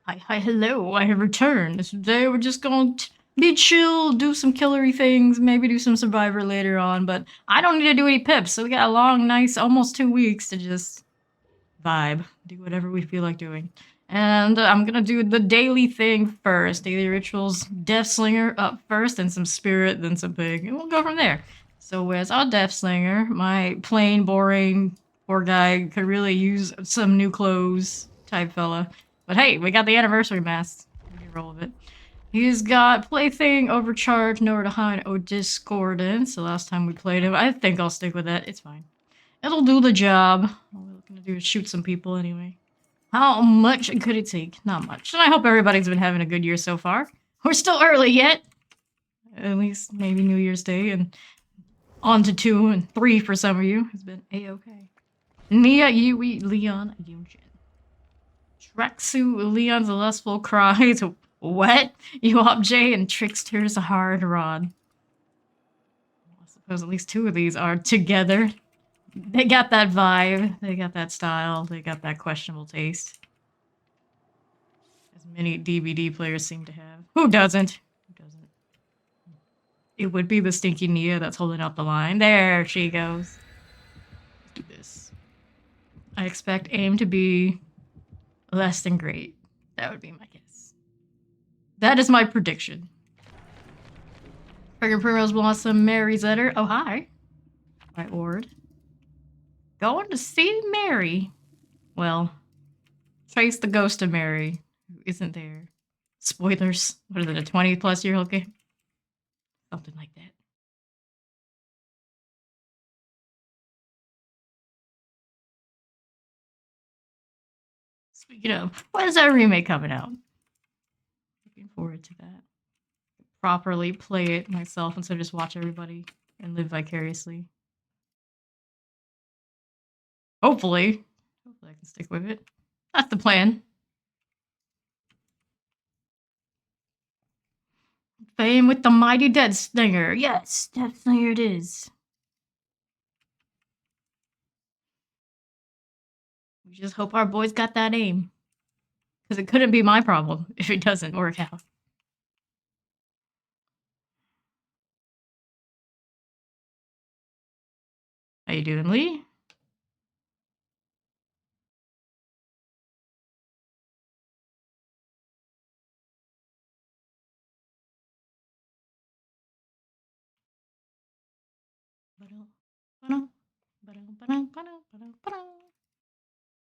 Hi, hello, I have returned. Today we're just going to be chill, do some killery things, maybe do some Survivor later on, but I don't need to do any pips, so we got a long, nice, almost 2 weeks to just vibe, do whatever we feel like doing. And I'm gonna do the daily thing first. Daily rituals, Death Slinger up first, then some Spirit, then some Pig, and we'll go from there. So where's our Death Slinger? My plain, boring, poor guy could really use some new clothes type fella. But hey, we got the anniversary mask. We can roll with it. He's got Plaything, Overcharge, Nowhere to Hide, Discordance. The last time we played him, I think I'll stick with that. It's fine. It'll do the job. All we're looking to do is shoot some people anyway. How much could it take? Not much. And I hope everybody's been having a good year so far. We're still early yet. At least maybe New Year's Day and on to 2 and 3 for some of you has been a-okay. Nia, Yui, Leon, Yunjin. Tracksuit, Leon's lustful cries. What? You up, Jay, and Trickster's hard rod. I suppose at least 2 of these are together. They got that vibe, they got that style, they got that questionable taste. As many DVD players seem to have. Who doesn't? Who doesn't? It would be the stinky Nia that's holding up the line. There she goes. Let's do this. I expect aim to be less than great. That would be my guess. That is my prediction. Friggin' Primrose Blossom, Mary Zetter. Oh, hi. My Ord. Going to see Mary. Well, trace the ghost of Mary, who isn't there. Spoilers. What is it, a 20-plus-year-old game? Something like that. Speaking of, when is that remake coming out? Looking forward to that. Properly play it myself instead of just watch everybody and live vicariously. Hopefully. Hopefully I can stick with it. That's the plan. Fame with the mighty Death Slinger. Yes, Death Slinger it is. We just hope our boy's got that aim. Because it couldn't be my problem if it doesn't work out. How you doing, Lee?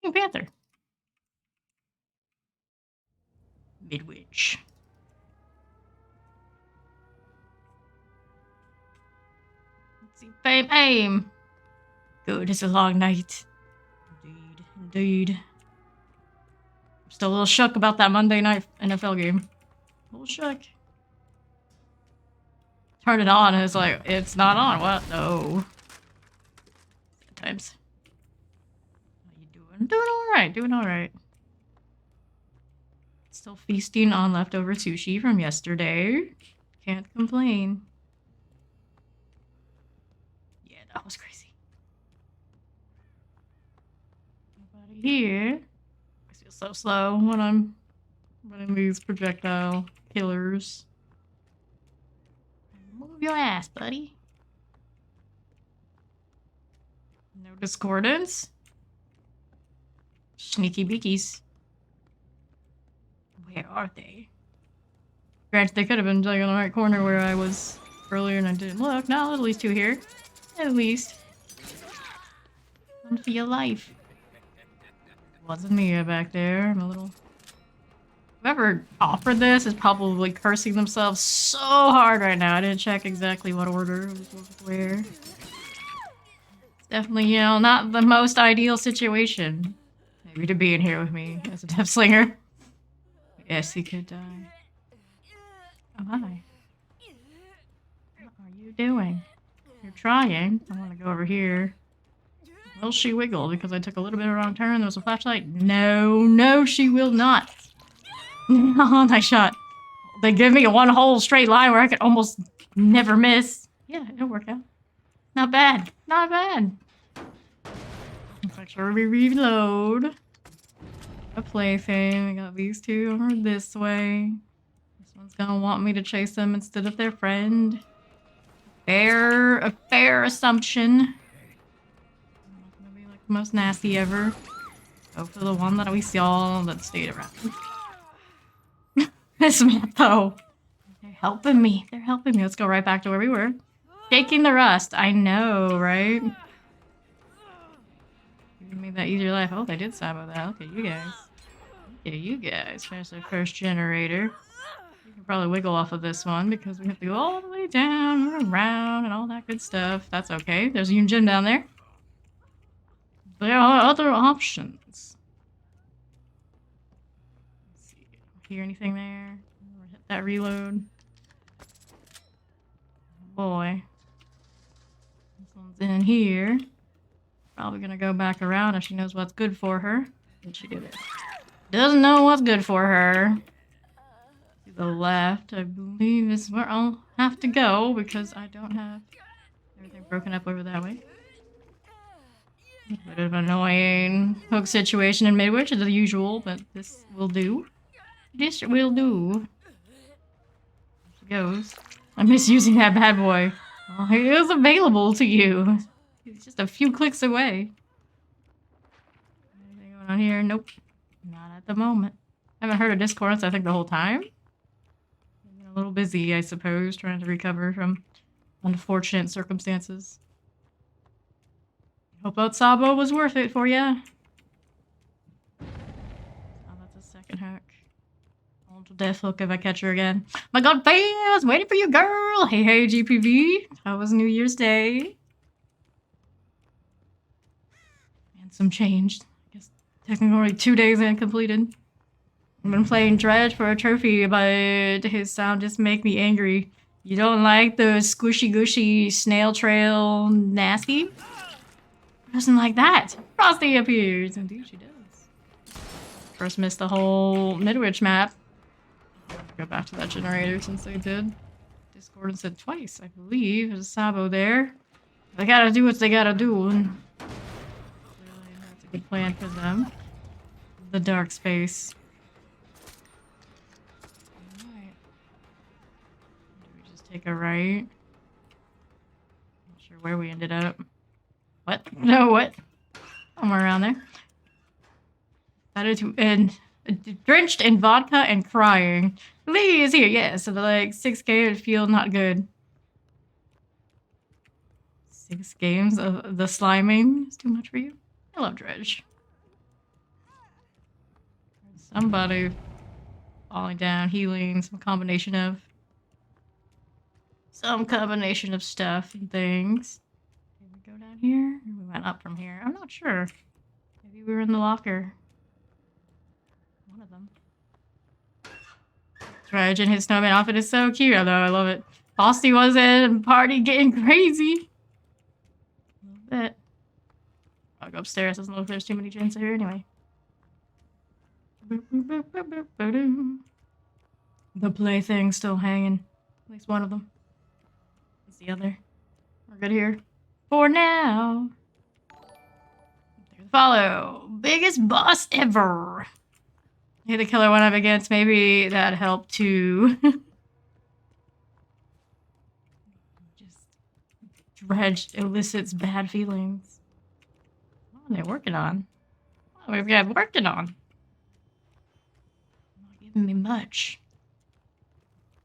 Pink Panther. Midwich. Let's see. Fame aim. Good, it's a long night. Indeed, indeed. I'm still a little shook about that Monday night NFL game. A little shook. Turn it on and it's like, it's not on. What? No. Sometimes. How you doing? Doing alright, doing alright. Still feasting on leftover sushi from yesterday. Can't complain. Yeah, that was crazy. Nobody here. I feel so slow when I'm running these projectile killers. Move your ass, buddy. No discordance. Sneaky beakies. Where are they? Granted, they could have been like on the right corner where I was earlier and I didn't look. No, at least 2 here. At least. Run for your life. Wasn't Mia back there. I'm a little... Whoever offered this is probably cursing themselves so hard right now. I didn't check exactly what order it was where. It's definitely, you know, not the most ideal situation. Maybe to be in here with me as a Death Slinger. Yes, he could die. Oh, hi. What are you doing? You're trying. I want to go over here. Will she wiggle because I took a little bit of a wrong turn? There was a flashlight. No, no, she will not. Oh, nice shot. They give me a one whole straight line where I could almost never miss. Yeah, it'll work out. Not bad. Not bad. Let's make sure we reload. A plaything. We got these two over this way. This one's gonna want me to chase them instead of their friend. A fair assumption. Not gonna be like the most nasty ever. Go for the one that we saw that stayed around. This map though. They're helping me. They're helping me. Let's go right back to where we were. Shaking the rust. I know, right? Giving me that easier life. Oh, they did sabo that. Look at you guys. Look at you guys. Finish the first generator. You can probably wiggle off of this one because we have to go all the way down and around and all that good stuff. That's okay. There's a Yoon Jin down there. There are other options. Let's see. Hear anything there? Hit that reload. Boy. This one's in here. Probably gonna go back around if she knows what's good for her. Did she do it? Doesn't know what's good for her. To the left, I believe, is where I'll have to go because I don't have everything broken up over that way. A bit of an annoying hook situation in mid, which is the usual, but this will do. This will do. There she goes. I'm misusing that bad boy. Oh, he is available to you. He's just a few clicks away. Anything going on here? Nope. Not at the moment. I haven't heard of Discordance, I think, the whole time. Been a little busy, I suppose, trying to recover from unfortunate circumstances. Hope that Sabo was worth it for ya. Oh, that's a second hook. Ultra death hook if I catch her again. My god, Faye, I was waiting for you, girl! Hey, hey, GPV. How was New Year's Day? And some change. I guess technically only 2 days in completed. I've been playing Dredge for a trophy, but his sound just make me angry. You don't like the squishy gushy snail trail nasty? Doesn't like that. Frosty appears. Indeed she does. First missed the whole Midwich map. Go back to that generator since they did. Discord said twice, I believe. There's a Sabo there. They gotta do what they gotta do. And clearly that's a good plan for them. The dark space. Alright. Do we just take a right? Not sure where we ended up. What? No, what? Somewhere around there. And drenched in vodka and crying. Lee is here, yes. So like 6K would feel not good. 6 games of the sliming is too much for you. I love Dredge. Somebody falling down, healing, some combination of stuff and things. Go down here? We went up from here. I'm not sure. Maybe we were in the locker. One of them. Dredge and his snowman outfit is so cute, although I love it. Frosty was in party getting crazy. A little bit. I'll go upstairs. Doesn't look like there's too many gens here anyway. The plaything's still hanging. At least one of them. What's the other? We're good here. For now. Follow. Biggest boss ever. Hey, the killer went up against. Maybe that helped to just Dredge elicits bad feelings. What are they working on? What are we got working on? Not giving me much.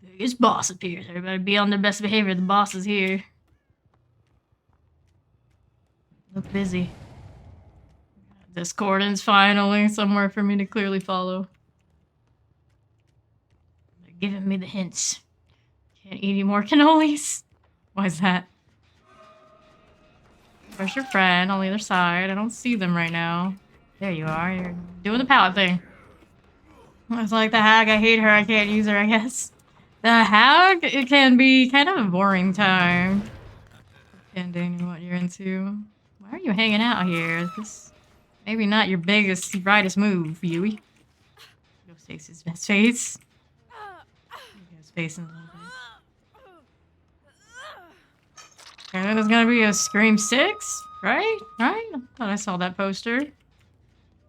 Biggest boss appears. Everybody be on their best behavior. The boss is here. Look busy. Discordance finally, somewhere for me to clearly follow. They're giving me the hints. Can't eat any more cannolis. Why is that? Where's your friend on the other side? I don't see them right now. There you are. You're doing the pallet thing. It's like the hag. I hate her. I can't use her, I guess. The hag? It can be kind of a boring time. Depending on what you're into. Why are you hanging out here? This maybe not your biggest, brightest move, Yui. Ghostface's best face. Ghostface in a little bit. Okay, then there's gonna be a Scream 6, right? Right? I thought I saw that poster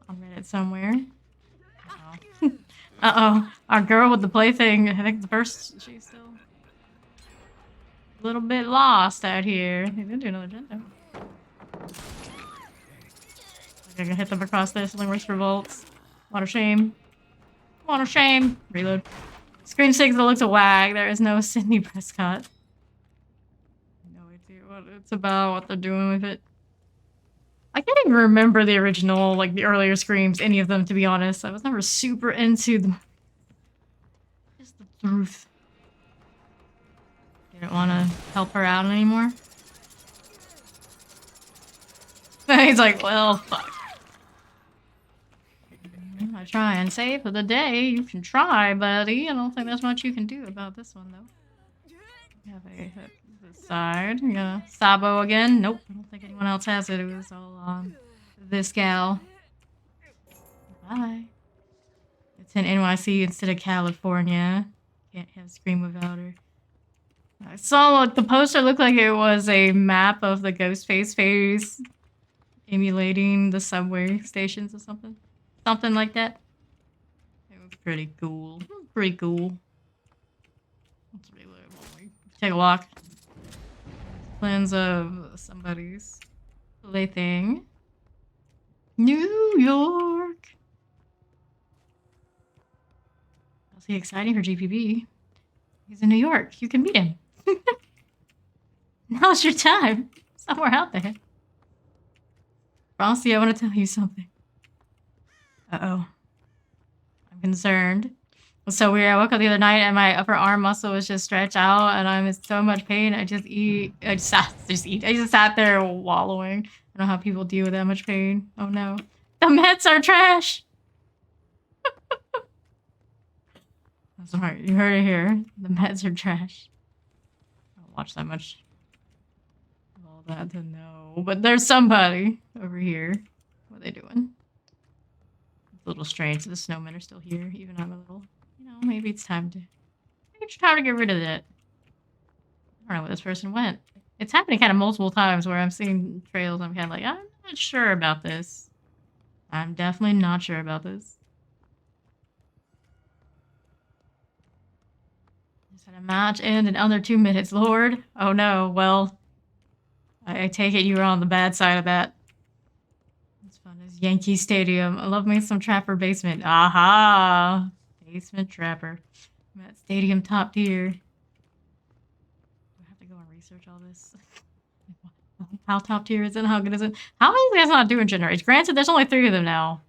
on Reddit somewhere. Uh-oh. Our girl with the plaything, I think the first, she's still a little bit lost out here. They did do another gen though. I can hit them across this, only works for bolts. What a shame. What a shame. Reload. Screen 6 that looks a wag. There is no Sydney Prescott. No idea what it's about, what they're doing with it. I can't even remember the original, like the earlier Screams, any of them, to be honest. I was never super into them. Just the truth. You don't want to help her out anymore? He's like, well, fuck. I try and save for the day. You can try, buddy. I don't think there's much you can do about this one, though. We have a hit this side. Yeah, Sabo again. Nope, I don't think anyone else has it. It was all on this gal. Bye. It's in NYC instead of California. Can't have Scream without her. I saw like the poster looked like it was a map of the Ghostface face emulating the subway stations or something. Something like that. It was pretty cool. Pretty cool. Let's reload while we take a walk. Plans of somebody's plaything. New York. I'll see exciting for GPB. He's in New York. You can meet him. Now's your time. Somewhere out there. Frosty, I want to tell you something. Uh-oh. I'm concerned. It's so weird. I woke up the other night and my upper arm muscle was just stretched out and I'm in so much pain. I just sat there wallowing. I don't know how people deal with that much pain. Oh no. The meds are trash! That's right. You heard it here. The meds are trash. I don't watch that much of all that to know. But there's somebody over here. What are they doing? It's a little strange. The snowmen are still here. Even I'm a little... You know, maybe it's time to... Maybe it's time to get rid of it. I don't know where this person went. It's happening kind of multiple times where I'm seeing trails. I'm kind of like, I'm not sure about this. I'm definitely not sure about this. Just had a match end in under 2 minutes, Lord. Oh no, well... I take it you were on the bad side of that. It's fun as Yankee Stadium. I love me some Trapper Basement. Aha! Basement Trapper. I'm at Stadium top tier. Do I have to go and research all this? How top tier is it? How good is it? How are you guys not doing generators? Granted, there's only 3 of them now.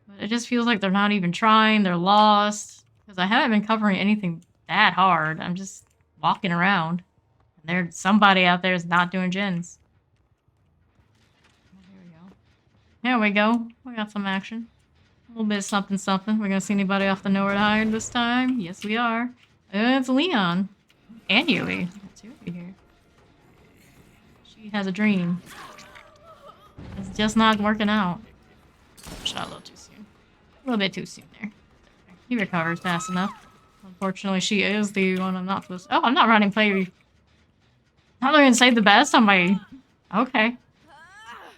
But it just feels like they're not even trying. They're lost. Because I haven't been covering anything that hard. I'm just walking around. And there's somebody out there is not doing gens. There we go. We got some action. A little bit of something something. We're gonna see anybody off the nowhere to hide this time? Yes, we are. It's Leon. And Yui. Two of you here. She has a dream. It's just not working out. Shot a little too soon. A little bit too soon there. He recovers fast enough. Unfortunately, she is the one I'm not supposed to... Oh, I'm not running play. I'm not gonna save the best on my... Okay.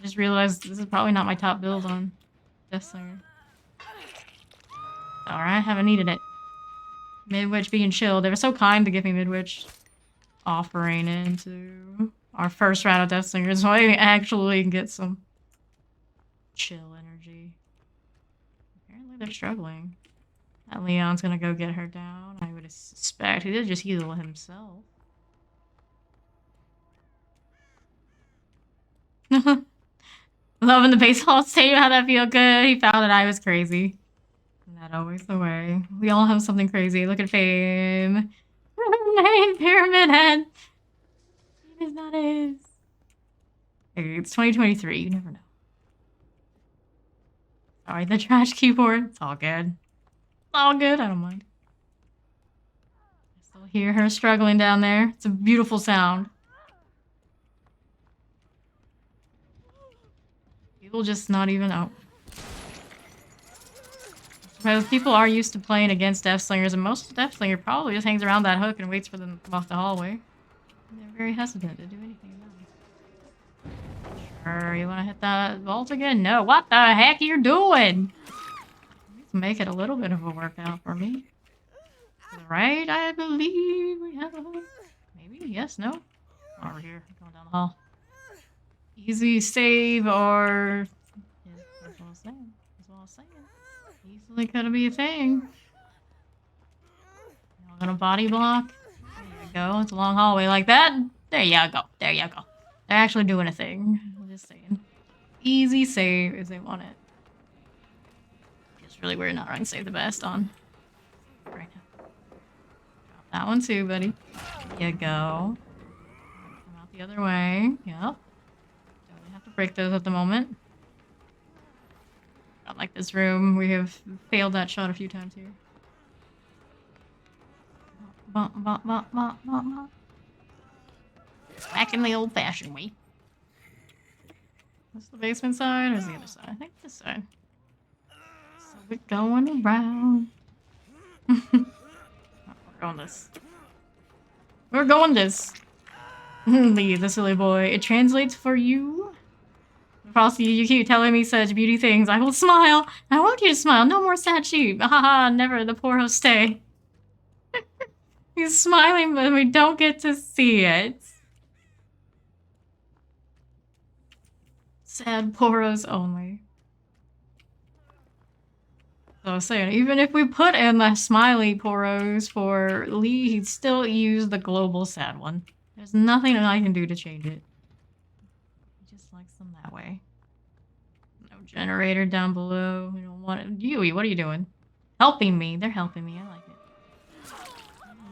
Just realized this is probably not my top build on Deathslinger. Alright, haven't needed it. Midwich being chill. They were so kind to give me Midwich offering into our first round of Deathslinger, so I actually can get some chill energy. Apparently they're struggling. That Leon's gonna go get her down. I would suspect. He did just heal himself. Loving the baseball stadium, how'd that feel? Good. He found that I was crazy. Isn't that always the way? We all have something crazy. Look at Fame. Pyramid Head. It is not his. Hey, it's 2023. You never know. Sorry, the trash keyboard. It's all good. It's all good. I don't mind. I still hear her struggling down there. It's a beautiful sound. People just not even out. Because people are used to playing against Deathslingers, and most Deathslinger probably just hangs around that hook and waits for them to come off the hallway. And they're very hesitant to do anything about it. Sure, you want to hit that vault again? No, what the heck are you doing? make it a little bit of a workout for me. Right, I believe we have a... Maybe? Yes? No? Over here. Going down the hall. Easy save or... Yeah, that's what I was saying. That's what I was saying. Easily could be a thing. I'm gonna body block. There you go. It's a long hallway like that. There you go. There you go. They're actually doing a thing. I'm just saying. Easy save if they want it. It's really weird not running save the best on. Right now. Drop that one too, buddy. There you go. Come out the other way. Yep. Don't really have to break those at the moment. Not like this room. We have failed that shot a few times here. Bump, bump, bump, bump, bump, bump. Back in the old-fashioned way. Is this the basement side or is the other side? I think this side. So we're going around. Oh, we're going this. We're going this. Lee, the silly boy. It translates for you. Frosty, you keep telling me such beauty things. I will smile. I want you to smile. No more sad sheep. Haha, never. The poor host stay. He's smiling, but we don't get to see it. Sad poros only. So I was saying, even if we put in the smiley poros for Lee, he'd still use the global sad one. There's nothing that I can do to change it. He just likes them that way. No generator down below. We don't want it. Yui, what are you doing? Helping me. They're helping me. I like it.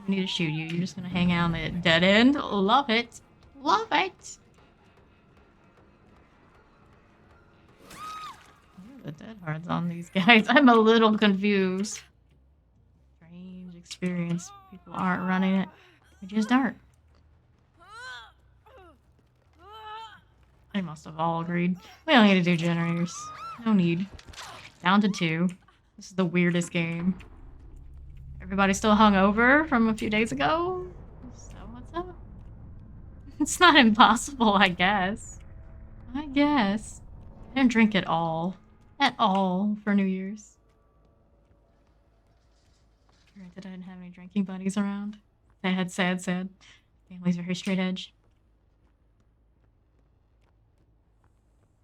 I need to shoot you. You're just gonna hang out on the dead end. Love it. Love it. The dead hearts on these guys. I'm a little confused. Strange experience. People aren't running it. They just aren't. They must have all agreed. We don't need to do generators. No need. Down to 2. This is the weirdest game. Everybody still hungover from a few days ago? So what's up? It's not impossible, I guess. I guess. I didn't drink at all. At all for New Year's. Granted, I didn't have any drinking buddies around. Sad, sad, sad. Family's very straight edge.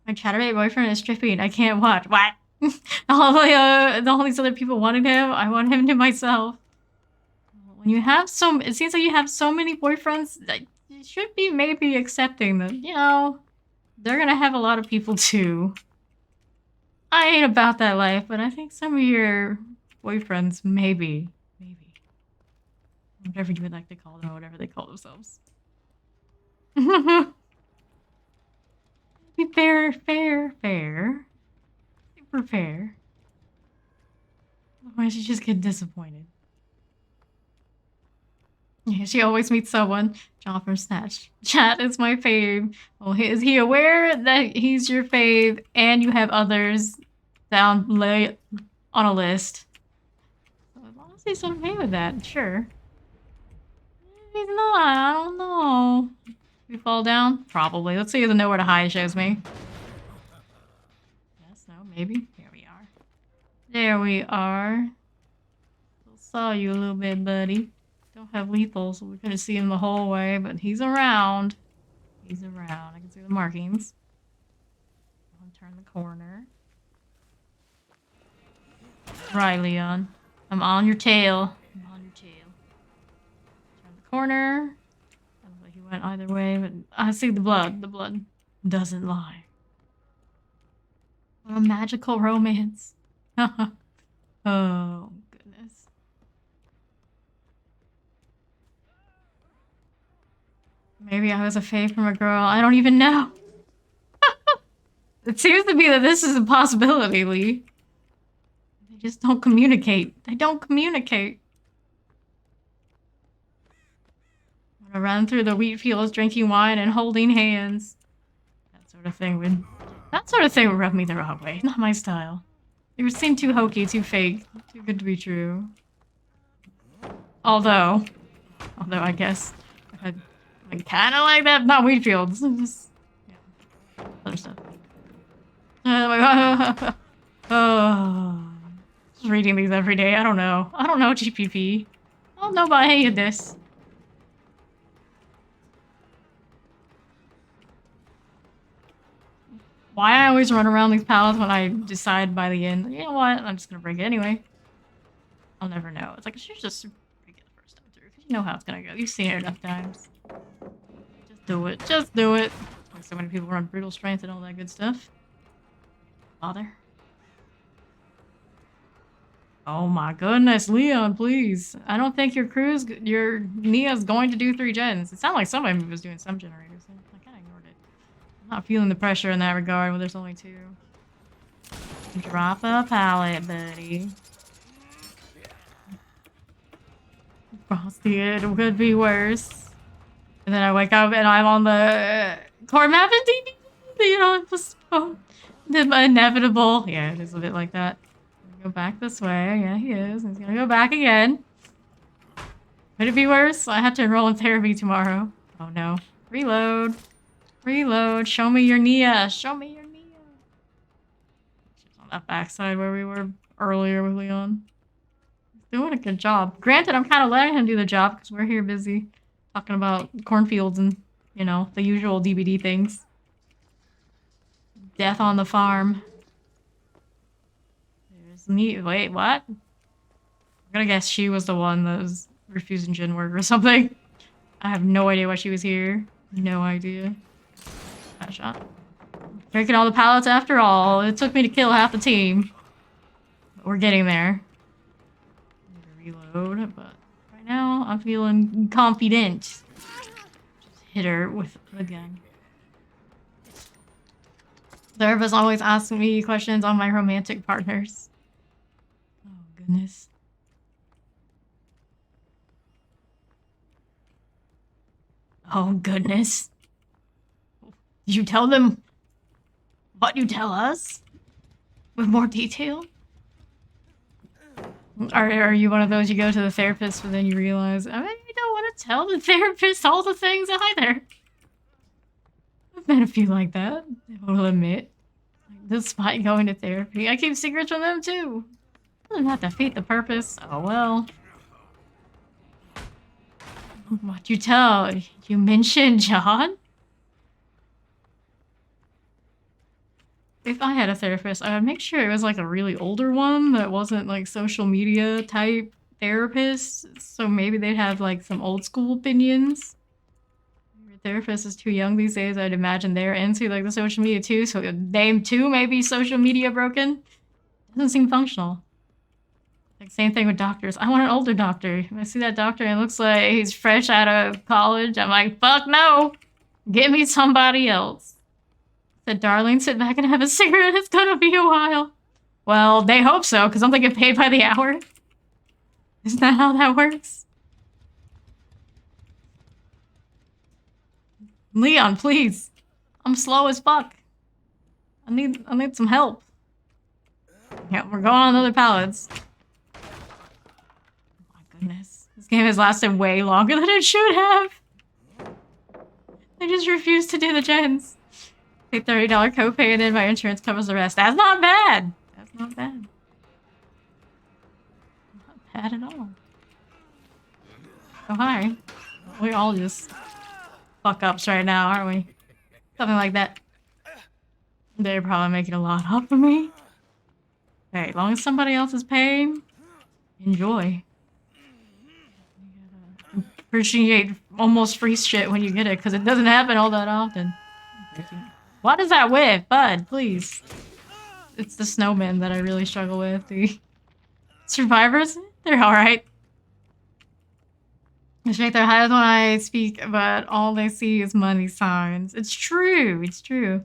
My chatterbait boyfriend is stripping. I can't watch. What? all these other people wanted him. I want him to myself. When you have it seems like you have so many boyfriends that you should be maybe accepting that, you know, they're gonna have a lot of people too. I ain't about that life, but I think some of your boyfriends, maybe. Whatever you would like to call them, or whatever they call themselves. Be fair. Super fair. Otherwise you just get disappointed. Yeah, she always meets someone. John from Snatch. Chat is my fave. Well, is he aware that he's your fave and you have others down on a list? So as long as he's okay with that, sure. He's not, I don't know. We fall down? Probably. Let's see if the nowhere to hide shows me. Yes, no, maybe. Here we are. There we are. Saw you a little bit, buddy. Don't have lethal, so we couldn't see him the whole way, but he's around. He's around. I can see the markings. I'll turn the corner. Right, Leon. I'm on your tail. I'm on your tail. Turn the corner. I don't know if he went either way, but I see the blood. The blood doesn't lie. What a magical romance. Oh, goodness. Maybe I was a fave from a girl. I don't even know. It seems to be that this is a possibility, Lee. They just don't communicate. They don't communicate. I'm gonna run through the wheat fields drinking wine and holding hands. That sort of thing would rub me the wrong way. Not my style. It would seem too hokey, too fake, too good to be true. Although I guess I kind of like that. Not wheat fields. Just, yeah, other stuff. Oh, Just reading these every day. I don't know. I don't know GPP. I don't know about any of this. Why I always run around these pallets when I decide by the end, you know what? I'm just gonna break it anyway. I'll never know. It's like, I should just break it the first time through, because you know how it's gonna go. You've seen it enough times. Just do it. Just do it. Like so many people run brutal strength and all that good stuff. Bother. Oh my goodness, Leon, please. I don't think your Nia's going to do 3 gens. It sounded like somebody was doing some generators. I kind of ignored it. I'm not feeling the pressure in that regard when there's only 2. Drop a pallet, buddy. Frosty, it could be worse. And then I wake up and I'm on the core map and DVD. You know, it's just the inevitable. Yeah, it is a bit like that. Go back this way. Yeah, he is. He's gonna go back again. Could it be worse? I have to enroll in therapy tomorrow. Oh no. Reload. Reload. Show me your Nia. Show me your Nia. She's on that backside where we were earlier with Leon. He's doing a good job. Granted, I'm kind of letting him do the job because we're here busy talking about cornfields and, you know, the usual DBD things. Death on the farm. Wait, what? I'm gonna guess she was the one that was refusing gen work or something. I have no idea why she was here. No idea. Bad shot. Breaking all the pallets after all. It took me to kill half the team. But we're getting there. Reload, but right now I'm feeling confident. Just hit her with the gun. Therapist always asks me questions on my romantic partners. Oh, goodness. Oh, goodness. Did you tell them what you tell us? With more detail? Are you one of those you go to the therapist but then you realize, I mean, you don't want to tell the therapist all the things either. I've met a few like that, I will admit. Despite going to therapy, I keep secrets from them too. Doesn't have to defeat the purpose. Oh well. What you tell? You mentioned John? If I had a therapist, I would make sure it was like a really older one that wasn't like social media type therapist. So maybe they'd have like some old school opinions. Your therapist is too young these days. I'd imagine they're into like the social media too. So they too may be social media broken. Doesn't seem functional. Like same thing with doctors. I want an older doctor. When I see that doctor and it looks like he's fresh out of college, I'm like, fuck no. Get me somebody else. Said, darling, sit back and have a cigarette. It's gonna be a while. Well, they hope so, because don't they get paid by the hour? Isn't that how that works? Leon, please. I'm slow as fuck. I need some help. Yeah, we're going on other pallets. Oh my goodness. This game has lasted way longer than it should have. They just refuse to do the gens. Pay $30 copay and then my insurance covers the rest. That's not bad. That's not bad. Not bad at all. Oh, hi. We're all just fuck-ups right now, aren't we? Something like that. They're probably making a lot off of me. Hey, as long as somebody else is paying, enjoy. You gotta appreciate almost free shit when you get it, because it doesn't happen all that often. What is that with? Bud, please. It's the snowmen that I really struggle with. The survivors, they're alright. I shake their heads when I speak, but all they see is money signs. It's true. It's true.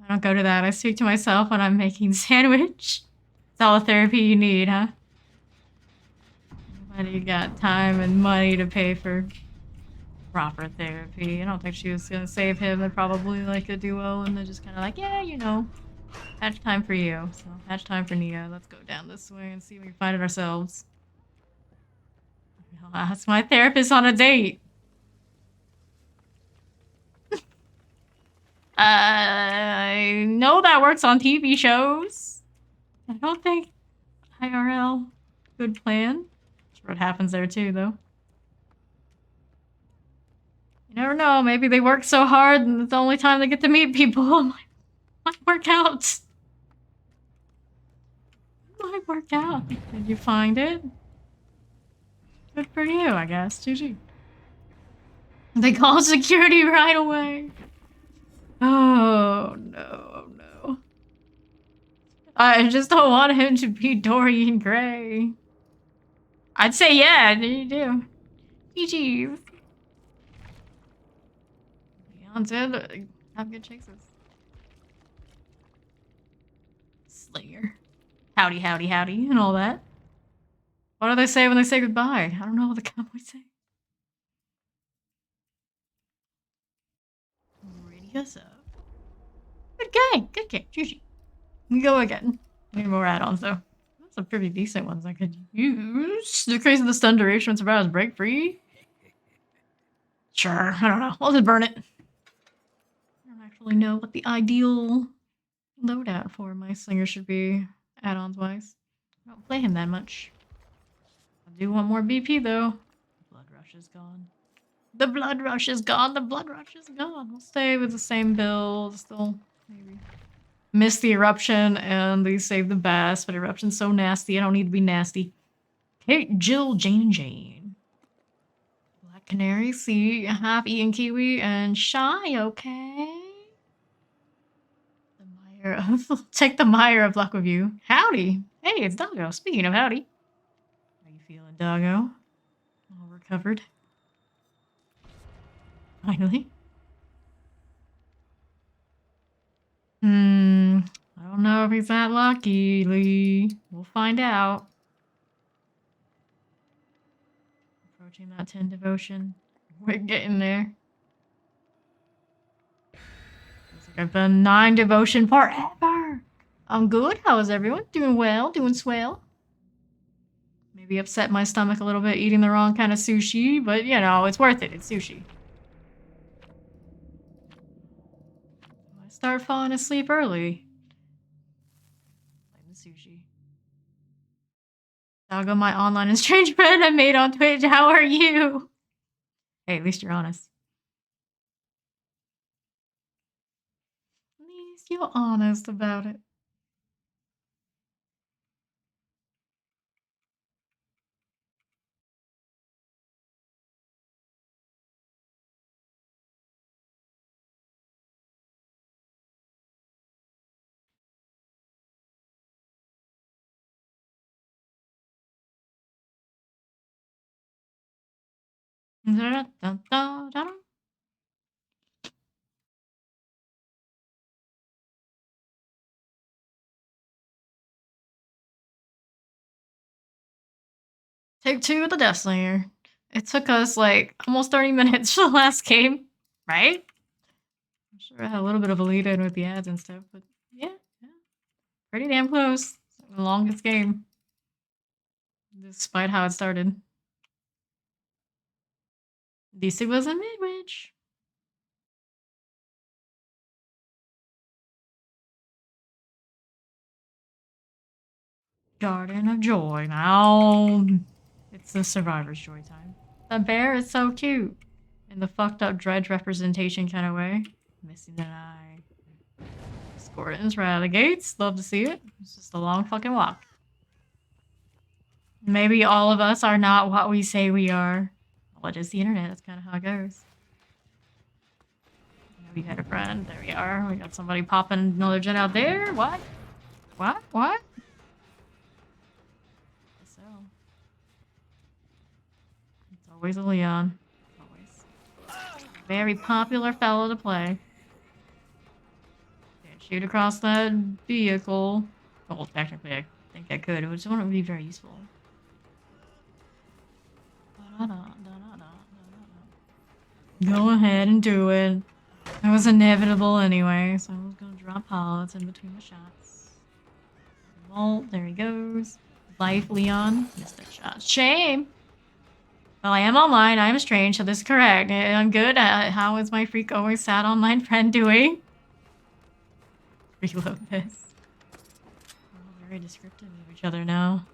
I don't go to that. I speak to myself when I'm making sandwich. It's all the therapy you need, huh? Nobody got time and money to pay for proper therapy. I don't think she was gonna save him. They're probably like a duo, and they're just kind of like, yeah, you know, patch time for you. So patch time for Nia. Let's go down this way and see if we can find it ourselves. I'll ask my therapist on a date. I know that works on TV shows. I IRL. Good plan. Sure what happens there too, though. You never know. Maybe they work so hard and it's the only time they get to meet people. Might work out. Might work out. Did you find it? Good for you, I guess. GG. They called security right away. Oh, no, no. I just don't want him to be Dorian Gray. I'd say yeah, you do. GG. Leon said, have good chases. Slayer. Howdy, howdy, howdy, and all that. What do they say when they say goodbye? I don't know what the cowboys say. Ready us up. Good game, good game. GG. We go again. Need more add-ons though. That's some pretty decent ones I could use. Decrease the stun duration when survivors break free. Sure, I don't know. I'll just burn it. I don't actually know what the ideal loadout for my slinger should be, add-ons wise. I don't play him that much. I do want more BP though. Blood rush is gone. The blood rush is gone. The blood rush is gone. We'll stay with the same build. Still, maybe. Miss the eruption and the save the best, but eruption's so nasty. I don't need to be nasty. Kate, Jill, Jane, and Jane. Black Canary, C, half-eaten kiwi, and Shy, okay? The Mire of... Take the Mire of luck with you. Howdy. Hey, it's Doggo. Speaking of howdy. How you feeling, Doggo? All recovered? Finally. I don't know if he's that lucky, Lee. We'll find out. Approaching that 10 devotion. We're getting there. Looks like I've done 9 devotion forever. I'm good. How is everyone? Doing well? Doing swell? Maybe upset my stomach a little bit eating the wrong kind of sushi, but you know, it's worth it. It's sushi. I start falling asleep early. Playing the sushi. Doggo, my online and strange friend I made on Twitch. How are you? Hey, at least you're honest. At least you're honest about it. Take 2 of the Death Slayer. It took us like almost 30 minutes for the last game, right? I'm sure I had a little bit of a lead in with the ads and stuff, but yeah. Pretty damn close. The longest game. Despite how it started. DC was a mid-witch. Garden of Joy. Now, it's the survivor's joy time. The bear is so cute. In the fucked up Dredge representation kind of way. Missing an eye. Scortons right out of the gates. Love to see it. It's just a long fucking walk. Maybe all of us are not what we say we are. Well, it is the internet. That's kind of how it goes. We had a friend. There we are. We got somebody popping another gen out there. What? What? What? So. It's always a Leon. Always. Very popular fellow to play. Can't shoot across that vehicle. Well, technically, I think I could. It just wouldn't be very useful. Go ahead and do it. It was inevitable anyway, so I was gonna drop pallets in between the shots. Vault, there he goes. Life, Leon. Missed that shot. Shame! Well, I am online. I am strange, so this is correct. I'm good. How is my freak always sad online friend doing? Reload this. Oh, there very descriptive of each other now.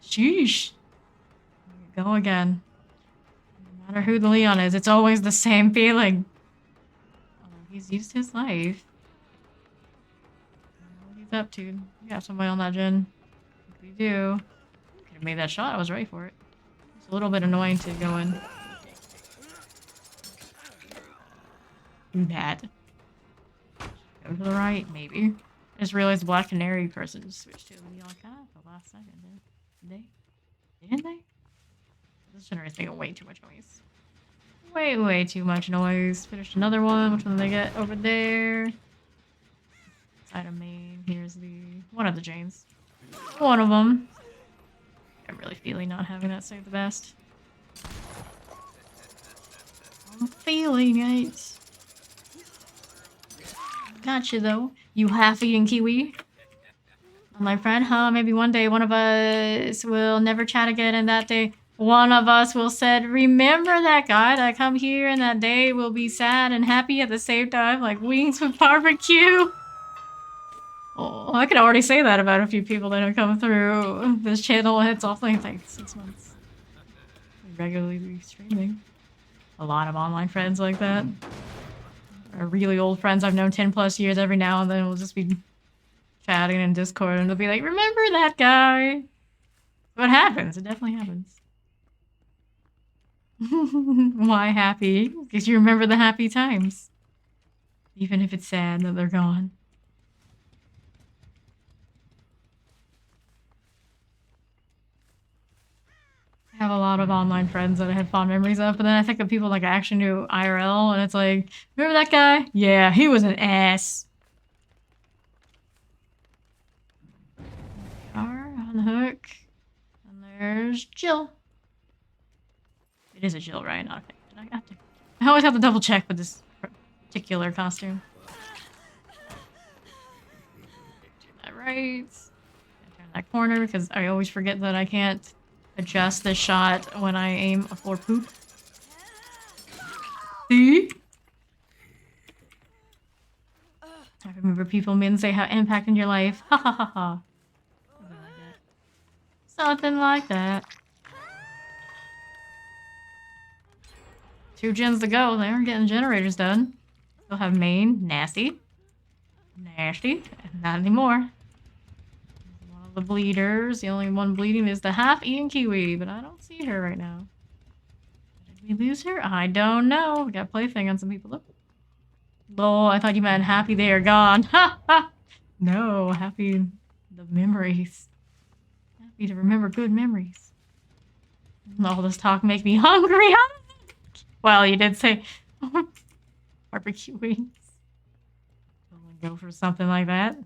Sheesh. Here we go again. No matter who the Leon is, it's always the same feeling. Oh, he's used his life. I don't know what he's up to. We got somebody on that gen. I think we do. Could have made that shot. I was ready for it. It's a little bit annoying to go in. Do that. Go to the right, maybe. I just realized the Black Canary person just switched to Leon Cat at the last second. Did they? Didn't they? This generator's making way too much noise. Way too much noise. Finished another one. Which one did they get over there? Side of main. Here's one of the Janes. One of them. I'm really feeling not having that save the best. I'm feeling it. Gotcha though. You half-eaten kiwi. My friend, huh? Maybe one day one of us will never chat again, and that day one of us will said, remember that guy that come here, and that day will be sad and happy at the same time, like wings with barbecue. Oh, I could already say that about a few people that have come through this channel. It's awfully like 6 months. Regularly streaming. A lot of online friends like that. Or really old friends I've known 10 plus years. Every now and then we'll just be chatting in Discord and they'll be like, remember that guy? What happens? It definitely happens. Why happy? Because you remember the happy times. Even if it's sad that they're gone. I have a lot of online friends that I had fond memories of, but then I think of people like I actually knew IRL, and it's like, remember that guy? Yeah, he was an ass. Are on the hook. And there's Jill. It is a Jill, right? Not a fake. I always have to double check with this particular costume. Turn that right. Turn that corner because I always forget that I can't adjust the shot when I aim for poop. See? I remember people mean say how impacting your life. Ha ha ha ha. Something like that. 2 gens to go. They aren't getting generators done. Still have main. Nasty. Nasty. Not anymore. One of the bleeders. The only one bleeding is the half-eaten kiwi, but I don't see her right now. Did we lose her? I don't know. We got a plaything on some people. Look. Lol, I thought you meant happy they are gone. Ha ha! No, happy the memories. Happy to remember good memories. All this talk make me hungry, huh? Well, you did say barbecue wings. Go for something like that.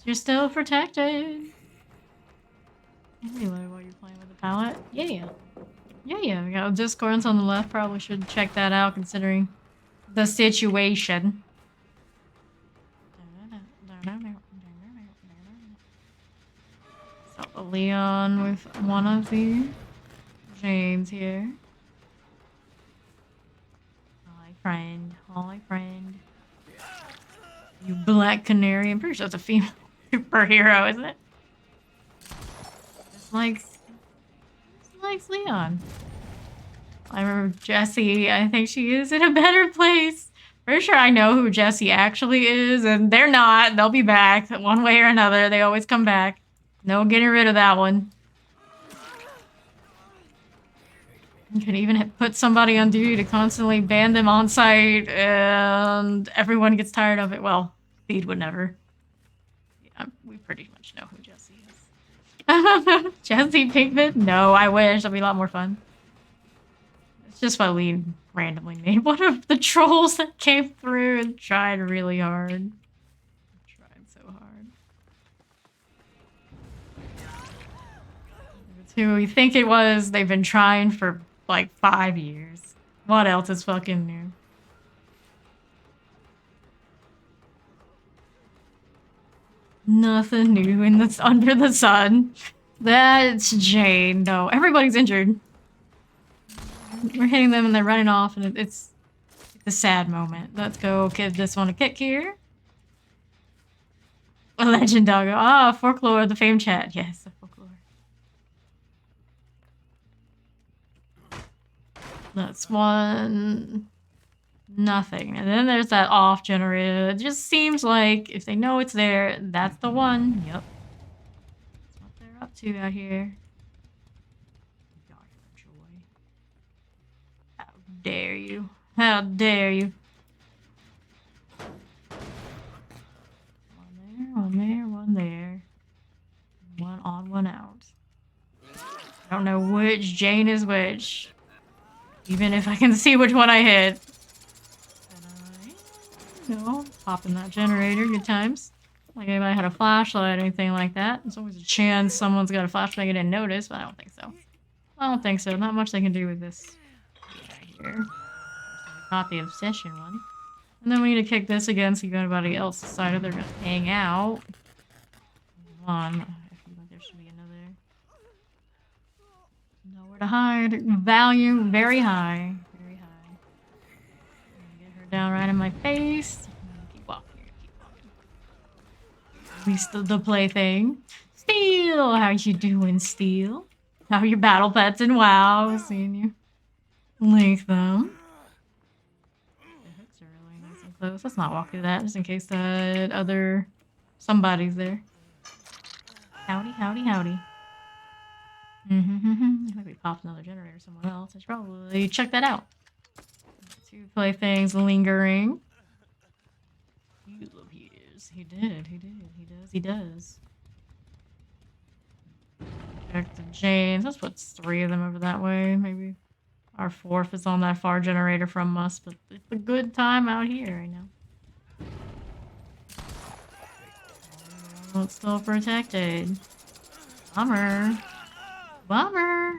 You're still protected. Anyway, while you're playing with the palette. Yeah. We got Discords on the left. Probably should check that out considering the situation. So Leon with one of the James here. Hi friend. You Black Canary. I'm pretty sure that's a female superhero, isn't it? Just likes Leon. I remember Jessie. I think she is in a better place. Pretty sure I know who Jessie actually is, and they're not. They'll be back one way or another. They always come back. No getting rid of that one. You can even put somebody on duty to constantly ban them on site, and everyone gets tired of it. Well, Feed would never. Yeah, we pretty much know who Jessie is. Jessie Pinkman? No, I wish. That'd be a lot more fun. It's just why we randomly made one of the trolls that came through and tried really hard. Tried so hard. It's who we think it was. They've been trying for like 5 years. What else is fucking new? Nothing new in the under the sun. That's Jane. No, everybody's injured. We're hitting them and they're running off, and it's the sad moment. Let's go give this one a kick here. A legend doggo. Ah, folklore, the fame chat. Yes, the folklore. That's one. Nothing. And then there's that off generator. It just seems like if they know it's there, that's the one. Yep. That's what they're up to out here. God, joy. How dare you? How dare you? One there, one there. One on, one out. I don't know which Jane is which. Even if I can see which one I hit. No, popping that generator, good times. Like anybody had a flashlight or anything like that. There's always a chance someone's got a flashlight I didn't notice, but I don't think so. I don't think so. Not much they can do with this right here. Not the obsession one. And then we need to kick this again so anybody else decided they're gonna hang out. One. I feel like there should be another. Nowhere to hide. Value very high. Very high. Get her down right in my face. Keep walking. Keep walking. At least the plaything. Steel! How you doing, Steel? How are your battle pets in WoW? Seeing you link them. Close. Let's not walk through that, just in case that other somebody's there. Howdy, howdy, howdy. I think we popped another generator somewhere else. I should probably check that out. Two playthings lingering. You love years. He did. He does. Check the Janes. Let's put 3 of them over that way, maybe. Our 4th is on that far generator from us, but it's a good time out here right now. Oh, it's still protected. Bummer. Bummer.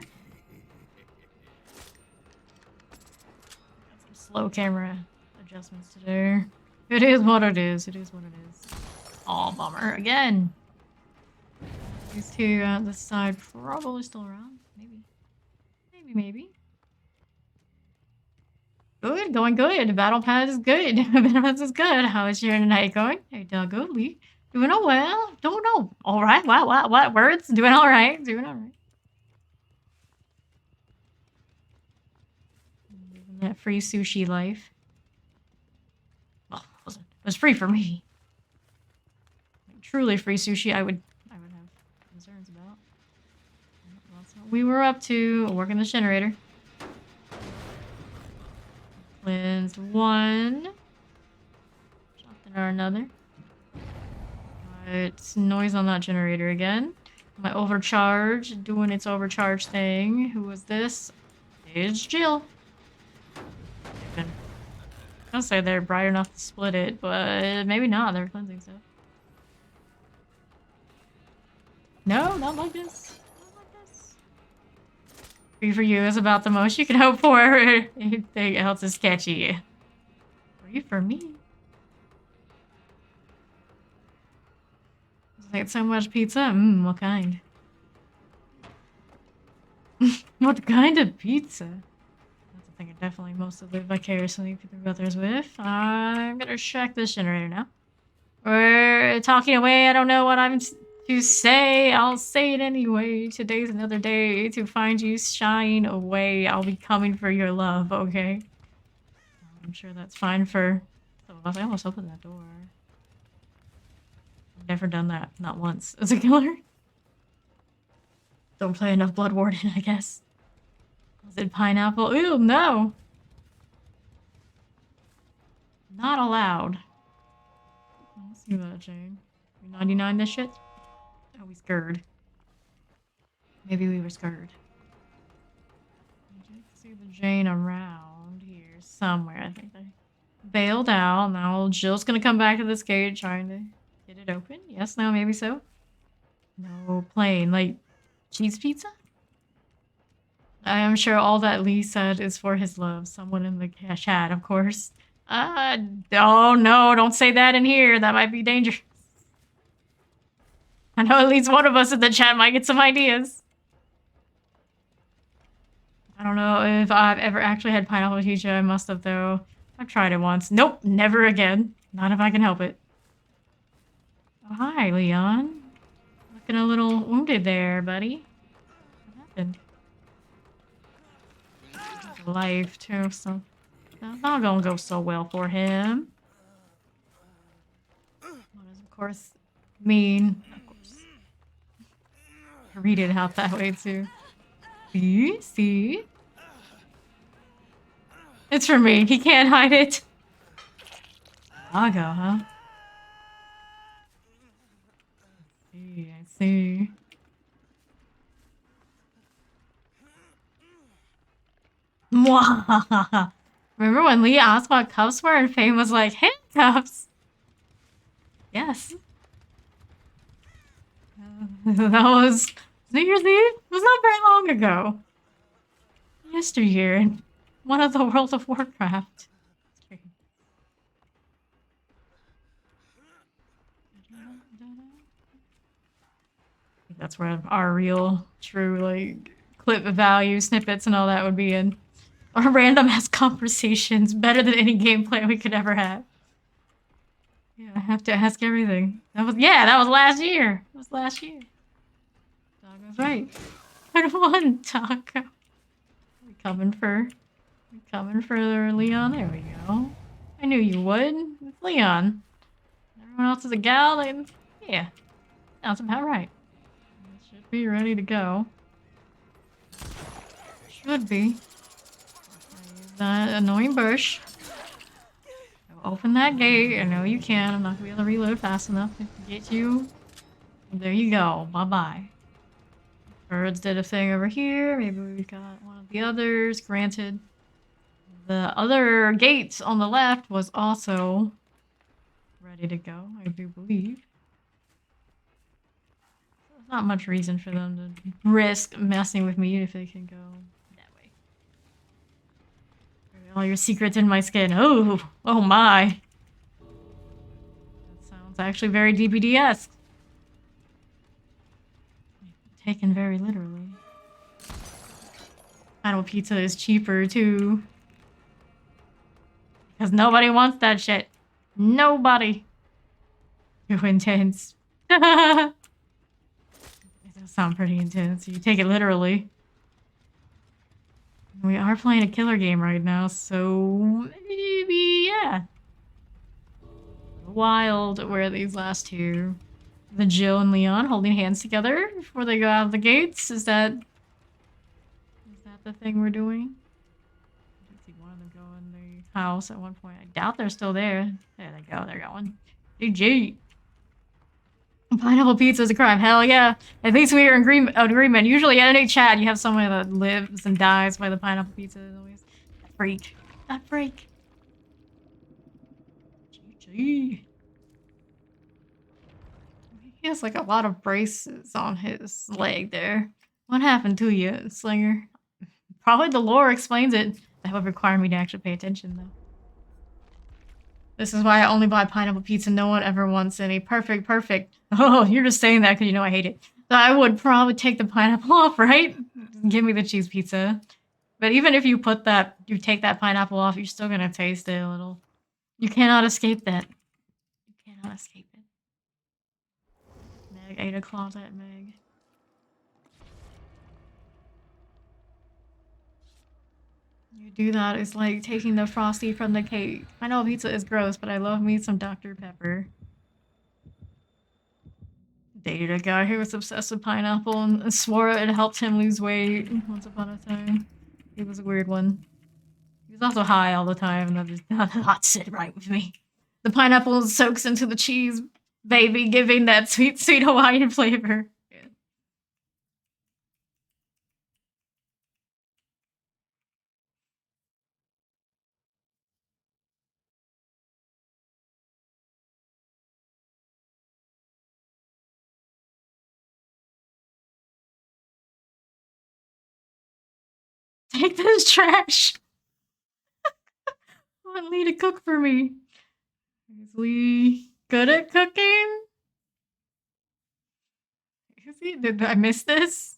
Some slow camera adjustments to do. It is what it is. It is what it is. Oh, bummer. Again. These two on this side probably still around. Maybe. Good, going good. Battle Pass is good. Battle Pass is good. How is your night going? Hey, Doggo, Lee. Doing all well. Don't know. All right. What words? Doing all right. Living that free sushi life. Well, it was free for me. Truly free sushi, I would have concerns about. That's what we were up to. Working the generator. Cleanse 1. Something or another. It's noise on that generator again. My overcharge, doing its overcharge thing. Who was this? It's Jill. I'll say they're bright enough to split it, but maybe not. They're cleansing stuff. No, not like this. Free for you is about the most you can hope for. Anything else is sketchy. Free for me? Like so much pizza? What kind? What kind of pizza? That's the thing I definitely most of live vicariously through others with. I'm gonna check this generator now. We're talking away. I don't know what I'm to say. I'll say it anyway. Today's another day to find you shine away. I'll be coming for your love, okay? I'm sure that's fine for some of us. I almost opened that door. I've never done that. Not once. As a killer. Don't play enough Blood Warden, I guess. Was it pineapple? Ew, no! Not allowed. Let's see that, Jane. 99 this shit? Oh, we scared. Maybe we were scared. I did see the Jane around here somewhere. I think they bailed out. Now Jill's gonna come back to this gate trying to get it open. Yes, no, maybe so. No, plain. Like, cheese pizza? I am sure all that Lee said is for his love. Someone in the chat, of course. Oh no, don't say that in here. That might be dangerous. I know at least one of us in the chat might get some ideas. I don't know if I've ever actually had pineapple pizza. I must have, though. I've tried it once. Nope, never again. Not if I can help it. Oh, hi, Leon. Looking a little wounded there, buddy. What happened? Life, too, so... That's not gonna go so well for him. What does, of course, mean? Of course. I read it out that way, too. See? See? It's for me. He can't hide it. Aga, huh? I see. Mwahaha. Remember when Lee asked what cuffs were and Fame was like, handcuffs? Yes. That was New Year's Eve? It was not very long ago. Yesteryear in one of the World of Warcraft. That's where our real, true, like, clip value snippets and all that would be in. Or random ass conversations, better than any gameplay we could ever have. Yeah, I have to ask everything. That was last year. It was last year. Dog was right. I won, Taco. We coming for Leon. There we go. I knew you would. It's Leon. Everyone else is a gal. And yeah, sounds about right. Should be ready to go. Should be. That annoying bush. Open that gate. I know you can. I'm not gonna be able to reload fast enough to get you. There you go. Bye-bye. Birds did a thing over here. Maybe we've got one of the others. Granted, the other gate on the left was also ready to go, I do believe. There's not much reason for them to risk messing with me if they can go that way. All your secrets in my skin. Oh my. That sounds actually very DBD-esque. Taken very literally. Final pizza is cheaper too. Because nobody wants that shit. Nobody. Too intense. It does sound pretty intense. You take it literally. We are playing a killer game right now, so maybe, yeah. Wild where these last two. The Jill and Leon holding hands together before they go out of the gates. Is that the thing we're doing? I did see one of them go in the house at one point. I doubt they're still there. There they go. They're going. GG. Pineapple pizza is a crime. Hell yeah. At least we are in agreement. Usually in any chat, you have someone that lives and dies by the pineapple pizza. Always. That freak. That freak. GG. He has like a lot of braces on his leg there. What happened to you, Slinger? Probably the lore explains it. That would require me to actually pay attention, though. This is why I only buy pineapple pizza. No one ever wants any. Perfect, perfect. Oh, you're just saying that because you know I hate it. So I would probably take the pineapple off, right? Give me the cheese pizza. But even if you take that pineapple off, you're still gonna taste it a little. You cannot escape that. You cannot escape it. Meg ate a closet, Meg. You do that, it's like taking the frosty from the cake. I know pizza is gross, but I love me some Dr. Pepper. Dated a guy who was obsessed with pineapple and swore it helped him lose weight once upon a time. He was a weird one. He was also high all the time, and that does not sit right with me. The pineapple soaks into the cheese, baby, giving that sweet, sweet Hawaiian flavor. Yeah. Take this trash! I want Lee to cook for me. Is Lee good at cooking? Is he? Did I miss this?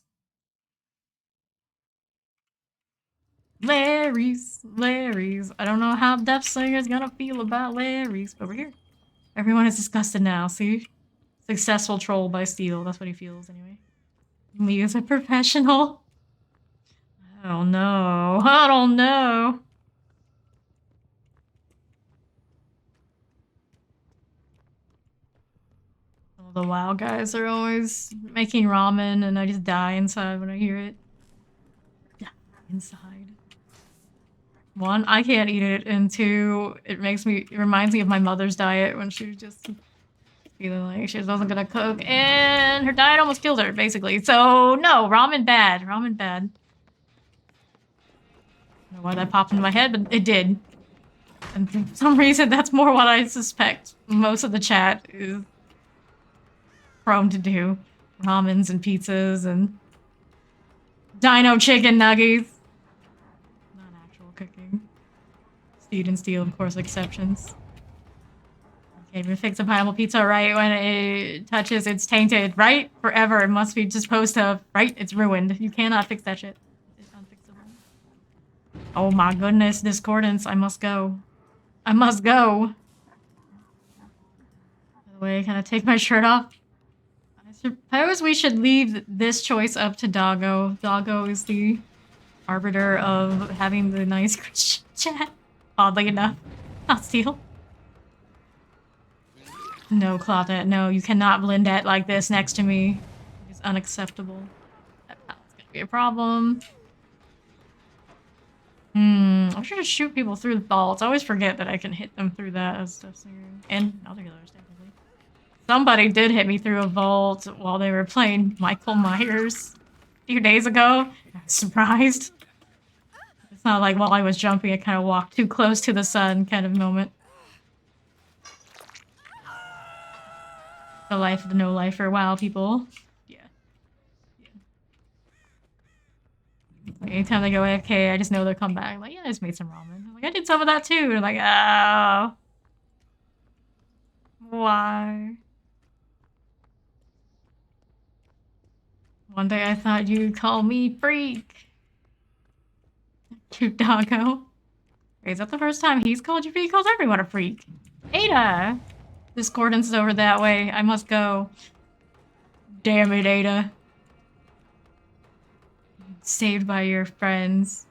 Larry's. I don't know how Death Slinger's gonna feel about Larry's, but we're here. Everyone is disgusted now, see? Successful troll by Steel. That's what he feels, anyway. Me as a professional. I don't know. I don't know. All the WoW guys are always making ramen, and I just die inside when I hear it. Die inside. One, I can't eat it, and two, it reminds me of my mother's diet when she was just feeling like she wasn't gonna cook, and her diet almost killed her, basically. So, no, ramen bad. Ramen bad. I don't know why that popped into my head, but it did. And for some reason, that's more what I suspect most of the chat is prone to do. Ramens and pizzas and dino chicken nuggets. Not actual cooking. Steed and Steel, of course, exceptions. Can't even fix a pineapple pizza right when it touches, it's tainted, right? Forever. It must be disposed of, right? It's ruined. You cannot fix that shit. It's unfixable. Oh my goodness, Discordance. I must go. I must go. By the way, can I take my shirt off? I suppose we should leave this choice up to Doggo. Doggo is the arbiter of having the nice Christian chat. Oddly enough. Not Steel. No, Claudette, no, you cannot blend that like this next to me. It's unacceptable. That's gonna be a problem. I should just shoot people through the vaults. I always forget that I can hit them through that as stuff. And other healers, technically. Somebody did hit me through a vault while they were playing Michael Myers a few days ago. I was surprised. It's not like while I was jumping, I kind of walked too close to the sun kind of moment. The life of the no-lifer. Wow, people. Yeah. Anytime they go AFK, I just know they'll come back. I'm like, yeah, I just made some ramen. I'm like, I did some of that too. And I'm like, oh. Why? One day I thought you'd call me freak. Cute doggo. Wait, is that the first time he's called you freak? He calls everyone a freak. Ada! Discordance is over that way. I must go. Damn it, Ada. Saved by your friends.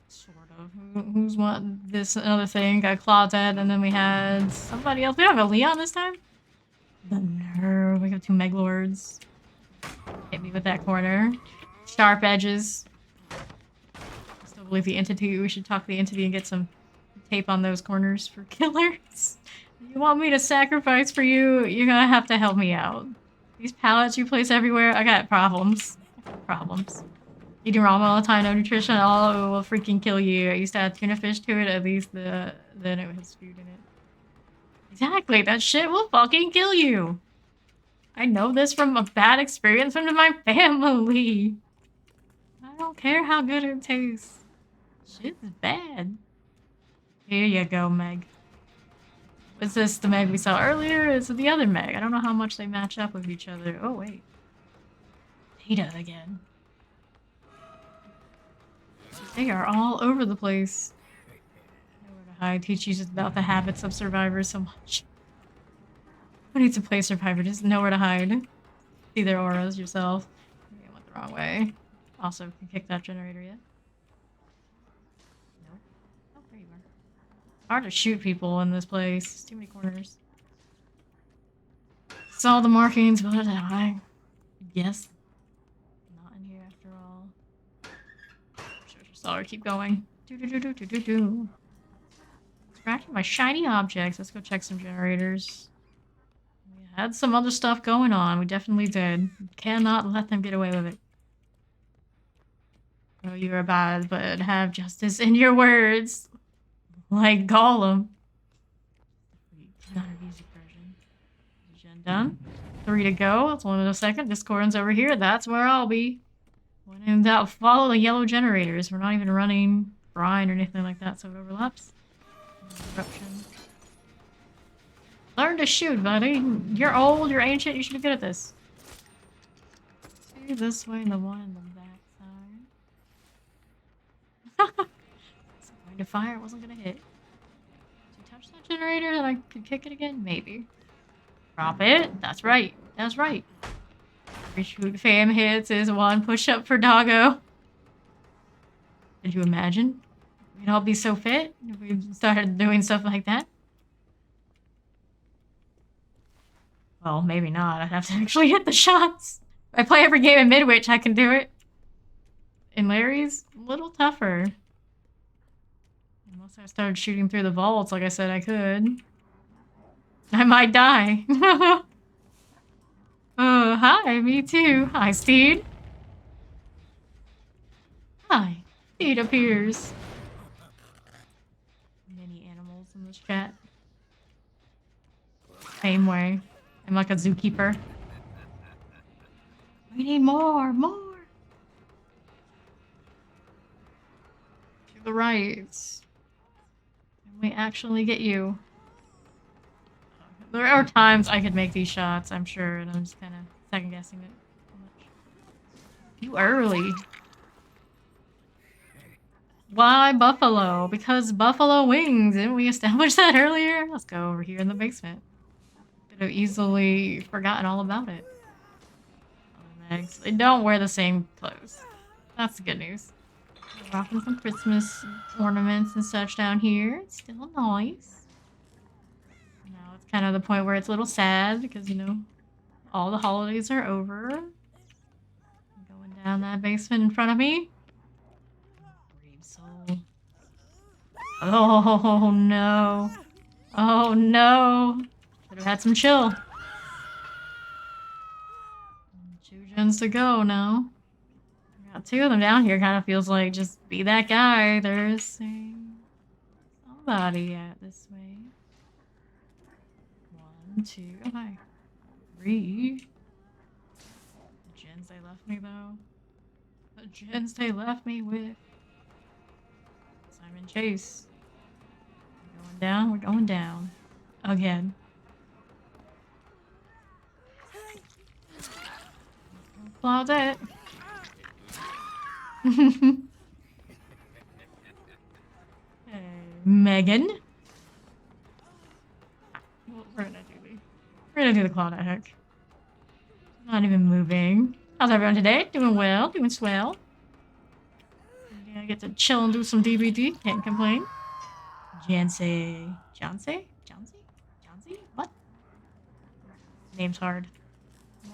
Sort of. Who's one? This other thing. Got Claudette, and then we had somebody else. We don't have a Leon this time? The nerve. We have two Meglords. Hit me with that corner. Sharp edges. I still believe the entity. We should talk to the entity and get some tape on those corners for killers. You want me to sacrifice for you? You're gonna have to help me out. These pallets you place everywhere, I got problems. Problems. Eating ramen all the time, no nutrition at all, it will freaking kill you. I used to add tuna fish to it, at least then it has food in it. Exactly, that shit will fucking kill you. I know this from a bad experience from my family. I don't care how good it tastes. Shit is bad. Here you go, Meg. Was this the Meg we saw earlier, or is it the other Meg? I don't know how much they match up with each other. Oh, wait. Ada again. They are all over the place. Nowhere to hide. Teach you about the habits of survivors so much. Who needs to play Survivor? Just nowhere to hide. See their auras yourself. Maybe I went the wrong way. Also, can kick that generator yet? Nope. Oh, there you are. Hard to shoot people in this place. Too many corners. Saw the markings, but I guess not in here after all. Sure, sorry, keep going. Scratching my shiny objects. Let's go check some generators. We had some other stuff going on. We definitely did. Cannot let them get away with it. Oh, you are bad, but have justice in your words. Like Gollum. Not an easy version. Gen done. 3 to go. It's 1 in a second. Discordance over here. That's where I'll be. When in doubt, follow the yellow generators. We're not even running brine or anything like that, so it overlaps. Eruption. Learn to shoot, buddy. You're old, you're ancient, you should be good at this. 2 this way and the 1 in the back side. It's going to fire. It wasn't gonna hit. Did you touch that generator that I could kick it again? Maybe. Drop it. That's right. That's right. Every shoot fam hits is one push-up for doggo. Did you imagine? We'd all be so fit if we started doing stuff like that. Well, maybe not. I'd have to actually hit the shots. If I play every game in Midwich, I can do it. In Larry's, a little tougher. Unless I started shooting through the vaults like I said I could. I might die. Oh, hi, me too. Hi, Steed. Hi. Steed appears. Many animals in this chat. Same way. I'm like a zookeeper. We need more, more. To the right. Can we actually get you? There are times I could make these shots, I'm sure, and I'm just kind of second guessing it so much. Too early. Why buffalo? Because buffalo wings. Didn't we establish that earlier? Let's go over here in the basement. Could have easily forgotten all about it. They don't wear the same clothes. That's the good news. We're rocking some Christmas ornaments and such down here. It's still nice. Now it's kind of the point where it's a little sad because, you know, all the holidays are over. Going down that basement in front of me. Brave soul. Oh no. Oh no. Should have had some chill. 2 gens to go now. Got 2 of them down here. Kind of feels like just be that guy. There's somebody at this way. 1, 2, oh hi. 3. The gens they left me though. The gens they left me with. Simon Chase. We're going down. We're going down. Again. Claudette. Hey, Megan. Well, we're gonna do the Claudette hook. Not even moving. How's everyone today? Doing well, doing swell. I get to chill and do some DBD. Can't complain. Jancy. What? Name's hard.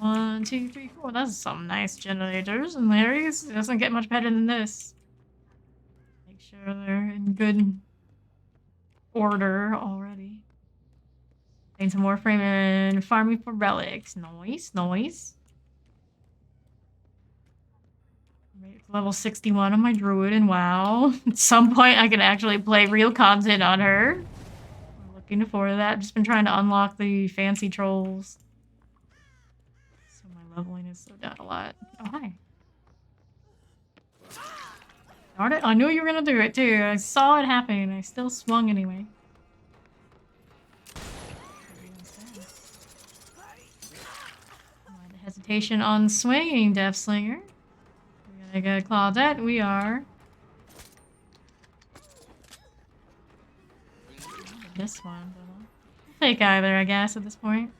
1, 2, 3, 4. That's some nice generators and Larry's. It doesn't get much better than this. Make sure they're in good order already. Getting some more frame and farming for relics. Nice, nice. Level 61 on my druid, and wow. At some point I can actually play real content on her. I'm looking forward to that. I've just been trying to unlock the fancy trolls. So my leveling is slowed down a lot. Oh, hi. Darn it, I knew you were gonna do it too. I saw it happen. I still swung anyway. The hesitation on swinging, Deathslinger. We're gonna get Claudette. We are. This one. I'll take either, I guess, at this point.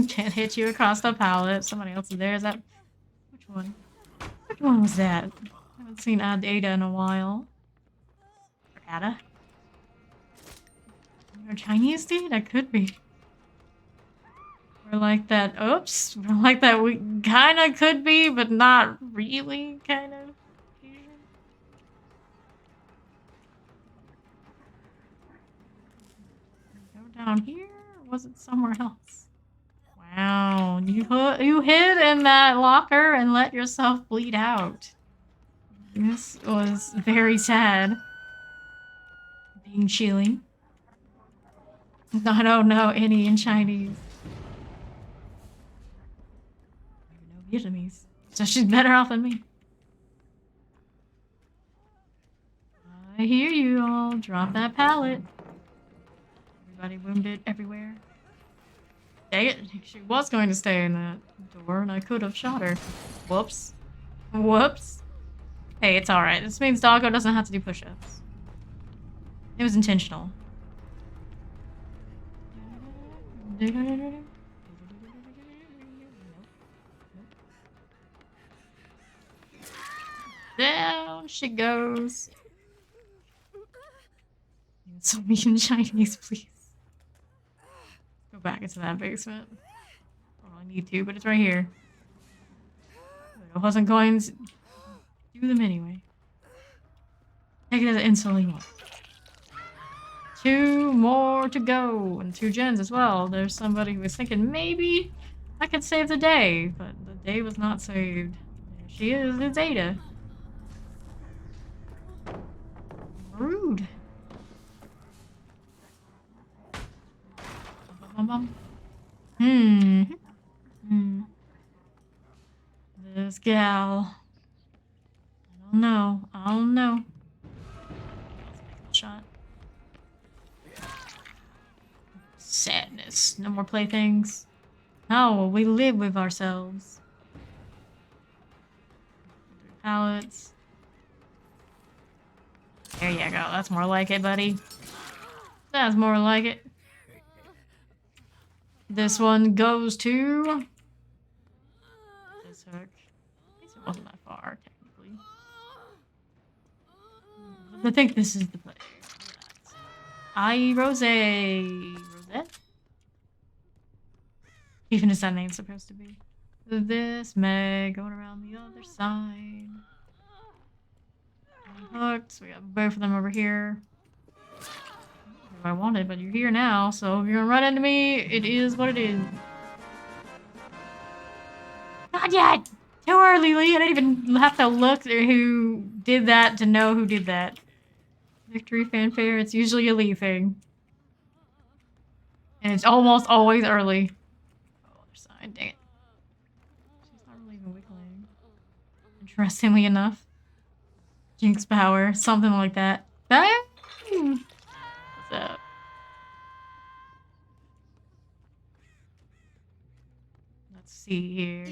Can't hit you across the pallet. Somebody else is there. Is that... Which one? Which one was that? I haven't seen Ada in a while. Or Ada? You're a Chinese dude? I could be. We're like that. Oops. We're like that. We kind of could be, but not really, kind of. Go down here? Or was it somewhere else? Wow. You hid in that locker and let yourself bleed out. This was very sad. Being chilling. I don't know any in Chinese. I don't know Vietnamese. So she's better off than me. I hear you all. Drop that pallet. Everybody wounded everywhere. Dang it. She was going to stay in that door and I could have shot her. Whoops. Whoops. Hey, it's alright. This means Doggo doesn't have to do push-ups. It was intentional. Down she goes. Some mean Chinese, please. Go back into that basement. Well, I need to, but it's right here. I wasn't going to do them anyway. Take it as an instantly one. 2 more to go, and 2 gens as well. There's somebody who was thinking maybe I could save the day, but the day was not saved. There she is, it's Ada. Rude. This gal. I don't know. I don't know. Shot. Sadness. No more playthings. No, we live with ourselves. Pallets. There you go. That's more like it, buddy. That's more like it. This one goes to this hook. At least it wasn't that far, technically. I think this is the place. Rose. Rosette? Even is that name supposed to be? This Meg going around the other side. Hooked. So we got both of them over here. I wanted, but you're here now, so if you're gonna run into me, it is what it is. Not yet! Too early, Lee. I didn't even have to look at who did that to know who did that. Victory fanfare, it's usually a Lee thing. And it's almost always early. Oh, other side, dang it. She's not really even wiggling. Interestingly enough. Jinx power, something like that. Bang! What's up? Let's see here.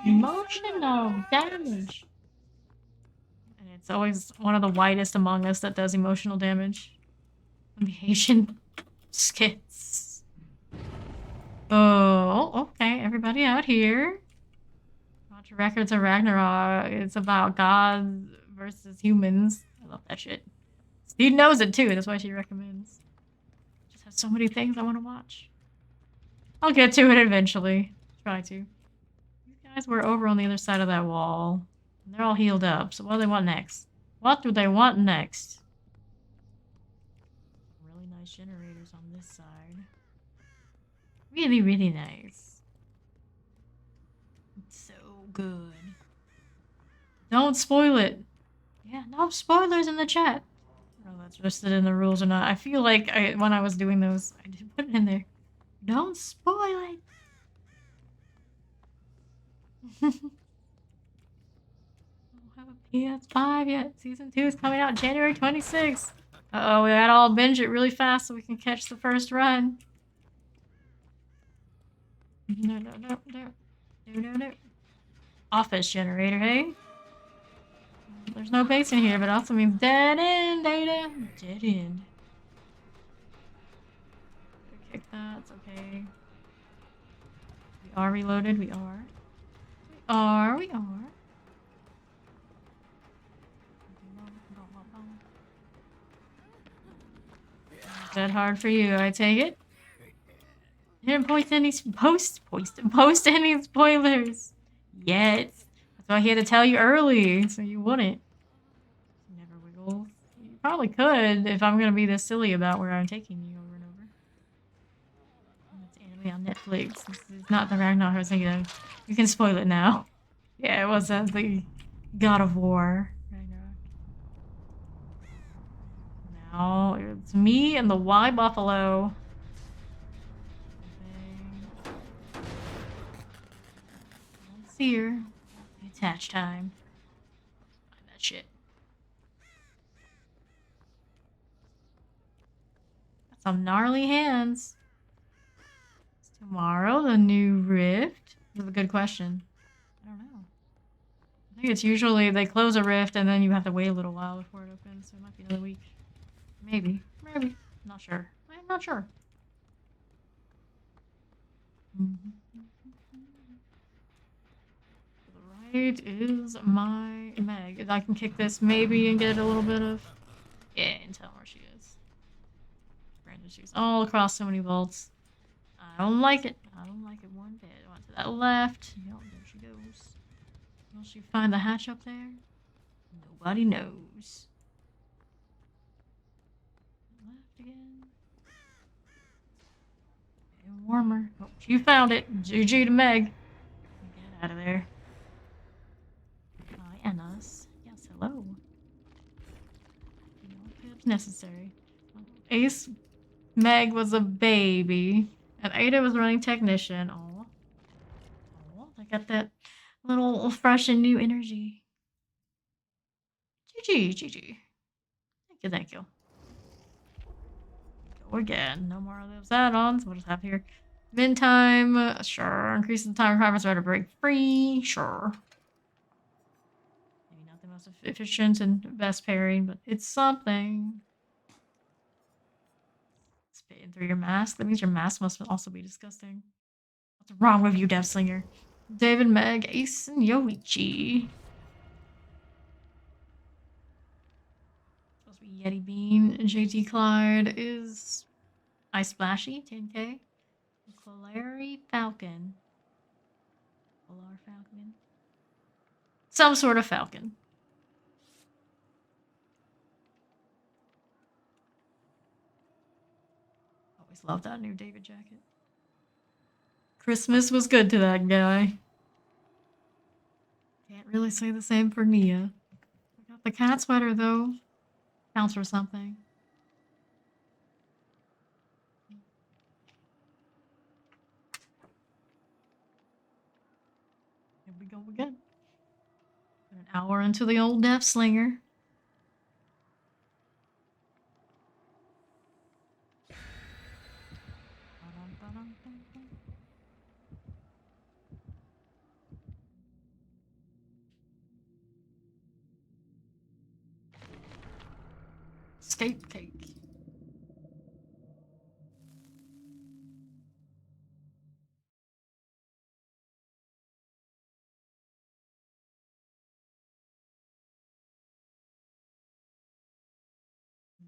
Emotional damage. And it's always one of the whitest among us that does emotional damage. The Haitian skits. Oh, okay. Everybody out here. Watch Records of Ragnarok. It's about gods versus humans. I love that shit. Steve knows it too. That's why she recommends. Just has so many things I want to watch. I'll get to it eventually. Try to. These guys were over on the other side of that wall. And they're all healed up. So what do they want next? What do they want next? Really nice generators on this side. Really, really nice. It's so good. Don't spoil it. Yeah, no spoilers in the chat. I don't know if that's listed in the rules or not. I feel like when I was doing those, I did put it in there. Don't spoil it. Don't have a PS5 yet. Season 2 is coming out January 26th. Uh-oh, we gotta all binge it really fast so we can catch the first run. No, no, no, no. No, no, no. Office generator, hey? There's no base in here, but also means dead end, data. Dead end. Kick that, it's okay. We are reloaded, we are. We are. That hard for you, I take it. Didn't post any any spoilers yet. That's why he had to tell you early, so you wouldn't. Never wiggles. You probably could if I'm gonna be this silly about where I'm taking you over and over. It's anime on Netflix. This is not the Ragnarok I was thinking of. You can spoil it now. Yeah, it was the God of War. Ragnarok. Now it's me and the Y Buffalo. Here. Attach time. Find that shit. Got some gnarly hands. Tomorrow, the new rift? That's a good question. I don't know. I think it's usually they close a rift and then you have to wait a little while before it opens, so it might be another week. Maybe. Maybe. Not sure. I'm not sure. Right is my Meg. I can kick this maybe and get a little bit of... Yeah, and tell where she is. Random she's all across so many vaults. I don't like it. I don't like it one bit. I went to that left. Yep, there she goes. Will she find the hatch up there? Nobody knows. Left again. And warmer. Oh, she found it. GG to Meg. Get out of there. Hi, Annas. Yes, hello. No tips necessary. Ace Meg was a baby. And Ada was running technician. Oh, I got that little fresh and new energy. GG. Thank you, thank you. Go again. No more of those add-ons. What does it have here? Min time. Sure. Increase the time requirements to break free. Sure. Maybe not the most efficient and best pairing, but it's something. Spitting through your mask. That means your mask must also be disgusting. What's wrong with you, Devslinger? David, Meg, Ace, and Yoichi. Supposed to be Yeti Bean. JT Clyde is Ice Splashy, 10k. Clary Falcon. Polar Falcon. Some sort of falcon. Always loved that new David jacket. Christmas was good to that guy. Can't really say the same for Nia. I got the cat sweater though. Counts for something. Here we go again. An hour into the old Death Slinger. Escape cake.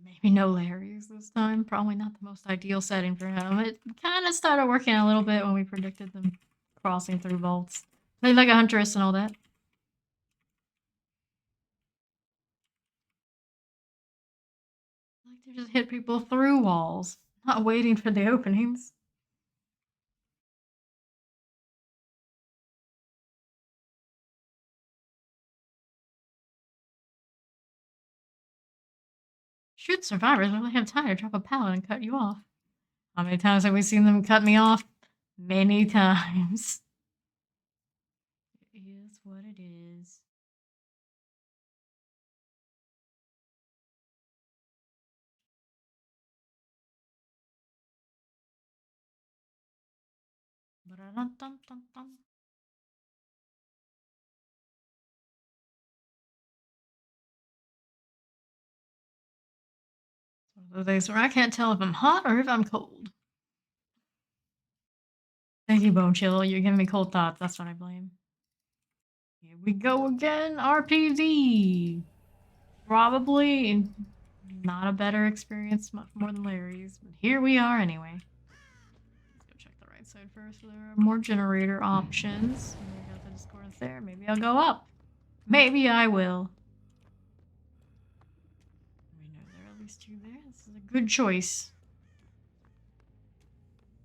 Maybe no Larrys this time. Probably not the most ideal setting for him. It kind of started working a little bit when we predicted them crossing through vaults. They like a huntress and all that. I like to just hit people through walls, not waiting for the openings. Shoot, survivors really have time to drop a pallet and cut you off. How many times have we seen them cut me off? Many times. It is what it is. Ba-da-dum-dum-dum-dum. It's one of those days where I can't tell if I'm hot or if I'm cold. Thank you, Bone Chill. You're giving me cold thoughts. That's what I blame. Here we go again. RPD. Probably not a better experience, much more than Larry's, but here we are anyway. Let's go check the right side first. There are more generator options. We got the discordance there. Maybe I'll go up. Maybe I will. We know there are at least two there. This is a good choice.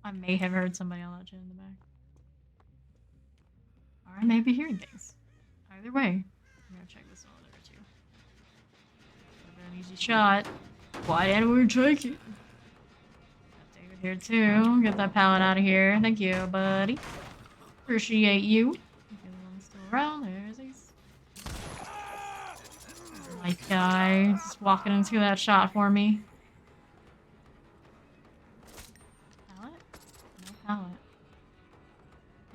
I may have heard somebody on that gen in the back. Or I may be hearing things. Either way, I'm gonna check this one there too. An easy shot. Why didn't we take it? Got David here too. Get that pallet out of here. Thank you, buddy. Appreciate you. The other one's still around. There's Ace. My guy just walking into that shot for me. Pallet? No pallet.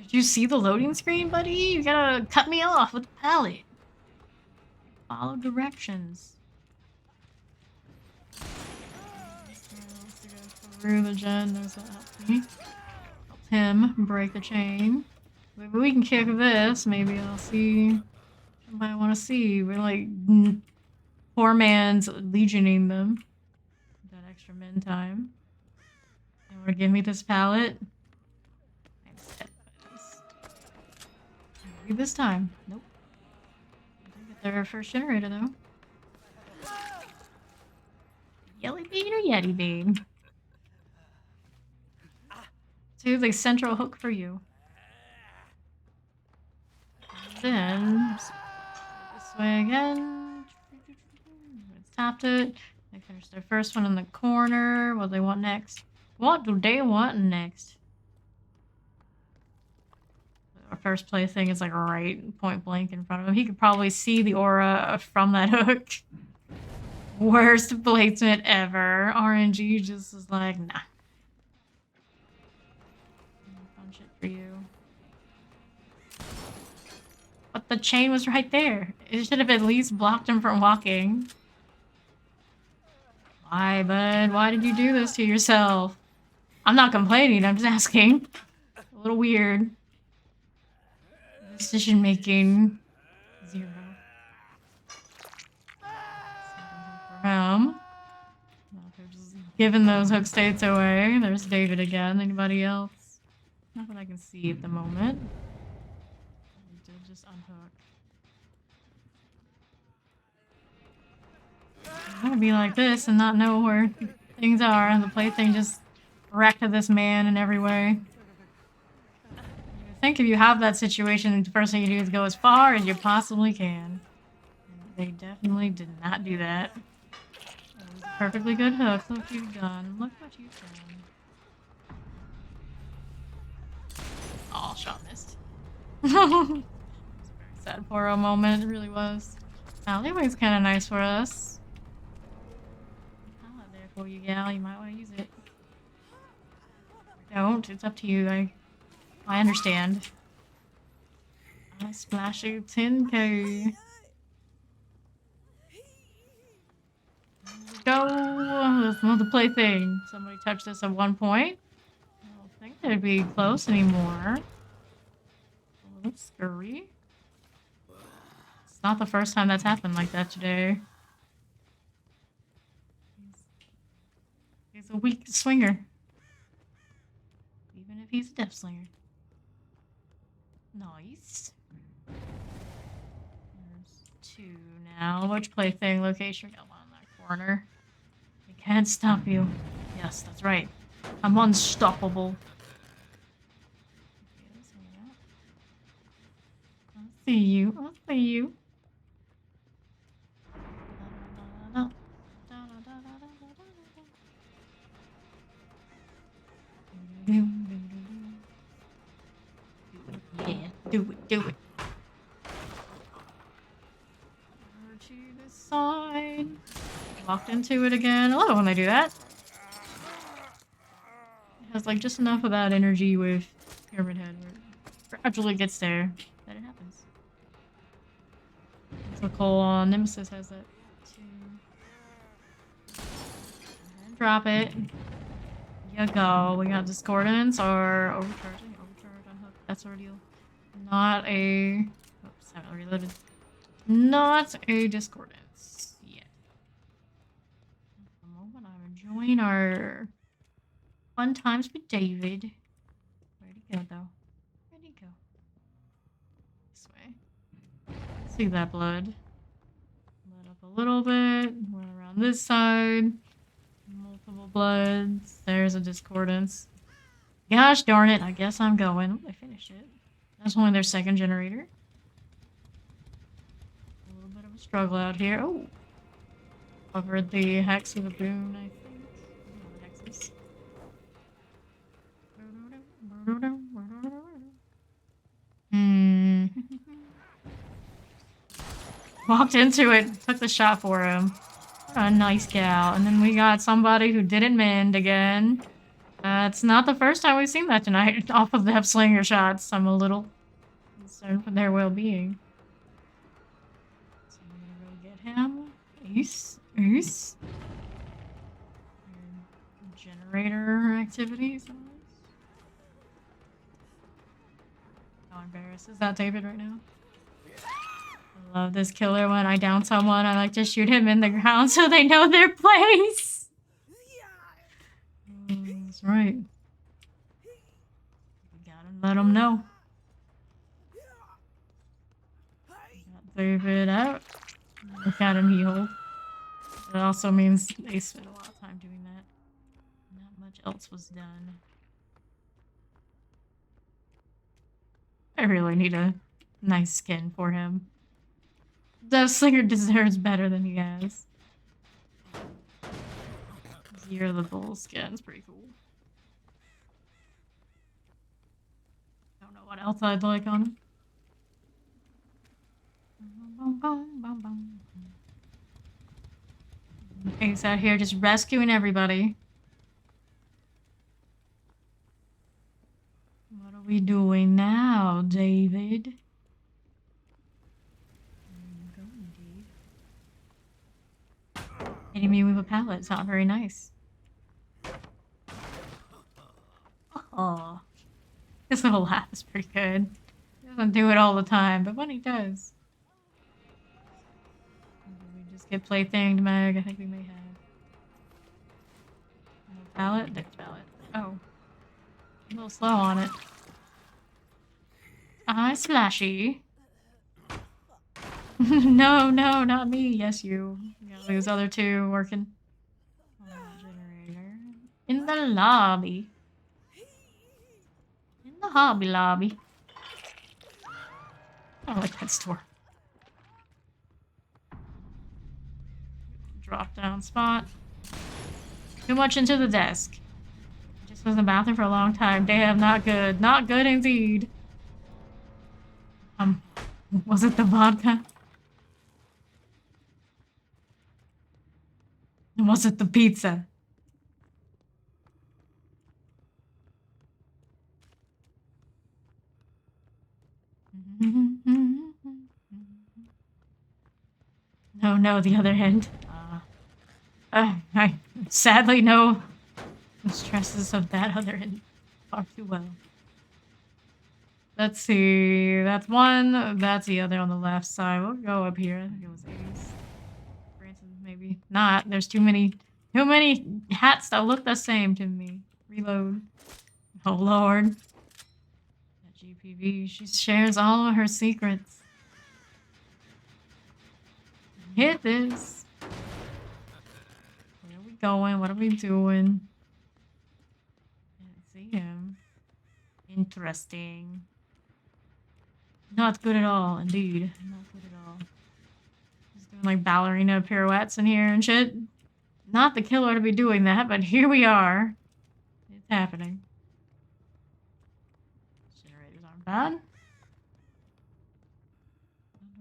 Did you see the loading screen, buddy? You gotta cut me off with the pallet. Follow directions. Through the gen, there's that helped me. Helped him break the chain. Maybe we can kick this. Maybe I'll see. Somebody I want to see. We're like poor man's legioning them. That extra min time. They want to give me this pallet. Maybe this time. Nope. I didn't get their first generator though. Yelly bean or Yeti bean? To the central hook for you. And then this way again. It's tapped it. They finished their first one in the corner. What do they want next? What do they want next? Our first play thing is like right point blank in front of him. He could probably see the aura from that hook. Worst placement ever. RNG just is like, nah. Fun shit for you. But the chain was right there. It should have at least blocked him from walking. Why, bud? Why did you do this to yourself? I'm not complaining, I'm just asking. A little weird. Decision making. 0. They're just giving those hook states away. There's David again. Anybody else? Not that I can see at the moment. We did just unhook. I'm gonna be like this and not know where things are, and the plaything just wrecked this man in every way. I think if you have that situation, the first thing you do is go as far as you possibly can. And they definitely did not do that. That was a perfectly good hook. Look what you've done. Look what you've done. Oh, shot missed. It was a very sad Poro moment. It really was. Alleyway's kind of nice for us. Pallet there for you, gal. You might want to use it. Don't. It's up to you. I understand. I splash a 10k. Go! That's not the plaything. Somebody touched this at one point. I don't think they'd be close anymore. A little scurry. It's not the first time that's happened like that today. He's a weak swinger. Even if he's a death slinger. Nice. There's 2 now. Which plaything location? Got one in that corner. They can't stop you. Yes, that's right. I'm unstoppable. I'll see you. I'll see you. Yeah, do it, do it. Over to this side. Walked into it again. I love it when they do that. It has like just enough of that energy with Pyramid Head where it gradually gets there that it happens. So Cole on Nemesis has that too. And drop it. You go. We got Discordance or Overcharging. Overcharge on hook. That's ordeal. Not a... Oops, haven't reloaded. Not a Discordance yet. At the moment, I'm enjoying our fun times with David. Where'd he go, though? Where'd he go? This way. See that blood. Blood up a little bit. Went around this side. Multiple bloods. There's a Discordance. Gosh darn it, I guess I'm going. Oh, they finished it. That's only their second generator. A little bit of a struggle out here. Oh! Covered the hex with a boon, I think. Hexes. Walked into it, took the shot for him. What a nice gal. And then we got somebody who didn't mend again. It's not the first time we've seen that tonight off of the slinger shots. I'm a little concerned for their well-being. So I'm gonna go get him. Ace. Ace. Generator activities. How embarrassed is that David right now? I love this killer. When I down someone, I like to shoot him in the ground so they know their place. That's right. You gotta let them know. Got David out. Look at him healed. It also means they spent a lot of time doing that. Not much else was done. I really need a nice skin for him. The Slinger deserves better than he has. Year of the Bull skin's pretty cool. Don't know what else I'd like on him. Ace out here just rescuing everybody. What are we doing now, David? Go, indeed. Hitting me with a pallet. It's not very nice. Oh, his little laugh is pretty good. He doesn't do it all the time, but when he does. Did we just get playthinged, Meg? I think we may have. No pallet? There's pallet. Oh. A little slow on it. Splashy. No, not me. Yes, you. You got those other two working. Generator. In the lobby. In the Hobby Lobby. I like that store. Drop down spot. Too much into the desk. Just was in the bathroom for a long time. Damn, not good. Not good indeed. Was it the vodka? Was it the pizza? No, the other end. I sadly know the stresses of that other end far too well. Let's see. That's one. That's the other on the left side. We'll go up here. I think it was Ace. Branson, maybe not. There's too many hats that look the same to me. Reload. Oh Lord. That GPV. She shares all of her secrets. Hit this. Where are we going? What are we doing? Can't see him. Interesting. Not good at all, indeed. Not good at all. Just doing like ballerina pirouettes in here and shit. Not the killer to be doing that, but here we are. It's happening. Generators aren't bad.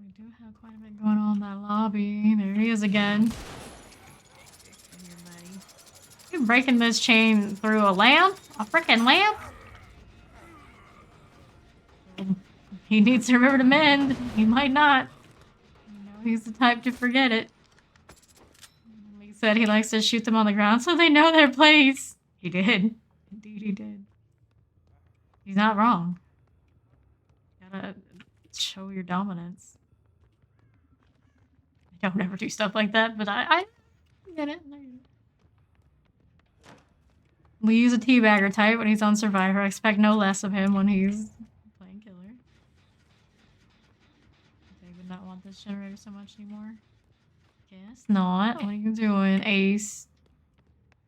We do have quite a bit going on in that lobby. There he is again. Here, buddy. You breaking this chain through a lamp? A freaking lamp? He needs to remember to mend. He might not. You know, he's the type to forget it. He said he likes to shoot them on the ground so they know their place. He did. Indeed, he did. He's not wrong. You gotta show your dominance. I don't ever do stuff like that, but I get it. We use a teabagger type when he's on Survivor. I expect no less of him when he's playing killer. They would not want this generator so much anymore. Guess not. What are you doing, Ace?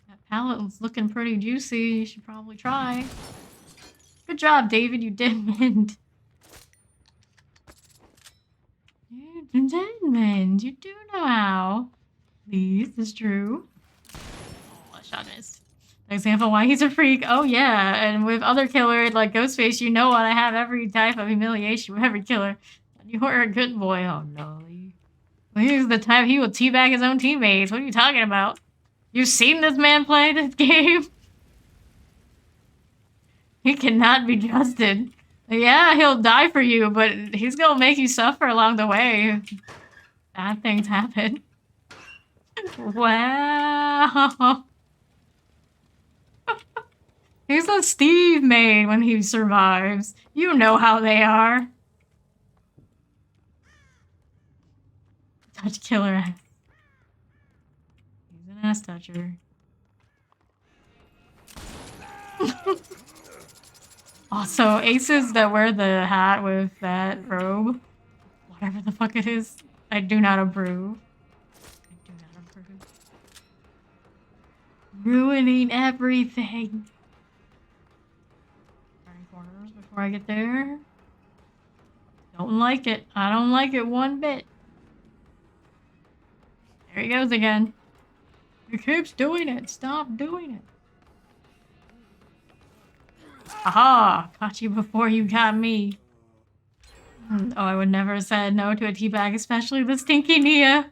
That pallet was looking pretty juicy. You should probably try. Good job, David. You did mend. You did mend. You do know how. This is true. Oh, that shot missed. Example why he's a freak. Oh yeah, and with other killer like Ghostface, you know what? I have every type of humiliation with every killer. You are a good boy. Oh no, he's the type he will teabag his own teammates. What are you talking about? You've seen this man play this game. He cannot be trusted. Yeah, he'll die for you, but he's gonna make you suffer along the way. Bad things happen. Wow. Here's what Steve made when he survives. You know how they are. Touch killer ass. He's an ass toucher. Also, aces that wear the hat with that robe, whatever the fuck it is, I do not approve. I do not approve. Ruining everything. Turning corners before I get there. Don't like it. I don't like it one bit. There he goes again. He keeps doing it. Stop doing it. Aha! Caught you before you got me. Oh, I would never have said no to a teabag, especially the stinky Nia.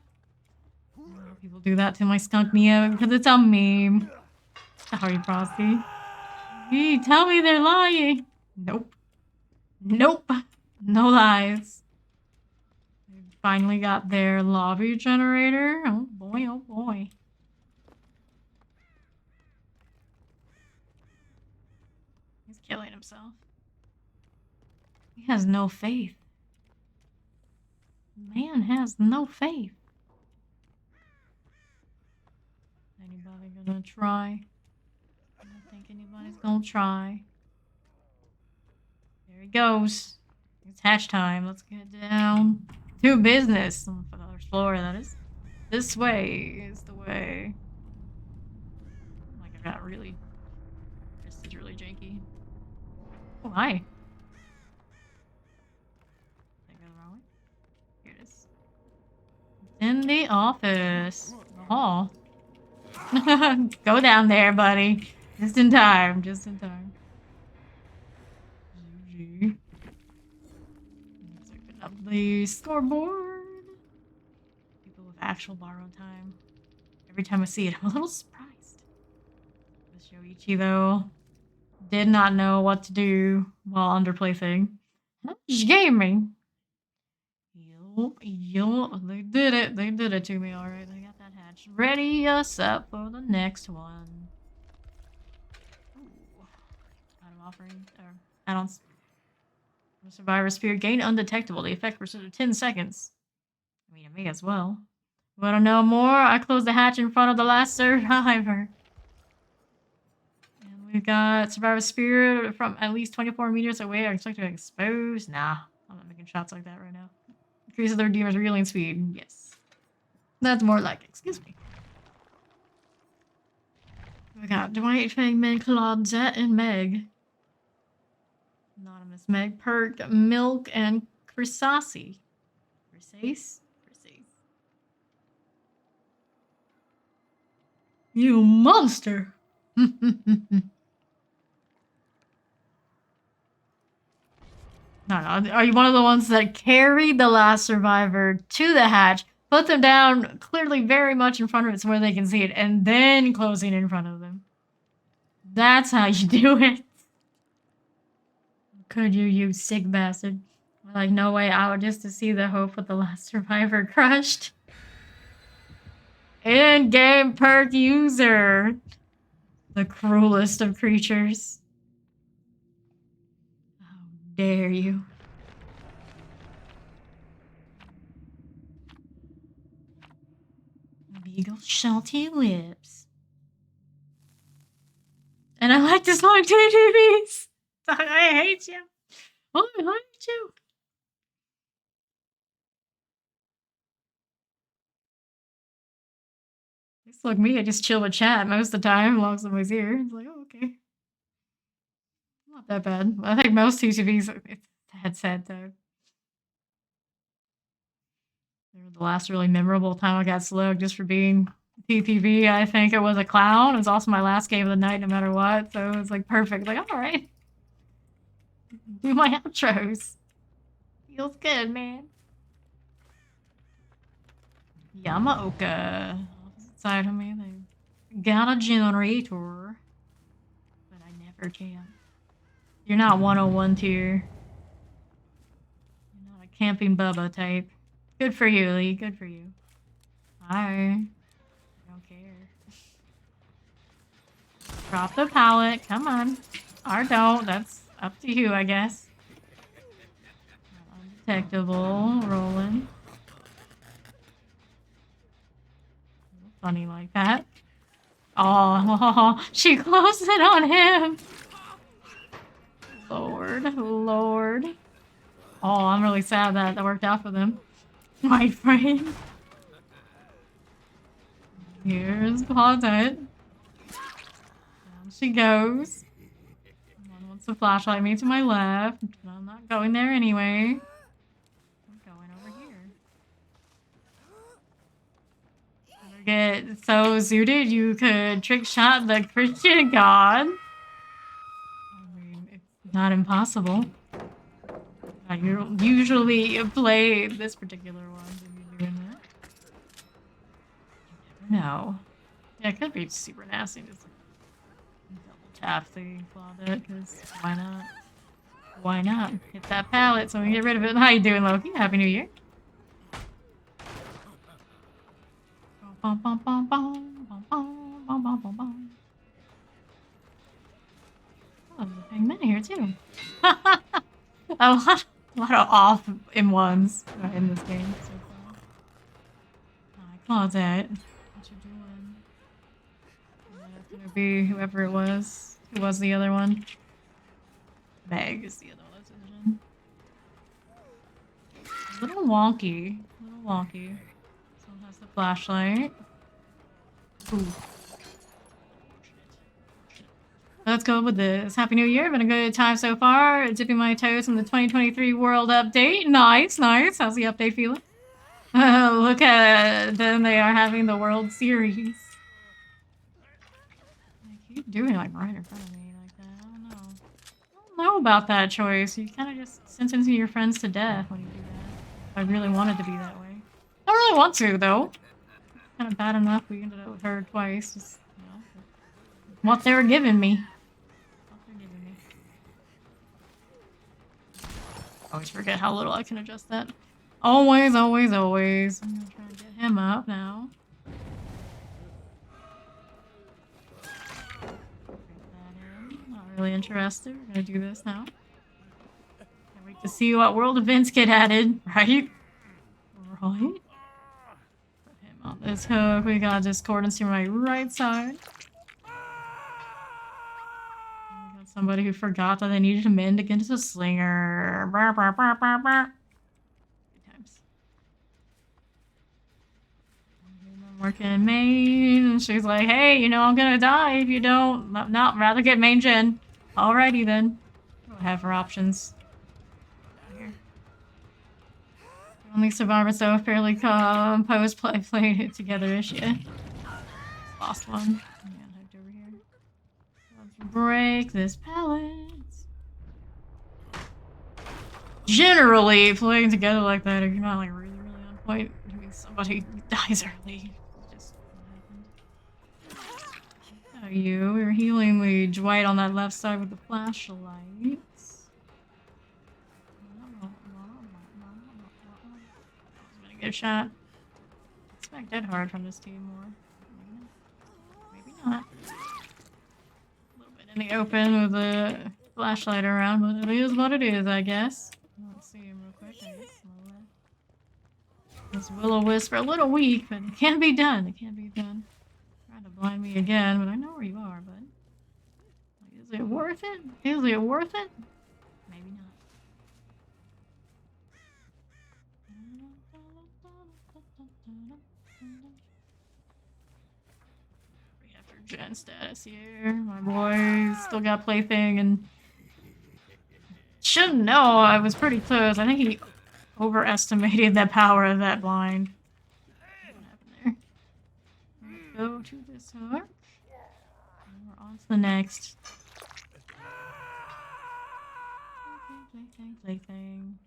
People do that to my skunk Nia because it's a meme. Sorry, Frosty. Hey, tell me they're lying. Nope. Nope. No lies. They finally got their lobby generator. Oh boy, oh boy. He's killing himself. He has no faith. Man has no faith. Anybody gonna try? I don't think anybody's gonna try. There he goes. It's hatch time. Let's get down to business. On the first floor, that is. This way is the way. Like I got really. This is really janky. Oh, hi. Wrong? Here it is. In the office. The hall. Go down there, buddy. Just in time. Just in time. GG. Let's open up the scoreboard. People with actual borrowed time. Every time I see it, I'm a little surprised. This Yoichi, though, did not know what to do while underplaying. Gaming. Yup, they did it. They did it to me, alright. They got that hatch. Ready us up for the next one. Ooh. Item offering, or add-ons. Survivor Spirit gain undetectable. The effect for 10 seconds. I mean, me as well. Wanna know more? I closed the hatch in front of the last survivor. And we've got Survivor Spirit from at least 24 meters away. I expect to expose. Nah, I'm not making shots like that right now. Increases their demon's reeling speed. Yes. That's more like it. Excuse me. We got Dwight, Fangman, Claudette, and Meg. Anonymous Meg, Perk, Milk, and Crisasi. Crisace? Crisace. You monster! No, are you one of the ones that carried the last survivor to the hatch, put them down clearly very much in front of it so where they can see it, and then closing in front of them? That's how you do it. Could you sick bastard? Like, no way out just to see the hope of the last survivor crushed. In-game perk user. The cruelest of creatures. How dare you? Beagle salty lips. And I like to slug TVs. I hate you. Oh, I hate you. It's like me, I just chill with chat most of the time, as long as somebody's here. It's like, oh, okay. Not that bad. I think most TVs, it's a headset, though. The last really memorable time I got slugged just for being TTV, I think it was a clown. It was also my last game of the night, no matter what. So it was like perfect. Like, all right. Do my outros. Feels good, man. Yamaoka. Opposite side of me. They got a generator. But I never can. You're not 101 tier. You're not a camping Bubba type. Good for you, Lee. Good for you. Hi. I don't care. Drop the pallet. Come on. Or don't. That's up to you, I guess. Undetectable. Rolling. Funny like that. Oh, she closed it on him. Lord. Oh, I'm really sad that worked out for them. My friend. Here's Claudette. Down she goes. One wants to flashlight me to my left, but I'm not going there anyway. I'm going over here. Better get so zooted you could trick shot the Christian god. I mean, it's not impossible. I usually play this particular one to be doing that. You never know. Yeah, it could be super nasty. Just double tap the Claudette, because why not? Why not? Hit that pallet so we can get rid of it. How you doing, Loki? Happy New Year. Bum, bum, bum, bum, bum, bum, bum, bum, bum, bum. Oh, there's a penguin here too. a lot of off in ones in this game so far. Hi, Claudette. What you doing? That's gonna be whoever it was. Who was the other one? Meg is the other one. A little wonky. Someone has the flashlight. Ooh. Let's go with this. Happy New Year. Been a good time so far. Dipping my toes in the 2023 World Update. Nice. How's the update feeling? Look at them. They are having the World Series. I keep doing like right in front of me like that. I don't know about that choice. You kind of just sentence your friends to death when you do that. I really wanted to be that way. I don't really want to, though. Kind of bad enough we ended up with her twice. Just, you know, what they were giving me. Always forget how little I can adjust that. Always. I'm gonna try and get him up now. Not really interested. We're gonna do this now. Can't wait to see what world events get added, right? Put him on this hook. We got discordance to my right side. Somebody who forgot that they needed to mend against a slinger. Good times. I'm working main, and she's like, hey, you know, I'm gonna die if you don't. No, rather get main gen. Alrighty then. We'll have her options. Here. Only survivor so fairly composed played it together, is she? Lost one. Break this pallet. Generally, playing together like that, if you're not like really on point, I mean, somebody dies early. Just what happened. Oh, you. We're healing the Dwight on that left side with the flashlights. Gonna get a shot. Expect dead hard from this team more. Maybe not. In the open with a flashlight around, but it is what it is, I guess. Let's see him real quick. I guess. This Will-O-Wisp are a little weak, but it can be done. Trying to blind me again, but I know where you are, but is it worth it? Maybe not. Gen status here. My boy still got plaything and should know I was pretty close. I think he overestimated the power of that blind. What happened there? Let's go to this hook. And we're on to the next. Plaything.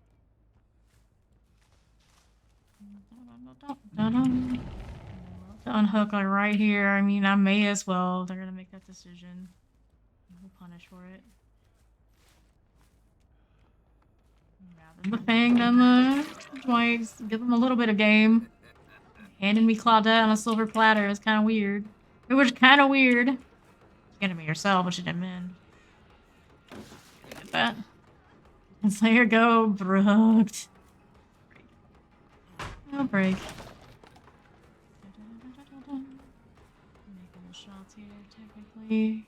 To unhook like right here. I mean, I may as well. They're gonna make that decision. We'll punish for it. Rather the Fang than the Dwights. Give them a little bit of game. Handing me Claudette on a silver platter is kind of weird. It was kind of weird. She handed me herself, but she didn't mend. Get that. And so here go, Brooks. No break. Making the shots here, technically.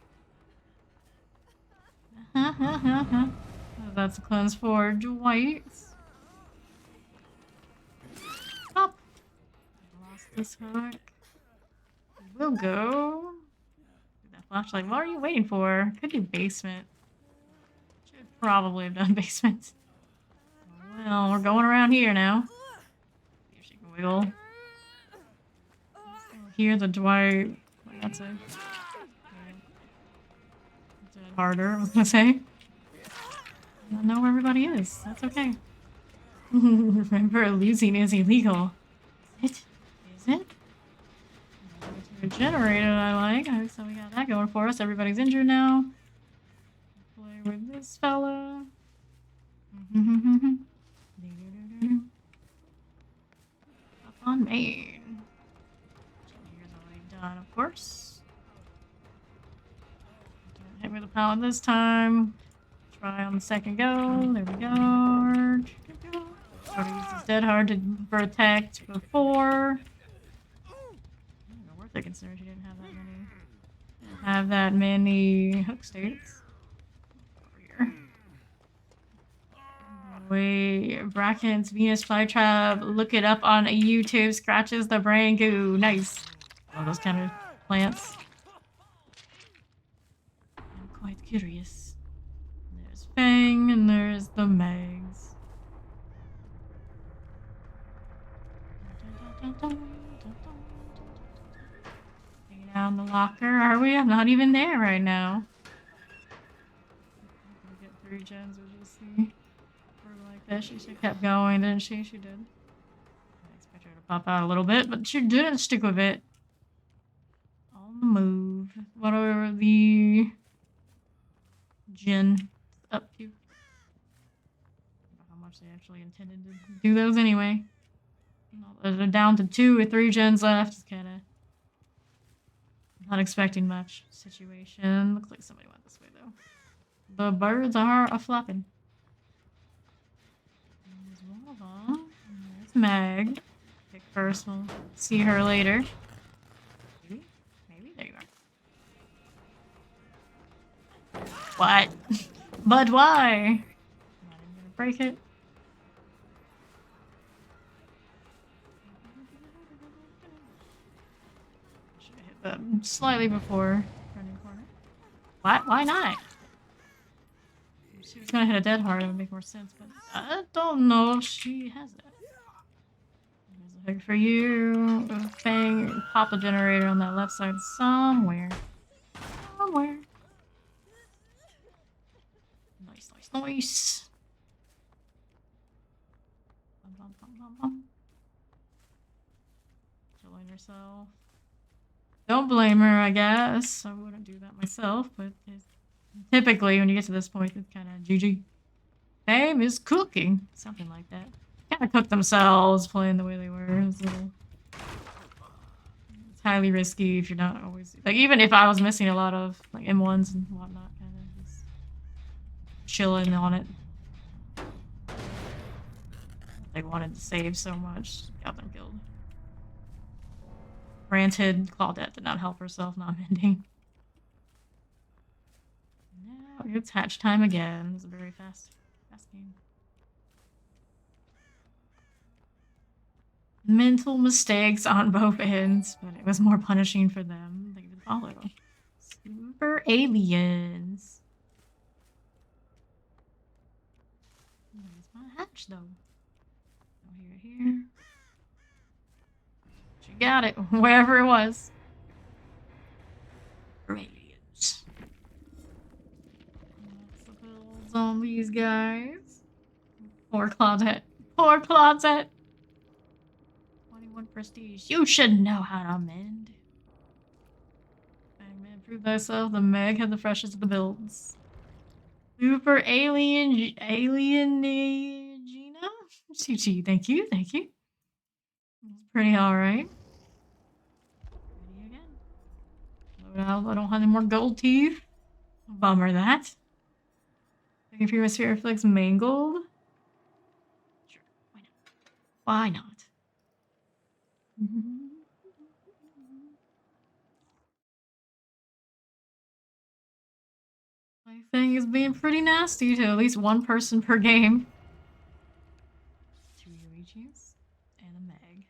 That's a cleanse for Dwight. Stop. Lost this hook. We'll go. That flashlight. What are you waiting for? Could do basement. Should probably have done basement. Well, we're going around here now. See if she can wiggle. Here, the Dwight. That's it. Harder, I was gonna say. I don't know where everybody is. That's okay. Remember, losing is illegal. Is it? Is it? Regenerated, I like. So we got that going for us. Everybody's injured now. Play with this fella. Up on main. Here's already done, of course. Don't hit with the pallet this time. Try on the second go. There we go. Already used his dead hard to protect before. Worth it considering she didn't have that many hook states. Over here. Wait, Bracken's Venus flytrap. Look it up on YouTube. Scratches the brain goo. Nice. All those kind of plants. I'm quite curious. There's Fang and there's the Megs. Hanging out in the locker, are we? I'm not even there right now. We get 3 gens, we'll just see. Or like that, she should have kept going, didn't she? She did. I expect her to pop out a little bit, but she didn't stick with it. On the move. What are the gen up to? I don't know how much they actually intended to do those anyway. They're down to 2 or 3 gens left. It's kind of not expecting much situation. Looks like somebody went this way though. The birds are a-flapping. There's one of them. There's Meg. Pick first. We'll see her later. Maybe? Maybe? There you are. What? But why? I'm not even gonna break it. Slightly before turning corner. Why not? If she was gonna hit a dead hard, it would make more sense, but I don't know if she has that. There's a hook for you. Fang, pop the generator on that left side somewhere. Somewhere. Nice, nice, nice. Bum, bum, bum, bum. Killing herself. Don't blame her, I guess. I wouldn't do that myself, but typically when you get to this point, it's kind of GG. Fame is cooking. Something like that. Kind of cook themselves playing the way they were. It's highly risky if you're not always... Like, even if I was missing a lot of like M1s and whatnot, kind of just chilling on it. They wanted to save so much. Got them killed. Granted, Claudette did not help herself not mending. Now it's hatch time again. It's a very fast game. Mental mistakes on both ends, but it was more punishing for them. They did follow. Super aliens. Where's my hatch though? Oh, here. She got it, wherever it was. Aliens. That's the builds on these guys. Poor Claudette. Poor Claudette. 21 prestige. You should know how to mend. Fangman, prove thyself. The Meg had the freshest of the builds. Super alienage GG. Thank you. Thank you. Pretty alright. Ready again. Load out. I don't have any more gold teeth. Bummer that. Looking for your sphere flicks mangled. Sure. Why not? Why not? My thing is being pretty nasty to at least one person per game. 2 Yuichis and a Meg.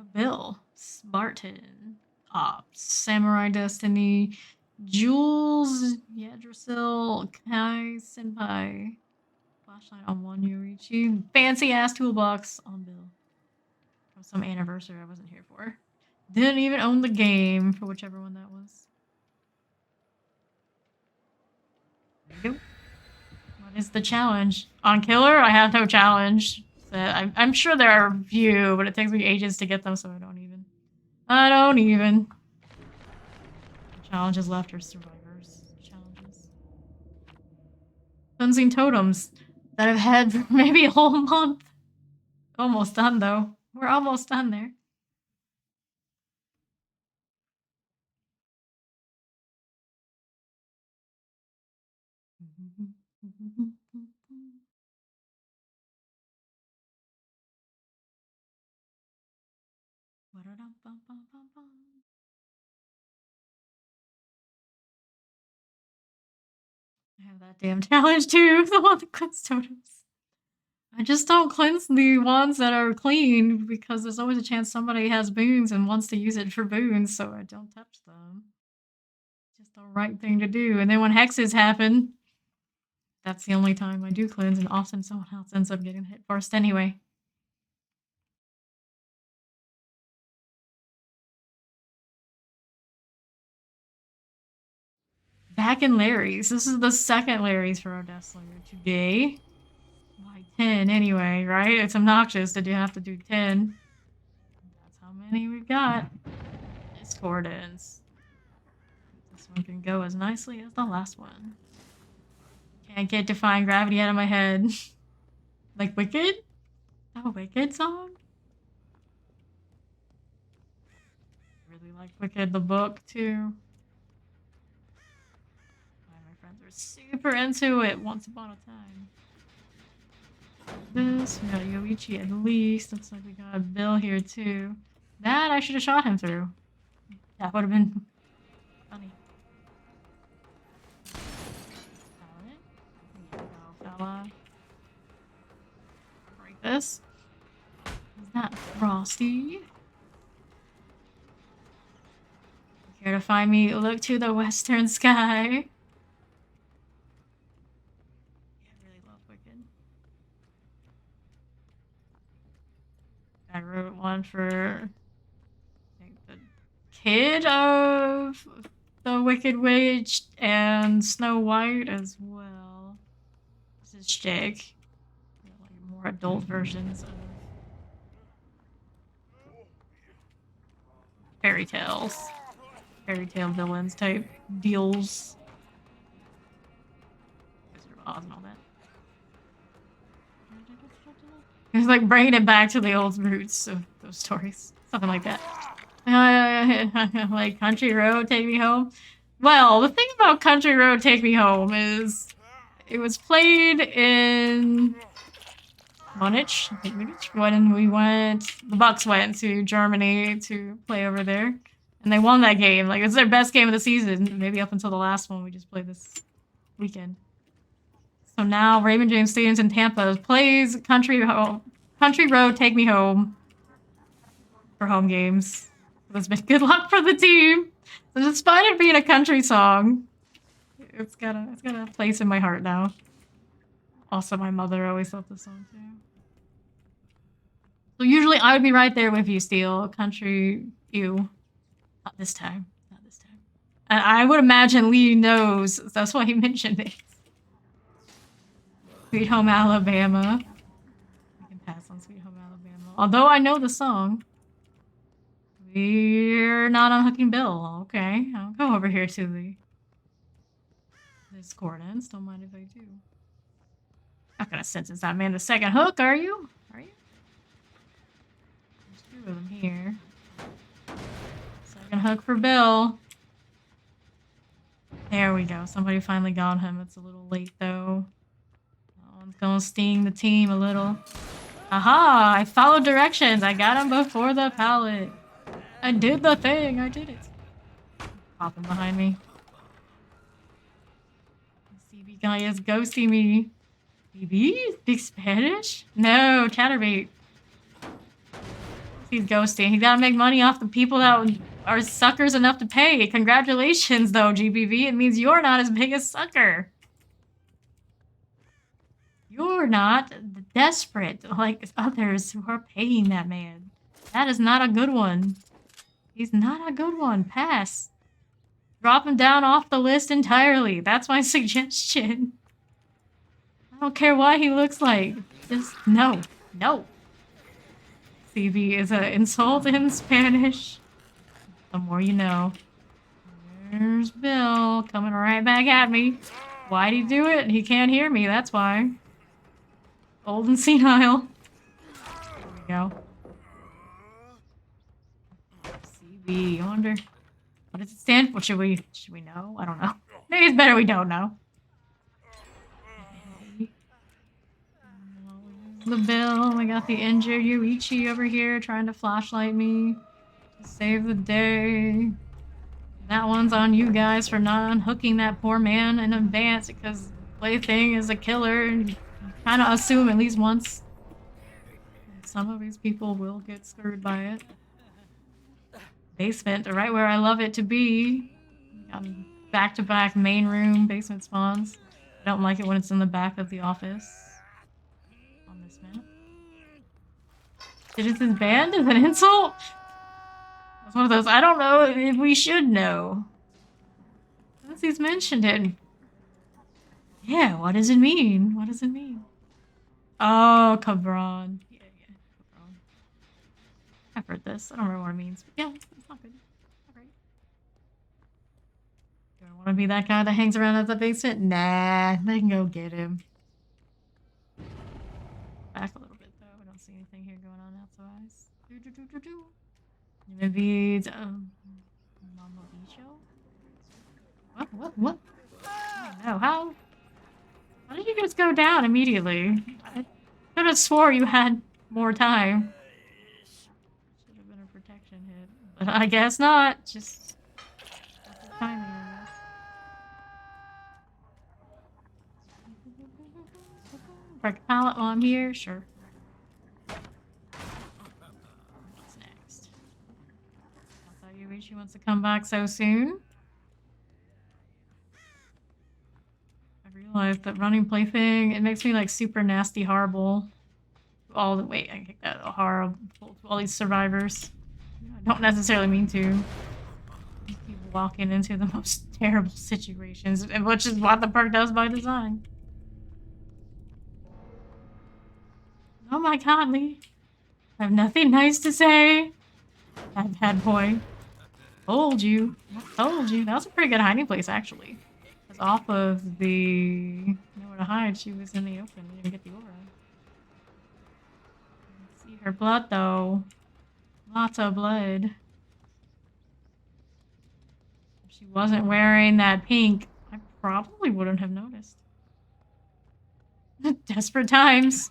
A Bill. Spartan. Ops. Samurai Destiny. Jules. Yggdrasil. Kai Senpai. Flashlight on 1 Yuichi. Fancy ass toolbox on Bill. From some anniversary I wasn't here for. Didn't even own the game for whichever one that was. There you go. What is the challenge? On Killer, I have no challenge. So I'm sure there are a few, but it takes me ages to get them, so I don't even. The challenges left are survivors challenges. Cleansing totems that I've had for maybe a whole month. Almost done, though. We're almost done there. I have that damn challenge too, the one that cleans totems. I just don't cleanse the ones that are clean because there's always a chance somebody has boons and wants to use it for boons, so I don't touch them. Just the right thing to do. And then when hexes happen, that's the only time I do cleanse, and often someone else ends up getting hit first anyway. Back in Larry's. This is the second Larry's for our Death Slayer today. Why 10 anyway, right? It's obnoxious that you have to do 10. That's how many we've got. Discordance. This one can go as nicely as the last one. Can't get Defying Gravity out of my head. Like Wicked? That a Wicked song? Really like Wicked the book too. My friends were super into it once upon a time. This, we got Yoichi at least. Looks like we got Bill here too. That I should have shot him through. That would have been funny. Fella. Break this. Is that Frosty? Care to find me? Look to the western sky. Yeah, I really love Wicked. I wrote one for I think the kid of the Wicked Witch and Snow White as well. This is Jake. Like more adult versions of fairy tales. Fairy tale villains type deals. Wizard of Oz and all that. It's like bringing it back to the old roots of those stories. Something like that. Like Country Road, Take Me Home. Well, the thing about Country Road, Take Me Home is it was played in Munich, I think Munich, when the Bucks went to Germany to play over there. And they won that game. Like, it's their best game of the season. Maybe up until the last one we just played this weekend. So now Raymond James Stadium's in Tampa plays Country Road, Take Me Home for home games. It's been good luck for the team. So despite it being a country song, it's got a place in my heart now. Also, my mother always loved this song too. So usually I would be right there with you, Steel. Country, you. Not this time. Not this time. I would imagine Lee knows. That's why he mentioned it. Sweet Home Alabama. I can pass on Sweet Home Alabama. Although I know the song. We're not unhooking Bill. Okay. I'll go over here to the discordance. Don't mind if I do. gonna sentence that man to second hook, are you? Are you? There's 2 of them here. Second hook for Bill. There we go. Somebody finally got him. It's a little late though. That one's gonna sting the team a little. Aha! I followed directions. I got him before the pallet. I did the thing. I did it. Popping behind me. CB guy is ghosting me. CB? Speak Spanish? No, chatterbait. He's ghosting. He gotta make money off the people that are suckers enough to pay. Congratulations, though, GBV. It means you're not as big a sucker. You're not desperate like others who are paying that man. That is not a good one. He's not a good one. Pass. Drop him down off the list entirely. That's my suggestion. I don't care what he looks like. Just no. No. CB is an insult in Spanish. The more you know. There's Bill coming right back at me. Why'd he do it? He can't hear me, that's why. Old and senile. There we go. CB, I wonder. What does it stand for? Should we know? I don't know. Maybe it's better we don't know. The Bill, we got the injured Yuichi over here trying to flashlight me to save the day. That one's on you guys for not unhooking that poor man in advance because Plaything is a killer and you kind of assume at least once. And some of these people will get screwed by it. Basement, right where I love it to be. Back-to-back main room basement spawns. I don't like it when it's in the back of the office. Citizens banned is an insult? That's one of those, I don't know if we should know. Unless he's mentioned it. Yeah, what does it mean? What does it mean? Oh, Cabron. Yeah, Cabron. I've heard this. I don't remember what it means. But yeah, it's not good. Alright. Do I want to be that guy that hangs around at the basement? Nah, they can go get him. Back a little bit though. I don't see anything here going on otherwise. Maybe it's Mama Bicho? What? I don't know. How did you just go down immediately? I could have swore you had more time. Should have been a protection hit. But I guess not. Just timing, I guess. Break a pallet while I'm here? Sure. What's next? I thought Yuichi wants to come back so soon. I realized that running Plaything, it makes me like super nasty, horrible. Wait, I kicked that horrible to all these survivors. I don't necessarily mean to. Keep walking into the most terrible situations, which is what the perk does by design. Oh my god, Lee. I have nothing nice to say. Bad boy. Told you. I told you. That was a pretty good hiding place, actually. Because off of the nowhere to hide, she was in the open. We didn't get the aura. See her blood, though. Lots of blood. If she wasn't wearing that pink, I probably wouldn't have noticed. Desperate times.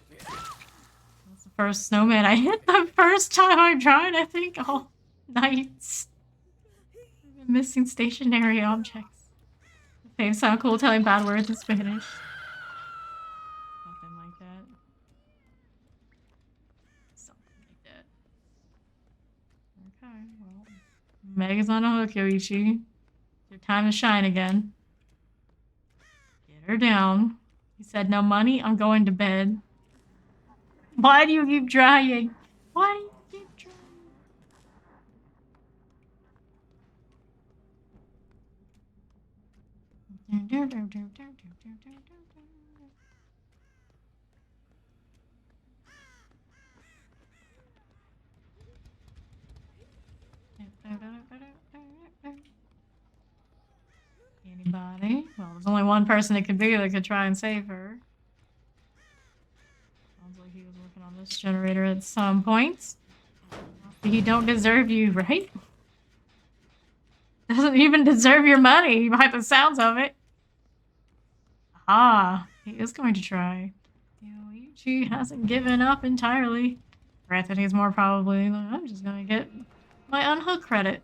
First snowman I hit the first time I tried, I think, all nights. Missing stationary objects. They sound cool telling bad words in Spanish. Something like that. Something like that. Okay, well. Meg is on a hook, Yoichi. It's your time to shine again. Get her down. He said, no money, I'm going to bed. Why do you keep trying? Why do you keep trying? Anybody? Well, there's only one person it could be that could try and save her. this generator at some point. He don't deserve you, right? Doesn't even deserve your money by the sounds of it. Ah, he is going to try. Yoichi hasn't given up entirely. Granted, he's more probably, I'm just gonna get my unhook credit.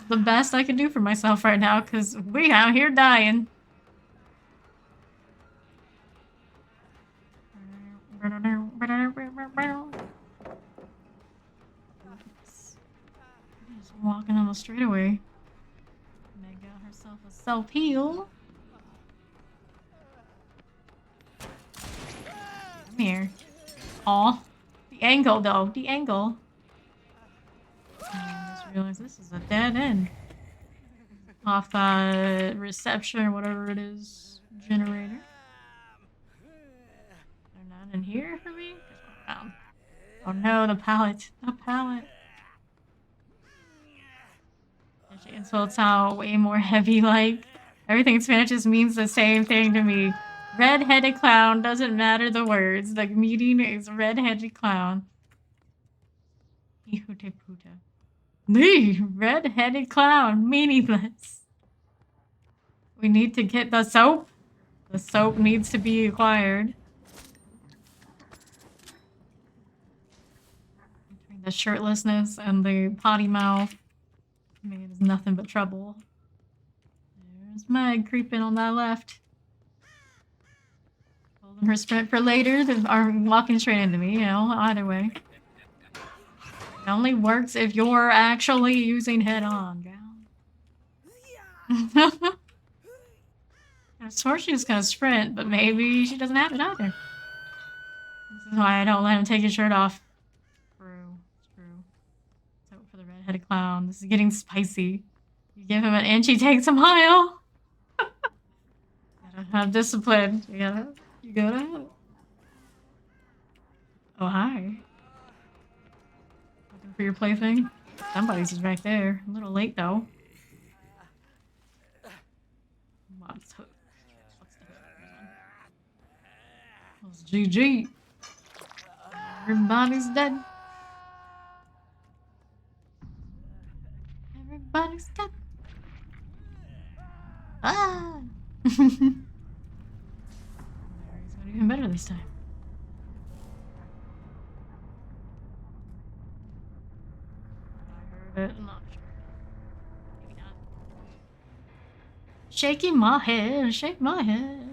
The best I can do for myself right now, because we out here dying. Just walking on the straightaway. Meg got herself a self-heal. Come here. Aw. The angle, though. The angle. I just realized this is a dead end. Off that reception or whatever it is. Generator. They're not in here for me? Oh no, the pallet. The pallet. She insults out way more heavy, like everything in Spanish just means the same thing to me. Red-headed clown, doesn't matter the words. The meaning is red-headed clown. Hijo de puta. The red-headed clown, meaningless. We need to get the soap. The soap needs to be acquired. Between the shirtlessness and the potty mouth, man, it's nothing but trouble. There's Meg creeping on that left. Holding her sprint for later, or walking straight into me, you know, either way. It only works if you're actually using head-on, gal. I swore she was gonna sprint, but maybe she doesn't have it either. This is why I don't let him take his shirt off. True. It's true. So for the red-headed clown, this is getting spicy. You give him an inch, he takes a mile. Gotta have discipline. You gotta have it. Oh, hi. Looking for your plaything? Somebody's just right there. A little late, though. What's the hook? It's GG. Everybody's dead. Everybody's dead. Ah! He's going even better this time. I heard it. I'm not sure. Maybe not. Shaking my head. Shake my head.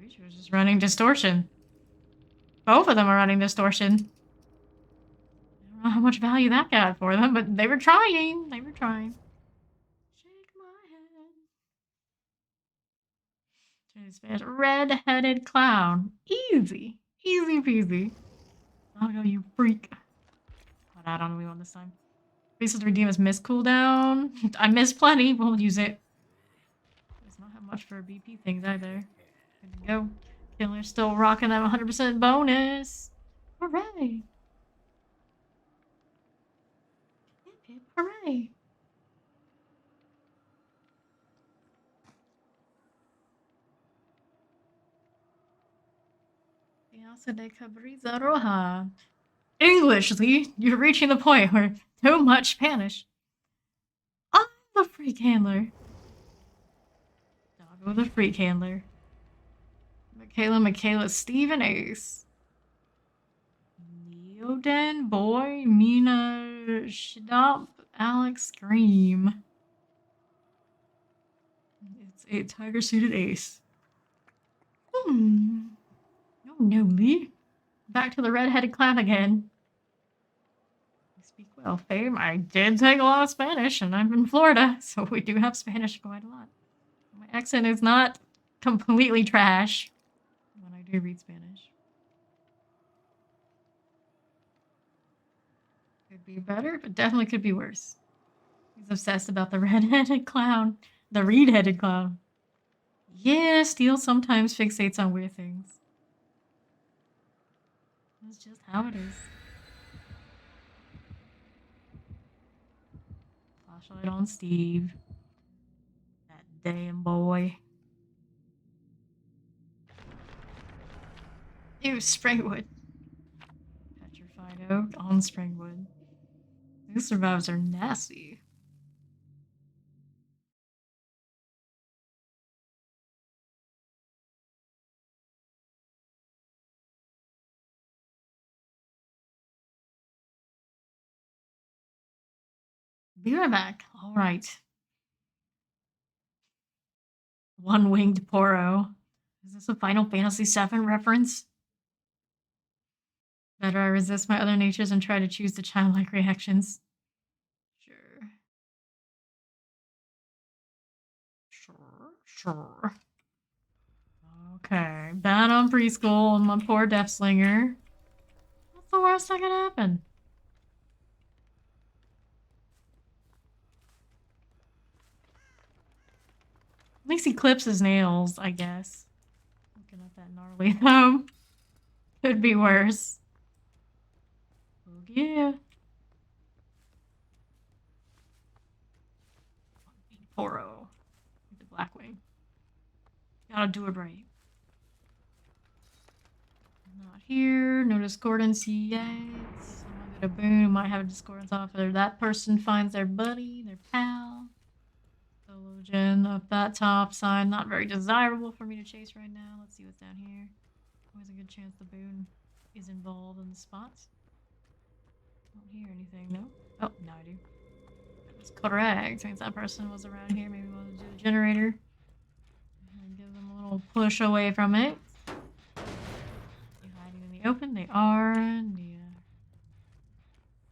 She was just running distortion. Both of them are running distortion. I don't know how much value that got for them, but they were trying. They were trying. Shake my head. Red-headed clown. Easy. Easy peasy. I'll go, you freak. Put out on the wheel this time. Faces to redeem his miss cooldown. I missed plenty. We'll use it. Does not have much for BP things either. Good to go. Killer's still rocking that 100% bonus. Hooray! Hip hip hooray! Piazza de Cabriza Roja. English, Lee! You're reaching the point where too much Spanish. I'm the freak handler. Doggo the freak handler. Michaela, Steven Ace. Neoden, Boy, Mina, Shidop, Alex, Scream. It's a tiger-suited Ace. Oh no, Lee. Back to the red-headed clown again. You speak well, Fame. I did take a lot of Spanish, and I'm in Florida, so we do have Spanish quite a lot. My accent is not completely trash when I do read Spanish. Could be better, but definitely could be worse. He's obsessed about the red-headed clown. The reed-headed clown. Yeah, Steel sometimes fixates on weird things. That's just how it is. Flashlight on Steve. That damn boy. Ew, Springwood. Petrified oak on Springwood. These survivors are nasty. Be right back. All right. One-winged Poro. Is this a Final Fantasy VII reference? Better I resist my other natures and try to choose the childlike reactions. Sure. Sure. Okay. Bad on preschool and my poor death slinger. What's the worst that could happen? At least he clips his nails, I guess. Looking at that gnarly thumb. Could be worse. Oh, yeah. Poro. The Blackwing. Gotta do it right. Not here. No discordance yet. Someone got a boon. Might have a discordance off whether that person finds their buddy, their pal. Theologian up that top side. Not very desirable for me to chase right now. Let's see what's down here. Always a good chance the boon is involved in the spots. Don't hear anything, no? Oh, now I do. That was correct. Means that person was around here. Maybe wanted to do the generator. And give them a little push away from it. They're hiding in the open. They are. Yeah.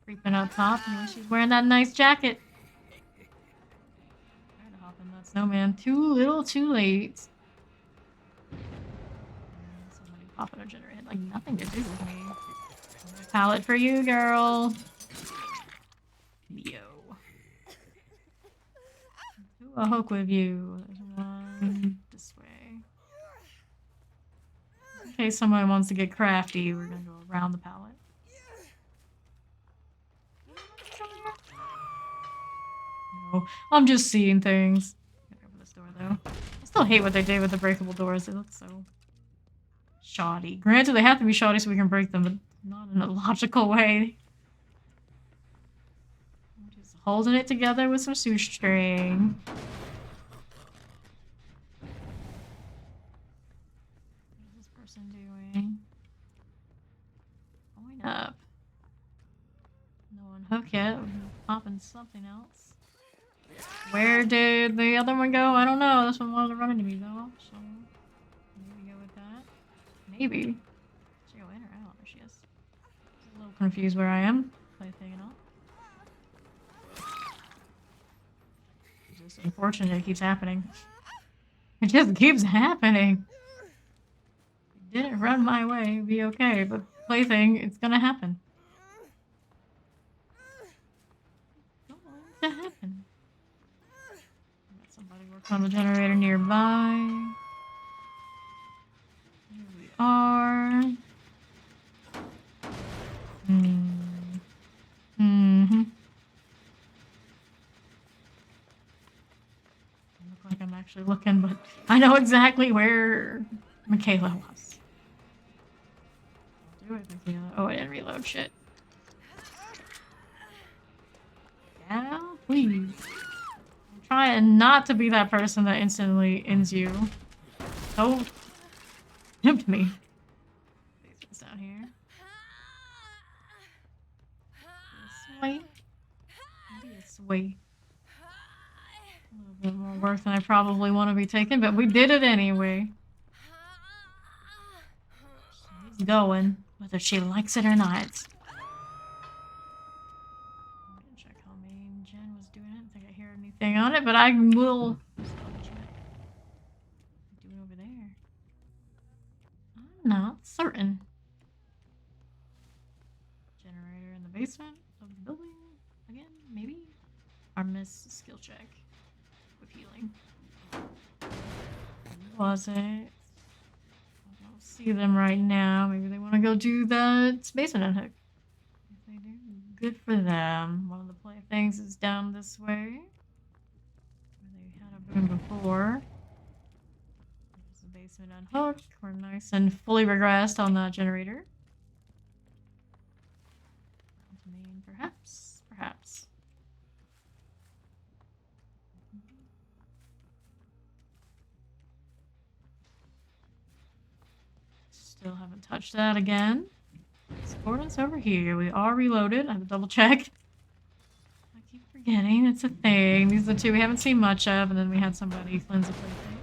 Creeping up top. And she's wearing that nice jacket. Trying to hop in that snowman. Too little, too late. Somebody popping a generator had like nothing to do with me. Pallet for you, girl. Yo. Do a hook with you. There's one this way. In case somebody wants to get crafty, we're gonna go around the pallet. No, I'm just seeing things. Gotta open this door though. I still hate what they did with the breakable doors. They look so shoddy. Granted, they have to be shoddy so we can break them, but not in a logical way. I'm just holding it together with some shoestring. What is this person doing? Going up. No unhook yet. We're popping something else. Where did the other one go? I don't know. This one wanted to run into me though, so maybe go with that. Maybe. She go in or out? There she is. She's a little confused where I am. Plaything and all. It's just unfortunate it keeps happening. It just keeps happening. If it didn't run my way, it'd be okay, but plaything, it's gonna happen. Don't want it to happen. Got somebody working on the generator nearby. Here we are. Look like I'm actually looking, but I know exactly where Michaela was. I'll do it, Michaela. Oh, I didn't reload shit. Yeah, please. I'm trying not to be that person that instantly ends you. Don't tempt me. Basement's down here. This way. This way. A little bit more work than I probably want to be taking, but we did it anyway. She's going, whether she likes it or not. I didn't check how main Jen was doing it. I don't think I hear anything on it, but I will check. What are you doing over there? I'm not certain. Generator in the basement of the building again, maybe? Our miss skill check with healing. Was it? I don't see them right now. Maybe they want to go do that basement unhook. If they do, good for them. One of the playthings is down this way. Where they had a boom before. There's the basement unhooked. We're nice and fully regressed on that generator. Main, perhaps? Perhaps. Still haven't touched that again. Coordinates over here. We are reloaded. I have to double check. I keep forgetting it's a thing. These are the two we haven't seen much of, and then we had somebody cleanse a plaything.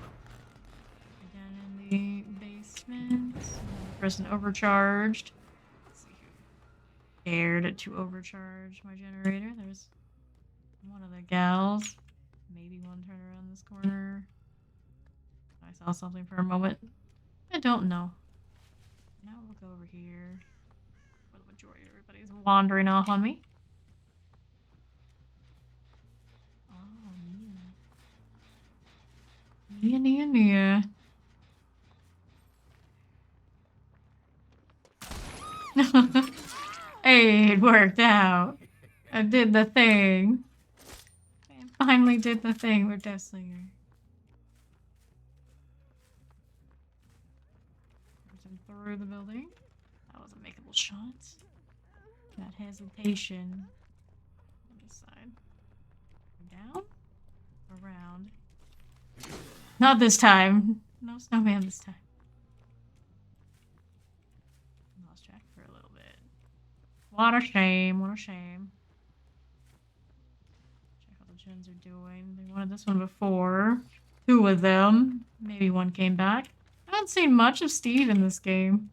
Down in the basement. Another person overcharged. Let's see who dared to overcharge my generator. There's one of the gals. Maybe one turn around this corner. I saw something for a moment. I don't know. Now we'll go over here. For the majority, everybody's wandering off on me. Oh, Nia. Nia. Hey, it worked out. I did the thing. I finally did the thing with Deathslinger. Through the building. That was a makeable shot. That hesitation. On this side. Down. Around. Not this time. No snowman this time. Lost track for a little bit. What a shame. What a shame. Check how the gens are doing. They wanted this one before. 2 of them. Maybe one came back. I haven't seen much of Steve in this game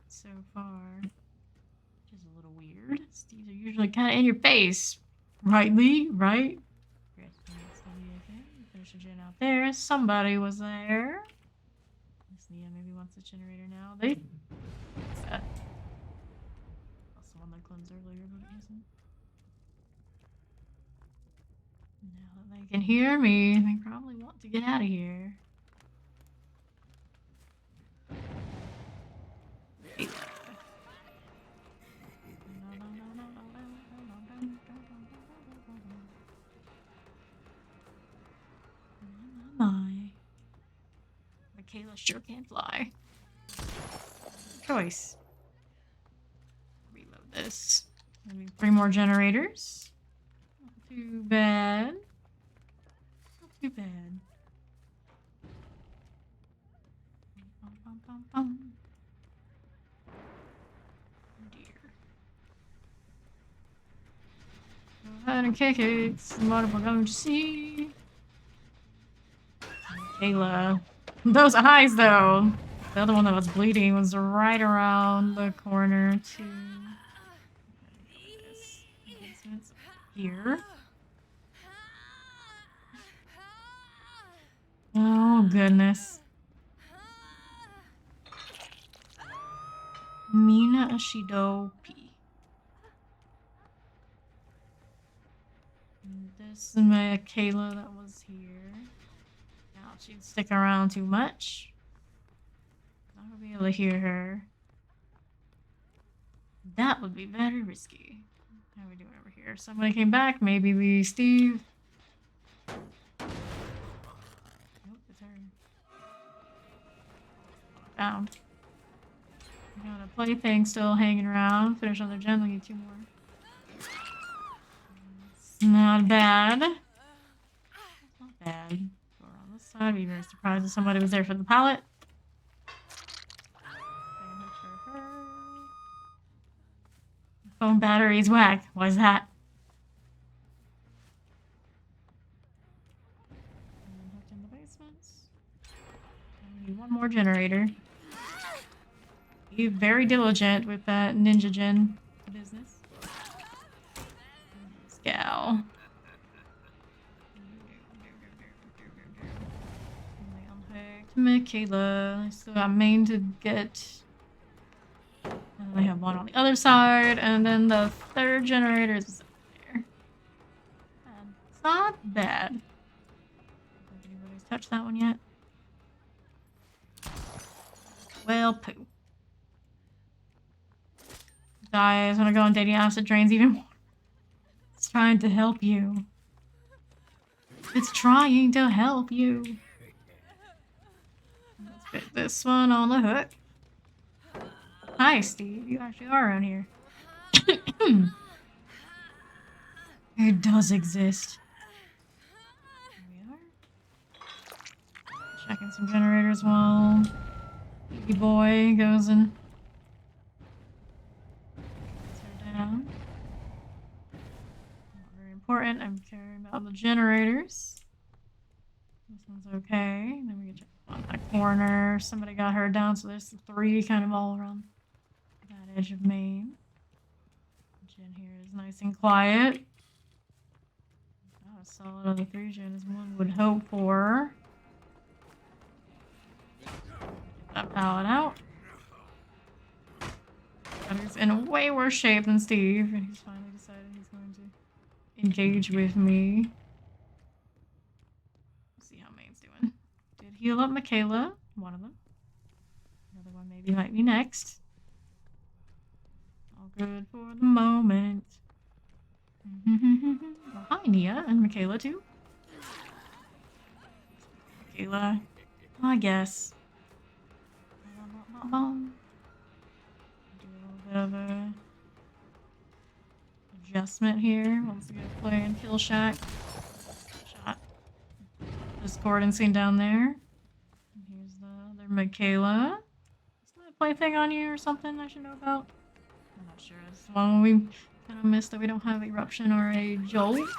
so far. Which is a little weird. Steves are usually kind of in your face. Rightly, right? Finish a gen out there. Somebody was there. Miss Nia maybe wants a generator now. What's that? That's the one that cleansed earlier, but it isn't. Now that they can hear me, they probably want to get out of here. Michaela sure can't fly. Choice. Reload this. Maybe 3 more generators. Not too bad. Not too bad. Oh dear. Go ahead and kick it. What we're going to see. Michaela. Those eyes, though. The other one that was bleeding was right around the corner, too. Here. Oh, goodness. Mina Ashido P. This is Michaela that was here. She'd stick around too much. Not gonna be able to hear her. That would be very risky. How are we doing over here? Somebody came back. Maybe we Steve. Nope, it's her. Found. We got a plaything still hanging around. Finish another gen. We need 2 more. It's not bad. It's not bad. I'd be very surprised if somebody was there for the pallet. Phone batteries whack. Why is that? Hooked in the basements. I need 1 more generator. Be very diligent with that ninja gen business. This gal. Michaela. I still got main to get. And I have one on the other side, and then the 3rd generator is up there. And it's not bad. I don't think anybody's touched that one yet. Well, poo. Guys, when I go on dating apps, it drains even more. It's trying to help you. It's trying to help you. Get this one on the hook. Hi, Steve. You actually are around here. It does exist. Here we are. Checking some generators while Biggie Boy goes and gets her down. Not very important. I'm caring about the generators. This one's okay. Then we can check on that corner. Somebody got her down, so there's 3 kind of all around that edge of Maine. Gen here is nice and quiet. Not as solid on the 3 gen as one would hope for. Get that pallet out. He's in way worse shape than Steve, and he's finally decided he's going to engage with me. Let's see how Maine's doing. Did heal up Michaela, one of them. Another one maybe might be next. All good for the moment. Well, hi, Nia, and Michaela too. Michaela, I guess. Do a little bit of a adjustment here. Once we get playing Kill Shack. Shot. Discord scene down there. And here's the other Michaela. Is that a plaything on you or something I should know about? I'm not sure. It's one we kind of missed that we don't have Eruption or a Jolt.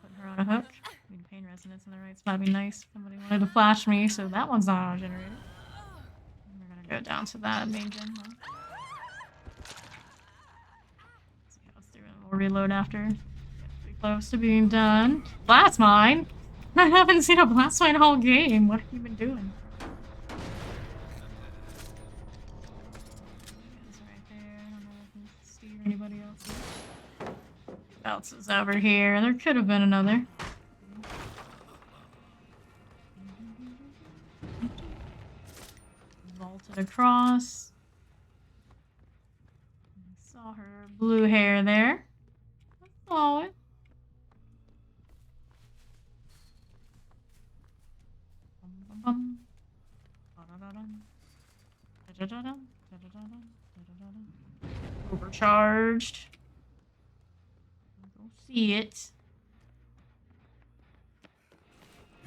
Put her on a hook. Need pain resonance in the right spot. That'd be nice. Somebody wanted to flash me, so that one's not on generator. We're gonna go down to that main gen one. See how it's doing. We'll reload after. Get pretty close to being done. Blast mine! I haven't seen a blast mine all game. What have you been doing? It's right there. I don't know if it's Steve or anybody else. Who else is over here? There could have been another. Vaulted across. I saw her blue hair there. I saw it. Overcharged. Go see it.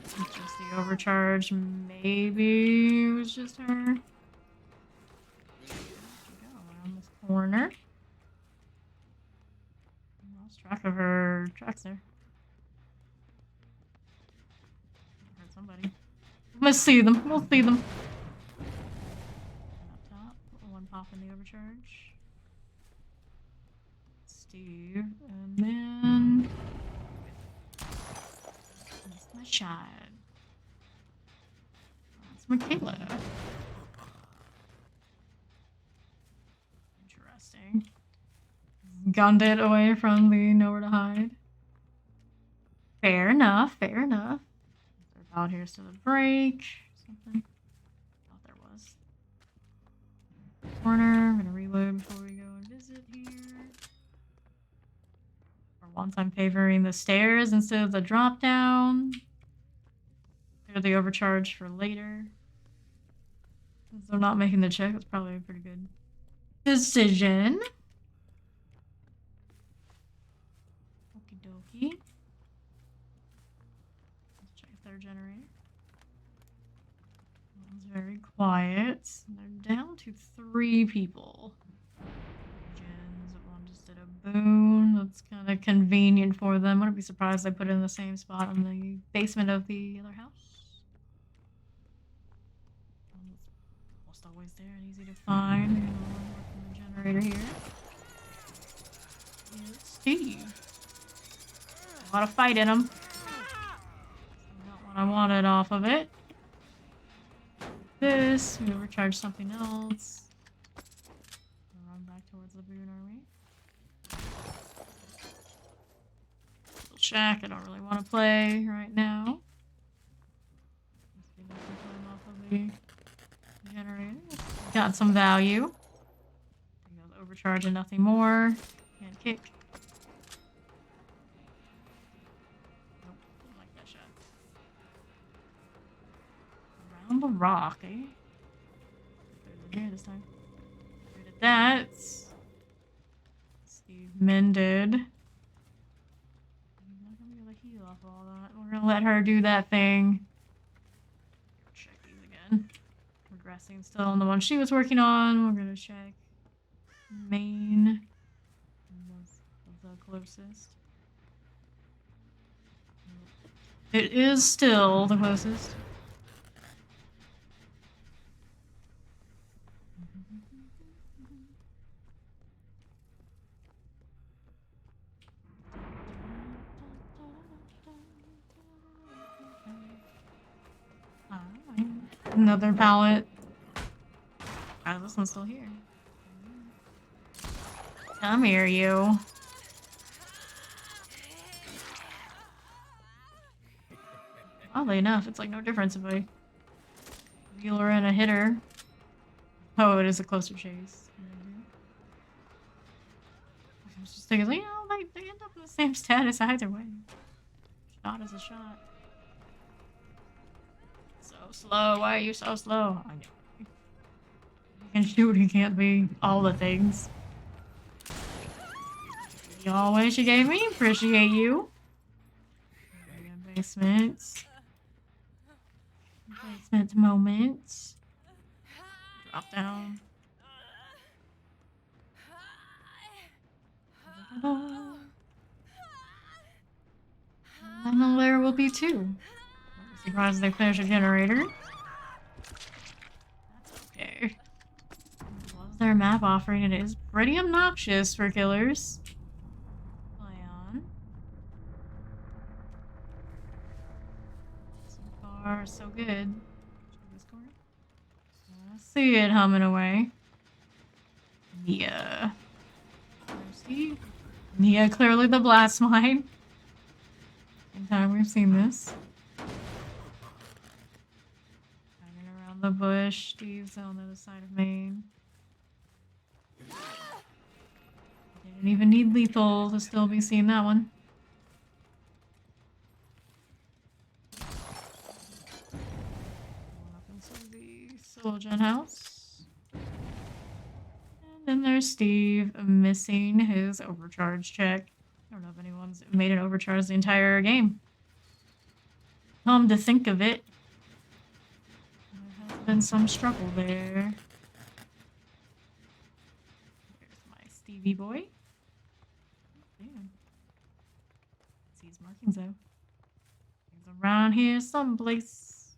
Just the overcharge. Maybe it was just her. Where'd she go? Around this corner. Lost track of her tracks there. Heard somebody. Let's see them. We'll see them. Up top. One pop in the overcharge. Steve. And then... missed my shot. That's Michaela. Interesting. Gunned it away from the nowhere to hide. Fair enough, fair enough. Is there about here still a break? Something? Thought there was. Corner. I'm gonna reload before we go and visit here. For once I'm favoring the stairs instead of the drop down. Clear the overcharge for later. Since I'm not making the check, that's probably a pretty good decision. Okie dokie. Let's check if they're generator. That one's very quiet. They're down to 3 people. Gens, one just did a boon. That's kind of convenient for them. Wouldn't be surprised they put it in the same spot in the basement of the other house. Almost always there and easy to find. You know, working the generator here. Here's Steve. A lot of fight in him. Not what I wanted off of it. This, we overcharge something else. We'll run back towards the boon, are we? Little shack, I don't really want to play right now. Let's get some time off of the generator. Got some value. Overcharge and nothing more. Can't kick. Nope, didn't like that shot. Down the rock, eh? Over here this time. Good at that. Steve mended. I'm not gonna be able to heal off all that. We're gonna let her do that thing. Check these again. Progressing still on the one she was working on. We're gonna check main. Was the closest. It is still the closest. Another pallet. Oh, this one's still here. Come here, you. Oddly enough, it's like no difference if I reel her in a hitter. Oh, it is a closer chase. I was just thinking, like, you know, they end up in the same status either way. Shot is a shot. So slow. Why are you so slow? I know. You can shoot, you can't be all the things. The always you gave me, appreciate you. Basement. Basement moments. Drop down. And then there will be two. Surprised they finish a generator. That's okay. Loves their map offering. It is pretty obnoxious for killers. Play on. So far, so good. I see it humming away. Nia. Thirsty. Nia, clearly the blast mine. Second time we've seen this. Hanging around the bush. Steve's on the other side of Maine. Didn't even need lethal to still be seeing that one. Up into the Soulgen house. And then there's Steve missing his overcharge check. I don't know if anyone's made an overcharge the entire game. Come to think of it, there has been some struggle there. There's my Stevie boy. Damn. See his markings though. He's around here someplace.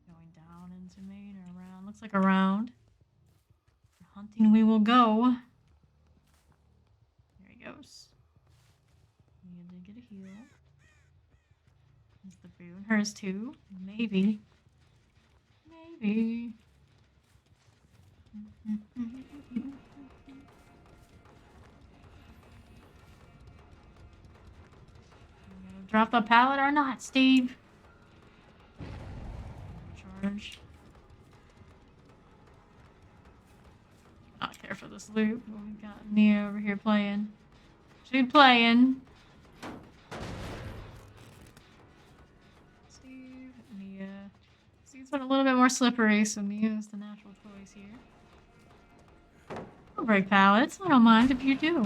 Going down into Maine or around. Looks like around. Hunting we will go. There he goes. He did get a heal. Is the boon hers too? Maybe. Maybe. Drop the pallet or not, Steve? Charge. Not care for this loot. We got Nia over here playing. She's playing. Steve, Nia. Steve's been a little bit more slippery, so Nia is the natural choice here. I'll break pallets. I don't mind if you do.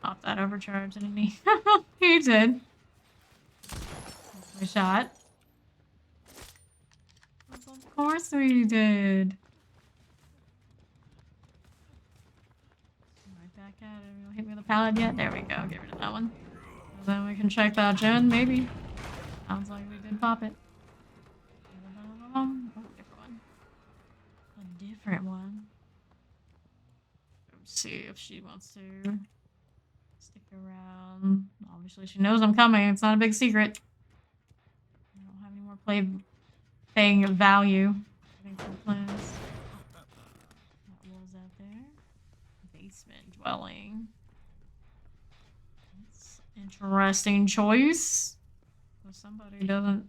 Pop that overcharge, didn't he? He did. That's my shot. Of course we did. Right back at it. You'll hit me with a pallet yet? There we go. Get rid of that one. And then we can check that gen, maybe. Sounds like we did pop it. Oh, different one. A different one. Let's see if she wants to stick around. Obviously, she knows I'm coming. It's not a big secret. I don't have any more paying value. I think the plans. What was that there? Basement dwelling. That's interesting choice. So somebody doesn't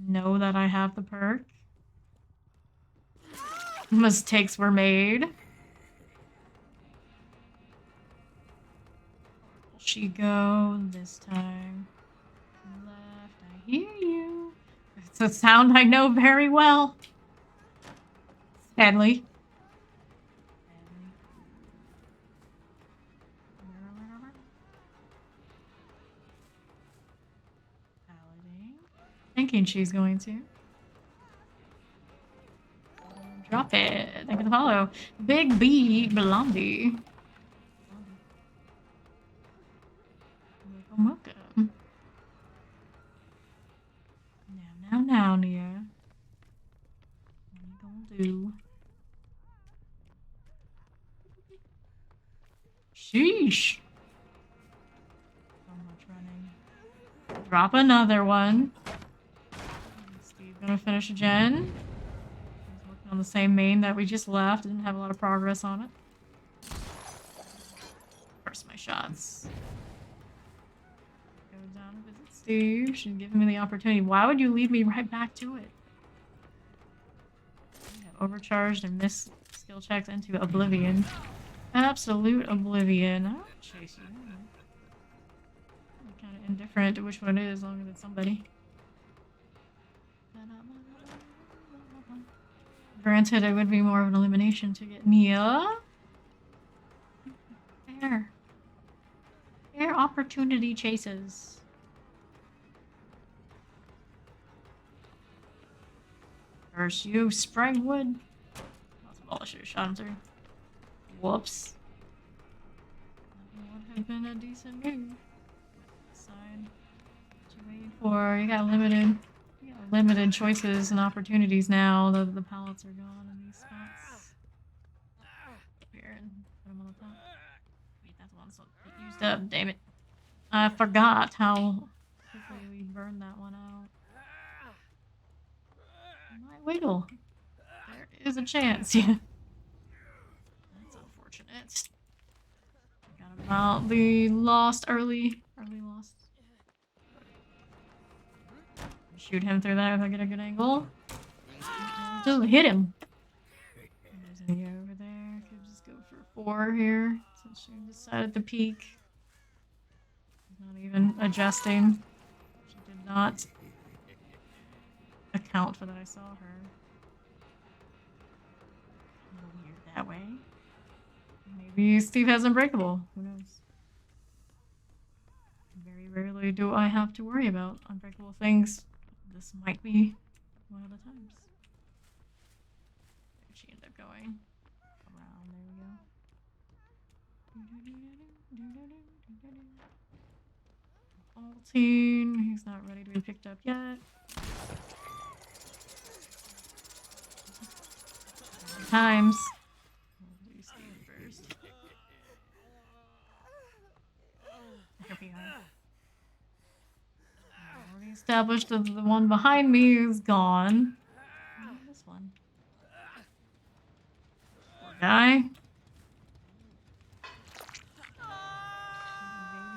know that I have the perk. Mistakes were made. She go this time. Left. I hear you. It's a sound I know very well. Sadly. Paladin. Thinking she's going to. Drop it. Thank you for the follow. Big B Blondie. Welcome, welcome. Now, Nia. What you gonna do? Sheesh. So much running. Drop another one. Steve gonna finish a gen. He's working on the same main that we just left. Didn't have a lot of progress on it. First my shots. Go down and visit Steve. She's giving me the opportunity. Why would you lead me right back to it? I have overcharged and missed skill checks into oblivion. Absolute oblivion. I don't chase you. I'm kind of indifferent to which one it is, as long as it's somebody. Granted, it would be more of an elimination to get Nia. Fair. Fair opportunity chases. First, you, Spragwood. That's a ball I should have shot him through. Whoops. That would have been a decent move. Side. What you waiting for? You got limited choices and opportunities now that the pallets are gone in these spots. Here and put them on the top. Wait, that's one so used up. Damn it! I forgot how quickly we burned that one out. I might wiggle. There is a chance. Yeah. That's unfortunate. Forgot about the lost early lost. Shoot him through that if I get a good angle. Just hit him. There's a guy over there. Could just go for 4 here since she decided to peek. She's not even adjusting. She did not account for that I saw her. A little weird that way. Maybe Steve has Unbreakable. Who knows? Very rarely do I have to worry about unbreakable things. This might be one of the times. Where'd she end up going? Around, there we go. Ulting. He's not ready to be picked up yet. Times. We'll do Steve first. Already established that the one behind me is gone. This one. Poor guy.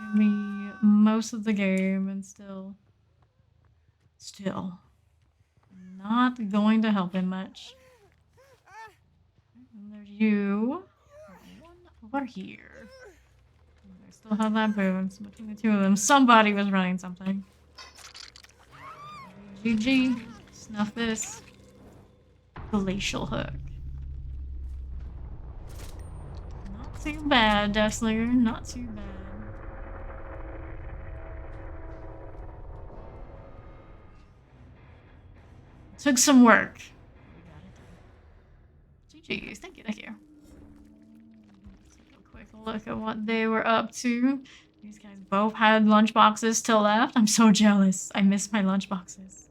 Gave me most of the game and still not going to help him much. And there's you. One over here. I still have that boon. So between the two of them, somebody was running something. GG. Snuff this. Glacial Hook. Not too bad, Deathslinger. Not too bad. Took some work. GG's. Thank you. Let's take a quick look at what they were up to. These guys both had lunchboxes still left. I'm so jealous. I miss my lunchboxes.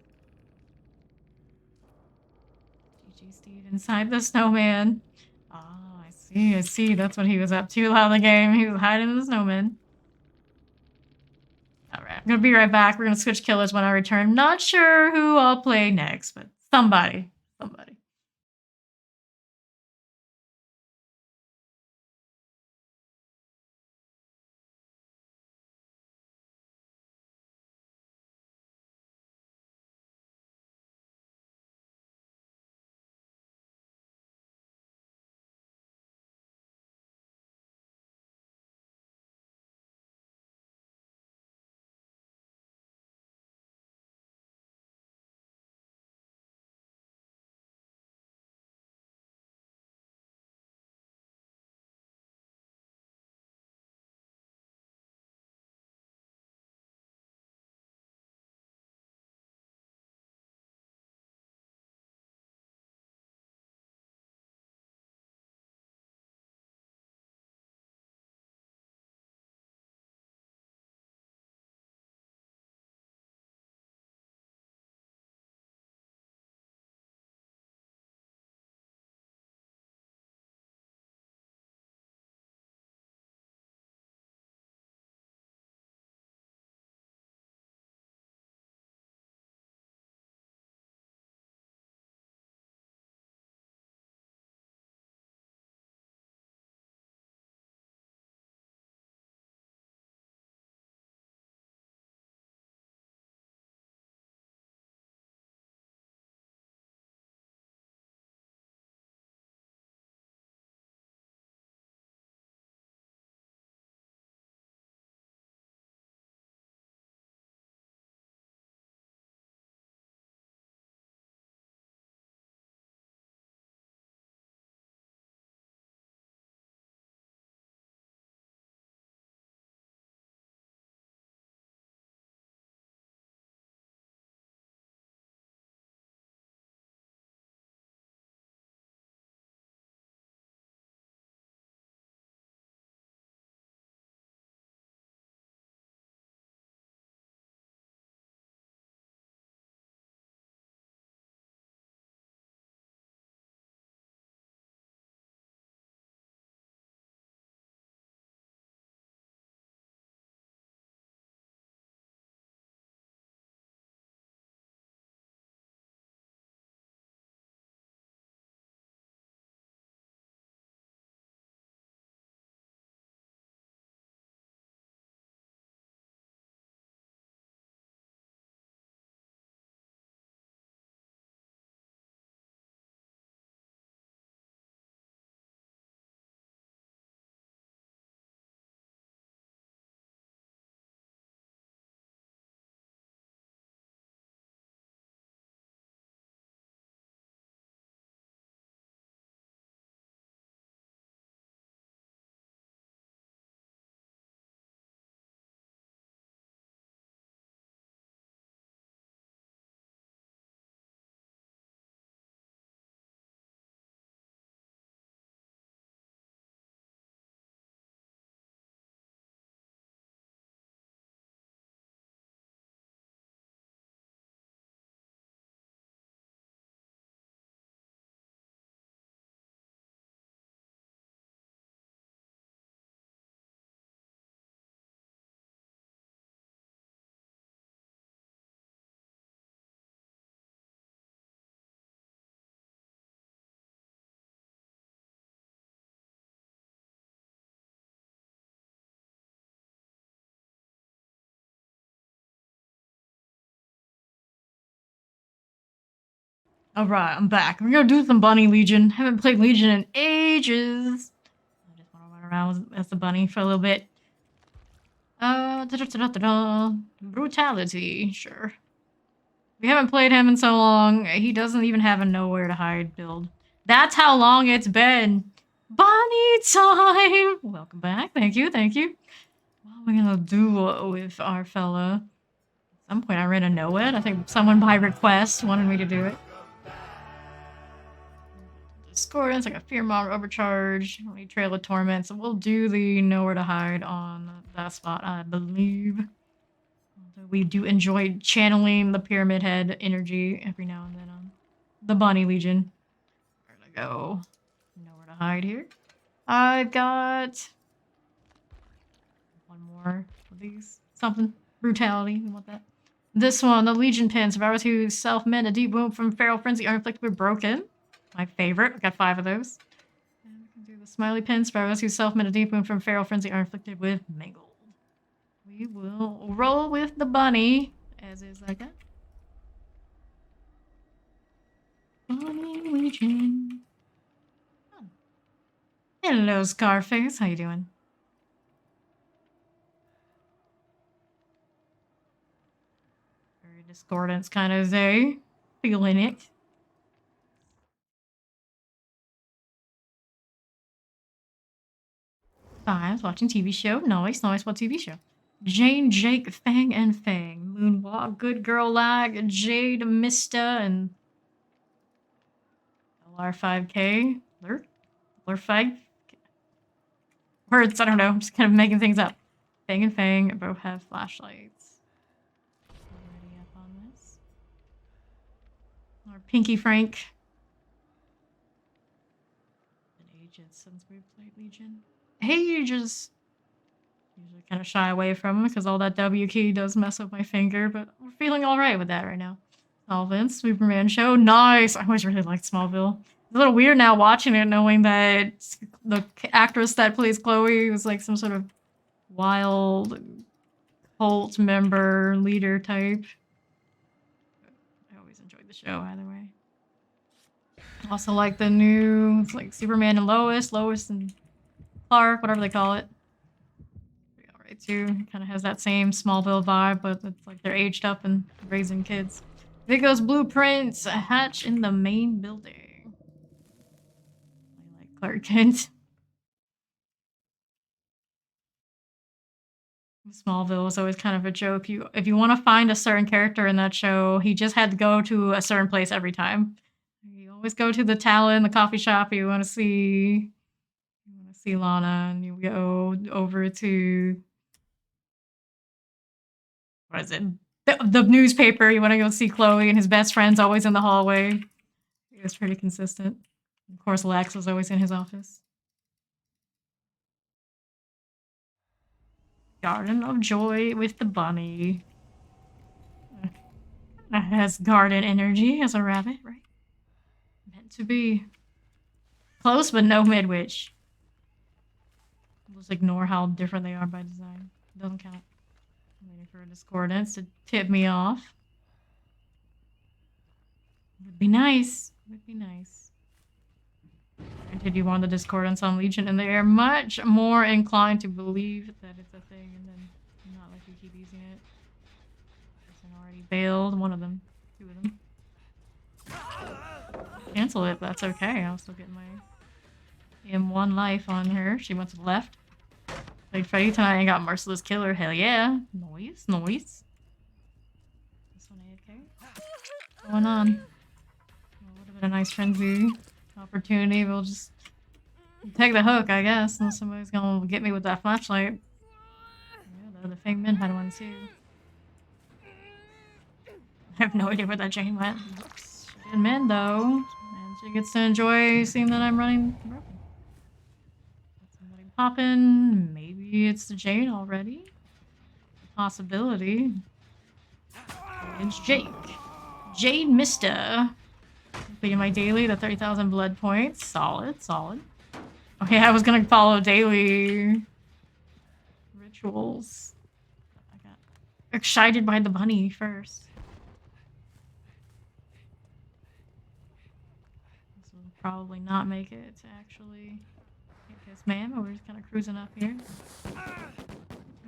GG Steve inside the snowman. Oh, I see. That's what he was up to all the game. He was hiding in the snowman. Alright, I'm gonna be right back. We're gonna switch killers when I return. Not sure who I'll play next, but somebody. Alright, I'm back. We're gonna do some Bunny Legion. Haven't played Legion in ages. I just wanna run around as the bunny for a little bit. Da-da-da-da-da-da. Brutality, sure. We haven't played him in so long. He doesn't even have a nowhere to hide build. That's how long it's been. Bunny time! Welcome back. Thank you, thank you. What are we gonna do with our fella? At some point I ran a NOED. I think someone by request wanted me to do it. Discordance, I got Fear Mob, Overcharge, we Trail of Torment, so we'll do the Nowhere to Hide on that spot, I believe. Although we do enjoy channeling the Pyramid Head energy every now and then on the Bunny Legion. Where to go? Nowhere to hide here. I've got one more of these. Something. Brutality, we want that. This one, the Legion Pin. Survivors who self-mend a deep wound from Feral Frenzy are inflicted with Broken. My favorite. We got 5 of those. And we can do the Smiley Pin. Sparrows who self-mend a deep wound from Feral Frenzy are inflicted with Mangled. We will roll with the bunny, as is like that. Bunny Legion. Oh. Hello, Scarface. How you doing? Very discordance kind of day. Feeling it. I was watching TV show. Nice, nice. What TV show? Jane, Jake, Fang, and Fang. Moonwalk, Good Girl Lag, Jade, Mista, and LR5K. LR5? Words, I don't know. I'm just kind of making things up. Fang and Fang both have flashlights. Already up on this. Or Pinky Frank. Been ages since we've played Legion. Hey, just usually kind of shy away from him because all that W key does mess up my finger, but we're feeling all right with that right now. Solvent, Superman show, nice. I always really liked Smallville. It's a little weird now watching it, knowing that the actress that plays Chloe was like some sort of wild cult member, leader type. I always enjoyed the show either way. Also like the new, it's like Superman and Lois and Clark, whatever they call it. Alright too. Kind of has that same Smallville vibe, but it's like they're aged up and raising kids. Vigo's blueprints hatch in the main building. I like Clark Kent. Smallville was always kind of a joke. If you want to find a certain character in that show, he just had to go to a certain place every time. You always go to the Talon, the coffee shop. You want to see Lana, and you go over to what is it? The newspaper. You want to go see Chloe, and his best friend's always in the hallway. It was pretty consistent. Of course, Lex was always in his office. Garden of Joy with the bunny. Has garden energy as a rabbit, right? Meant to be. Close, but no Midwich. Just ignore how different they are by design. Doesn't count. I'm waiting for a discordance to tip me off. Would be nice. Would be nice. Granted, you want the discordance on Legion, and they are much more inclined to believe that it's a thing, and then not let you keep using it. Person already bailed. One of them. 2 of them. Cancel it, but that's okay. I'll still get my M1 life on her. She went to the left. Played Freddy tonight and got Merciless Killer. Hell yeah. Noise, noise. This one AFK. What's going on? Well, would have been a nice frenzy opportunity. We'll just take the hook, I guess, unless somebody's gonna get me with that flashlight. Yeah, the Fang Min had one too. I have no idea where that Jane went. Oops. She didn't mend though. And she gets to enjoy seeing that I'm running broken. Somebody popping. Maybe it's the Jane already. Possibility. It's Jake. Jade Mista. Completing my daily, the 30,000 blood points. Solid, solid. Okay, I was gonna follow daily rituals. I got excited by the bunny first. probably not make it to actually hit this man, but we're just kind of cruising up here.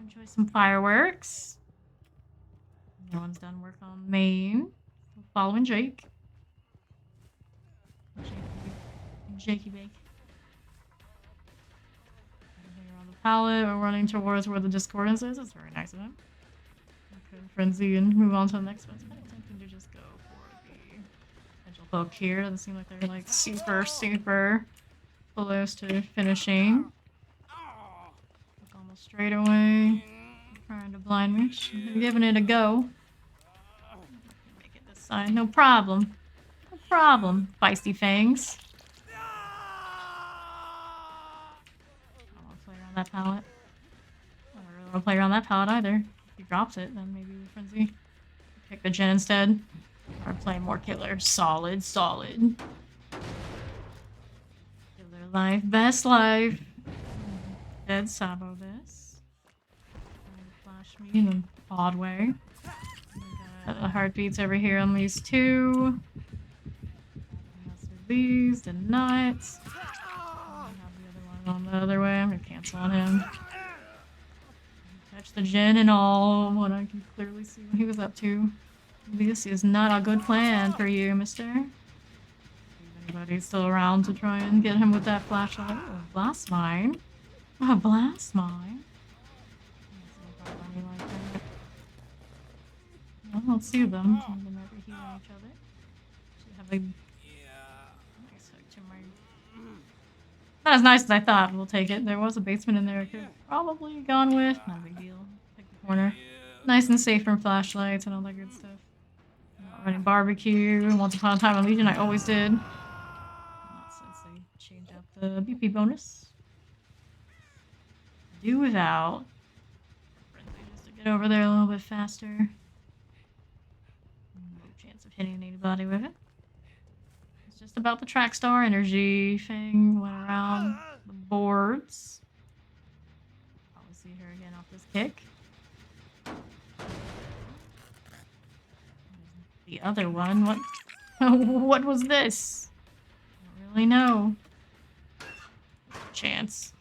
Enjoy some fireworks. No one's done work on main. Following Jake. Jakey Bake. Here on the pallet, we're running towards where the discordance is. It's very nice of him. Okay, frenzy and move on to the next one. I'm tempting to just go for the potential hook here. Doesn't seem like they're like super close to finishing. Hook on the straightaway. Trying to blind me. I'm giving it a go. Make it this side. No problem. No problem. Feisty fangs. I want to play around that pallet. I don't really want to play around that pallet either. If he drops it, then maybe we frenzy. Pick the gen instead. Or play more killer. Solid. Killer life. Best life. Dead Sabo this. Flash me in an odd way. Got the heartbeats over here on these two. These did not. I have the other one on the other way. I'm gonna cancel on him. Touch the gen and all. What I can clearly see what he was up to. This is not a good plan for you, mister. If anybody's still around to try and get him with that flashlight. Oh, blast mine. Oh, blast mine. I don't see them. Some of them are healing each other. Should have a nice hook to my... Not as nice as I thought. We'll take it. There was a basement in there I could have probably gone with. No big deal. Pick the corner. Nice and safe from flashlights and all that good stuff. Not running barbecue. Once upon a time on Legion, I always did. Not since they changed out the BP bonus. Do without. Just to get over there a little bit faster. No chance of hitting anybody with it. It's just about the track star energy thing. Went around the boards. Probably see her again off this kick. The other one, what? What was this? I don't really know. Chance.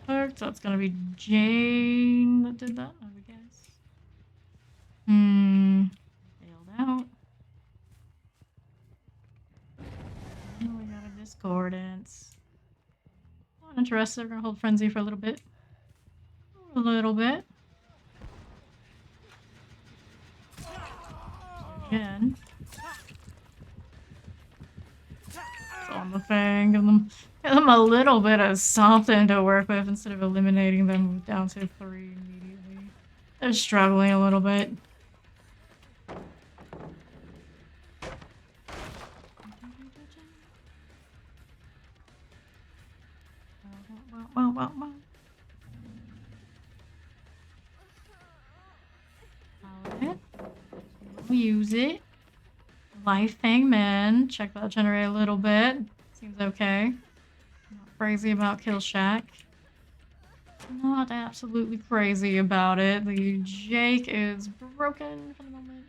So it's gonna be Jane that did that, I would guess. Failed out. Oh, we got a discordance. Not interested. We're gonna hold frenzy for a little bit. Again. It's on the thing. Give them a little bit of something to work with instead of eliminating them down to 3 immediately. They're struggling a little bit. Use it. Life Hangman. Check that generator a little bit. Seems okay. Not crazy about Kill Shack. Not absolutely crazy about it. The Jake is broken for the moment.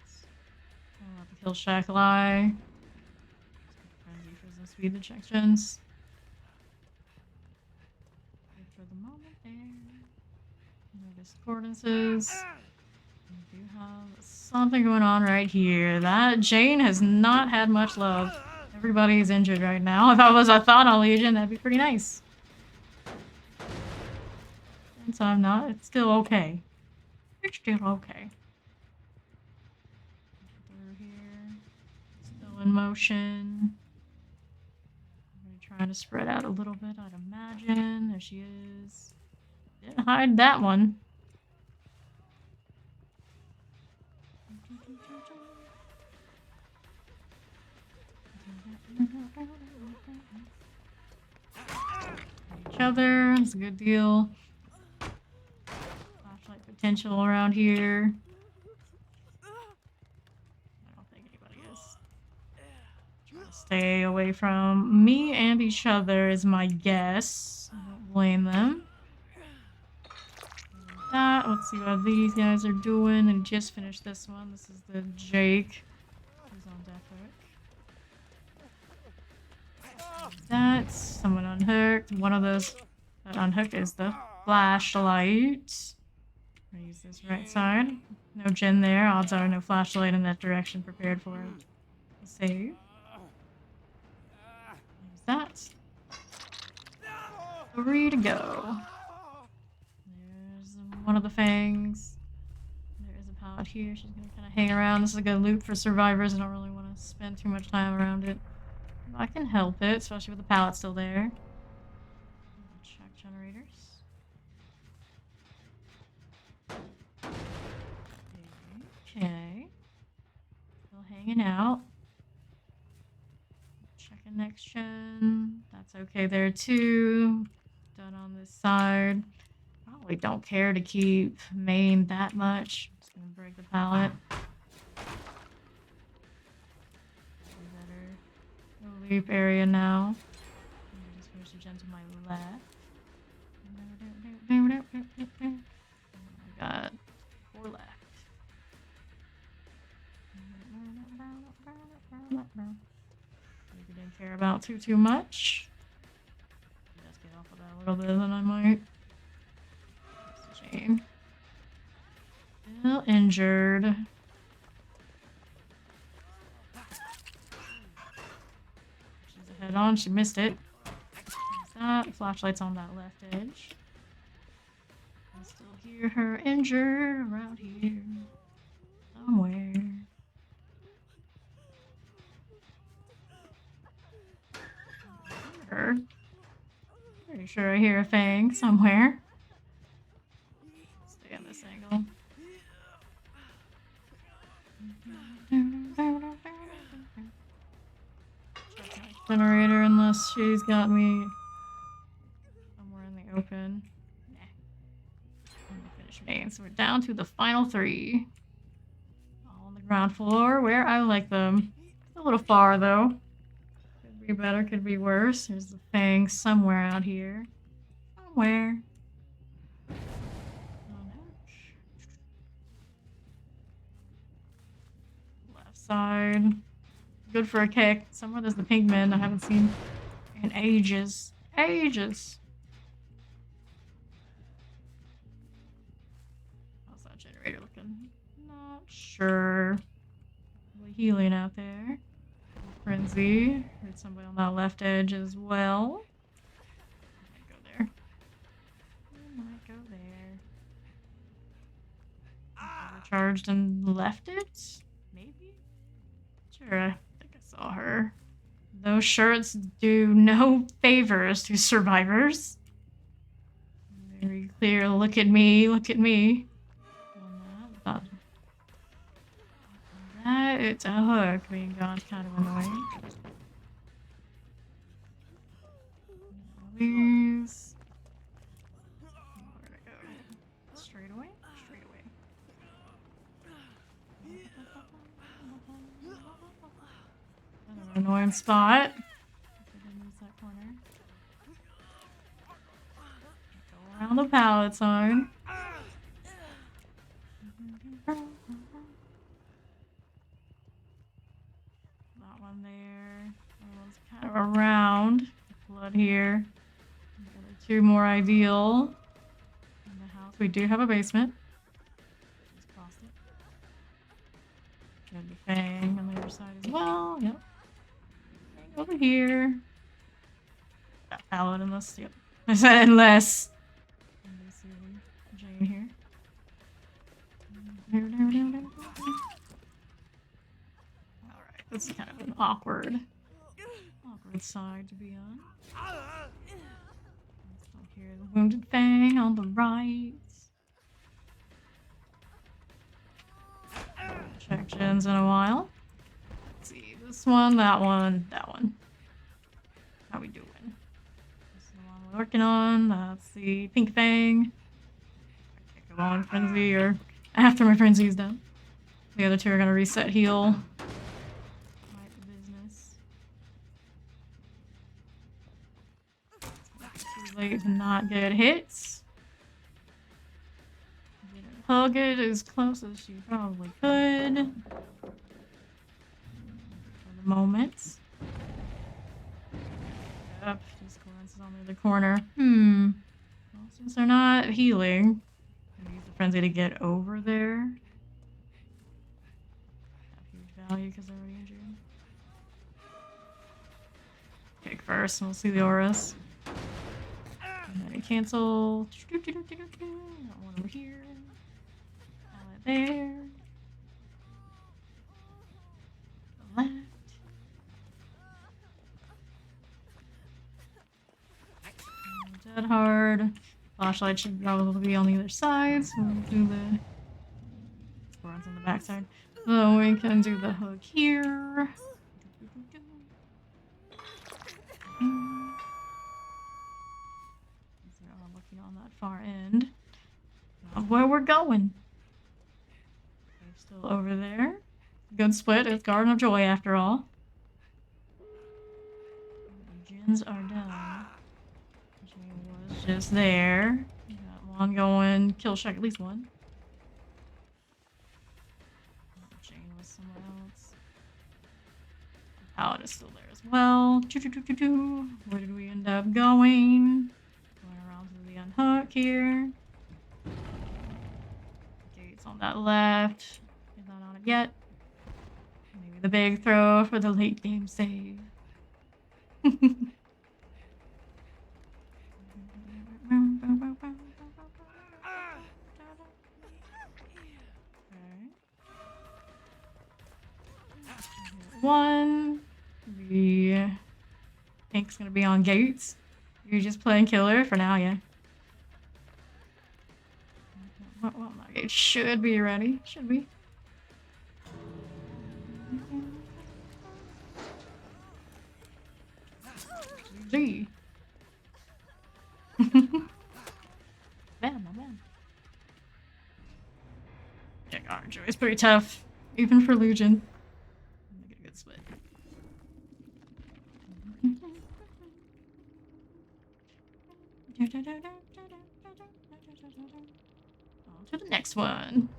I'll let the Kill Shack lie. Frenzy for some speed ejections. For the moment there. No discordances. We do have something going on right here. That Jane has not had much love. Everybody's injured right now. If I was a Thought on Legion, that'd be pretty nice. And so I'm not. It's still okay. It's still okay. Through here. Still in motion. Trying to spread out a little bit, I'd imagine. There she is. Didn't hide that one. Each other. It's a good deal. Flashlight potential around here. I don't think anybody is. Trying to stay away from me and each other is my guess. I don't blame them. Let's see what these guys are doing. They just finished this one. This is the Jake. Who's on death wick. That's someone unhooked. One of those that unhooked is the flashlight. I'm gonna use this right side. No Jinn there. Odds are no flashlight in that direction prepared for a save. There's that. 3 to go. There's one of the fangs. There is a pallet here. She's gonna kind of hang around. This is a good loot for survivors. I don't really want to spend too much time around it. I can help it, especially with the pallet still there. Check generators. Okay. Still hanging out. Checking next gen. That's okay there too. Done on this side. Probably don't care to keep main that much. Just gonna break the pallet. Loop area now. Just finish the gen to my left. I got 4 left. Maybe didn't care about too much. Just get off of that a little bit, then I might. That's a shame. Still injured. Head on, she missed it. There's that. Flashlight's on that left edge. I still hear her injured around here. Somewhere. Pretty sure I hear a fang somewhere. Stay on this angle. Generator unless she's got me somewhere in the open. Nah. I'm gonna finish main. So we're down to the final 3. All on the ground floor where I like them. It's a little far though. Could be better, could be worse. There's the fang somewhere out here. Somewhere. Left side. Good for a kick. Somewhere there's the pigman I haven't seen in ages. Ages! How's that generator looking? Not sure. Really healing out there. Frenzy. Heard somebody on that left edge as well. Might go there. Might go there. Charged and left it? Maybe? Sure, I think I saw her. Those shirts do no favors to survivors. Very clear. Look at me. Look at me. That it's a hook being gone. Kind of annoying. Please. Where'd I go? Straight away. Straight away. Another annoying spot. That corner. Go around the pallet sign. That one there. That one's kind of around. Blood here. Another 2 more ideal. In the house. We do have a basement. Just cross it. Good fang on the other side as well. Yep. Fang over here. That pallet unless. Yep. I said unless. Jane here. Alright, this is kind of an awkward side to be on. Still hear the wounded fang on the right. Check gens in a while. Let's see, this one, that one, that one. How we doing? This is the one we're working on. That's the pink fang. I can't go on frenzy or after my frenzy is done. The other 2 are gonna reset heal. Right the business. Too late to not get hits. Didn't hug it as close as she probably could. For the moment. Yep, Discordance is on the other corner. Well, since they're not healing, I'm gonna use the frenzy to get over there. Have huge value because they're already injured. Kick first, and we'll see the auras. And then cancel. Got one over here. Pallet there. The left. Dead hard. Flashlight should probably be on the other side, so we'll do the Scoron's on the back side. So we can do the hook here. They're all looking on that far end. Not where we're going. They're still over there. Good split. It's Garden of Joy after all. The gens are done. Jane was just there. Got one going. Kill Shrek, at least one. Jane was somewhere else. Paladin is still there as well. Where did we end up going? Going around to the unhook here. Gates on that left. He's not on it yet. Maybe the big throw for the late game save. One. The pink's gonna be on gates. You're just playing killer for now, yeah. Well, my gate should be ready. Should be. GG. Bad, not bad. Yeah, Garden Joy is pretty tough, even for Legion. Make it a good split. On to the next one.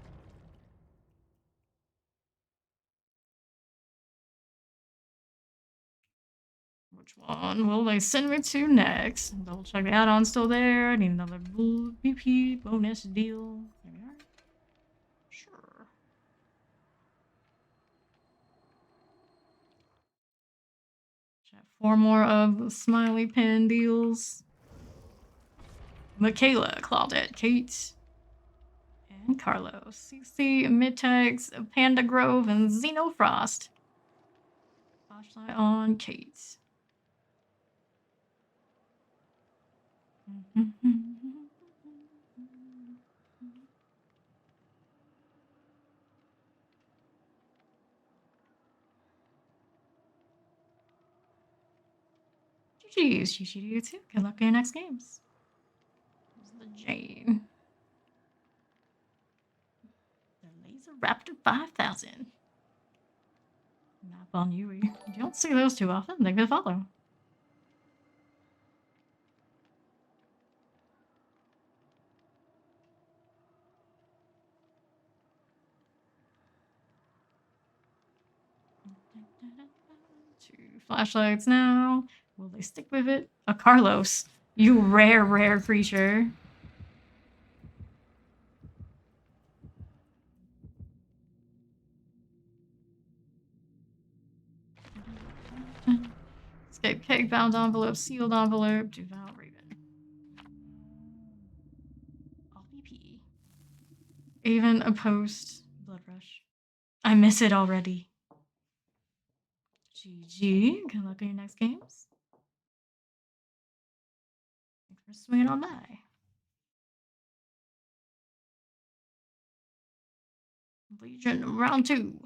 Which one will they send me to next? Double check the add-on still there. I need another BP bonus deal. There we are. Sure. Check 4 more of the smiley pen deals. Michaela, Claudette, Kate, and Carlos. CC, Midtex, Panda Grove, and Xenofrost. Flashlight on Kate. GG's, GG to you too. Good luck in your next games. Here's the Jane. The Laser Raptor 5000. Map on Yui. You don't see those too often. They could follow. Two flashlights now. Will they stick with it? A Carlos. You rare, rare creature. Escape cake, bound envelope, sealed envelope, Devout Raven. All BP. Even a post Blood Rush. I miss it already. GG. Good luck in your next games. Thanks for swinging on by. Legion round 2.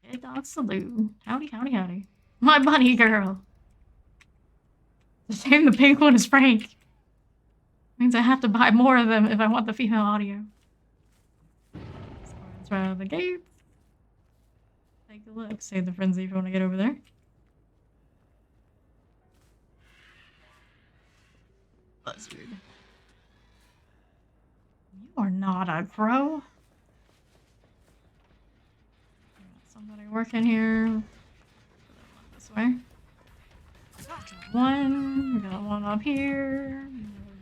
Hey, dog salute. Howdy, howdy, howdy. My bunny girl. The shame the pink one is Frank. Means I have to buy more of them if I want the female audio. Let's right out of the gate. Take a look. Save the frenzy if you want to get over there. Buzzard. You are not a crow. Somebody working here. This way. One. We got one up here.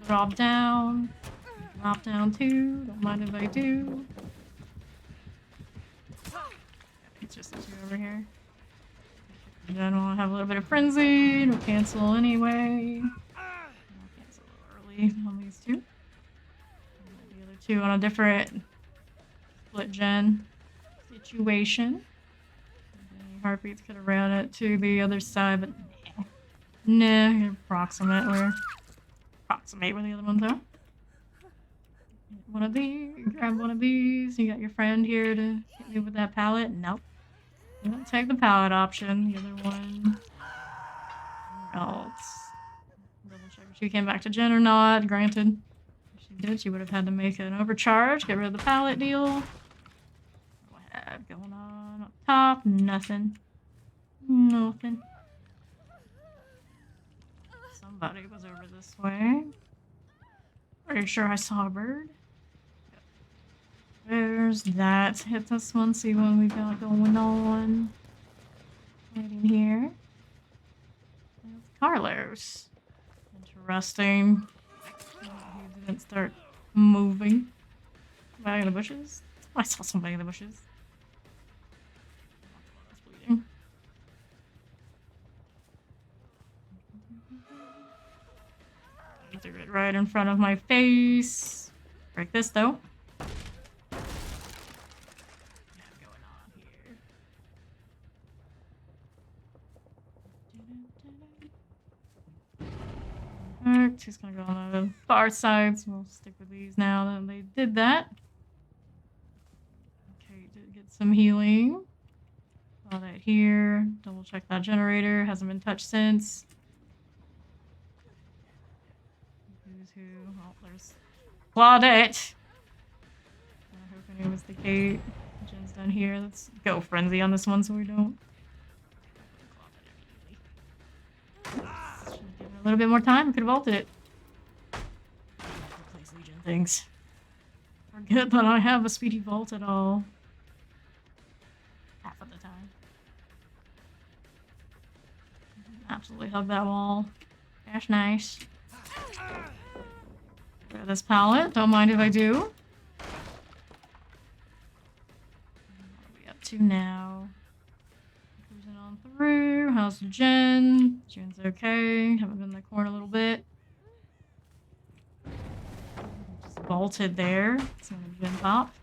Drop down. Drop down two. Don't mind if I do. It's just the two over here. Then we'll have a little bit of frenzy. We'll cancel anyway. I'll cancel a little early on these two. The other two on a different split gen situation. Heartbeats could have ran it to the other side, but nah, approximate where the other ones are. One of these, grab one of these. You got your friend here to hit me with that pallet. Nope. You don't take the pallet option. The other one. Where else? Double check if she came back to gen or not. Granted, if she did, she would have had to make an overcharge. Get rid of the pallet deal. What do I have going on up top? Nothing. Nothing. Somebody was over this way. Pretty sure I saw a bird. There's that. Hit this one, see what we got going on. Right in here. That's Carlos. Interesting. He didn't start moving. Somebody in the bushes? I saw somebody in the bushes. That's bleeding. He threw it right in front of my face. Break this though. She's gonna go on the far side, so we'll stick with these now that they did that. Okay, did get some healing. Saw that here. Double check that generator. Hasn't been touched since. Who's who? Oh, there's Claudette. I hope anyone was the gate. Jen's done here. Let's go frenzy on this one so we don't. A little bit more time, we could have vaulted it. Replace Legion things. Forget that I have a speedy vault at all. Half of the time. Absolutely hug that wall. That's nice. Grab this pallet, don't mind if I do. What are we up to now? Cruising on through. How's Jen? Jen's okay. Haven't been in the corner a little bit. Just vaulted there. It's gonna Jen pop.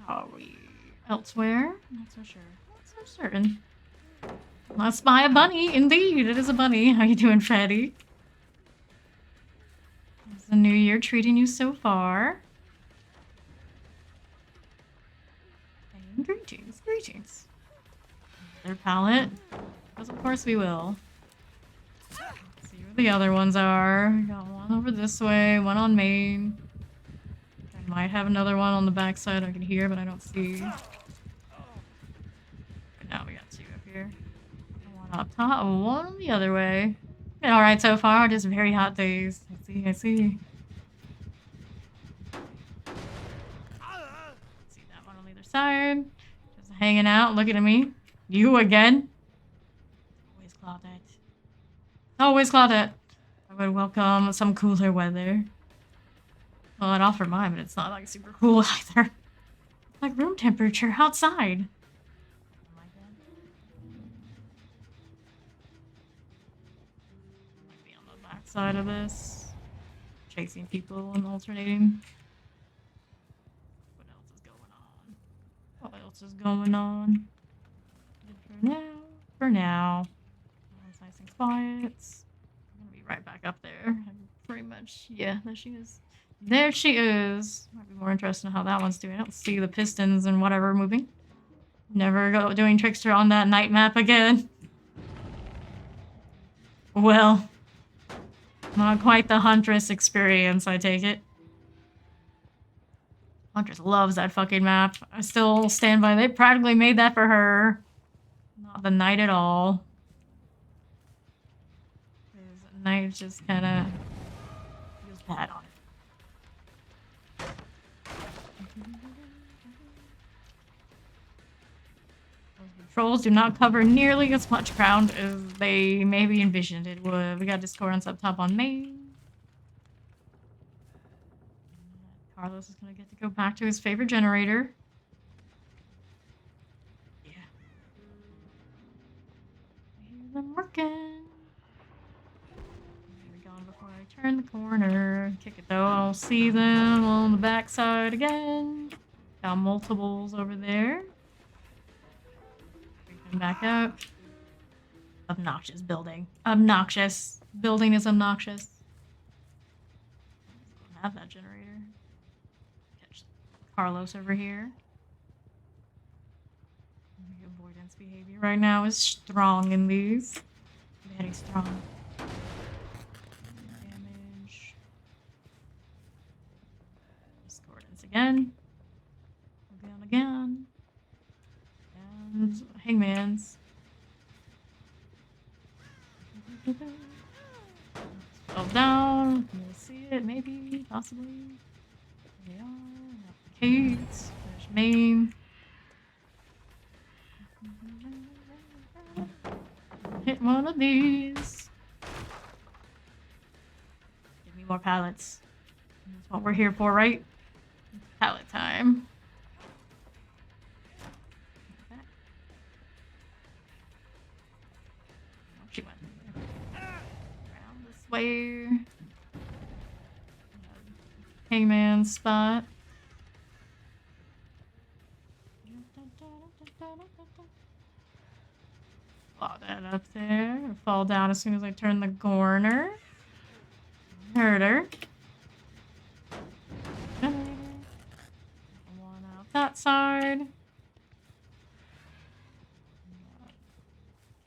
Are we elsewhere? Not so sure. Not so certain. Let's spy a bunny. Indeed, it is a bunny. How you doing, Freddy? How's the new year treating you so far? And greetings, greetings. Their palette. Because of course we will. Let's see where the other ones are. Got one over this way, one on main. I might have another one on the backside I can hear, but I don't see. But now we got two up here. One up top, one the other way. Been alright so far, just very hot days. I see. See that one on the other side. Just hanging out, looking at me. You again? Always Claudette. Always Claudette. I would welcome some cooler weather. Well, I'd offer mine, but it's not like super cool either. It's like room temperature outside. Might be on the back side of this. Chasing people and alternating. What else is going on? What else is going on? For now. It's nice and quiet. I'm gonna be right back up there. I'm pretty much, yeah, there she is. There she is. Might be more interested in how that one's doing. I don't see the pistons and whatever moving. Never go doing Trickster on that night map again. Well, not quite the Huntress experience, I take it. Huntress loves that fucking map. I still stand by. They practically made that for her. Not the knight at all. Because knight just kind of feels bad on it. Trolls do not cover nearly as much ground as they maybe envisioned it would. We got Discordance up top on main. Carlos is gonna get to go back to his favorite generator. Yeah. Hear them working. They're gone before I turn the corner. Kick it though. I'll see them on the backside again. Got multiples over there. Back up. Obnoxious building. Obnoxious. Building is obnoxious. Don't have that generator. Catch Carlos over here. The avoidance behavior right now is strong in these. Very strong. Damage. Discordance again. Again. And Hangman's. Fell down. Can you see it? Maybe. Possibly. There they are. Kate. There's main. Hit one of these. Give me more pallets. That's what we're here for, right? Pallet time. She went around this way. Hangman spot. Claw that up there. Fall down as soon as I turn the corner. Heard her. One out that side.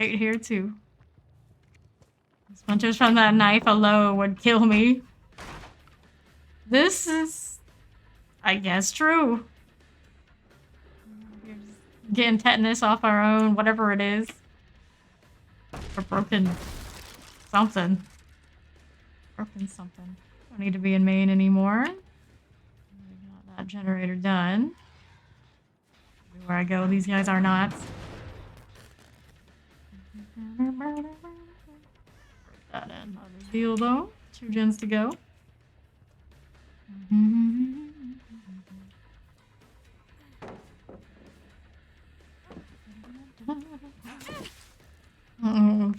8 here too. Splinters from that knife alone would kill me. This is, I guess, true. We're just getting tetanus off our own, whatever it is. Or broken something. Broken something. Don't need to be in main anymore. We got that generator done. Where I go, these guys are not. Break that in. Not a deal though. 2 gens to go.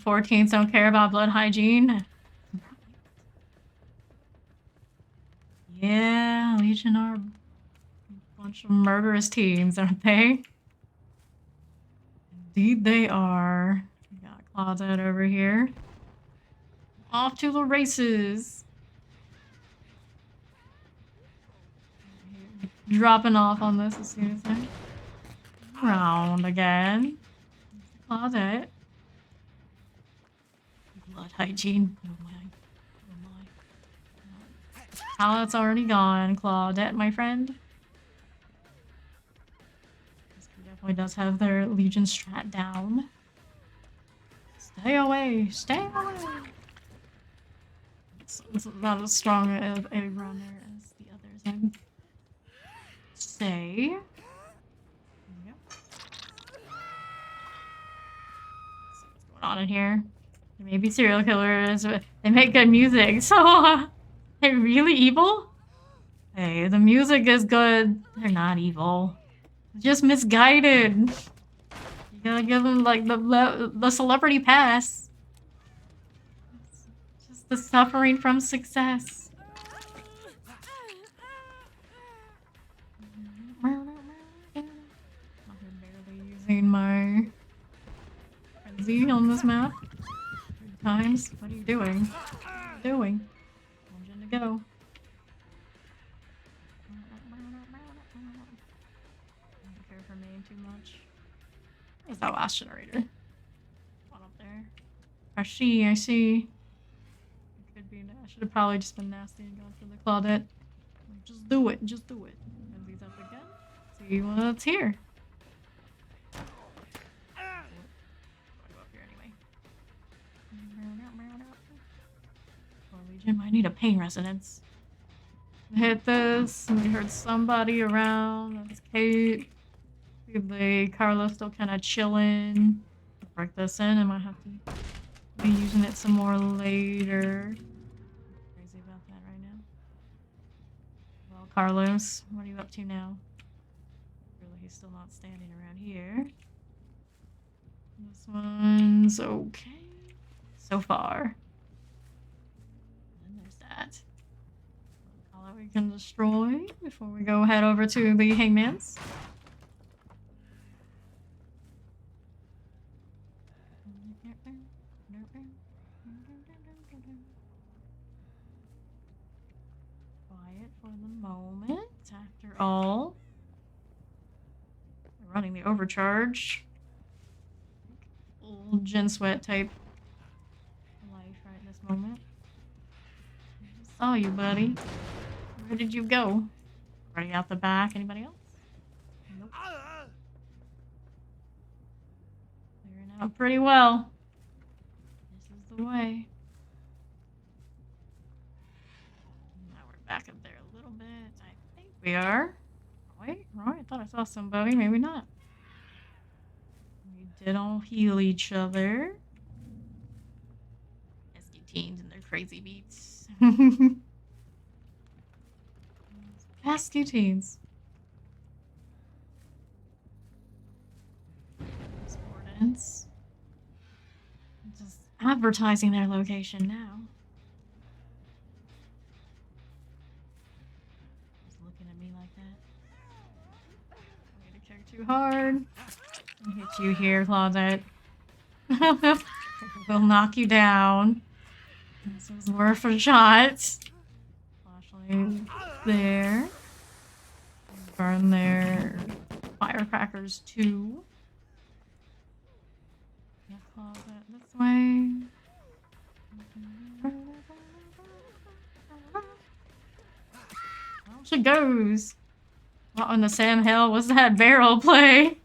14s don't care about blood hygiene. Yeah, Legion are a bunch of murderous teams, aren't they? Indeed they are. We got Closet over here. Off to the races. Dropping off on this as soon as I round again. Closet. Blood hygiene. Oh my. Pallet's already gone. Claudette, my friend. This crew definitely does have their Legion strat down. Stay away. Stay away. It's not as strong a runner as the others, I'd say. Yep. Let's see what's going on in here. There may be serial killers, but they make good music, so they're really evil? Hey, the music is good. They're not evil. Just misguided. You gotta give them like the celebrity pass. It's just the suffering from success. I'm barely using my frenzy on this map. 3 times. What are you doing? What are you doing? To go. Don't care for main too much. Where's that last generator? One up there. I see. It could be. I should have probably just been nasty and gone for the Claudette. Just do it. Just do it. And these See what's here. Go up here anyway. Legion might need a pain resonance. Hit this. We heard somebody around. That's Kate. The Carlos still kind of chilling. Break this in. I might have to be using it some more later. Crazy about that right now. Well, Carlos, what are you up to now? Really, he's still not standing around here. This one's okay so far. And there's that. All that we can destroy before we go head over to the Hangman's. Quiet for the moment. After all, we're running the overcharge. Full Gen Sweat type life right in this moment. I saw you, buddy. Where did you go? Running out the back. Anybody else? Nope. Clearing out pretty well. This is the way. Now we're back up there a little bit. I think we are. Wait, right? I thought I saw somebody. Maybe not. We did all heal each other. Pesky teens and their crazy beats. Pesky teens. Sportants. Just advertising their location now. Just looking at me like that. Way to kick too hard. I'll hit you here, Claudette. We'll knock you down. This was worth a shot. Flashlight there. Burn their firecrackers too. Yeah, Claudette this way. Well, she goes. What in the Sam Hill was that barrel play? It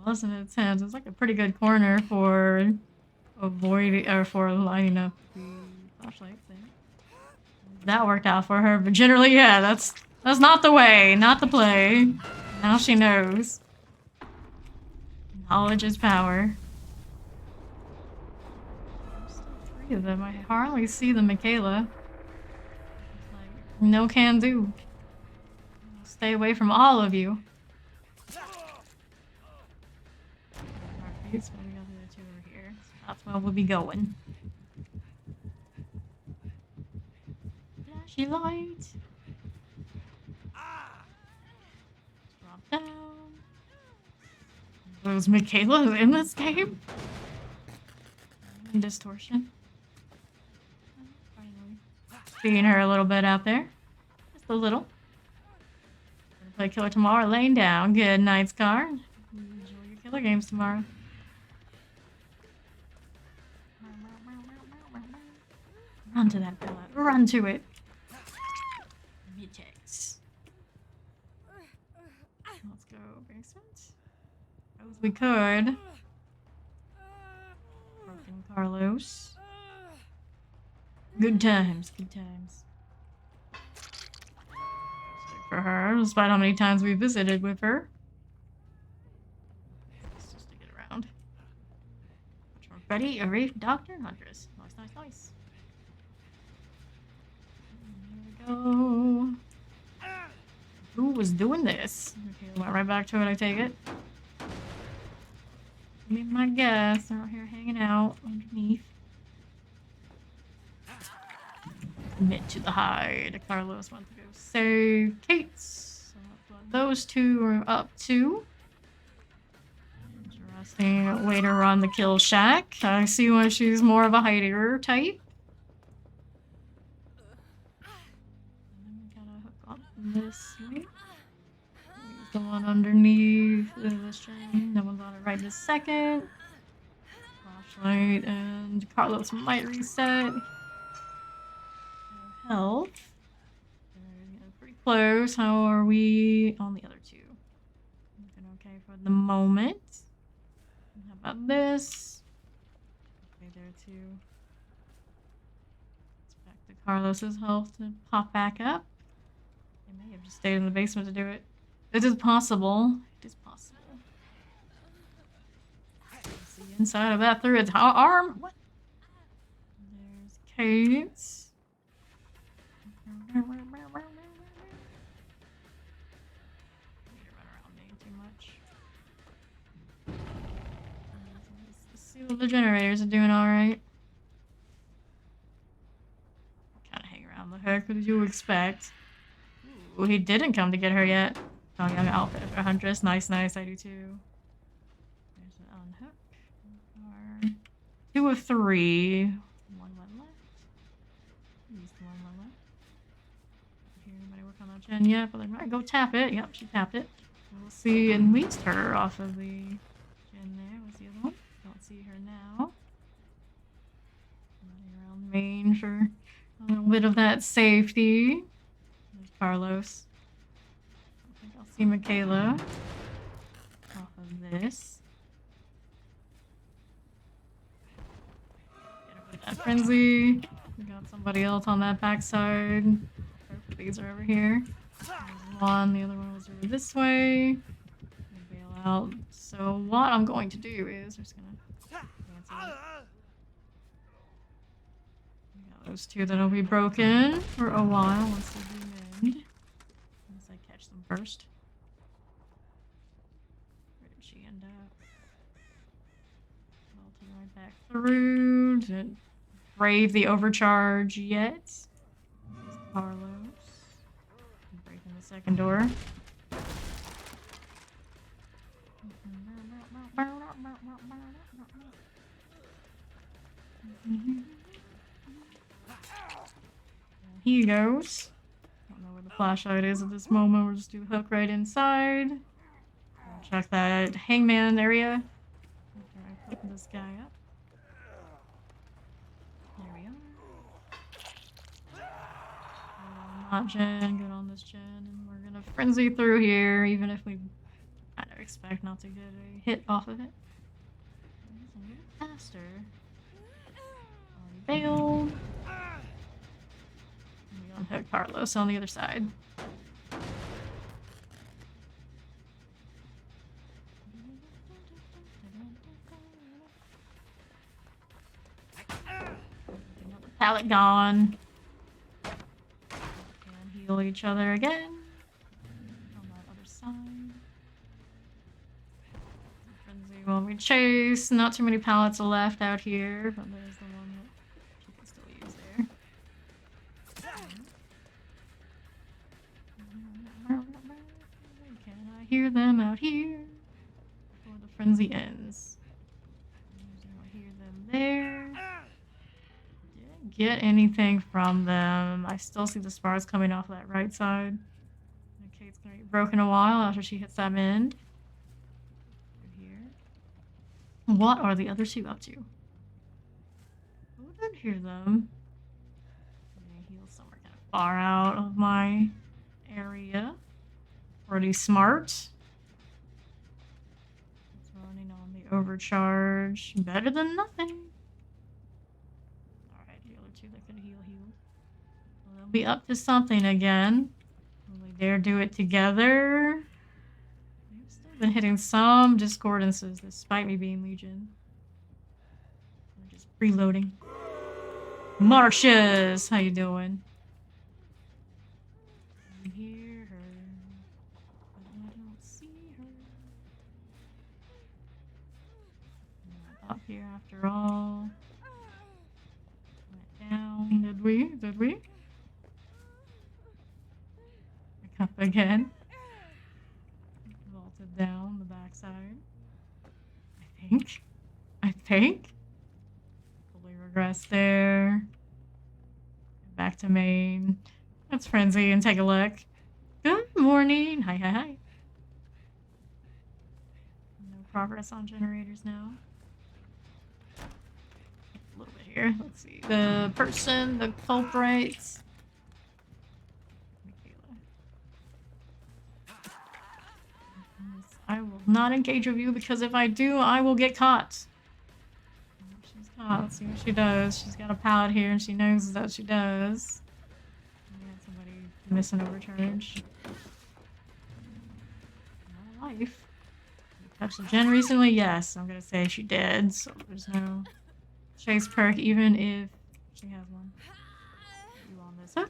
wasn't intense. It was like a pretty good corner for avoiding or for lighting up the flashlight thing. That worked out for her, but generally, yeah, that's not the way, not the play. Now she knows. Knowledge is power. There's still 3 of them. I hardly see the Michaela. It's like, no can do. I'll stay away from all of you. Heartbeats, but we got the other 2 over here. So that's where we'll be going. Flashy light. Drop down. Those Michaelas in this game? Distortion. Finally. Seeing her a little bit out there. Just a little. Gonna play Killer tomorrow, laying down. Good night, Scar. Enjoy your Killer games tomorrow. Run to that Bella. Run to it. Mitex. Let's go basement. As we could. Broken Carlos. Good times, good times. For her, despite how many times we visited with her. Just to get around. Ready, Arif, Doctor, Huntress. Nice, nice, nice. Here we go. Who was doing this? Okay, went right back to it, I take it. Be my guess. They're out here hanging out underneath. Commit to the hide. Carlos wants to go save Kate. So that's what those 2 are up to. Interesting way to run the kill shack. I see why she's more of a hider type. And then we gotta hook up this way. The one underneath the string. That one's on it right this second. Flashlight and Carlos might reset. Health. They're getting pretty close. How are we on the other two? Looking okay for the moment. How about this? Okay, there too. Expect the Carlos's health to pop back up. They may have just stayed in the basement to do it. It is possible. It is possible. See inside of that through its arm. What? There's Kate. Let's see what the generators are doing alright. Kind of hang around the hook, what did you expect? Ooh, he didn't come to get her yet. Oh, young outfit for Huntress. Nice, nice, I do too. There's an unhook. 2 of 3. 1 left. At least 1 left. Hear anybody work on that gen yet? But they might go tap it. Yep, she tapped it. We'll see at least her off of the gen there. What's the other one? Don't see her now. Running around the main for a little bit of that safety. There's Carlos. I think I'll see Michaela off of this. Get that frenzy. We got somebody else on that backside. Both of these are over here. There's one, the other one was over this way. Bail out. So what I'm going to do is I'm just gonna cancel it. We got those 2 that'll be broken for a while once they do mend. Unless I catch them first. Where did she end up? Melting right back through. Didn't brave the overcharge yet. There's Carlos. Breaking the second door. He goes. Don't know where the flashlight is at this moment. We'll just do the hook right inside. Check that hangman area. After I pick this guy up. There we are. Not gen, good on this gen, and we're gonna frenzy through here, even if we kind of expect not to get a hit off of it. It's a little faster. Already bailed. We unhook Carlos on the other side. Another pallet gone. And heal each other again. On that other side. Frenzy while we chase. Not too many pallets left out here, but there's the one that you can still use there. Can I hear them out here before the frenzy ends? I hear them there. Didn't get anything from them. I still see the spars coming off that right side. Okay, it's gonna be broken a while after she hits that mend. Here. What are the other 2 up to? Oh, I didn't hear them. I'm gonna heal somewhere kind of far out of my area. Pretty smart. It's running on the overcharge. Better than nothing. Alright, the other 2 that could heal. Well, they'll be up to something again. Will they dare do it together? They've still been hitting some discordances despite me being Legion. I'm just reloading. Marshes! How you doing? I hear her, but I don't see her. Not up here after all. Went down. Did we? Back up again. Vaulted down the backside. I think. Fully regress there. Back to main. Let's frenzy and take a look. Good morning. Hi. No progress on generators now. A little bit here. Let's see. The person, the culprits. Michaela. not engage with you because if I do, I will get caught. She's caught. Let's see what she does. She's got a pallet here and she knows that she does. We had somebody miss an overcharge. No life. You touched the gen recently? Yes, I'm gonna say she did. So there's no chase perk even if she has one. You on this? Huh?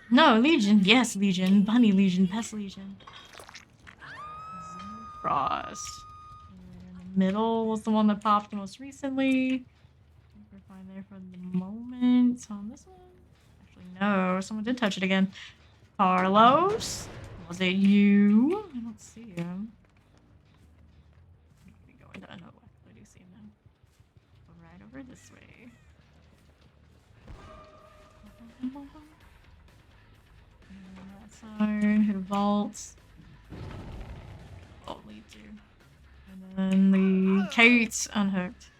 No, Legion. Yes, Legion. Bunny Legion. Pest Legion. Frost. In the middle was the one that popped most recently. I think we're fine there for the moment. So on this one, actually no, someone did touch it again. Carlos, was it you? I don't see him. We go into no, I do see him now. Go right over this way. And that side, hit a vault. Vault lead to. And then the Kate's unhooked.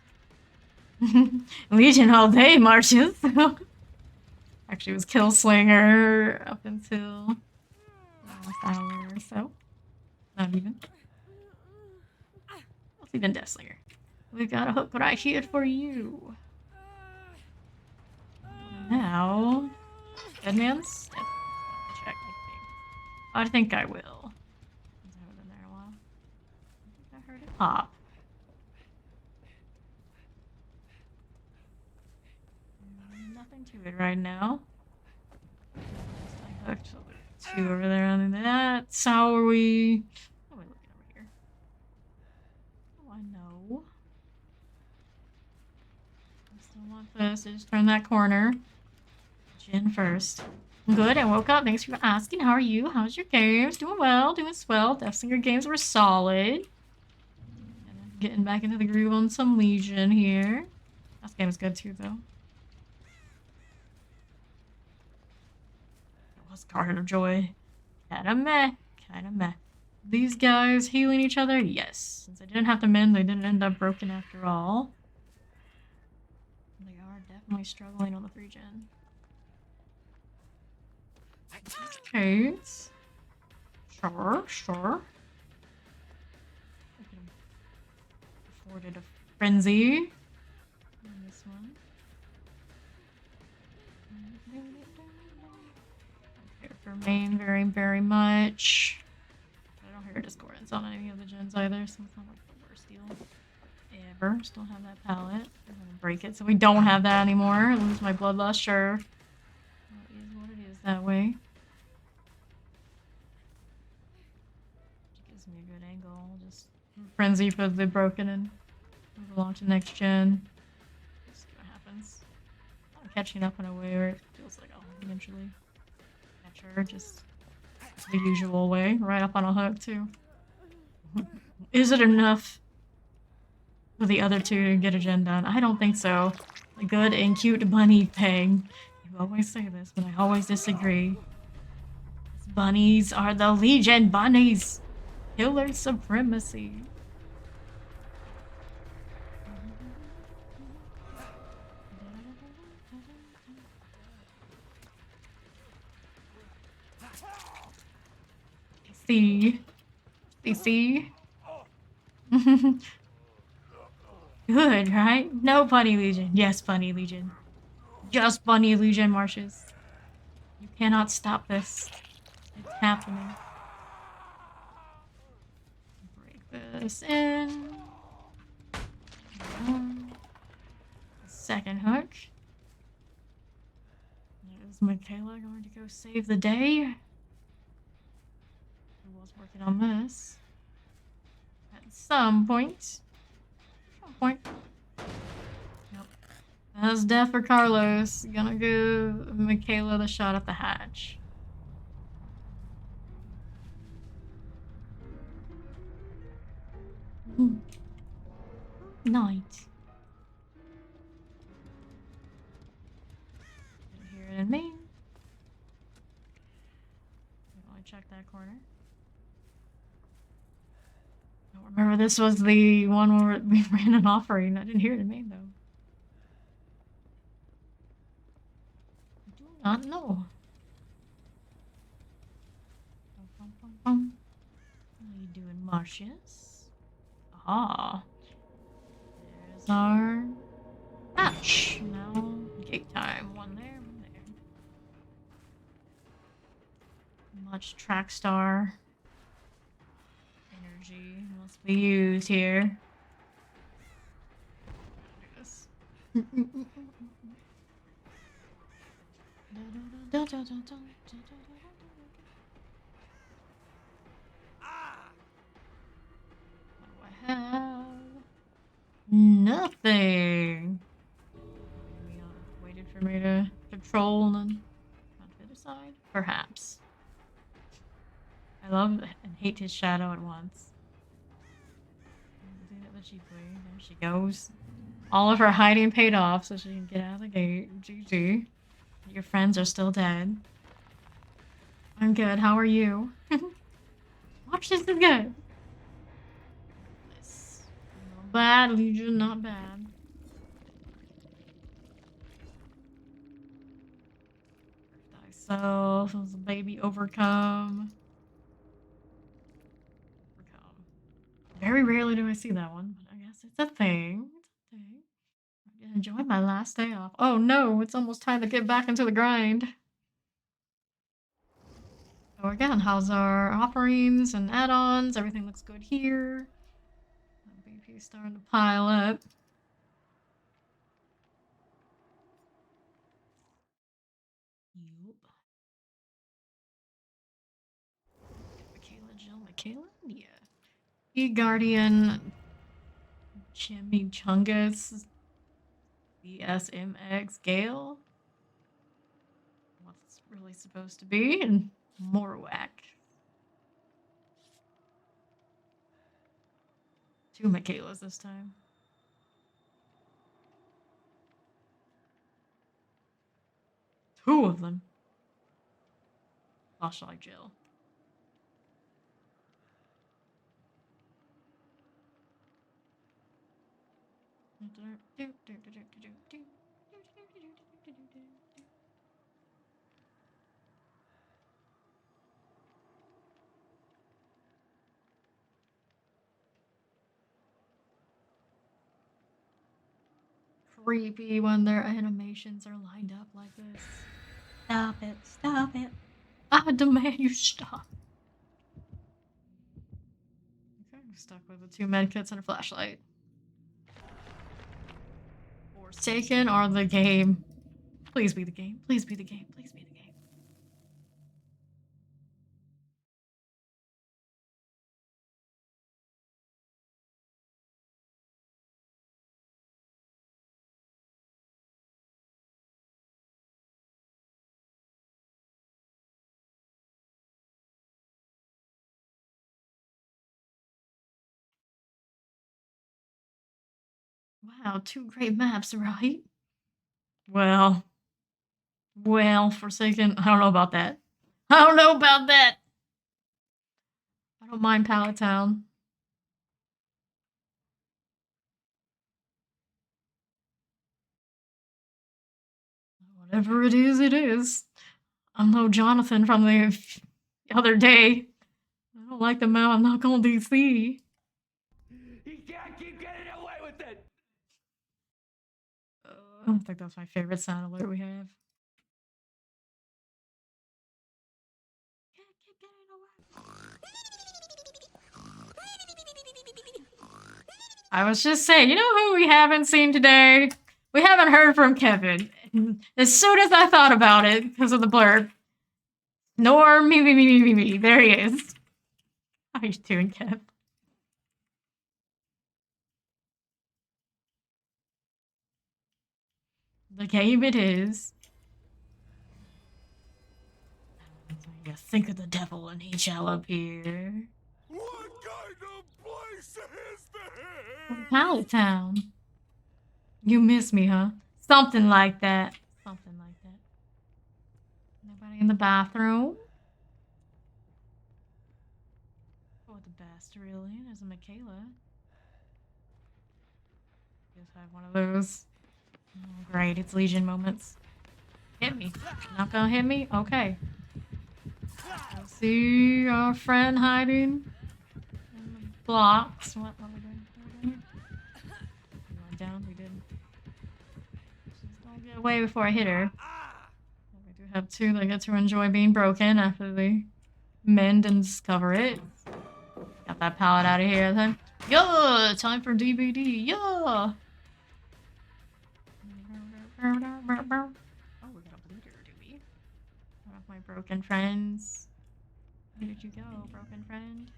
Legion all day, Marches. Actually, it was Killslinger up until last hour or so. Not even. Not even Deathslinger. We've got a hook right here for you. Now, Deadman's? Yep. Check, I think I will. I haven't been there in a while. I think I heard it pop. Nothing to it right now. I hooked two over there on that. How are we? What am I looking over here? Oh, I know. I still want this. I just turned that corner. Jen first. Good, I woke up. Thanks for asking. How are you? How's your games? Doing well, doing swell. Deathslinger games were solid. And getting back into the groove on some Legion here. This game is good too, though. It was Card of Joy. Kinda meh. Kinda meh. These guys healing each other? Yes. Since I didn't have to mend, they didn't end up broken after all. They are definitely struggling on the 3-gen. Okay. Sure, sure. I could have afforded a frenzy on this one. I don't care for main very, very much. I don't hear discordance on any of the gens either, so it's not like the worst deal ever. Still have that palette. I'm gonna break it so we don't have that anymore. Lose my bloodlust, sure. That is what it is that way. Gives me a good angle. I'll just frenzy for the broken and move along to next gen. See what happens. I'm catching up in a way where it feels like I'll eventually catch her, just the usual way. Right up on a hook, too. Is it enough for the other two to get a gen done? I don't think so. The good and cute bunny thing. You always say this, but I always disagree. Bunnies are the Legion bunnies. Killer supremacy. See. See. Good, right? No Bunny Legion. Yes, Bunny Legion. Just Bunny Legion Marshes. You cannot stop this. It's happening. Break this in. Second hook. Is Michaela going to go save the day? Who was working on this? At some point. Yep. That's death for Carlos. Gonna give Michaela the shot at the hatch. Night. Didn't hear it in me. I check that corner. I don't remember this was the one where we ran an offering. I didn't hear it in main though. I do not know. How you doing, Marcius? Ah. There's our hatch. Now, gate time. One there, one there. Much track star energy must be used here. Yes. What do I have? Nothing. Maybe waited for me to patrol and then not to decide. Perhaps. I love and hate his shadow at once. Do that cheaply. There she goes. All of her hiding paid off, so she can get out of the gate. GG. Your friends are still dead. I'm good. How are you? Watch this again. Nice. Not bad, Legion. Not bad. Thyself as a baby overcome. Very rarely do I see that one, but I guess it's a thing. It's a thing. I'm gonna enjoy my last day off. Oh no, it's almost time to get back into the grind. So again, how's our offerings and add-ons? Everything looks good here. BP starting to pile up. Yup. Michaela, Jill, Michaela? Yeah. E-Guardian Chimichangas BSMX Gale. What's really supposed to be? And Morwak. 2 Michaelas this time. Two of them. Flashlight Jill. Creepy when their animations are lined up like this. Stop it. Stop it. I demand you stop. Okay, we're stuck with the 2 medkits and a flashlight. Forsaken or the game. Please be the game. Please be the game. Please be the game. Wow, 2 great maps, right? Well, Forsaken. I don't know about that. I don't know about that. I don't mind Pallet Town. Whatever it is, it is. I'm no Jonathan from the other day. I don't like the map. I'm not going to DC. He can't keep getting away with it. I don't think that's my favorite sound alert we have. I was just saying, you know who we haven't seen today? We haven't heard from Kevin. As soon as I thought about it, because of the blurb. Nor me. There he is. How you doing, Kev? The game it is. You think of the devil and he shall appear. What kind of place is this? Pallet Town. You miss me, huh? Something like that. Something like that. Nobody in the bathroom? Oh, the best, really. There's a Michaela. Just have one of those. Oh, great, it's Legion moments. Hit me. Not gonna hit me? Okay. I see our friend hiding in the blocks. What are we doing? down? We did. Just don't get away before I hit her. We do have two that get to enjoy being broken after they mend and discover it. Got that pallet out of here then. Yeah! Time for DVD. Yeah! Oh, we got a bleeder, do we? One of my broken friends. Where did you go, broken friend?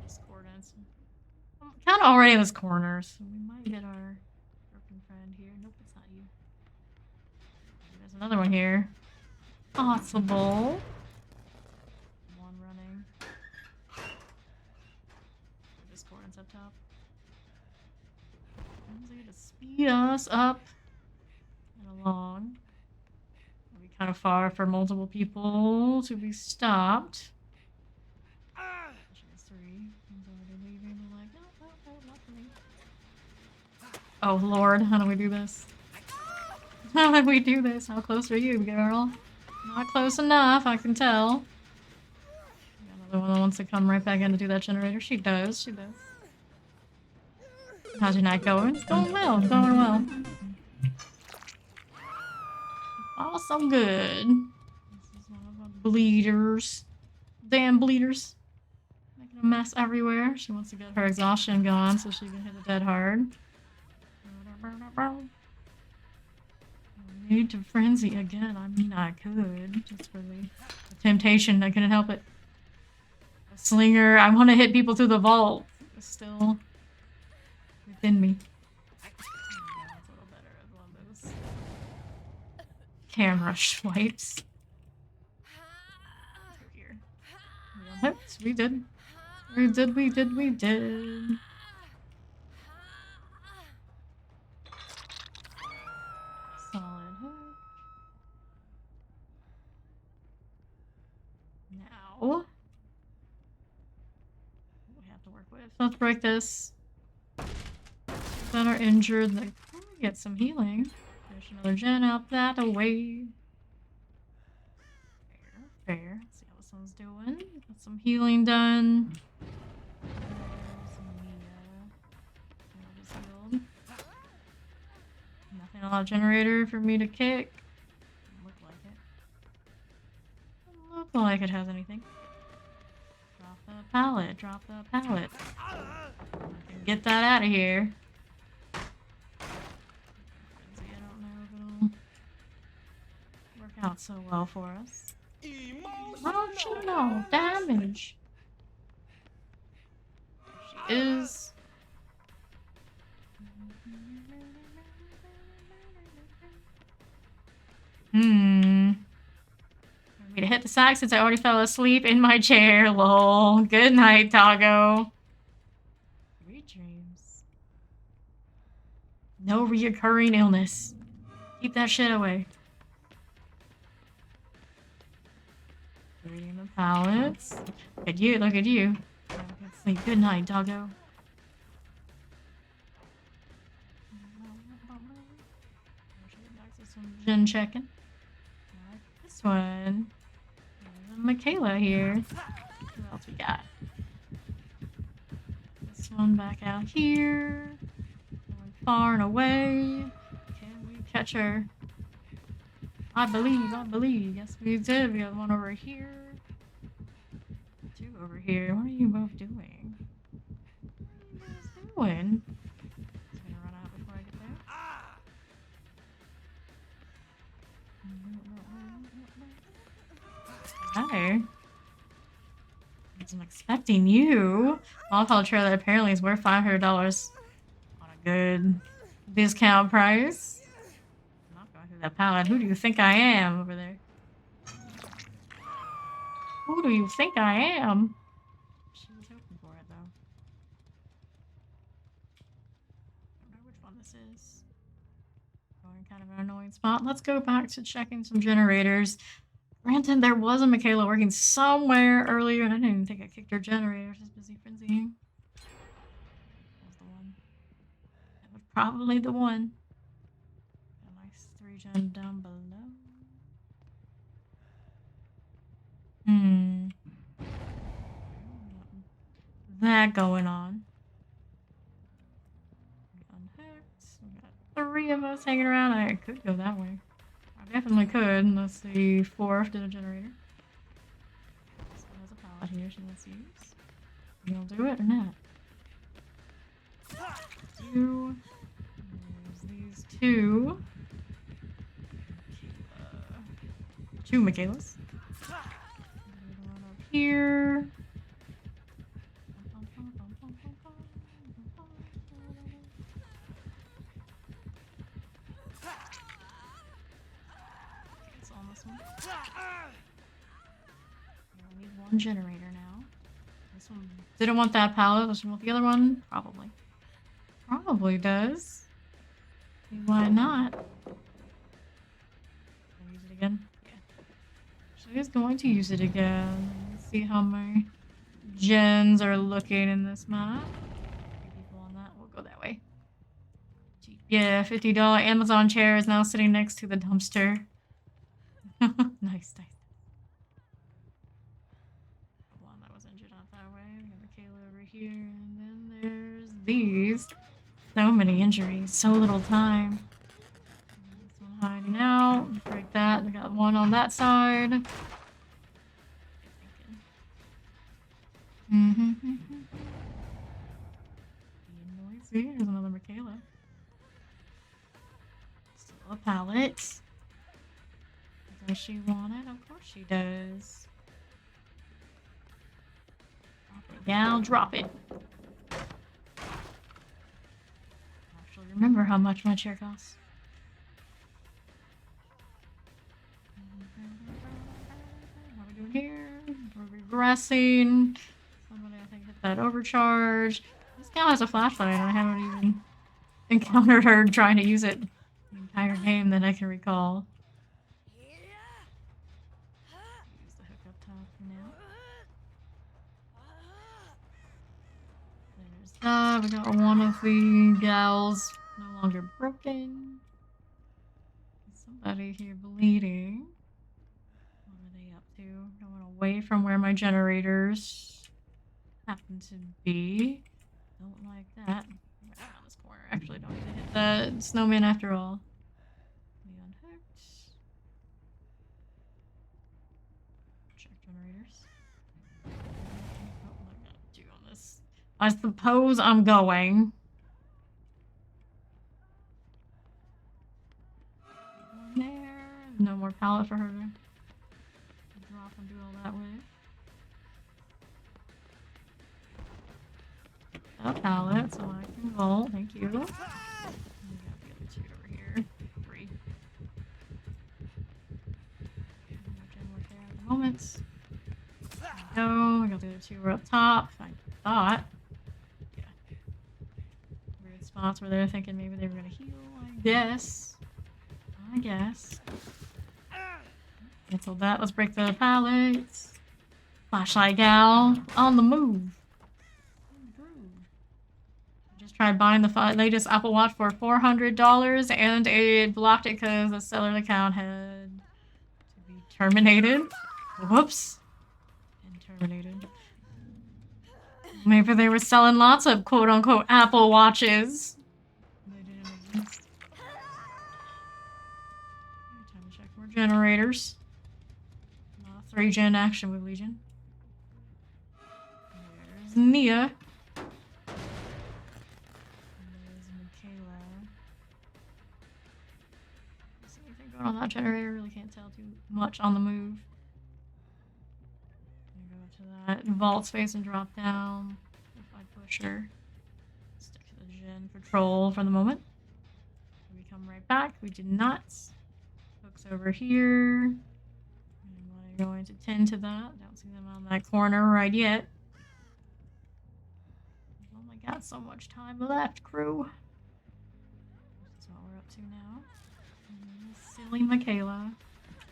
Discordance. I'm kind of already in this corner, so we might get our broken friend here. Nope, it's not you. There's another one here. Possible. One running. Discordance up top. To speed us up and along. It'll be kind of far for multiple people to be stopped. Three. One's already leaving. They're like, no, not for me. Oh lord, how do we do this? How did we do this? How close are you, girl? Not close enough, I can tell. Another one that wants to come right back in to do that generator. She does, she does. How's your night going? It's going well, it's going well. All so good. This is one of the bleeders. Damn bleeders. Making a mess everywhere. She wants to get her exhaustion gone so she can hit the dead hard. Need to frenzy again. I mean, I could. Just for the temptation. I couldn't help it. A slinger. I want to hit people through the vault. It's still within me. It's a little better as one of those camera swipes. Here. We got hit. We did. We did, we did, we did. Solid hook. Now, we have to work with. So let's break this. That are injured, they probably get some healing. There's another gen out that away. Fair. Let's see how this one's doing. Got some healing done. Nothing on that generator for me to kick. Doesn't look like it. Doesn't look like it has anything. Drop the pallet. Drop the pallet. Get that out of here. I don't know if it'll work out so well for us. Emotional damage. She is. For me to hit the sack since I already fell asleep in my chair. Lol. Good night, Doggo. Sweet dreams. No reoccurring illness. Keep that shit away. Reading the pallets. Look at you, look at you. Good sleep. Good night, Doggo. Some gen checking. Like this one. Michaela here. What else we got? This one back out here. Going far and away. Can we catch her? I believe. Yes, we did. We got one over here. Two over here. What are you both doing? What are you guys doing? Just gonna run out before I get there. Hi. Wasn't expecting you. Wildfire trailer apparently is worth $500 on a good discount price. I'm not going through that pallet. Who do you think I am over there? Who do you think I am? She was hoping for it though. I don't know which one this is. Going kind of an annoying spot. Let's go back to checking some generators. Granted, there was a Michaela working somewhere earlier, and I didn't even think I kicked her generator. She's busy frenzying. That was the one. That was probably the one. A nice 3-gen down below. That going on. unhooked. We got 3 of us hanging around. I could go that way. I definitely could. Let's see. 4th did a generator. So there's a pallet here she wants to use. You'll do it or not? 2. There's these 2. 2 Michaelas. One up here. It's on this one. We need 1 generator now. This one didn't want that pallet. Does she want the other one? Probably. Probably does. Why not? Can I use it again? Yeah. She is going to use it again. Let's see how my gens are looking in this map. 3 people on that. We'll go that way. Yeah, $50 Amazon chair is now sitting next to the dumpster. Nice. One that was injured out that way. We got Michaela over here, and then there's these. So many injuries, so little time. This one hiding out. Break that. We got 1 on that side. Being noisy. There's another Michaela. Still a pallet. Does she want it? Of course she does. Drop it, gal. Drop it. Actually, remember how much my chair costs. What are we doing here? We're regressing. Somebody, I think, hit that overcharge. This gal has a flashlight, and I haven't even encountered her trying to use it the entire game that I can recall. Use the hook up top for now. There's that. We got 1 of the gals no longer broken. Somebody here bleeding. What are they up to? Going away from where my generators happen to be. Don't like that. Right around this corner. Actually, don't need to hit that snowman after all. We unhooked. Check generators. Oh, what am I gonna do on this? I suppose I'm going. There. No more pallet for her to drop and do all that with. A pallet, so I can vault. Thank you. And we got the other 2 over here. 3. No gen work there at the moment. There we go. We got the other 2 were up top. I thought. Yeah. Weird spots where they're thinking maybe they were gonna heal, I guess. Cancel that. Let's break the pallets. Flashlight gal on the move. Just tried buying the latest Apple Watch for $400, and it blocked it because the seller account had to be terminated. Whoops. And terminated. Maybe they were selling lots of quote-unquote Apple Watches. They didn't exist. Time to check more generators. 3 gen action with Legion. There's Nia. There's Michaela. Is anything going on that generator? Really can't tell too much on the move. Go up to that vault space and drop down. If I push her, stick to the gen patrol for the moment. We come right back. We did not. Hooks over here. I'm going to tend to that. Don't see them on that corner right yet. We've only got so much time left, crew. That's what we're up to now. Silly Michaela.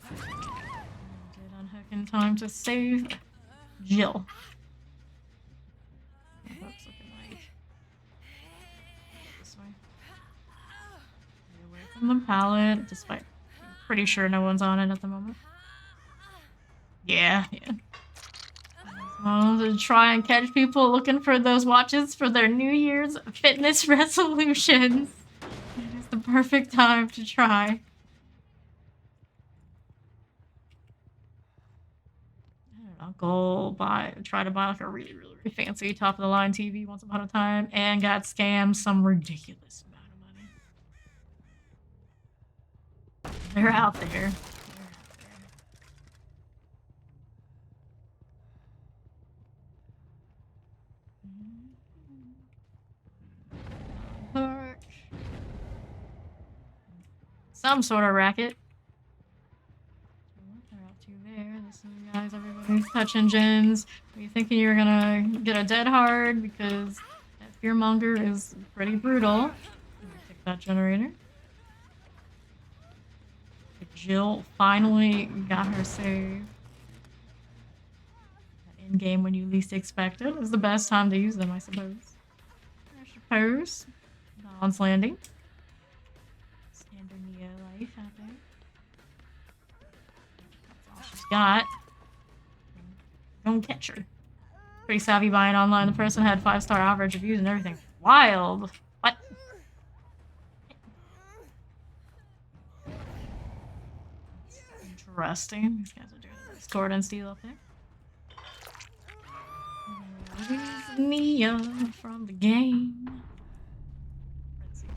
Did unhook in time to save Jill. The hook's looking like this way. Get away from the pallet, despite I'm pretty sure no one's on it at the moment. Yeah. There's To try and catch people looking for those watches for their New Year's fitness resolutions. It is the perfect time to try. Uncle try to buy like a really fancy top of the line TV once upon a time and got scammed some ridiculous amount of money. They're out there. Park. Some sort of racket. What they're up to there. Listen, guys, everybody's touching gens. Are you thinking you're gonna get a dead hard? Because that fearmonger is pretty brutal. Take that generator. Jill finally got her save. In game when you least expect it is the best time to use them, I suppose. There's your pose. Balance landing. Standard Neo life out there. That's all she's got. Don't catch her. Pretty savvy buying online. The person had 5-star average reviews and everything. Wild. What? Interesting. These guys are doing sword and steel up there. Where's Mia from the game? Let's see.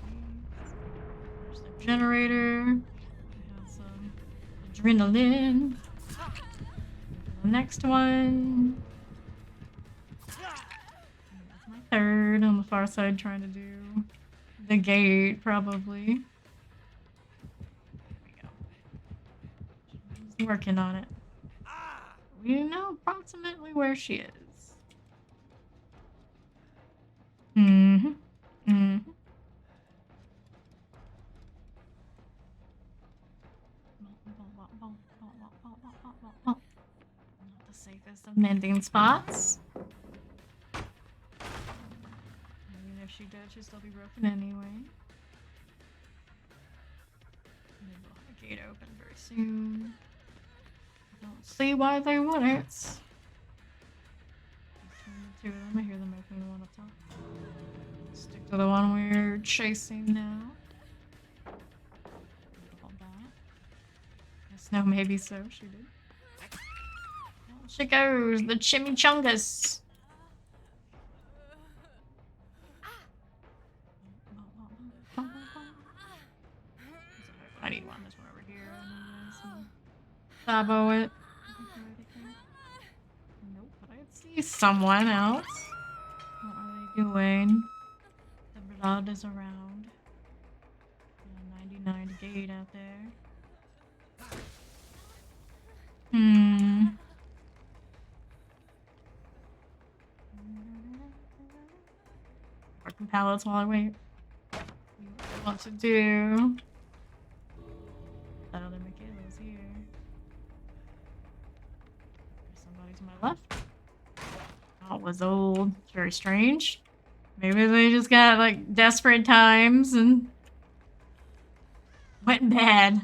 There's the generator. We have some adrenaline. The next one. That's my third on the far side trying to do the gate, probably. There we go. She's working on it. We know approximately where she is. Mm-hmm. Mm-hmm. Not the safest of mending spots. Even if she did, she'd still be broken anyway. Maybe we'll have a gate open very soon. Don't see why they wouldn't. Between the two of them, I hear them opening the one up top. Stick to the one we're chasing now. Hold that. Yes, no, maybe so. She did. Down she goes, the chimichangas. I need one. There's one over here. Sabo it. Nope, but I see someone else. What are they doing? The blood is around. 99 gate out there. Working pallets while I wait. See what I want to do. That other Michaela's here. There's somebody to my left. Oh, it was old. It's very strange. Maybe they just got like desperate times and went bad.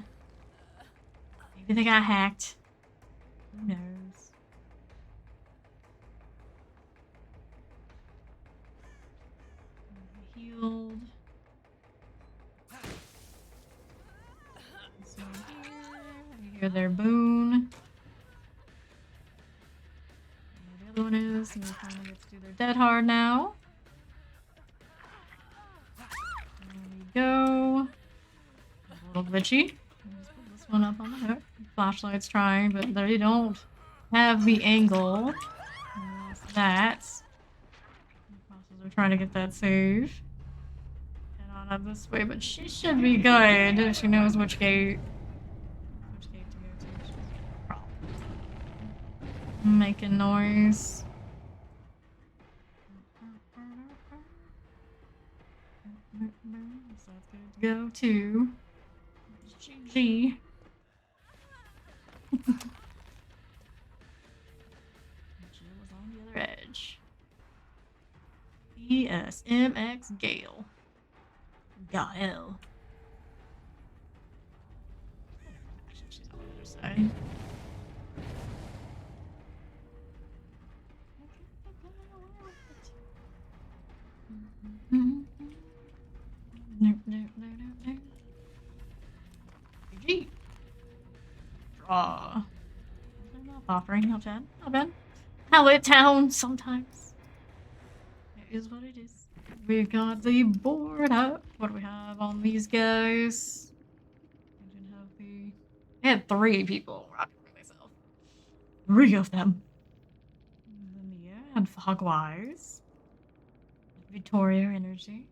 Maybe they got hacked. Who knows? Healed. So here, you hear their boon. The other one is, and we finally get to do their dead hard now. There we go. A little glitchy. Let's put this one up on the hook. Flashlight's trying, but they don't have the angle. That. The bosses are trying to get that save. Head on up this way, but she should be good. She knows which gate. Which gate to go to. She's probably making noise. So that's good to go to. GG. Jill was on the other edge. ESMX Gale. Gael. She's on the other side. No, no, no, no, no. GG. Draw. Not offering, not bad, not bad. Pallet town sometimes. It is what it is. We've got the board up. What do we have on these guys? I didn't have the. I had 3 people rocking for myself. 3 of them. Mia and Fogwise. Victoria Energy.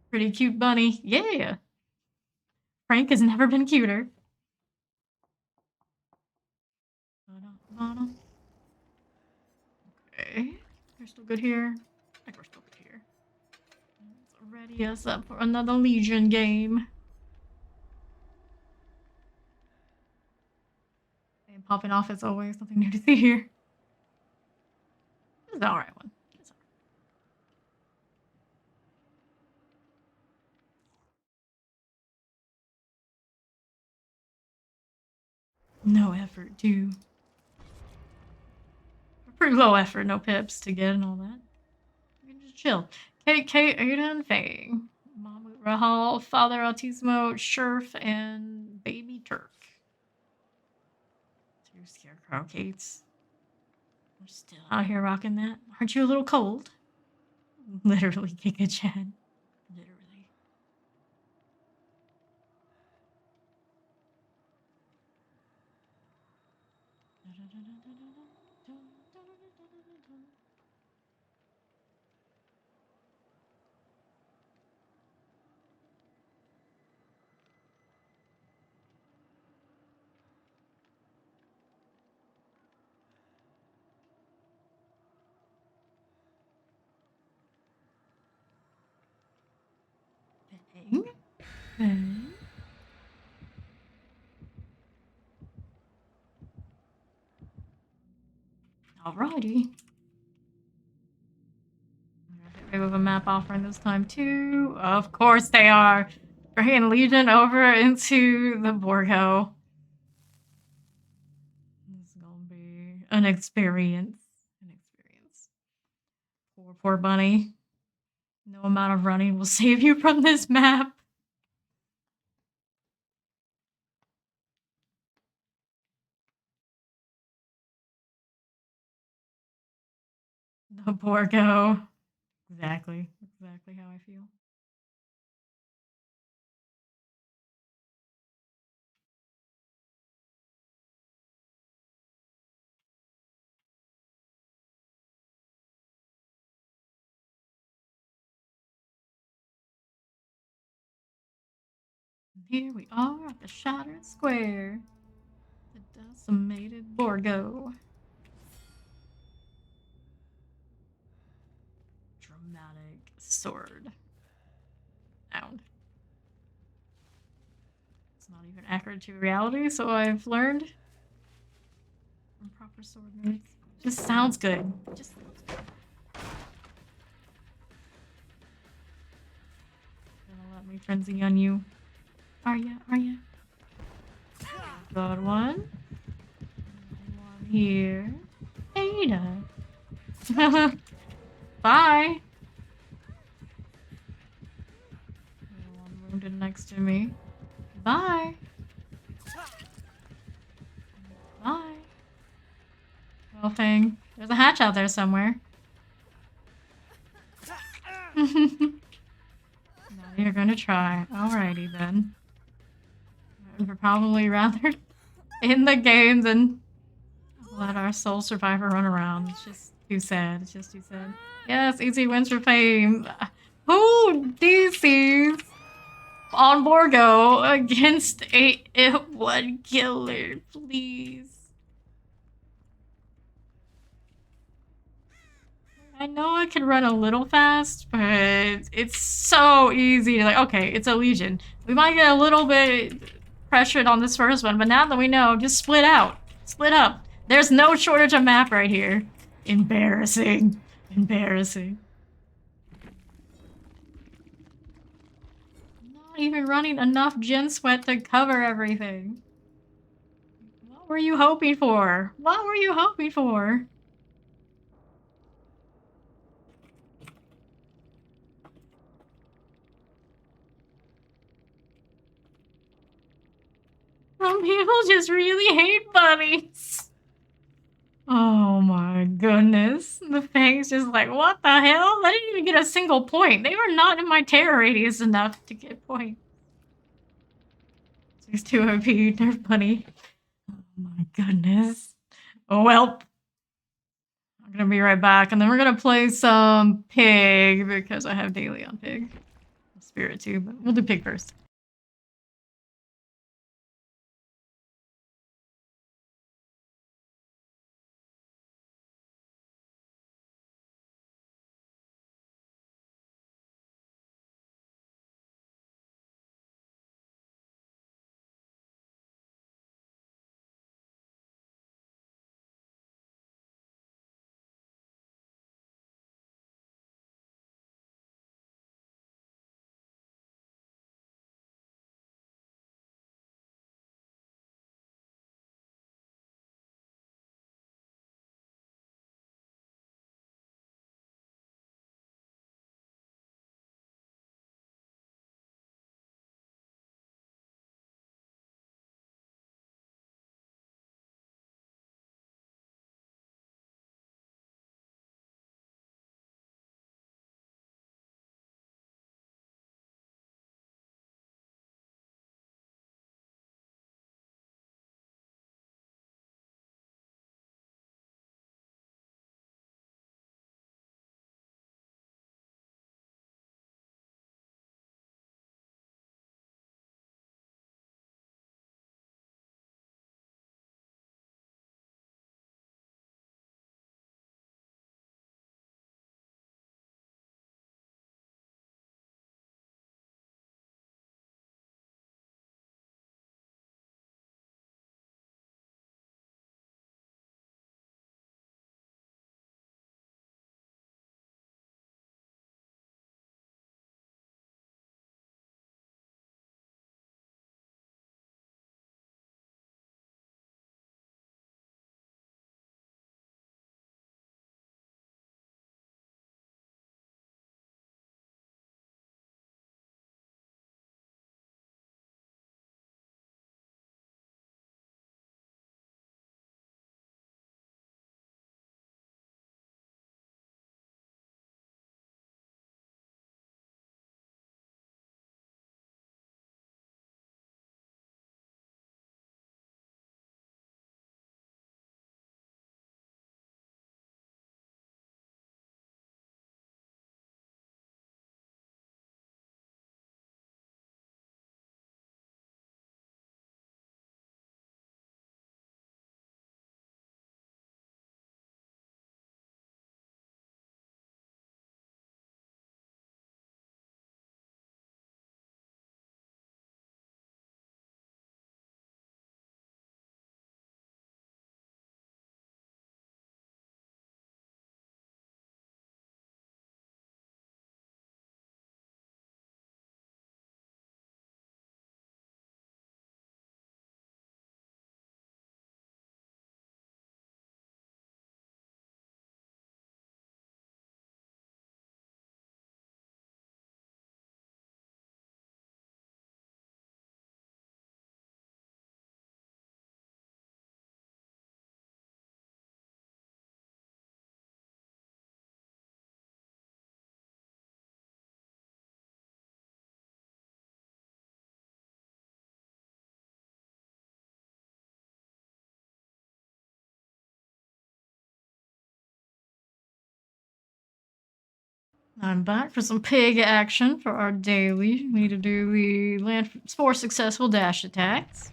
Pretty cute bunny. Yeah. Frank has never been cuter. Okay. We're still good here. I think we're still good here. Let's ready us up for another Legion game. And popping off as always. Nothing new to see here. This is the alright one. It's all right. No effort, too. Pretty low effort, no pips to get and all that. You can just chill. KK, Aiden, Fang. Mahmoud Rahal, Father Autismo, Sherf, and Baby Turk. 2 Scarecrow Kates. We're still out here rocking that. Aren't you a little cold? Literally, Giga Chan. Literally. Bang. Bang. Alrighty. Maybe with a map offering this time too. Of course they are. Bringing Legion over into the Borgo. This is gonna be an experience. An experience. Poor bunny. No amount of running will save you from this map. The Borgo. Exactly how I feel. Here we are at the Shattered Square. The decimated Borgo. Dramatic sword sound. It's not even accurate to reality, so I've learned from proper sword nerds. Just sounds good. Just sounds good. Gonna let me frenzy on you. Are ya? Are ya? Got one. One here. Ada. Bye. One wounded next to me. Bye. Bye. Well, Fang, there's a hatch out there somewhere. Now you're gonna try. Alrighty then. We'd probably rather in the game than let our soul survivor run around. It's just too sad. It's just too sad. Yes, easy wins for fame. Who DCs on Borgo against a F1 killer, please? I know I can run a little fast, but it's so easy to like, okay, it's a Legion. We might get a little bit pressured on this first one, but now that we know, just split out. Split up. There's no shortage of map right here. Embarrassing. Embarrassing. Not even running enough Gen Sweat to cover everything. What were you hoping for? What were you hoping for? people just really hate bunnies. Oh my goodness. The Fang's just like, what the hell? I didn't even get a single point. They were not in my terror radius enough to get points. She's too OP, nerf bunny. Oh my goodness. Oh well. I'm gonna be right back, and then we're gonna play some pig because I have daily on pig. Spirit too, but we'll do pig first. I'm back for some pig action for our daily. We need to do the land 4 successful dash attacks.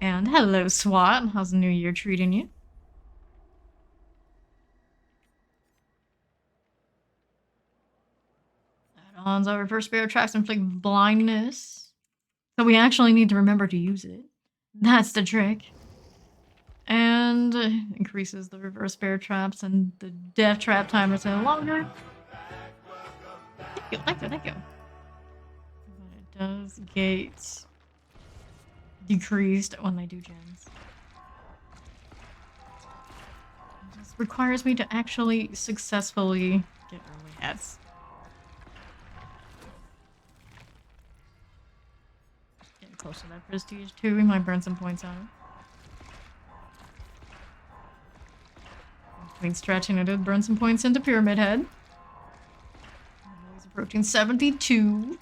And hello, SWAT. How's the new year treating you? Add-ons, our reverse bear tracks inflict blindness. So we actually need to remember to use it. That's the trick. And increases the reverse bear traps and the death trap timer is longer. Thank you. But it does get decreased when they do gens. It just requires me to actually successfully get early hats. Close to that prestige too. We might burn some points on it. Between stretching, I did burn some points into Pyramid Head. He's approaching 72.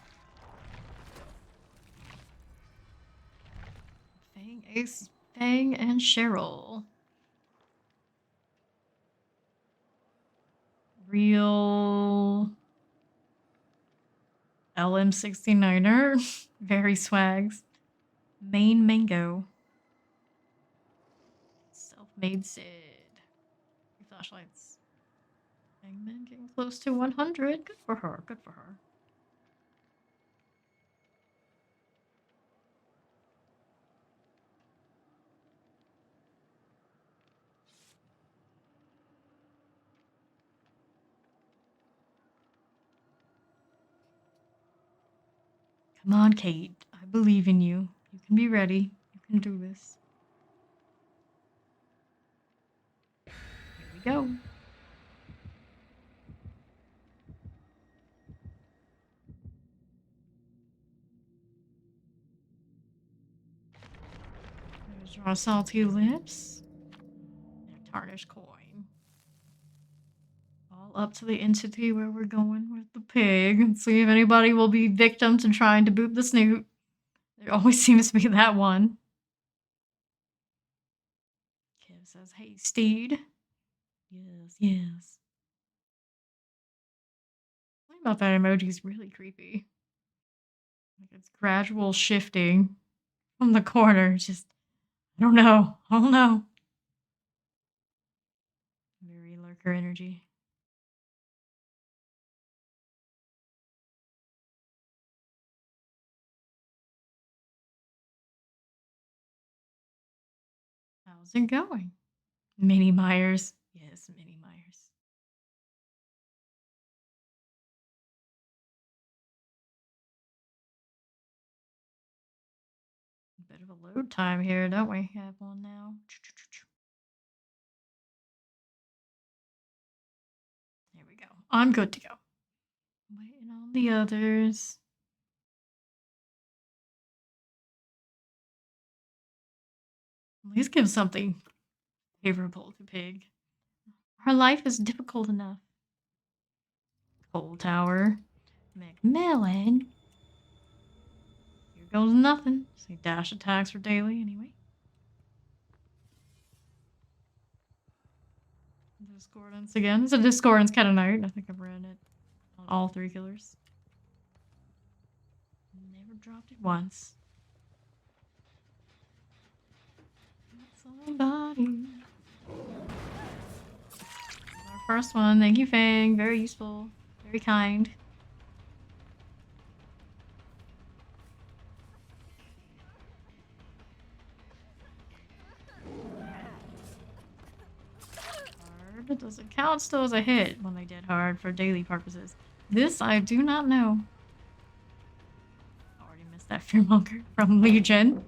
Fang, Ace, Fang, and Cheryl. Real LM69er. Very swags. Main Mango. Self-made Sid. Flashlights. Hangman getting close to 100. Good for her. Good for her. Come on, Kate. I believe in you. You can be ready. You can do this. Here we go. There's our salty lips. And a tarnished coin. All up to the entity where we're going with the pig. And see if anybody will be victim to trying to boop the snoot. There always seems to be that one. Kev says, hey, Steed. Yes, yes. Something about that emoji is really creepy. Like it's gradual shifting from the corner. Just, I don't know. I don't know. Very lurker energy. How's it going? Minnie Myers. Yes, Minnie Myers. A bit of a load time here, don't we? Have one now. There we go. I'm good to go. Waiting on the others. At least give something favorable to Pig. Her life is difficult enough. Cold Tower. Macmillan. Here goes nothing. See dash attacks for daily anyway. Discordance again. It's a Discordance kind of night. I think I've ran it on all 3 killers. Never dropped it once. Somebody. Our first one. Thank you, Fang. Very useful. Very kind. Hard. Does it count still as a hit when they did hard for daily purposes? This I do not know. Already missed that Fearmonger from Legion.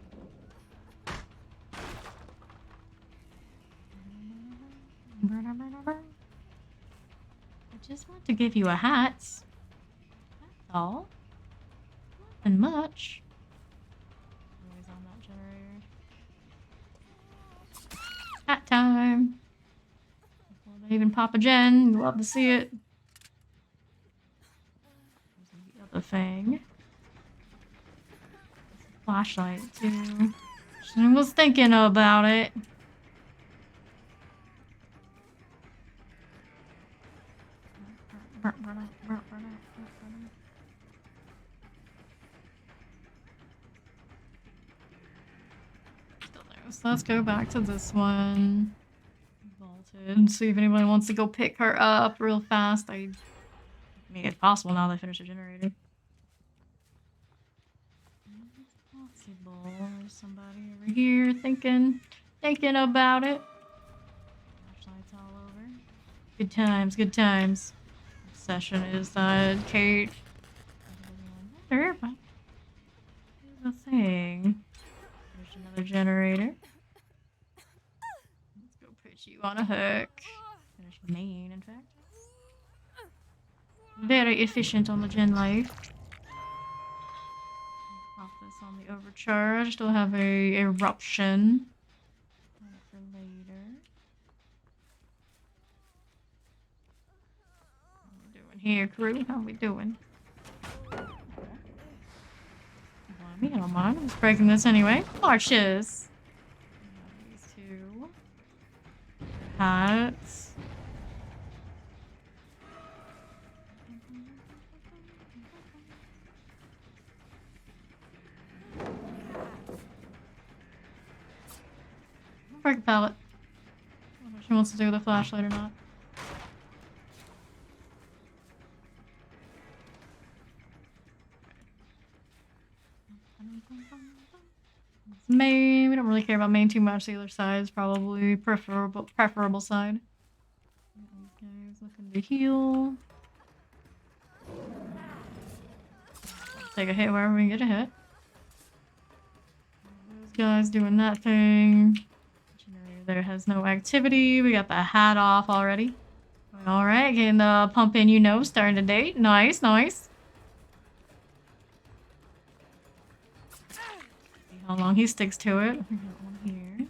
I just want to give you a hat. That's all. Nothing much. Always on that generator. Hat time. Before they even pop a gen, you love to see it. There's the other Fang. Flashlight too. I was thinking about it. So let's go back to this one. Vaulted. See if anybody wants to go pick her up real fast. I mean, it's possible now they finished the generator. It's possible. There's somebody over here thinking about it. Flashlights all over. Good times, good times. Session is Kate. There, but here's the thing. There's another generator. Let's go put you on a hook. Finish main, in fact. Very efficient on the gen life. Pop this on the overcharge. Still have a eruption. For later. How we doing here, crew? How we doing? Me, I don't mind. I'm just breaking this anyway. Arches. These two. Hats. Break a pallet. I don't know if she wants to do with a flashlight or not. Main. We don't really care about main too much. The other side is probably preferable side. These guys looking to heal. Take a hit wherever we can get a hit. Those guys doing that thing. Generator there has no activity. We got the hat off already. Alright, getting the pump in, you know, starting to date. Nice, nice. See how long he sticks to it. We got one here.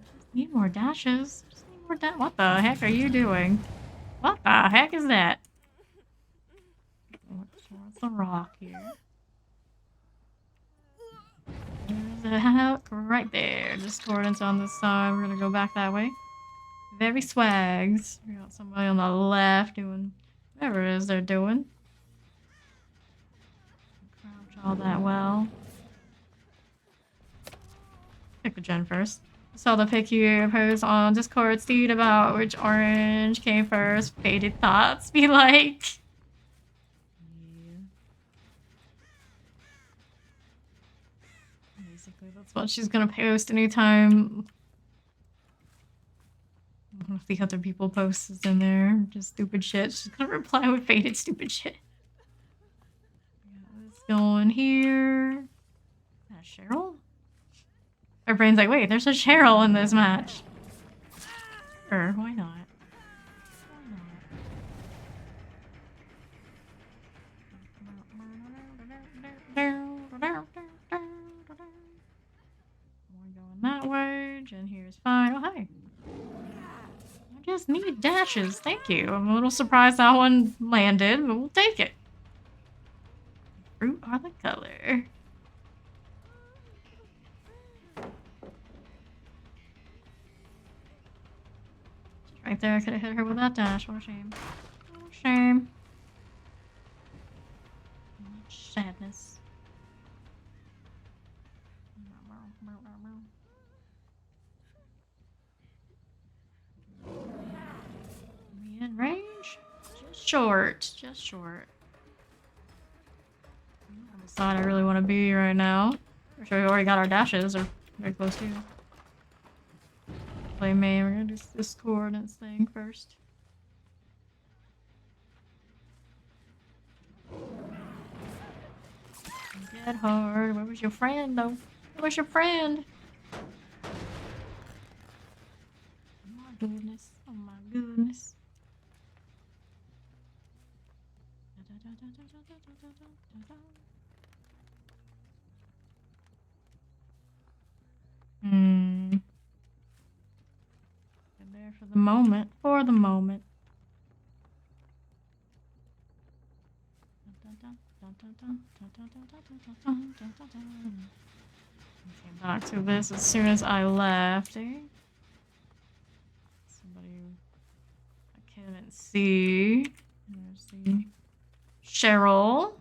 Just need more dashes. Just need more what the heck are you doing? What the heck is that? What's the rock here? There's a hook right there. Discordance on this side. We're gonna go back that way. Very swags. We got somebody on the left doing whatever it is they're doing. Crouch all that well. Pick the gen first. Saw the pick you post on Discord, Steed, about which orange came first. Faded thoughts be like. Basically, that's what she's gonna post anytime one of the other people posts is in there. Just stupid shit. She's gonna reply with faded stupid shit. Let's go in here. Is that Cheryl? Our brain's like, wait, there's a Cheryl in this match. Sure, why not? We're going that way. Jen here is fine. Oh, hi. I just need dashes. Thank you. I'm a little surprised that one landed, but we'll take it. Fruit are the color. Right there, I could have hit her with that dash. What a shame. What a shame. Sadness. In range? Just short. Just short. On the side I really want to be right now. I'm sure we already got our dashes, or very close to. Play main. We're gonna do this coordinates thing first. Get hard. Where was your friend, though? Where was your friend? Oh my goodness. Oh my goodness. Been there for the moment. For the moment. Came back to this as soon as I left. Somebody I can't see. There's the Cheryl.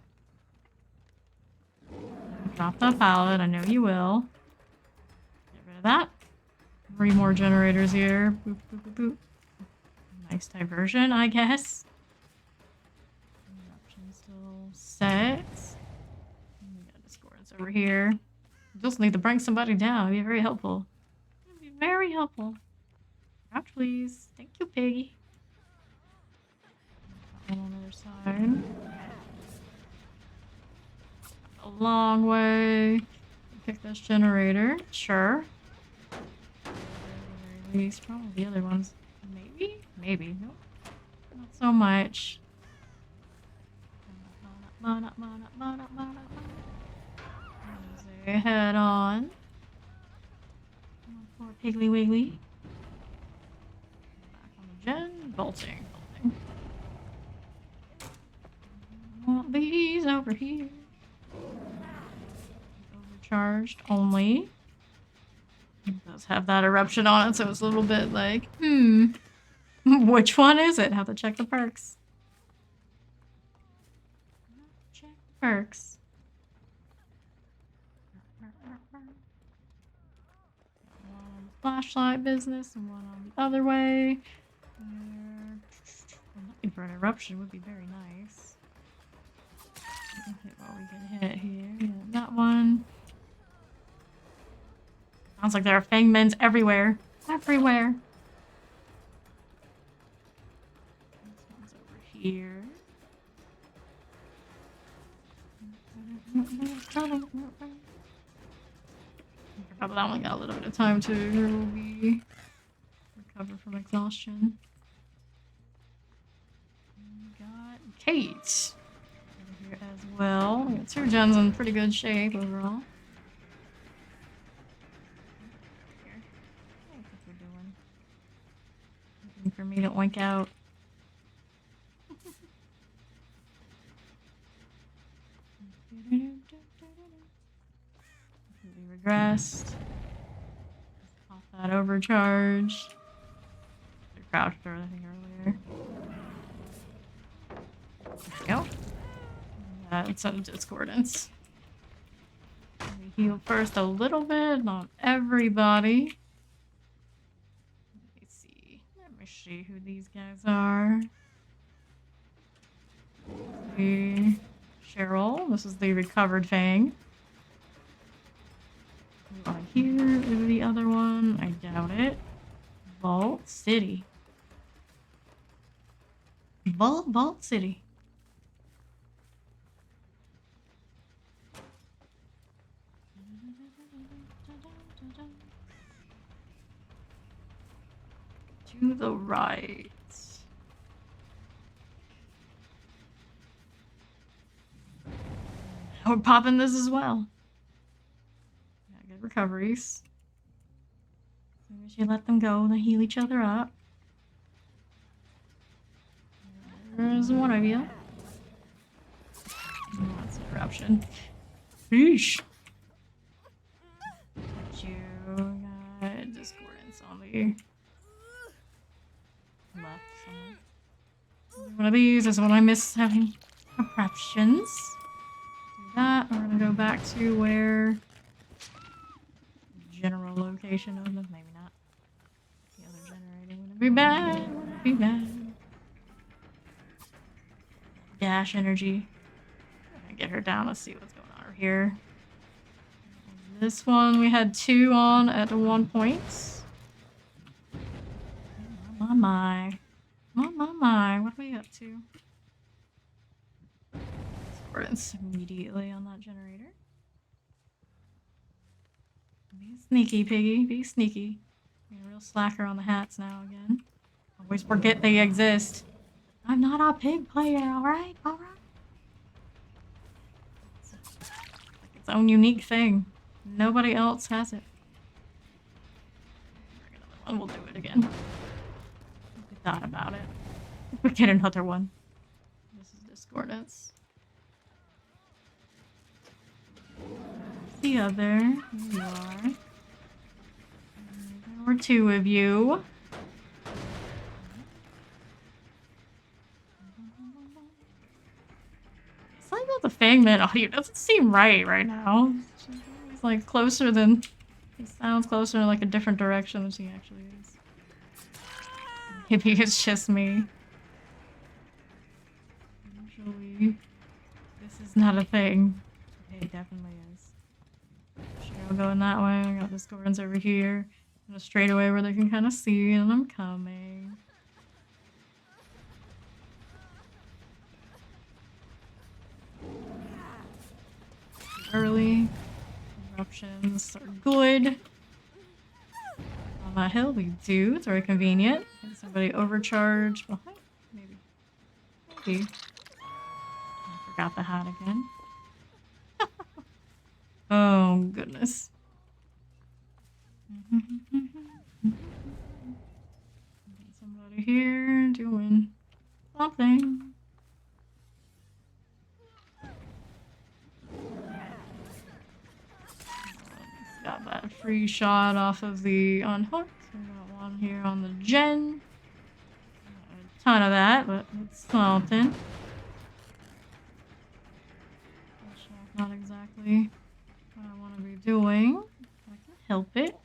Drop the pallet. I know you will. Get rid of that. 3 more generators here. Boop, boop, boop, boop. Nice diversion, I guess. Eruption still set. We got discordance over here. Just need to bring somebody down. It'd be very helpful. It'd be very helpful. Crouch, please. Thank you, Piggy. Got one on the other side. A long way. Pick this generator. Sure. At least probably the other ones. Maybe? Maybe. Nope. Not so much. Say head on. Poor Piggly Wiggly. Back on the gen. Bolting. Want these over here. Overcharged only. It does have that eruption on it, so it's a little bit like, which one is it? Have to check the perks. Check the perks. One on the flashlight business and one on the other way. Looking for an eruption would be very nice. Hit what we can hit here. Yeah, that one. Sounds like there are fangmens everywhere. Everywhere. This one's over here. Forgot that one got a little bit of time to be recover from exhaustion. We got Kate over here as well. We got 2 gens in pretty good shape overall. What's we're doing? Looking for me to oink out. Completely regressed. Pop that overcharge. I crouched her, I think, earlier. There we go. It's a discordance. We heal first a little bit, not everybody. Let me see who these guys are. Cheryl, this is the recovered Fang. Here is the other one. I doubt it. Vault City. Vault City. To the right. We're popping this as well. Yeah, good recoveries. As soon as you let them go, they heal each other up. There's one of you. Oh, that's an eruption. Sheesh. You got discordance on the left somewhere. One of these is when I miss having eruptions. Do that. We're gonna go back to where general location of them. Maybe not. The other generator wouldn't be bad. Wouldn't be bad. Dash energy. I'm gonna get her down. Let's see what's going on over here. This one we had 2 on at one point. My. What are we up to? Discordance immediately on that generator. Be sneaky, piggy. Be sneaky. Being a real slacker on the hats now again. Always forget they exist. I'm not a pig player, alright? Alright. It's like its own unique thing. Nobody else has it. Bring another one, we'll do it again. We thought about it. We get another one. This is discordance. The other. Here you are. There were 2 of you. Something about the Fangman audio doesn't seem right now. It's like closer than... It sounds closer in like a different direction than she actually is. Maybe it's just me. Usually, this is not a thing. It definitely is. Cheryl going that way. I got discordance over here. In a straightaway where they can kind of see, and I'm coming. Early. Eruptions are good. On that hill, we do. It's very convenient. Have somebody overcharge behind? Maybe. I forgot the hat again. Oh, goodness. Somebody here doing something. Got that free shot off of the unhooked. We got one here on the gen. A ton of that, but it's something. Not exactly what I want to be doing. I can help it.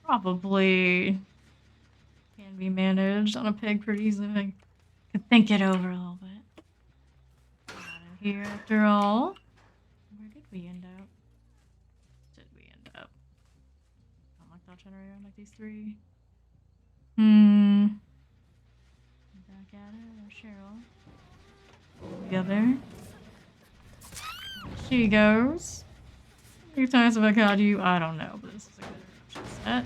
Probably can be managed on a pig pretty easily. I could think it over a little bit. Out of here after all. Where did we end up? Did we end up? Unlock that generator, like these three. Back at it, or Cheryl. The other. There she goes. How many times have I called you? I don't know, but this is a good interruption set.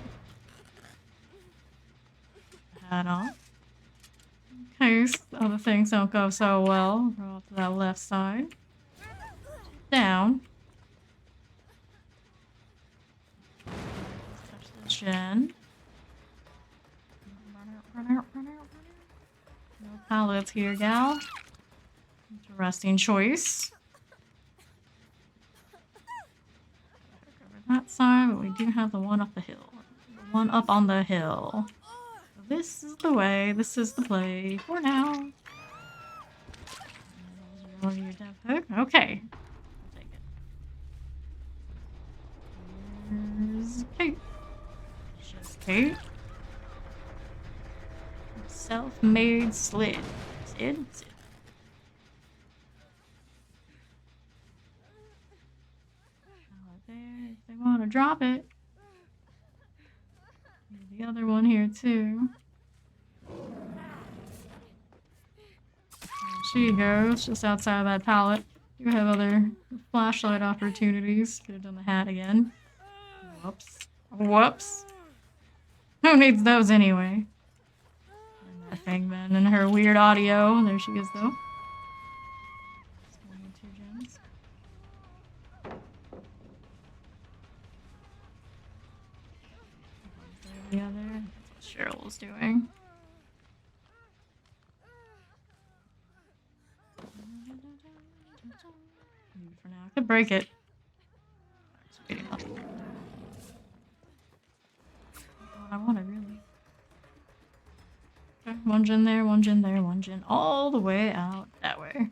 Hat on. In case other things don't go so well. Roll up to that left side. Down. Touch the gen. Run out. No pallets here, gal. Interesting choice. Cover that side, but we do have the one up the hill. The one up on the hill. So this is the way. This is the play for now. Your dev hook. Okay. I'll take it. Here's Kate. Just Kate. Self-made Sid. Sid? There, if they want to drop it. There's the other one here too. There she goes, just outside of that pallet. You have other flashlight opportunities. Could have done the hat again. Whoops. Whoops. Who needs those anyway? And that Fangman and her weird audio. There she is though. Two gems. The other. That's what Cheryl was doing. For now, I could break it. Just waiting on it. I wanted really. Okay, one gen there, one gen there, one gen all the way out that way.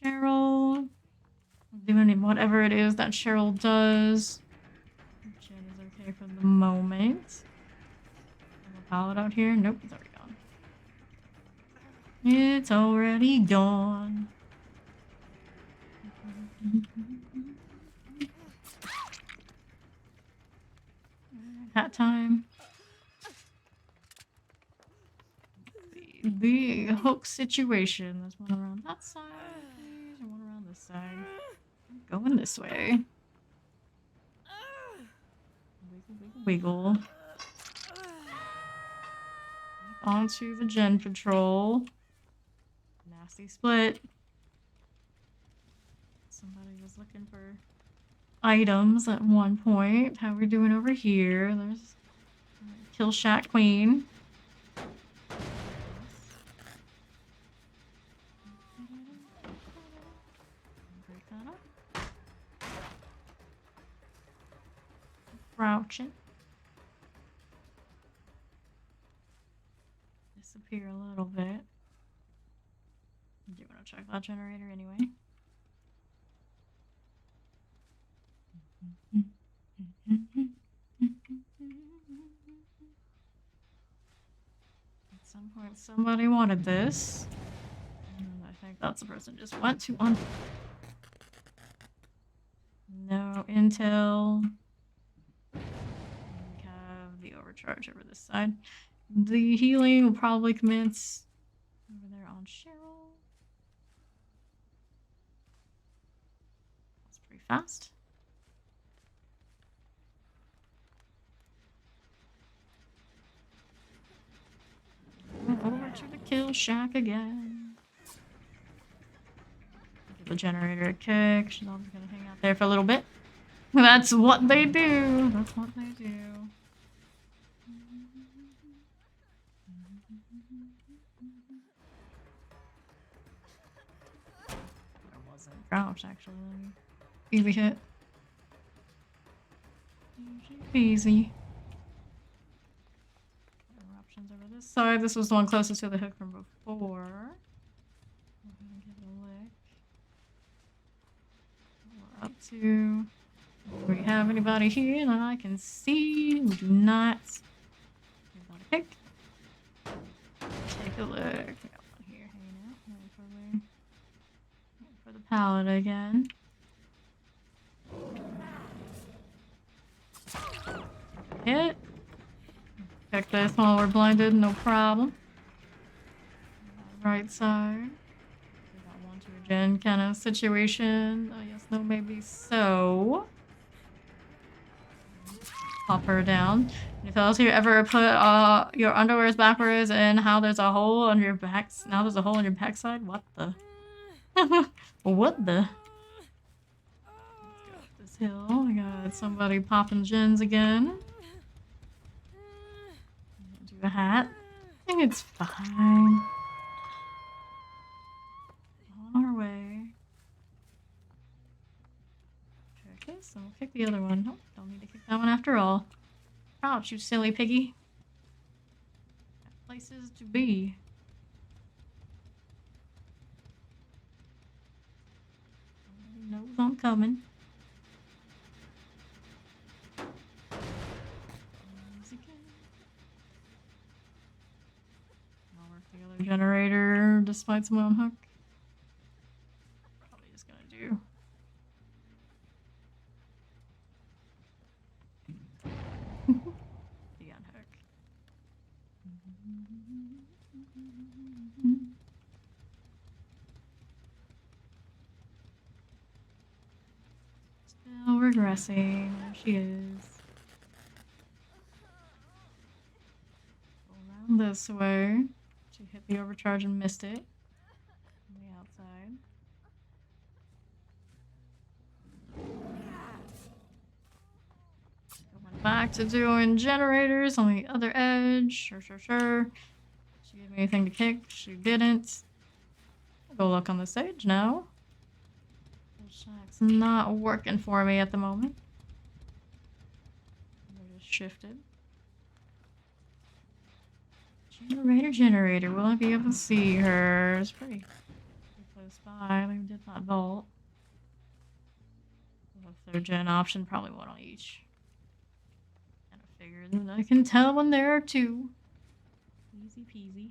Cheryl. Doing whatever it is that Cheryl does. Gen is okay for the moment. Have a pallet out here? Nope, it's already gone. It's already gone. Hat time. The hook situation. There's one around that side, and one around this side. I'm going this way. Wiggle, wiggle, wiggle. Onto the gen patrol. Nasty split. Somebody was looking for items at one point. How we doing over here? There's Kill Shack Queen. Break that up. Crouching. Disappear a little bit. Do you want to check that generator anyway? At some point, somebody wanted this. And I think that's the person just went to un. No intel. We have the overcharge over this side. The healing will probably commence over there on Cheryl. That's pretty fast. Over to the kill shack again. Give the generator a kick. She's always gonna hang out there for a little bit. That's what they do. That's what they do. I wasn't crouched actually. Easy hit. Easy. Options over this side. This was the one closest to the hook from before. I'm gonna give it a lick. We're up to. Do we have anybody here that I can see? We do not. About a pick. Take a look. We got one here hanging out. Waiting for the pallet again. Hit. Check this while we're blinded, no problem. Right side. We got 1-2 gen kind of situation. Oh, yes, no, maybe so. Pop her down. If else you ever put your underwears backwards and how there's a hole on your back, now there's a hole on your backside? What the? What the? Let's go up this hill. We got somebody popping gens again. Do a hat. I think it's fine. On our way. Okay, so we'll kick the other one. Nope, don't need to kick that one after all. Ouch, you silly piggy. Got places to be. Somebody knows I'm coming. I'll work the other generator despite someone on hook. Probably just gonna do. The unhook. Still regressing. There she is. Go around this way. She hit the overcharge and missed it. On the outside. Going back to doing generators on the other edge. Sure. She gave me anything to kick. She didn't. I'll go look on the stage now. The shack's not working for me at the moment. They're just shifted. Generator. Will I be able to see her? It's pretty close by. They did not vault. A third gen option, probably one on each. Kind of figured that I can tell when there are two. Easy peasy.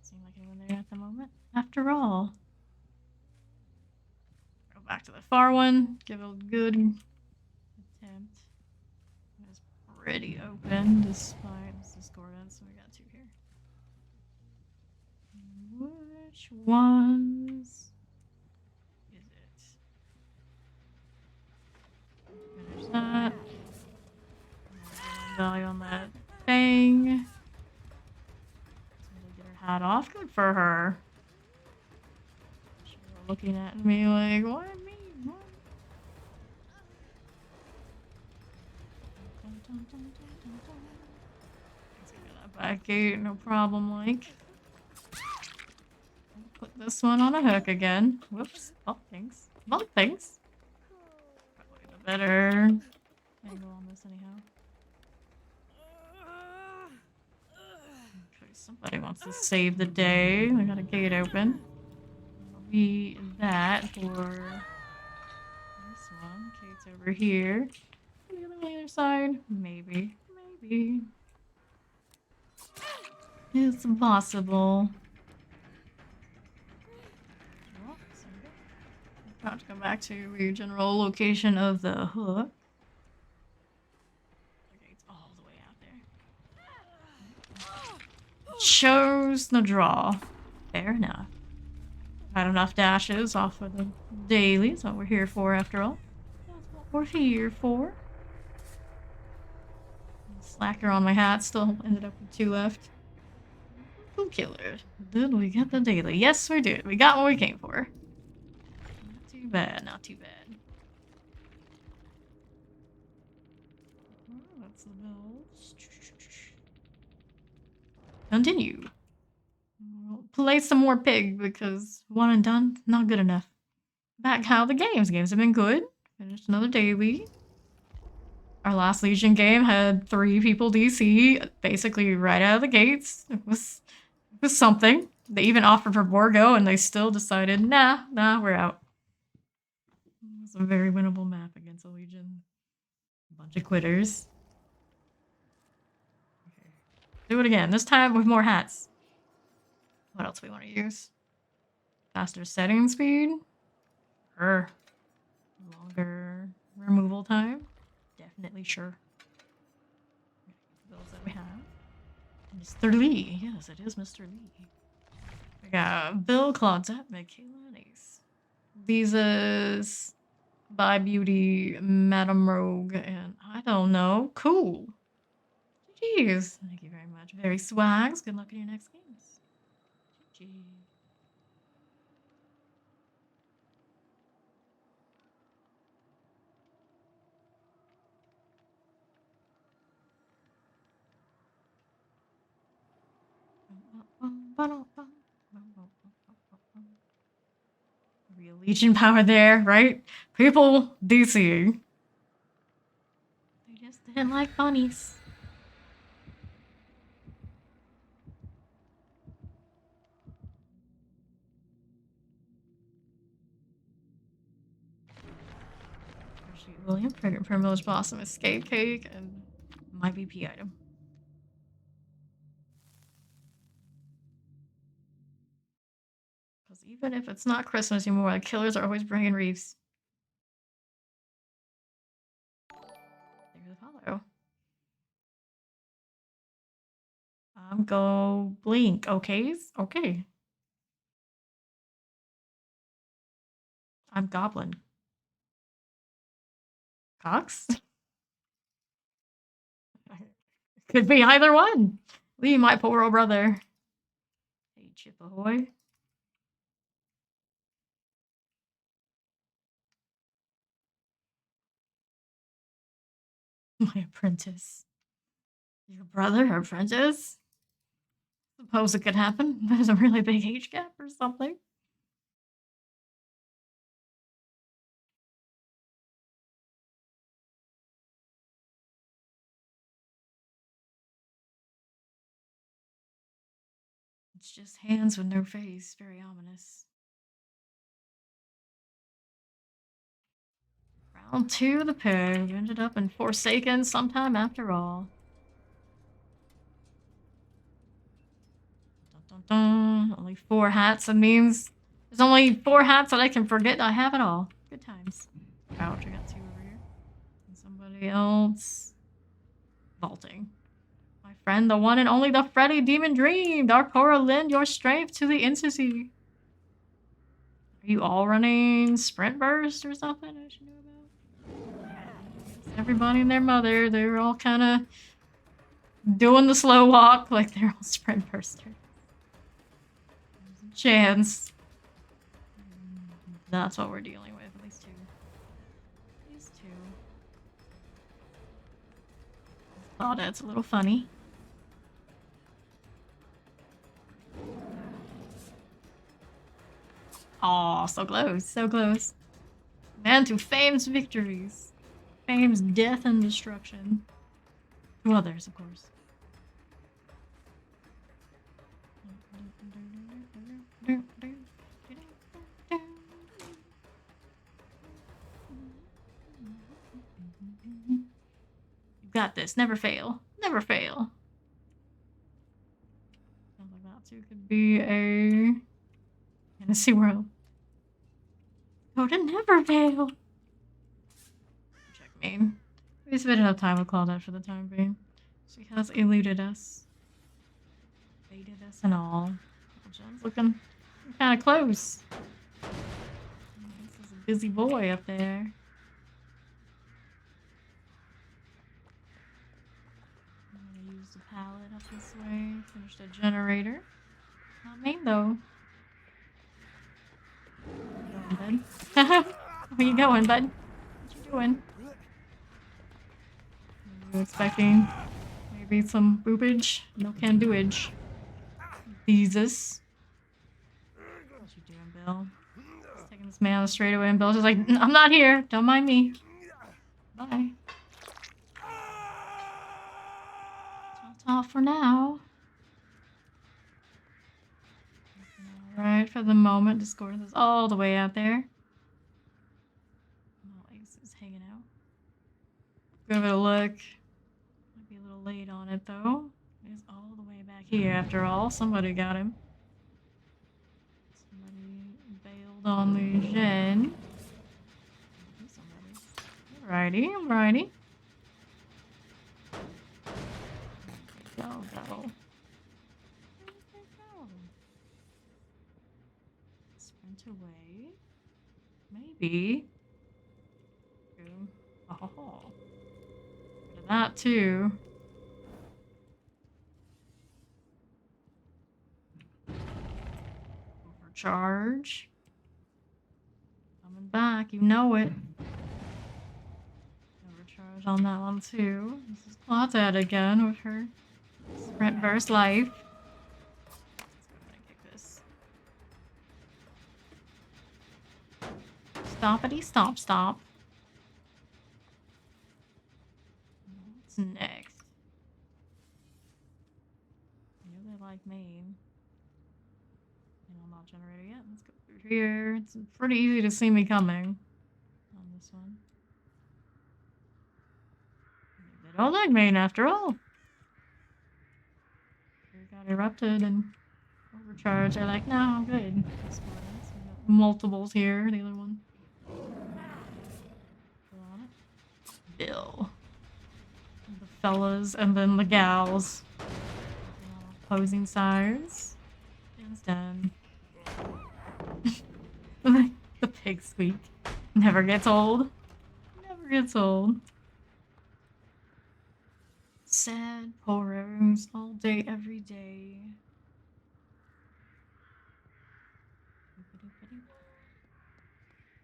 Seem like anyone there at the moment. After all. Go back to the far one. Give it a good attempt. It's pretty open despite this discordance. So we got two here. Which ones is it? Finish that. Value on that thing. Somebody get her hat off. Good for her. She's looking at me like, why me? What? Let's get that back gate, no problem, like. Put this one on a hook again. Whoops. Oh, thanks. Well, thanks. Probably the better angle on this, anyhow. Okay, somebody wants to save the day. I got a gate open. It'll be that for this one. Kate's over here. Maybe on the other side. Maybe. It's possible. About to come back to your general location of the hook. Okay, it's all the way out there. Chose the draw. Fair enough. Had enough dashes off of the daily. That's what we're here for, after all. That's what We're here for. Slacker on my hat. Still ended up with 2 left. Who killer? Did we get the daily? Yes, we did. We got what we came for. Not too bad. Not too bad. Oh, that's the bells. Continue. We'll play some more pig because 1 and done, not good enough. Back how the games. Games have been good. Finished another daily. Our last Legion game had 3 people DC basically right out of the gates. It was something. They even offered for Borgo and they still decided, nah, we're out. It was a very winnable map against a Legion. A bunch of quitters. Okay. Do it again. This time with more hats. What else we want to use? Faster setting speed? Longer removal time? Definitely sure. Those that we have. Mr. Lee. Yes, it is Mr. Lee. We got Bill, Claudette, Michaela, Ace. Lisa's By Beauty, Madame Rogue, and I don't know. Cool. GG's. Thank you very much. Very swags. Good luck in your next games. GG. Real Legion power there, right? People DCing. They just didn't like bunnies. William, Privileged Blossom, Escape Cake, and my VP item. Because even if it's not Christmas anymore, the killers are always bringing wreaths. There's the follow. Go blink, okays? Okay. I'm Goblin. Cox? Could be either one. Lee, my poor old brother. Hey, Chip ahoy. My apprentice. Your brother, apprentice? Suppose it could happen. There's a really big age gap or something. It's just hands with no face. Very ominous. Round 2, the pig ended up in Forsaken sometime after all. Dun, dun, dun. Only 4 hats. That means there's only 4 hats that I can forget I have it all. Good times. Ouch, I got 2 over here. And somebody else vaulting. My friend, the one and only the Freddy Demon Dream. Darkora, lend your strength to the entity. Are you all running Sprint Burst or something I should know about? Everybody and their mother, they're all kind of doing the slow walk like they're all Sprint Bursters. There's a chance. That's what we're dealing with, at least 2. At least 2. Oh, that's a little funny. Aw, so close, so close. Man to fame's victories. Fame's death and destruction. To others, of course. You got this. Never fail. Never fail. Sounds like that too could be a fantasy world. Go to never fail. Check main. We spent enough time with Claudette for the time being. She has eluded us. Baited us and all. Jen's looking kind of close. This is a busy boy up there. This way. Finish the generator. Not me though. Where you going, bud? Where you going, bud? What you doing? Are you expecting maybe some boopage? No can doage. Jesus. What you doing, Bill? Just taking this man straight away, and Bill's just like, I'm not here. Don't mind me. Bye. Off for now. Alright, for the moment, Discord is all the way out there. Ace is hanging out. Give it a look. Might be a little late on it though. He's all the way back here after all. Somebody got him. Somebody bailed on the gen. Alrighty, alrighty. Go, go. Sprint away. Maybe. Oh, bit of that too. Overcharge. Coming back, you know it. Overcharge on that one too. This is Claudette again with her sprint burst life. Kick this. Stoppity stop stop. What's next? I know they like me. And I'm not generator yet. Let's go through here. It's pretty easy to see me coming on this one. They don't like me after all. They got erupted and overcharged. They're like, no, I'm good. Multiples here. The other one. Bill. The fellas and then the gals. Opposing sides. It's done. The pig squeak. Never gets old. Never gets old. Sad porros all day, every day.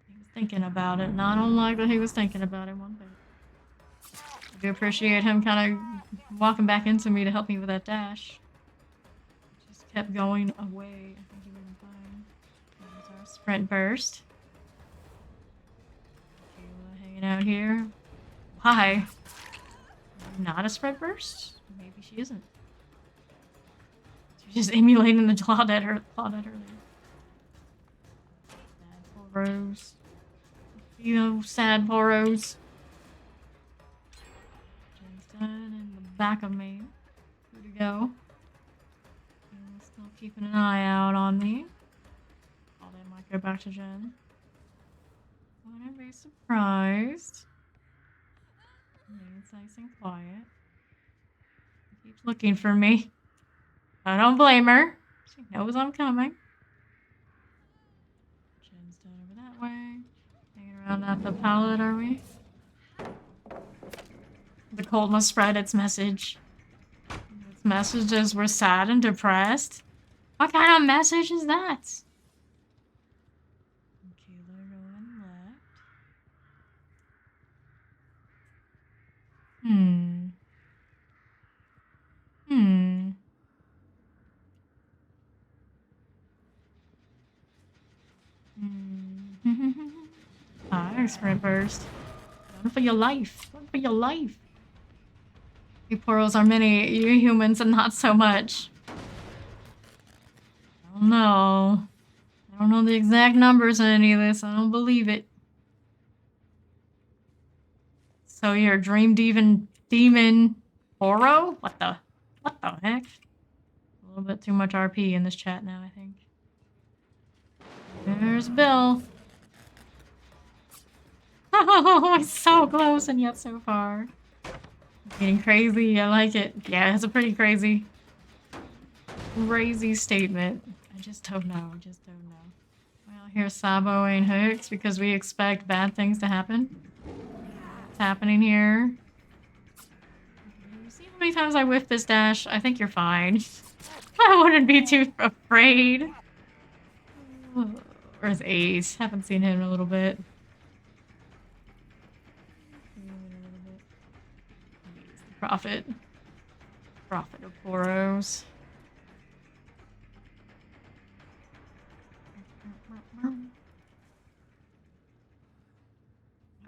He was thinking about it, and I don't like that he was thinking about it one bit. I do appreciate him kind of walking back into me to help me with that dash. Just kept going away. I think he would have been fine. There's our sprint burst. Kayla hanging out here. Why? Not a sprint burst? Maybe she isn't. She's just emulating the Claudette earlier. Sad poor Rose. You know, sad poor Rose. Done in the back of me. Good to go. And still keeping an eye out on me. Oh, they might go back to Jen. Wouldn't be surprised. It's nice and quiet. She keeps looking for me. I don't blame her. She knows I'm coming. Jen's done over that way. Hanging around at the pallet, are we? The cold must spread its message. Its messages were sad and depressed. What kind of message is that? Kayla going left. Hi, sprint burst. Run for your life. Run for your life. You portals are many, you humans and not so much. I don't know. I don't know the exact numbers in any of this. I don't believe it. So you're a dream demon Oro? What the heck? A little bit too much RP in this chat now, I think. There's Bill. Oh, it's so close and yet so far. Getting crazy, I like it. Yeah, it's a pretty crazy statement. I just don't know, Well, here's Sabo and Hooks because we expect bad things to happen. What's happening here? You see many times I whiff this dash? I think you're fine. I wouldn't be too afraid. Where's Ace? Haven't seen him in a little bit. He's the prophet. Prophet of Poros. How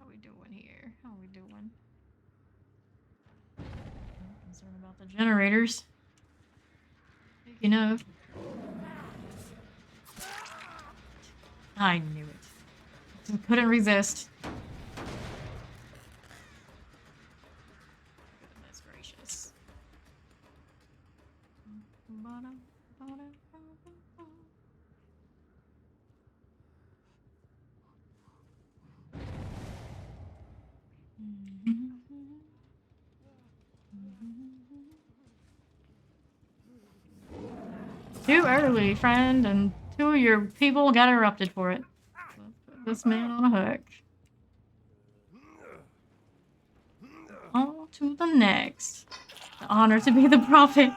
we doing here? How we doing? Concerned about the generators. Speaking of. I knew it. Just couldn't resist. Goodness gracious. Too early, friend, and two of your people got erupted for it. Let's put this man on a hook. On to the next. The honor to be the prophet.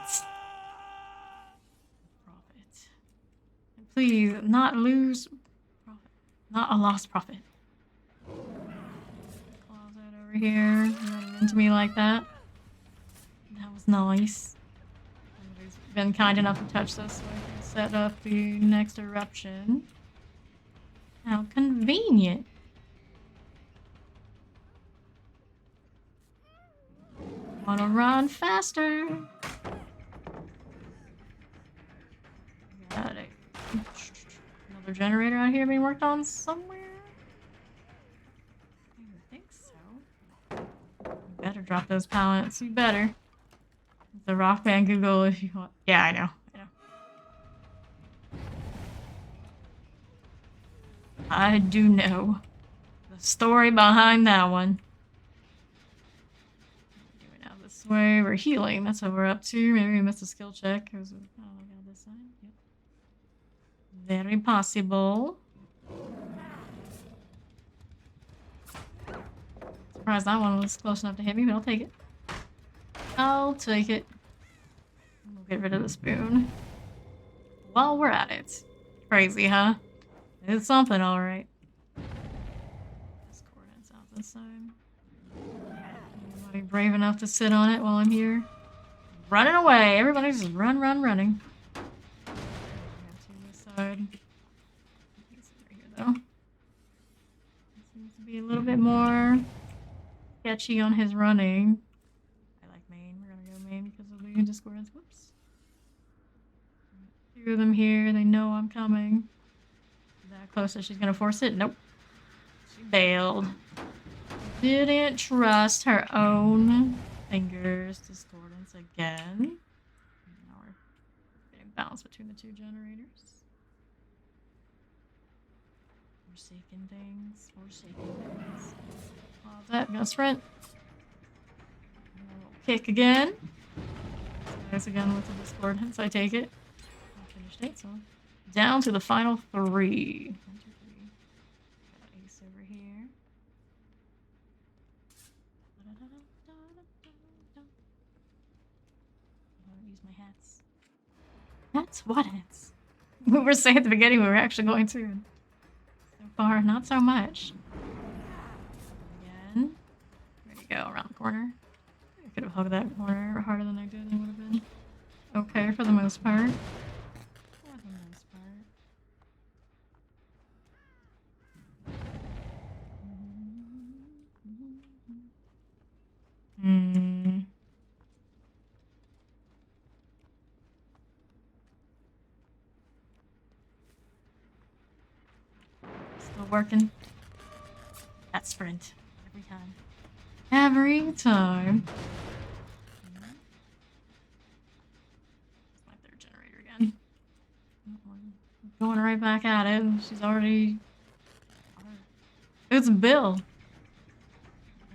Prophet. Please, not lose prophet. Not a lost prophet. Closet over here. Running into me like that. That was nice. Somebody's been kind enough to touch this so I can set up the next eruption. How convenient. Wanna run faster. Got it. Another generator out here being worked on somewhere? I would think so. You better drop those pallets. You better. The rock band Google if you want. Yeah, I know. I do know the story behind that one. Doing out this way. We're healing. That's what we're up to. Maybe we missed a skill check. Oh, I got this side. Yep. Very possible. Surprised that one was close enough to hit me, but I'll take it. I'll take it. We'll get rid of the spoon. While we're at it. Crazy, huh? It's something, alright. Discordance out this side. Anybody brave enough to sit on it while I'm here? Running away! Everybody's just running. To this side. He's right here, though. Seems to be a little bit more sketchy on his running. I like main. We're gonna go main because of the discordance. Whoops. Two of them here. They know I'm coming. That close that she's gonna force it? Nope. She bailed. Didn't trust her own fingers. Discordance again. Now we're getting balance between the two generators. Forsaken things. Pause that. Gonna sprint. Kick again. Guys again with the discordance. I take it. I finished it, so down to the final 3. 1, 2, 3. Got Ace over here. I want to use my hats. Hats? What hats? We were saying at the beginning we were actually going to. So far, not so much. Again. There you go, around the corner. I could have hugged that corner harder than I did and it would have been okay for the most part. Still working. That sprint. Every time. Every time. It's my third generator again. Going right back at it. She's already... It's Bill. And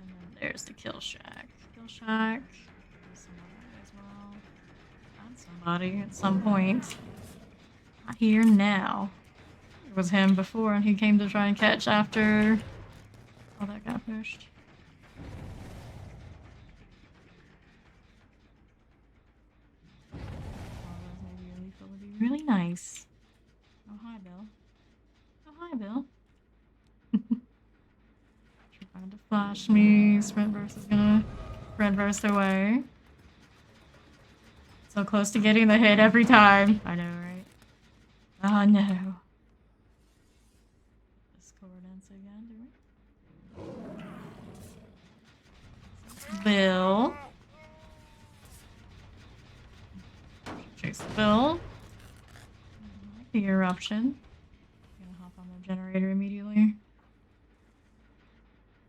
then there's the kill shack. Kill shack. Somebody as well. Found somebody at some point. Not here now. It was him before and he came to try and catch after all that got pushed. really nice. Oh, hi, Bill. Oh, hi, Bill. Trying to flash me. Sprint burst is gonna sprint burst away. So close to getting the hit every time. I know, right? Oh, no. Discordance again, do we? Bill. Chase Bill. I like the eruption. Gonna hop on the generator immediately.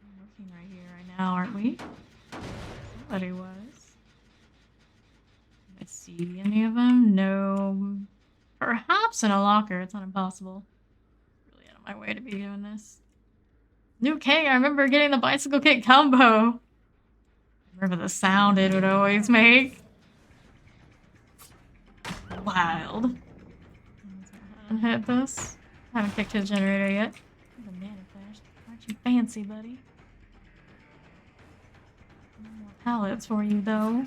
We're working right here, right now, aren't we? Somebody was. Did I see any of them? No. Perhaps in a locker. It's not impossible. Really out of my way to be doing this. New king. I remember getting the bicycle kick combo. Remember the sound it would always make. Wild. Let's go ahead and hit this. Haven't kicked his generator yet. The mana flash. Aren't you fancy, buddy? No more pallets for you, though.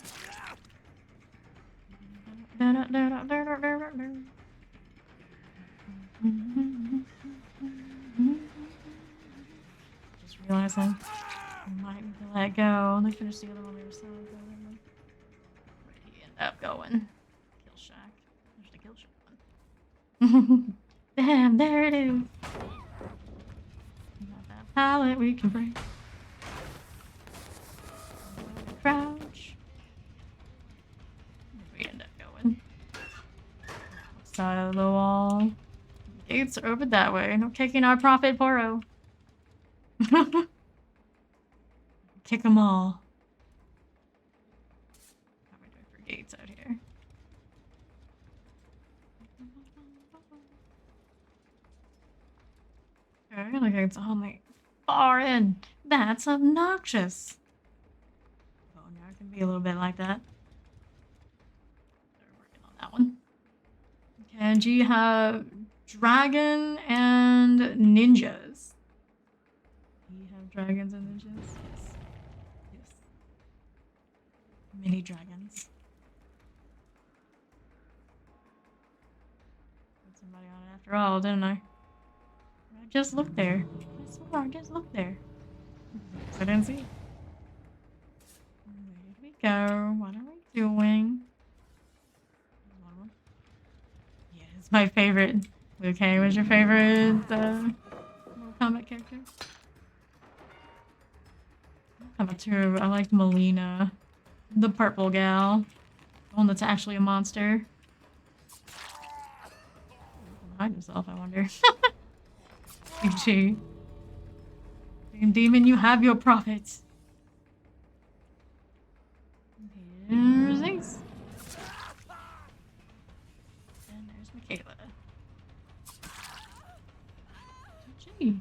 Just realizing I might need to let go. They finished the other one we were selling. Where'd he end up going? Kill Shack. There's the Kill Shack one. Damn, there it is. Got that pallet we can break. Crouch. Where'd we end up going? Side of the wall. Gates are over that way. No kicking our prophet Poro. Kick them all. How are we doing for gates out here? Okay, look, it's on the far end. That's obnoxious. Oh, now it can be a little bit like that. They're working on that one. Okay, and you have dragon and ninjas. You have dragons and ninjas? Yes. Yes. Mini dragons. Put somebody on it after all, didn't I? I just looked there. I swear, I just looked there. I didn't see it. Where did we go? What are we doing? Yeah, it's my favorite. Okay, what's your favorite Mortal Kombat character? Kombat 2, I like Melina. The purple gal. The one that's actually a monster. Hide himself, I wonder. GG. Damn demon, you have your profits. Here's Ace. And there's Michaela. GG.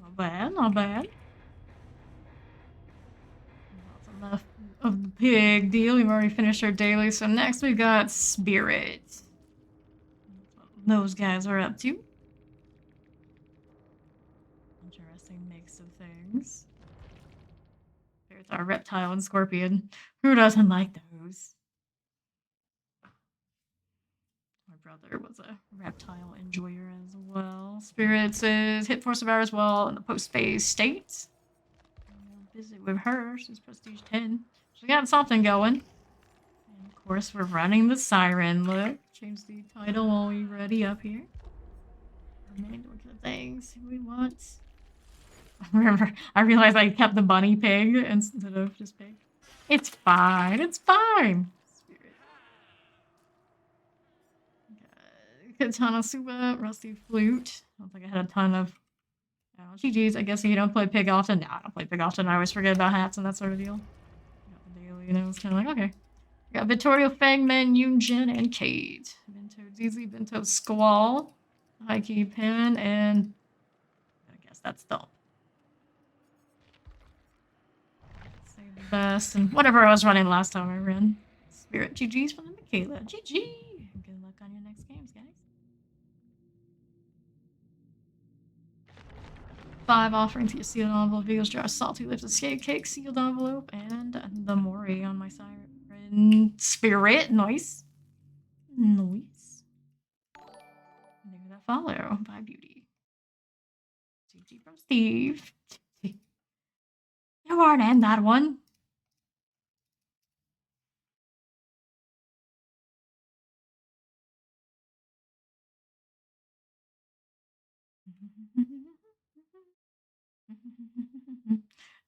Not bad, not bad. Lots enough of the pig deal. We've already finished our daily, so next we got Spirit. That's what those guys are up to. Interesting mix of things. Spirits are reptile and scorpion. Who doesn't like those? My brother was a reptile enjoyer as well. Spirits is hit force of ours while in the post-phase state. We'll visit with her. She's prestige 10. She's got something going. And of course, we're running the siren look. Change the title while we ready up here. Remain look at the things we want. Remember, I realized I kept the bunny pig instead of just pig. It's fine. It's fine. Katana Suba, Rusty Flute. I don't think I had a ton of GG's. I guess you don't play pig often. No, I don't play pig often. I always forget about hats and that sort of deal. Got the daily, and it was kind of like, okay. We got Vittorio, Fangman, Yunjin, and Kate. Bento Zizi, Bento Squall, Heike Pin, and I guess that's Thump. Save the best, and whatever I was running last time I ran. Spirit GG's from the Michaela. GG! Good luck on your next games, guys. 5 offerings, get sealed envelope, Vegas jar, salty lifted skate cake, sealed envelope, and and the Mori on my siren spirit. Nice. Nice. New that follow. Bye, beauty. GG from Steve. You aren't in that one.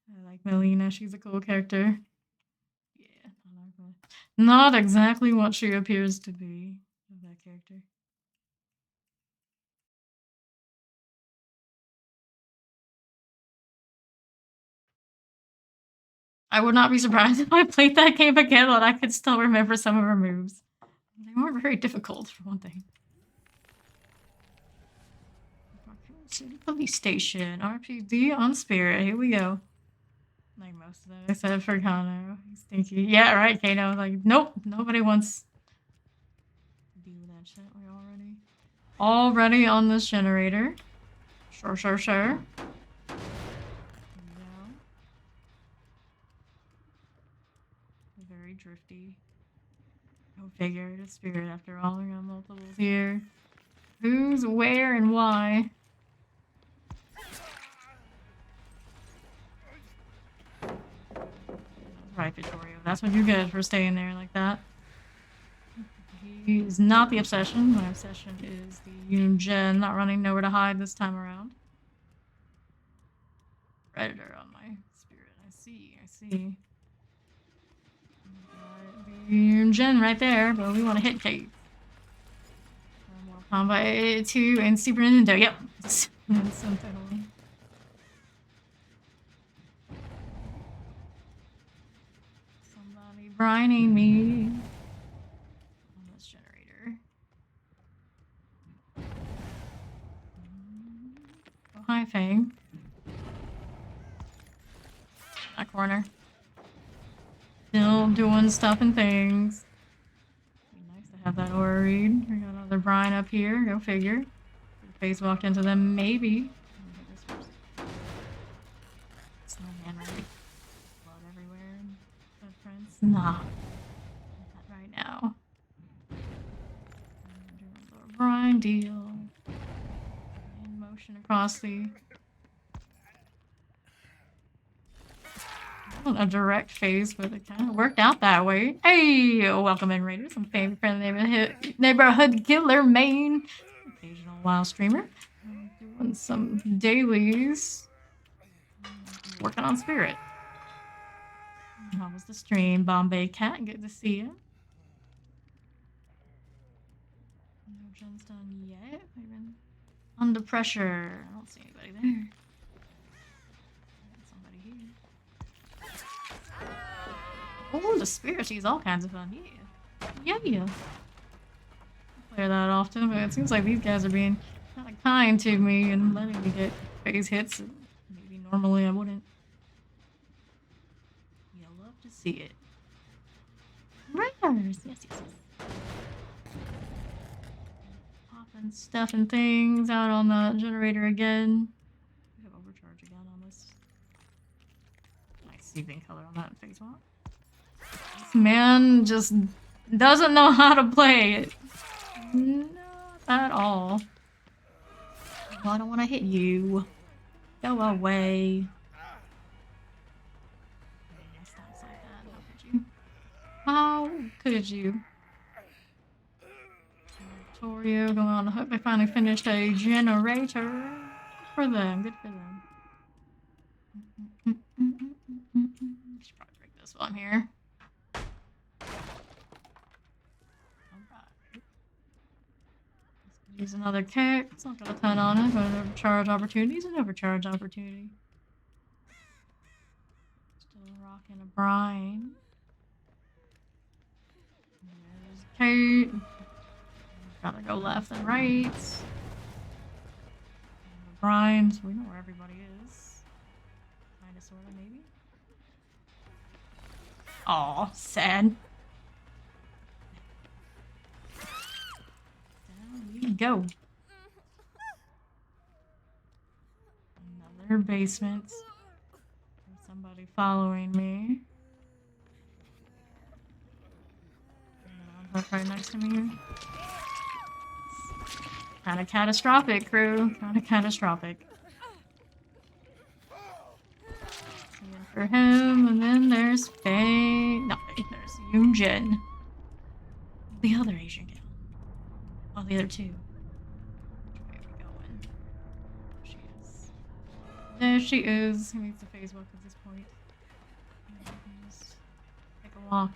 I like Melina. She's a cool character. Yeah, I like her. Not exactly what she appears to be of that character. I would not be surprised if I played that game again and I could still remember some of her moves. They weren't very difficult, for one thing. City Police Station, RPD on Spirit. Here we go. Like most of them, except for Kano. He's stinky. Yeah, right, Kano. Like, nope, nobody wants to do that shit. We already on this generator. Sure. Yeah. Very drifty. Go figure. It's Spirit after all. We got multiples here. Who's where and why? Right, Vittorio. That's what you get for staying there like that. He is not the obsession. My obsession is the Yunjin not running nowhere to hide this time around. Predator on my Spirit. I see. The Yunjin right there, but we want to hit Kate. Mortal Kombat 2 and Super Nintendo. Yep. Something. Somebody brining me on this generator. Oh, hi, Fang. That corner. Still doing stuff and things. Be nice to have that aura read. We got another Brian up here. Go figure. Face walked into them, maybe. Snowman, right? Blood everywhere. Blood prints. Nah. Not right now. Doing a little Brian deal. In motion across the. A direct phase, but it kind of worked out that way. Hey, welcome in, Raiders. I'm favorite friendly neighborhood killer main, occasional wild streamer. Doing some dailies. Working on Spirit. How was the stream? Bombay Cat, good to see you. No gen's done yet. Even under pressure. I don't see anybody there. Somebody here. Oh, the Spirit sees all kinds of fun. Yeah. I play that often, but it seems like these guys are being kind of kind to me and letting me get phase hits. Maybe normally I wouldn't. You'll love to see it. Rares! Yes. Popping stuff and things out on the generator again. We have overcharge again on this. Nice seeping color on that face walk. This man just doesn't know how to play it. Not at all. Well, I don't want to hit you. Go away. How could you? Torio going on the hook. They finally finished a generator. Good for them. Should probably break this one here. Use another kick. It's not got a ton on it, but an overcharge opportunity is an overcharge opportunity. Still rocking a brine. There's Kate. Gotta go left and right. Brine, so we know where everybody is. Kinda, sorta, maybe. Aw, sad. Go. Another basement. Somebody following me. Park right next to me. Kind of catastrophic, crew. Kind of catastrophic. For him, and then there's Faye. No, there's Yoonjin. The other Asian gal. Oh, the other two. Which way are we going? There she is. There she is. Who needs the phase walk at this point? Just take a walk.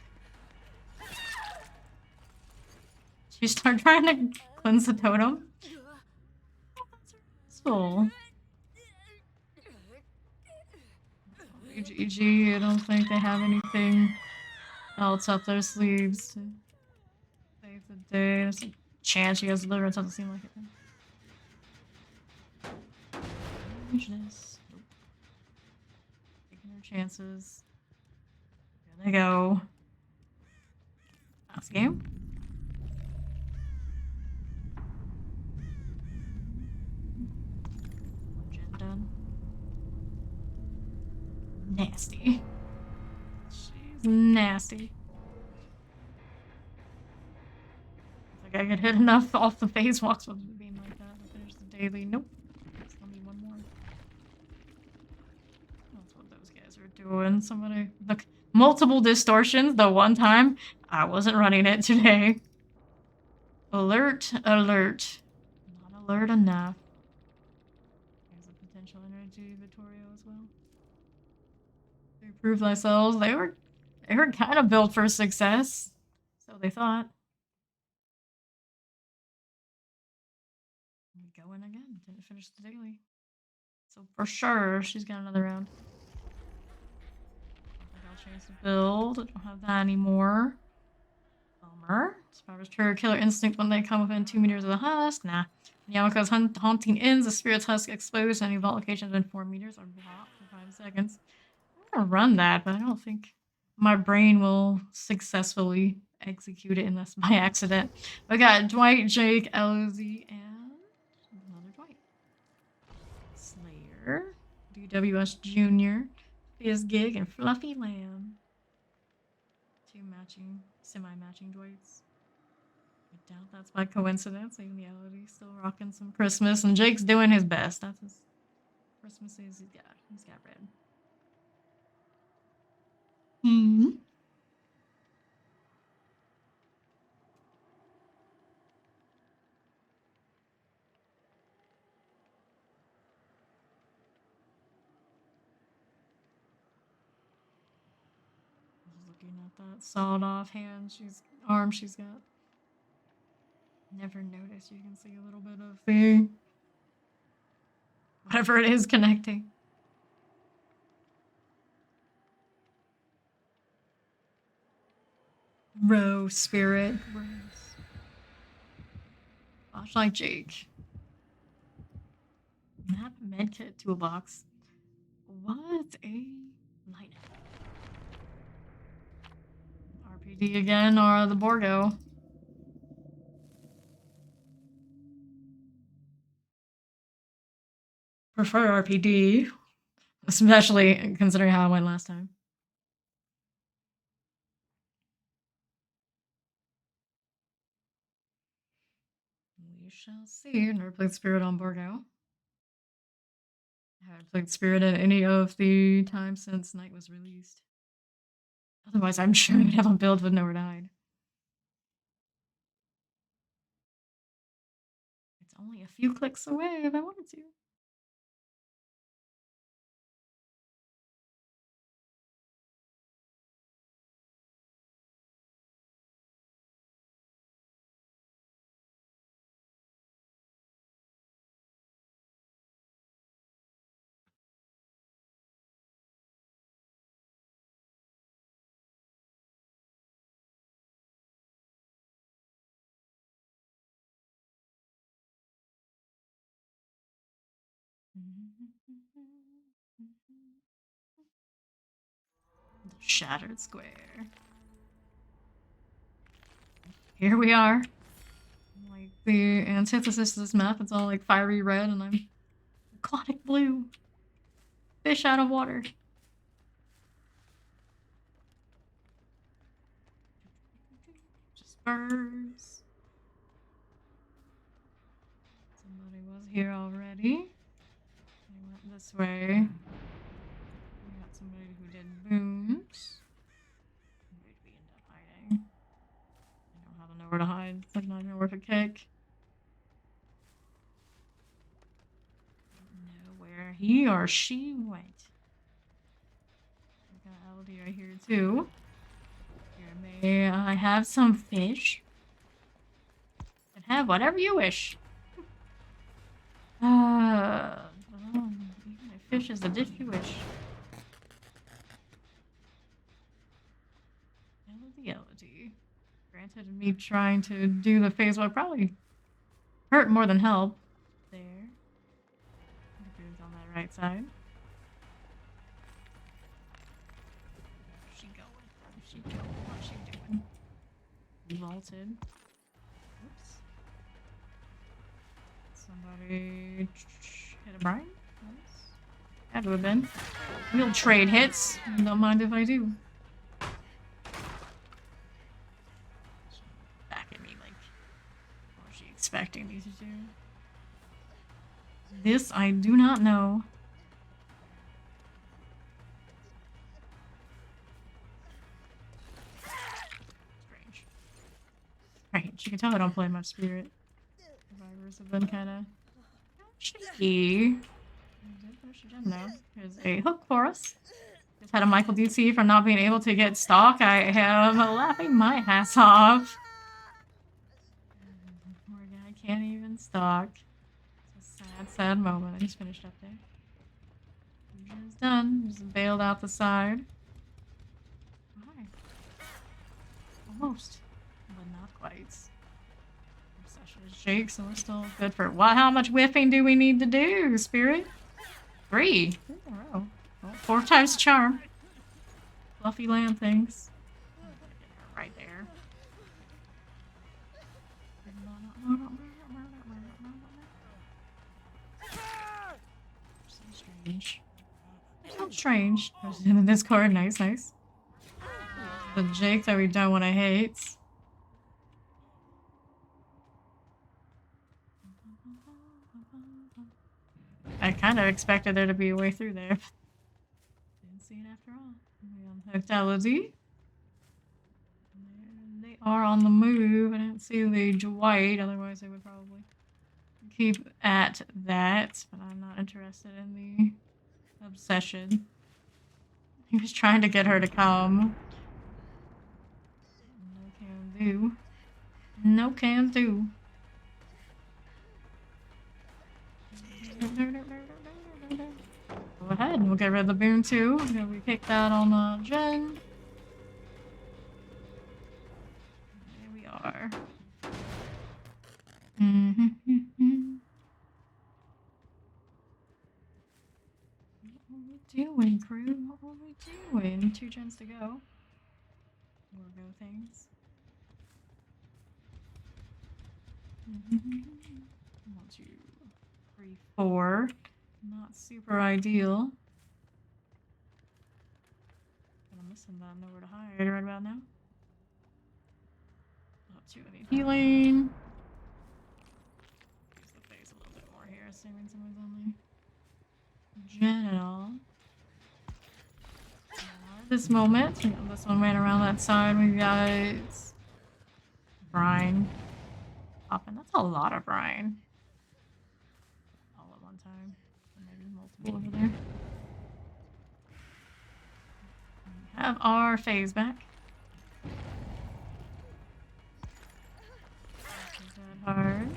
She started trying to cleanse the totem. Oh, that's her soul. GG, I don't think they have anything else up their sleeves to save the day. There's a chance she has deliverance, doesn't seem like it. Change this. Nope. Taking her chances. There they go. Last game. Gen done. Nasty. She's nasty. I think I could hit enough off the phase walks with it being like that to finish the daily. Nope. Still need one more. That's what those guys are doing. Somebody look, multiple distortions the one time. I wasn't running it today. Alert, alert. Not alert enough. There's a potential energy Vittorio as well. They proved themselves. They were kind of built for success. So they thought. We go in again. Didn't finish the daily. So for sure, she's got another round. I got a chance to build. I don't have that anymore. Bummer. Survivors trigger killer instinct when they come within 2 meters of the husk. Nah. Yamako's haunting ends. The spirit's husk explodes. Any vault locations within 4 meters are blocked for 5 seconds. I'm gonna run that, but I don't think my brain will successfully execute it unless by accident. We got Dwight, Jake, LZ, and another Dwight. Slayer, DWS Jr., Fizz Gig, and Fluffy Lamb. 2 matching, semi-matching Dwights. I doubt that's by coincidence. Even reality still rocking some Christmas, and Jake's doing his best. That's his Christmas is he's got red. Hmm. Looking at that sawed off hand, arm she's got. Never noticed. You can see a little bit of the whatever it is connecting. Rose spirit. Rose. Gosh, like Jake. That medkit toolbox. What a night. RPD again or the Borgo. Prefer RPD, especially considering how I went last time. We shall see. Never played Spirit on Borgo. I haven't played Spirit at any of the times since Night was released. Otherwise, I'm sure I'd have a build with Nowhere to Hide. It's only a few clicks away if I wanted to. The Shattered Square. Here we are. Like the antithesis to this map, it's all like fiery red, and I'm aquatic blue. Fish out of water. Just birds. Somebody was here already. They went this way. We got somebody who did booms. Where'd we end up hiding? I don't have to know where to hide. It's not even worth a kick. I don't know where he or she went. We got LD right here too. Here, may I have some fish? And have whatever you wish. Fish is the dish you wish. LD. Granted, me trying to do the phase will probably hurt more than help. There. The dude's on that right side. Where's she going? Where's she going? What's she doing? Vaulted. Oops. Somebody hit a Brian? Had to have been. We'll trade hits. Don't mind if I do. Back at me like, what was she expecting me to do? This I do not know. Strange. Strange. You can tell I don't play much Spirit. Survivors have been kind of shaky. Now, here's a hook for us. Just had a Michael DC for not being able to get stock. I am laughing my ass off. Poor guy can't even stock. It's a sad, sad moment. I just finished up there. Fusion's done. Just bailed out the side. Hi. Almost, but not quite. Obsession is Jake, so we're still good for what? How much whiffing do we need to do, Spirit? 3 in a row. Well, 4 times charm. Fluffy land things. Right there. So strange. So strange. In the Discord, nice, nice. The Jake that we don't want to hate. I kind of expected there to be a way through there. Didn't see it after all. We unhooked LD. They are on the move. I didn't see the Dwight, otherwise they would probably keep at that. But I'm not interested in the obsession. He was trying to get her to come. No can do. No can do. Go ahead, we'll get rid of the boon too. We kick that on Jen. There we are. What are we doing, crew? What are we doing? 2 gens to go. More go things. 1, 2, 3, 4. Not super ideal. But I'm missing that. I know where to hide right about now. Up to any healing. Use the face a little bit more here, assuming someone's on the gen and all. This moment, this one ran around that side. We got brine. Popping. That's a lot of brine. All at one time. Maybe multiple over there. We have our phase back. That hard.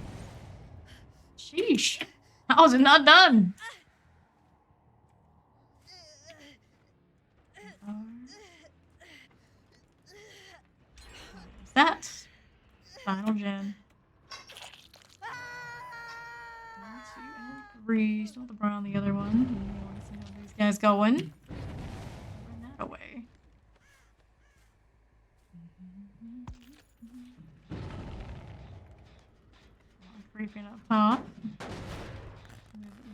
Sheesh. How is it not done? That final gen. 1, 2, and 3. Still the brown, the other one. We want to see how these guys going. Bring that away. Creeping up top.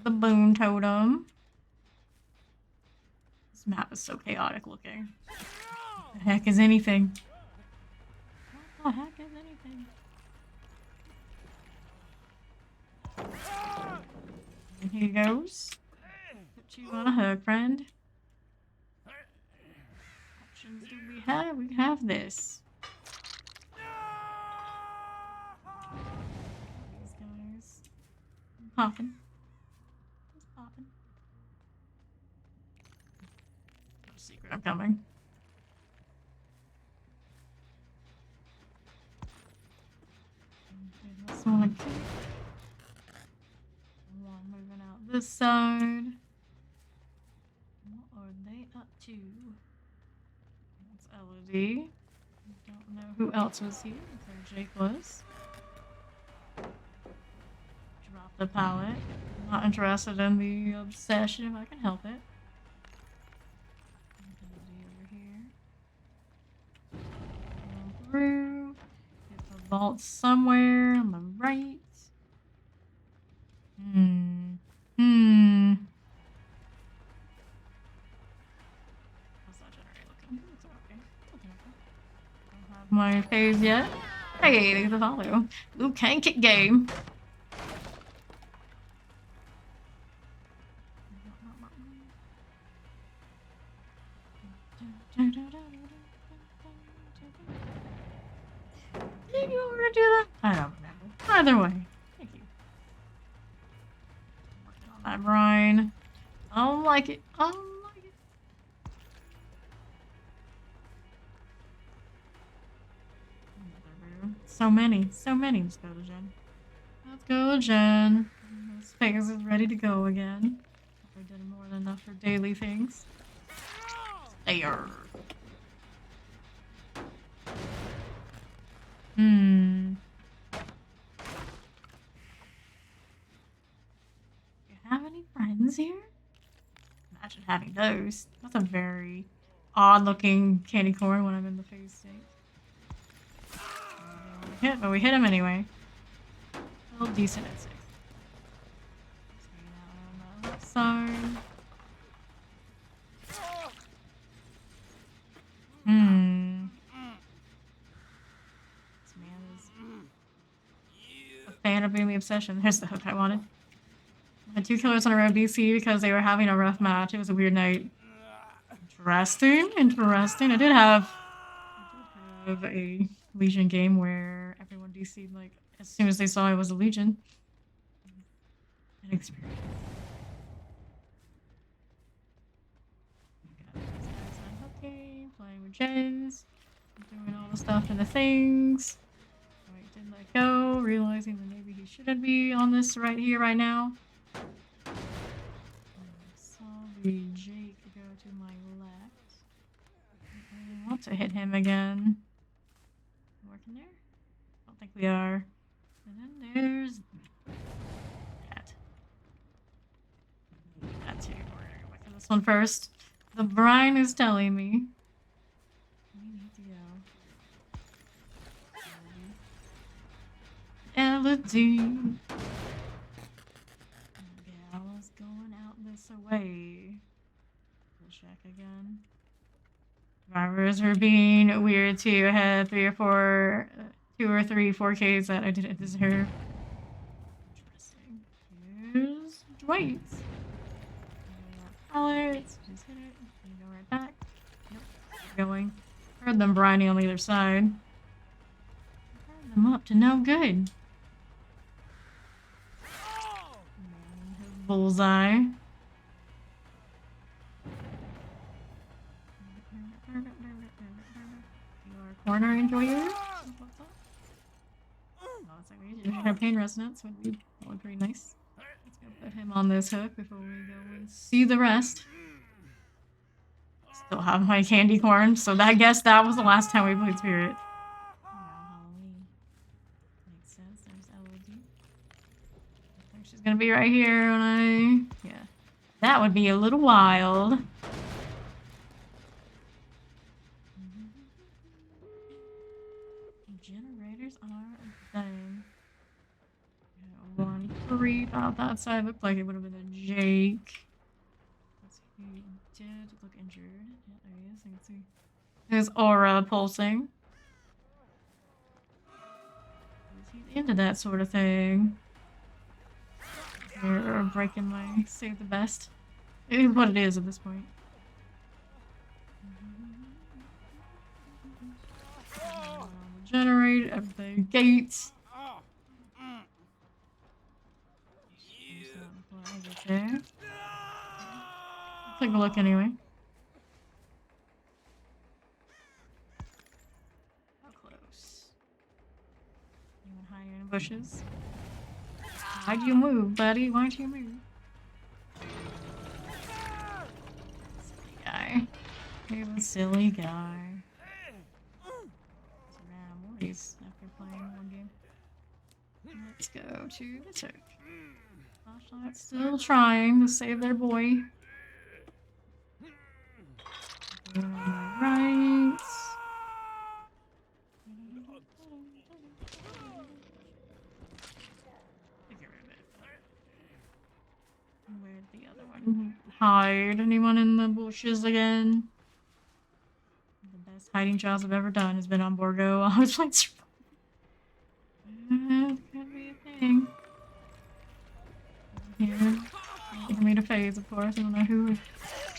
The boon totem. This map is so chaotic looking. What the heck is anything? Oh, heck is anything? And here goes. Put you on a hook, friend. Options do we have? We have this. These guys. I'm popping. Just popping. No secret, I'm coming. Okay, this one again. One moving out this side. What are they up to? That's Elodie. Don't know who else was here. There Jake was. Drop the pallet. Not interested in the obsession if I can help it. Elodie over here. Going through. Hit the vault somewhere on the right. How's that generator looking? It's okay. Looking okay. Don't have my phase yet. Hey, thanks for the follow. Ooh, can't kick game. Did you already do that? I don't remember. Either way, thank you. Working on that brine. I don't like it. I don't like it. So many. So many. Let's go to Jen. Let's go, Jen. This phase is ready to go again. We did more than enough for daily things. There. You have any friends here? Imagine having those. That's a very odd looking candy corn when I'm in the phase state. Hit, but we hit him anyway. Still decent at 6. On the left side. This man is a fan of being the obsession. Here's the hook I wanted. I had 2 killers on a row DC because they were having a rough match. It was a weird night. Interesting. Interesting. I did have a Legion game where everyone DC'd like as soon as they saw I was a Legion. An experience. Okay, playing with Jays, doing all the stuff and the things. Right, didn't let go, realizing that maybe he shouldn't be on this right here, right now. I saw the Jake go to my left. I want to hit him again. Working there? I don't think we are. And then there's that. That too. We're gonna go back to this one first. The brine is telling me we need to go. Elodie. Gal is going out this way. We'll check again. Survivors are being weird too. I had 3 or 4, 2 or 3 4Ks that I didn't deserve. Interesting. Here's Dwight. Pallets. Just hit it. You go right back. Nope. Keep going. Heard them brining on the other side. Heard them up to no good. His bullseye. Corner enjoyer? Oh, it's like we should have pain resonance. Would be pretty nice. Let's go put him on this hook before we go and see the rest. Still have my candy corn, so I guess that was the last time we played Spirit. Halloween. Makes sense. There's Elodie. I think she's gonna be right here when I. Yeah. That would be a little wild. Generators are a thing. 1 creep out that side. Looked like it would have been a Jake. He did look injured. Yeah, there he is. I can see his aura pulsing. He's into that sort of thing. Or breaking my save the best. It is what it is at this point. Generate at the gates. Okay. Take a look anyway. How close? Anyone hiding in the bushes? Why'd you move, buddy? Why'd you move? Silly guy. You're a silly guy. Random Morty's after playing one game. Let's go to the Turk. Flashlight's still trying to save their boy. On my right. Where'd the other one hide? Anyone in the bushes again? The best hiding jobs I've ever done has been on Borgo. I was like, could be a thing. Here, for me to phase, of course. I don't know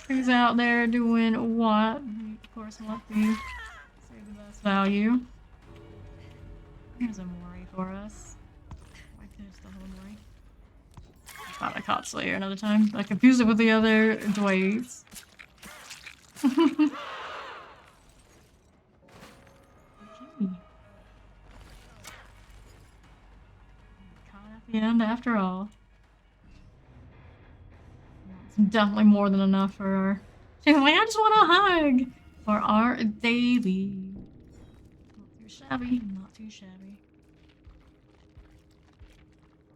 who's out there doing what. We, of course, want the save the best value. Here's a Mori for us. Why there's the whole Mori? I thought I caught Slayer another time. I confused it with the other Dwayes. Okay. Caught at the end after all. It's definitely more than enough for our... She's like, I just want a hug! For our daily. Not too shabby, not too shabby.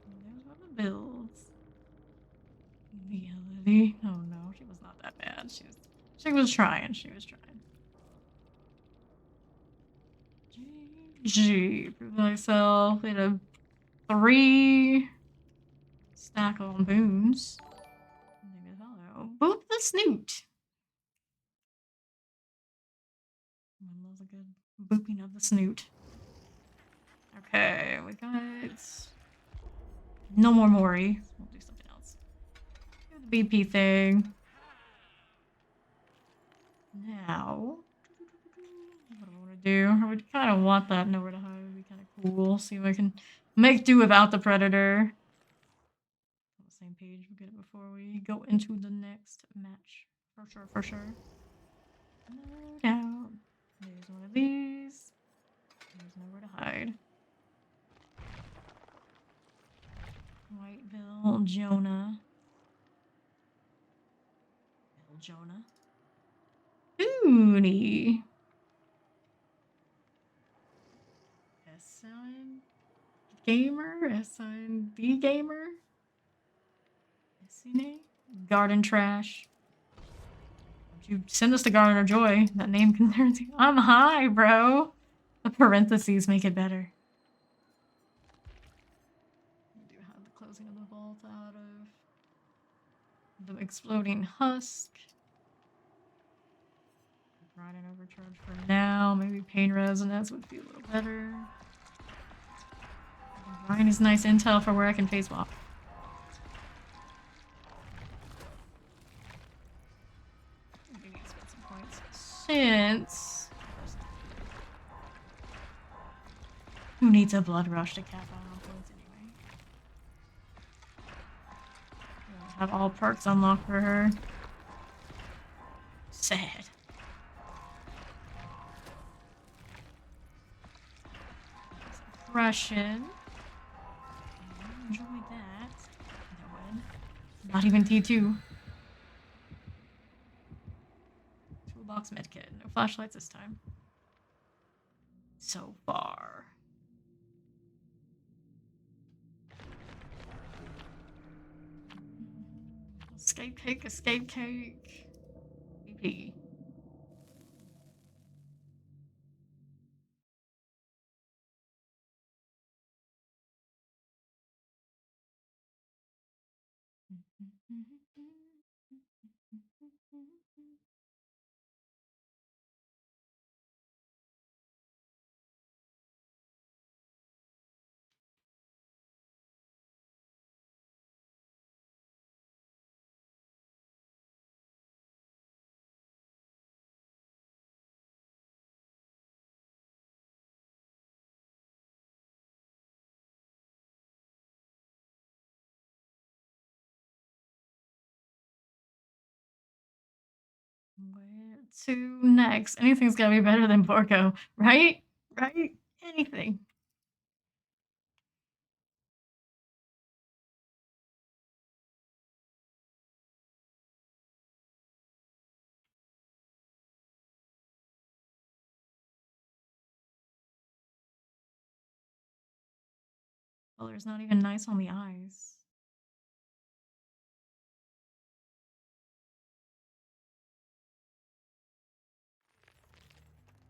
There's one of the builds. Reality. Oh no, she was not that bad. She was trying. She was trying. G. Prove myself in a 3 stack on boons. Boop the snoot. I love a good booping of the snoot. Okay, we got no more Mori. We'll do something else. Do the BP thing. Now, what do I want to do? I would kind of want that nowhere to hide. It would be kind of cool. See if I can make do without the predator. On the same page, we'll get it before we go into the next match. For sure, for sure. No doubt. There's one of these. There's nowhere to hide. Whiteville, Jonah. Bill Jonah. Dooney. S-sign gamer? S-sign the gamer? S-sign Garden Trash. Don't you send us to Garden of Joy. That name can... I'm high, bro. The parentheses make it better. I do have the closing of the vault out of the exploding husk. Riding overcharge for now. Maybe pain resonance would feel a little better. Ryan is nice intel for where I can phase swap. Maybe need to spend some points since. Who needs a blood rush to cap out on points anyway? We'll have all perks unlocked for her. Sad. Russian. Enjoy that. No one. Not even T2. Toolbox medkit. No flashlights this time. So far. Escape cake, escape cake. BP. Where to next? Anything's gotta be better than Porco, right? Right? Anything. Color's not even nice on the eyes.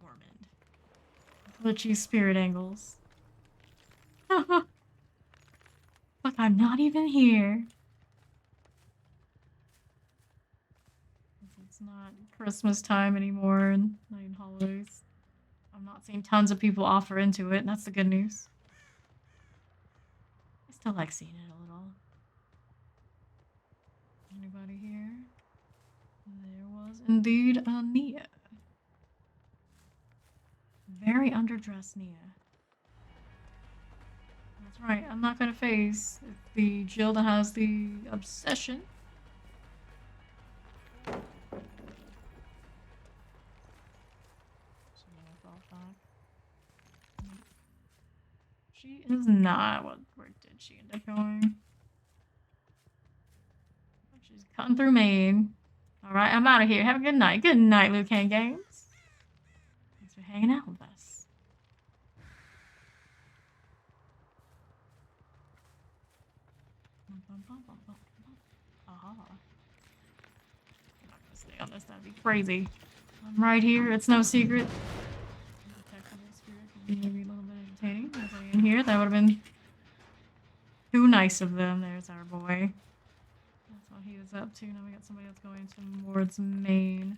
Ormond. Glitchy spirit angles. Look, I'm not even here. It's not Christmas time anymore and not even holidays. I'm not seeing tons of people offer into it, and that's the good news. I still like seeing it a little. Anybody here? There was indeed a Nia. Very underdressed Nia. That's right, I'm not gonna face the Jill that has the obsession. She is not. Where did she end up going? She's cutting through Maine. Alright, I'm out of here. Have a good night. Good night, Liu Kang Games. Thanks for hanging out with us. Aha. I'm not gonna stay on this. That'd be crazy. I'm right here. It's no secret. Maybe a little bit entertaining. Nobody in here. That would have been too nice of them. There's our boy. That's what he was up to. Now we got somebody else going towards Maine.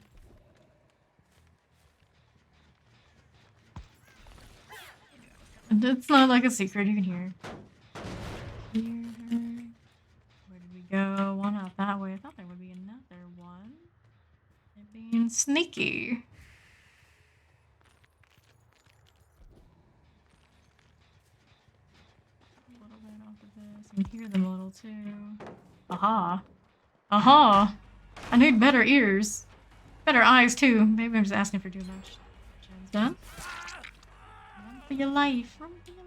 And it's not like a secret. You can hear. Hear her. Where did we go? One out that way. I thought there would be another one. They're being sneaky. You can hear them a little too. Aha. Aha! I need better ears. Better eyes too. Maybe I'm just asking for too much. Jen's done. Run for your life. Run for your life.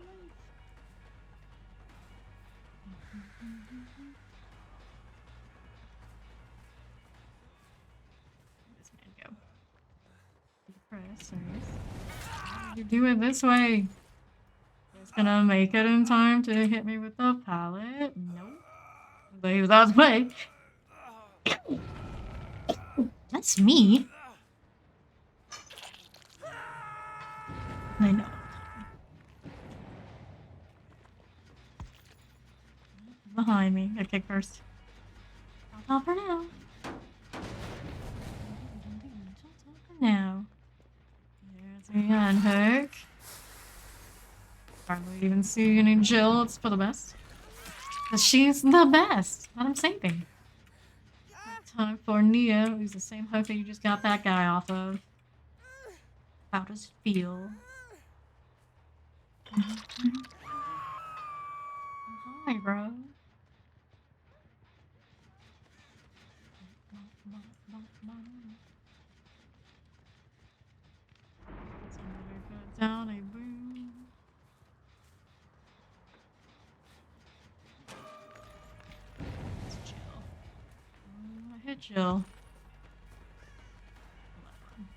Where'd this man go? Press. You do it this way. Gonna make it in time to hit me with the pallet. Nope. But he was out of the way. That's me. I know. Behind me. Gotta kick first. Not for now. Not for now. There's me unhook. Hardly even see any Jill. It's for the best. Because she's the best that I'm saving. Time for Nia, who's the same hook that you just got that guy off of. How does it feel? Hi, bro. Somebody put down a boom. I hit Jill.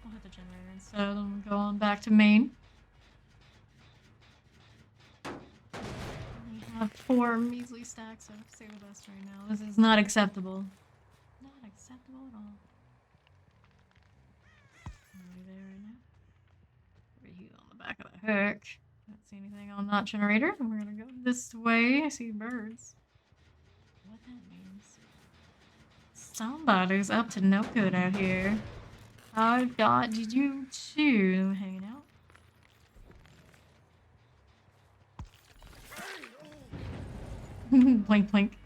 We'll hit the generator instead and go on back to Maine. We have 4 measly stacks of Save the Best right now. This is not acceptable. Not acceptable at all. Are we there right now? We're here on the back of the hook. Don't see anything on that generator. We're gonna go this way. I see birds. What that means? Somebody's up to no good out here. I've got you two hanging out. Blink, blink.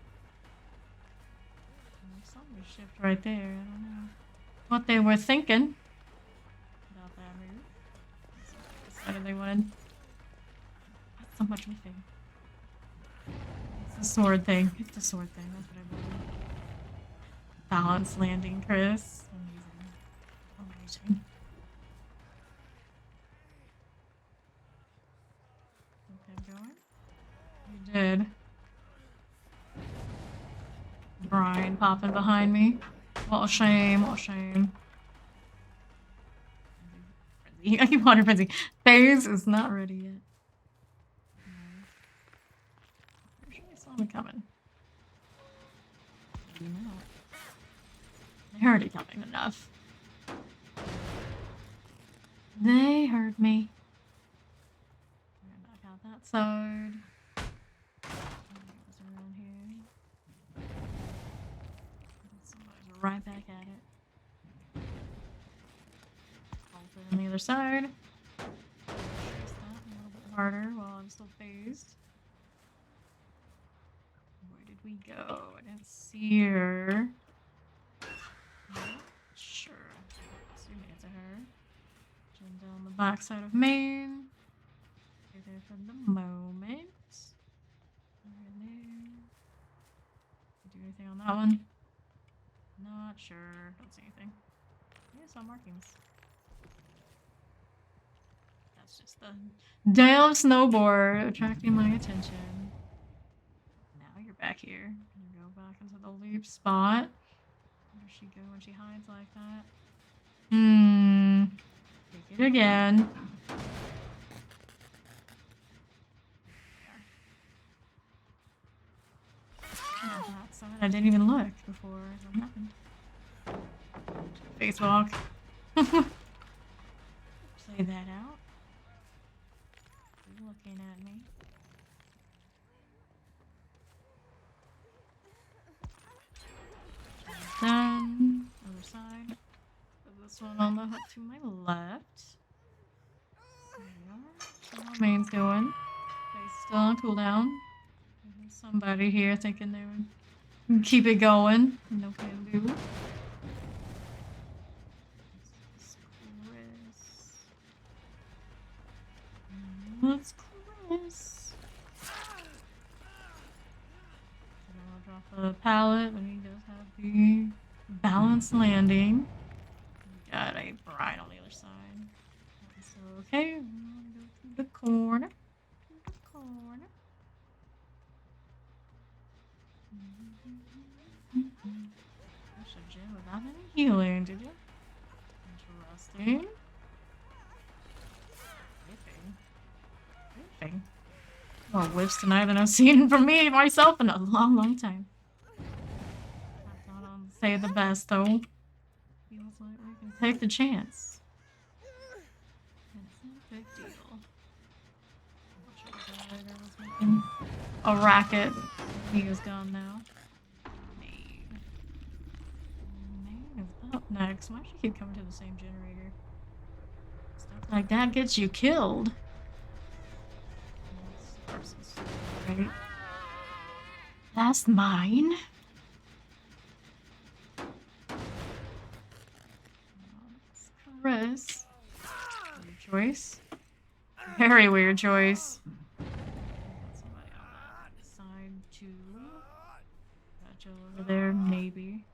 Somebody shift right there. I don't know what they were thinking about that move. Decided they wanted. That's so much missing. It's the sword thing. It's the sword thing. That's what I believe. Balance landing, Chris. Amazing. Amazing. Okay, going. You did. Brian popping behind me. What a shame, what a shame. I keep wondering, Frenzy. FaZe is not ready yet. Pretty sure I saw him coming. Maybe not. They heard it coming enough. They heard me. Back out that side. What's around here? Somebody's right back at it. Bolted on the other side. Chase that a little bit harder while I'm still phased. Where did we go? I didn't see her. Sure. Assuming it's a her. Jump down the back side of main. Stay there for the moment. Right there. Do anything on that one? Not sure. Don't see anything. Yeah, saw markings. That's just the damn snowboard attracting my attention. Now you're back here. You go back into the loop spot. Where does she go when she hides like that? Take it again. That side. I didn't even look before that happened. Face walk. Play that out. You're looking at me. Done. Other side. Put this one on the hook to my left. There we are. So how main's going. Face still on cooldown. There's somebody here thinking they would keep it going. No can do. That's Chris. I'll drop a pallet when he does have the balanced landing. We got a Brian on the other side. So, okay, we're gonna go to the corner. To the corner. That's a gym without any healing, did you? Interesting. More whiffs tonight than I've seen from me myself in a long, long time. I thought I'll say the best though. Feels like we can take the chance. It's not a big deal. I was making a racket. He is gone now. Main. Main is up next. Why does she keep coming to the same generator? Stuff like that gets you killed. Right. That's mine. Chris. Weird choice. Very weird choice. Somebody on that side too. Got Joe over there, maybe.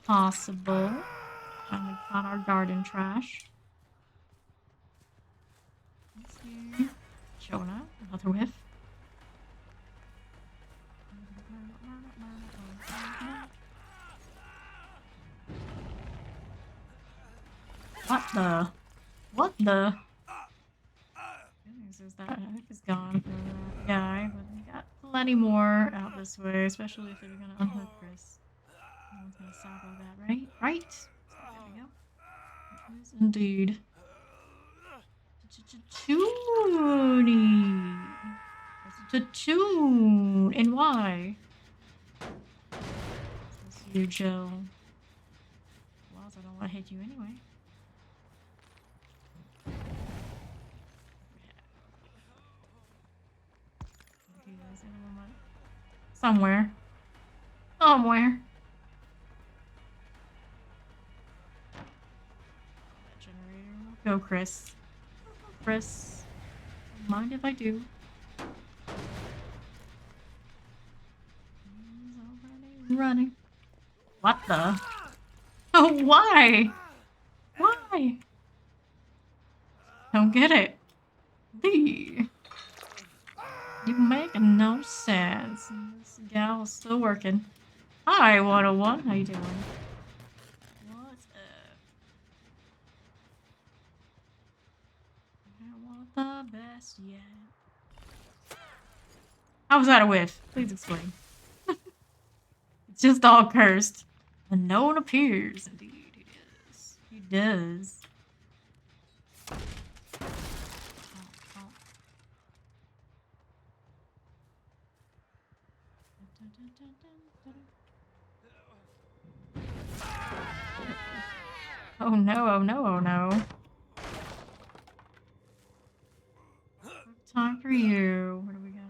Possible. Finally caught our garden trash. Let's see. Jonah, another whiff. What the? What the? Good news is that hook is gone for that guy, but we got plenty more out this way, especially if they're gonna unhook Chris. No one's gonna stop all that, right? Right? So there we go. It is indeed. Toonie. It's a tune. And why? This is you, Joe. Well, I don't want to hit you anyway. Somewhere. Somewhere. That generator. Go, Chris. Chris. Don't mind if I do. He's already running. What the? Oh, why? Why? Don't get it. Lee. You make no sense. This gal is still working. Hi, 101. How you doing? What's up? I want the best yet. How was that a whiff? Please explain. It's just all cursed. Unknown appears. Indeed, he is. He does. Oh no, oh no, oh no. Time for you. What do we got?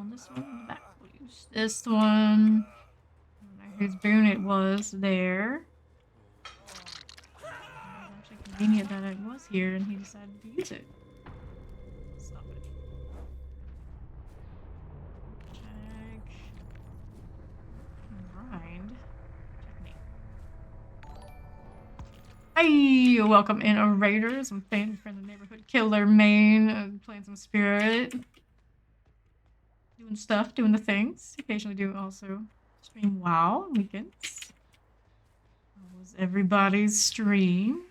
This one in the back, please. This one. I don't know whose boon it was there. It was actually convenient that it was here and he decided to use it. Stop it. Check. Grind. Hey, welcome in, Raiders. I'm playing for the neighborhood killer main, playing some spirit, doing stuff, doing the things. Occasionally do also stream WoW weekends. How was everybody's stream?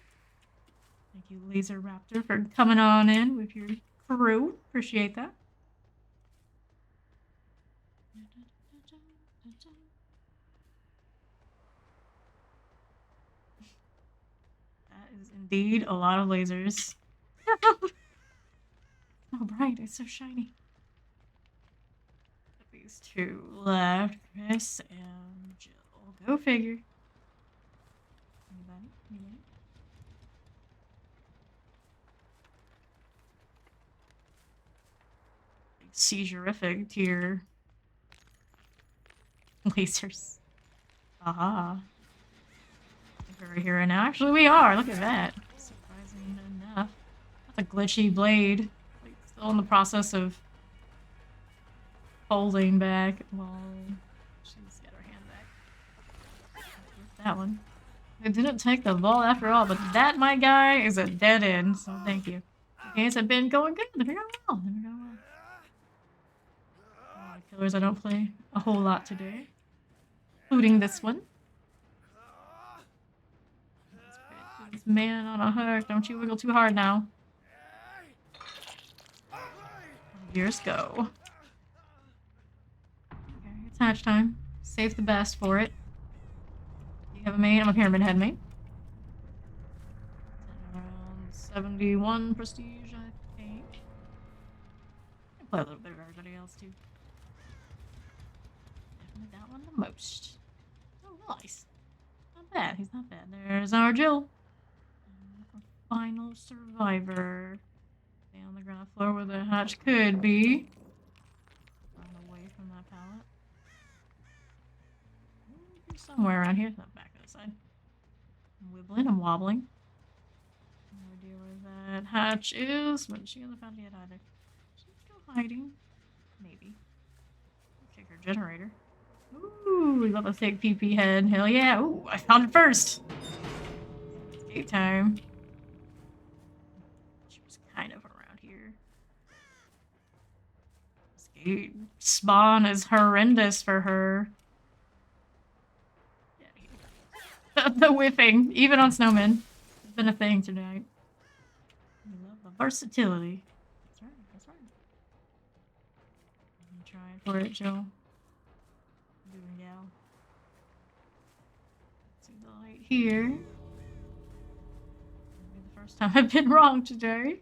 Thank you, Laser Raptor, for coming on in with your crew. Appreciate that. Is indeed a lot of lasers. Oh, bright. It's so shiny. These two left. Chris and Jill. Go figure. Anybody? Anybody? Seizure-ific tier. Lasers. Aha. We're here now. Actually, we are. Look at that. Surprising enough. That's a glitchy blade. Like, still in the process of folding back. Well, she's got her hand back. That one. It didn't take the ball after all, but that, my guy, is a dead end. So thank you. Games have been going good. They've been going well. They've been going well. Killers I don't play a whole lot today, including this one. This man on a hook. Don't you wiggle too hard now. Years go. Okay, it's hatch time. Save the best for it. You have a main. I'm a pyramid head main. Around 71 prestige, I think. I play a little bit of everybody else too. Definitely that one the most. Oh, nice. Not bad. He's not bad. There's our Jill. Final survivor. Stay on the ground floor where the hatch could be. Run away from that pallet. Somewhere around here. Not back to the side. I'm wibbling. I'm wobbling. No idea where that hatch is, but she hasn't found it yet either. She's still hiding. Maybe. Kick her generator. Ooh, we love a thick PP head. Hell yeah. Ooh, I found it first. It's gate time. She was kind of around here. This gate spawn is horrendous for her. The whiffing, even on snowmen, has been a thing tonight. I love the versatility. That's right, that's right. I'm trying for it, Jill. Doing gal. See the light here. Maybe the first time I've been wrong today.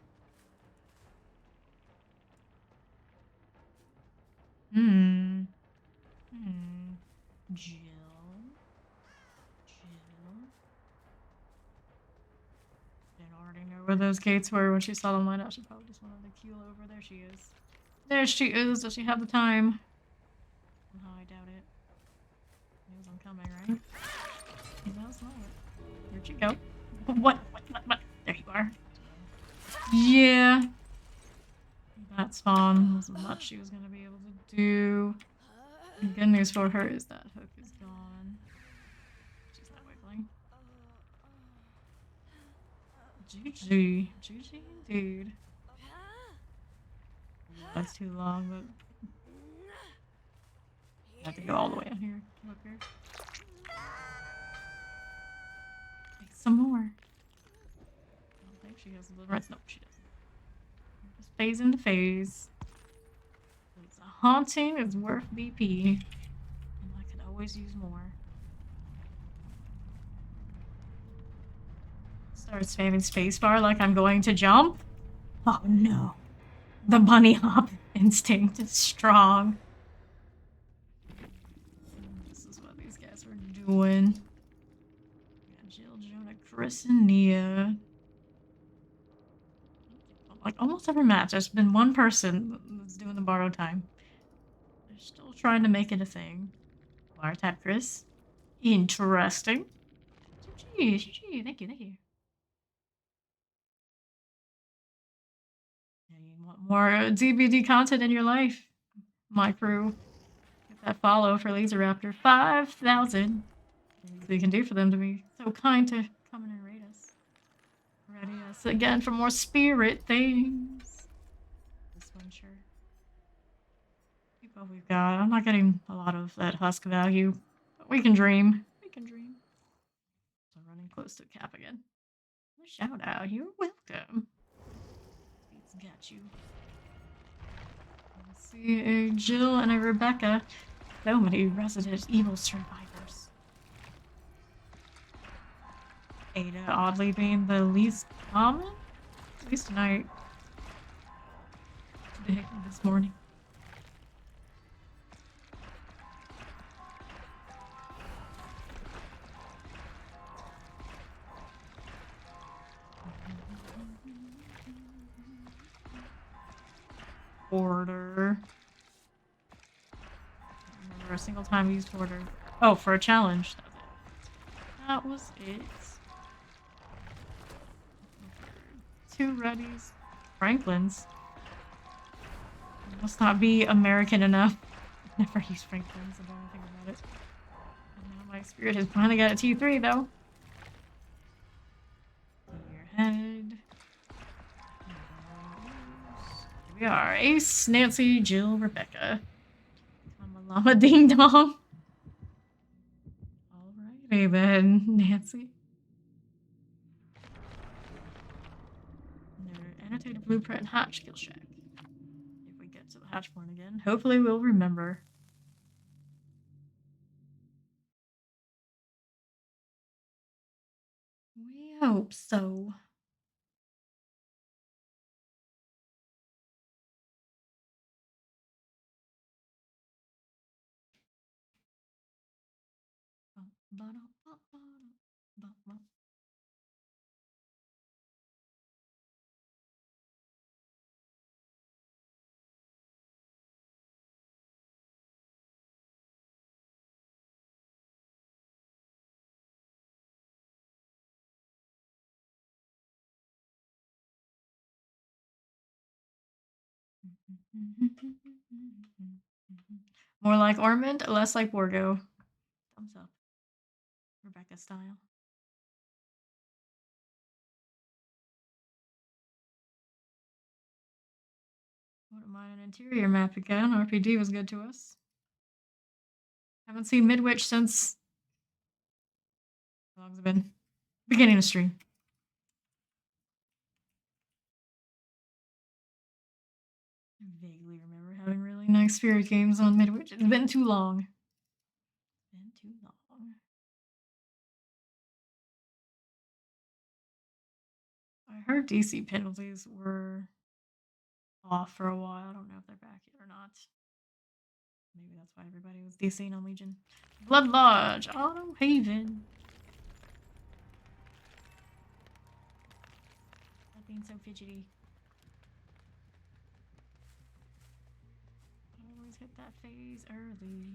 Jill. Already know where those gates were when she saw them line up. She probably just wanted to keel over. There she is. There she is. Does she have the time? Oh, I doubt it. He knows I'm coming, right? He does know it. Where'd you go? What? There you are. Yeah. That spawn wasn't much she was going to be able to do. The good news for her is that hook is gone. She's not wiggling. GG. GG indeed. That's too long, but I have to go all the way out here. Up here. Take some more. I don't think she has a little rest. No, she doesn't. Just phase into phase. It's a haunting is worth BP. And I could always use more. Start spamming spacebar like I'm going to jump. Oh no. The bunny hop instinct is strong. This is what these guys were doing. Yeah, Jill, Jonah, Chris, and Nia. Like almost every match, there's been one person that's doing the borrow time. They're still trying to make it a thing. Wiretap Chris. Interesting. GG, thank you, thank you. Yeah, you want more DBD content in your life, my crew. Get that follow for Laser Raptor. 5,000. We can do for them to be so kind to come in and raid us. Ready us again for more spirit things. This one, sure. Keep what we've got. I'm not getting a lot of that husk value, but we can dream. We can dream. So running close to cap again. Shout out. You're welcome. It's got you. Let's see a Jill and a Rebecca. So many Resident Evil survivors. Ada oddly being the least common? At least tonight. Today, this morning. Order. I don't remember a single time I used order. Oh, for a challenge. That was it. Two readies. Franklin's. Must not be American enough. I've never used Franklin's, I don't think about it. And now my spirit has finally got a T3 though. Your head. Here we are. Ace, Nancy, Jill, Rebecca. Llama Llama Ding Dong. Alrighty then, Nancy. Annotated blueprint hatch kill shack. If we get to the hatch point again, hopefully we'll remember. We hope so. More like Ormond, less like Borgo. Thumbs up. Rebecca style. Wouldn't mind an interior map again. RPD was good to us. Haven't seen Midwich since... How long's it been? Beginning of stream. I vaguely remember having really nice spirit games on Midwich. It's been too long. Been too long. I heard DC penalties were off for a while. I don't know if they're back yet or not. Maybe that's why everybody was DCing on Legion. Blood Lodge, Auto Haven. Not being so fidgety. Always hit that phase early.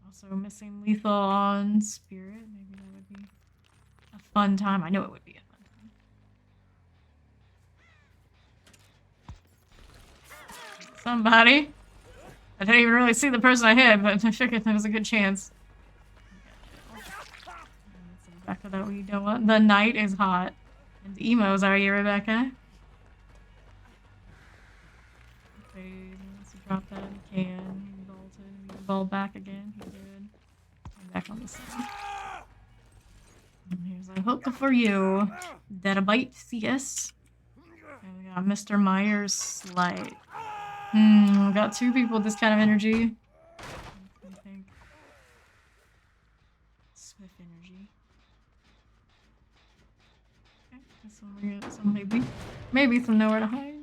Also missing lethal on Spirit. Maybe that would be a fun time. I know it would be a fun time. Somebody. I didn't even really see the person I hit, but I figured there was a good chance. Back to that we don't want. The night is hot. And the emos, are you, Rebecca? Okay, let's drop that. He can. He vaulted. He vault back again. He did. And back on the side. And here's I hope for you. Detabite CS. And we got Mr. Myers Slight. Got two people with this kind of energy. I think. Swift energy. Okay, some maybe some nowhere to hide.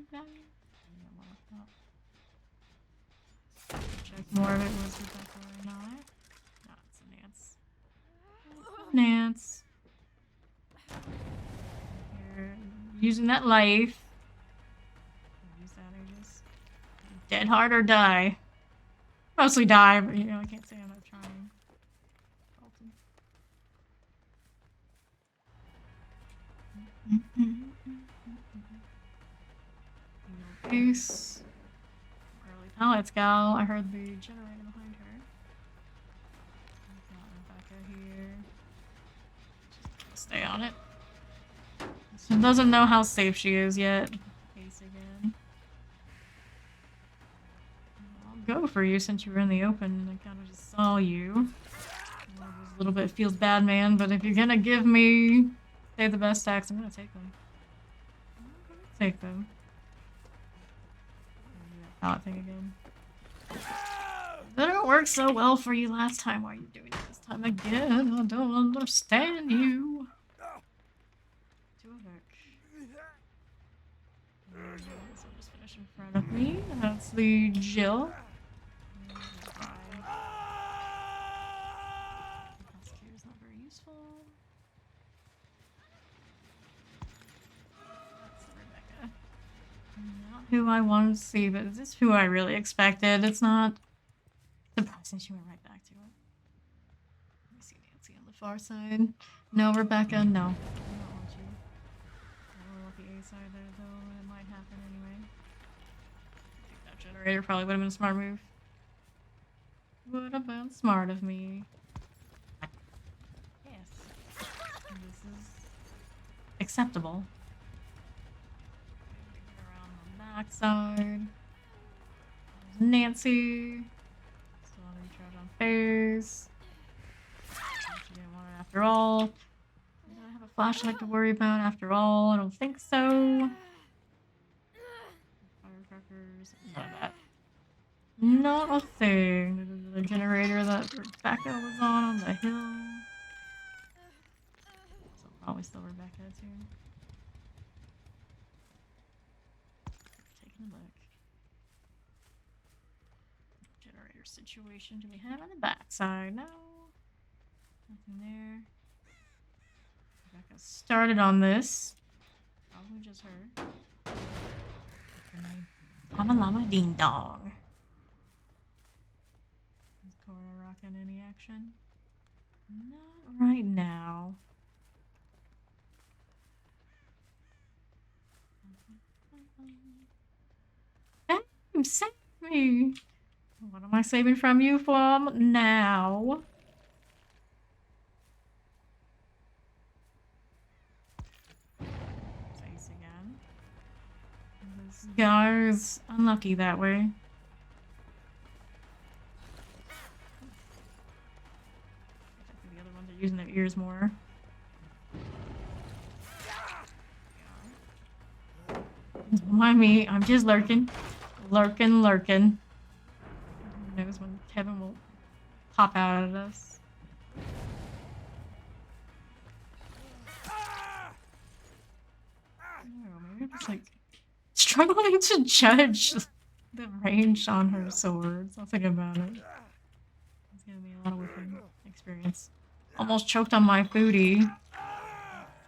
Check more of it was Rebecca or not. No, it's a Nance. Nance. Here, using that life. Use that, I guess. Dead hard or die. Mostly die, but I can't say I'm not trying. Base. Early pallets gal. I heard the generator behind her. Got Rebecca here. Just stay on it. She doesn't know how safe she is yet. Base again. I'll go for you since you were in the open and I kind of just saw you. A little bit feels bad, man, but if you're gonna give me, say the best stacks, I'm gonna take them. Take them. Pallet thing again. That didn't work so well for you last time. Why are you doing it this time again? I don't understand you. To a Vic. So just finish in front of me. That's the Jill. Prosecutor's not very useful. Not who I wanted to see, but is this who I really expected? It's not surprising she went right back to it. Let me see Nancy on the far side. No, Rebecca, no. I don't want you. I don't want the A side there, though. It might happen anyway. I think that generator probably would have been a smart move. Would have been smart of me. Yes. This is acceptable. Backside. Nancy. Still want to recharge on Fairs. She didn't want it after all. Do I have a flashlight to worry about after all? I don't think so. Firecrackers. None of that. Not a thing. The generator that Rebecca was on the hill. So probably still Rebecca too. Generator situation. Do we have on the backside? No. Nothing there. Rebecca started on this. Probably just her. Llama llama ding dong. Is Cora rocking any action? Not right now. Hey, save me! What am I saving from you from now? Face again. This guy's unlucky that way. I think the other ones are using their ears more. Don't mind me, I'm just lurking. Lurking. Who knows when Kevin will pop out at us. Maybe I'm just like struggling to judge the range on her swords. I'll think about it. It's gonna be a lot of whipping experience. Almost choked on my booty.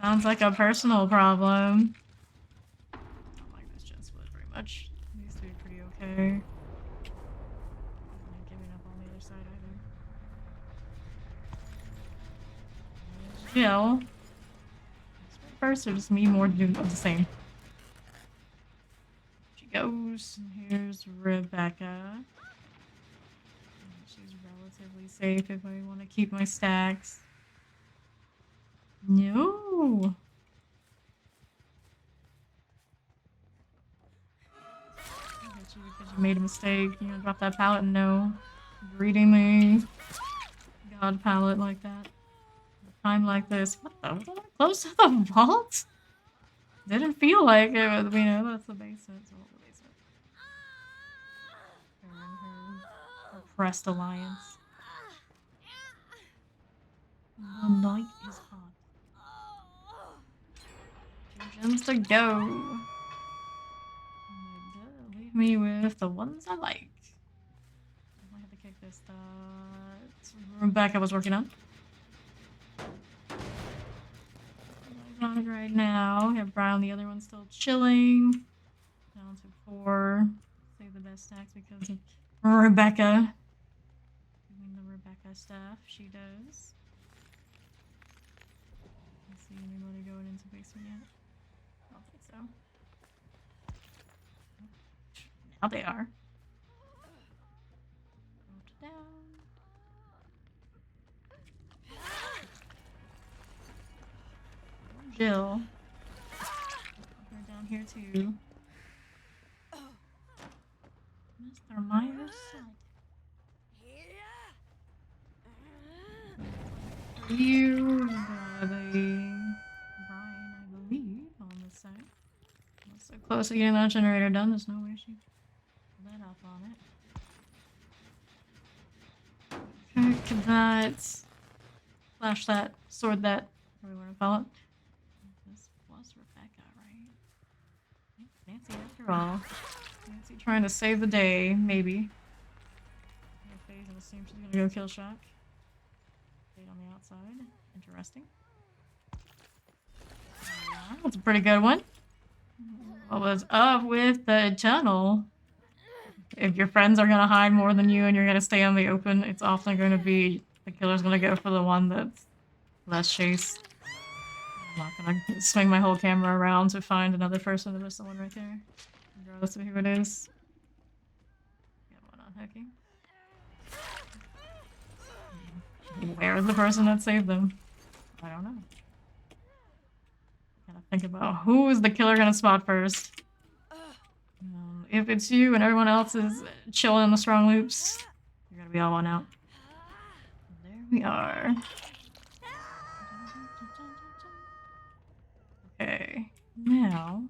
Sounds like a personal problem. I don't like this gen split very much. These two are pretty okay. Not giving up on the other side either. Jill. First, or just me more doing of the same. She goes. Here's Rebecca. She's relatively safe if I want to keep my stacks. No. because you made a mistake. You know, drop that pallet. No. Reading the god pallet like that. A time like this. What the? Was that close to the vault? Didn't feel like it was. We know that's the basement. So what's the basement? Her and her oppressed alliance. The night is hot. 2 gems to go. Leave me with the ones I like. I have to kick this Rebecca was working on. On it right now. We have Brown, the other one's still chilling. Down to 4. Save the best stacks because of Rebecca. Doing the Rebecca stuff. She does. Let's see anybody going into basement yet. I don't think so. Now they are. Down. Jill. They're down here too. Mr. Myers said. You got a Brian, I believe, on this side. So close to getting that generator done, there's no way she put that up on it. Check that. Flash that. Sword that. Whatever we want to call it. This plus Rebecca, right? Nancy after all. Nancy trying to save the day, maybe. Okay, I assume she's gonna go kill Shock. On the outside. Interesting. That's a pretty good one. What was up with the tunnel? If your friends are gonna hide more than you and you're gonna stay on the open, it's often gonna be the killer's gonna go for the one that's less chase. I'm not gonna swing my whole camera around to find another person if there's someone right there. Regardless of who it is. Got one on hooking. Where is the person that saved them? I don't know. Gotta think about who is the killer gonna spot first. If it's you and everyone else is chilling in the strong loops, you're gonna be all one out. There we are. Okay, now.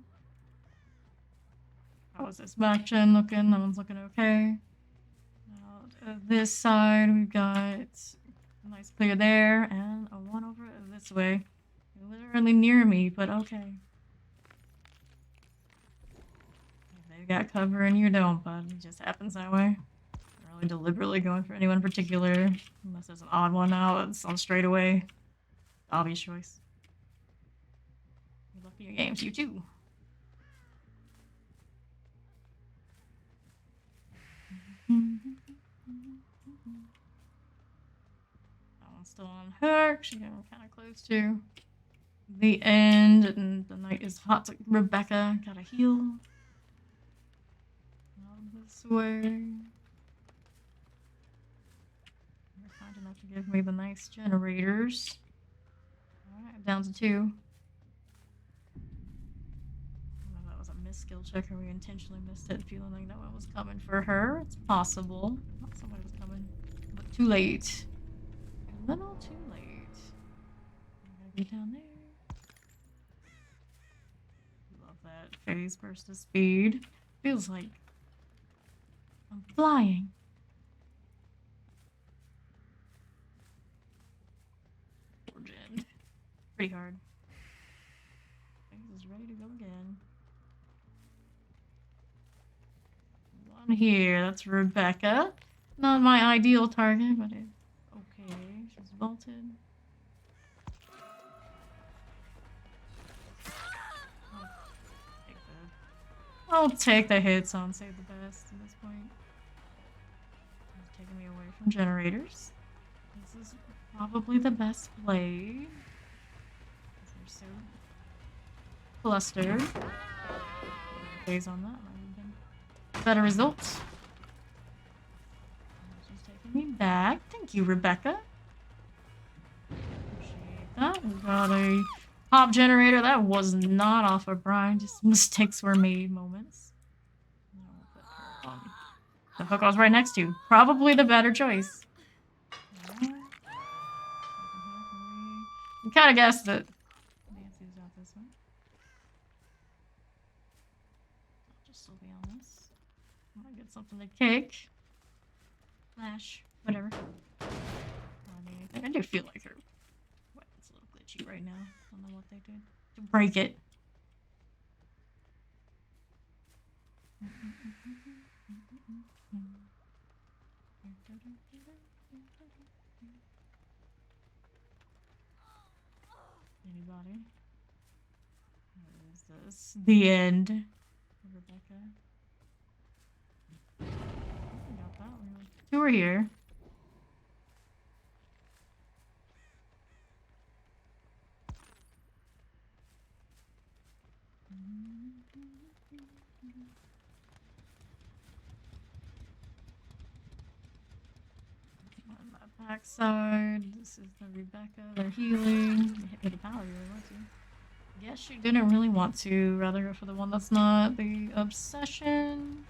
How is this back gen looking? That one's looking okay. Now, this side, we've got a nice clear there, and a one over this way. You're literally near me, but okay. They've got cover and you don't, but it just happens that way. Not really deliberately going for anyone in particular, unless there's an odd one out. It's on straight away. Obvious choice. Good luck in your games, you too. Still on her. She's getting kind of close to the end, and the night is hot. So Rebecca gotta heal. This way. They're kind enough to give me the nice generators. Alright, down to 2. I don't know if that was a missed skill check or we intentionally missed it, feeling like no one was coming for her. It's possible. Not somebody was coming, but too late. A little too late. I gotta get down there. Love that phase burst of speed. Feels like I'm flying. Poor Jen. Pretty hard. Phase is ready to go again. One here. That's Rebecca. Not my ideal target, but it. Okay, she's vaulted. I'll take the hits on save the best at this point. It's taking me away from generators. This is probably the best play. They're so clustered. Days on that might have been better results. Me back. Thank you, Rebecca. Appreciate that. We got a pop generator. That was not off of Brian. Just mistakes were made moments. I'll put her on The hook I was right next to. Probably the better choice. You kind of guessed that Nancy's not this one. I'll just still be on this. I might get something to kick. Flash. Whatever. I do feel like her weapon's a little glitchy right now. I don't know what they did to break it. Anybody? What is this? The end. Rebecca. I got that one. Two are here. On that backside. This is the Rebecca. They're healing. They hit me the power really want to. Guess she didn't really want to. Rather go for the one that's not the obsession.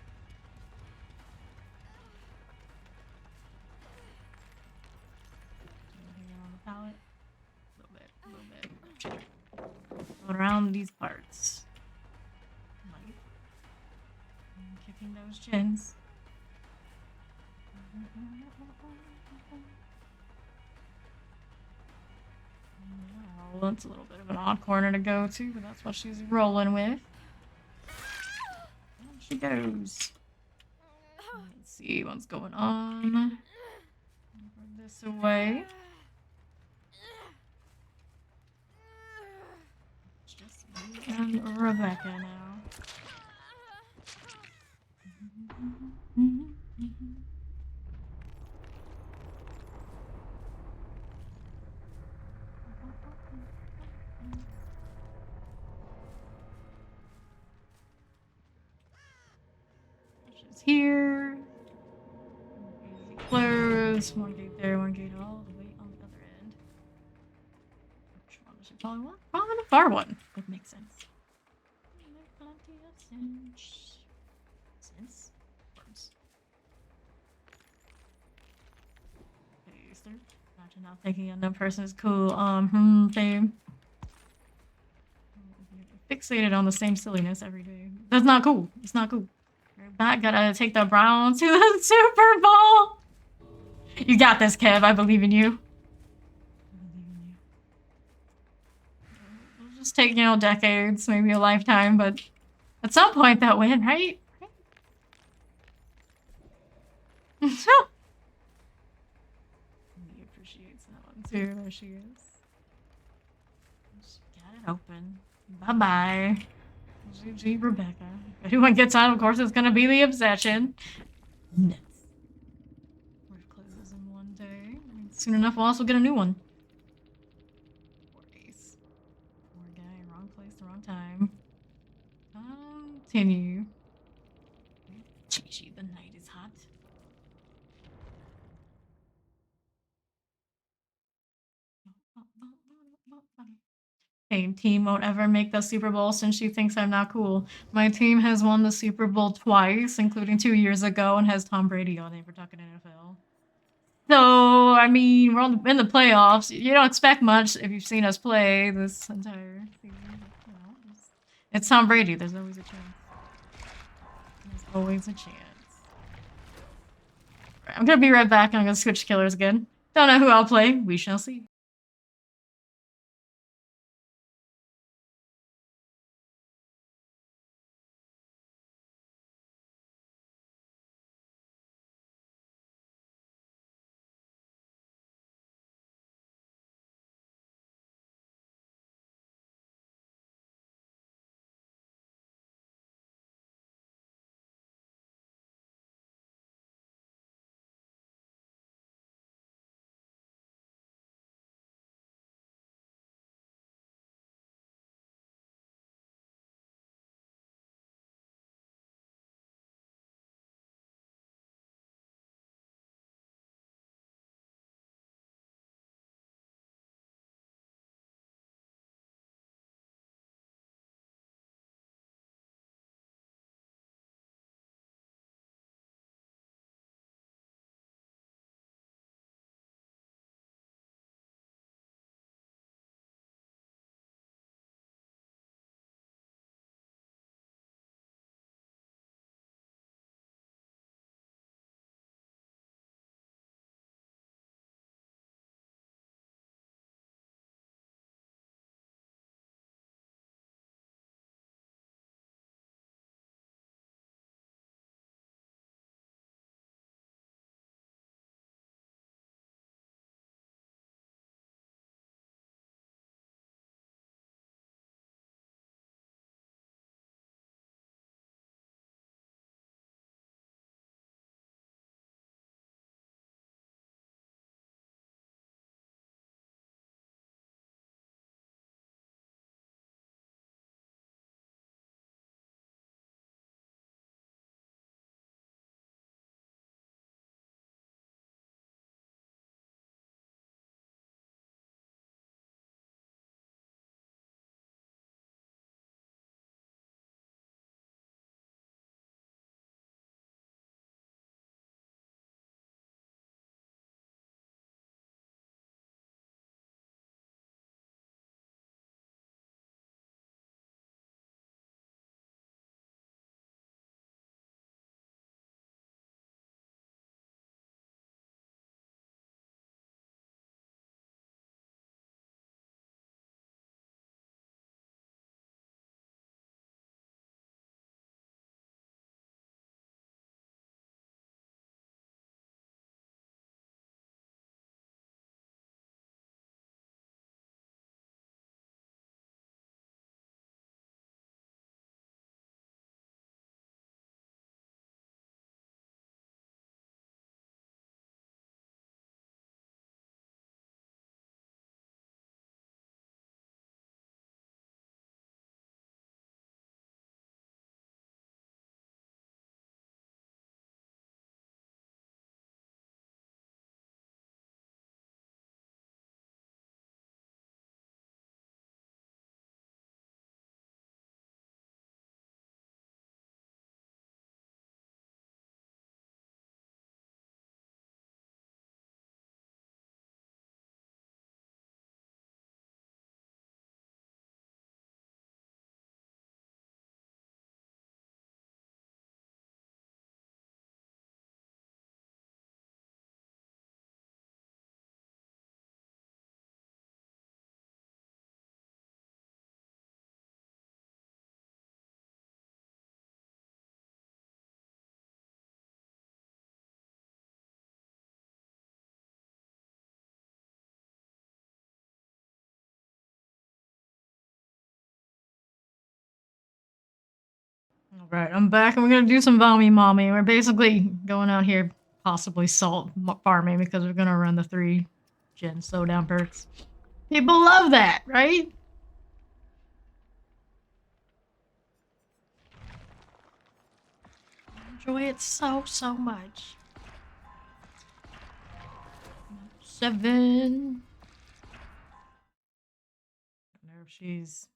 On the pallet. A little bit. Going around these parts. Like, kicking those chins. Well, that's a little bit of an odd corner to go to, but that's what she's rolling with. And she goes. Let's see what's going on. Move this away. It's just me and Rebecca now. She's here. Easy close. One gate there, one gate all the way on the other end. Which one should probably want? Probably the far one. It makes sense. Makes plenty of sense. Sense? Words. Okay, sir. Imagine not thinking another person is cool. Same. Fixated on the same silliness every day. That's not cool. It's not cool. You're back. Gotta take the Browns to the Super Bowl. You got this, Kev. I believe in you. It'll just take, decades, maybe a lifetime, but at some point that win, right? He appreciates that one too. There she is. Just got it open. Bye-bye. GG, Rebecca. If anyone gets on, of course, it's gonna be the obsession. Nuts. Rift closes in one day. I mean, soon enough, we'll also get a new one. 4 days. Poor guy, wrong place, wrong time. Continue. GG, the night is hot. Same team won't ever make the Super Bowl since she thinks I'm not cool. My team has won the Super Bowl twice, including 2 years ago, and has Tom Brady on it. We're talking NFL. So, I mean, we're in the playoffs. You don't expect much if you've seen us play this entire season. It's Tom Brady. There's always a chance. There's always a chance. Right, I'm gonna be right back. I'm gonna switch killers again. Don't know who I'll play. We shall see. Alright, I'm back and we're gonna do some Vommy Mommy. We're basically going out here, possibly salt farming because we're gonna run the 3 gen slowdown perks. People love that, right? I enjoy it so much. 7. I don't know if she's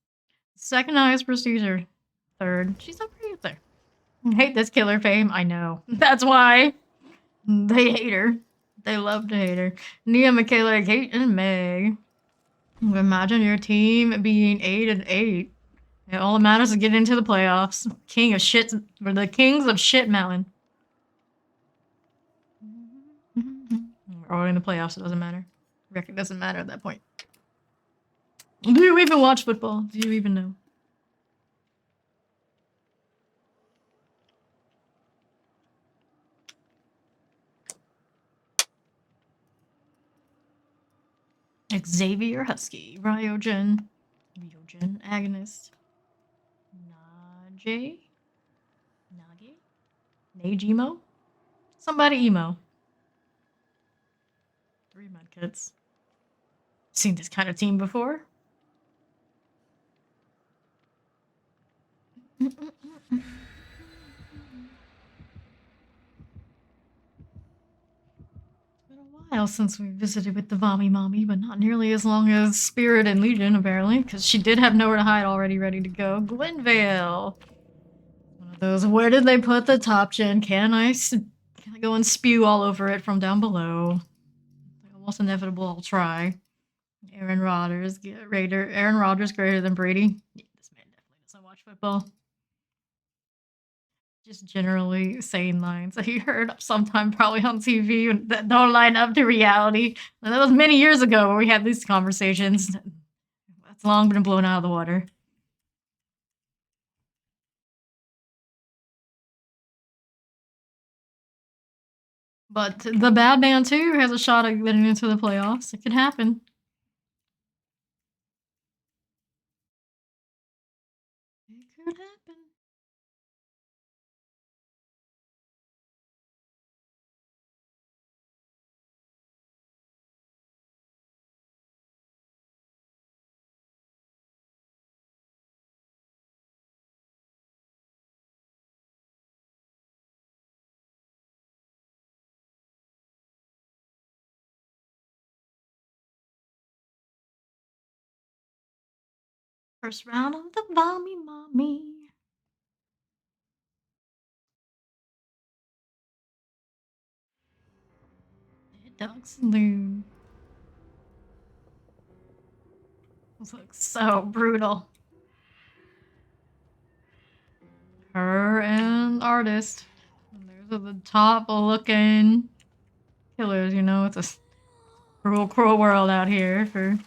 second highest prestige or third. She's up right there. I hate this killer fame. I know. That's why they hate her. They love to hate her. Nia, Michaela, Kate, and Meg. Imagine your team being 8-8. Yeah, all that matters is getting into the playoffs. King of shit. We're the kings of shit mountain. We're already in the playoffs. It doesn't matter. Record doesn't matter at that point. Do you even watch football? Do you even know? Xavier Husky, Ryogen, Agonist, Nage, Najemo, somebody emo. 3 medkits. Seen this kind of team before. While since we visited with the Vommy Mommy, but not nearly as long as Spirit and Legion, apparently, because she did have nowhere to hide already ready to go. Gwenvale. One of those, where did they put the top gen? Can I go and spew all over it from down below? Almost inevitable, I'll try. Aaron Rodgers, Aaron Rodgers greater than Brady? Yeah, this man definitely doesn't watch football. Just generally saying lines that he heard sometime probably on TV that don't line up to reality. And that was many years ago where we had these conversations. That's long been blown out of the water. But the bad man too has a shot at getting into the playoffs. It could happen. It could happen. First round of the Vommy Mommy. Dogs Loon. This looks so brutal. Her and Artist. And those are the top looking killers, you know? It's a cruel world out here for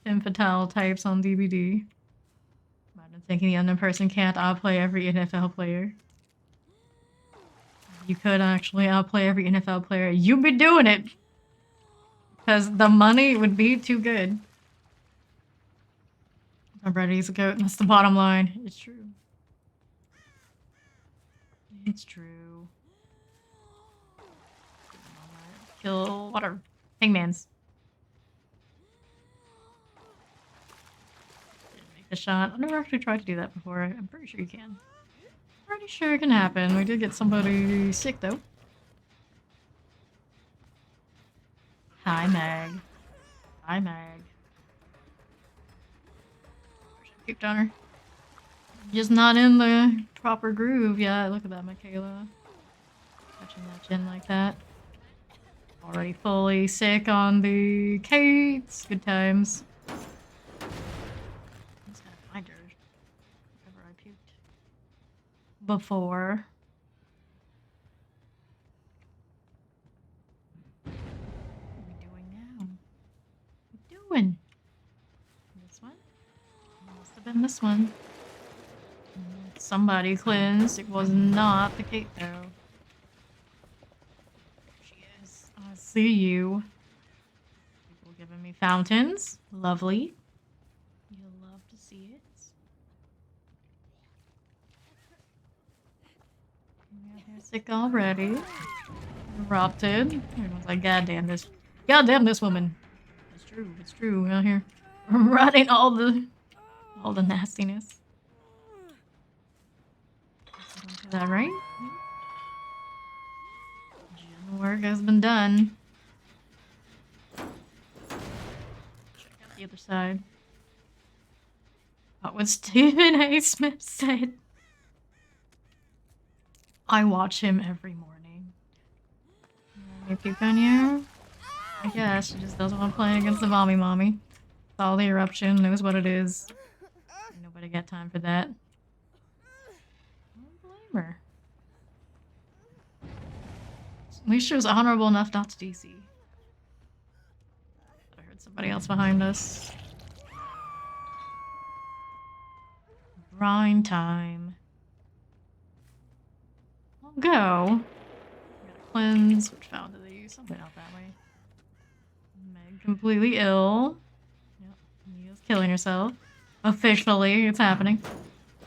infantile types on DBD. Imagine thinking the unknown person can't outplay every NFL player. You could actually outplay every NFL player. You'd be doing it! Because the money would be too good. I'm ready as a goat, and that's the bottom line. It's true. It's true. Kill water. Hangman's. Didn't make the shot. I've never actually tried to do that before. I'm pretty sure you can. Pretty sure it can happen. We did get somebody sick though. Hi, Meg. Hi, Meg. Keep down her. Just not in the proper groove yet. Look at that, Michaela. Touching that chin like that. Already fully sick on the Kates. Good times. I just gotta find her. Wherever I puked before. What are we doing now? What are we doing? This one? Must have been this one. Somebody cleansed. It was not the Kate though. There she is. I see you. People giving me fountains. Lovely. You'll love to see it. Sick already. Erupted. Everyone's like, goddamn this woman. It's true out here. Rotting all the nastiness. Is that right? Gen work has been done. Check out the other side. What Stephen A. Smith said. I watch him every morning. You puke on you? I guess she just doesn't want to play against the mommy. It's all the eruption, knows what it is. Ain't nobody got time for that. I don't blame her. At least she was honorable enough not to DC. I heard somebody else behind us. Grind time. I'll go. Gotta cleanse. Which found did they use? Something out that way. Meg completely ill. Yep. Mia's killing herself. Officially, it's happening.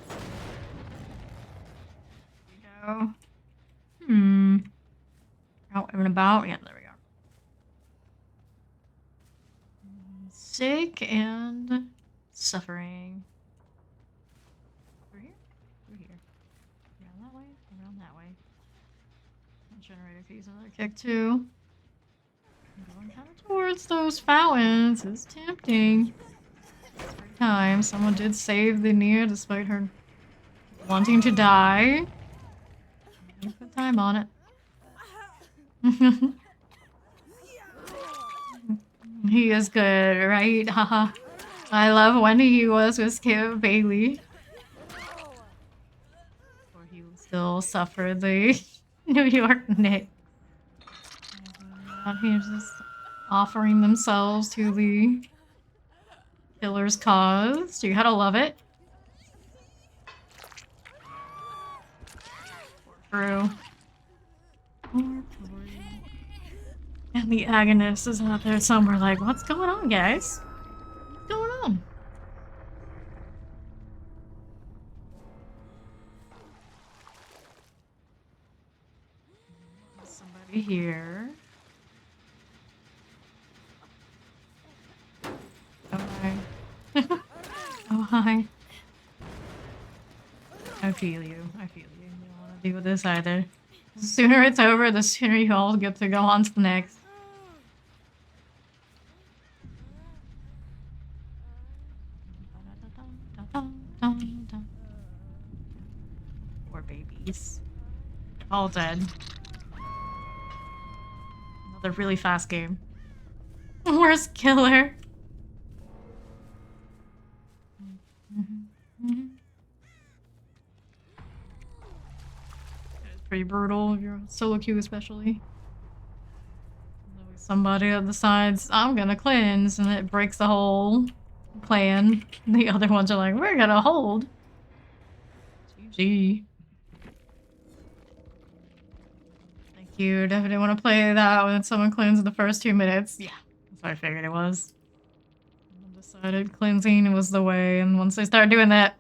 There we go. Out and about. Yeah, there we go. Sick and suffering. Through here? Through here. Around that way? Around that way. Generator keys, another kick too. Going kind of towards those fountains is tempting. Every time someone did save the Nia despite her wanting to die. Put time on it. He is good, right? Haha. I love when he was with Skip Bailey. Or he will still suffer the New York Knicks. Out here just offering themselves to the killer's cause. You gotta love it. Poor Prue. And the agonist is out there somewhere like, what's going on, guys? What's going on? Somebody here. Oh, hi. Oh, hi. I feel you. I feel you. You don't want to deal with this either. The sooner it's over, the sooner you all get to go on to the next. Poor babies. All dead. Another really fast game. Worst killer. It's pretty brutal if you're a solo queue especially. There's always somebody at the sides, I'm gonna cleanse, and it breaks the whole plan. The other ones are like, we're gonna hold. GG. Thank you. Definitely want to play that when someone cleans in the first 2 minutes. Yeah, that's what I figured it was. I decided cleansing was the way, and once they start doing that,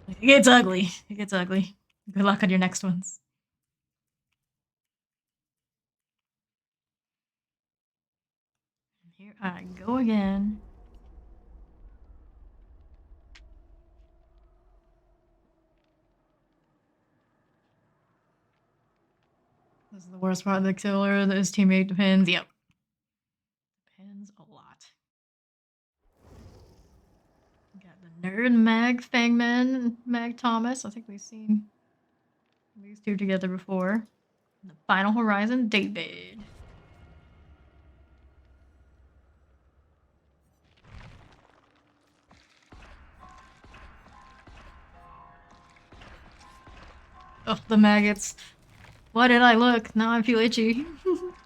it gets ugly. It gets ugly. Good luck on your next ones. Here I go again. This is the worst part of the killer. His teammate depends. Yep. Depends a lot. Got the nerd Mag Fangman, Mag Thomas. I think we've seen these two together before. The Final Horizon, David. Oh, the maggots. Why did I look? Now I feel itchy.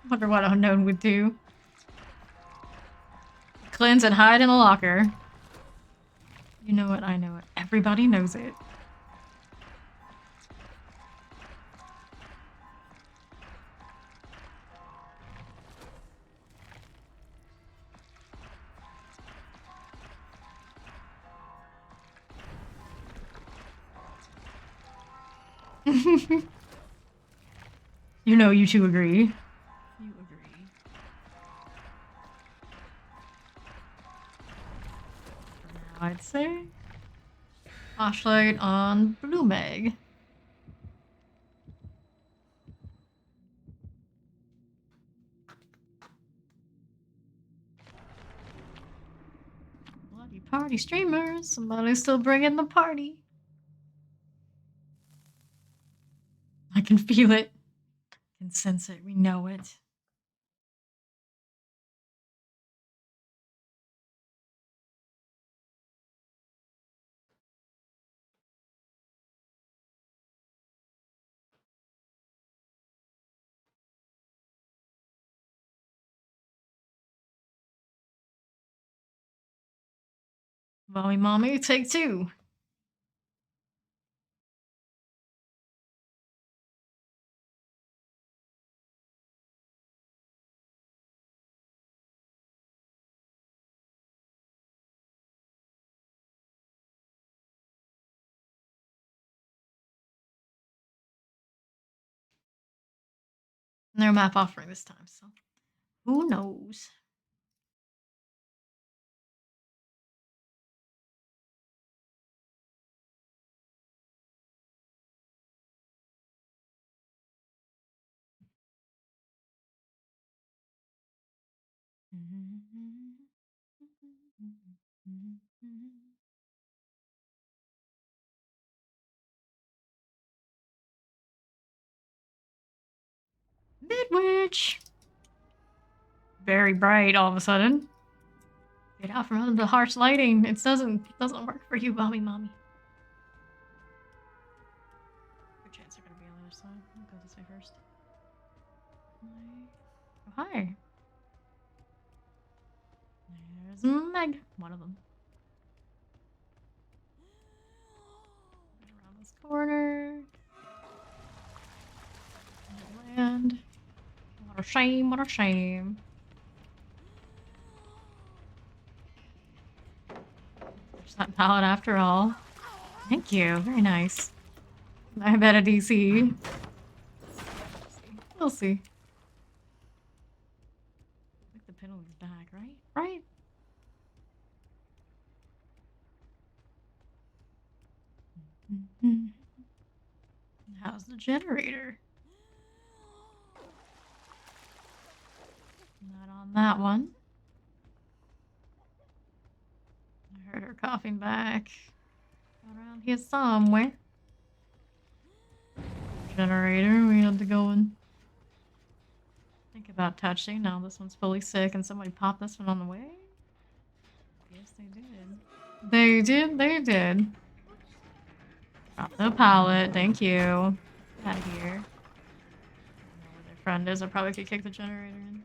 Wonder what Unknown would do. Cleanse and hide in a locker. You know it, I know it. Everybody knows it. You know, you two agree. You agree. For now, I'd say. Flashlight on Blue Meg. Bloody party streamers. Somebody's still bringing the party. I can feel it. I can sense it. We know it. Mommy, take two. No map offering this time, so who knows? Midwich! Very bright all of a sudden. Get out from under the harsh lighting. It doesn't work for you, mommy. Good chance they're gonna be on the other side. I'll go this way first. Oh, hi. There's Meg. One of them. Right around this corner. Land. What a shame, what a shame. There's that pallet after all. Thank you, very nice. I bet a DC. We'll see. I think the penalty's back, right? Right? How's the generator? Not on that one. I heard her coughing back. Around here somewhere. Generator, we had to go and think about touching. Now this one's fully sick and somebody popped this one on the way? Yes, they did. They did. Drop the pallet, thank you. Out of here. I don't know where their friend is. I probably could kick the generator in.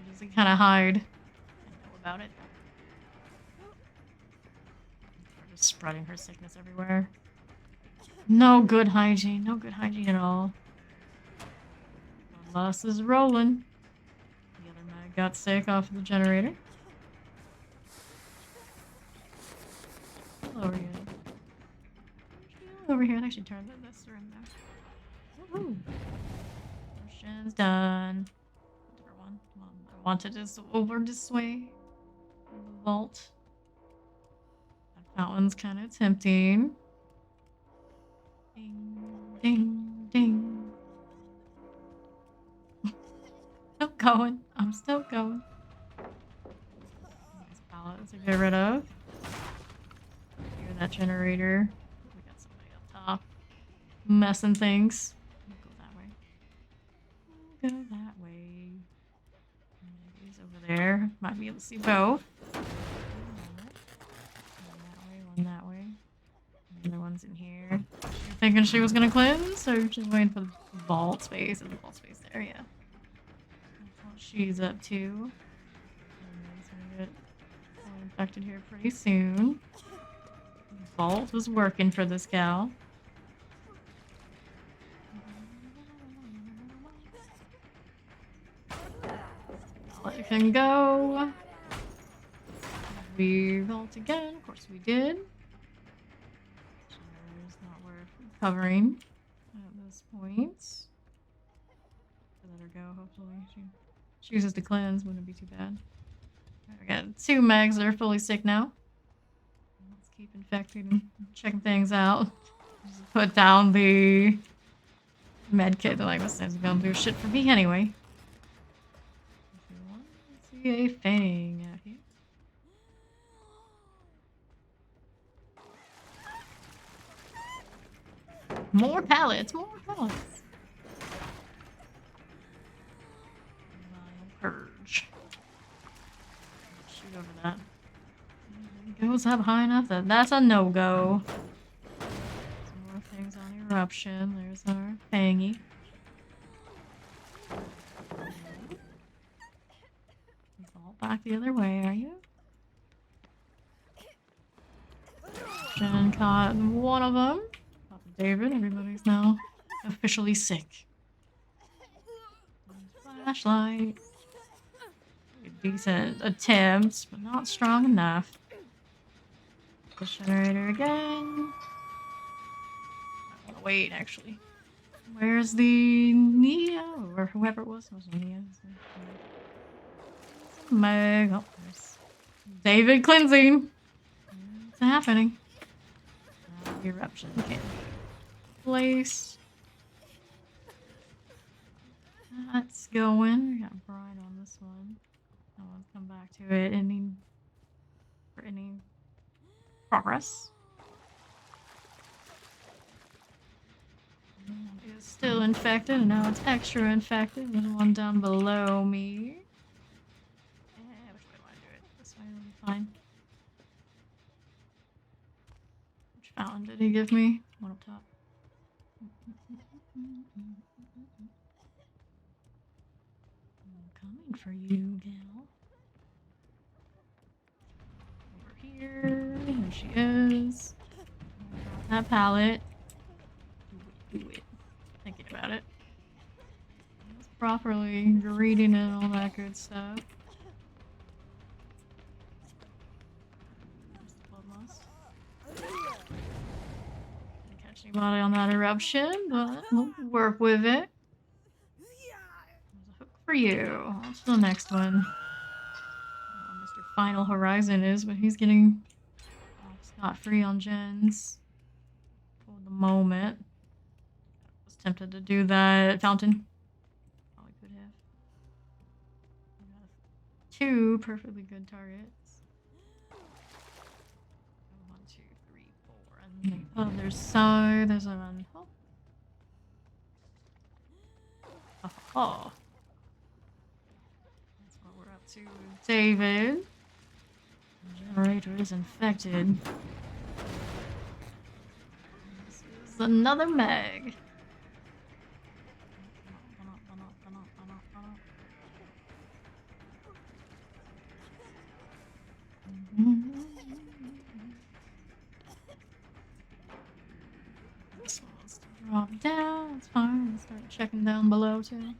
Does he kind of hide? I know about it. We're just spreading her sickness everywhere. No good hygiene. No good hygiene at all. Bus is rolling. The other mag got sick off of the generator. Over here. Over here. I actually turned this room there. Woohoo! Mission's done. Different one. Well, I wanted this over this way. The vault. That fountain's kind of tempting. Ding, ding, ding. Still going. I'm still going. These pallets to get rid of. Hear that generator. We got somebody up top. Messing things. We'll go that way. We'll go that way. Maybe over there. Might be able to see both. One that way. The other one's in here. You're thinking she was gonna cleanse, or just waiting for the vault space? And the vault space there, yeah. That's what she's up to. And she's gonna get infected here pretty soon. The vault was working for this gal. It can go. We vault again. Of course we did. It's not worth covering at this point. let her go, hopefully. She chooses to cleanse, wouldn't be too bad. Alright, we got 2 megs that are fully sick now. Let's keep infecting and checking things out. Just put down the med kit. Like, this thing's gonna do shit for me anyway. Let's see a Fang out here. More pallets, more pallets. Purge. Shoot over that. Goes up high enough that that's a no-go. Some more things on eruption. There's our Fangy. He's all back the other way, are you? Jen caught one of them. Papa David, everybody's now officially sick. Flashlight. Decent attempts, but not strong enough. The generator again. I wanna wait, actually. Where's the Neo? Or whoever it was. It wasn't Neo. Meg. Oh, there's David cleansing. It's happening. Eruption can be placed. That's going. We got Brian on this one. I want to come back to it. For any progress. It's still infected, and now it's extra infected. There's one down below me. Yeah, which way do I do it? This way will be fine. Which fountain did he give me? One up top. I'm coming for you, gal. Over here. There she is. Drop that pallet. Do it. Thinking about it. It's properly greeting it and all that good stuff. There's the bloodlust. Didn't catch anybody on that eruption, but we'll work with it. There's a hook for you. On to the next one. I don't know what Mr. Final Horizon is, but he's getting scot-free on gens for the moment. Was tempted to do that fountain. Probably could have. We got 2 perfectly good targets. 1, 2, 3, 4, and the other side there's a run. Oh. Oh. That's what we're up to with David. The generator is infected. This is another Meg. This one wants to drop down. That's fine. Let's start checking down below too.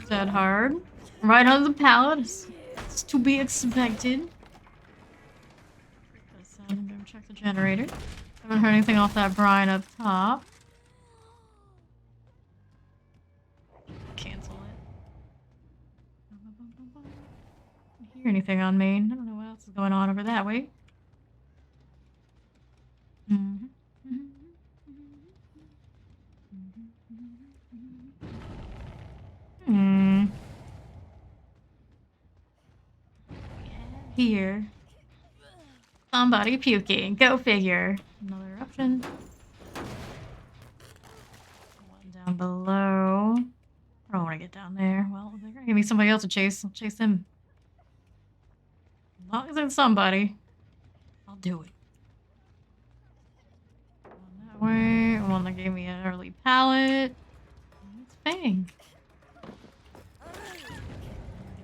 Dead hard. Right on the pallet. It's to be expected. I'm gonna check the generator. Haven't heard anything off that brine up top. Cancel it. Didn't hear anything on main. I don't know what else is going on over that way. Here. Somebody puking. Go figure. Another eruption. One down below. I don't want to get down there. Well, they're gonna give me somebody else to chase. I'll chase him. As long as it's somebody, I'll do it. One that way. One that gave me an early pallet. It's Fang.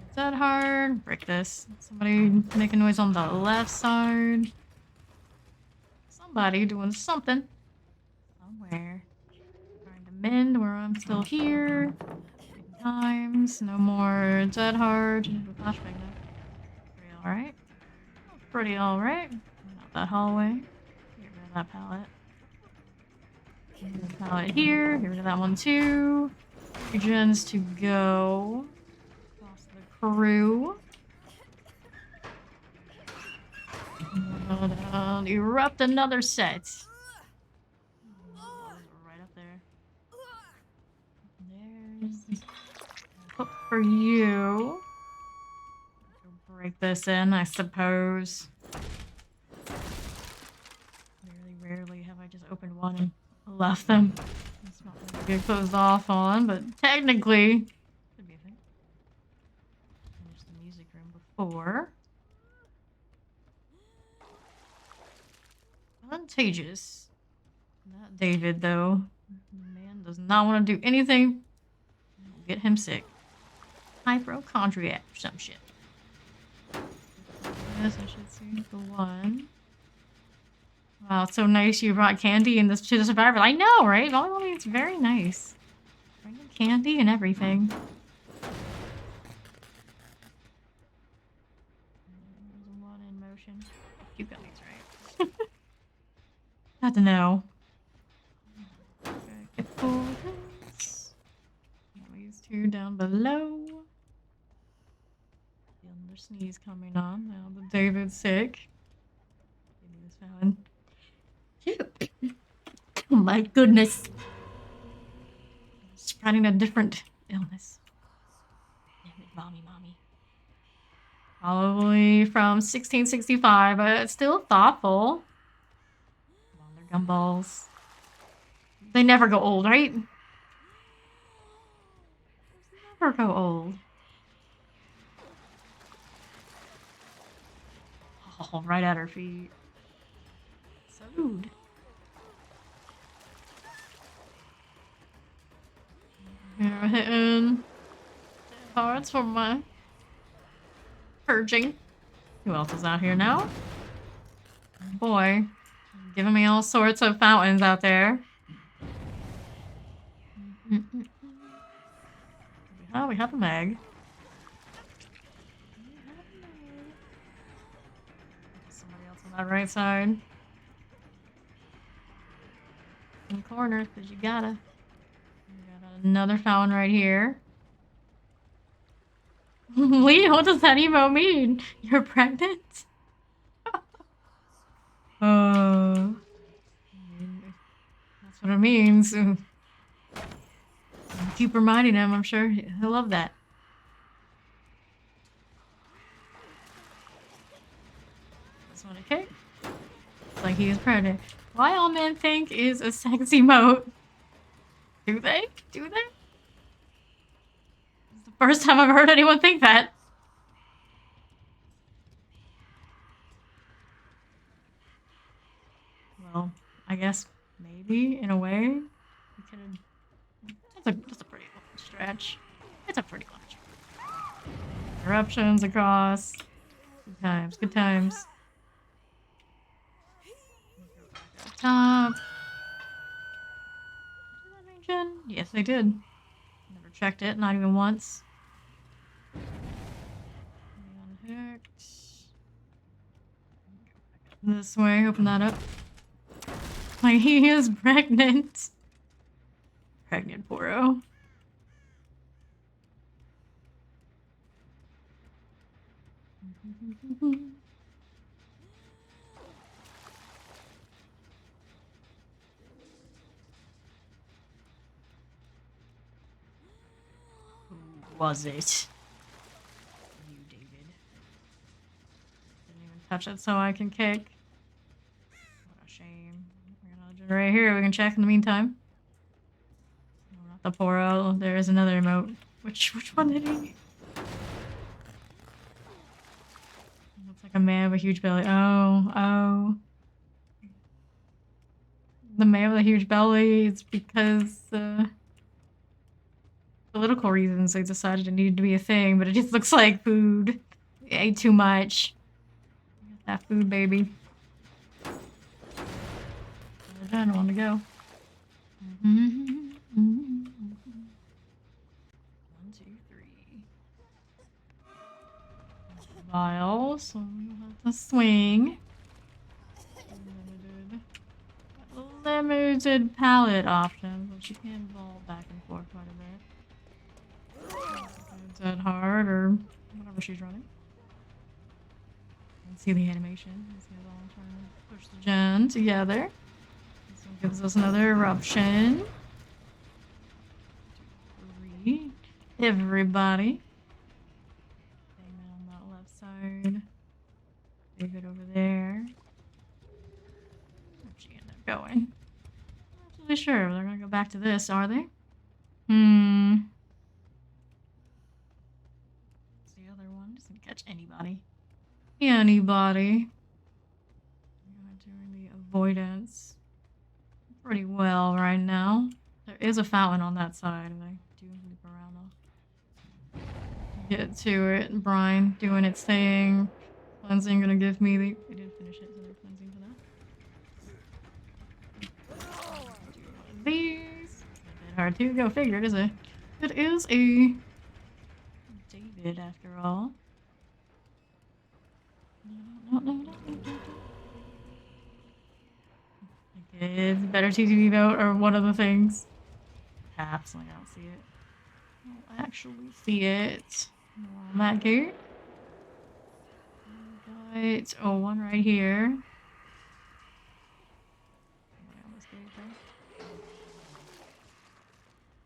Is that hard? Break this. Somebody making noise on the left side. Somebody doing something. Somewhere. Trying to mend where I'm still here. 3 times. No more dead hard. Flashbang now. Pretty alright. Pretty alright. Not that hallway. Get rid of that pallet. Get rid of the pallet here. Get rid of that one too. Gens to go. Across the crew. Erupt another set. Right up there. There's hook for you. Break this in, I suppose. Very rarely have I just opened one and left them. It's not going to get closed off on, but technically, could be a thing. Finished the music room before. Contagious. Not David, though. The man does not want to do anything. Get him sick. Hypochondriac or some shit. Yes, I should see the one. Wow, it's so nice you brought candy in this to the survivor. I know, right? Volleyball is very nice. Bringing candy and everything. There's one in motion. You got these right. Had to know. Get full this. These two down below. Another sneeze coming on. Now the David's sick. David's found. Oh my goodness. Spreading a different illness. Damn it, mommy. Probably from 1665, but it's still thoughtful. Come on, they're gumballs. They never go old, right? Never go old. Oh, right at her feet. So rude. Here, hitting cards for my purging. Who else is out here now? Boy, giving me all sorts of fountains out there. Oh, we have a Meg. Somebody else on that right side. In the corner, because you gotta. Another fountain right here. Lee, what does that emo mean? You're pregnant? That's what it means. Keep reminding him, I'm sure he'll love that. This one, okay? It's like he is pregnant. Why all men think is a sexy emote. Do they? Do they? It's the first time I've heard anyone think that. Well, I guess maybe in a way we could have. That's a pretty long stretch. It's a pretty long stretch. Eruptions across. Good times. Good times. Top. Yes, they did. Never checked it, not even once. Unhooked. This way, open that up. Like, he is pregnant. Pregnant Poro. Was it? You, David. Didn't even touch it so I can kick. What a shame. We're gonna generate here. We can check in the meantime. No, not the Poro. There is another emote. Which one did he? Looks like a man with a huge belly. Oh. The man with a huge belly is because political reasons they decided it needed to be a thing, but it just looks like food. We ate too much. That food, baby. I don't want to go. 1, 2, 3. Vials, so we'll have to swing. Limited palette options, which you can vault back and forth quite a bit. Dead hard or whatever she's running. You can see the animation. These guys all trying to push the gen together. This one gives us another eruption. 3. Everybody. Hangman on that left side. David over there. Where'd she end up going? Not really sure. They're gonna go back to this, are they? It's the other one. Doesn't catch anybody. Anybody. Doing the avoidance pretty well right now. There is a fountain on that side, and I do loop around. I'll get to it. Brine doing its thing. Cleansing gonna give me the. They didn't finish it, so they're cleansing for that. Do one of these. A bit hard to go figure, is it? It is a David after all. No. It's better TTV vote or one of the things. Perhaps I don't see it. I don't actually see it. On that gate. Got one right here.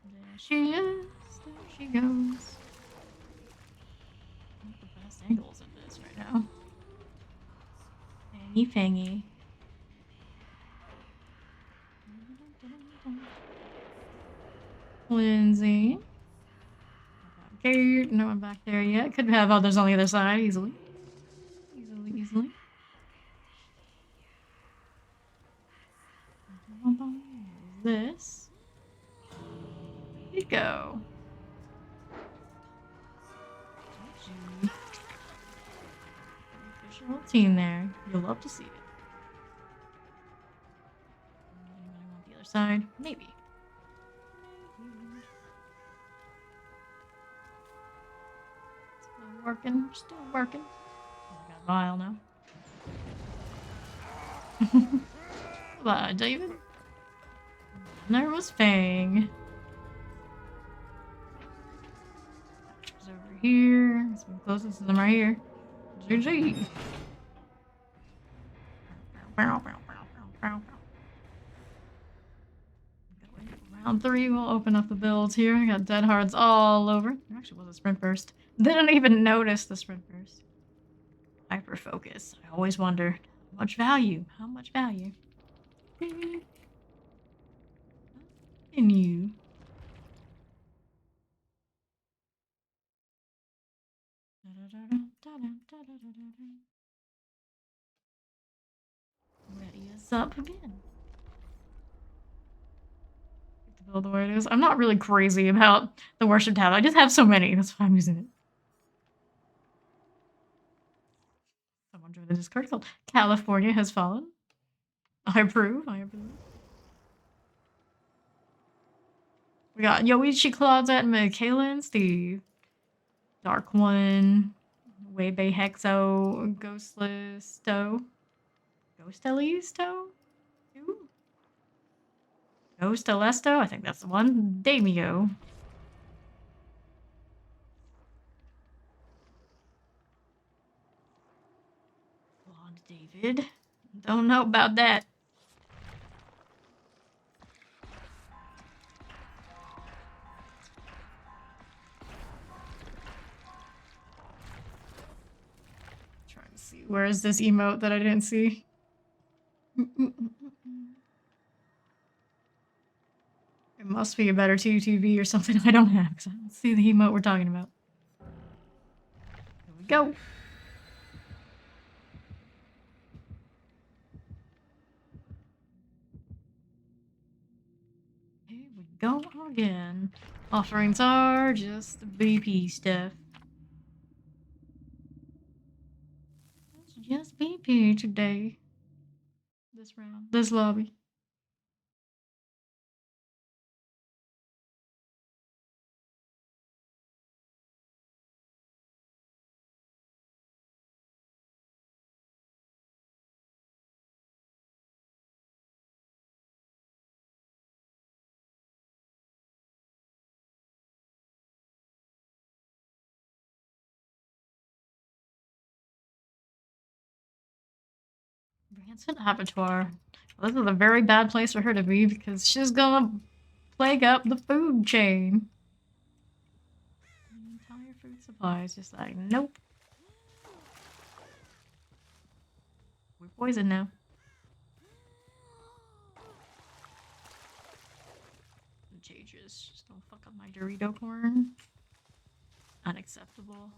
There she is. There she goes. Not the best angles in this right now. Fangy. Lindsay. Okay, no one back there yet. Could have others on the other side easily. Easily. This. Here you go. Official team there. You'll love to see it. Anybody want the other side? Maybe. Still working. Oh, I got Vile now. Bye, David. And there was Fang. Patcher's over here. It's been closest to them right here. GG. Round 3, we'll open up the builds here. I got dead hards all over. There actually was a sprint burst. Didn't even notice the sprint burst. Hyper focus. I always wondered how much value. Continue. Ready us up again. To build the way it is. I'm not really crazy about the worship tab. I just have so many. That's why I'm using it. Someone joined the Discord called California Has Fallen. I approve. We got Yoichi Closet, Michaelin, the Dark One, Weibei Hexo, Ghostlisto. Ghostelisto? Ghostelesto? I think that's the one. Damio. Blonde David. Don't know about that. Trying to see. Where is this emote that I didn't see? It must be a better TTV or something I don't have because I don't see the emote we're talking about. Here we go. Here we go again. Offerings are just the BP stuff. It's just BP today. This round. This lobby. Rancid abattoir. Well, this is a very bad place for her to be because she's gonna plague up the food chain. The entire food supply is just like, nope. We're poisoned now. Contagious. Just don't fuck up my Dorito corn. Unacceptable.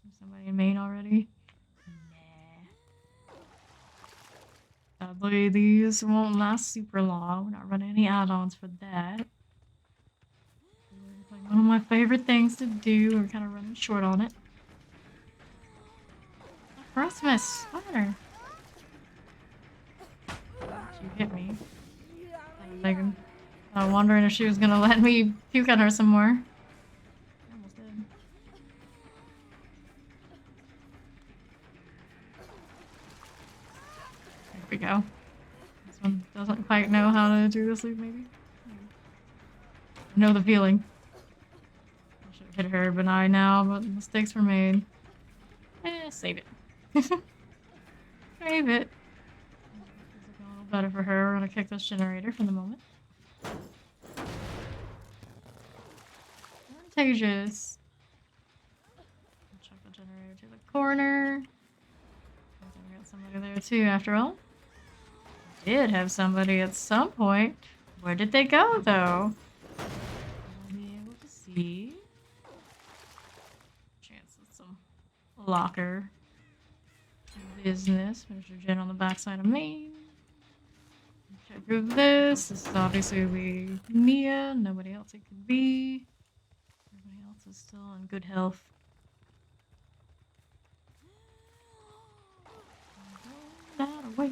Is somebody in Maine already? Nah. Sadly, these won't last super long. We're not running any add-ons for that. Like one of my favorite things to do. We're kind of running short on it. Christmas sweater. She hit me. I'm wondering if she was gonna let me puke on her some more. I almost did. There we go. This one doesn't quite know how to do this loop, maybe? I know the feeling. I should have hit her, but I now, but mistakes were made. Save it. Save it. A little better for her. We're gonna kick this generator for the moment. Contagious. Chuck the generator to the corner. We got somebody there too, after all. Did have somebody at some point. Where did they go, though? I'll be able to see. Chance of some locker business. There's your gen on the backside of me. Check through this. This is obviously the Nia. Nobody else it could be. Everybody else is still in good health. That away.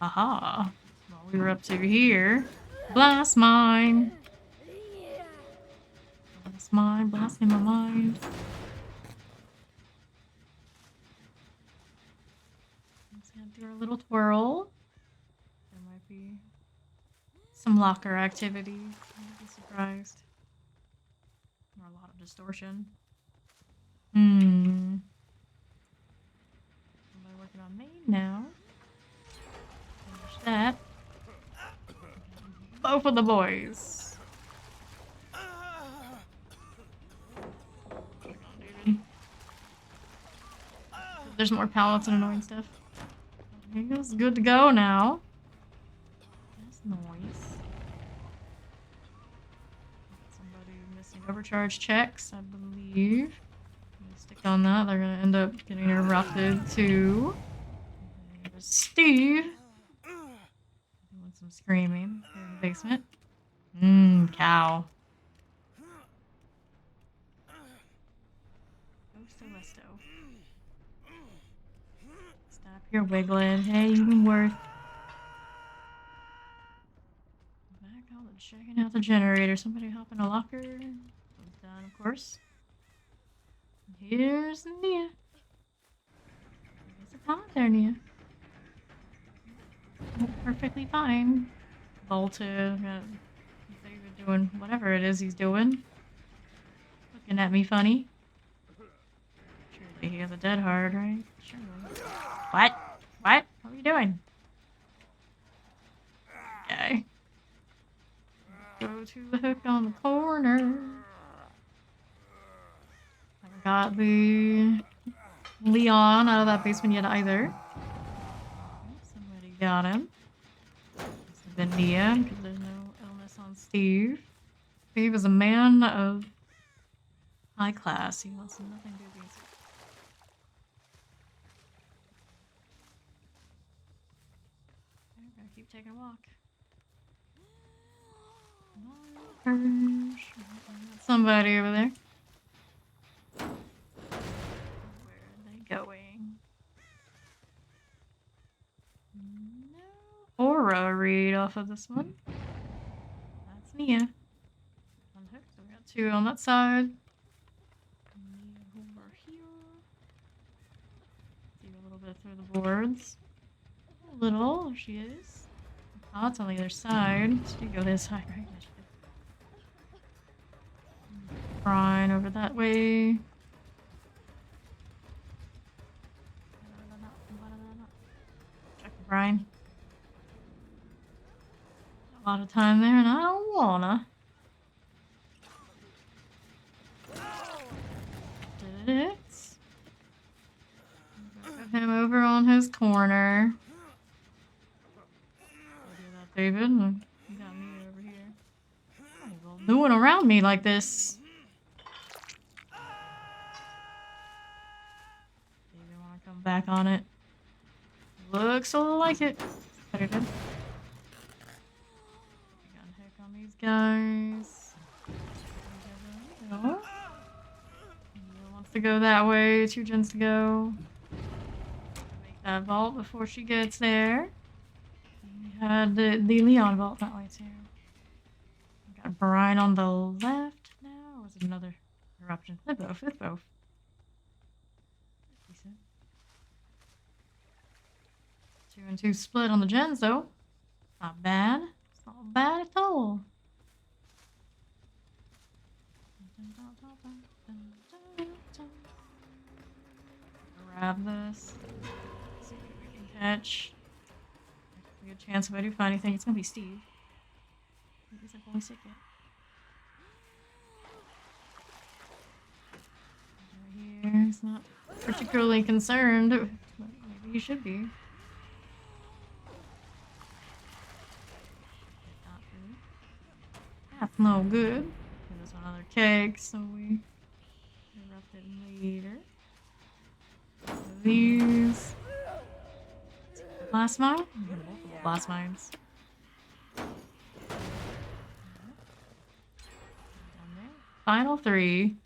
Aha. Well, we were up to here. Blast mine. Blast mine. Blasting my mind. Let's gonna do our little twirl. There might be some locker activity. I'd be surprised. Or a lot of distortion. Somebody working on me now. Finish that. Both of the boys. There's more pallets and annoying stuff. It's good to go now. That's noise. Somebody missing overcharge checks, I believe. Stick on that. They're gonna end up getting erupted too. There's Steve. Doing some screaming here in the basement. Cow. Costo Lesto. Stop your wiggling. Hey, you can work. Back out and checking out the generator. Somebody hop in a locker. Comes down, of course. Here's Nia. There's a pallet there, Nia. Perfectly fine. Bolted. David doing whatever it is he's doing. Looking at me funny. Surely he has a dead hard, right? Surely. What? What? What are you doing? Okay. Go to the hook on the corner. Haven't got the Leon out of that basement yet either. Somebody got him. Must have been Nia, because there's no illness on Steve. Steve is a man of high class. He wants nothing to do with these. I'm gonna keep taking a walk. Somebody over there. Where are they going? No aura read off of this one. That's Nia. Unhooked. So we got two on that side. Nia over here. See a little bit through the boards. A little. There she is. Oh, it's on the other side. She did go this side, right? Yeah, she did. Crying over that way. Brian. A lot of time there, and I don't wanna. Did it? Put him over on his corner. Do that, David. You got me over here. Well, doing around me like this. David, wanna come back on it? Looks like it. David. Got a heck on these guys. No. Wants to go that way. 2 gens to go. Make that vault before she gets there. We had the Leon vault that way too. We got Brian on the left now. Or was it another eruption? It's both. It's both. Decent. 2 and 2 split on the gens though. Not bad. It's not bad at all. Grab this. See what we can catch. A good chance if I do find anything, it's gonna be Steve. He's like only sick yet. Right here, he's not particularly concerned, but maybe he should be. That's no good. There's another cake, so we erupt it later. These blast mine? Multiple blast mines. Final 3.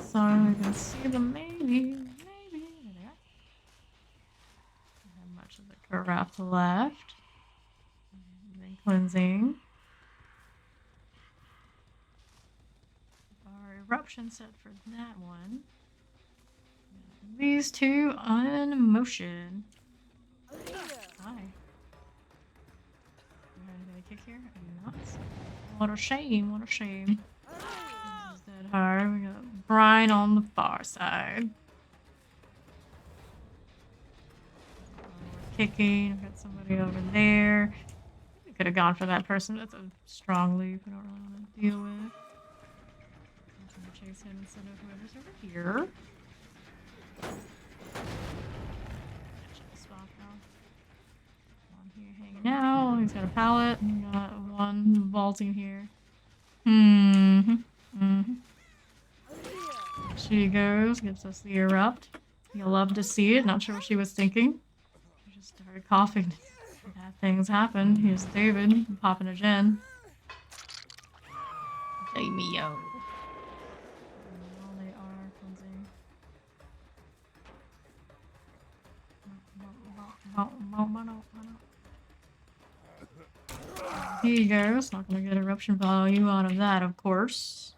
Sorry, we can see them maybe. There. Not much of the carafe left. And then cleansing. Our eruption set for that one. These 2 on motion. Hi. Am I gonna kick here? I'm not. What a shame, what a shame. This is dead hard. We got Brian on the far side. We're kicking. We've got somebody over there. We could have gone for that person. That's a strong leap. We don't really want to deal with. I'm gonna chase him instead of whoever's over here. One here hanging out. He's got a pallet. We got one vaulting here. She goes, gives us the erupt. You'll love to see it. Not sure what she was thinking. She just started coughing. Bad things happened. Here's David popping a gen. Damio. They are cleansing. Here you go. It's not going to get eruption value out of that, of course.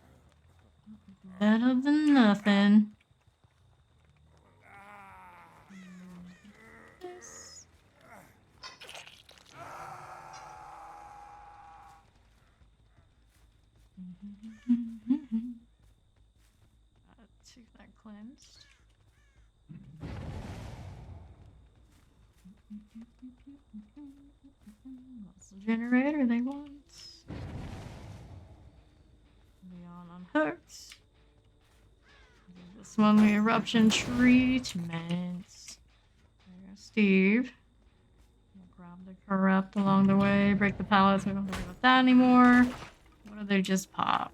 Better than nothing. This. That cleansed. That's the generator they want. Leon unhooked. This one, the eruption treatment. There's Steve. We'll grab the corrupt along the way, break the pallets. We don't have to worry about that anymore. What did they just pop?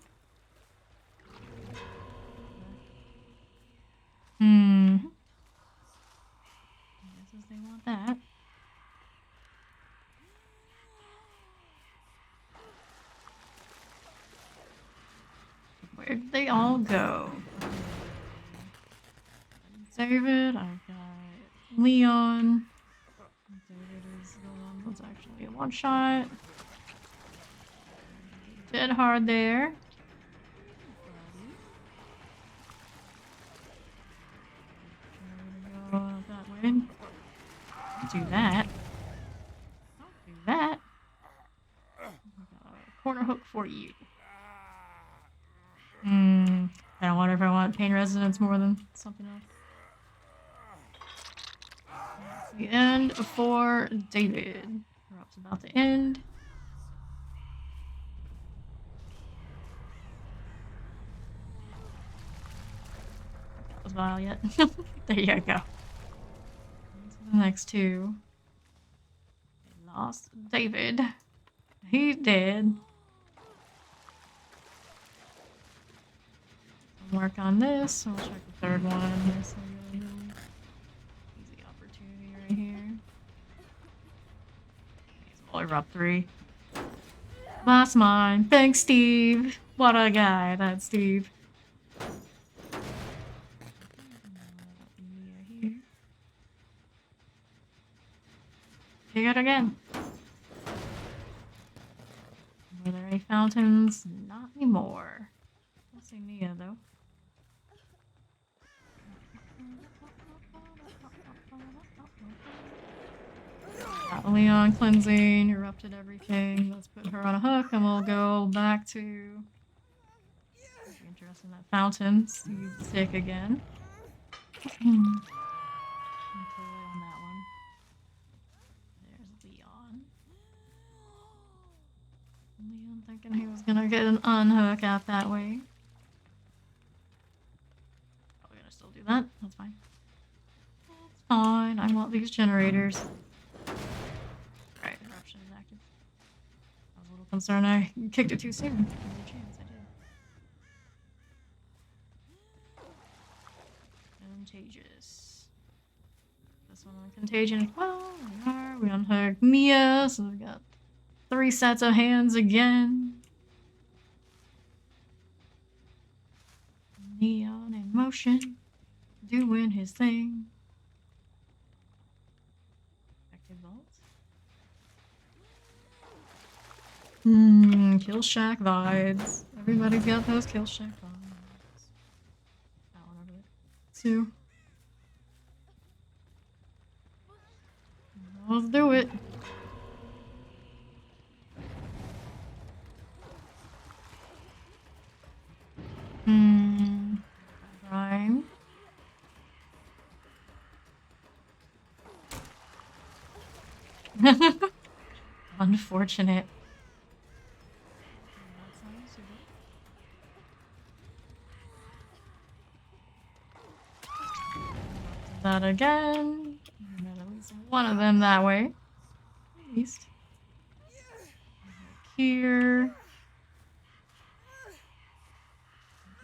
I guess they want that. Where'd they all go? David, I've got Leon. David is the one that's actually a one shot. Dead hard there. Go that way. Don't do that. Don't do that. I've got a corner hook for you. I don't wonder if I want pain resonance more than something else. That's the end for David. Rob's about to end. That was vile yet. There you go. On to the next two. They lost David. He's dead. Work on this. We'll check the third one. This is a easy opportunity right here. We'll erupt 3. That's mine. Thanks, Steve. What a guy, that's Steve. Here. Take it again. Were there any fountains? Not anymore. I'll say Nia, though. Got Leon cleansing, erupted everything. Let's put her on a hook and we'll go back to. Interested in that fountain. Steve's sick again. On that one. There's Leon. Leon thinking he was gonna get an unhook out that way. Probably gonna still do that. That's fine. That's fine. I want these generators. Right, eruption is active. I was a little concerned I kicked it too soon. There's a chance I did. Contagious. This one on contagion as well. We are. We unhooked Mia, so we've got 3 sets of hands again. Neon in motion, doing his thing. Active vaults. Kill Shack vibes. Everybody's got those Kill Shack vibes. That one over there. 2. Let's do it. Prime. Unfortunate. That again. And then at least one of them that way. At least. Here.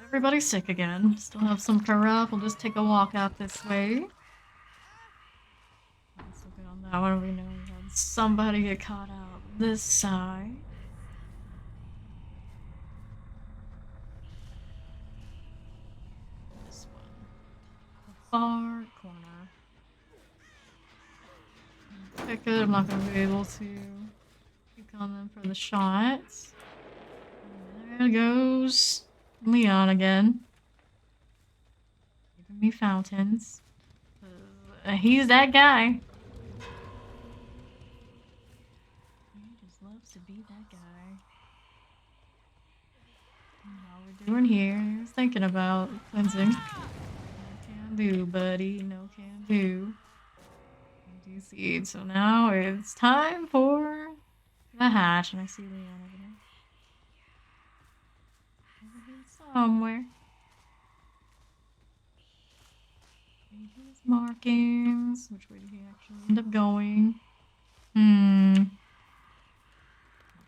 Everybody's sick again. Still have some corrupt. We'll just take a walk out this way. Let's look on that one. We know we had somebody get caught out this side. This one. The far corner. Pick it. I'm not going to be able to pick on them for the shots. And there goes Leon again. Giving me fountains. He's that guy. He just loves to be that guy. All we're doing here is thinking about cleansing. No can do, buddy. No can do. Do seed. So now it's time for the hatch. And I see Leon over there. Over here somewhere. Read his markings. Which way did he actually end up going? Not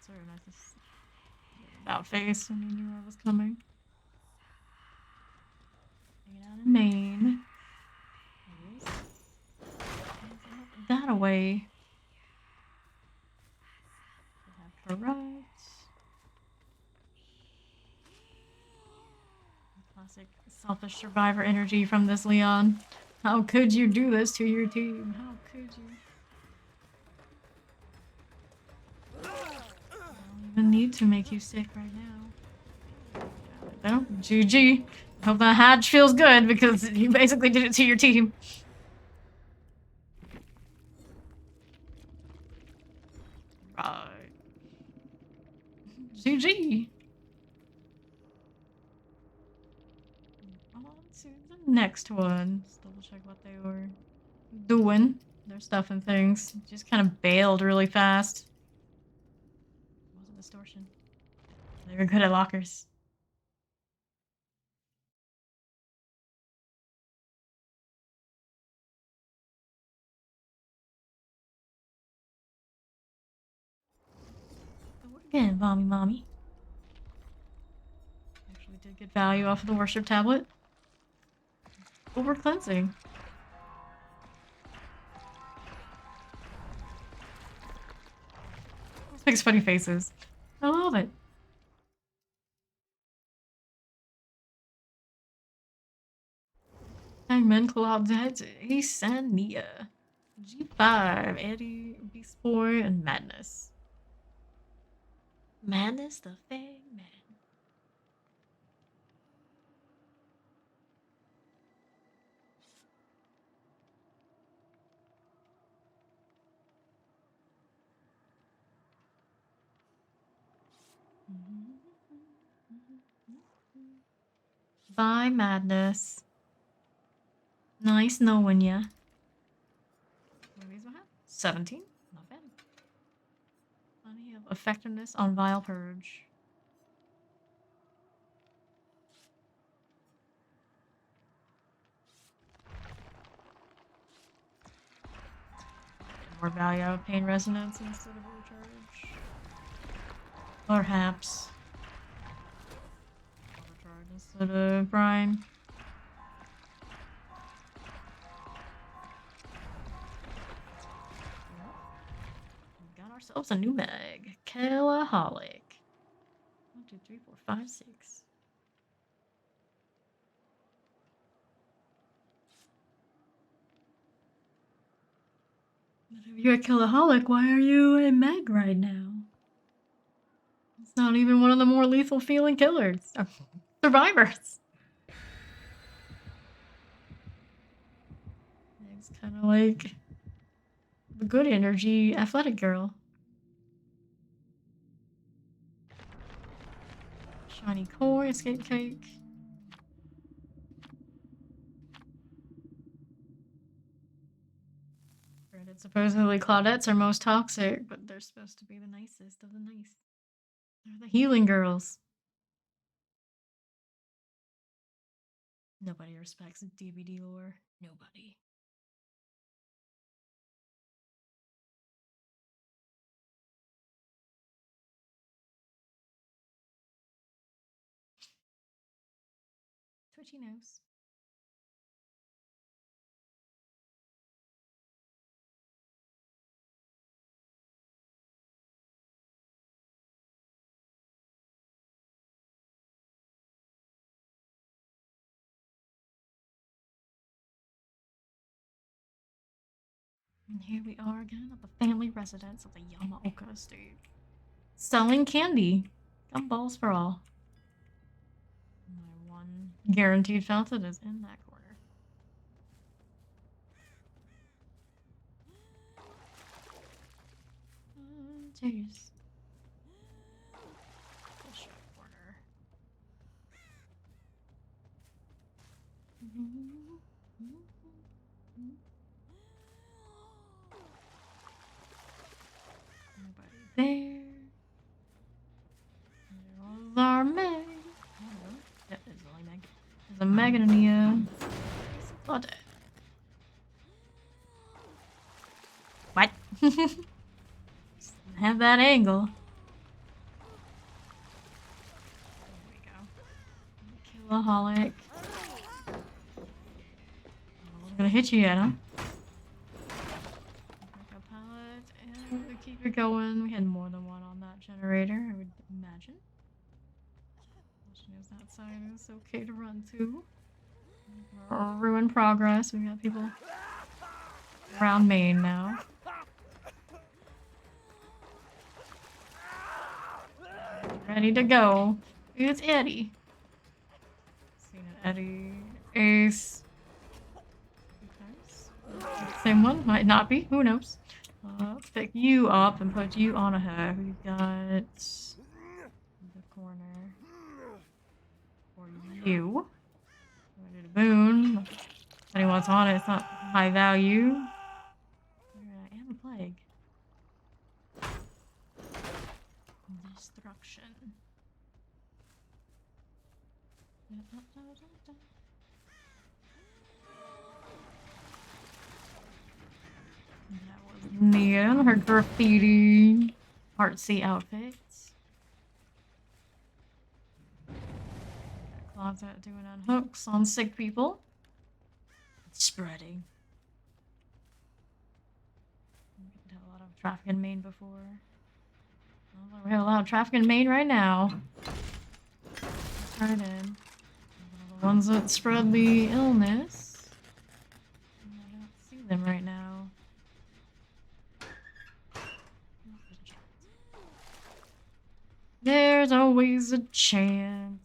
certain. I just about face when he knew I was coming. Hanging out in Maine. That away. We have corrupt. Classic selfish survivor energy from this Leon. How could you do this to your team? How could you? I don't even need to make you sick right now. No, GG. Hope that hatch feels good because you basically did it to your team. Right. GG. to the next one. Just double check what they were doing. Their stuff and things. Just kind of bailed really fast. It wasn't distortion. They were good at lockers. Again, mommy. Actually did get value off of the worship tablet. Over cleansing. This makes funny faces. I love it. Hangman, Claudette, Ace, and Nia. G5, Eddie, Beast Boy, and Madness. Madness the Fangman. Bye, Madness. Nice knowing ya. What is that? 17? Not bad. Plenty of effectiveness on Vile Purge. Get more value out of Pain Resonance instead of Overcharge. Perhaps. Overcharge instead of Brine. Ourselves a new mag. Killaholic. 1, 2, 3, 4, 5, 6. But if you're a Killaholic, why are you a mag right now? It's not even one of the more lethal feeling killers. Survivors. It's kind of like the good energy athletic girl. Shiny core, escape cake. Granted, supposedly Claudettes are most toxic, but they're supposed to be the nicest of the nice. They're the healing girls. Nobody respects DBD lore. Nobody. Twitchy nose. And here we are again at the family residence of the Yamaoka estate. Selling candy. Gumballs for all. My one guaranteed fountain is in that corner. Cheers. Push corner. Nobody there. There's our Meg. Yep, there's only Meg. There's a Meg and a Nia. Claudette. What? Have that angle. There we go. Killaholic. I wasn't gonna hit you yet, huh? Pick up pallet and we keep it going. We had more than one on that generator, I would imagine. Which knows that side is okay to run to. Ruin progress. We got people around Maine now. Ready to go. It's Eddie. Seen an Eddie. Ace. Okay. Same one? Might not be. Who knows? Let's pick you up and put you on a her. We've got the corner for you. Ready to boom. what's on it. It's not high value. And a plague. Destruction. That was Nia, her graffiti artsy outfits. Closet doing unhooks on sick people. It's spreading. We had a lot of traffic in Maine before. Well, we have a lot of traffic in Maine right now. Let's turn in. The ones that spread the illness. I don't see them right now. There's always a chance.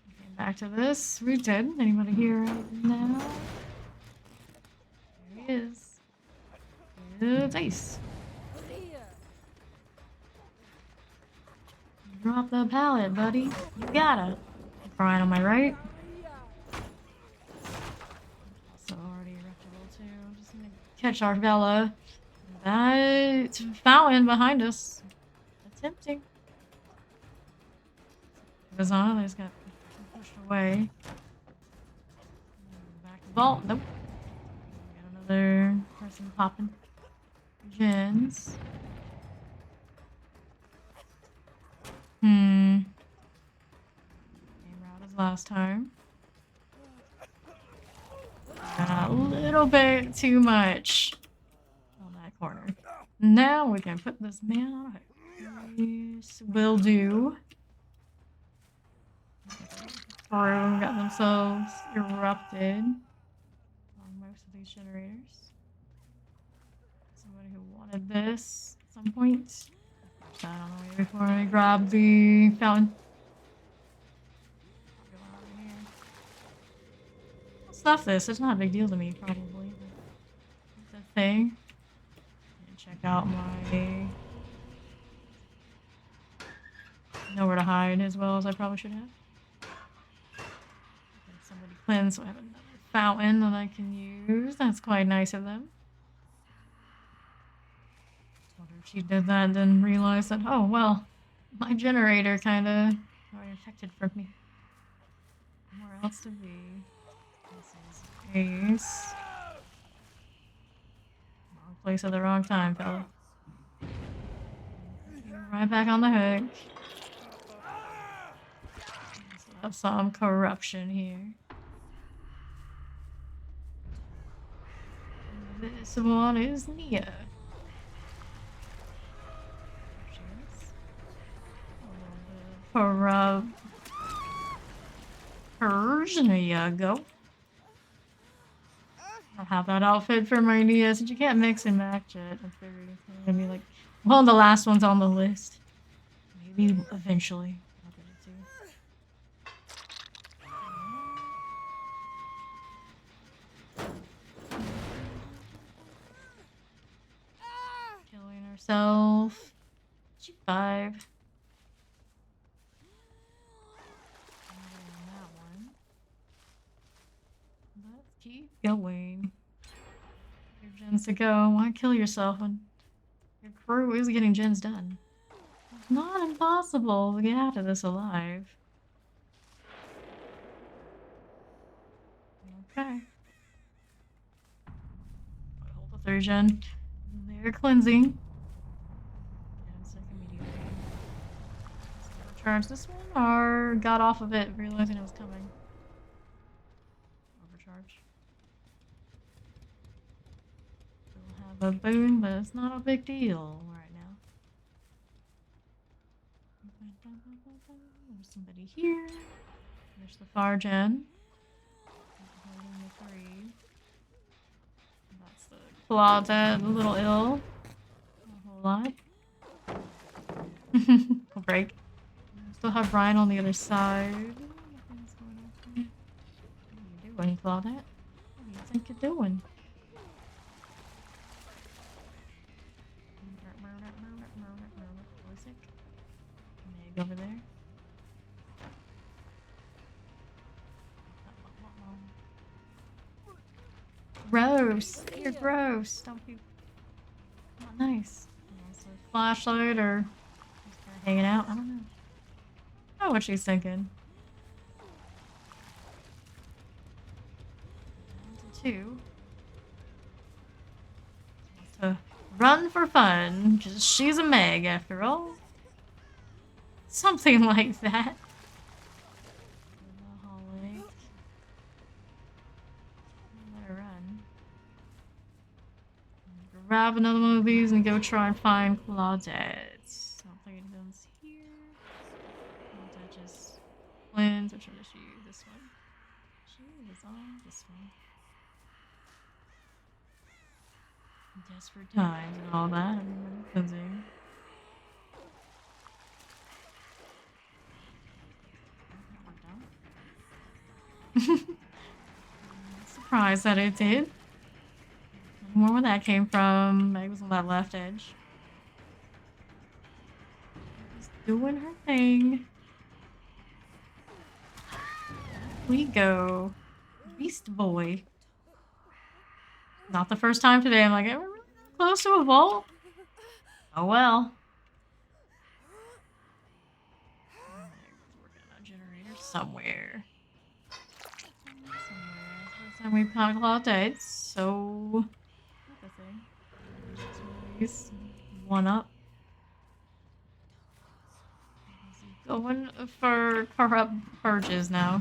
Okay, back to this. We did. Anybody here right now? There he is. It's Ace. Drop the pallet, buddy. You gotta. Brian on my right. Also already reputable too. Just gonna catch our fella. That fountain behind us. That's tempting. Bizarre, they just got pushed away. Back to the vault. Nope. Got another person popping. Gens. Same route as last time. Got a little bit too much on that corner. Now we can put this man on a hook. Yes, will do. Room got themselves erupted on most of these generators. Somebody who wanted this at some point. I don't know, maybe before I grab the fountain. I'll stuff this, it's not a big deal to me, probably. It's a thing. And check out my... Nowhere to hide as well as I probably should have. Somebody cleanse, so I have another fountain that I can use. That's quite nice of them. Wonder if she did that and then realized that, oh, well, my generator kind of got infected from me. Where else to be? This is Ace. Wrong place at the wrong time, fella. Right back on the hook. Still have some corruption here. This one is Nia. Purge, there you go. I'll have that outfit for my Nia since you can't mix and match it. I figured it's gonna be like, well, the last one's on the list. Maybe eventually. I'll get it too. Killing herself. 5. Let's keep going. Your gens to go. Why kill yourself when your crew is getting gens done? It's not impossible to get out of this alive. Okay. Hold the 3rd gen. They're cleansing. And second immediately. Overcharge this one or got off of it realizing it was coming. Overcharge. Still have a boon, but it's not a big deal right now. There's somebody here. There's the far gen. Holding the 3. That's the closet, a little ill. A whole lot. We'll break. Still have Brian on the other side. Nothing's going on here. What are you doing, Claudette? What do you think you're doing? You over there? Gross. You're gross. Don't be. Not nice. Also, flashlight or just kind of hanging out. I don't know. I don't know what she's thinking. Down to 2. To run for fun. Just she's a Meg after all. Something like that. In the hallway. Let her run. Grab another one of these and go try and find Claudette. I don't think anyone's here. Claudette just cleanse. Which one is she? This one. She is on this one. Desperate times and all that. And cleansing. Surprised that it did. More where that came from. Meg was on that left edge. Just doing her thing. We go. Beast Boy. Not the first time today. I'm like, are we really that close to a vault? Oh well. Meg's working on a generator somewhere. First time we found Claudette, so the thing. Just one up. Going for corrupt purges now.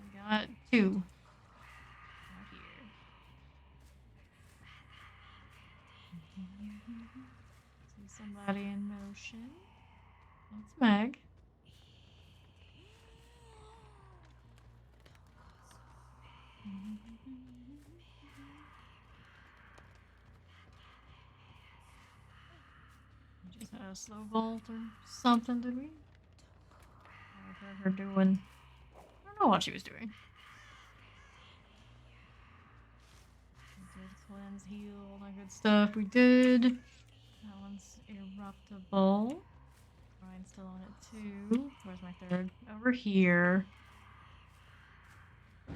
We got 2 right here. See somebody in motion. That's Meg. Just had a slow vault or something, did we? I heard her doing. I don't know what she was doing. We did cleanse, heal, all that good stuff. We did. That one's eruptible. Brian's still on it too. Where's my third? Over here. I'll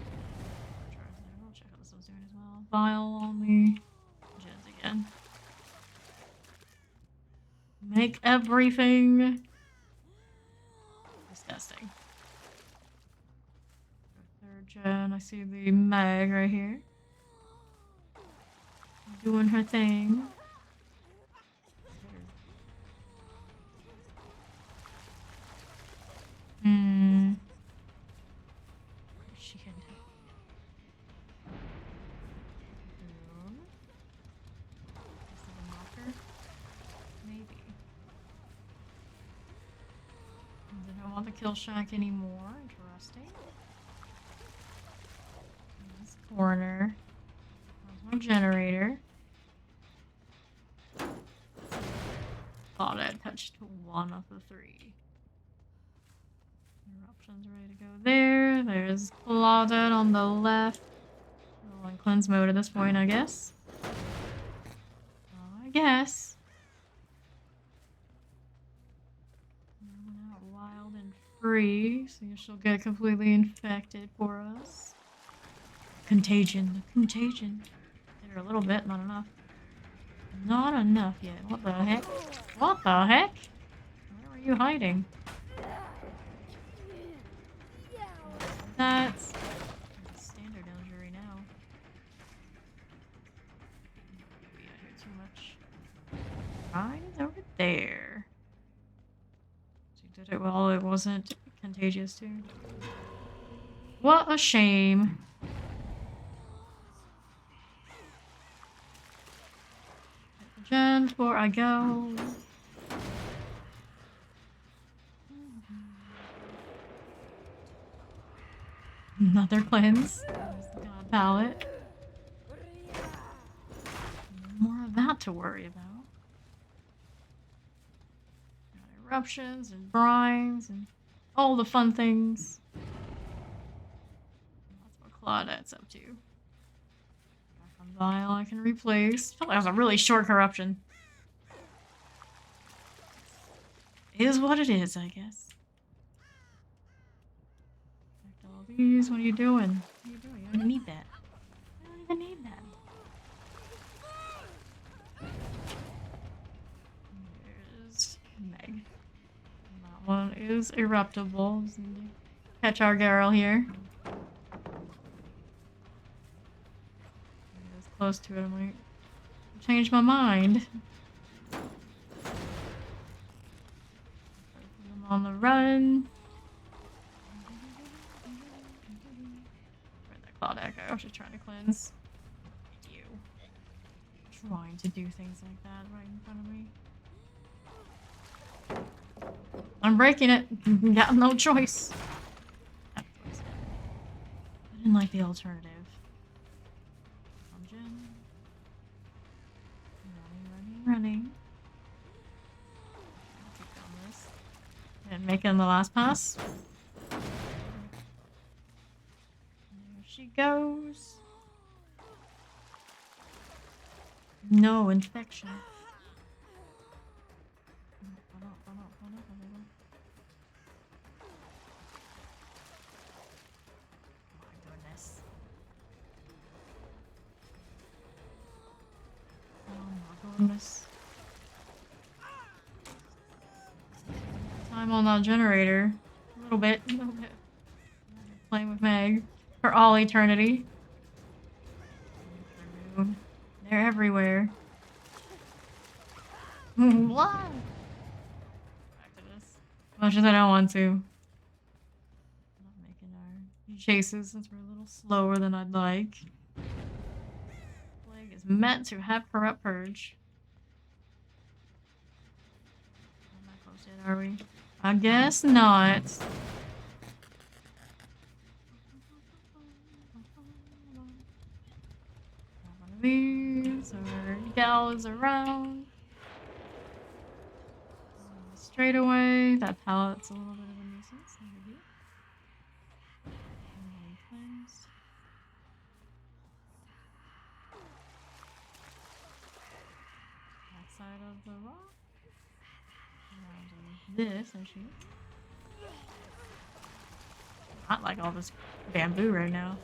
check out this one's doing as well. Vial on the gens again. Make everything disgusting. Third gen, I see the Meg right here. Doing her thing. She can do. Is it a knocker? Maybe. They don't want the kill shack anymore. Interesting. In this corner. There's my generator. Thought I'd touched 1 of the 3. Eruption's ready to go there. There's Claudette on the left. We're in cleanse mode at this point, I guess. Out wild and free, so she'll get completely infected for us. Contagion. Contagion. Did her a little bit, not enough. Not enough yet. What the heck? What the heck? Where are you hiding? That's standard injury now. We out here too much. Right over there. She did it well. It wasn't contagious too. What a shame. Gen before I go. Another cleanse. There's the god palette. More of that to worry about. Got eruptions and brines and all the fun things. That's what Claudette's up to. One vial I can replace. I feel like that was a really short corruption. Is what it is, I guess. Collect all these. What are you doing? What are you doing? You don't even need that. You don't even need that. There's Meg. That one is eruptible. Catch our Garl here. It's close to it. I might change my mind. I'm on the run. Where'd that Claw Deck go? I was just trying to cleanse. You. Trying to do things like that right in front of me. I'm breaking it. Got no choice. I didn't like the alternative. Dungeon. Running. I'll keep doing this. And making the last pass. There she goes. No infection. Goodness. Time on that generator. A little bit. Playing with Meg for all eternity. They're everywhere. What? Back to this. As much as I don't want to. Not making our chases since we're a little slower than I'd like. Plague is meant to have corrupt purge. Are we? I guess not. One of these, or Gal is around. Straight away, that pallet's a little bit of a nuisance. That side of the rock. This, actually. Not like all this bamboo right now.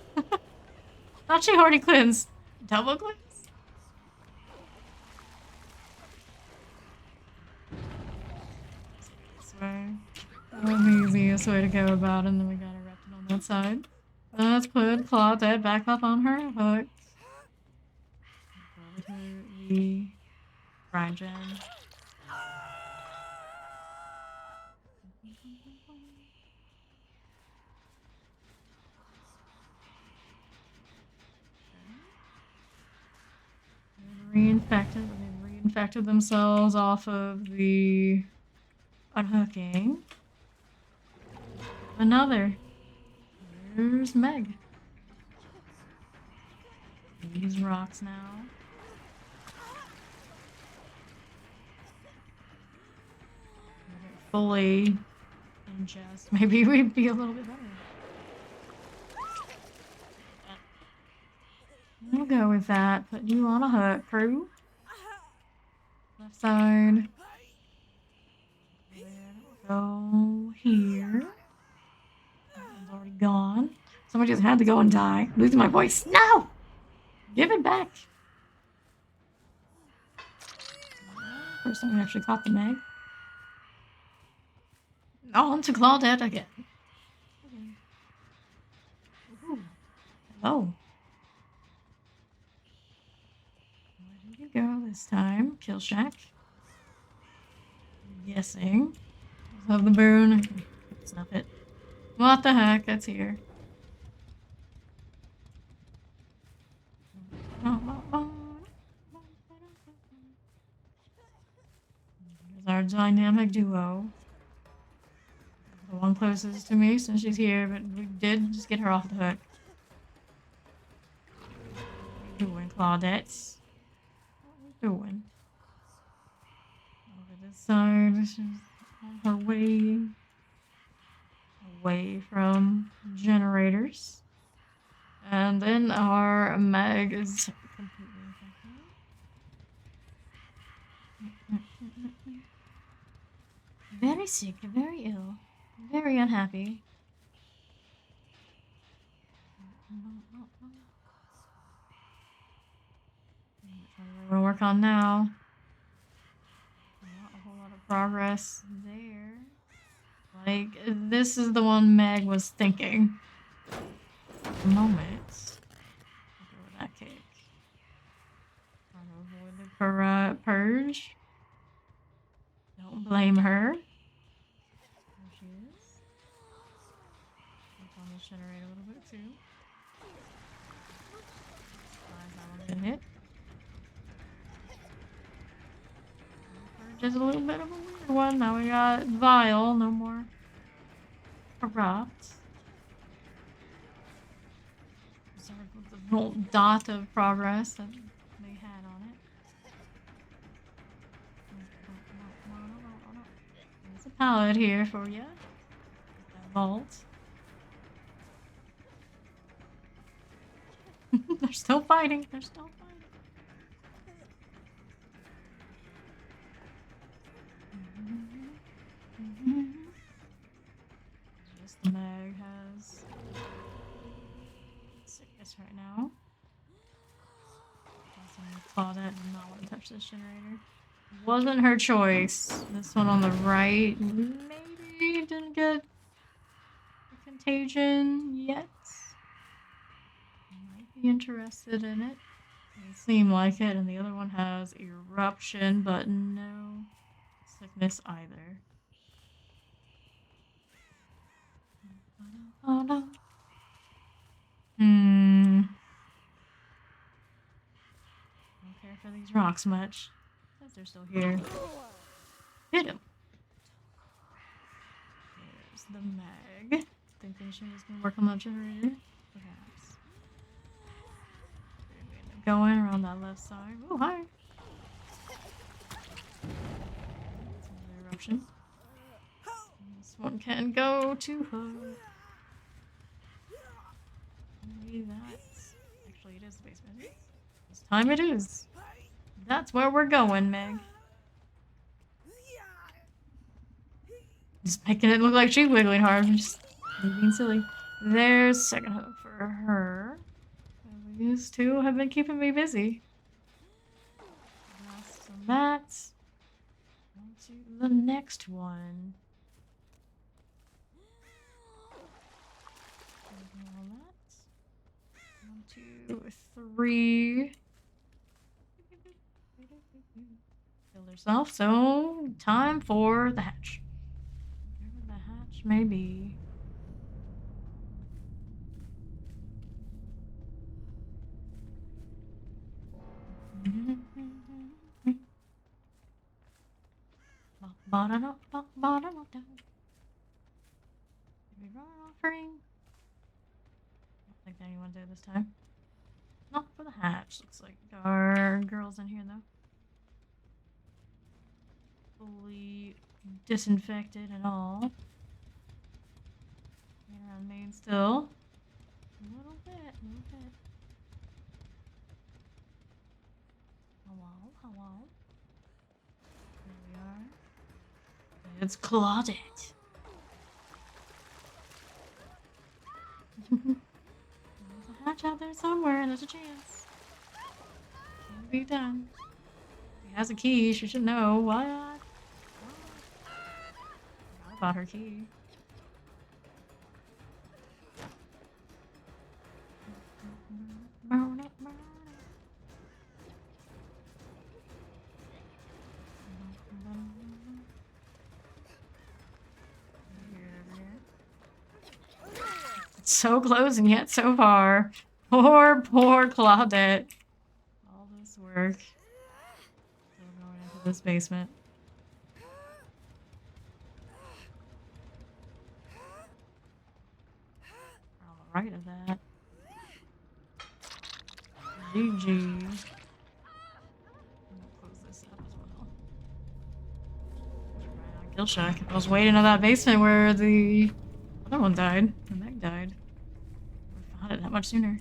Thought she already cleansed. Double cleanse? This way. That was the easiest way to go about it, and then we got erupted on that side. Let's put Claudette back up on her hook. Go to the Brine Gen. Reinfected themselves off of the unhooking. Another. Here's Meg. These rocks now. Fully ingest. Maybe we'd be a little bit better. We'll go with that. Put you on a hook, crew. Left side. Go here. That one's already gone. Somebody just had to go and die. Losing my voice. No! Give it back. First time we actually caught the Meg. On to Claudette again. Ooh. Hello. Where did you go this time? Kill Shack. I'm guessing. Of the boon. Snuff it. What the heck? That's here. Here's our dynamic duo. The one closest to me since she's here, but we did just get her off the hook. What are you doing, Claudette? What are you doing? Over this side, she's on her way away from generators. And then our Meg is completely infected. Very sick, very ill, very unhappy. Which one do I want to work on now? Not a whole lot of progress there. Like, this is the one Meg was thinking. Moment. Go with that cake. Trying to avoid the purge. Don't blame her. There she is. Work on this generator a little bit too. That one hit. Purge is a little bit of a weird one. Now we got Vile, no more corrupt. Sort of the little dot of progress that they had on it. There's a pallet here for you. That vault. They're still fighting. They're still fighting. Just the Meg has sickness right now. Claudette did not want to touch this generator. Wasn't her choice. This one on the right maybe didn't get a contagion yet. Might be interested in it. Doesn't seem like it. And the other one has eruption, but no sickness either. Don't care for these rocks much. Because they're still here. Hit him. There's the Meg. Thinking she was gonna work on that generator. Perhaps. We end up going around that left side. Oh, hi. Another eruption. This one can go to her. Maybe that's... Actually, it is the basement. This time it is. That's where we're going, Meg. Just making it look like she's wiggling hard. I'm just being silly. There's second hook for her. These two have been keeping me busy. Last of that. On to the next one. All that. 1, 2, 3. Killed herself, so time for the hatch. Wherever the hatch may be. Did we run an offering? I don't think anyone did this time. Not for the hatch. Looks like our girls in here though. Fully disinfected and all. Hanging around main still. A little bit, a little bit. Hello, hello. Here we are. It's Claudette. There's a hatch out there somewhere, and there's a chance. Can't be done. She has a key, she should know. What? Forgot about her key. So close and yet so far. Poor Claudette. All this work. Still going into this basement. We're on the right of that. GG. I'm gonna close this up as well. Right on kill shack. I was waiting on that basement where the other one died. The Meg died. We found it that much sooner.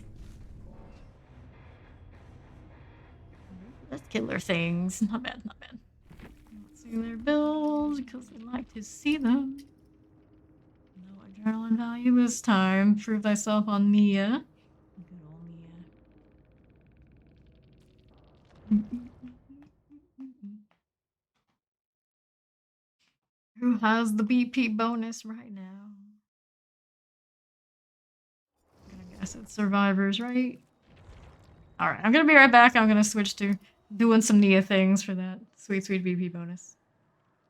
Let's killer things. Not bad, not bad. Let's see their builds because I like to see them. No adrenaline value this time. Prove thyself on Nia. Good old Nia. Who has the BP bonus right now? I'm gonna guess it's survivors, right? Alright, I'm gonna be right back. I'm gonna switch to doing some Nia things for that sweet, sweet BP bonus.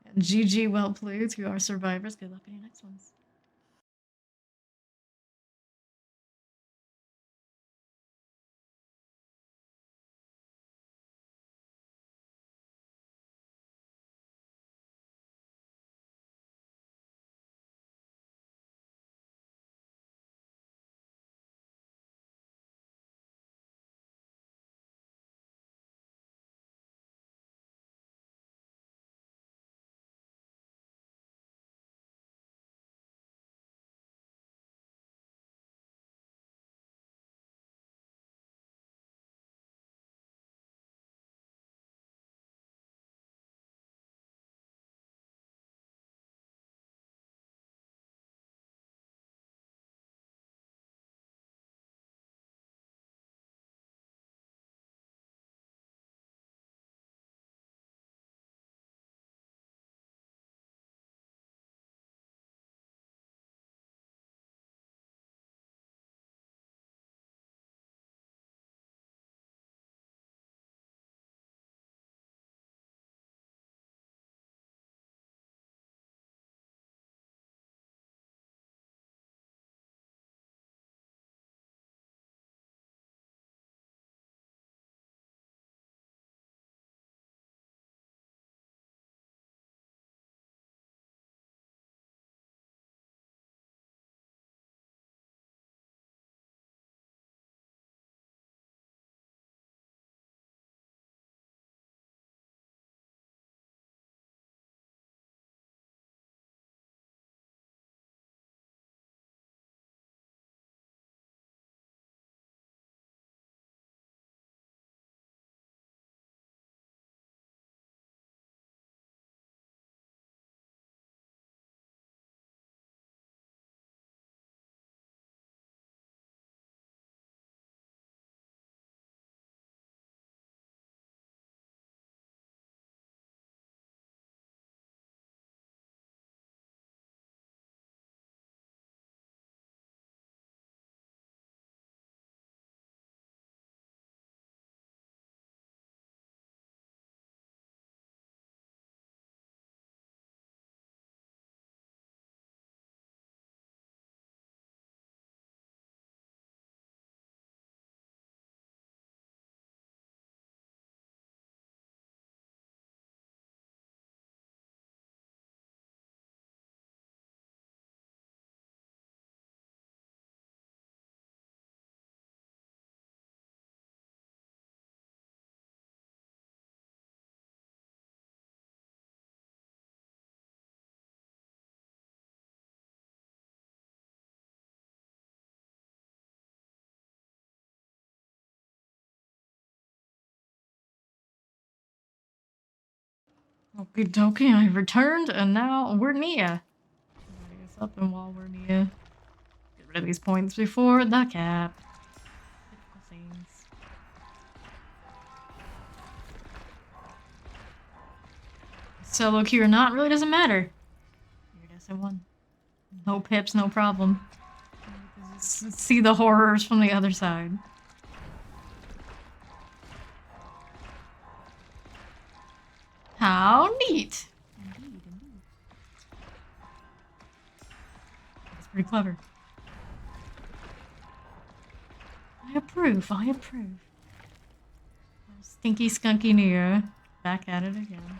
And GG, well played to our survivors. Good luck on your next ones. Okie dokie, I returned, and now we're Nia. Ready us up, and while we're Nia, get rid of these points before the cap. Typical things. Solo queue or not really doesn't matter. Weird SN1. No pips, no problem. See the horrors from the other side. How neat! Indeed, indeed. That's pretty clever. I approve, I approve. Stinky skunky Nia. Back at it again.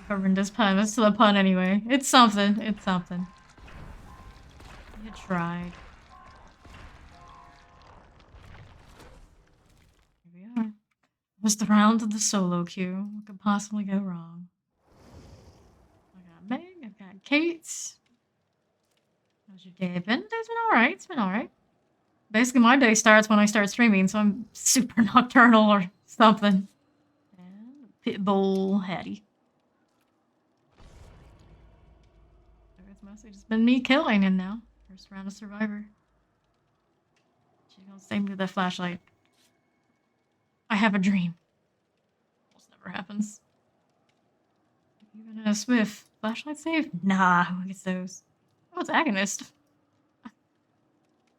Horrendous pun. It's still a pun anyway. It's something. It's something. You tried. Here we are. It was the round of the solo queue. What could possibly go wrong? I got Meg, I've got Kate. How's your day been? Day's been alright. It's been alright. Basically, my day starts when I start streaming, so I'm super nocturnal or something. And Pitbull Hattie. It's mostly just been me killing him now. First round of Survivor. She's gonna save me with that flashlight. I have a dream. Almost never happens. Even in a Swift. Flashlight save? Nah, who gets those? Oh, it's Agonist. I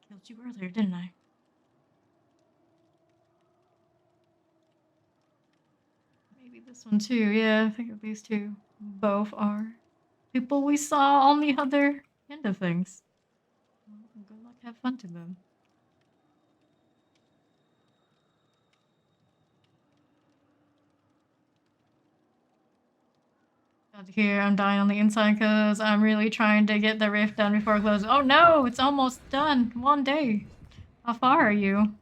killed you earlier, didn't I? Maybe this one too. Yeah, I think these two both are people we saw on the other end of things. Well, good luck, have fun to them. Got to hear I'm dying on the inside because I'm really trying to get the rift done before it closes. Oh no, it's almost done. 1 day. How far are you?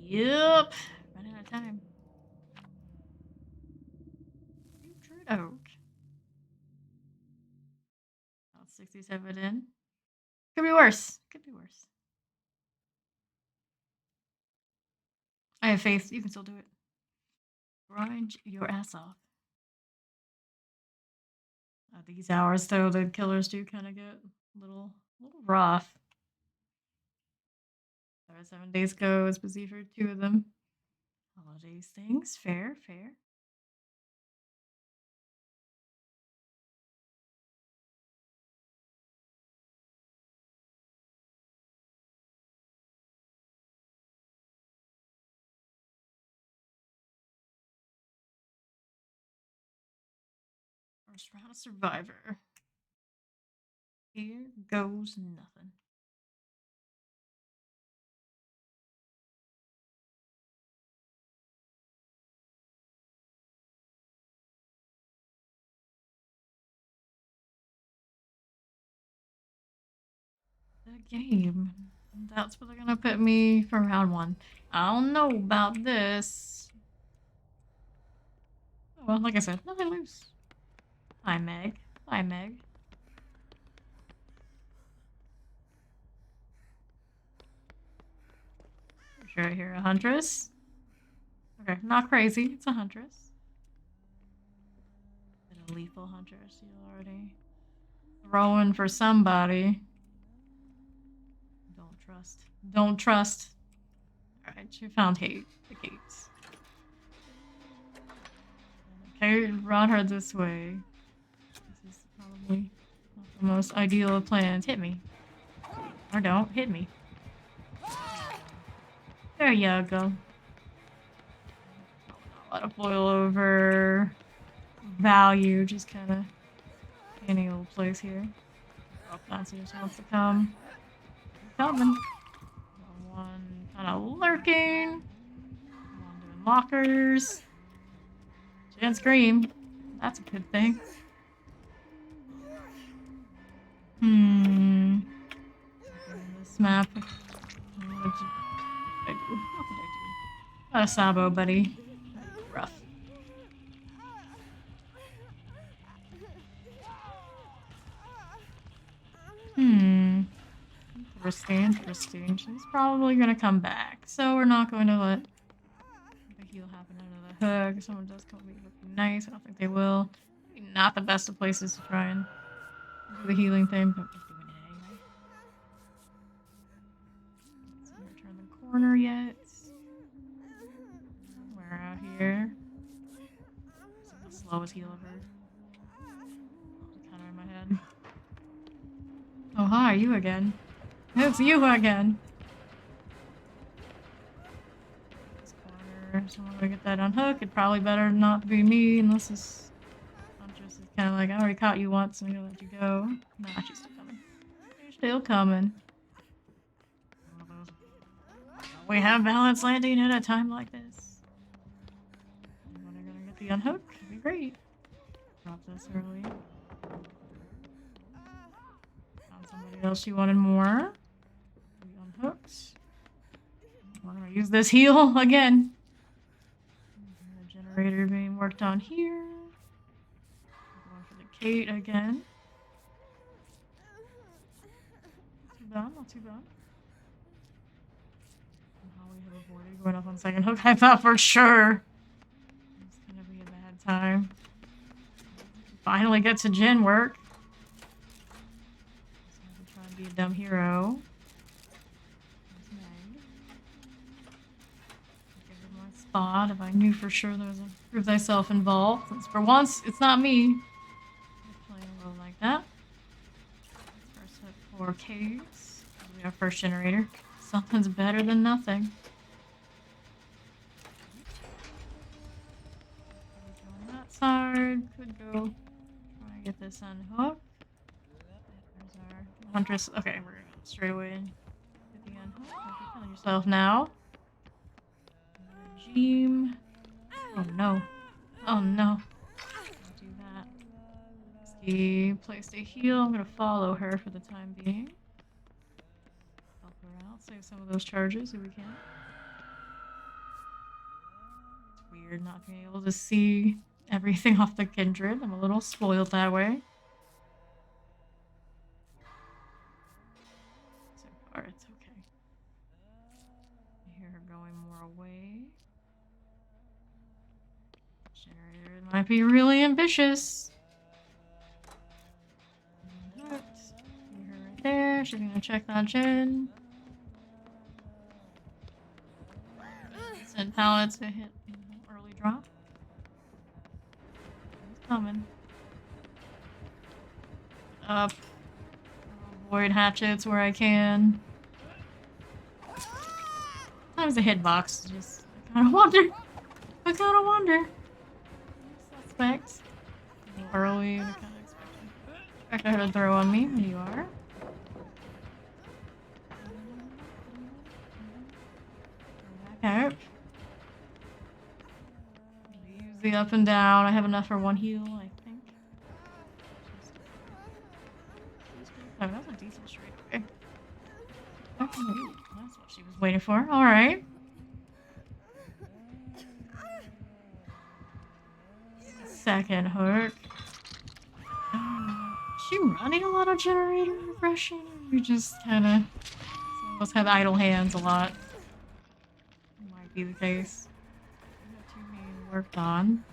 Yep. Running out of time. Putrid Oak. About 67 in. Could be worse. Could be worse. I have faith. You can still do it. Grind your ass off. These hours, though, the killers do kind of get a little rough. 7 days go. It's busy for 2 of them. Holidays things. Fair, fair. First round of Survivor. Here goes nothing. The game. That's where they're gonna put me for round 1. I don't know about this. Oh, well, like I said, nothing loose. Hi, Meg. Hi, Meg. Sure, I hear a huntress. Okay, not crazy. It's a huntress. Been a lethal huntress. You already throwing for somebody. Don't trust. Don't trust. Alright, she found hate. The gates. Okay, run her this way. This is probably not the most ideal of plans. Hit me. Or don't. Hit me. There you go. A lot of boil over value, just kind of any old place here. Oh, Nancy just wants to come. Coming. One kind of lurking. One doing lockers. She didn't scream. That's a good thing. This map. What did I do? What did I do? Got a Sabo, buddy. Rough. Interesting. She's probably gonna come back. So we're not going to let the heal happen under the hook. If someone does come, it would be nice. I don't think they will. Maybe not the best of places to try and do the healing thing, but we're doing it anyway. Let's see, turn the corner yet. We're out here. It's the slowest heal ever. Counter in my head. Oh, hi, you again. It's you again. This corner. Someone gonna get that unhooked. It'd probably better not be me unless this huntress is kind of like, I already caught you once, I'm gonna let you go. Nah, she's still coming. She's still coming. We have balance landing at a time like this. When are gonna get the unhook? It'd be great. Drop this early. Found somebody else she wanted more. Unhooked. One right I'll use this heal again. The generator being worked on here. Going for the Kate again. Too bad, not too bad. How we have avoided going up on second hook. I thought for sure it's gonna be a bad time. Finally get to gen work. So I'm trying to be a dumb hero. There's Meg. Give her my spot if I knew for sure there was a prove thyself involved. Since for once, it's not me. Playing a little like that. First hit for K's. We have first generator. Something's better than nothing. On that side, could go try and get this unhooked. There's our huntress. Okay, we're gonna go straight away and get the unhook. Hope you're feeling yourself now. Regime. Oh no. Oh no. Don't do that. Ski place a heal. I'm gonna follow her for the time being. Help her out. Save some of those charges if we can. It's weird not being able to see everything off the Kindred. I'm a little spoiled that way. So far, it's okay. I hear her going more away. Generator might be really ambitious. See her right there. She's gonna check that gen. Send pallets to hit early drop. It's coming. Up. Avoid hatchets where I can. Sometimes the hitbox just I kinda wonder. Suspects. A little early, I kinda expect her to throw on me. There you are. Back out. Use the up and down. I have enough for one heal, I think. Oh, that was a decent straight away. Okay, that's what she was waiting for. Alright. Second hook. Is she running a lot of generator regression? Or we just kinda... Some of us have idle hands a lot. Might be the case. We have two being worked on.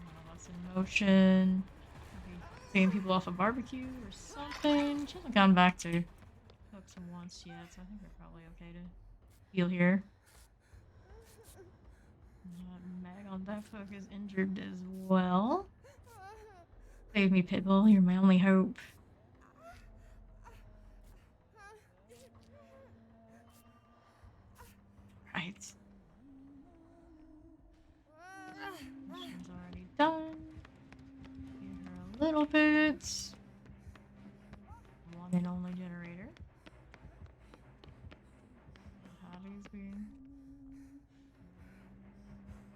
One of us in motion. Maybe seeing people off a barbecue or something. She hasn't gone back to hooks once yet, so I think we're probably okay to heal here. Meg on that hook is injured as well. Save me, Pitbull. You're my only hope. Right. Mission's already done. Give her a little bit. One and only generator. Hobbies being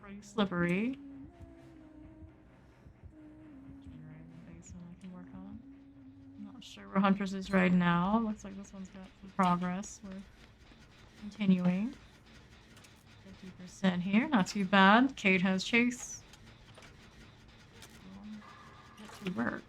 pretty slippery. Generator basin I can work on. I'm not sure where Huntress is right now. Looks like this one's got some progress. We're continuing. 50% here, not too bad. Kate has chase. Get to work.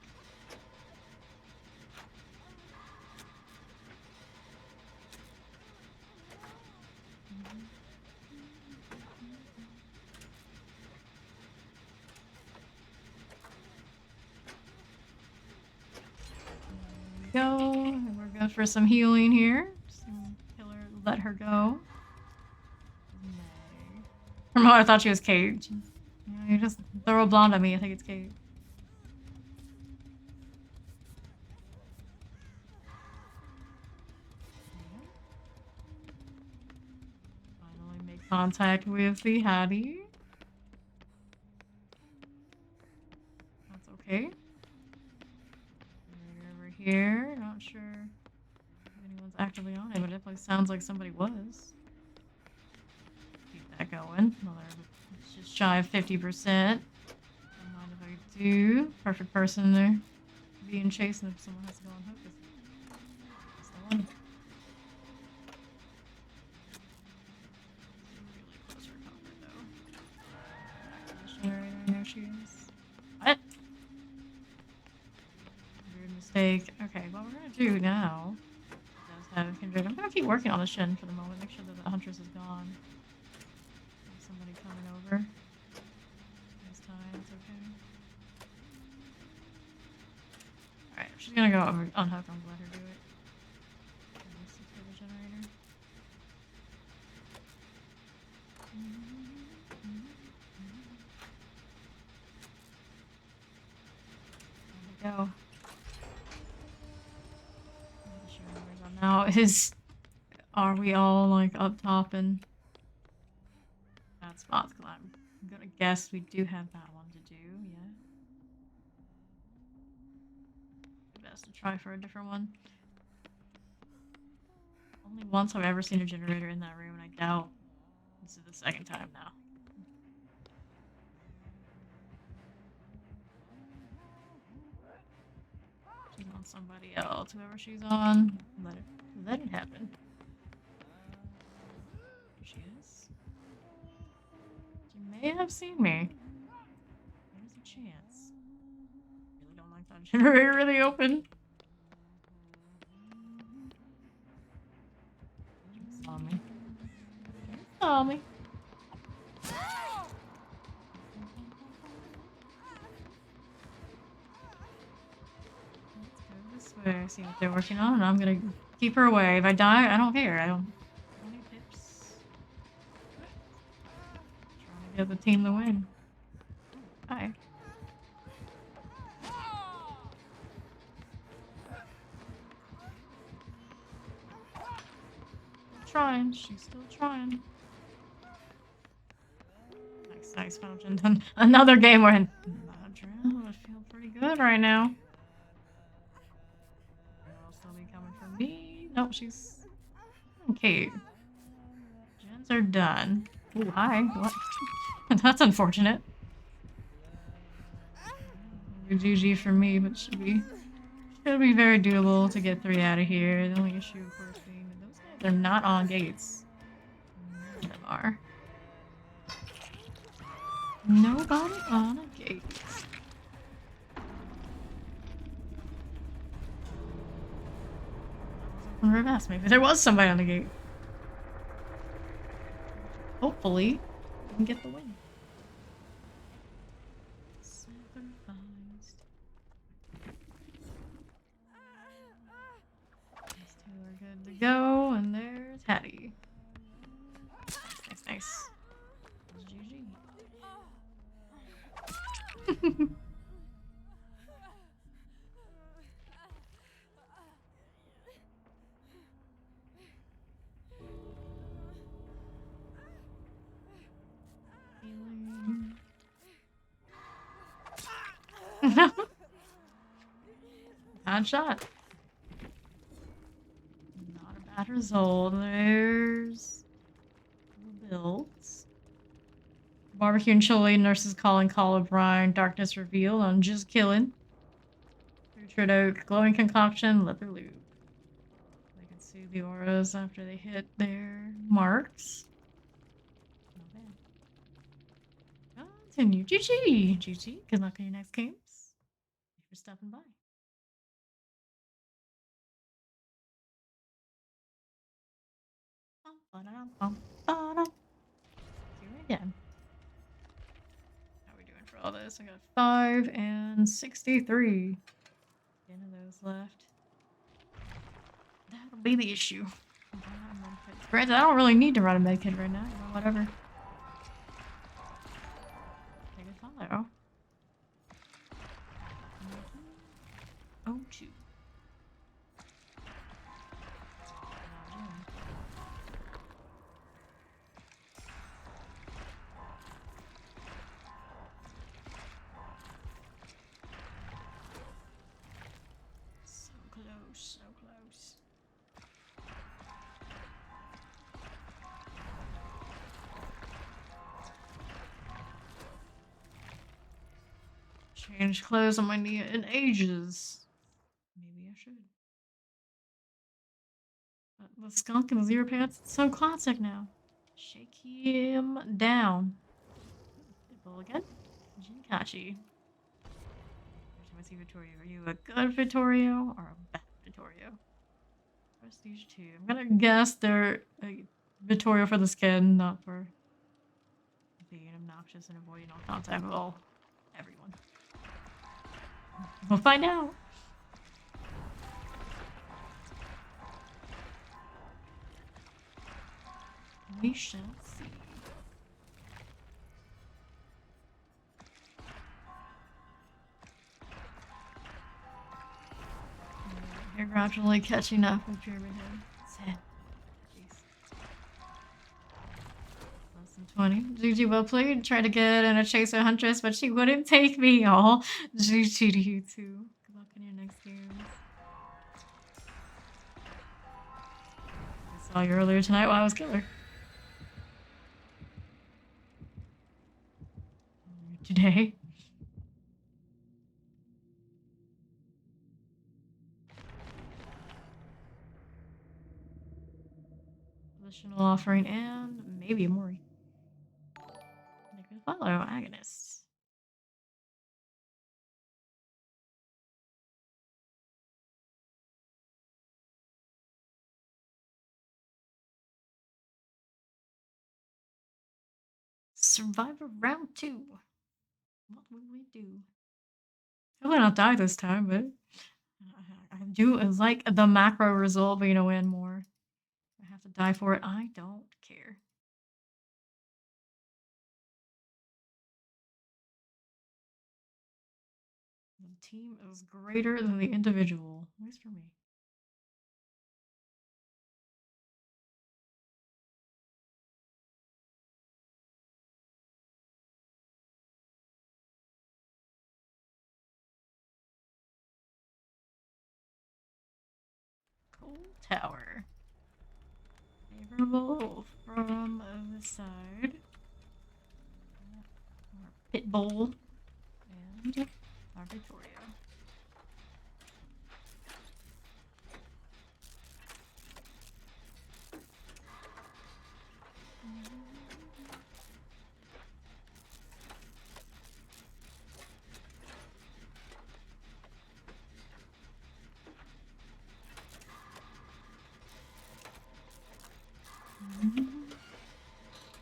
There we go. And we're going for some healing here. Just kill her, let her go. From what I thought she was Kate. You just throw a blonde at me, I think it's Kate. Finally make contact with the Hattie. That's okay. Over here, not sure if anyone's actively on it, but it definitely sounds like somebody was. That going. Well, it's just shy of 50%. Don't mind if I do. Perfect person there. Being chased, and if someone has to go on hook, it's the one. she is. What? Weird mistake. Okay, what we're gonna do now does have Kindred. I'm gonna keep working on the Shin for the moment. Make sure that the Huntress is gone. There's somebody coming over. This time, it's okay. Alright, she's gonna go over unhook and let her do it. This is for the generator. There we go. Now are we all like up top and that's Moth Climb? I'm gonna guess we do have that one to do, yeah. Best to try for a different one. Only once I've ever seen a generator in that room, and I doubt this is the second time now. She's on somebody else. Whoever she's on, let it happen. Here she is. She may have seen me. There's a chance. Really don't like that generator really open. She saw me. She saw me. See what they're working on, and I'm gonna keep her away. If I die, I don't care. I don't need pips. Trying to get the team to win. Hi. Trying. She's still trying. Nice fountain. Done another game where Adrian would feel pretty good right now. Coming from me. Nope, she's okay. Gens are done. Oh, hi. What? That's unfortunate. GG for me, but should be very doable to get 3 out of here. The only issue, of course, being that those guys are not on gates. None of them are. Nobody on a gate. Reverse, maybe there was somebody on the gate. Hopefully, we can get the win. Sacrificed. These two are good to go, and there's Hattie. Nice. GG. Bad shot. Not a bad result. There's the builds. Barbecue and chili, nurses calling, call O'Brien, darkness reveal, on just killing. Putrid oak, glowing concoction, leather loop. They can see the auras after they hit their marks. Not bad. Continue. GG! GG. Good luck on your next games. Thank you for stopping by. Here again. How are we doing for all this? I got 5 and 63. 10 of those left. That'll be the issue. Granted, I don't really need to run a medkit right now, but whatever. Take a follow. Oh, shoot. So close, so close. Change clothes on my knee in ages. Maybe I should. But the skunk and the zero pants, it's so classic now. Shake him down. Pitbull again. Gene Hachi. Vittorio. Are you a good Vittorio or a bad Vittorio? Prestige 2. I'm gonna guess they're Vittorio for the skin, not for being obnoxious and avoiding all contact with everyone. We'll find out. We shall see. You're gradually catching up with Pyramid Head. Sad. Jeez. Less than 20. GG well played. Tried to get in a chase with Huntress, but she wouldn't take me. All GG to you too. Good luck in your next games. I saw you earlier tonight while I was killer. Today. Additional offering and maybe a Mori. Follow Agonist. Survivor round 2. What will we do? Hopefully not die this time, but I do like the macro result being a win more. I have to die for it. I don't care. The team is greater than the individual, at least for me. Cold Tower. Favorable from this side. Our Pitbull and our Victoria.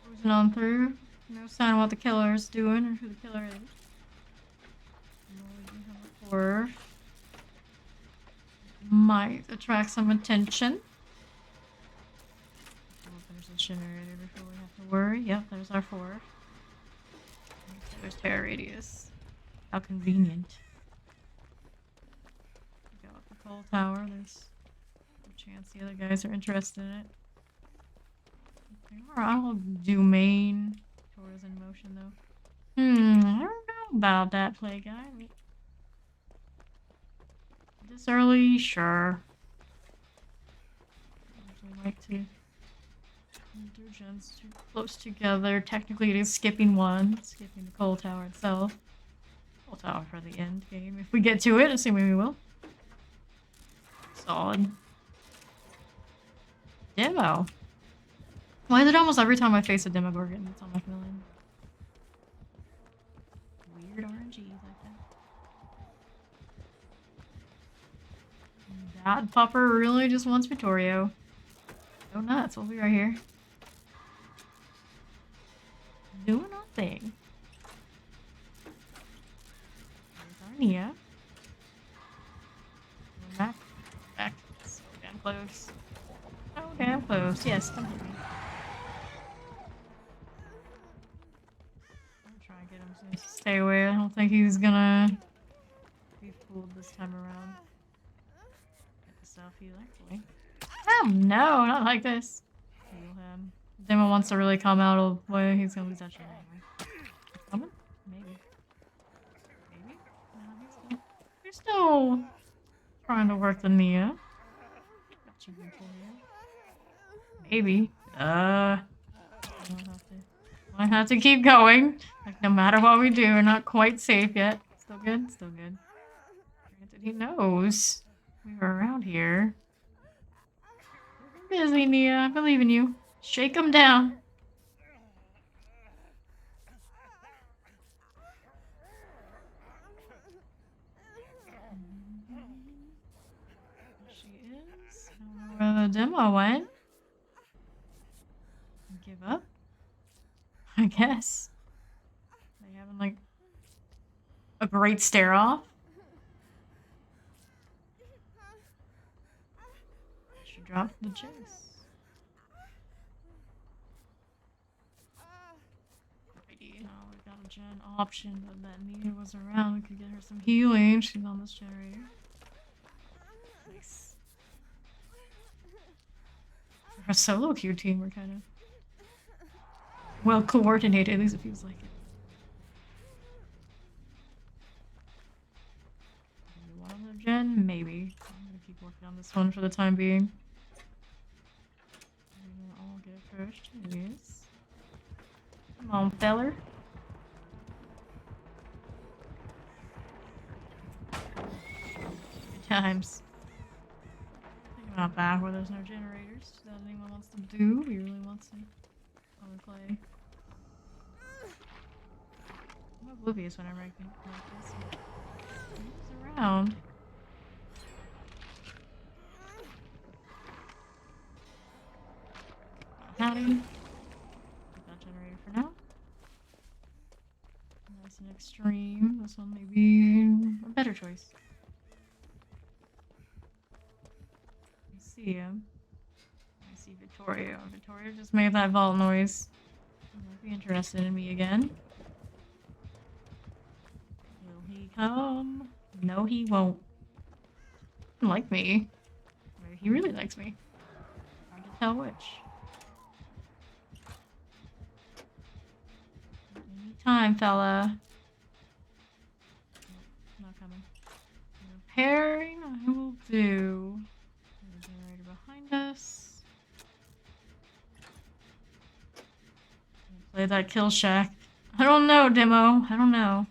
Cruising on through. No sign of what the killer is doing or who the killer is. Horror. Might attract some attention. There's a generator before we have to worry. Yep, there's our 4. There's Terror Radius. How convenient. We got the Cold Tower. There's a chance the other guys are interested in it. I'll do main. Tora's in motion though. I don't know about that, play guy. This early, sure. I like to do gens too close together. Technically, it is skipping one, skipping the Cold Tower itself. Cold Tower for the end game, if we get to it, assuming we will. Solid. Demo. Why is it almost every time I face a Demogorgon that's on my villain? Weird RNG like that. That pupper really just wants Vittorio. Go nuts, we'll be right here. Doing our thing. There's our Nia. We're back. Back. So damn close. So damn close. Yes, come hit me. Stay away. I don't think he's gonna be fooled this time around. Get the stuff he likes. Oh no, not like this. Heal him. Demo wants to really come out of the way. He's gonna lose that shit anyway. Coming? Maybe. Maybe? No, he's still trying to work the Nia. Got you, maybe. I have to keep going. Like, no matter what we do, we're not quite safe yet. Still good? Still good. Granted, he knows we were around here. You're busy, Nia. I believe in you. Shake him down. demo went. Give up? I guess. They having like a great stare off. She dropped the chase. Alrighty, now we got a gen option, but that Nia was around. We could get her some healing. She's on this generator. Nice. For a solo queue team, we're kind of well coordinated, at least it feels like it. Maybe one other gen? Maybe. I'm gonna keep working on this one for the time being. We're gonna all get pushed. Yes. Come on, feller. Good times. Thinking about back where there's no generators that anyone wants to do. We really want to play. I'm oblivious whenever I can like this. Moves around. Howdy. Put that generator for now. Nice and extreme. This one may be a better choice. I see him. I see Vittorio. Vittorio just made that vault noise. He might be interested in me again. Will he come? No, he won't. He doesn't like me. Maybe he really likes me. Hard to tell which. Anytime, fella. Nope, not coming. Repairing, I will do. There's a generator behind us. Play that kill shack. I don't know, demo. I don't know.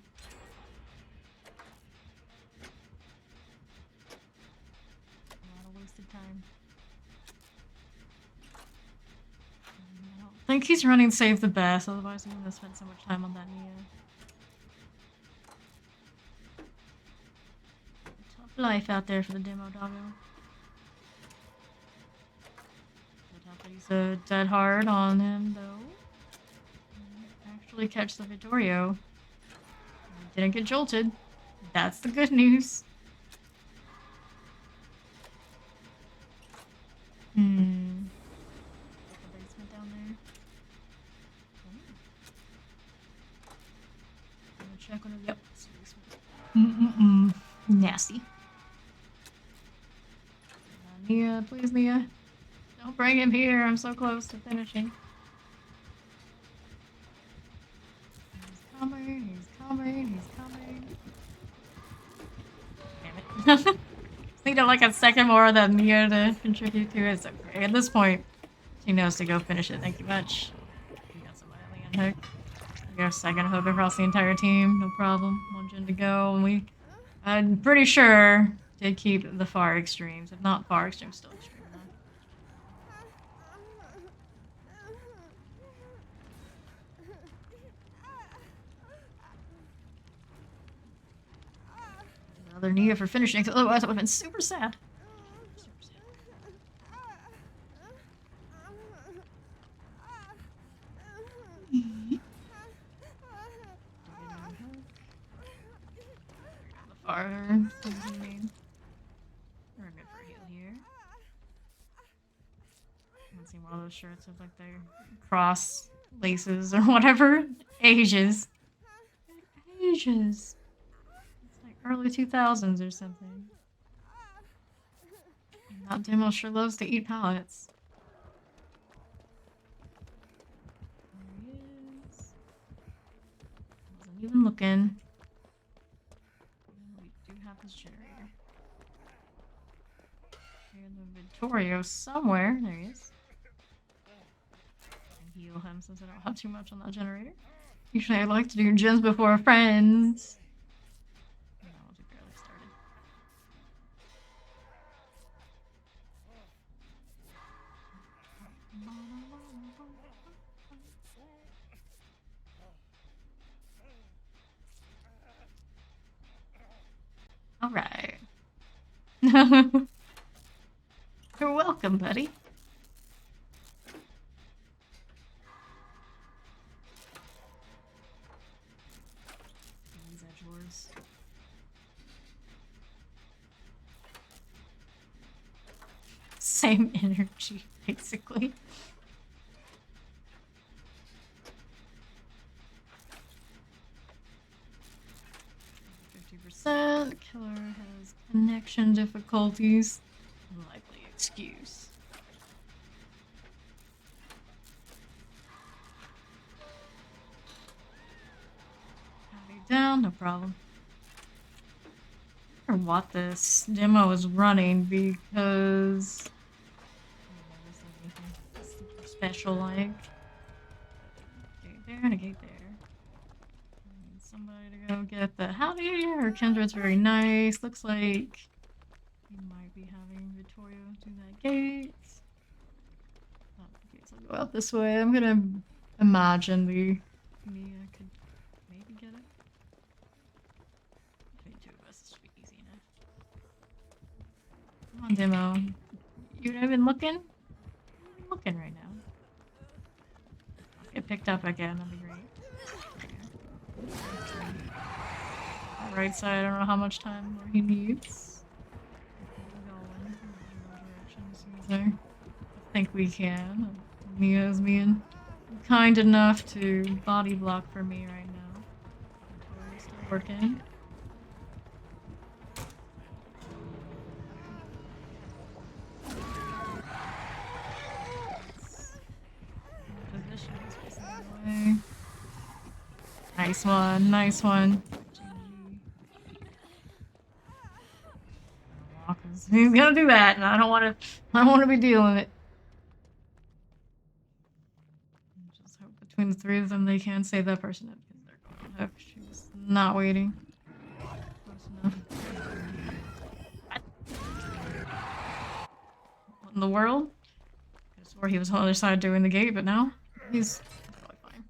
A lot of wasted time. I don't think he's running save the best, otherwise he wouldn't have spent so much time on that Nia. Tough life out there for the demo doggo. He's a dead hard on him though. Actually catch the Vittorio. He didn't get jolted. That's the good news. The basement down there. I'm gonna check on it. Yep. It's the basement. Nasty. Nia, please, Nia. Don't bring him here. I'm so close to finishing. He's coming. He's coming. He's coming. Damn it. Just need like a second more of that Nia to contribute to it. It's okay. At this point, she knows to go finish it. Thank you much. We got somebody on hook. We got a second hook across the entire team. No problem. One gen to go. And I'm pretty sure, did keep the far extremes. If not far extremes, still extreme. Another Nia for finishing, because otherwise it would have been super sad. Super sad. The far mean. We're good for a heal here. I haven't seen one of those shirts with like their cross laces or whatever. Ages. Ages. Early 2000s or something. That demo sure loves to eat pallets. There he is. Wasn't even looking. We do have this generator. Here's the Vittorio somewhere. There he is. I heal him since I don't have too much on that generator. Usually I like to do gens before friends. All right. You're welcome, buddy. These edgelords. Same energy, basically. Killer has connection difficulties. Likely excuse. Copy down, no problem. I wonder what this demo is running because super special like. Gate there and a gate there. Somebody to go get the howdy. Her Kindred's very nice. Looks like we might be having Vittorio do that gate. Oh, I'll go out this way. I'm gonna imagine the Mia could maybe get it. Between two of us, this should be easy enough. Come on, demo. You're not even looking? You're not even looking right now. I'll get picked up again. That'd be great. Right side, I don't know how much time more he needs. I think we can. Mia's being kind enough to body block for me right now. Victoria's still working. Position. Nice one, nice one. He's gonna do that, and I don't want to be dealing with it. Just hope between the three of them they can save that person up because they're going to have. She was not waiting. Close enough. What in the world? I swore he was on the other side doing the gate, but now he's probably fine.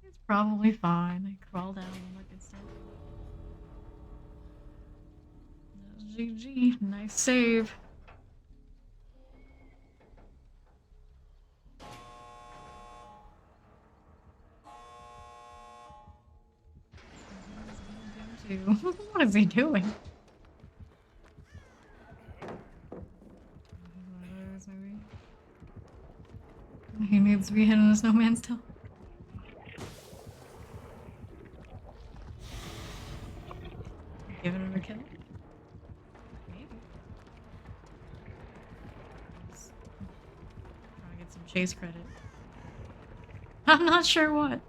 He's probably fine. They crawl down and like it's GG. Nice save. What is he doing? He needs to be hitting the snowman still. Giving him a kill. Trying to get some chase credit. I'm not sure what.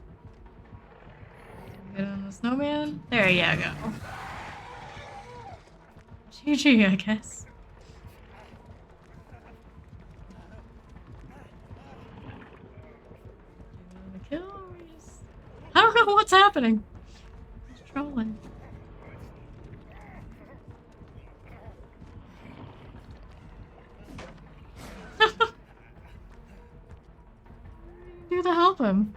Get on the snowman. There you go. GG, I guess. Give him a kill. I don't know what's happening. He's trolling. Do to help him.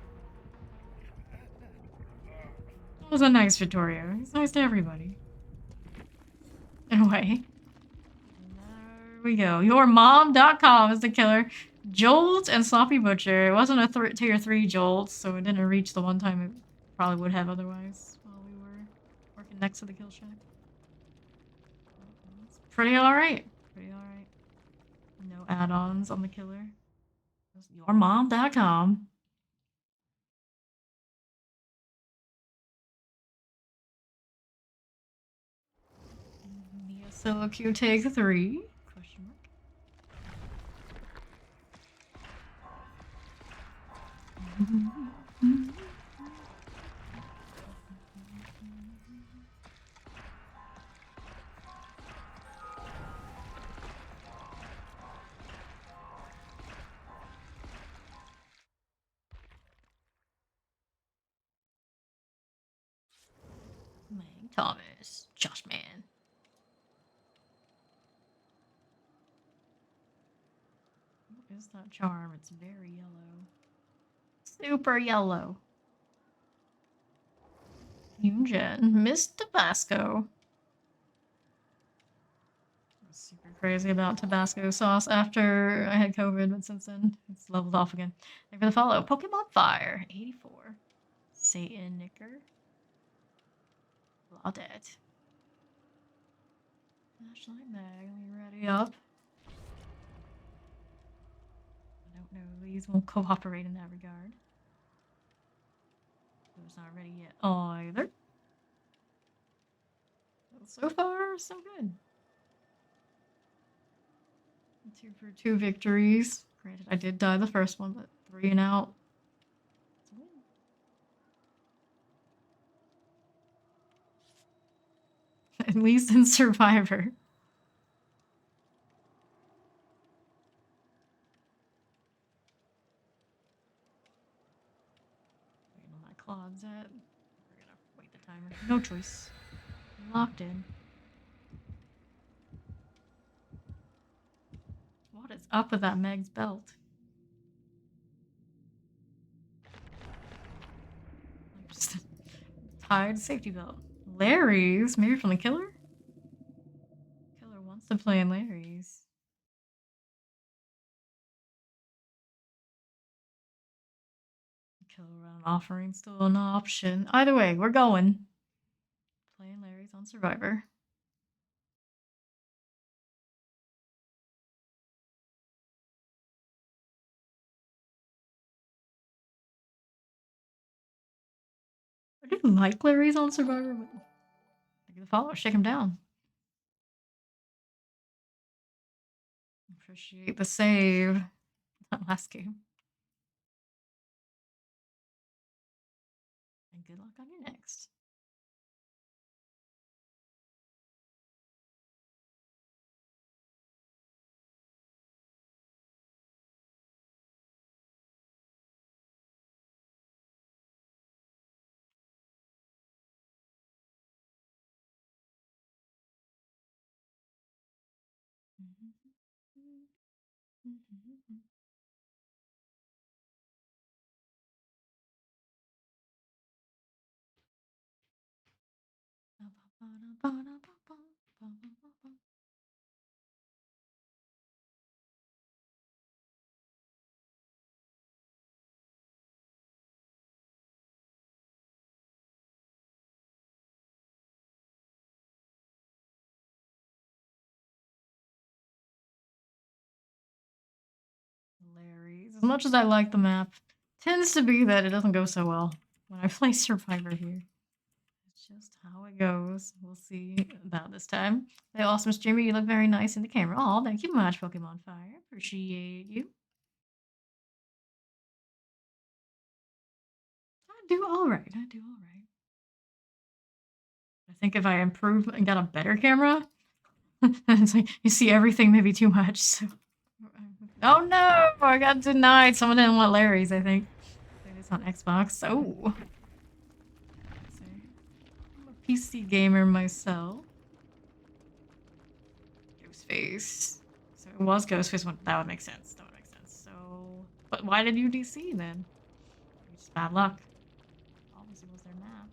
That was a nice Vittorio. He's nice to everybody. In a way. There we go. Yourmom.com is the killer. Jolt and Sloppy Butcher. It wasn't a tier 3 Jolt, so it didn't reach the one time it probably would have otherwise while we were working next to the kill shack. It's pretty alright. Pretty alright. No add-ons on the killer. Yourmom.com. Mia Solo Q take 3? Question mark. Meg Thomas, Josh Man. What is that charm? It's very yellow. Super yellow. Eugen, Miss Tabasco. Super crazy about Tabasco sauce after I had COVID, but since then it's leveled off again. Thank you for the follow. Pokemon Fire 84. Satan Nicker. Claudette. Flashlight Mag, let me ready up. I don't know, these won't cooperate in that regard. Those not ready yet either. So far, so good. 2 for 2 victories. Granted, I did die the first one, but 3 and out. It's a win. At least in Survivor. Waiting on my Claude's at. We're gonna wait the timer. No choice. Locked in. What is up with that Meg's belt? Just tied safety belt. Larry's? Maybe from the killer? Killer wants to play in Larry's. Killer round offering still an option. Either way, we're going. Playing Larry's on Survivor. I do like Larry's on Survivor, but give the follow, shake him down. Appreciate the save. That last game. And good luck on your next. Larry's. As much as I like the map, tends to be that it doesn't go so well when I play Survivor here. It's just how it goes. We'll see about this time. Hey, awesome streamer, you look very nice in the camera. Oh, thank you much, Pokemon Fire. Appreciate you. I do alright. I do alright. I think if I improve and got a better camera, it's like you see everything maybe too much. So. Oh no! I got denied. Someone didn't want Larry's, I think. It's on Xbox. Oh. I'm a PC gamer myself. Ghostface. So it was Ghostface. That would make sense. That would make sense. So, but why did you DC then? Just bad luck. Obviously, was their map.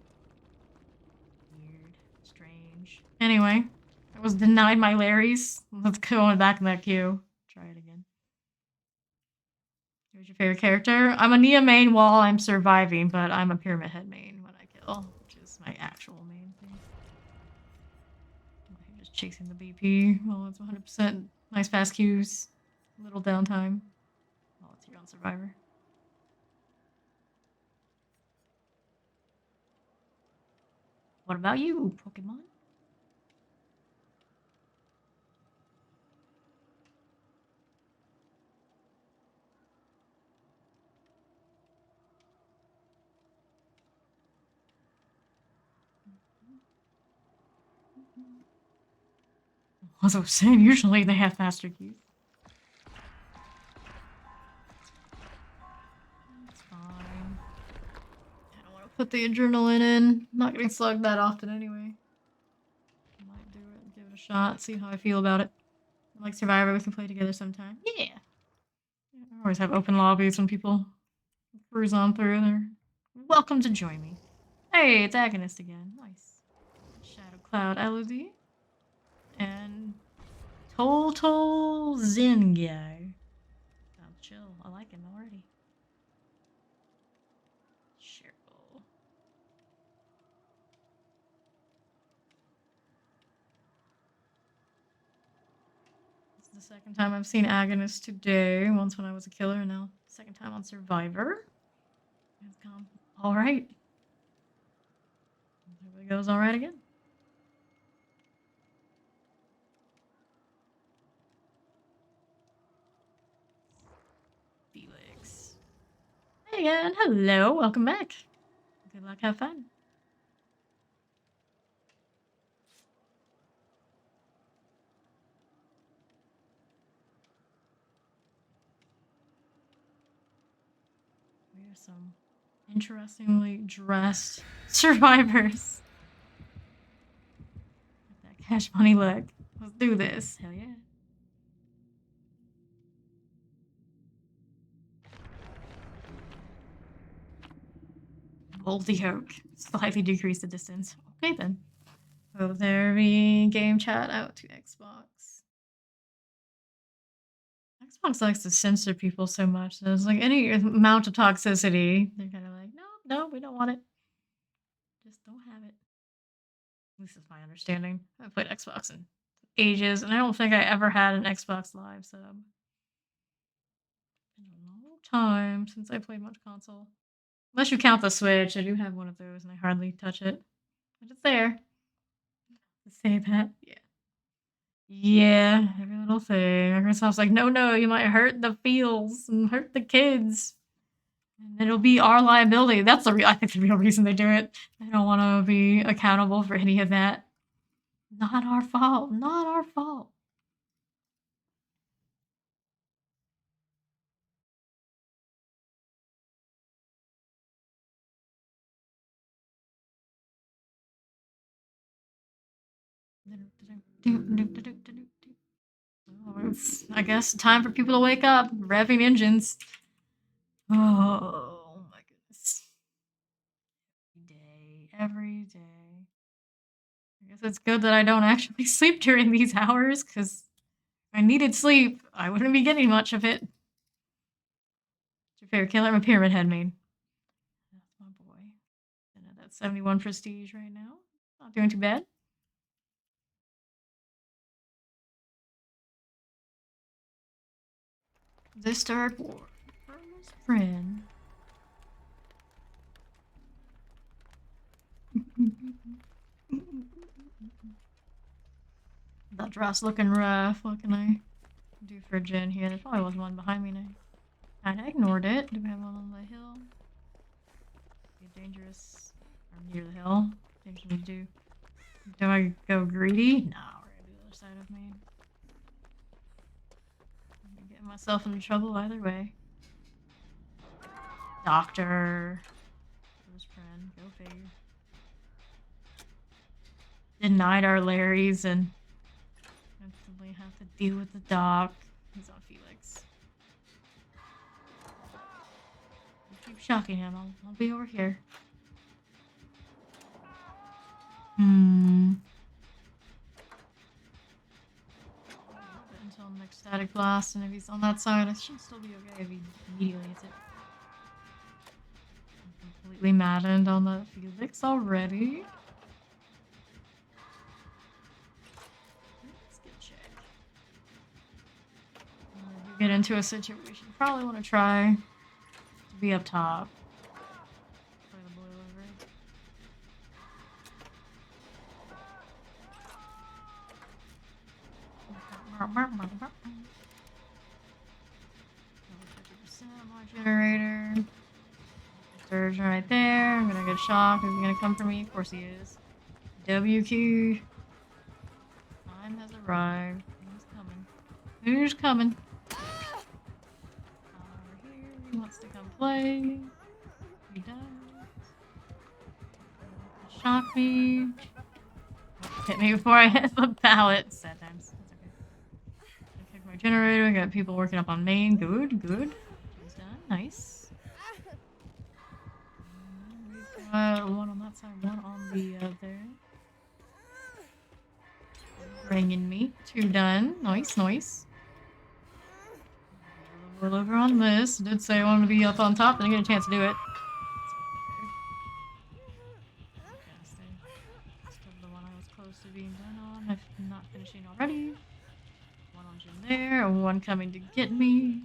Weird. Strange. Anyway, I was denied my Larry's. Let's go back in that queue. Try it again. Who's your favorite character? I'm a Nia main while I'm surviving, but I'm a Pyramid Head main when I kill, which is my actual main thing. I'm just chasing the BP. Well, it's 100% nice fast queues, little downtime. Oh, it's here on Survivor. What about you, Pokemon? As I was saying, usually they have faster queues. It's fine. I don't want to put the adrenaline in. I'm not getting slugged that often anyway. Might do it, give it a shot, see how I feel about it. Like Survivor, we can play together sometime. Yeah. I always have open lobbies when people cruise on through. They're welcome to join me. Hey, it's Agonist again. Nice. Shadow Cloud LED. And Total Zen guy. Sounds chill. I like him already. Cheryl. This is the second time I've seen Agonist today. Once when I was a killer, and now second time on Survivor. It's gone alright. There it goes alright again. Felix. Hey again. Hello. Welcome back. Good luck. Have fun. We have some interestingly dressed survivors. That Cash Money look. Let's do this. Hell yeah. Boldy Oak. Slightly decrease the distance. Okay then. Will there be game chat out to Xbox? Xbox likes to censor people so much. There's like any amount of toxicity. They're kind of like, no, we don't want it. Just don't have it. This is my understanding. I've played Xbox in ages, and I don't think I ever had an Xbox Live setup. Been a long time since I played much console. Unless you count the Switch, I do have one of those, and I hardly touch it. But it's there. To say that, yeah. Yeah, every little thing. Microsoft's like, no, you might hurt the feels and hurt the kids. And it'll be our liability. That's I think the real reason they do it. They don't want to be accountable for any of that. Not our fault. Not our fault. Oh, it's, I guess, time for people to wake up. Revving engines. Oh my goodness. Every day. I guess it's good that I don't actually sleep during these hours, because if I needed sleep, I wouldn't be getting much of it. What's your favorite killer? I'm a Pyramid Head main. That's my boy. And at that 71 prestige right now. Not doing too bad. This Dark War. Firmest friend. That dress looking rough. What can I do for Jen here? There probably was one behind me now. I ignored it. Do we have one on the hill? Be dangerous. Or near the hill. Things we do. Do I go greedy? No, we're gonna do the other side of me. I'm getting myself into trouble either way. Doctor. Close friend. Go figure. Denied our Larrys and constantly have to deal with the doc. He's on Felix. You keep shocking him. I'll be over here. Until next static blast, and if he's on that side, I should still be okay if he immediately hits it. I'm completely maddened on the Felix already. Let's get checked. If you get into a situation, you probably want to try to be up top. Play the boil over it. My generator. Surge right there. I'm gonna get shocked. Is he gonna come for me? Of course he is. WQ. Time has arrived. Who's coming? Who's coming? Over here. He wants to come play. He does. Shock me. Hit me before I hit the pallet. Sad times. That's okay. Check my generator. I got people working up on main. Good. He's done. Nice. One on that side, one on the other. Bringing me. 2 done. Nice, nice. Roll over on this. Did say I wanted to be up on top, didn't get a chance to do it. Still the one I was close to being done on, if not finishing already. One on Jim there, and one coming to get me.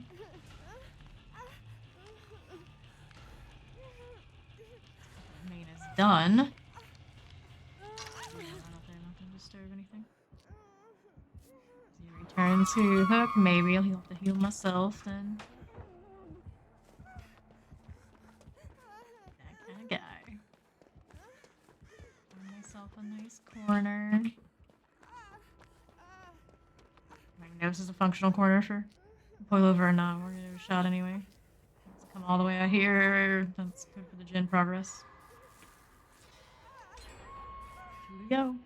Main is done. Nothing disturb anything. Return to hook. Maybe I'll have to heal myself then. That kind of guy. Find myself a nice corner. I know this is a functional corner for boil over or not. We're gonna do a shot anyway. Let's come all the way out here. That's good for the gen progress. Here we go.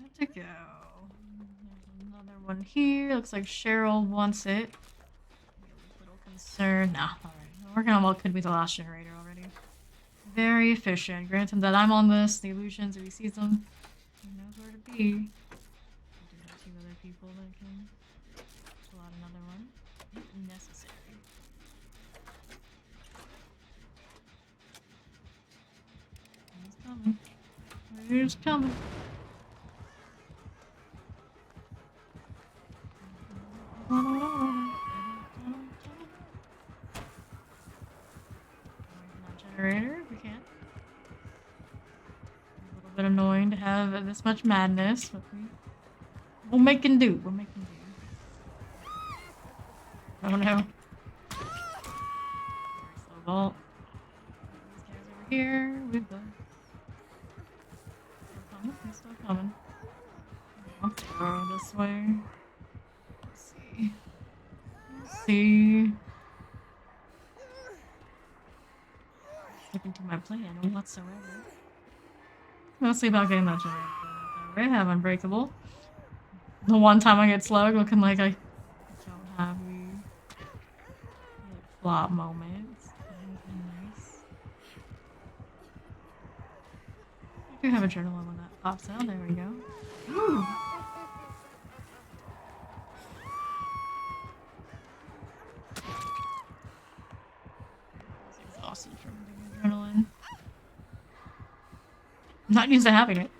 Have to go. There's another one here. Looks like Cheryl wants it. Little concern. Nah, alright. We're working on what could be the last generator already. Very efficient. Granted that I'm on this, the illusions, if he sees them, he knows where to be. I do have 2 other people that can pull out another one if necessary. He's coming. He's coming. Generator, if we can. A little bit annoying to have this much madness, but we'll make and do. We'll make and do. Oh no. Slow vault. These guys over here with the. He's still coming. I'll go this way. Let's see. Let's see. Sticking to my plan whatsoever. Mostly about getting that generator done. I have Unbreakable. The one time I get slug looking like I don't have the flop moments. Nice. I do have a journal when that pops out. There we go. Ooh. Exhausted from the adrenaline. I'm not used to having it.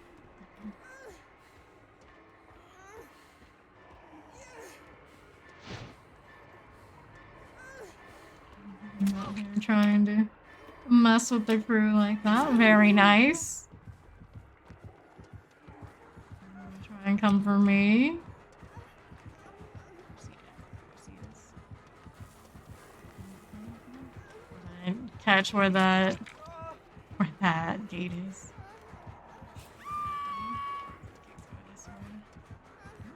I'm out here trying to mess with the crew like that. Very nice. Try and come for me. I didn't catch where that gate is.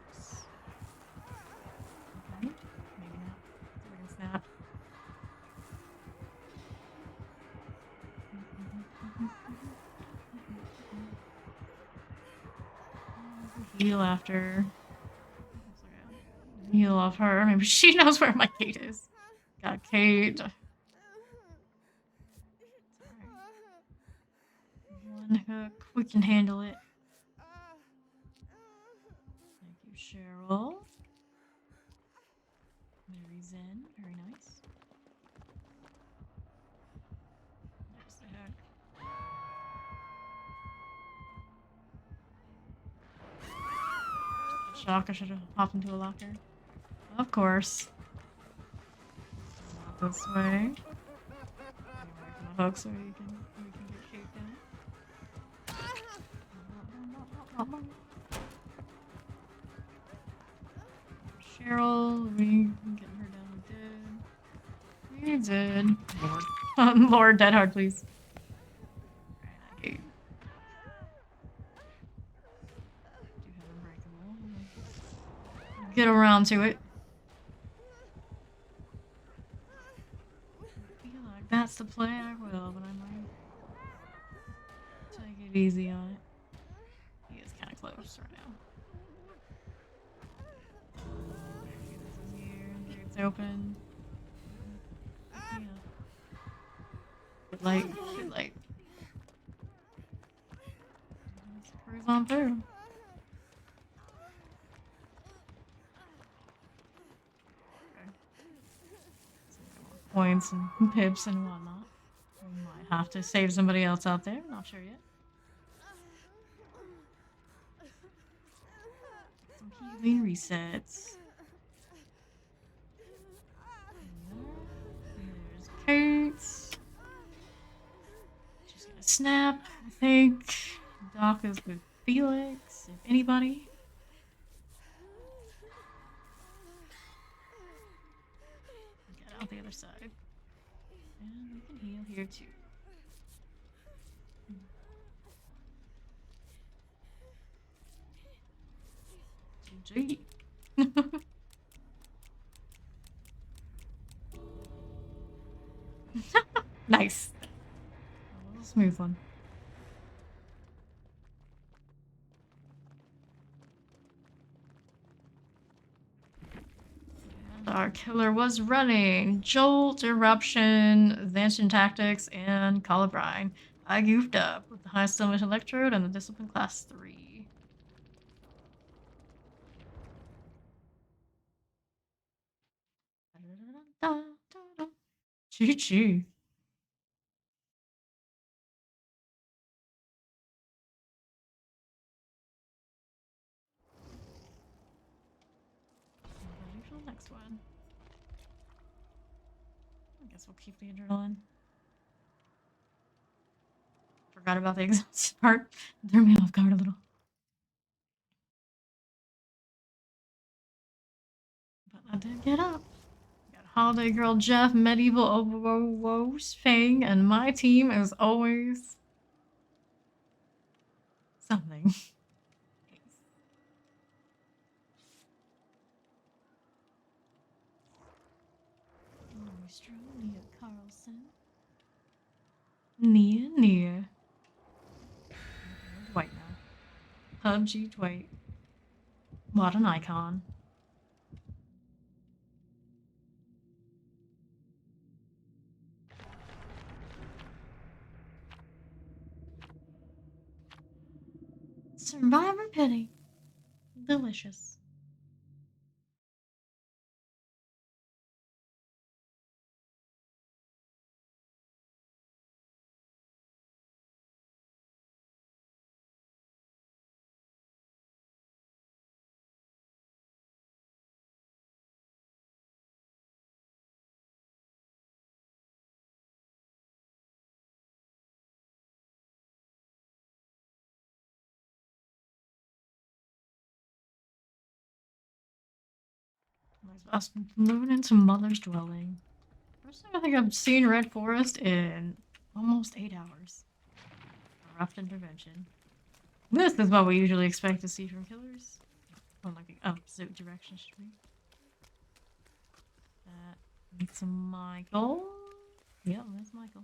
Oops. Okay. Maybe not. We can snap. Heal after. Heal off her. Maybe she knows where my gate is. Got Kate. One hook. We can handle it. Thank you, Cheryl. Very zen. Very nice. There's the hook. Shock, I should have popped into a locker. Of course. Not this way. The hook so we can get Kate down. Cheryl, we can get her down dead. We did. Lord. Lord, dead hard, please. Get around to it. I feel like that's the play. I will, but I might take it easy on it. He is kind of close right now. This is here. It's open. Yeah. Good light. Good light. Move on through. Okay. So we got more points and pips and whatnot. We might have to save somebody else out there. Not sure yet. Some healing resets. There's Kate. She's gonna snap, I think. Doc is with Felix, if anybody. Get out the other side. And we can heal here too. GG. Nice. A little smooth one. And our killer was running Jolt, Eruption, Advanced Tactics, and Colubrine. I goofed up with the high stomach electrode and the discipline class 3. GG. Ready for the next one. I guess we'll keep the adrenaline. Forgot about the exhausted part. Threw me off guard a little. But I did get up. Got Holiday Girl, Jeff, Medieval, Overwoes, Fang, and my team is always something. Nia Carlson. Nia. Dwight now. PUBG Dwight. What an icon. Survivor Pity. Delicious. Us moving into Mother's Dwelling. First time I think I've seen Red Forest in almost 8 hours. Rough intervention. This is what we usually expect to see from killers. Oh, like the opposite direction should be. That's Michael. Yep, that's Michael.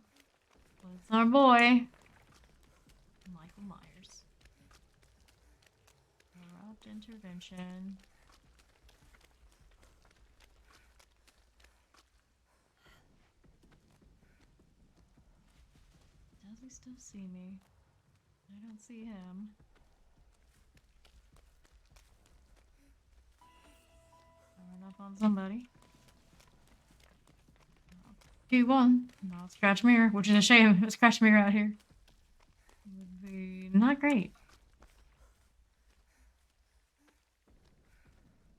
That's our boy. Michael Myers. Corrupt intervention. Does he still see me? I don't see him. I run up on somebody. 2-1. No, Scratch Mirror, which is a shame. Scratch Mirror out here would be not great.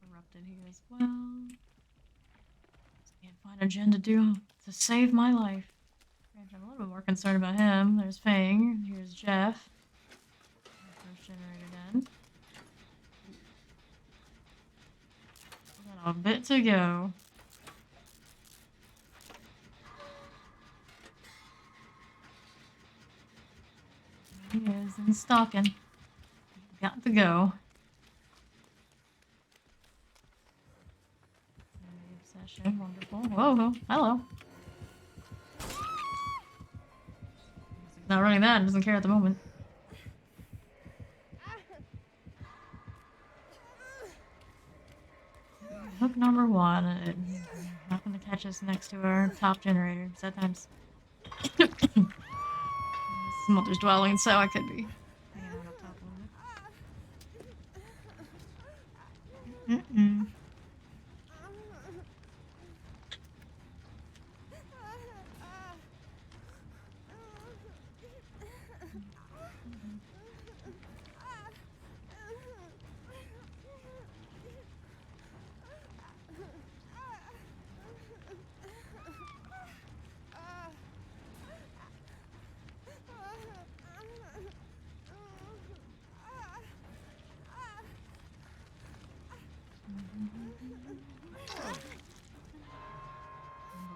Corrupted here as well. Just can't find a gen to do to save my life. I'm a little bit more concerned about him. There's Fang. Here's Jeff. First generator done. We got a bit to go. He is in stalking. Got to go. Obsession, wonderful. Whoa, hello. Not running that, doesn't care at the moment. Hook number 1. Not gonna catch us next to our top generator. Sad times. This is Mother's Dwelling, so I could be hanging out up top a little bit. Mm-mm.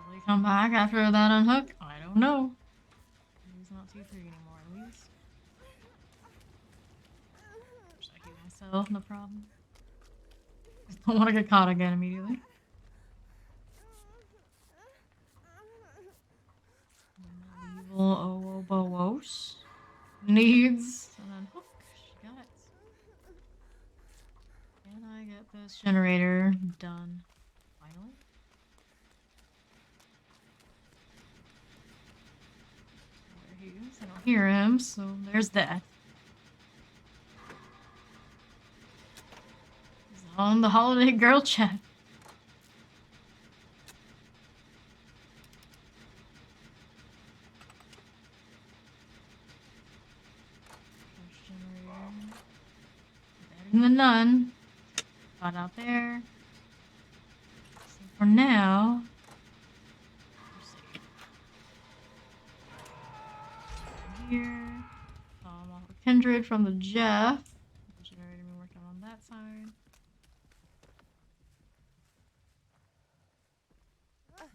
Will he come back after that unhook? I don't know. He's not T3 anymore, at least. Should I keep myself? No problem. Just don't want to get caught again immediately. Evil Owoboos needs an unhook. She got it. Can I get this generator done? Finally? There he is. I don't hear him, so there's that. He's on the holiday girl chat. Better than the nun. Got out there. So for now, let's see. Here. Off with Kindred from the Jeff. The generator been working on that side.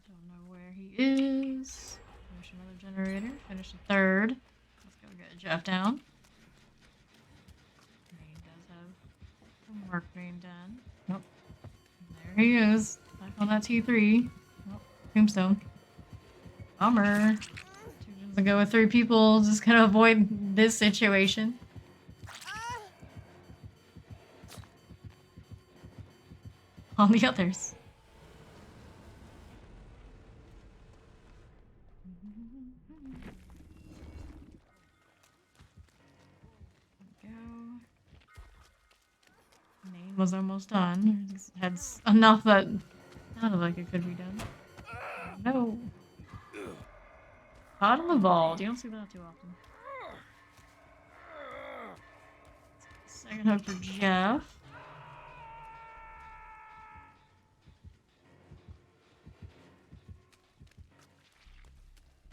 Don't know where he is. Finish another generator. Finish the third. Let's go get Jeff down. He does have some work being done. Nope. There he is. Back on that T3. Nope. Tombstone. Bummer. 2 gens ago with 3 people. Just gonna avoid this situation. On the others. Go. Main was almost done. Just had enough that sounded like it could be done. No. Bottom evolved. You don't see that too often. Second hook for Jeff.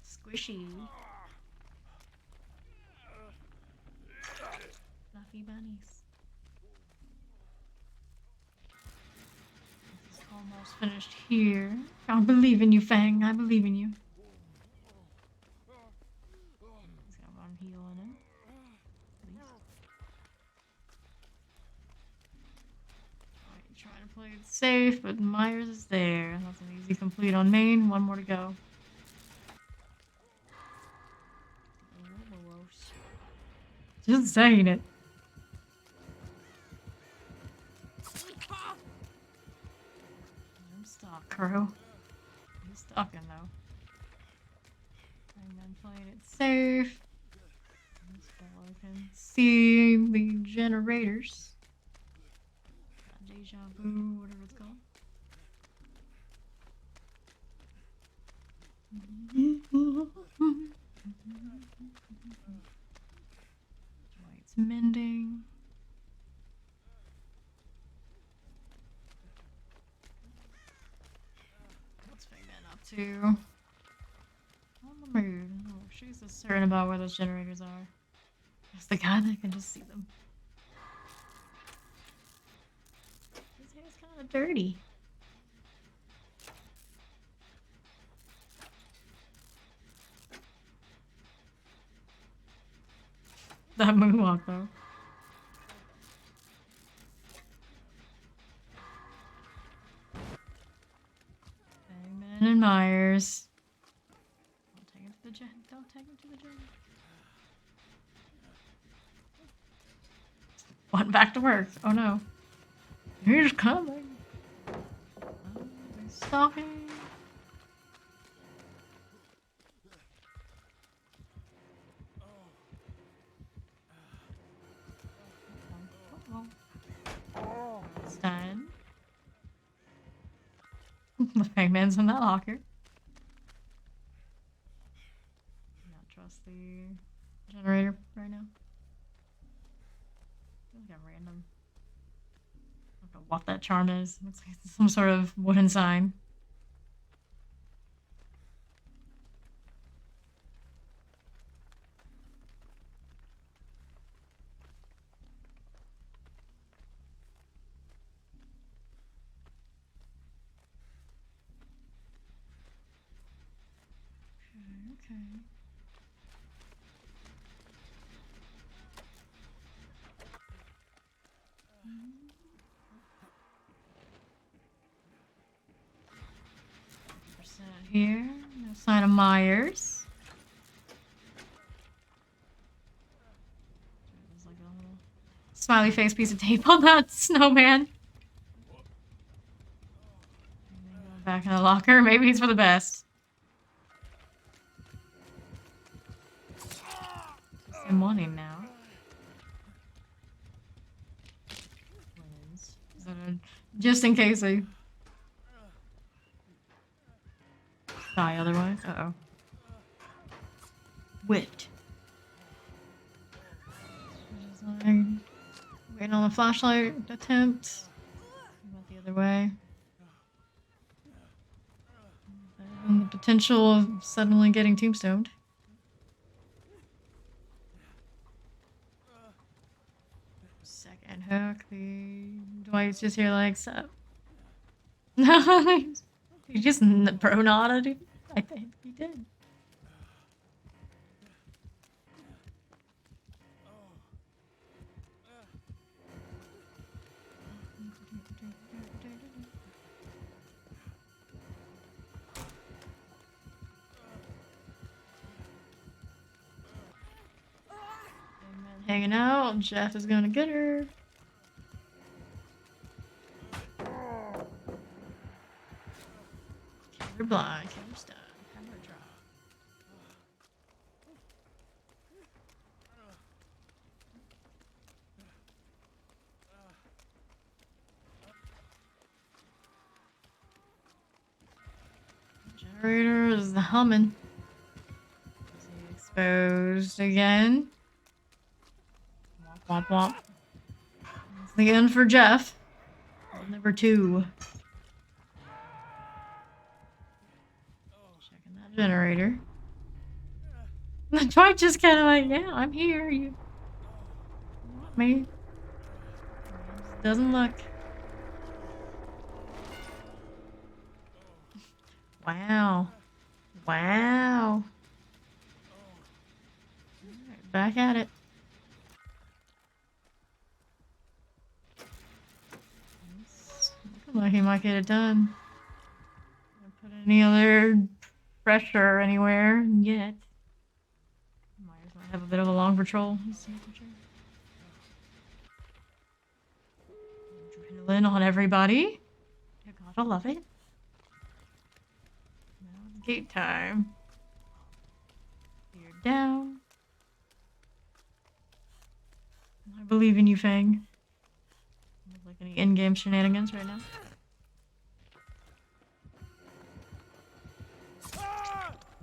Squishy. Fluffy bunnies. This is almost finished here. I believe in you, Fang. I believe in you. He's got one heal on him. Alright, trying to play it safe, but Myers is there. That's an easy complete on main. One more to go. Just saying it. I'm stuck, Crow. He's stalking though. And then playing it safe. This fellow can see the generators. Deja vu, whatever it's called. White's mending. What's Figman up to? On the move. Oh, she's so certain about where those generators are. That's the guy that can just see them. His hair's kind of dirty. That moonwalk though. Hangman and Myers. Don't take him to the gen. Don't take him to the gen. Went back to work. Oh no. He's coming. Oh, he's stalking. It's done. The Hangman's in that locker. Not trust the generator right now. I feel like I'm random. I don't know what that charm is. Looks like it's some sort of wooden sign. Okay. Percent here. No sign of Myers. There's like a little smiley face piece of tape on that snowman. Back in the locker. Maybe it's for the best. I'm wanting now. Wins. Just in case I die otherwise. Uh-oh. Whipped. Just like waiting on the flashlight attempt. Went the other way. And the potential of suddenly getting tombstoned. Second hook. The Dwight's just here like, sup? No, he just pro nodded. I think he did. Hanging out. Jeff is gonna get her. Camera blind, camera stun, camera drop. Generator is humming. Is he exposed again? Womp womp. It's the end for Jeff. Number 2. Checking that generator. The Dwight just kind of like, yeah, I'm here. You want me? Doesn't look. Wow. Wow. Alright, back at it. Looking like he might get it done. Don't put any other pressure anywhere yet. Myers might have a bit of a long patrol. Adrenaline on everybody. You gotta love it. Now it's gate time. You're down. I believe in you, Fang. Like any in-game shenanigans right now.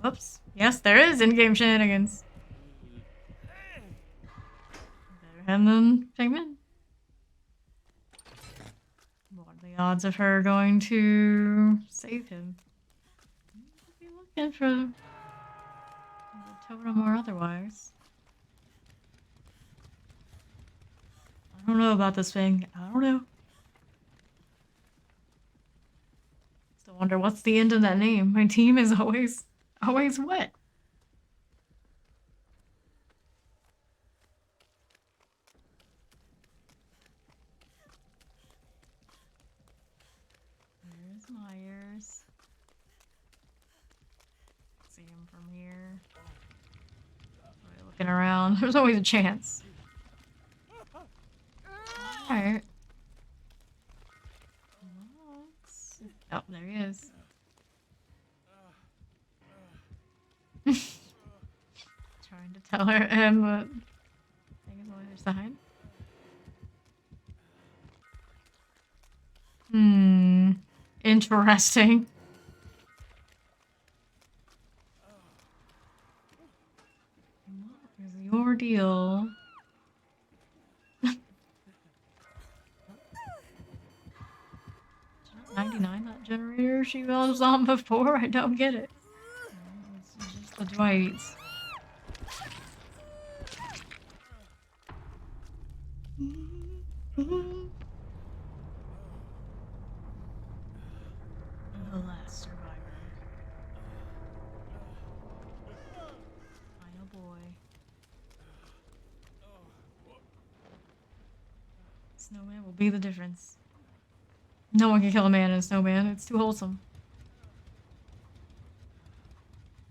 Whoops. Yes, there is in-game shenanigans. Better him than Pigman. What are the odds of her going to save him? Be looking for the totem or otherwise. I don't know about this thing. I don't know. Still wonder what's the end of that name. My team is always wet. There's Myers. See him from here. Looking around. There's always a chance. Alright. Oh, there he is. Trying to tell him, but I think it's on the other side. Interesting. 99, that generator she was on before? I don't get it. It's just the Dwights. The last survivor. Final boy. Snowman will be the difference. No one can kill a man in a snowman. It's too wholesome.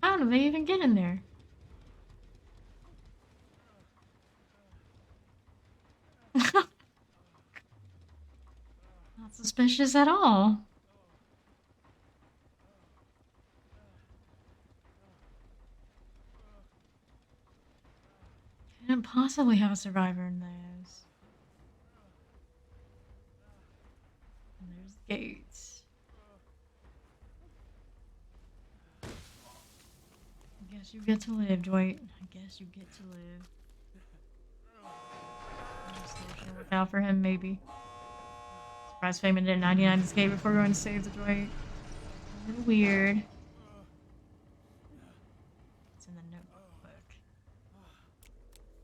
How do they even get in there? Not suspicious at all. Couldn't possibly have a survivor in those. And there's gates. I guess you get to live, Dwight. I guess you get to live. Should work out for him, maybe. Surprise Feynman did 99 escape before going to save the Dwight. A little weird. It's in the notebook.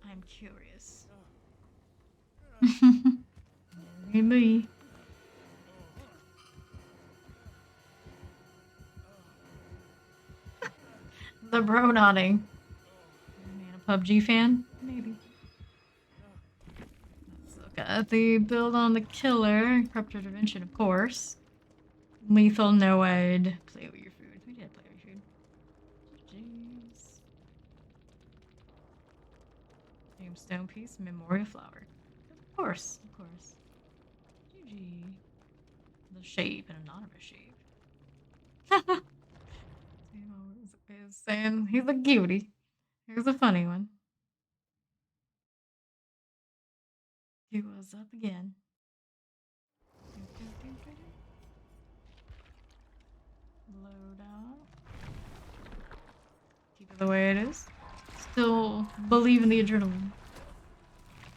I'm curious. Maybe. The bro nodding. Man, a PUBG fan? Maybe. Let's look at the build on the killer. Corrupt intervention, of course. Lethal, no aid. Play with your food. We did play with your food. Jeez. Tombstone piece, memorial flower. Of course, of course. GG. The shape and not of a shape. Is saying he's a cutie. Here's a funny one. He was up again. Load out. Keep it the way it is. Still believe in the adrenaline.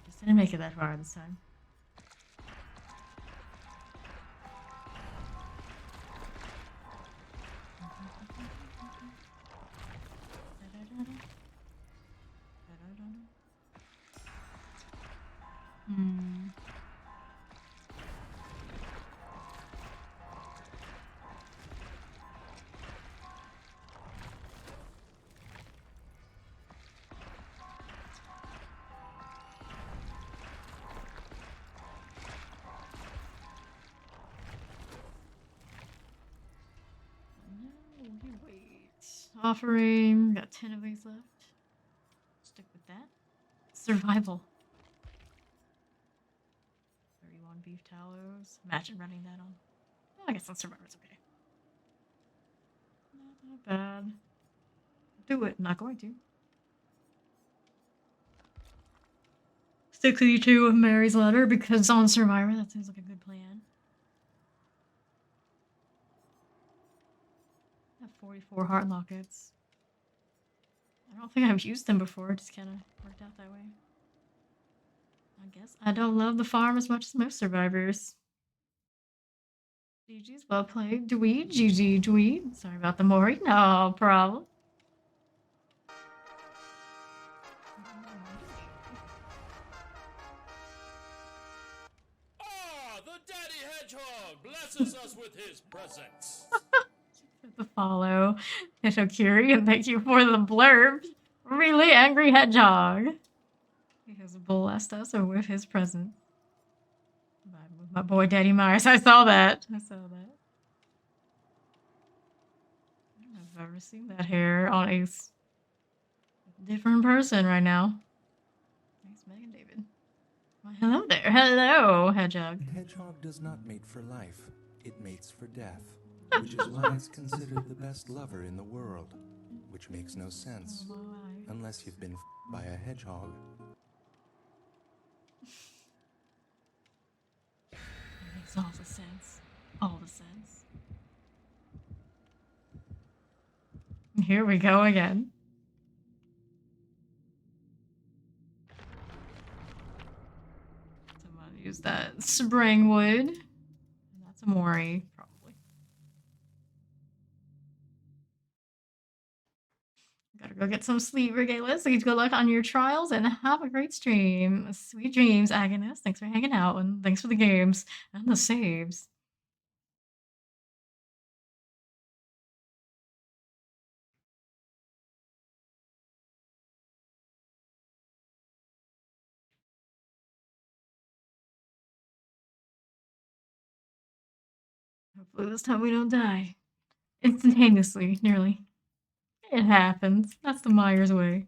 Just didn't make it that far this time. Offering. Got 10 of these left. Stick with that. Survival. 31 beef tallows. Imagine running that on. Oh, I guess on Survivor's okay. Not that bad. Do it. Not going to. 62 of Mary's letter because on Survivor that seems like a good plan. 44 heart lockets. I don't think I've used them before. It just kind of worked out that way. I guess I don't love the farm as much as most survivors. GG's well played. Dweed. GG Dweed. Sorry about the Mori. No problem. Ah, the Daddy Hedgehog blesses us with his presence. The follow, Hitokiri, and thank you for the blurb. Really angry hedgehog. He has blessed us with his presence. My boy Daddy Myers. I saw that. I don't know if I've ever seen that hair on a different person right now. Thanks, Megan David. Well, hello there. Hello, hedgehog. The hedgehog does not mate for life. It mates for death. Which is why it's considered the best lover in the world. Which makes no sense. Unless you've been by a hedgehog. It makes all the sense. All the sense. Here we go again. So I'm gonna use that spring wood. And that's a Mori, probably. Go get some sleep, regardless. Good luck on your trials and have a great stream. Sweet dreams, Agonist. Thanks for hanging out and thanks for the games and the saves. Hopefully this time we don't die. Instantaneously, nearly. It happens. That's the Myers way.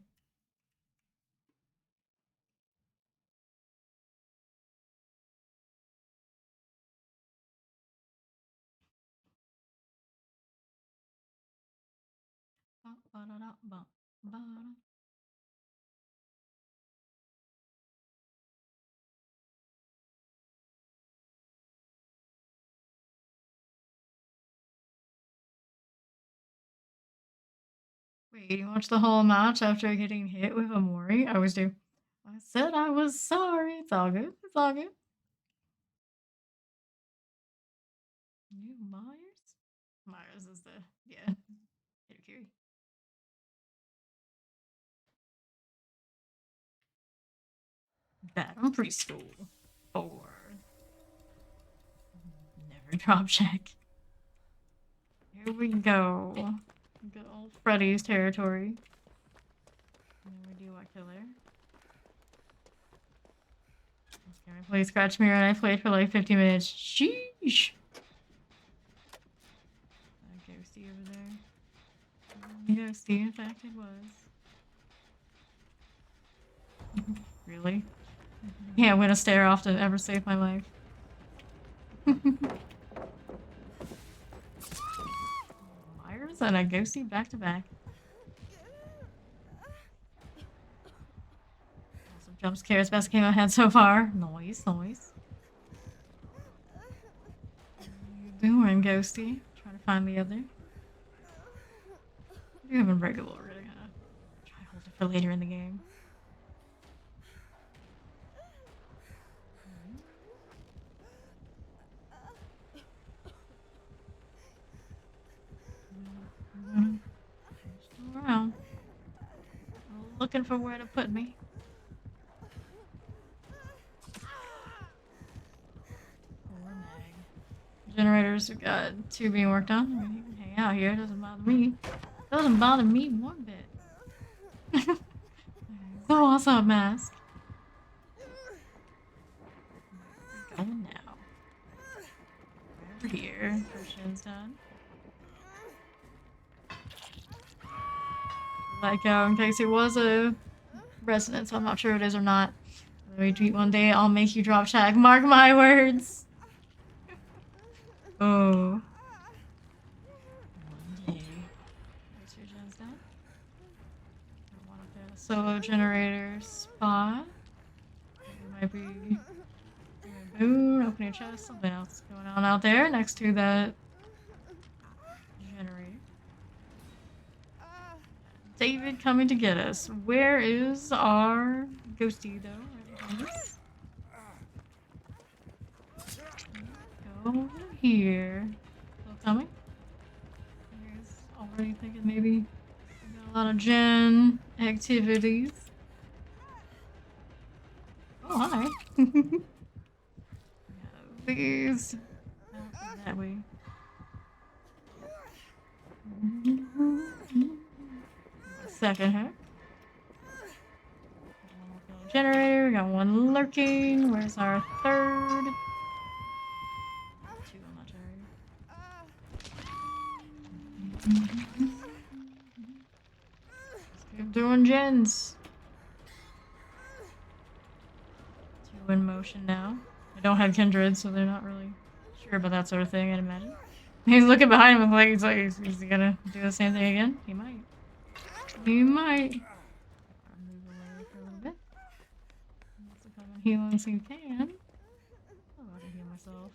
Wait, you watched the whole match after getting hit with a Mori? I always do. I said I was sorry. It's all good. It's all good. New Myers? Myers is the, yeah, Hirokiri. That on preschool. 4. Never drop check. Here we go. Good old Freddy's territory. Never do what killer. Can I play Scratch Mirror? And I played for like 50 minutes. Sheesh. That ghosty over there. Ghosty, in fact, it was. Really? Yeah, I'm gonna stare off to ever save my life. Myers and a ghosty back to back. Some jump scares, best game I've had so far. Noise, noise. What are you doing, ghosty? Trying to find the other. You have Unbreakable. We're gonna try to hold it for later in the game. Still around. Looking for where to put me. Poor Meg. Generators, we've got 2 being worked on. I mean, you can hang out here. It doesn't bother me. Doesn't bother me one bit. So what's up, Mask? Where are we going now? Over here. Potion's done. Like, in case it was a resident, so I'm not sure it is or not. We tweet one day, I'll make you drop check. Mark my words. Oh. One day. There's your gens down. One up there. Solo generator spot. It might be. Boom. Open your chest. Something else going on out there next to that generator. David coming to get us. Where is our ghosty though? Go over here. Still coming? He's already thinking maybe we got a lot of gen activities. Oh hi. These that way. Second her. Generator, we got 1 lurking. Where's our 3rd? 2 on that generator. Let's keep doing gens. 2 in motion now. I don't have kindred, so they're not really sure about that sort of thing, I'd imagine. He's looking behind him like, is he gonna do the same thing again? He might. He might. Move away for a little bit. Heal as he can. Oh, I can heal myself.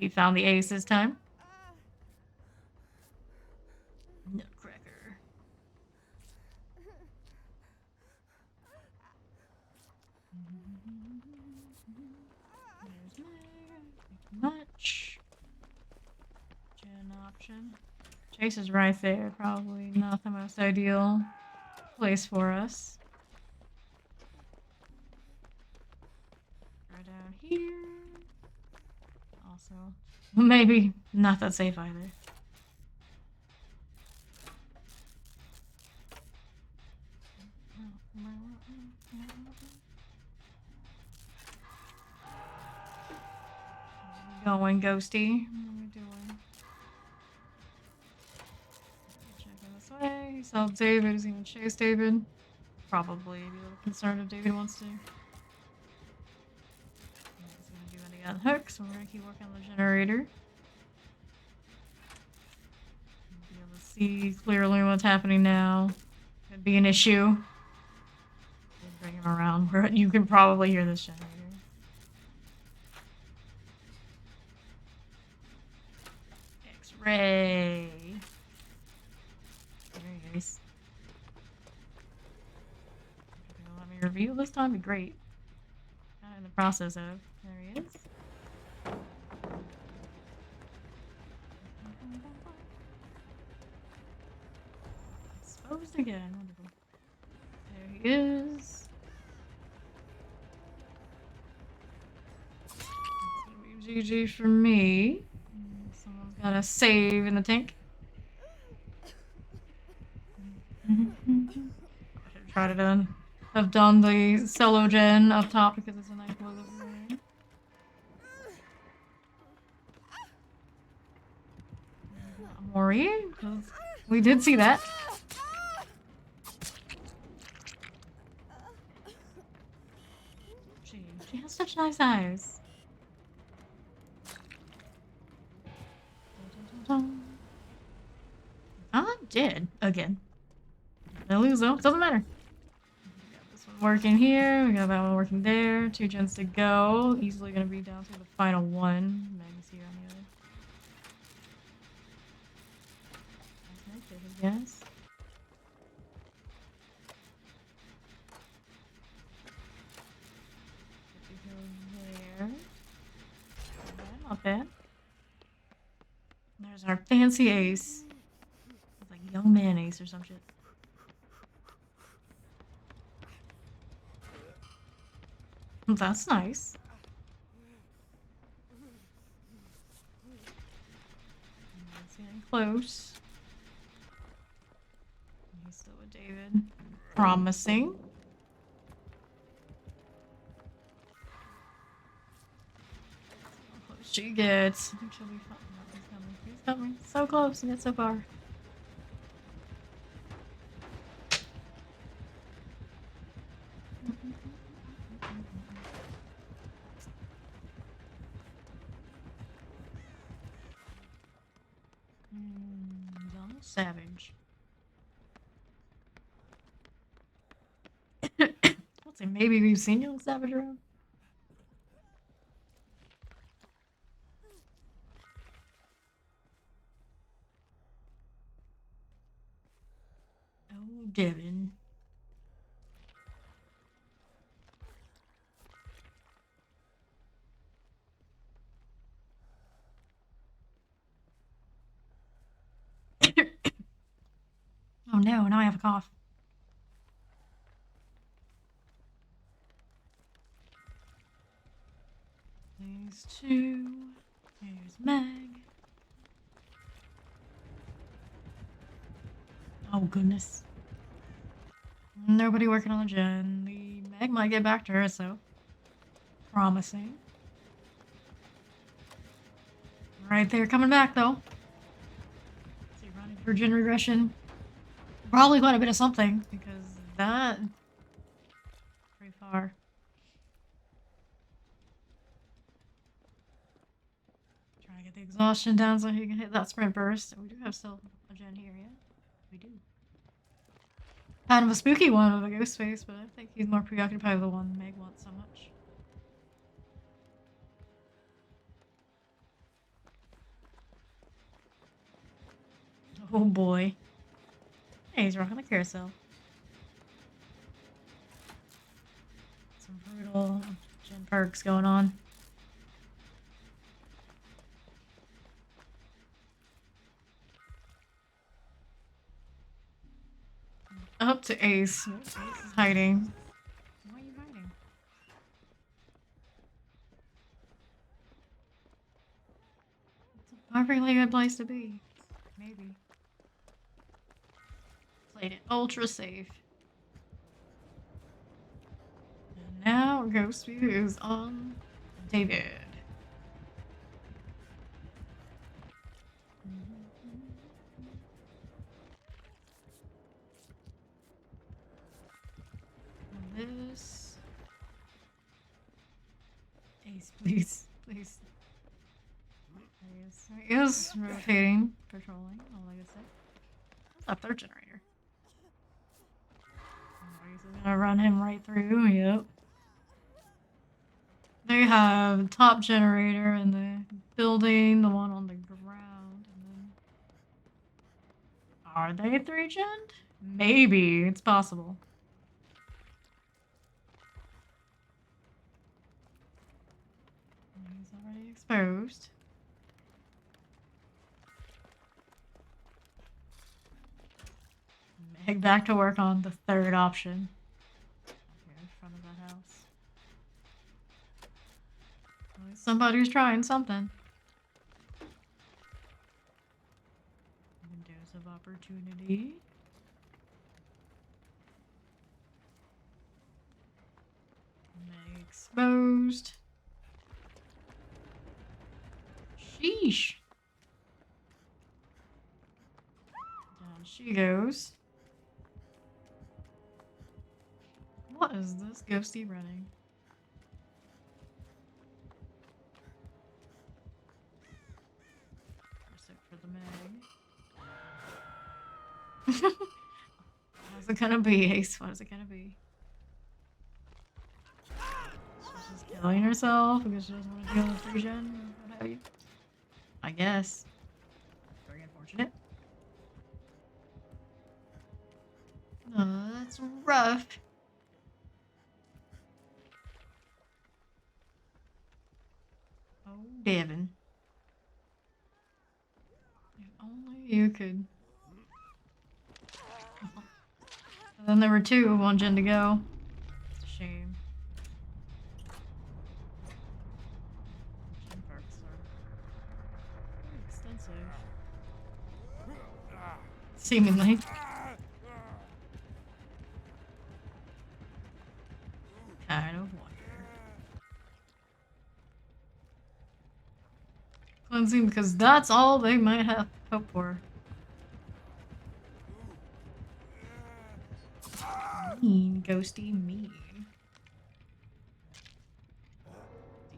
He found the ace this time. Nutcracker. There's much. Gen option. Chase is right there. Probably not the most ideal place for us. Right down here. Also, maybe not that safe either. Going ghosty. What are we doing? Checking this way. He saw David. Is he gonna chase David? Probably. Be a little concerned if David wants to. He's gonna do any other hooks, so we're gonna keep working on the generator. Be able to see clearly what's happening now. Could be an issue. Bring him around where you can probably hear this generator. X-ray. Very nice. If you'll let me review this time, be great. Kind of in the process of. There he is. Exposed again. Wonderful. There he is. GG for me. Someone's got a save in the tank. I should have tried to have done the solo gen up top because it's a nice low level. Mori, because we did see that. She has such nice eyes. I'm dead again. I lose though. Doesn't matter. We got this one working here. We got that one working there. 2 gens to go. Easily gonna be down to the final one. Meg's here on the other. That's nice, I guess. There. Not bad. There's our fancy ace. It's like young man ace or some shit. That's nice. It's getting close. He's still with David. Promising. How close she gets. I think she'll be fine. He's coming. He's coming. So close and yet so far. Young Savage. Let's say maybe we've seen Young Savage around. Oh, Devin. Oh no, now I have a cough. These two. Here's Meg. Oh goodness. Nobody working on the gen. The Meg might get back to her, so promising. Right there, coming back though. See, running for gen regression. Probably quite a bit of something because that pretty far. Trying to get the exhaustion down so he can hit that sprint burst. We do have still a gen here, yeah. We do. Kind of a spooky one with a ghost face, but I think he's more preoccupied with the one Meg wants so much. Oh boy. Hey, he's rocking the carousel. Some brutal gen perks going on. up to Ace. Ace is hiding. Why are you hiding? It's a perfectly good place to be. Maybe. Played it ultra safe. And now Ghostview is on David. This. Ace, please. Please. He is rotating, patrolling, all I can say. What's that third generator? Oh, he's gonna run him right through, yep. They have top generator in the building, the one on the ground, and then... Are they 3-gen? Maybe, it's possible. He's already exposed. Head back to work on the third option. Here in front of that house. At least somebody's trying something. Windows of opportunity. Meg exposed. Sheesh. Down she goes. What is this ghosty running? Except for the Meg. How's it gonna be, Ace? What is it gonna be? She's just killing herself because she doesn't want to deal with 3-gen? What have you? I guess. Very unfortunate. Oh, that's rough. Oh, Devin. If only you could. And then there were 1 gen to go. It's a shame. Gen perks are pretty extensive. Seemingly. Kind of wonder. Cleansing, because that's all they might have hope for. Mean, ghosty, mean.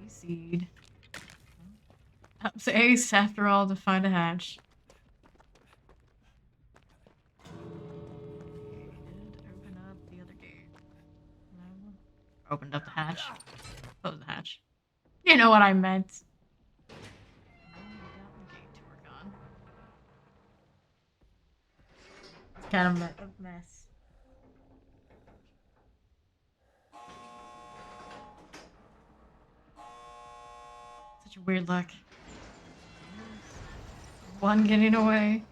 DC'd. Up to Ace after all to find a hatch. And open up the other gate. No. Opened up the hatch. Closed the hatch. You know what I meant. It's kind of a mess. Such a weird look. 1 getting away.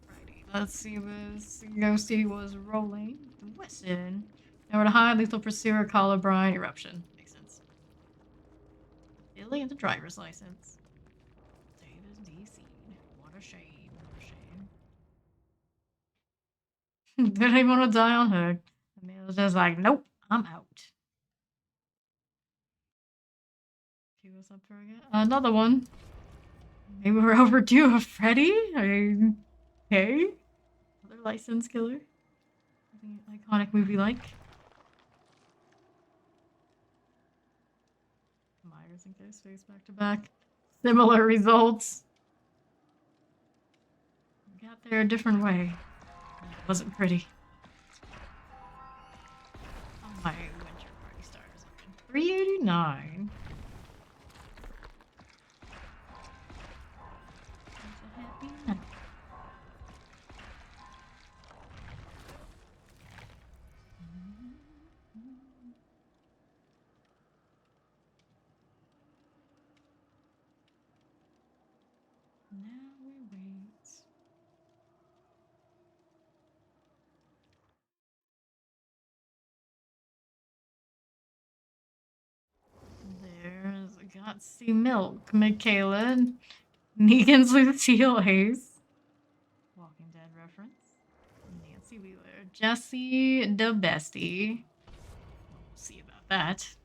Righty, let's see this. Ghosty was rolling. Wesson. Now we're to high lethal pursuer, Colubrine, eruption. Makes sense. Billy and the driver's license. Davis DC. What a shame. What a shame. Didn't even want to die on her. I mean, it was just like, nope, I'm out. He was up for again. Another one. Maybe we're overdue a Freddy? I mean, okay. Another license killer. Something iconic movie like. Myers and Ghostface back to back. Similar results. We got there a different way. It wasn't pretty. Oh, my winter party starters. 389. Now we wait. got C Milk, Michaela, Negan's Lucille Ace. Walking Dead reference. Nancy Wheeler. Jesse the Bestie. We'll see about that.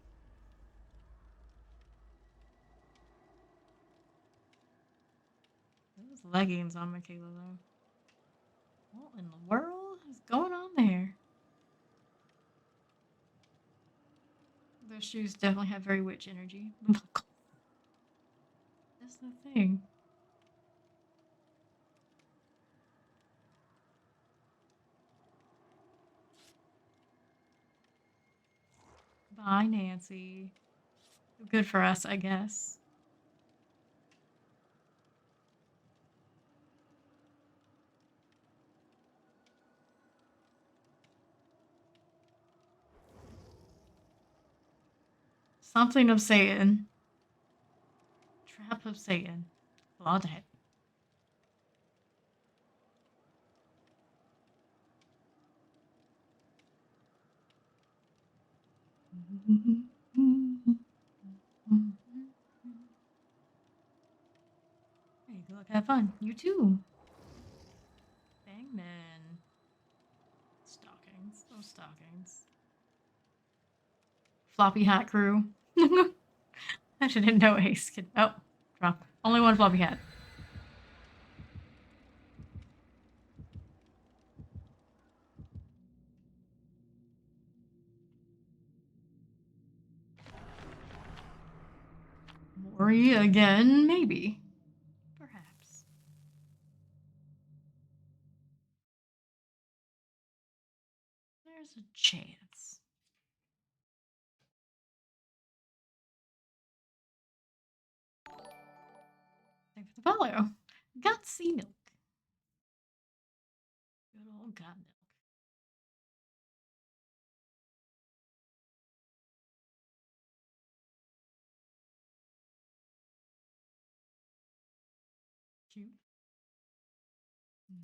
Those leggings on Michaela, though. What in the world is going on there? Those shoes definitely have very witch energy. That's the thing. Bye, Nancy. Good for us, I guess. Something of Satan. Trap of Satan. Bloodhead. Hey, good luck, have fun. You too. Bangman. Stockings. Those stockings. Floppy hat crew. I didn't know Ace could. Oh, drop. Only one floppy hat. Maury again? Maybe. Perhaps. There's a chance. Thanks for the follow. Got sea milk. Good old got milk. Cute.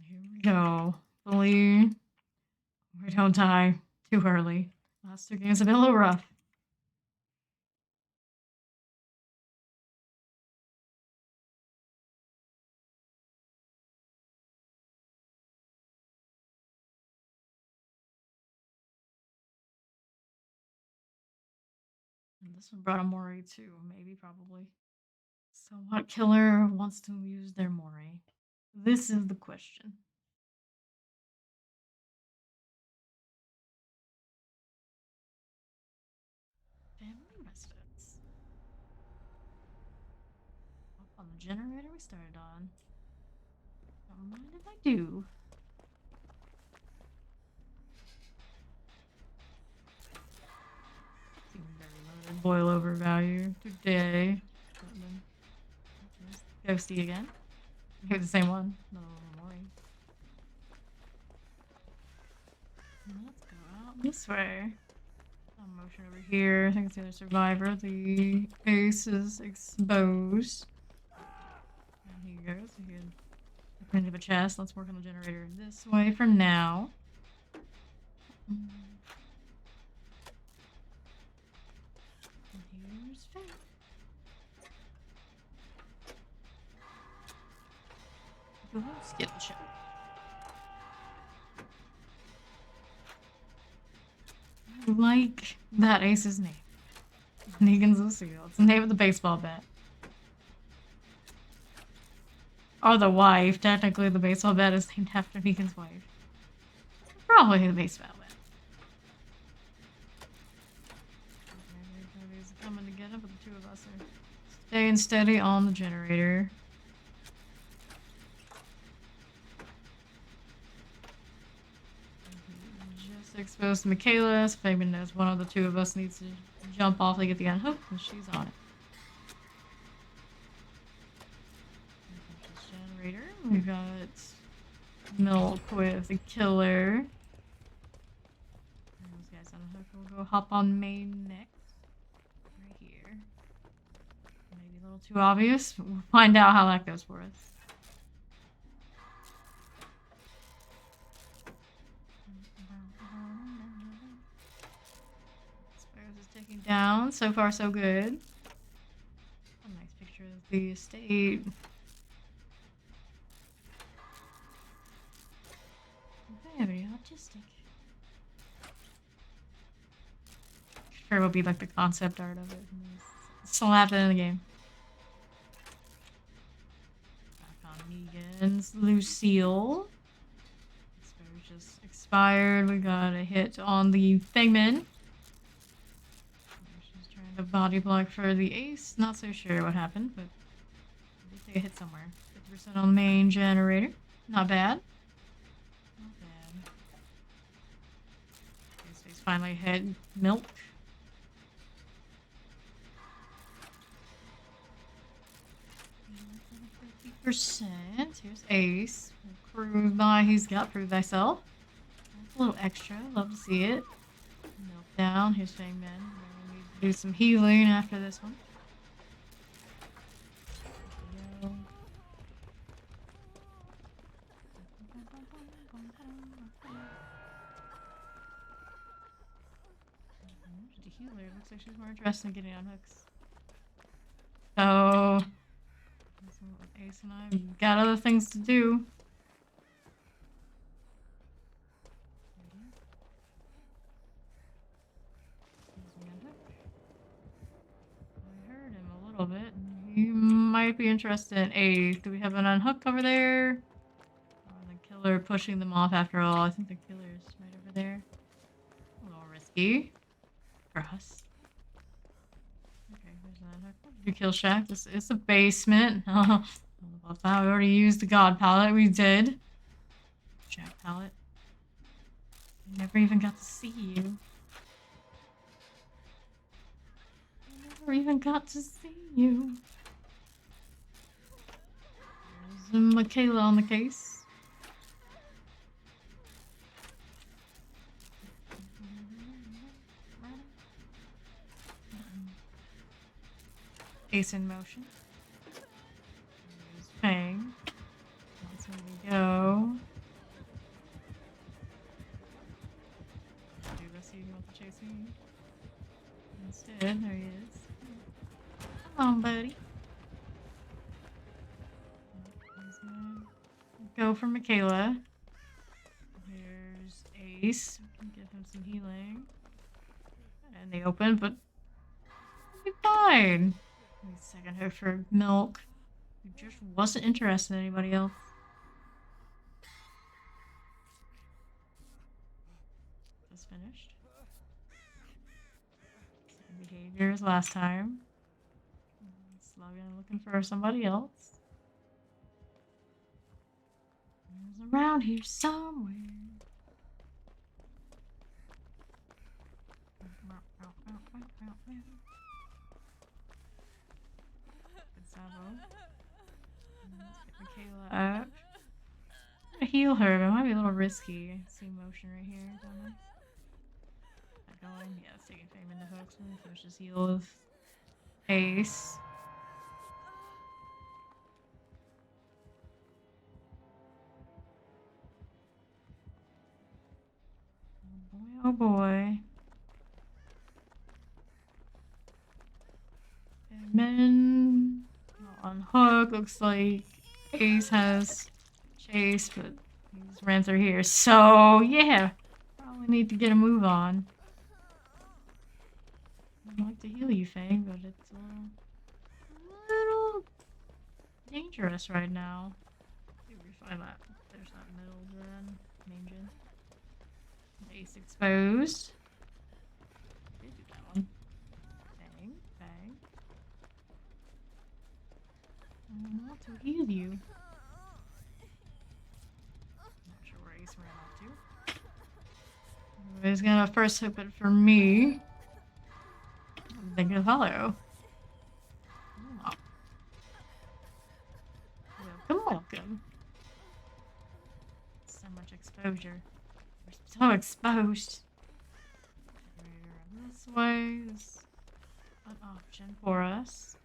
Here we go. Bully. We don't die too early. Last two games have been a little rough. And this one brought a Mori too, maybe, probably. So what killer wants to use their Mori? This is the question. Family residence. Up on the generator we started on. Don't mind if I do. Seems very limited boil over value today. Ghosty again. Here's the same one. No Mori. Let's go out this way. Some motion over here. I think it's the other survivor. The Ace is exposed. And he goes. He can open into a chest. Let's work on the generator this way for now. And here's Faye. Let's get the show. I like that Ace's name. Negan's Lucille. It's the name of the baseball bat. Or the wife. Technically, the baseball bat is named after Negan's wife. Probably the baseball bat. Everybody's coming to get him, but the two of us are staying steady on the generator. Just exposed to Michaela, so Fabian knows one of the two of us needs to jump off to get the unhook, and she's on it. Generator. We've got Milk with the killer. Those guys unhook. We'll go hop on main next. Right here. Maybe a little too obvious. We'll find out how that goes for us. Spares is taking down. So far, so good. with the estate. Very autistic. Sure, will be like the concept art of it. Still have it in the game. Back on Negan's Lucille. Expire's just expired. We got a hit on the Fangman. She's trying to body block for the ace. Not so sure what happened, but I did take a hit somewhere. 50% on the main generator. Not bad. Not bad. He's finally hit Milk. 50%. Here's Ace. We'll cruise by. He's got Prove Thyself. That's a little extra. Love to see it. Milk down. Here's Fangman. We need to do some healing after this one. The healer looks like she's more interested in getting on hooks. So, Ace and I got other things to do. I heard him a little bit. He might be interested in Ace. Do we have an unhook over there? Or the killer pushing them off after all? I think the killer's right over there. A little risky for us. Okay, there's an unhook. You kill shack. This is a basement. About that. We already used the god palette. We did. Shack palette. I never even got to see you. I never even got to see you. There's Michaela on the case. Ace in motion. There's Fang. That's where we go. Do this even with the chasing. Instead, there he is. Come on, buddy. Go for Michaela. Here's Ace. We can give him some healing. And they open, but he'll be fine. Second hook for Milk. Who just wasn't interested in anybody else. Just finished. Same behavior as last time. Slugging looking for somebody else. He's around here somewhere. Let's get Michaela up. I'm gonna heal her, but it might be a little risky. I see motion right here, don't I? Not going. Yeah, it's taking Fame into hooks. We're gonna finish this heal with Ace. Oh boy, oh boy. And then on hook, looks like Ace has chase, but he just ran through here. So yeah, probably need to get a move on. I'd like to heal you, Fang, but it's a little dangerous right now. See if we find that. There's that middle gen, main gen. Ace exposed. Did do that one. Bang, bang. I want to heal you. Not sure where Ace ran off to. He's gonna first hook it for me. I'm thinking of follow. Oh. Welcome, welcome. So much exposure. We're so exposed. This way is an option for us.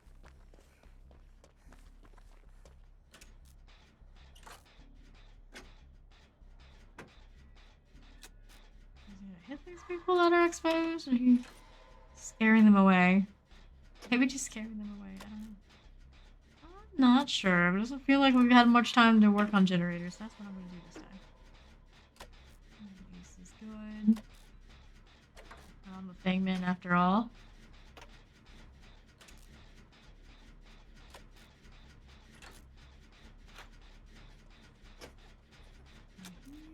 Is he gonna hit these people that are exposed? Or are he scaring them away? Maybe just scaring them away. I don't know. Not sure. It doesn't feel like we've had much time to work on generators. That's what I'm gonna do this time. This is good. I'm a Fangman after all.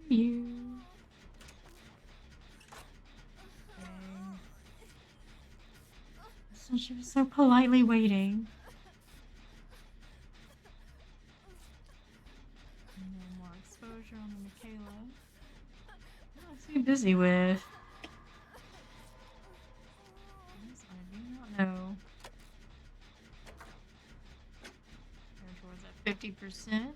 You. Fang. So she was so politely waiting. No more exposure on the Michaela. What's he busy with? This I do not know. There towards that 50%.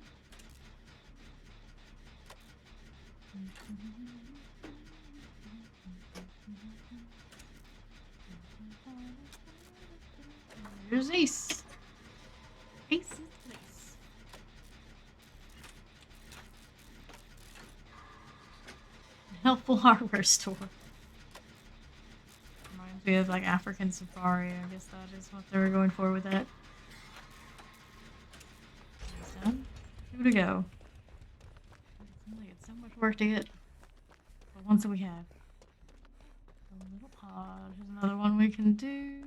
There's Ace. Ace's place. Helpful hardware store. Reminds me of like African Safari. I guess that is what they were going for with that. Almost done. 2 to go. It's so much work to get the ones that we have. A little pod. Here's another one we can do.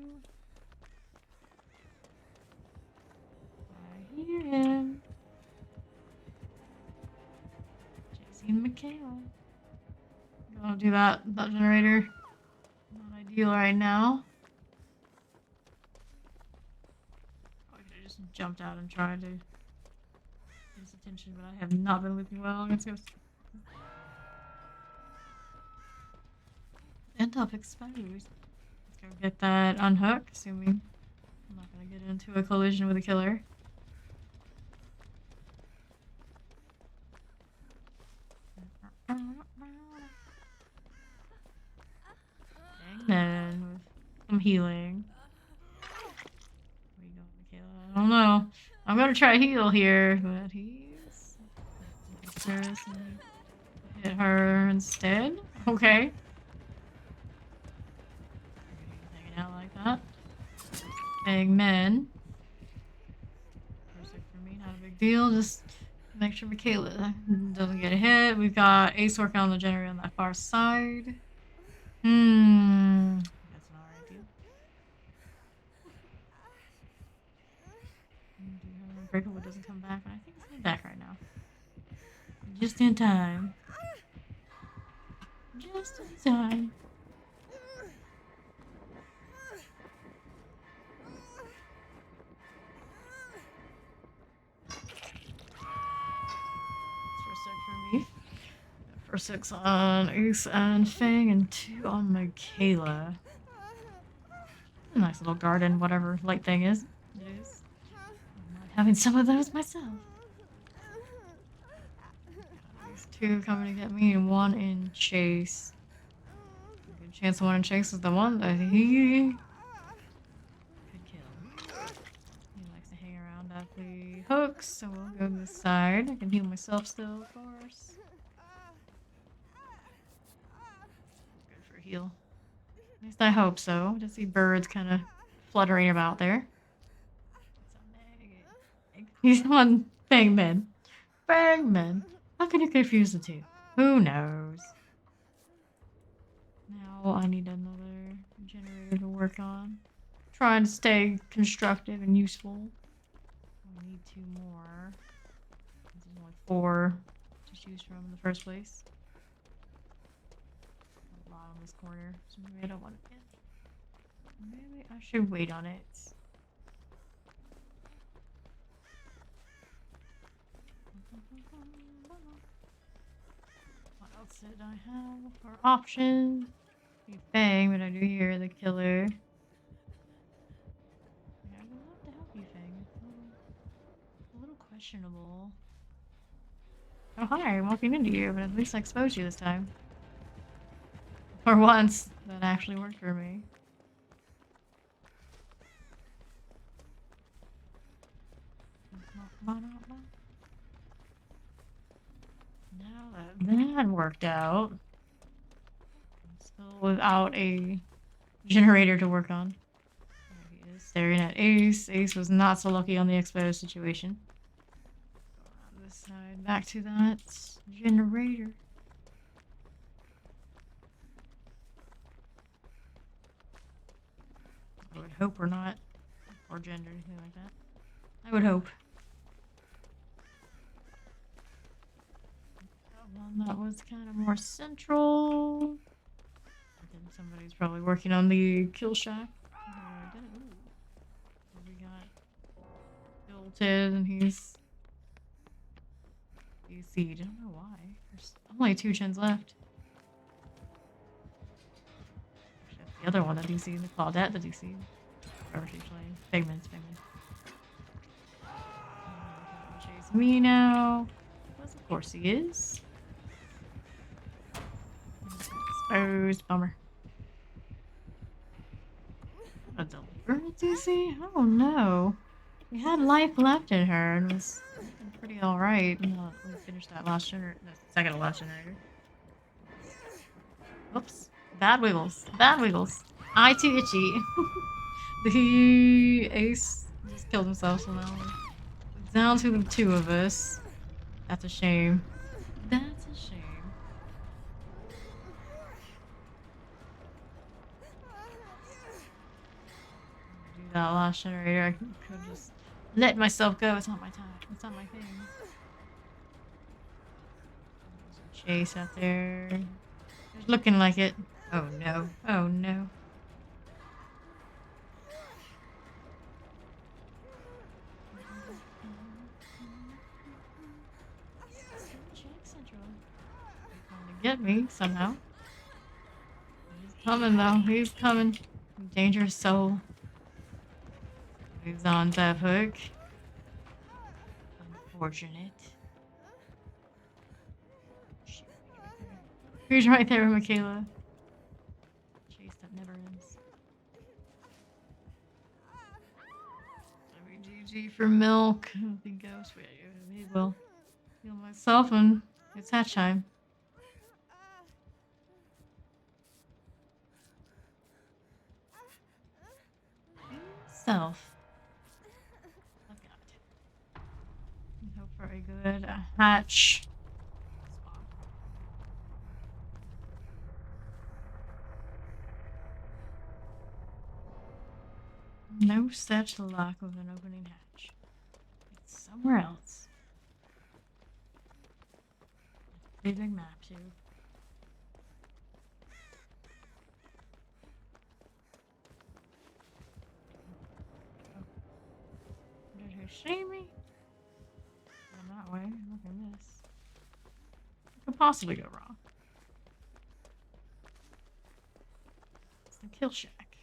I hear him. Jesse and Michaela. Gonna do that generator. Not ideal right now. I could have just jumped out and tried to get his attention, but I have not been looking well. Let's go. End up exposed. Let's go get that unhooked, assuming I'm not gonna get into a collision with a killer. Then with some healing. Where you going, Michaela? I don't know. I'm gonna try heal here, but he's hit her instead. Okay. Hanging out like that. Bang men. Perfect for me, not a big deal. Just make sure Michaela doesn't get hit. We've got Ace working on the generator on that far side. That's not ideal. Breakaway doesn't come back, and I think it's coming back right now. Just in time. Just in time. First 6 on Ace and Fang, and 2 on Michaela. A nice little garden, whatever light thing is. It is. I'm not having some of those myself. These 2 coming to get me, and 1 in chase. Good chance the 1 in chase is the one that he could kill. He likes to hang around at the hooks, so we'll go this side. I can heal myself still, of course. Heal. At least I hope so. I just see birds kind of fluttering about there. He's on Fangman. Fangman. How can you confuse the 2? Who knows? Now I need another generator to work on. Trying to stay constructive and useful. I need 2 more. There's only 4 to choose from in the first place. On this corner, so maybe I don't want it. Maybe I should wait on it. What else did I have for option? Fang, but I do hear the killer. Yeah, I would love to help you, Fang. It's a little questionable. Oh hi, I'm walking into you, but at least I exposed you this time. For once, that actually worked for me. Now that worked out. I'm still without a generator to work on. There he staring at Ace. Ace was not so lucky on the expo situation. On this side, back to that generator. I would hope we're not, or gender, anything like that. I would hope. One that was kind of more central. I think somebody's probably working on the kill shack. We got Tilted, and he's DC'd. I don't know why. There's only 2 chins left. That's the other one that DC'd. The Claudette that DC'd. Whoever she's playing. Figment's Figment. Chase me now. Because of course he is. Exposed. Bummer. A deliberate DC? I don't know. We had life left in her and was pretty alright. We finished that last generator. The second to last generator. Oops. Bad wiggles. Bad wiggles. I too itchy. The Ace just killed himself, so now we're down to the 2 of us. That's a shame. That's a shame. Do that last generator. I could just let myself go. It's not my time. It's not my thing. There's a chase out there. It's looking like it. Oh no. Oh no. Get me somehow. He's coming though. He's coming. Dangerous soul. He's on that hook. Unfortunate. Who's right there with Michaela? Chase that never ends. WGG for milk. The ghost. Maybe will heal myself and it's hatch time. Self. Oh god. Hope for a good hatch. No such luck with an opening hatch. It's somewhere else. Pretty big map too. Did he see me? Going that way. Look at this. What could possibly go wrong? It's the kill shack.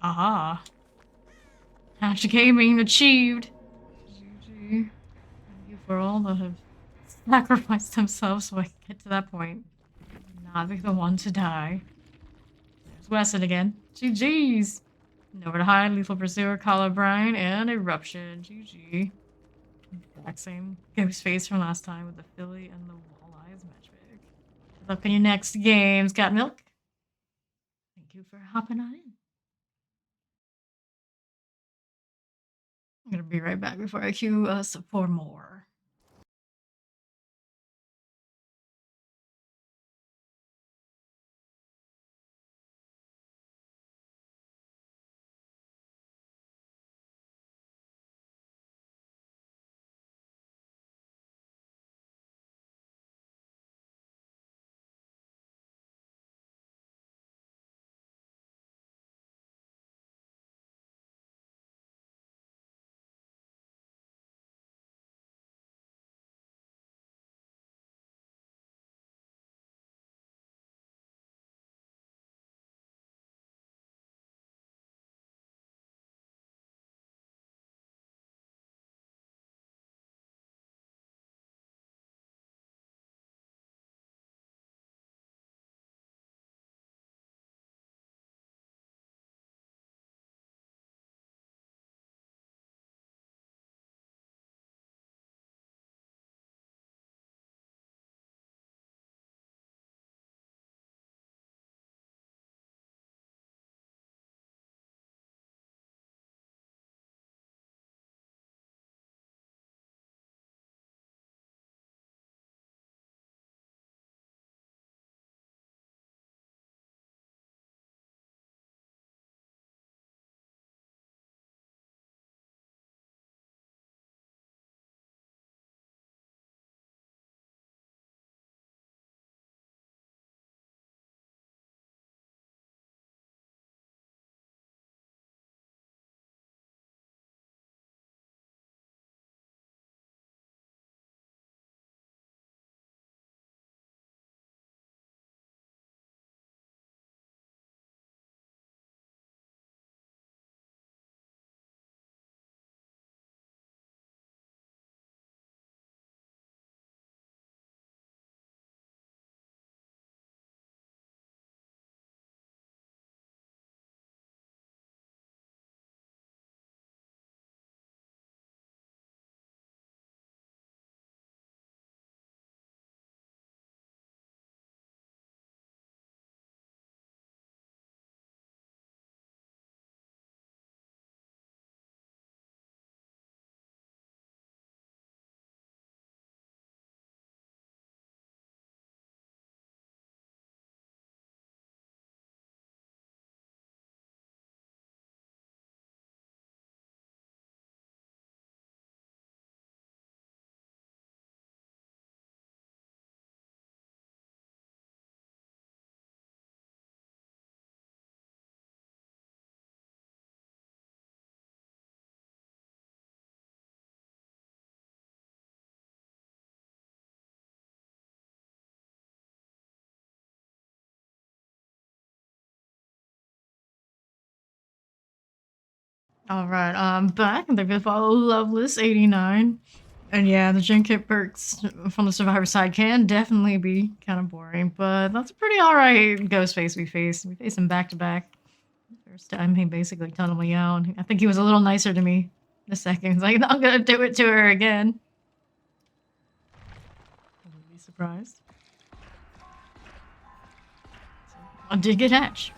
Aha. Hatch gaming achieved. GG. Thank you for all that have sacrificed themselves so I can get to that point. Not be the one to die. There's Wesson again. GG's. Nowhere to hide, Lethal Pursuer, Call O'Brien, and Eruption. GG. Exact same ghost face from last time with the Philly and the Walleyes matchpick. Good luck on your next games. Got milk? Thank you for hopping on in. I'm gonna be right back before I queue us for more. Alright, back in the good follow Loveless 89. And yeah, the gen kit perks from the survivor side can definitely be kind of boring, but that's a pretty alright ghost face we faced. We faced him back to back. First time he basically tunneled me out. I think he was a little nicer to me. The second, he's like, I'm gonna do it to her again. I wouldn't be surprised. So, I did get hatch.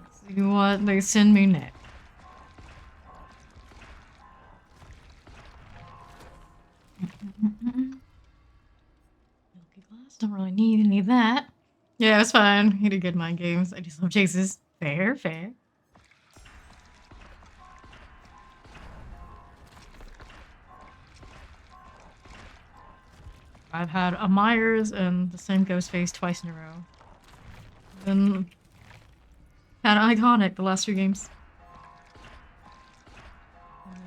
Let's see what they send me next. Milky glass, don't really need any of that. Yeah, it's fine. He did good mind games. I just love chases. Fair, fair. I've had a Myers and the same ghost face twice in a row. Then had Iconic the last few games.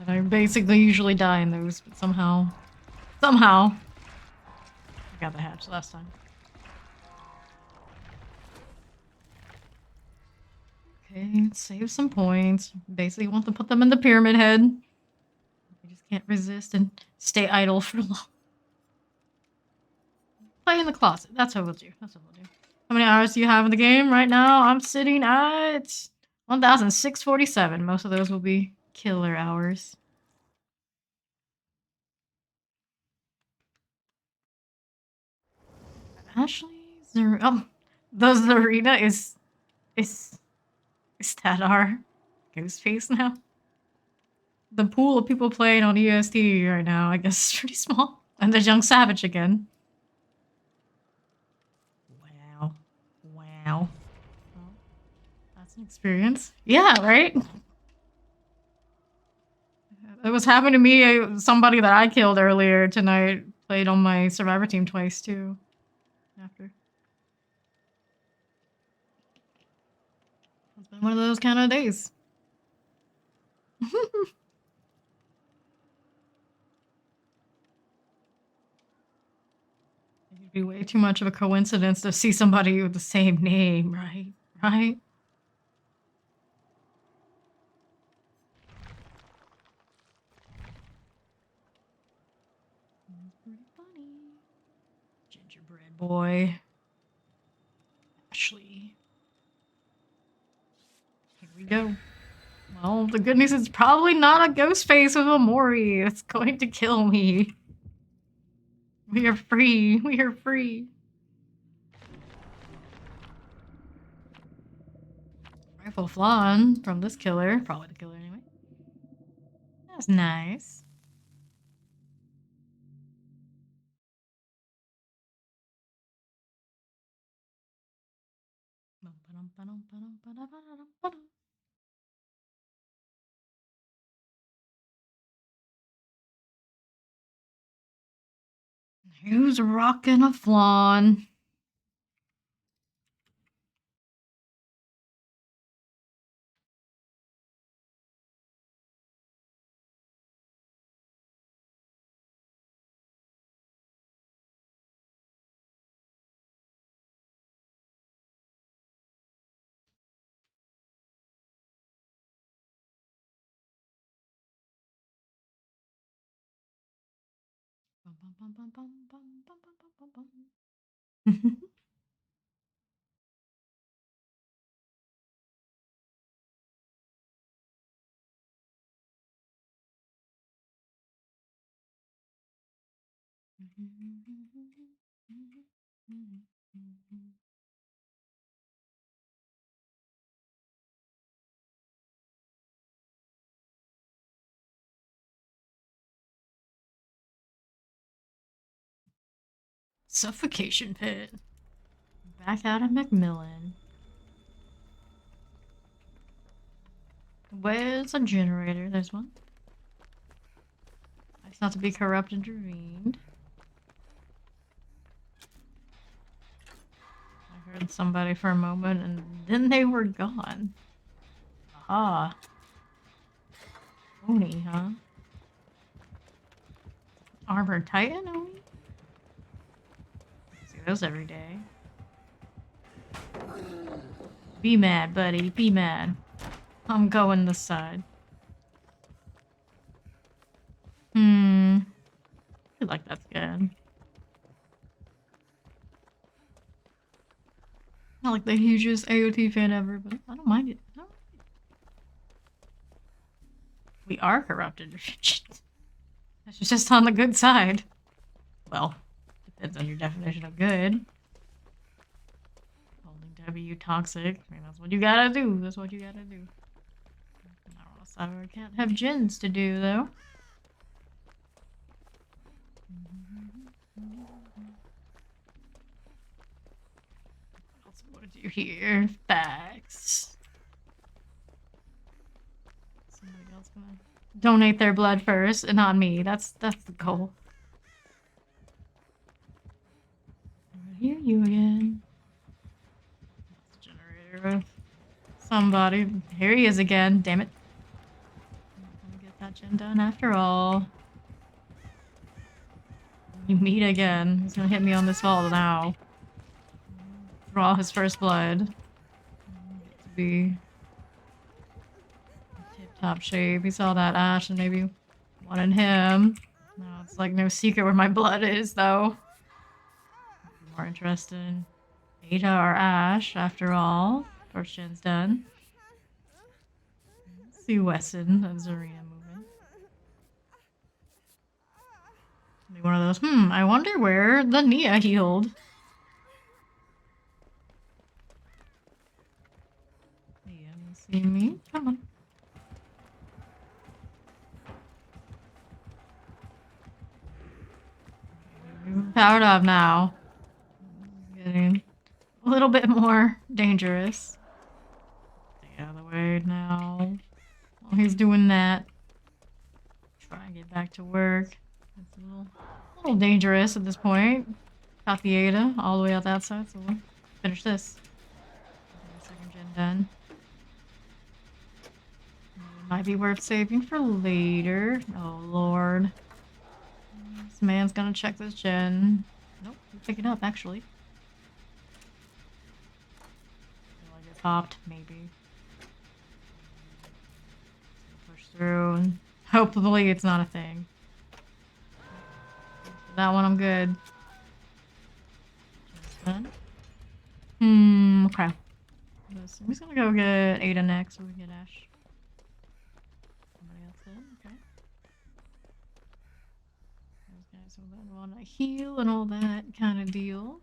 And I basically usually die in those, but somehow, I got the hatch last time. Okay, save some points. Basically want to put them in the pyramid head. I just can't resist and stay idle for long. Play in the closet. That's what we'll do. That's what we'll do. How many hours do you have in the game right now? I'm sitting at 1,647. Most of those will be killer hours. Ashley, the Zarina is that our ghost face now? The pool of people playing on EST right now, I guess, is pretty small. And there's Young Savage again. Wow. Wow. Well, that's an experience. Yeah, right? It was happening to me. Somebody that I killed earlier tonight played on my survivor team twice, too. After. It's been one of those kind of days. It'd be way too much of a coincidence to see somebody with the same name, right? Right? Pretty funny. Gingerbread boy. Ashley. Here we go. Well, the good news is it's probably not a ghost face with a Mori. It's going to kill me. We are free. We are free. Rifle flan from this killer. Probably the killer anyway. That's nice. Who's rocking a flan? Suffocation pit. Back out of Macmillan. Where's a generator? There's one. It's not to be corrupt intervened. I heard somebody for a moment and then they were gone. Ah. Oni, huh? Armored Titan, Oni? See those every day. Be mad, buddy. Be mad. I'm going this side. I feel like that's good. Not like the hugest AOT fan ever, but I don't mind it. We are corrupted. That's just on the good side. Well, depends on your definition of good. Holding W toxic. I mean, that's what you gotta do. That's what you gotta do. I can't have gens to do, though. What else do I want to do here? Facts. Somebody else gonna donate their blood first, and not me. That's the goal. I hear you again. Generator of somebody. Here he is again. Damn it. I'm gonna get that gen done after all. We meet again. He's gonna hit me on this wall now. Draw his first blood. Get to be tip-top shape. He saw that Ash and maybe wanted him. No, it's like no secret where my blood is, though. More interested in Ada or Ash, after all. First gen's done. Let's see Wesson and Zarina moving. Be one of those, I wonder where the Nia healed. Yeah, you see me? Come on. Powered up now. Getting a little bit more dangerous. Stay out of the way now. While he's doing that, try and get back to work. It's a little dangerous at this point. Got the Ada all the way out that side, so we'll finish this. Second gen done. It might be worth saving for later. Oh lord. This man's gonna check this gen. Nope, we'll pick it up actually. Will I get popped? Maybe. Push through and hopefully it's not a thing. For that one I'm good. Just done. Okay. I'm just gonna go get Ada next so we get Ash. Somebody else in? Okay. Those guys will want to heal and all that kind of deal.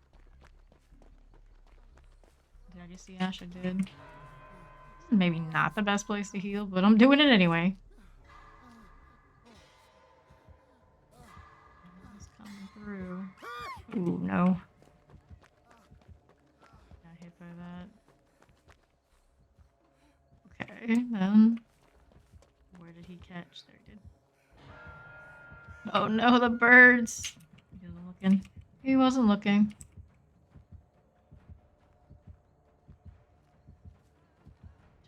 Did I just see Ash? I did. This is maybe not the best place to heal, but I'm doing it anyway. It's coming through. Ooh, no. Got hit by that. Okay, then. Where did he catch? There he did. Oh no, the birds! He wasn't looking. He wasn't looking.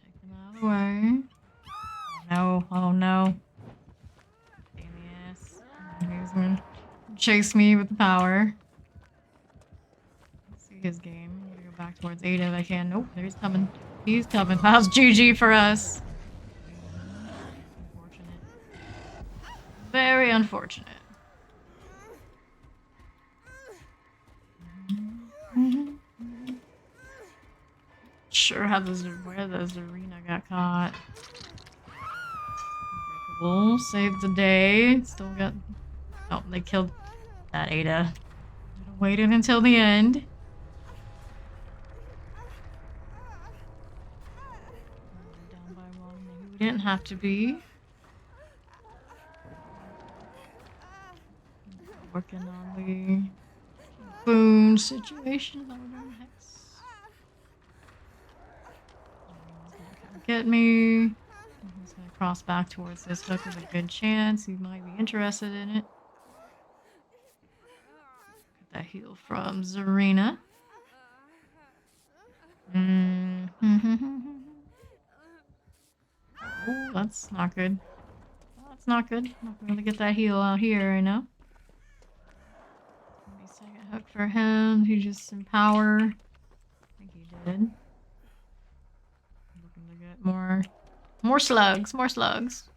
Take them out of the way. Oh no, oh no. Pain in the ass. He's gonna chase me with the power. Let's see his game. I'm gonna go back towards Ada if I can. Nope, there he's coming. He's coming. How's GG for us? Unfortunate. Very unfortunate. Sure how where the Zarina got caught. Unbreakable. Saved the day. Still got... Oh, they killed that Ada. Waited until the end. Down by one. Maybe we didn't have to be. Working on the boom situation. Get me. He's gonna cross back towards this hook with a good chance. He might be interested in it. Get that heal from Zarina. Oh, that's not good. That's not good. Not gonna get that heal out here right now. Maybe second hook for him. He just empower. I think he did. Looking to get more slugs, more slugs.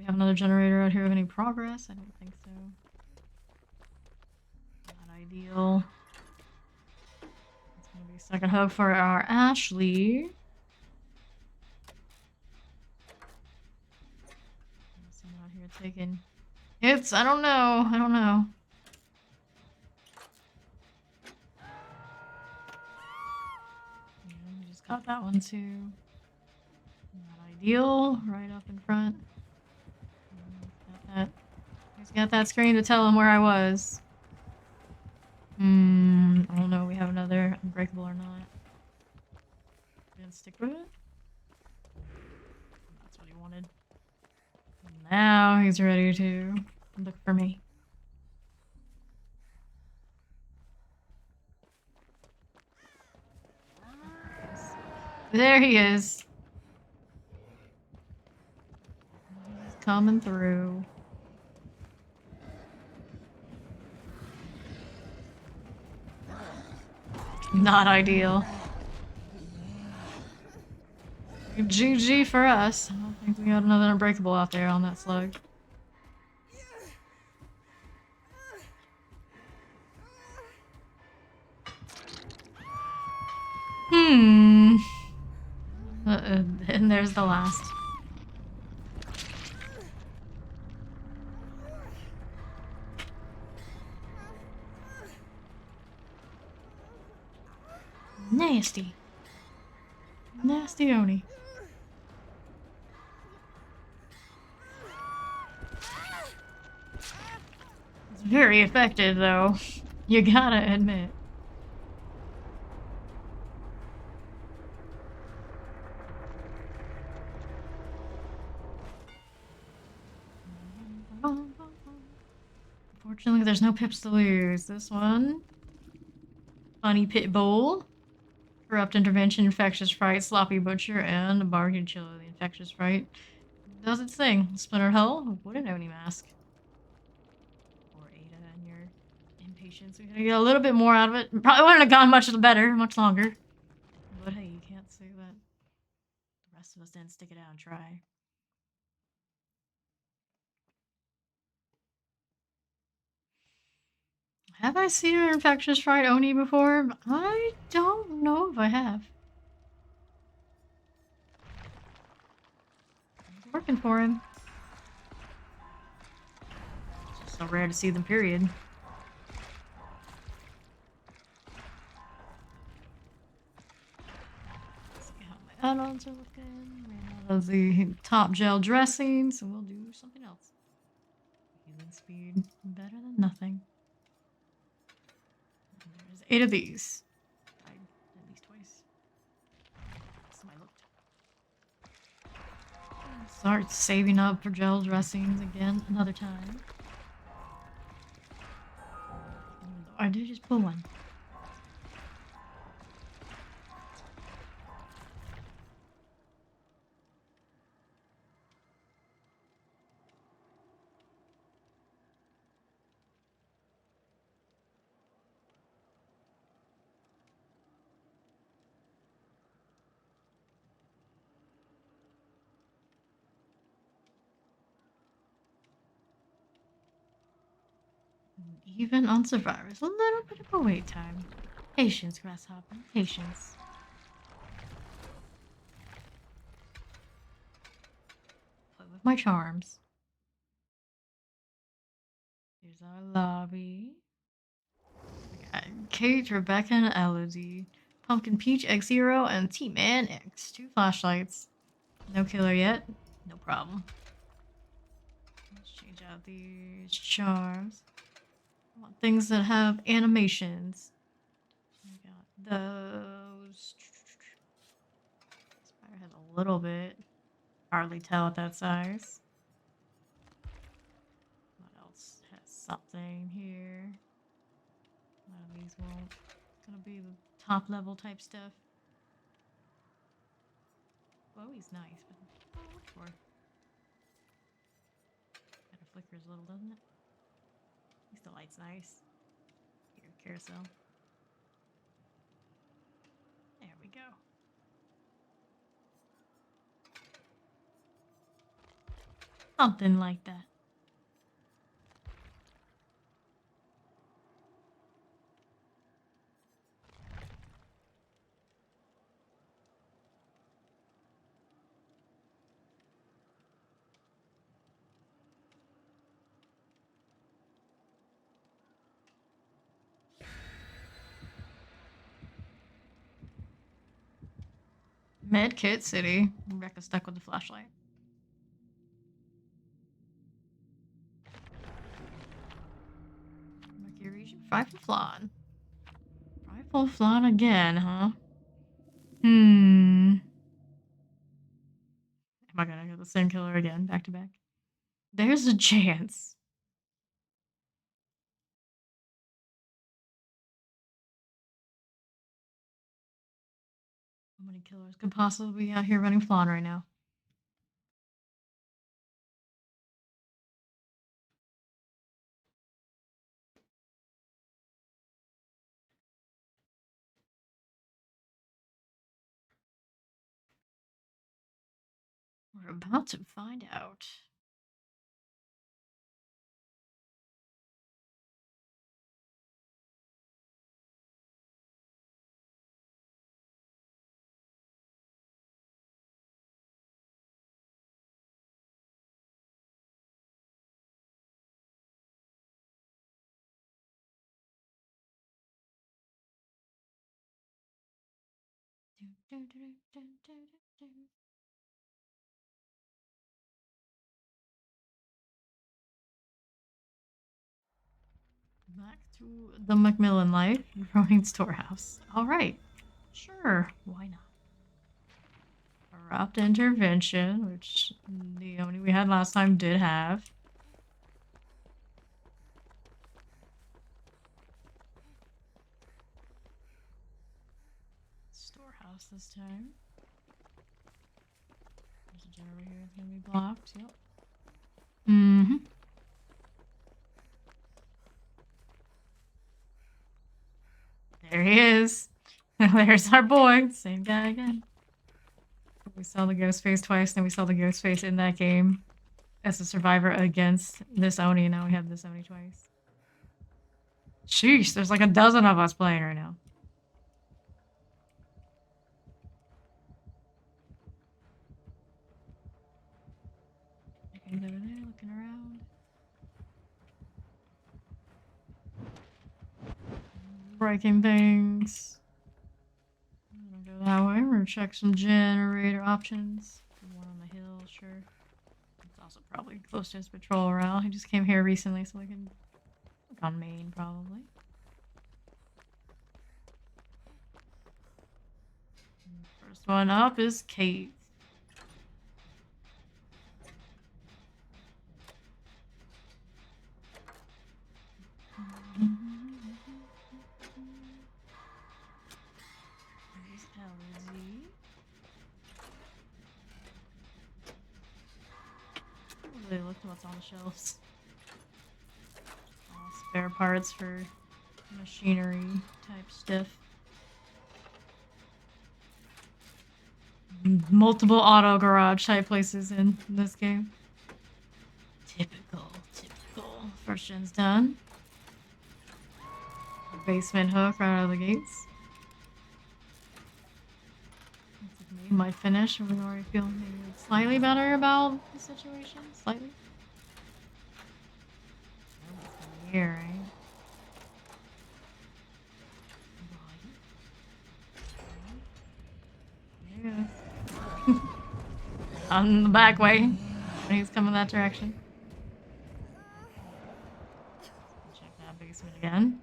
have another generator out here of any progress? I don't think so. Not ideal. It's gonna be a second hug for our Ashley. Someone out here taking hits. I don't know. I don't know. Yeah, we just got that one too. Not ideal. Right up in front. Got that. He's got that screen to tell him where I was. I don't know. We have another unbreakable or not. Gonna stick with it. That's what he wanted. Now he's ready to look for me. There he is. He's coming through. Not ideal. GG for us. I don't think we got another unbreakable out there on that slug. And there's the last. Nasty. Nasty Oni. It's very effective though. You gotta admit. Unfortunately, there's no pips to lose. This one. Funny Pit Bull. Corrupt Intervention, Infectious Fright, Sloppy Butcher, and Bargain Chiller. The Infectious Fright does its thing. Splinter Hell, what an Oni mask. Or Ada and your impatience. We're gonna get a little bit more out of it. Probably wouldn't have gone much better, much longer. But hey, you can't say that the rest of us didn't stick it out and try. Have I seen an Infectious Fright Oni before? I don't know if I have. It's working for him. It's just so rare to see them, period. Let's see how my add-ons are looking. Ran out of the top gel dressing, so we'll do something else. Healing speed, better than nothing. There's 8 of these. Died at least twice. That's how I looked. Start saving up for gel dressings again another time. I did just pull one. Even on survivors, a little bit of a wait time. Patience, Grasshopper, patience. Play with my charms. Here's our lobby. We got Kate, Rebecca, and Elodie. Pumpkin Peach, X-Zero, and T-Man X. 2 flashlights. No killer yet. No problem. Let's change out these charms. I want things that have animations. We got those. Spider has a little bit. Hardly tell at that size. What else has something here? None of these won't. It's gonna be the top level type stuff. Well, he's nice, but what do I look for? Kind of flickers a little, doesn't it? At least the light's nice. Here, carousel. There we go. Something like that. Medkit City. Rebecca's stuck with the flashlight. Mercury region. Frightful Flan. Frightful Flan again, huh? Am I gonna get the same killer again, back to back? There's a chance. How many killers could possibly be out here running Flan right now? We're about to find out. Back to the Macmillan life, Ronin Storehouse. Alright. Sure, why not? Corrupt intervention, which the Oni we had last time did have. Storehouse this time. There's a generator here that's gonna be blocked, yep. Mm-hmm. There he is. There's our boy. Same guy again. We saw the ghost face twice, and we saw the ghost face in that game as a survivor against this Oni, and now we have this Oni twice. Sheesh, there's like a dozen of us playing right now. Looking around. Breaking things. I'm gonna go that way. We're gonna check some generator options. One on the hill, sure. It's also probably close to his patrol route. He just came here recently, so we can look on main probably. First one up is Kate. There's LZ. Really look at what's on the shelves. All spare parts for machinery type stuff. Multiple auto garage type places in this game. Typical. First gen's done. Basement hook right out of the gates. Looks like we might finish, and we already feel maybe slightly better about the situation. Slightly. Here, right? There he goes. On the back way. He's coming that direction. Check that basement again.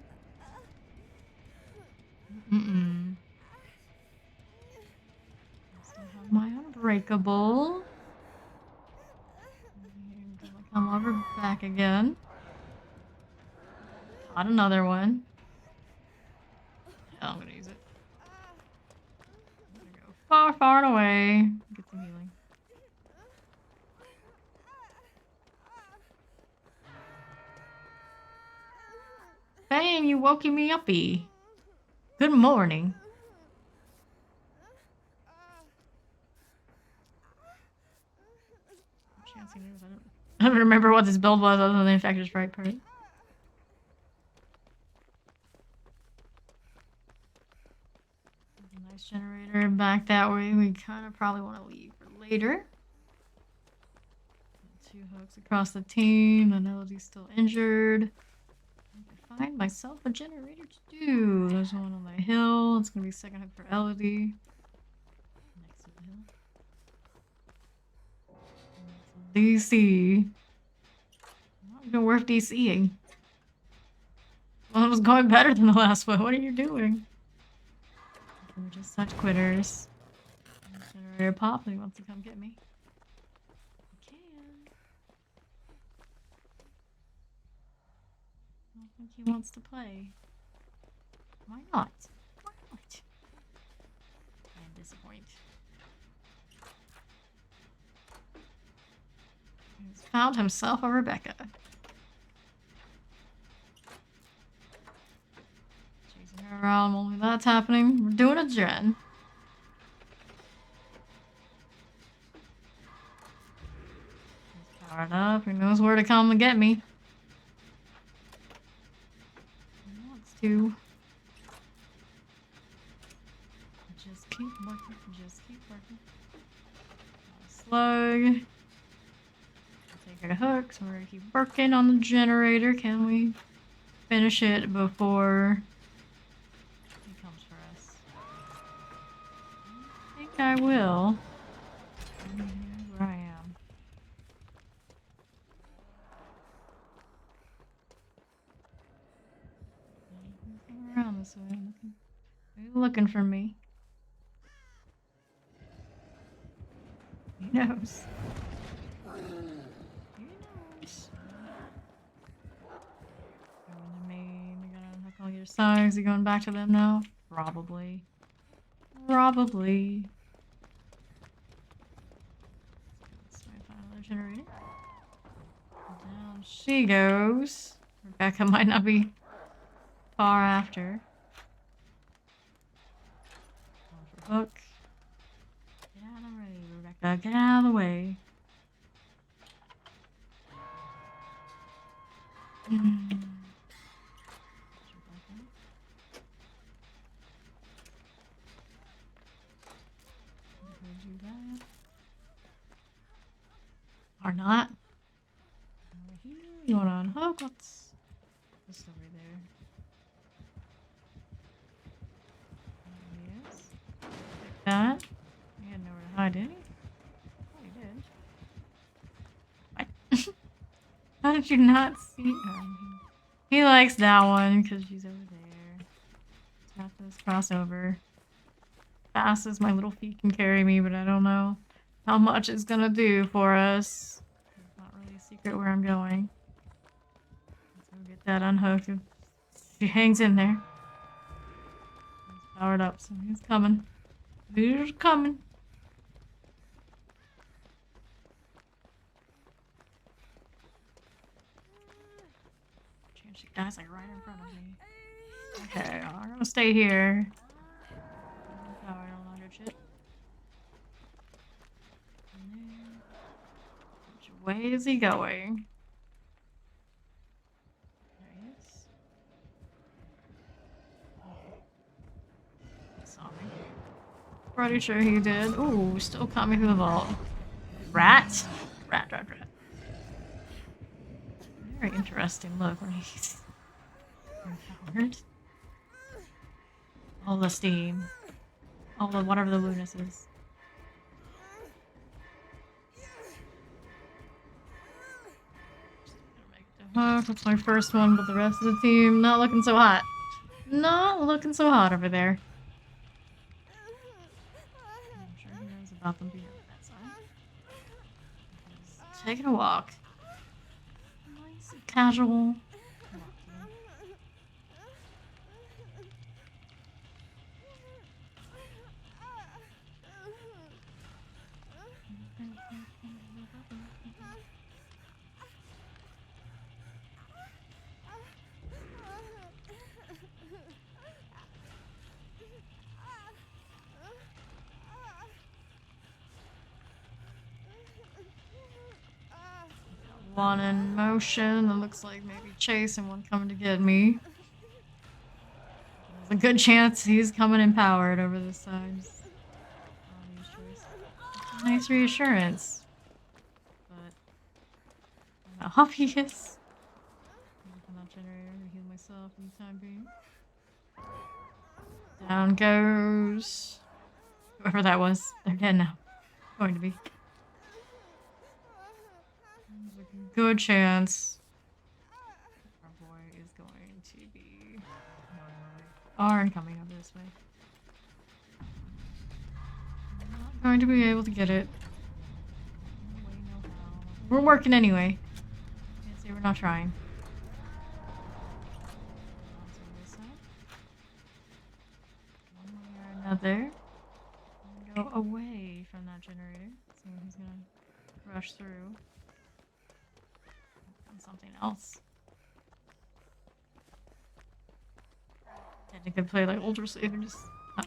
Still have my unbreakable. Gonna come over back again. Caught another one. Yeah, I'm gonna use it. I'm gonna go far away. Get some healing. Bang, you woken me uppy. Good morning. Chance he knows I don't I don't remember what this build was other than the infected sprite part. Nice generator back that way. We kind of probably want to leave for later. 2 hooks across the team. The Melody's still injured. I can find myself a generator to do. There's one on the hill. It's gonna be second hook for Elodie. Next to the hill. DC. Not even worth DCing. One was going better than the last one. What are you doing? We're just such quitters. Generator pop. He wants to come get me. He can. I don't think he wants to play. Why not? Why not? I'm disappointed. He's found himself a Rebecca. Chasing her around while that's happening. We're doing a gen. He's powered up. He knows where to come and get me. He wants to. Just keep working. Just keep working. Slug. Take a hook, so we're gonna keep working on the generator. Can we finish it before he comes for us? I think I will. And here's where I am. Come around this way. He's looking for me. He knows. All your sides, you going back to them now? Probably. Probably. Let's find another generator. Down she goes. Rebecca might not be far after. Going for hook. Get out of the way, Rebecca. Get out of the way. Or not. Over here. You want to unhook? What's this over there? Yes. Take that. He had nowhere to hide, did he? Oh, he did. What? How did you not see her? He likes that one because she's over there. Got this crossover. Fast as my little feet can carry me, but I don't know how much it's gonna do for us. It's not really a secret where I'm going. Let's go get that unhooked. She hangs in there. He's powered up, so he's coming. He's coming. She dies like right in front of me. Okay, I'm gonna stay here. Powered on 100 shit. Which way is he going? There he is. He saw me. Pretty sure he did. Ooh, still caught me through the vault. Rat? Rat. Very interesting look when he's empowered. All the steam. All the whatever the blueness is. That's my first one, but the rest of the team not looking so hot. Not looking so hot over there. I'm sure he knows about them being on that side. He's taking a walk. Nice, casual. one in motion. It looks like maybe Chase and one coming to get me. There's a good chance he's coming empowered over this side. Obvious choice. It's a nice reassurance. But I'm obvious. I'm not generator to heal myself in the time being. Down goes whoever that was. They're dead now. Going to be. There's a good chance our boy is going to be Arn coming over this way. I'm not going to be able to get it. No way, no how. We're working anyway. Can't say we're not trying. One way or another. Go away from that generator. See if he's gonna rush through. And something else. Technically play like ultra safe and just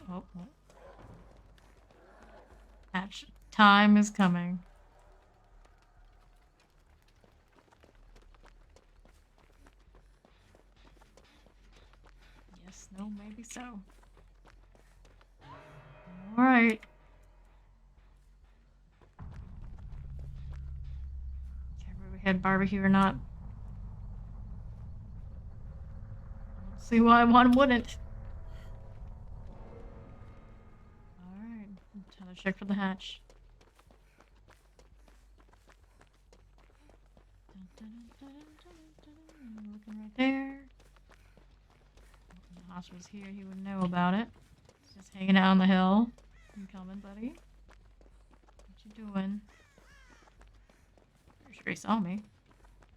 oh. Hatch time is coming. Yes, no, maybe so. Alright. Care where we had barbecue or not. Don't see why one wouldn't. Alright. Time to check for the hatch. Looking right there. If the house was here, he would know about it. He's just hanging out on the hill. You coming, buddy? What you doing? Pretty sure he saw me.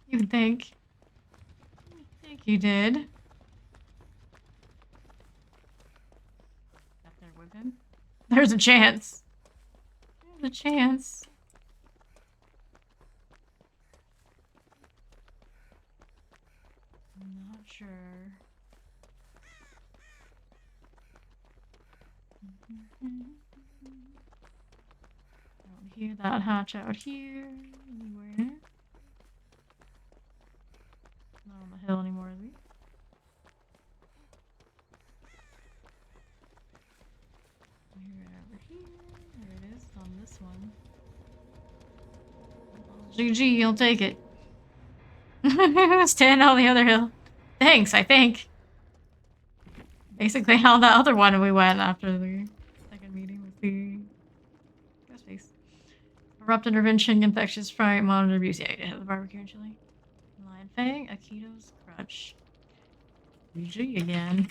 You think? You think he did? Up there with him? There's a chance. There's a chance. I'm not sure. Don't hear that hatch out here anywhere. Not on the hill anymore, is he? Over here. There it is on this one. GG, you'll take it. Stand on the other hill. Thanks, I think. Basically how the other one we went after the second meeting with the space. Corrupt intervention, infectious fright, monitor abuse. Yeah, you have the barbecue and chili. Lion Fang, Akito's crutch. GG again.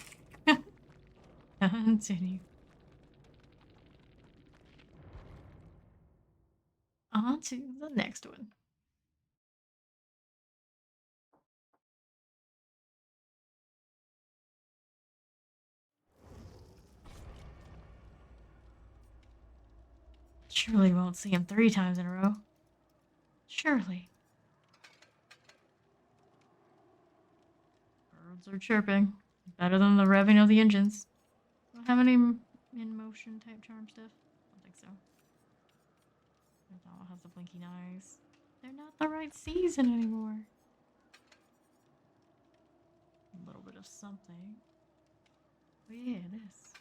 Continue. On to the next one. Surely won't see him 3 times in a row. Surely. Birds are chirping. Better than the revving of the engines. Don't have any in-motion type charm stuff? I don't think so. That one has the blinking eyes. They're not the right season anymore. A little bit of something. Oh yeah, this.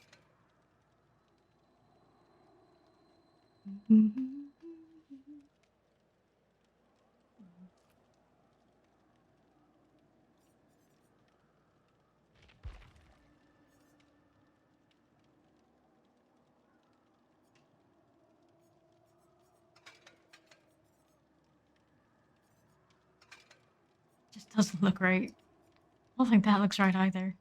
Just doesn't look right. I don't think that looks right either.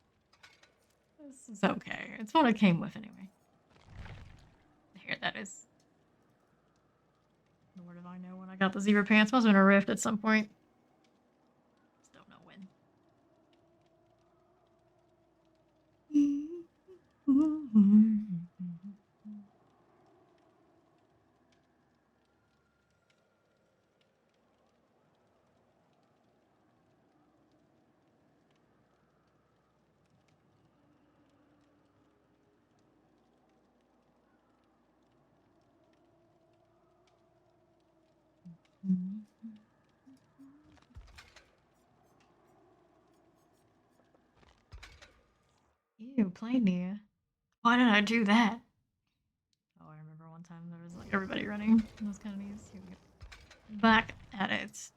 This is okay. It's what it came with anyway. Here, that is. Where did I know when I got the zebra pants? Must have been a rift at some point. Just don't know when. Ew, played near. Why did I do that? Oh, I remember one time there was like everybody running. That was kind of neat. Here we go. Back at it.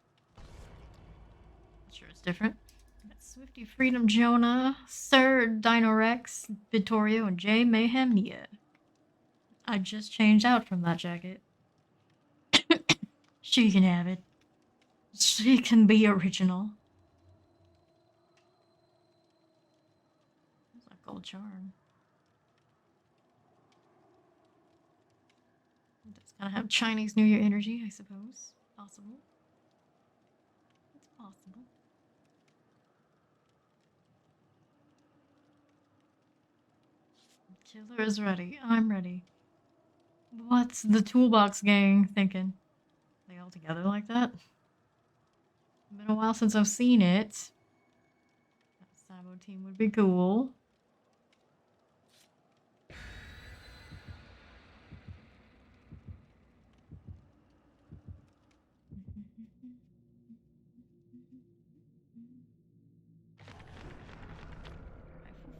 Sure, it's different. Got Swifty Freedom Jonah, Sir Dino Rex, Vittorio, and J Mayhem Mia. I just changed out from that jacket. She can have it. She can be original. It's like gold charm. It does kind of have Chinese New Year energy, I suppose. Possible. It's possible. Killer is ready. I'm ready. What's the toolbox gang thinking? They all together like that? Been a while since I've seen it. That Sabo team would be cool.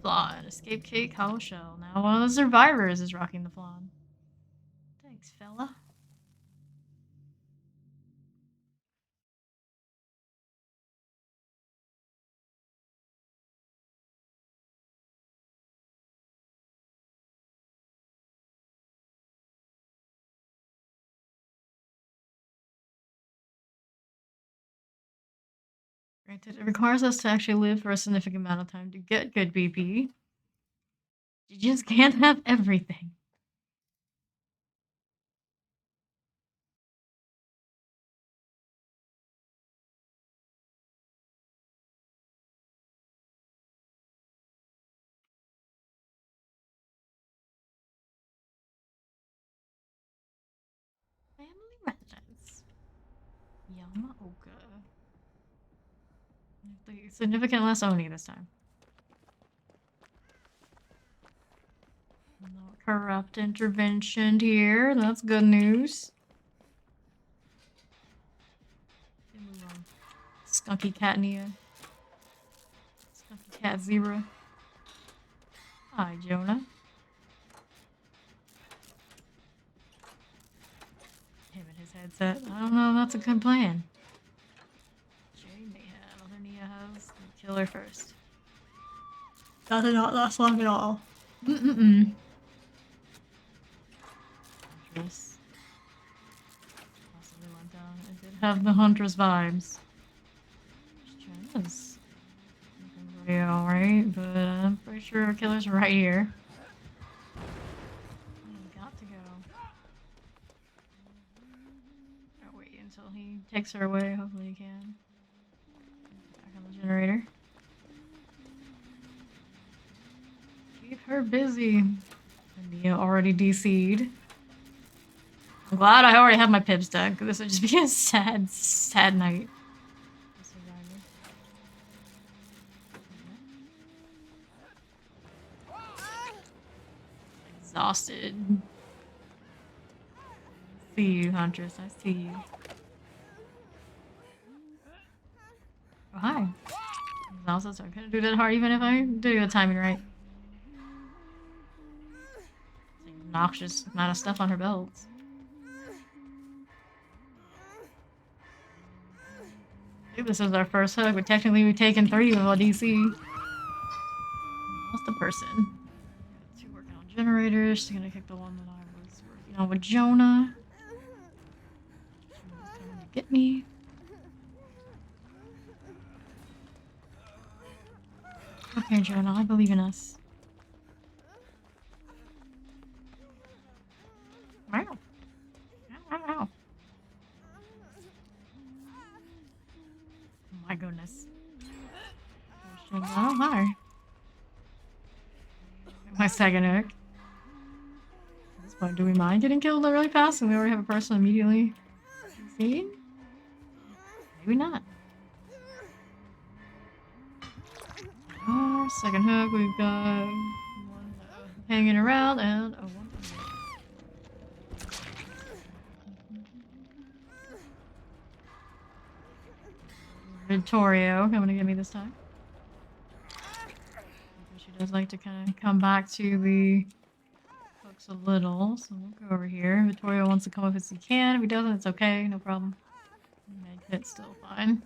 Flan, escape cake, hollow shell. Now one of the survivors is rocking the flan. Thanks, fella. Granted, it requires us to actually live for a significant amount of time to get good BP. You just can't have everything. Family residence. Yamaoka. The significant less Oni this time. No corrupt intervention here. That's good news. Okay, move on. Skunky Cat Nia. Skunky Cat Zebra. Hi, Jonah. Him and his headset. I don't know, that's a good plan. Jay may have. Other Nia has. Kill her first. That did not last long at all. Mm-mm-mm. Huntress. Possibly went down. It did have the Huntress vibes. China's looking pretty alright, but I'm pretty sure our killer's right here. Got to go. I'll wait until he takes her away. Hopefully he can. Back on the generator. Keep her busy. India already DC'd. I'm glad I already have my pips done, because this would just be a sad, sad night. Exhausted. See you, Huntress. I see you. Oh, hi. Exhausted, so I couldn't do that hard even if I do the timing right. Obnoxious amount of stuff on her belt. I think this is our first hook, but technically we've taken 3 of a DC. Lost a person. Got 2 working on generators. She's gonna kick the one that I was working on with Jonah. Jonah's coming to get me. Okay, Jonah, I believe in us. Wow. Ow. Oh my goodness. Oh, hi. My second hook. At this point, do we mind getting killed really fast and we already have a person immediately seen? Maybe not. Our second hook, we've got one hanging around and a one. Vittorio coming to get me this time. She does like to kind of come back to the hooks a little, so we'll go over here. Vittorio wants to come up as he can. If he doesn't, it's okay, no problem. Med kit's still fine.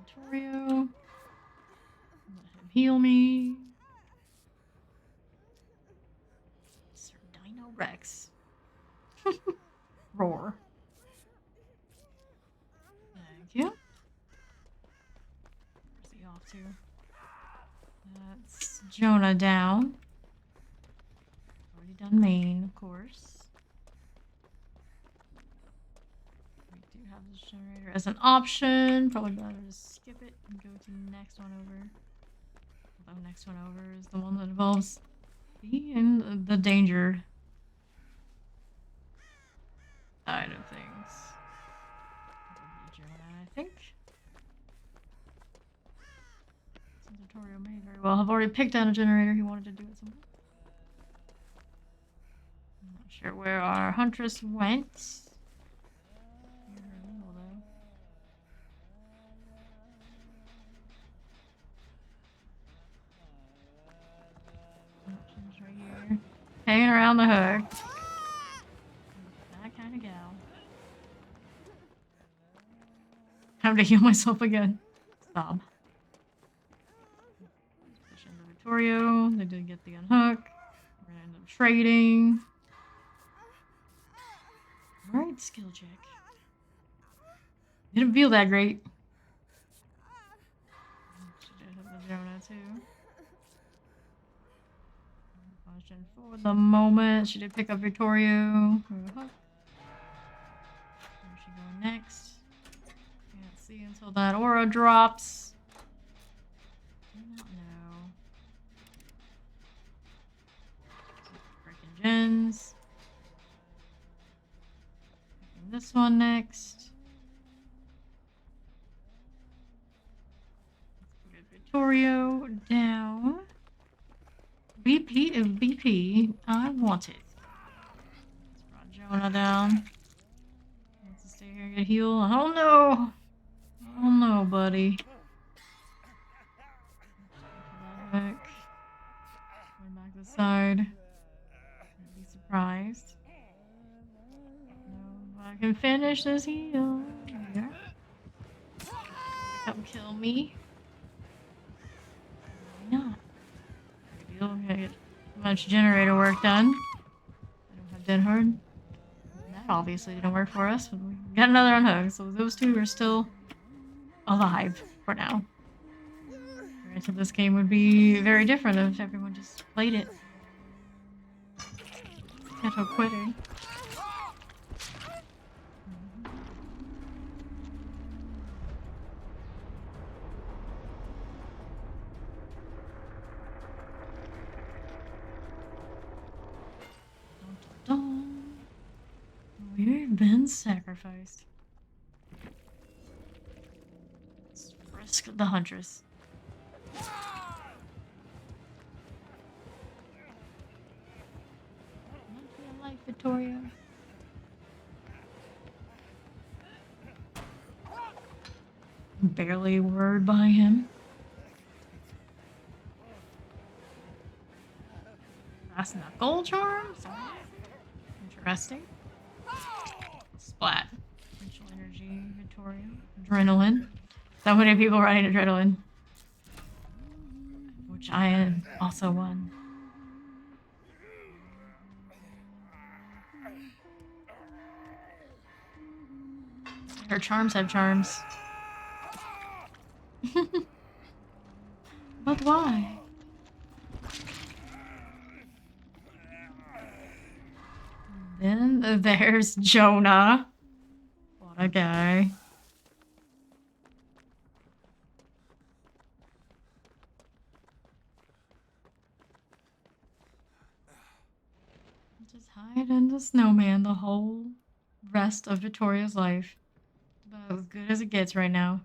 Vittorio. Let him heal me. Sir Dino Rex. Roar. Thank you. Where's he off to? That's Jonah down. Already done main, of course. We do have this generator as an option. Probably better to skip it and go to the next one over. Although next one over is the one that involves me and the danger side of things. Jonah, I think. Since Vittorio may very well have already picked out a generator he wanted to do at some point. I'm not sure where our huntress went. Hear her little, though. She's right here. Hanging around the hook. That kind of gal. Time to heal myself again. Sob. Push into Vittorio. They did get the unhook. We're gonna end up trading. Alright, skill check. Didn't feel that great. She did hit the Jonah too. Function for the moment. She did pick up Vittorio. Where's she going next? Can't see until that aura drops. Do not know. Freaking gens. Picking this one next. Let's put Vittorio down. BP is BP. I want it. Let's brought Jonah down. Wants to stay here and get healed. Oh no! Oh no, buddy. Back. Going back this side. I'd be surprised. No, I can finish this heal. Yeah. Come kill me. Why not? I'm gonna get much generator work done. I don't have Dead Hard. That obviously didn't work for us, but we got another unhook, so those two are still alive for now. Granted, this game would be very different if everyone just played it. Keto quitting. We've been sacrificed. Let's risk the huntress. Not your life, Vittorio. Barely a word by him. That's not gold charms. Interesting. Splat. Potential energy, Vittorio. Adrenaline. So many people riding adrenaline. Which I am also one. Her charms have charms. But why? Then there's Jonah. What a guy. Just hide in the snowman the whole rest of Victoria's life. About as good as it gets right now.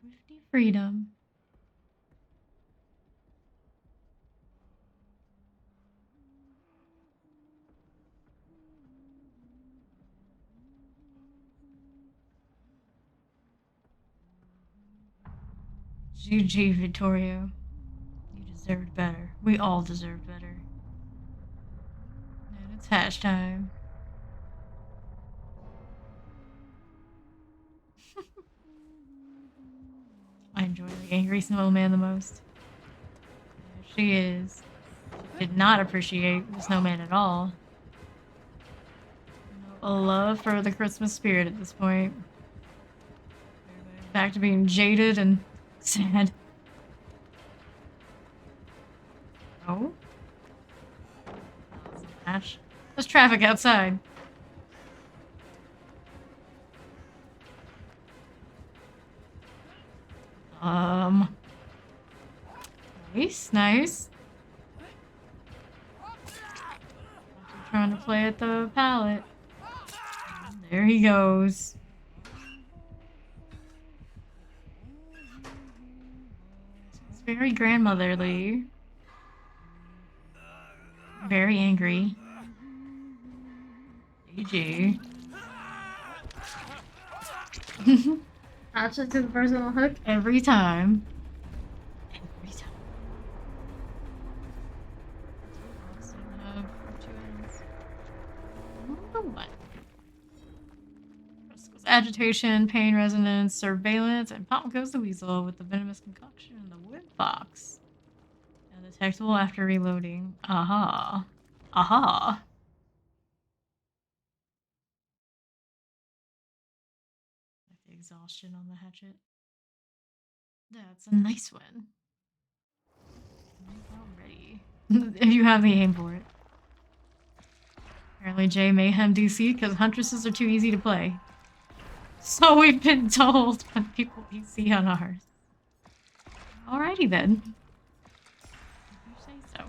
Swifty freedom. GG, Vittorio. You deserved better. We all deserved better. And it's hatch time. I enjoy the angry snowman the most. There she is. Did not appreciate the snowman at all. No love for the Christmas spirit at this point. Everybody's back to being jaded and sad. Oh? Hatch. There's traffic outside. Nice, nice. Trying to play at the pallet. There he goes. It's very grandmotherly. Very angry. GG. Hatches to the personal hook every time. Every time. What? Agitation, pain resonance, surveillance, and pop goes the weasel with the venomous concoction and the wood box. Undetectable after reloading. Aha. Aha. Like the exhaustion on the hatchet. That's a nice one. Already. If you have the aim for it. Apparently J Mayhem DC because Huntresses are too easy to play. So we've been told by people PC on ours. Alrighty then. If you say so.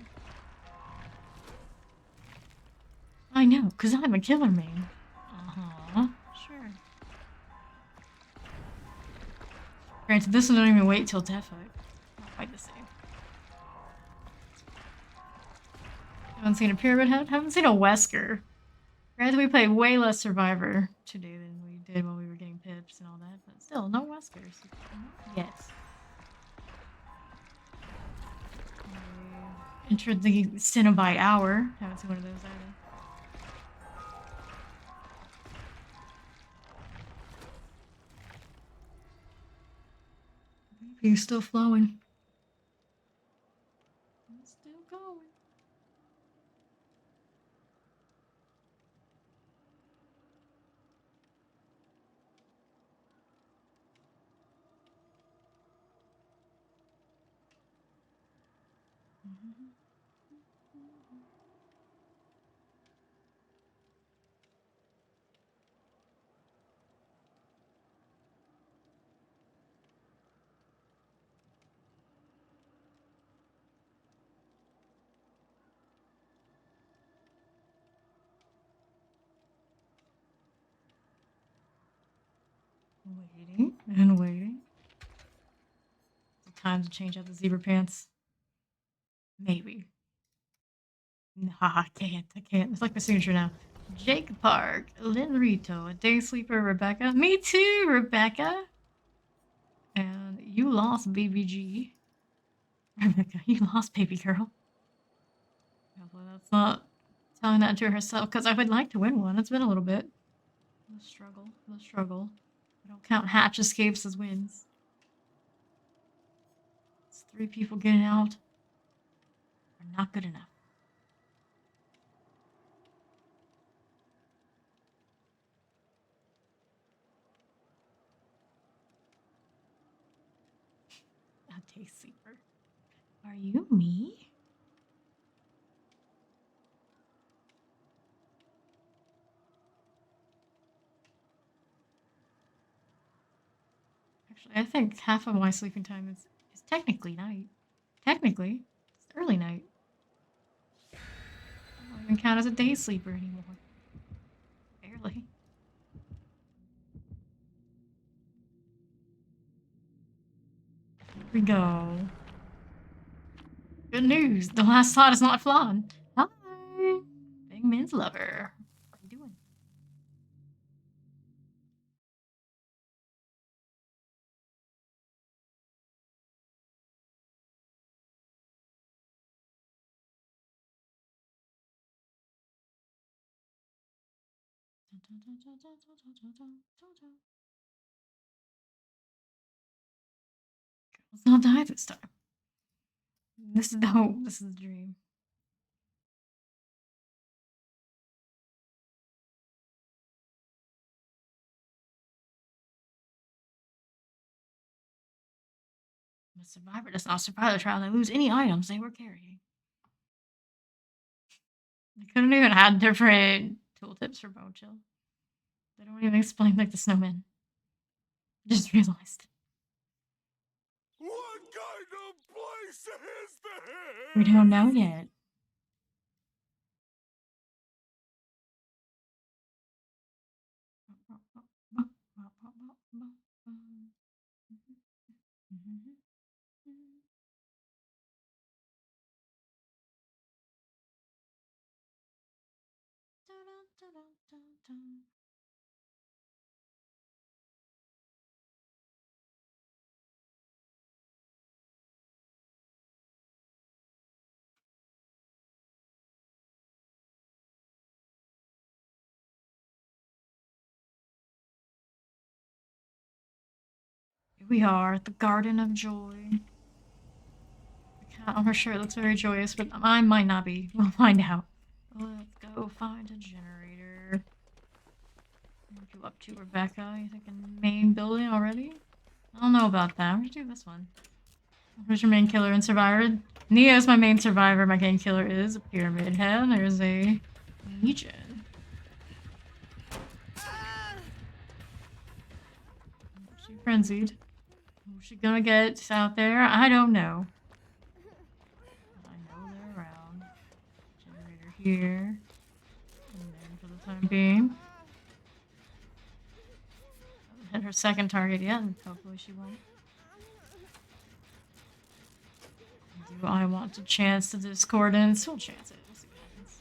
I know, because I'm a killer main. Uh-huh. Sure. Granted, this one don't even wait till death fight. Not quite the same. Haven't seen a Pyramid Head? Haven't seen a Wesker. Granted, we played way less Survivor today than we did while we were getting pips and all that, but still, no Weskers. Yes. Entered the Cenobite Hour. Haven't seen one of those either. He's still flowing. He's still going. Waiting and waiting. It's time to change out the zebra pants. Maybe. Nah, I can't. It's like my signature now. Jake Park, Lynn Rito, a day sleeper, Rebecca. Me too, Rebecca. And you lost BBG. Rebecca, you lost baby girl. Hopefully that's not telling that to herself, because I would like to win one. It's been a little bit. The struggle. I don't count hatch escapes as wins. It's 3 people getting out are not good enough. A day sleeper. Are you me? Actually, I think half of my sleeping time is technically night. Technically, it's early night. I don't even count as a day sleeper anymore. Barely. Here we go. Good news. The last slot is not flawed. Hi. Big Man's lover. Let's not die this time. This is the hope. This is the dream. The survivor does not survive the trial. They lose any items they were carrying. They couldn't even add different tooltips for Bone Chill. They don't even explain like the snowman. Just realized. What kind of place is this? We don't know yet. Here we are at the Garden of Joy. The cat on her shirt looks very joyous, but mine might not be. We'll find out. Let's go find a generator. What are you up to, Rebecca? You thinking main building already? I don't know about that. We're gonna do this one. Who's your main killer and survivor? Nia is my main survivor. My main killer is a pyramid head. There's a legion. She frenzied. Who's she gonna get out there? I don't know. I know they're around. Generator here. And then for the time being. Haven't hit her second target yet, and hopefully she won't. Do I want to chance the discordance? We'll chance it. We'll see what happens.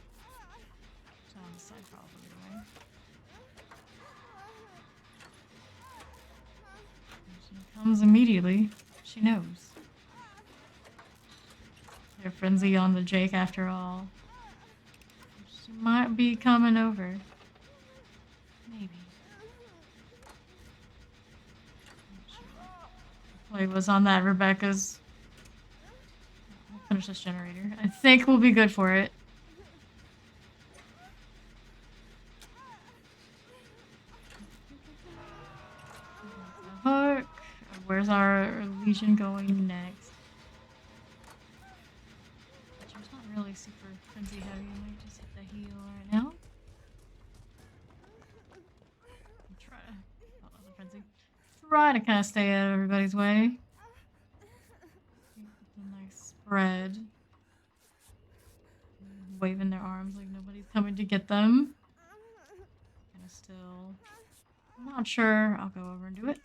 It's on the side probably, right? She comes immediately. She knows. They're frenzy on the Jake after all. She might be coming over. Maybe. Play was on that Rebecca's. We'll finish this generator. I think we'll be good for it. Hook. Where's our Legion going next? She's not really super frenzy heavy. I might just hit the heal right now. Try to. Oh, that was a frenzy. Try to kind of stay out of everybody's way. A nice spread. Waving their arms like nobody's coming to get them. Kind of still. I'm not sure. I'll go over and do it.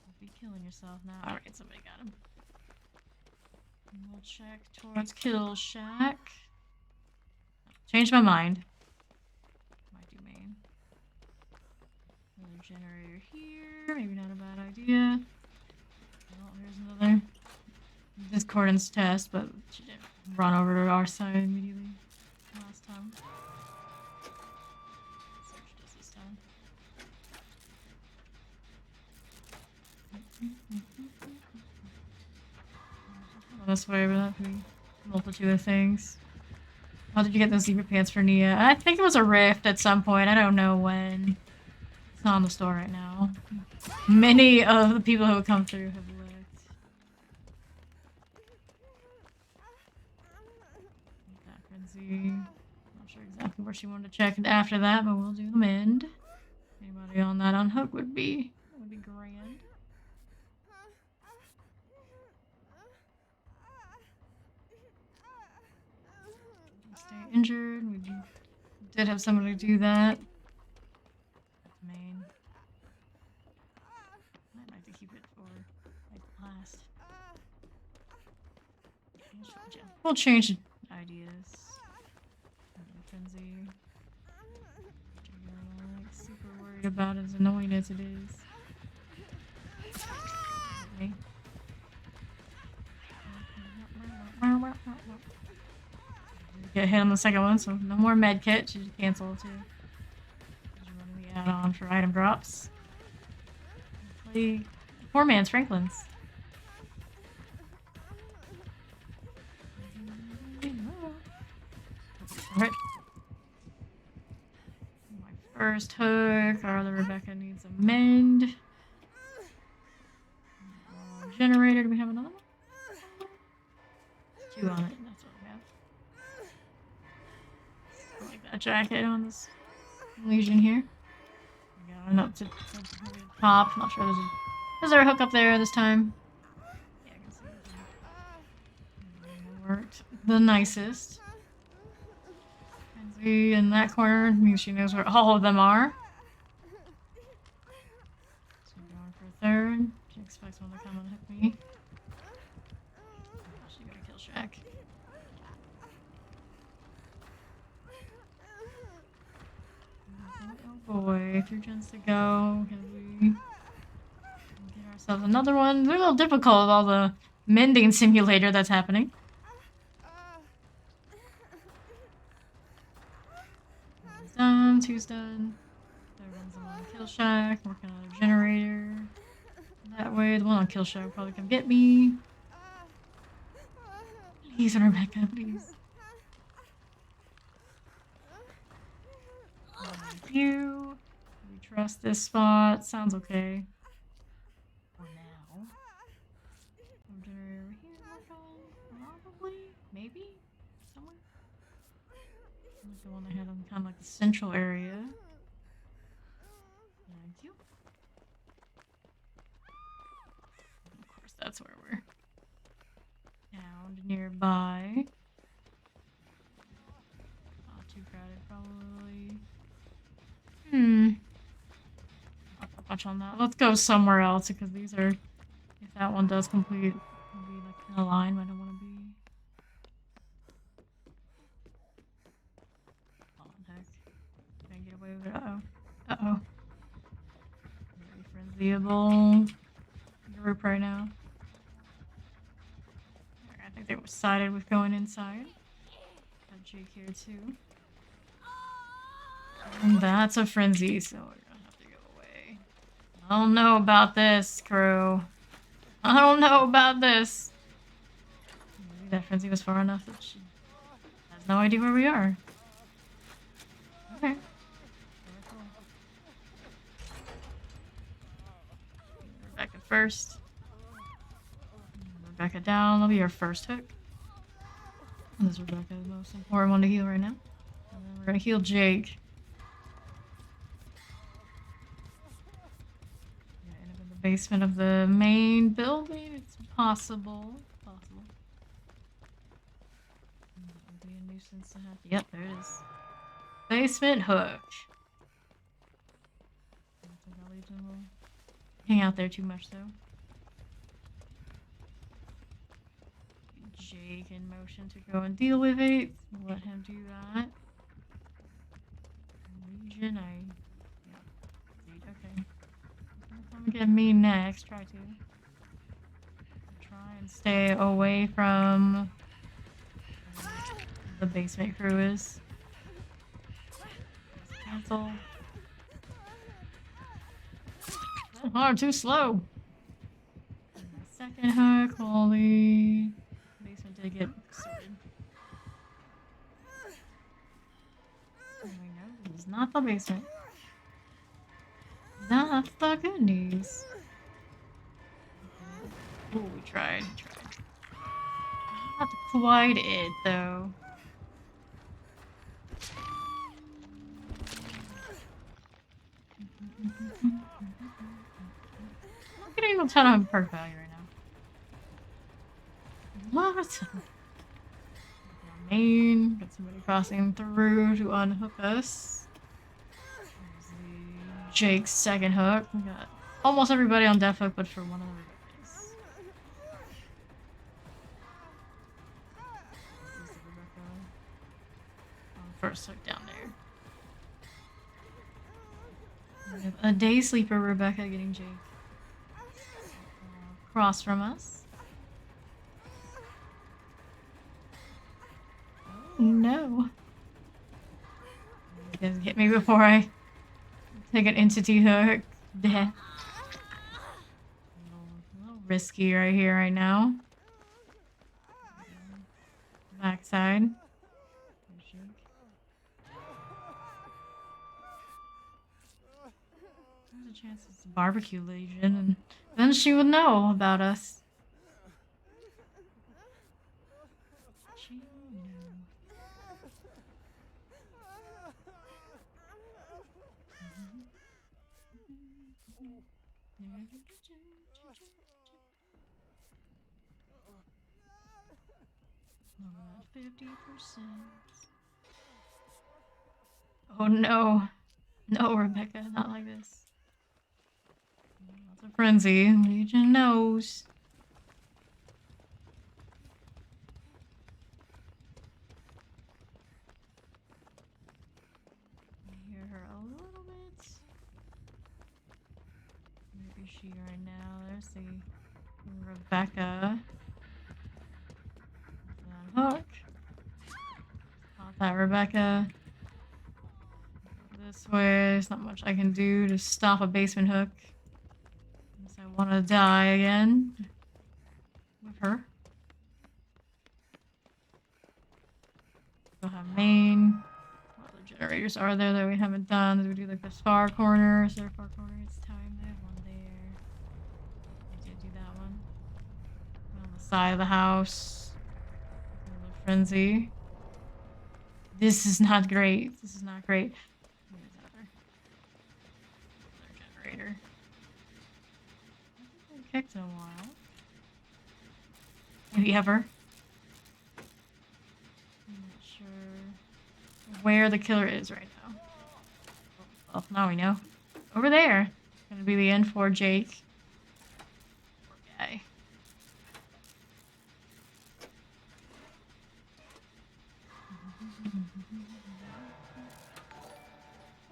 Don't be killing yourself now. Alright, somebody got him. And we'll check towards Kill Shack. Change my mind. Might do main. Another generator here. Maybe not a bad idea. Oh, here's another discordance test, but she didn't run over to our side immediately last time. Let's see what she does this time. This way, but that could be a multitude of things. How did you get those zebra pants for Nia? I think it was a rift at some point. I don't know when. It's not on the store right now. Many of the people who have come through have left. That frenzy. Not sure exactly where she wanted to check it after that, but we'll do the mend. Anybody on that unhook would be grand. Stay injured. We did have somebody do that. That's main. I'd like to keep it for like last. We'll change ideas. Frenzy. I'm like super worried about as annoying as it is. Okay. get hit on the second one, so no more med kit. She just canceled too. Just running the add-on for item drops. Play poor man's Franklin's. Alright. My first hook. Our other Rebecca needs a mend. Generator. Do we have another one? 2 on it. That's what we have. I like that jacket on this Legion here. We got an up to top. Not sure is there a hook up there this time? Yeah, I can see it. Worked the nicest. Kenzie in that corner means she knows where all of them are. So we're going for a third. She expects one to come and hook me. She got a kill shack. Oh boy, 3 gens to go. Can we get ourselves another one? It's a little difficult with all the mending simulator that's happening. One's done, 2's done. Third one's on kill shack, working on a generator. That way, the one on kill shack will probably come get me. Please, Rebecca, please. You. We trust this spot. Sounds okay. For now. Generator over here. Probably. Maybe. Somewhere. Like the one they had on kind of like the central area. Thank you. Of course, that's where we're found nearby. Not too crowded, probably. Not that much on that. Let's go somewhere else because these are. If that one does complete, it'll be like in a line. I don't want to be. Oh heck! Can I get away with it? Uh oh. Very frenziable group right now. I think they were sided with going inside. Got Jake here too. And that's a frenzy, so we're gonna have to go away. I don't know about this, crew. I don't know about this. Maybe that frenzy was far enough that she has no idea where we are. Okay. Rebecca first. Rebecca down. That'll be our first hook. And this is Rebecca, the most important one to heal right now. And then we're gonna heal Jake. End up in the basement of the main building. It's possible. Possible. That would be a nuisance to have. Yep, there it is. Basement hook. I don't think I'll leave them. We'll hang out there too much though. Jake in motion to go and deal with it. Let him do that. Legion, yeah. Okay. Come get me next. Try to. Try and stay away from the basement crew is. Cancel. Oh, too slow. Second hook, holy. Basement did get sorted. Oh, no, it's not the basement. That's the good news. Oh, we tried. Not quite it, though. I'm not getting a ton of perk value right now. What? Main. Got somebody crossing through to unhook us. There's the Jake's second hook. We got almost everybody on death hook, but for one of the Rebecca's. This is the Rebecca on first hook down there. We have a day sleeper Rebecca getting Jake across from us. Oh, no. You guys get me before I take an entity hook. Death. A little risky right here, right now. Backside. There's a chance it's a barbecue legion, and then she would know about us. She knew. About 50%. Oh no. No, Rebecca, not like this. That's a frenzy. Legion knows. I hear her a little bit. Where is she right now? There's the Rebecca. Hook. Pop that Rebecca. This way, there's not much I can do to stop a basement hook. Unless I want to die again. With her. Still have main. What other generators are there that we haven't done? Did we do like this far corner? Is there a far corner? It's time. I have one there. I did do that one. On the side of the house. A little frenzy. This is not great. This is not great. Where's the other generator? I haven't been kicked in a while. Maybe ever. I'm not sure where the killer is right now. Well, now we know. Over there. It's gonna be the end for Jake. Poor guy.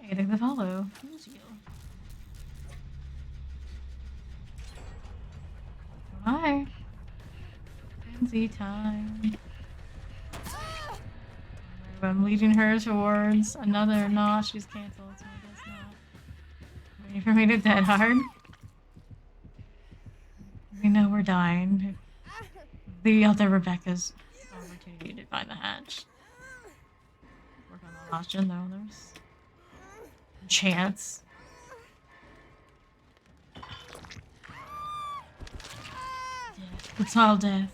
Hey, take the follow. Who's you? Hi. Frenzy time. I'm leading her towards another. No, she's canceled, so I guess not. Waiting for me to dead hard. We know we're dying. The other Rebecca's opportunity to find the hatch. Work on the last gen though, there's a chance. Death. It's all death.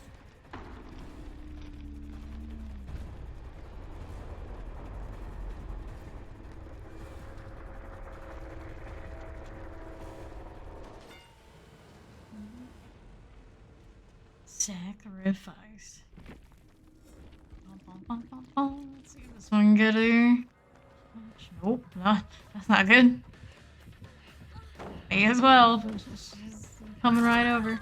Sacrifice. Let's see if this one get her. Nope, that's not good. Me as well, but she's coming right over.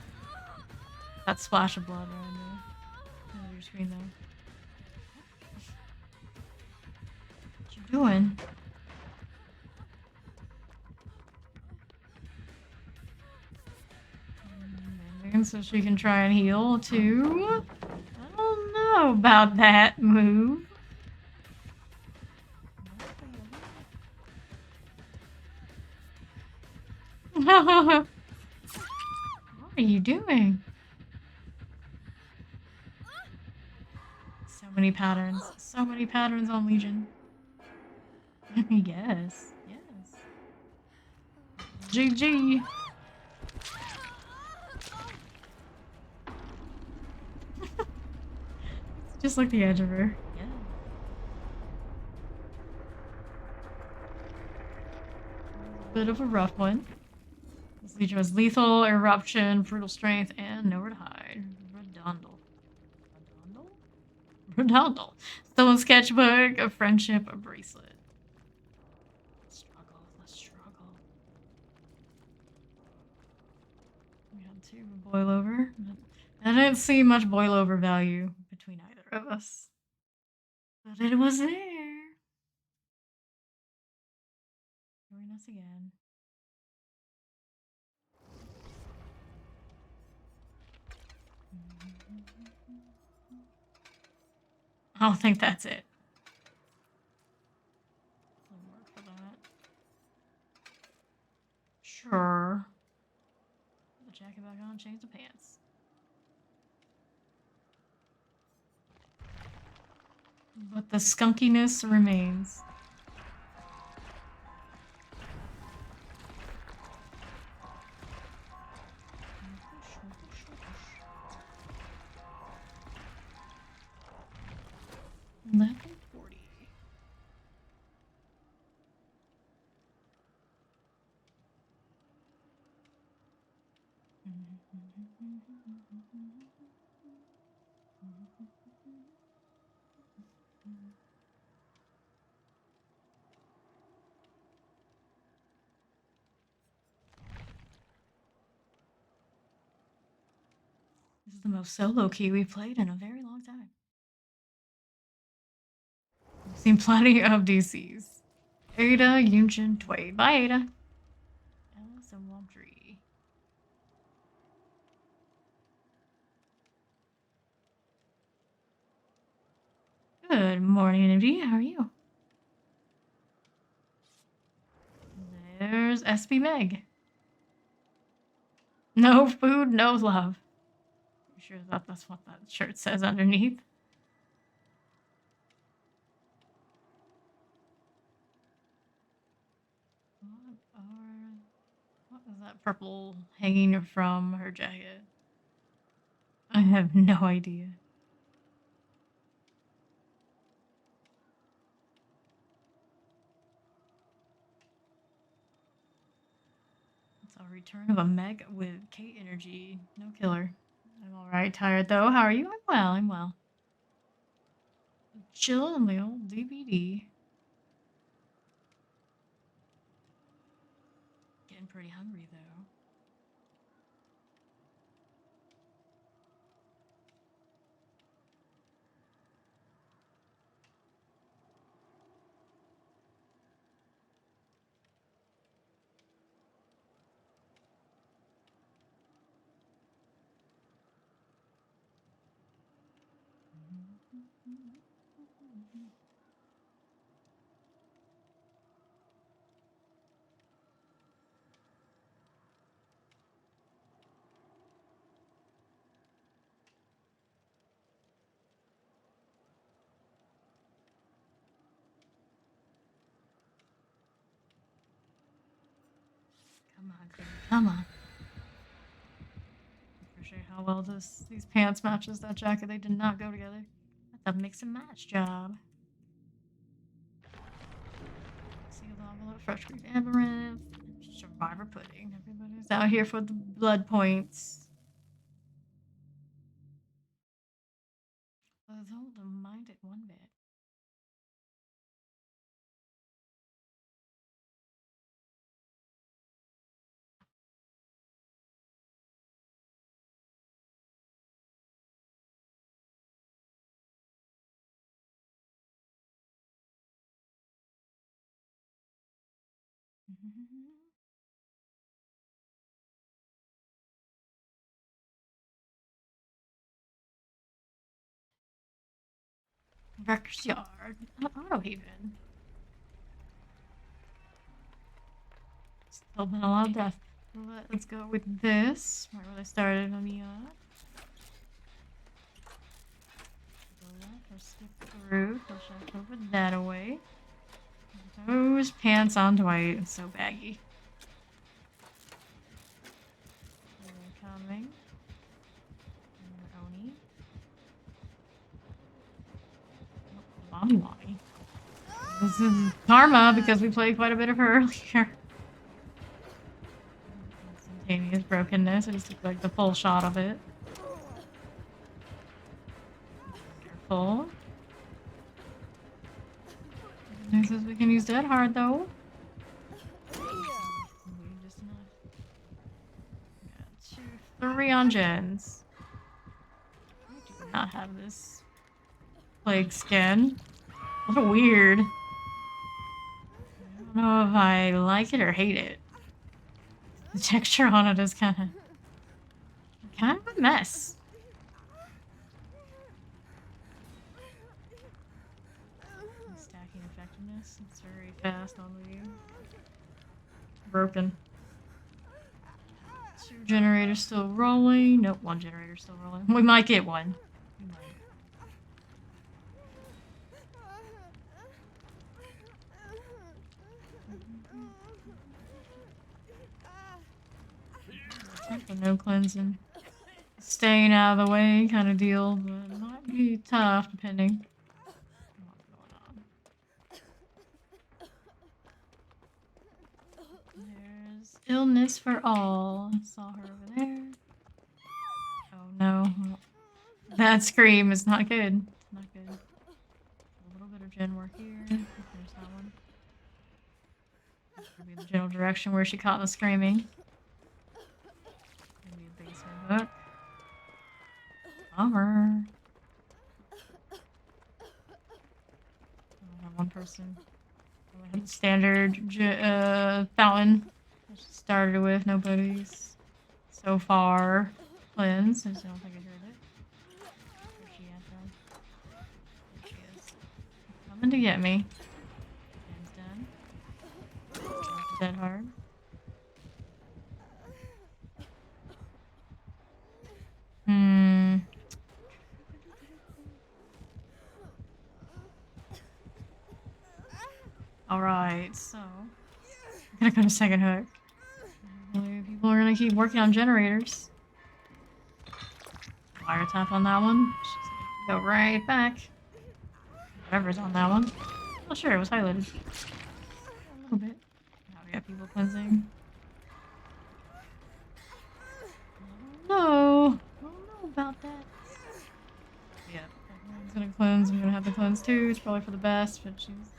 That splash of blood right there. On your screen though. What you doing? And so she can try and heal too. I don't know about that move. What are you doing? So many patterns. So many patterns on Legion. Yes. Yes. GG. Just like the edge of her. Yeah. Bit of a rough one. This Legion was lethal, eruption, brutal strength, and nowhere to hide. Redundal. Redundal. Stolen sketchbook, a friendship, a bracelet. Struggle. Let's struggle. We had two boil over. I didn't see much boil over value between either of us. But it was there. Join us again. I don't think that's it. Don't change the pants. But the skunkiness remains. Level 40. This is the most solo key we've played in a very long time. We've seen plenty of DCs. Ada, Yunjin, Tway. Bye, Ada. Alice and Waldry. Good morning, MD. How are you? There's SB Meg. No food, no love. You sure that's what that shirt says underneath? What is that purple hanging from her jacket? I have no idea. It's a return of a Meg with Kate energy. No killer. I'm alright, tired though. How are you? I'm well, I'm well. Chill on the old DVD. Getting pretty hungry though. Come on, Green, come on. Appreciate how well these pants matches that jacket. They did not go together. That's a mix and match job. Sealed envelope, fresh green amaranth, survivor pudding. Everybody's out here for the blood points. Although the mind at one bit. Wrecker's Yard. Auto Haven. Still been a lot of death. Let's go with this. Right where they started on me up. Go left or skip through. Push that over that away. Those pants on Dwight. It's so baggy. They're coming. Oni. Mommy Mommy. This is Karma because we played quite a bit of her earlier. Instantaneous brokenness. I just took like the full shot of it. Careful. Nice as we can use Dead Hard though. Just enough. Yeah, 2, 3 on gens. I do not have this plague skin. A little weird. I don't know if I like it or hate it. The texture on it is kind of a mess. Stacking effectiveness. It's very fast on the view. Broken. Two generators still rolling. Nope, one generator still rolling. We might get one. We might. No cleansing. Staying out of the way kind of deal, but it might be tough depending on what's going on. There's illness for all. Saw her over there. Oh no. That scream is not good. It's not good. A little bit of gen work here. There's that one. That could be the general direction where she caught the screaming. Maybe a basement hook. Bummer. I have one person. I have the standard fountain. I just started with nobody's so far cleansed. I just don't think I heard it. Where's she at then? There she is. Coming to get me. Hands done. Dead hard. Alright, so I'm gonna go to second hook. People are gonna keep working on generators. Fire tap on that one. She's gonna go right back. Whatever's on that one. Oh sure, it was highlighted. A little bit. Now we got people cleansing. I don't know about that. Yeah, everyone's gonna cleanse. I'm gonna have to cleanse too. It's probably for the best, but she's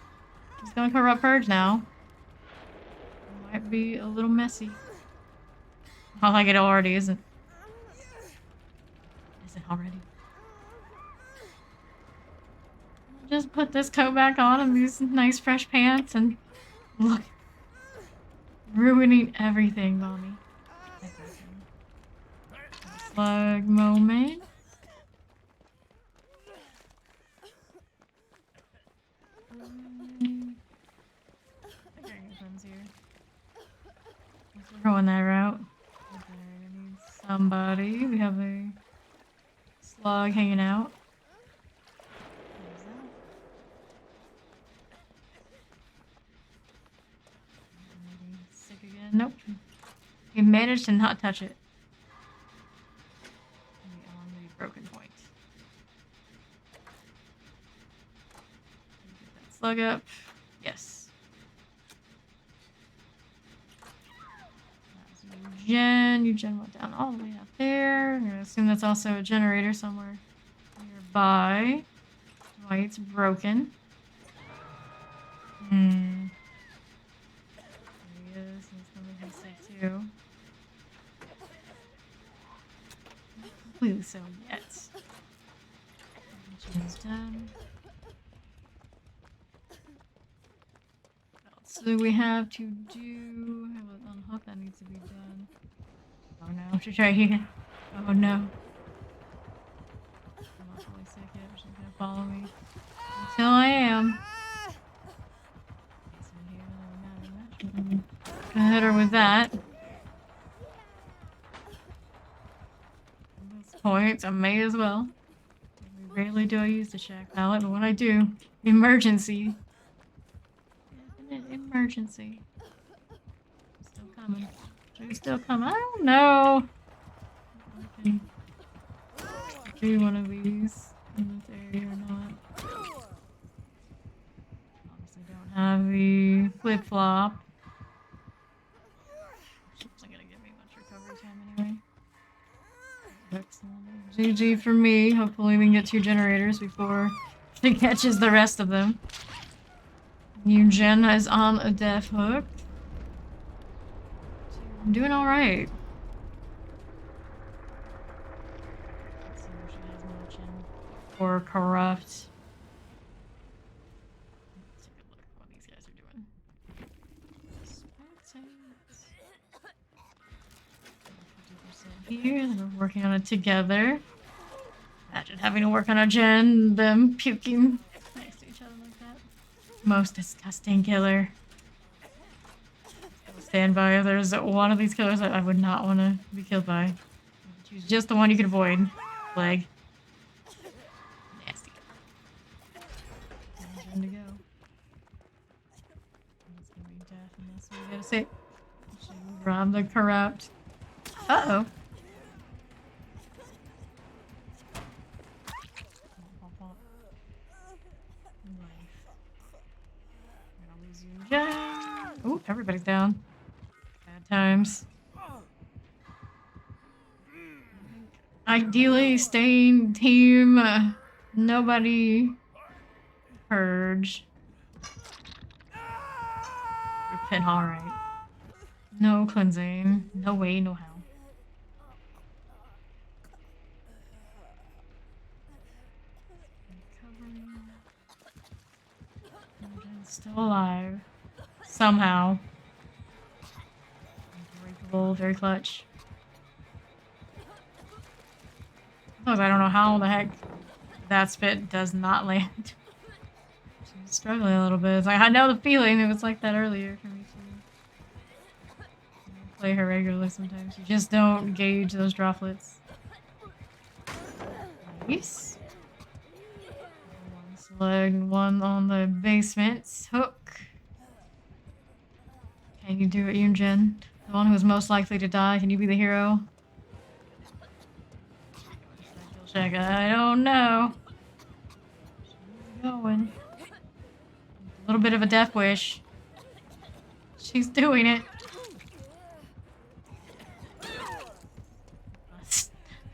gonna corrupt purge now. Might be a little messy. Not like it already isn't. Is it already? Just put this coat back on and these nice fresh pants and look. Ruining everything, mommy. Everything. Slug moment. We're going that route. Okay, I need somebody. We have a slug hanging out. What is that? Maybe sick again. Nope. He managed to not touch it. Maybe on the broken point. Get that slug up. Yes. Eugen went down all the way up there. I'm gonna assume that's also a generator somewhere nearby. Why it's broken. There he is. He's gonna be sick too. Not completely so yet. Eugen's done. What else do we have to do? Have an unhook that needs to be done. Oh no, she's right here. Oh no. I'm not fully sick yet. She's gonna follow me until I am. Gonna hit her with that. At this point, I may as well. Rarely do I use the shack pallet, but when I do, emergency. Emergency. Still coming. She's still coming. I don't know. Okay. Do one of these in this area or not. Obviously don't have the flip flop. Which isn't gonna give me much recovery time anyway. Excellent. GG for me. Hopefully we can get 2 generators before she catches the rest of them. Eugen is on a death hook. I'm doing alright. Let's see where she has much in. Or corrupt. Let's take a look at what these guys are doing. 50% here. We're working on it together. Imagine having to work on a gen, them puking next to each other like that. Most disgusting killer. stand by if there's one of these killers that I would not want to be killed by. Choose just the one you can avoid. Leg. Nasty. Time to go. It's gonna be death unless we gotta say. Rob the corrupt. Uh-oh. Ooh, everybody's down. Bad times. Ideally, staying team. Nobody. Purge. Repent, alright. No cleansing. No way, no how. Still alive. Somehow. Unbreakable, very clutch. I don't know how the heck that spit does not land. She's struggling a little bit. It's like, I know the feeling. It was like that earlier for me too. I play her regularly sometimes. You just don't gauge those droplets. Nice. One slug, one on the basement. Hook. Can you do it, Yunjin? The one who's most likely to die. Can you be the hero? Check. I don't know. She's going. A little bit of a death wish. She's doing it.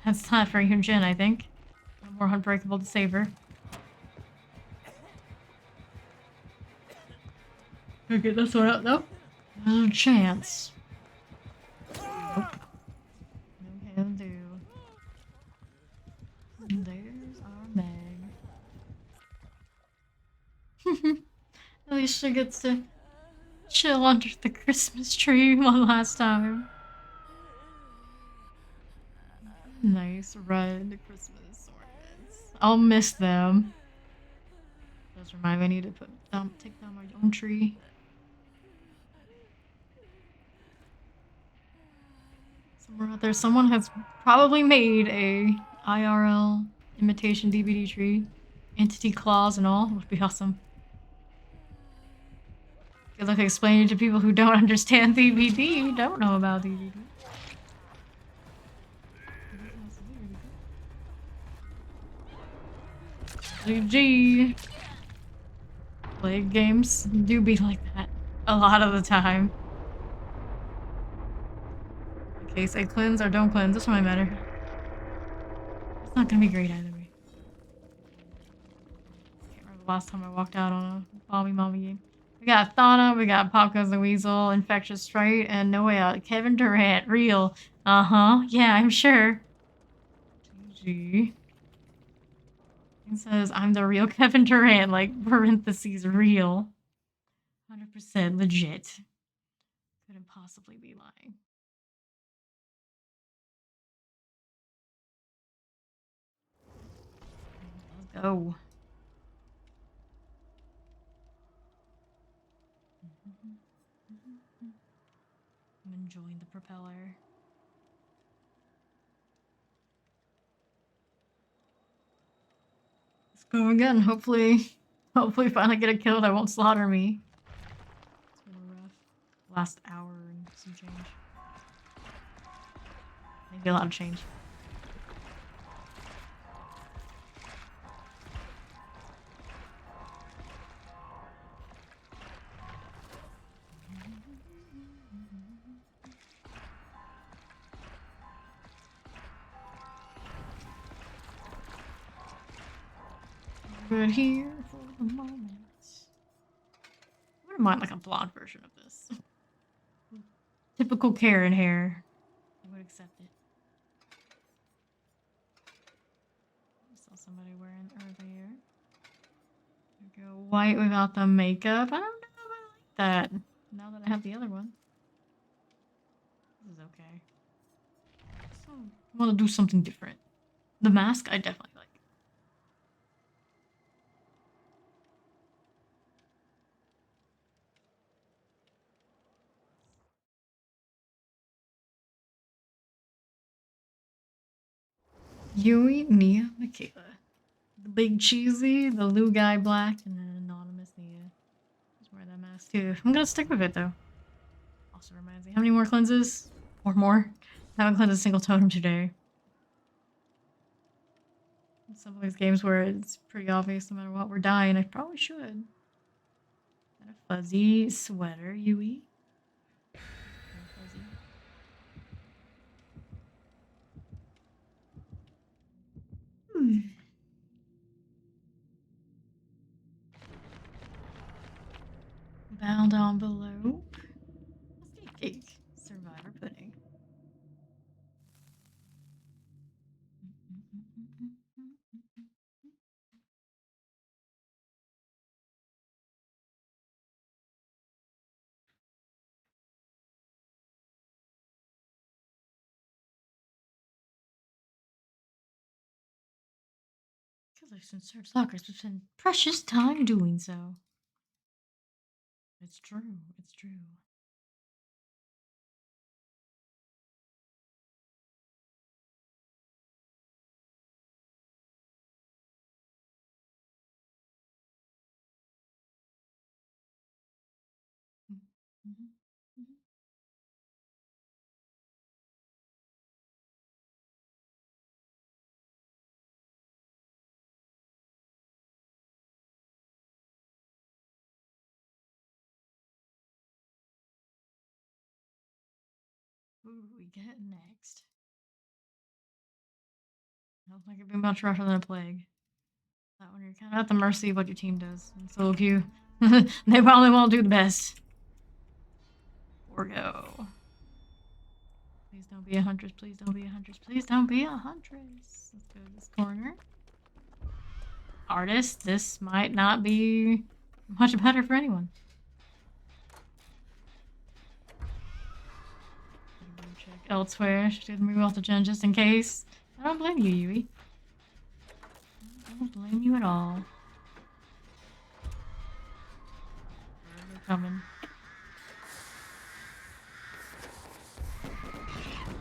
That's not for Yunjin, I think. More unbreakable to save her. Okay, this one out though. There's a chance. Nope. No can do. There's our Meg. At least she gets to chill under the Christmas tree one last time. Nice red Christmas ornaments. I'll miss them. Does remind me I need to take down my own tree. Somewhere out there, someone has probably made a IRL imitation DVD tree. Entity claws and all. It would be awesome. Good luck explaining to people who don't understand DVD, don't know about DVD. GG. Plague games do be like that a lot of the time. Okay, say cleanse or don't cleanse. This one might matter. It's not gonna be great either way. Can't remember the last time I walked out on a Mommy game. We got Thana, we got Pop Goes the Weasel, Infectious Sprite, and No Way Out. Kevin Durant, real. Uh-huh. Yeah, I'm sure. GG. It says, I'm the real Kevin Durant, like, parentheses, real. 100% legit. Couldn't possibly be lying. Let's go. I'm enjoying the propeller. Let's go again. Hopefully finally get a kill that won't slaughter me. It's been a rough last hour and some change. Maybe a lot of change. We're here for the moment. I wouldn't mind like a blonde version of this. Typical Karen hair. I would accept it. I saw somebody wearing earlier. Go white without the makeup. I don't know if I like that. Now that I have the other one. This is okay. I want to do something different. The mask, I definitely like. Yui, Nia, Michaela. The big cheesy, the Lou guy black, and then anonymous Nia. Just wear that mask too. I'm gonna stick with it though. Also reminds me, how many more cleanses? Or more? I haven't cleansed a single totem today. Some of these games where it's pretty obvious no matter what we're dying, I probably should. Got a fuzzy sweater, Yui. Very fuzzy. Bow down below. Escape cake. Survivor pudding. Killers and search lockers, but spend precious time doing so. It's true. It's true. Who do we get next? I don't think it'd be much rougher than a plague. That one, you're kind of at the mercy of what your team does. And so if you, they probably won't do the best. Or go. Please don't be a huntress. Please don't be a huntress. Please don't be a huntress. Let's go to this corner. Artist, this might not be much better for anyone. Check elsewhere. She did move off the gen just in case. I don't blame you, Yui. I don't blame you at all. They're coming.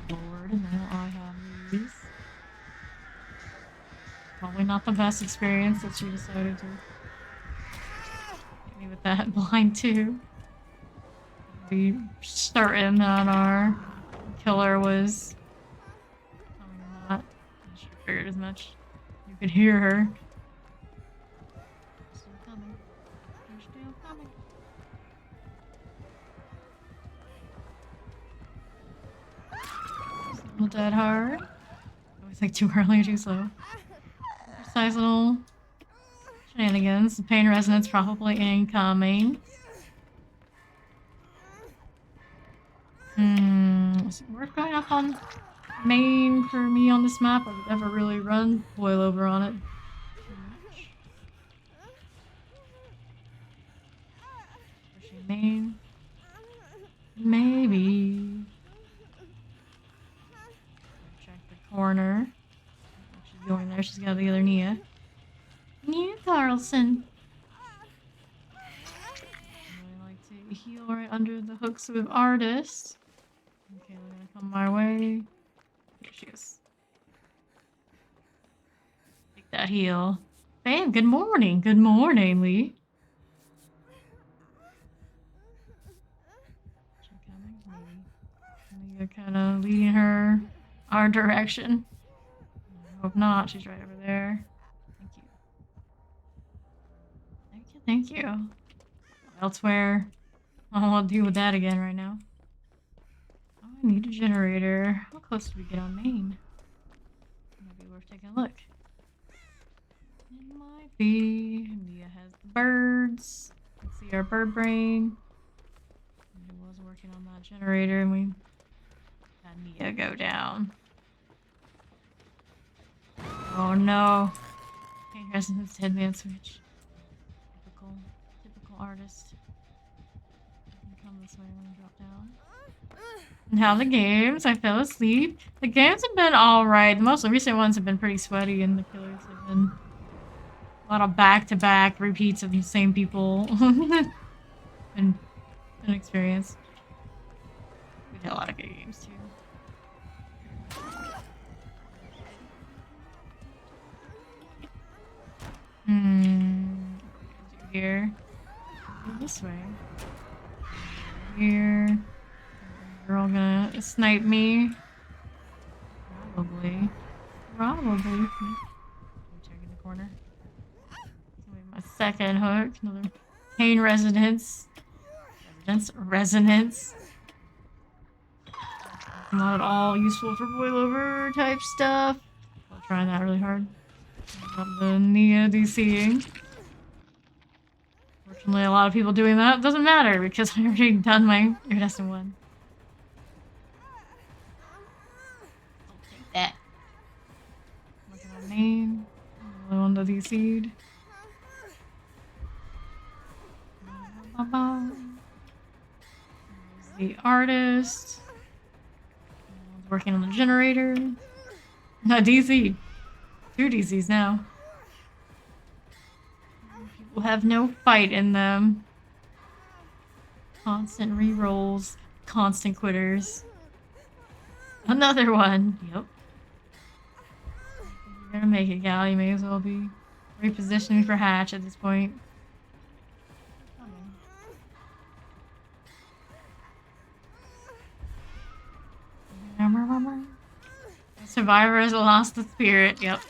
Lord, now I have these. Probably not the best experience that she decided to hit me with that blind too. Be certain that our killer was coming or not. She figured as much. You could hear her. Still coming. They're still coming. Still dead hard. Always like too early or too slow. Precise little shenanigans. The pain resonance probably incoming. Is it worth going up on main for me on this map? I've never really run boil over on it. Pushing main. Maybe. Check the corner. She's going there. She's got the other Nia. Nia Carlson. I really like to heal right under the hooks with Artist. Okay, we're gonna come my way. Here she is. Take that heal. Bam, good morning. Good morning, Lee. Is she coming? Maybe. You're kind of leading her our direction. I hope not. She's right over there. Thank you. Thank you, thank you. Elsewhere. I don't want to deal with that again right now. Oh, I need a generator. How close did we get on main? Might be worth taking a look. It might be. Nia has the birds. Let's see our bird brain. It was working on that generator and we had Nia go down. Oh no. Pain resonance headband switch. Typical artist. Come this way when we drop down. And how the games? I fell asleep. The games have been alright. The most recent ones have been pretty sweaty, and the killers have been a lot of back-to-back repeats of the same people. And an experience. We've had a lot of good games too. Here. Go this way. Here. You're all gonna snipe me. Probably. Probably. Check in the corner. My second hook. Another pain resonance. Resonance. Not at all useful for boilover type stuff. I'll try that really hard. Got the Nia DCing. Fortunately, a lot of people doing that. Doesn't matter because I already done my iridescent one. I'll take that. Look at my name. Another one to DC'd. There's the artist. Working on the generator. No, DC. 2 DCs now. People have no fight in them. Constant rerolls. Constant quitters. Another one. Yep. If you're gonna make it, gal. You may as well be repositioning for Hatch at this point. Survivors lost the spirit. Yep.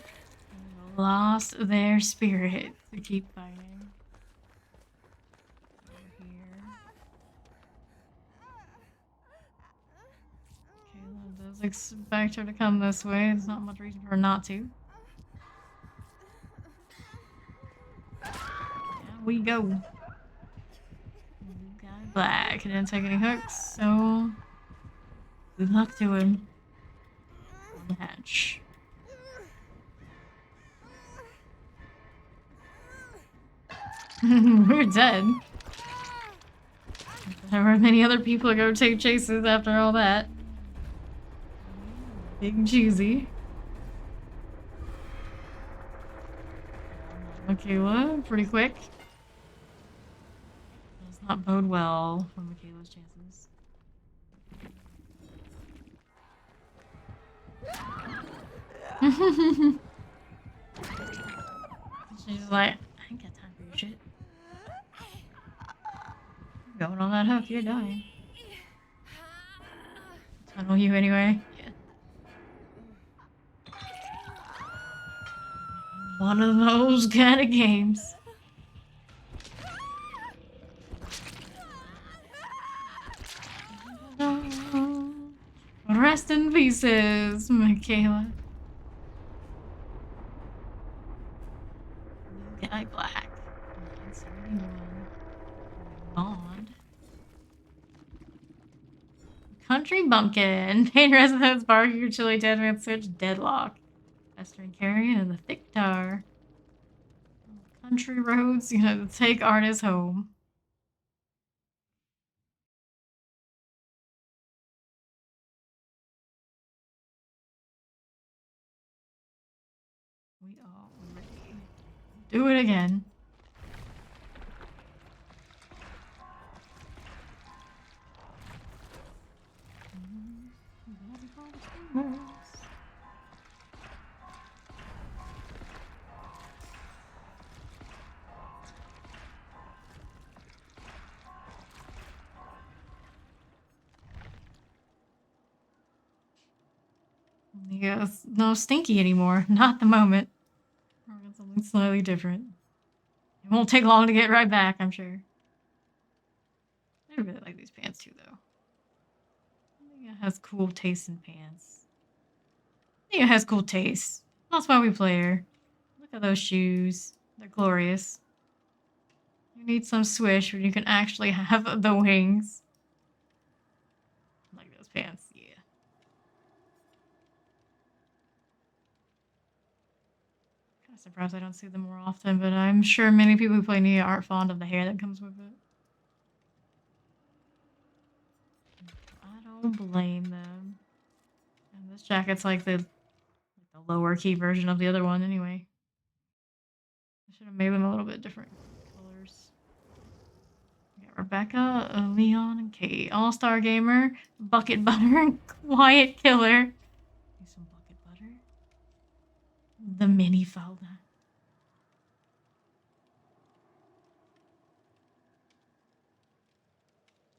Lost their spirit to keep fighting. Over here. Caleb does expect her to come this way. There's not much reason for her not to. There we go. Guy Black. He didn't take any hooks, so good luck to him. On the Hatch. We're dead. There were many other people to go take chases after all that. Big cheesy. Michaela, pretty quick. Does not bode well for Michaela's chances. She's like, I ain't got time for your shit. You're going on that hook, you're dying. Tunnel you anyway. Yeah. One of those kind of games. Rest in pieces, Michaela. Guy Black. 971. Bond. Country Bumpkin. Pain Residence, Barbecue, Chili, Dead Man Switch, Deadlock. Western Carrion, and the Thick Tar. Country Roads, you know, take artists home. We are ready. Do it again. Yes, no Stinky anymore. Not the moment. We're going something slightly different. It won't take long to get right back, I'm sure. I really like these pants too, though. I think it has cool taste in pants. I think it has cool taste. That's why we play her. Look at those shoes. They're glorious. You need some swish when you can actually have the wings. I like those pants, yeah. Kind of surprised I don't see them more often, but I'm sure many people who play Nia aren't fond of the hair that comes with it. I don't blame them. And this jacket's like the lower key version of the other one anyway. I should have made them a little bit different colors. We got Rebecca, Leon, and Kate. All-Star Gamer, Bucket Butter, and Quiet Killer. Need some Bucket Butter. The mini Falda.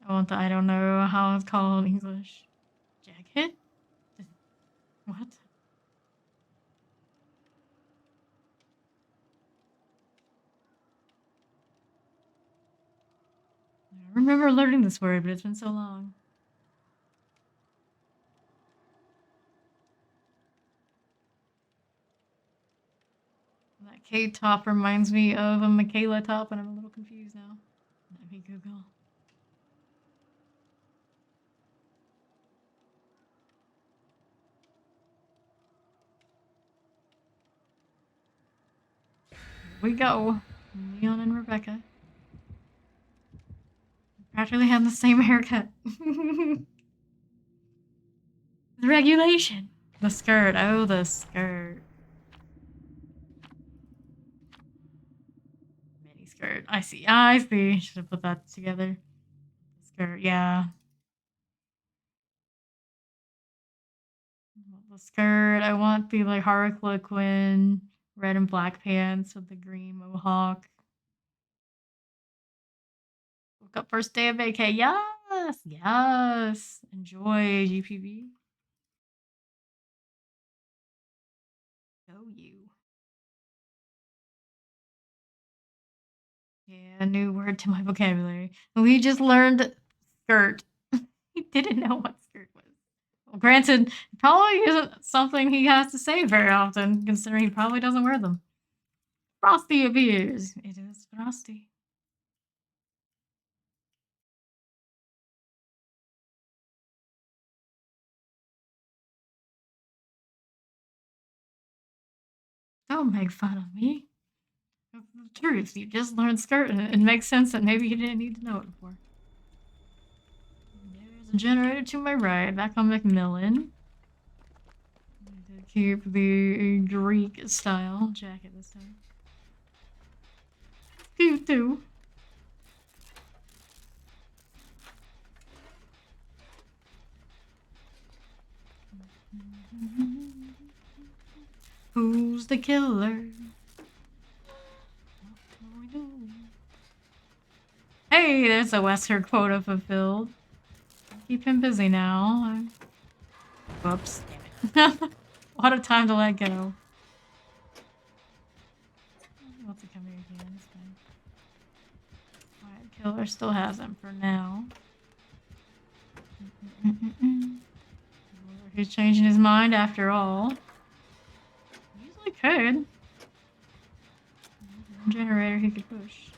I want the, I don't know how it's called in English. Jacket? What? I remember learning this word, but it's been so long. That K top reminds me of a Michaela top, and I'm a little confused now. Let me Google. Here we go. Leon and Rebecca. Practically have the same haircut. The regulation. The skirt. Oh, the skirt. Mini skirt. I see. I see. Should have put that together. Skirt. Yeah. The skirt. I want the like Harlequin red and black pants with the green mohawk. Woke up first day of vacay. Yes. Yes. Enjoy GPV. Go you. Yeah, a new word to my vocabulary. We just learned skirt. He didn't know what skirt was. Well, granted, it probably isn't something he has to say very often, considering he probably doesn't wear them. Frosty appears. It is Frosty. Don't make fun of me. It's the truth. You just learned skirt, and it makes sense that maybe you didn't need to know it before. There's a generator to my right. Back on Macmillan. To keep the Greek style jacket this time. You too. Who's the killer? Hey, there's a Wesker quota fulfilled. Keep him busy now. Whoops. Damn it. What a time to let go. What's it coming again? It's fine. Quiet killer still has him for now. He's changing his mind after all. Easily could. Generator he could push.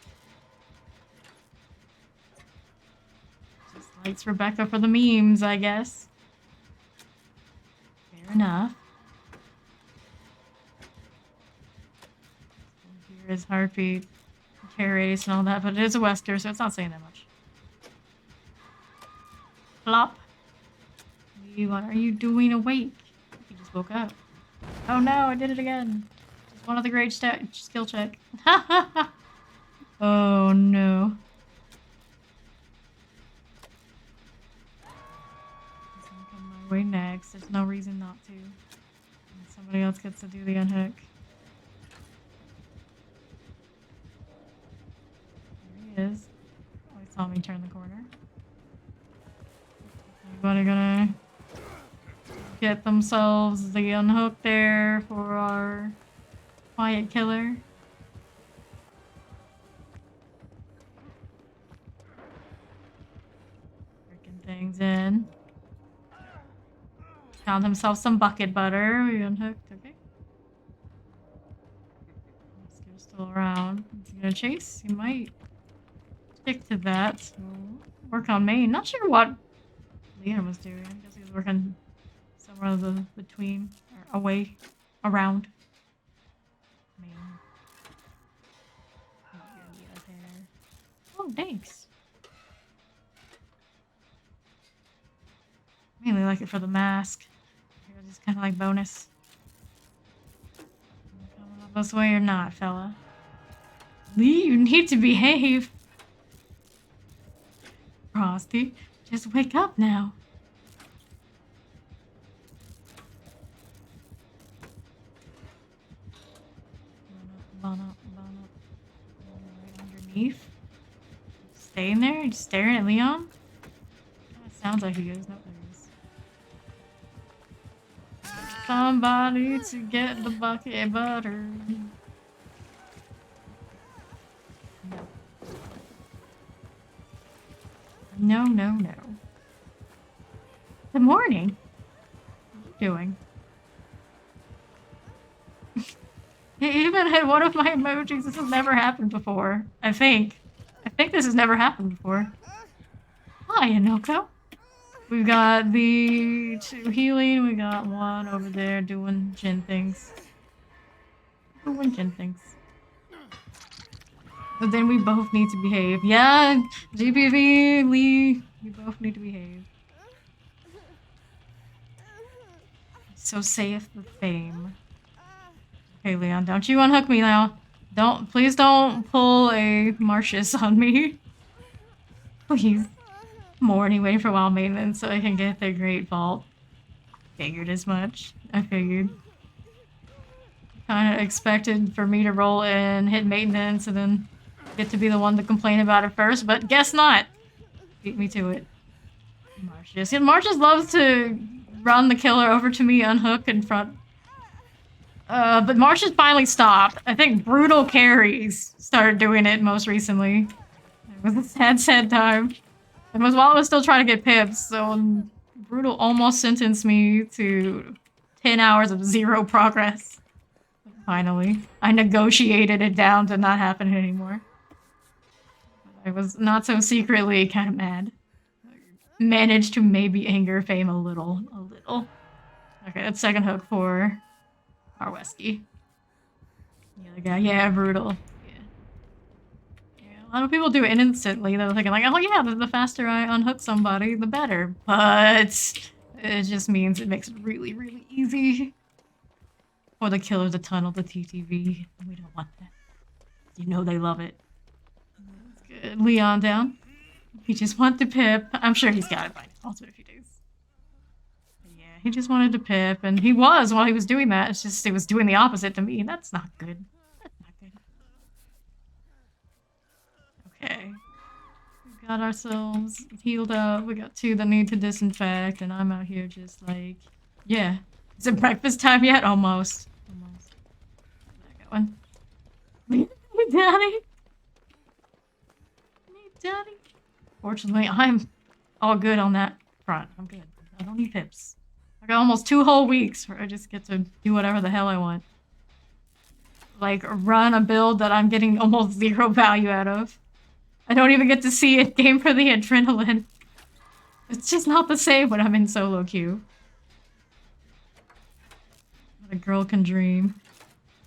Just likes Rebecca for the memes, I guess. Fair enough. Hear his heartbeat, carry radius, and all that, but it is a Wesker, so it's not saying that much. Flop. What are you doing awake? He just woke up. Oh no, I did it again. Just one of the great skill check. Oh no. He's gonna come my way next. There's no reason not to. And somebody else gets to do the unhook. There he is. Oh, he saw me turn the corner. Anybody gonna get themselves the unhook there for our quiet killer? Freaking things in. Found himself some bucket butter. We unhooked. Okay. Oscar's still around. Is he gonna chase? He might stick to that. So work on main. Not sure what Leon was doing. I guess he was working somewhere between, or away, around. Main. Oh, thanks. Mainly like it for the mask. Just kind of like bonus. Coming up this way or not, fella? Lee, you need to behave. Frosty, just wake up now. Bun up. Right underneath. Staying there, just staring at Leon. Sounds like he is. No, there he is. Somebody to get the bucket butter. No, no, no. Good morning. What are you doing? He even had one of my emojis. This has never happened before. I think this has never happened before. Hi, Inoko. We've got the 2 healing. We got 1 over there doing gin things. Doing gin things. But then we both need to behave. Yeah, GBV, Lee, we both need to behave. So saith the fame. Okay, Leon, don't you unhook me now. Please don't pull a Marcius on me. Please. Morning, waiting for wild maintenance so I can get the Great Vault. Figured as much. I figured. Kinda expected for me to roll in, hit maintenance, and then get to be the one to complain about it first, but guess not! Beat me to it. Marcius. Yeah, Marcius loves to run the killer over to me, unhook in front. But Marcius finally stopped. I think Brutal Carries started doing it most recently. It was a sad, sad time. It was while I was still trying to get pips, so Brutal almost sentenced me to 10 hours of 0 progress. Finally. I negotiated it down to not happen anymore. I was not so secretly kind of mad. Managed to maybe anger Fame a little. Okay, that's second hook for Arweski. The other guy, yeah, Brutal. A lot of people do it instantly, though, thinking like, oh yeah, the faster I unhook somebody, the better. But it just means it makes it really, really easy for the killer to tunnel the TTV. We don't want that. You know they love it. That's good. Leon down. He just wanted to pip. I'm sure he's got it by now. It's been a few days. But yeah, he just wanted to pip, and he was while he was doing that. It's just it was doing the opposite to me. That's not good. Okay. We got ourselves healed up. We got 2 that need to disinfect, and I'm out here just like, yeah. Is it breakfast time yet? Almost. I got one. Hey, Daddy. Hey, Daddy. Fortunately, I'm all good on that front. I'm good. I don't need pips. I got almost 2 whole weeks where I just get to do whatever the hell I want. Like, run a build that I'm getting almost 0 value out of. I don't even get to see it game for the adrenaline. It's just not the same when I'm in solo queue. What a girl can dream.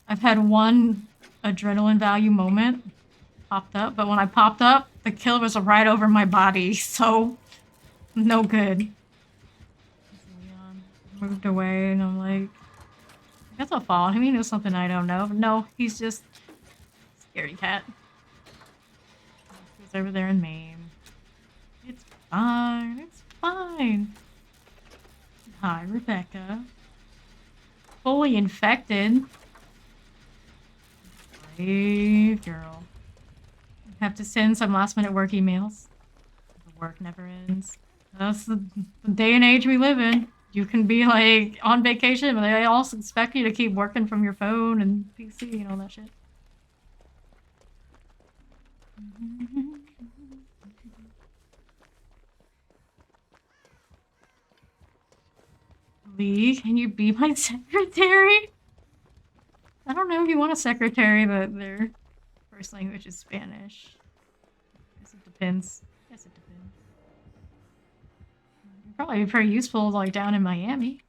I've had 1 adrenaline value moment popped up, but when I popped up, the killer was right over my body, so no good. Leon moved away, and I'm like, I guess I'll follow him. He knows something I don't know. No, he's just scaredy cat. He's over there in Maine. It's fine. It's fine. Hi, Rebecca. Fully infected. Brave girl. I have to send some last minute work emails. The work never ends. That's the day and age we live in. You can be like on vacation, but they also expect you to keep working from your phone and PC and all that shit. Lee, can you be my secretary? I don't know if you want a secretary, but their first language is Spanish. I guess it depends. Probably be pretty useful, like, down in Miami.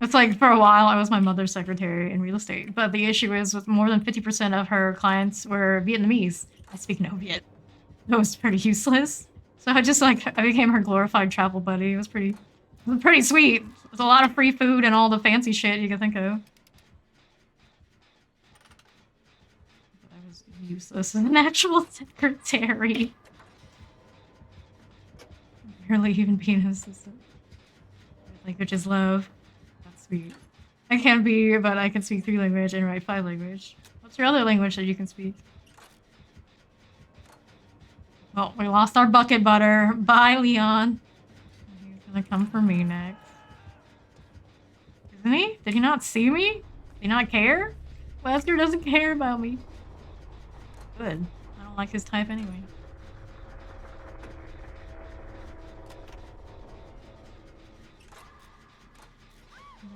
It's like, for a while, I was my mother's secretary in real estate, but the issue is with more than 50% of her clients were Vietnamese. I speak no Viet. It was pretty useless. So I became her glorified travel buddy. It was pretty sweet. There's a lot of free food and all the fancy shit you can think of. But I was useless as an actual secretary. Barely even being an assistant. Language is love. That's sweet. I can't be, but I can speak 3 language and write 5 language. What's your other language that you can speak? Well, we lost our bucket butter. Bye, Leon. He's gonna come for me next. Isn't he? Did he not see me? Did he not care? Wesker doesn't care about me. Good. I don't like his type anyway.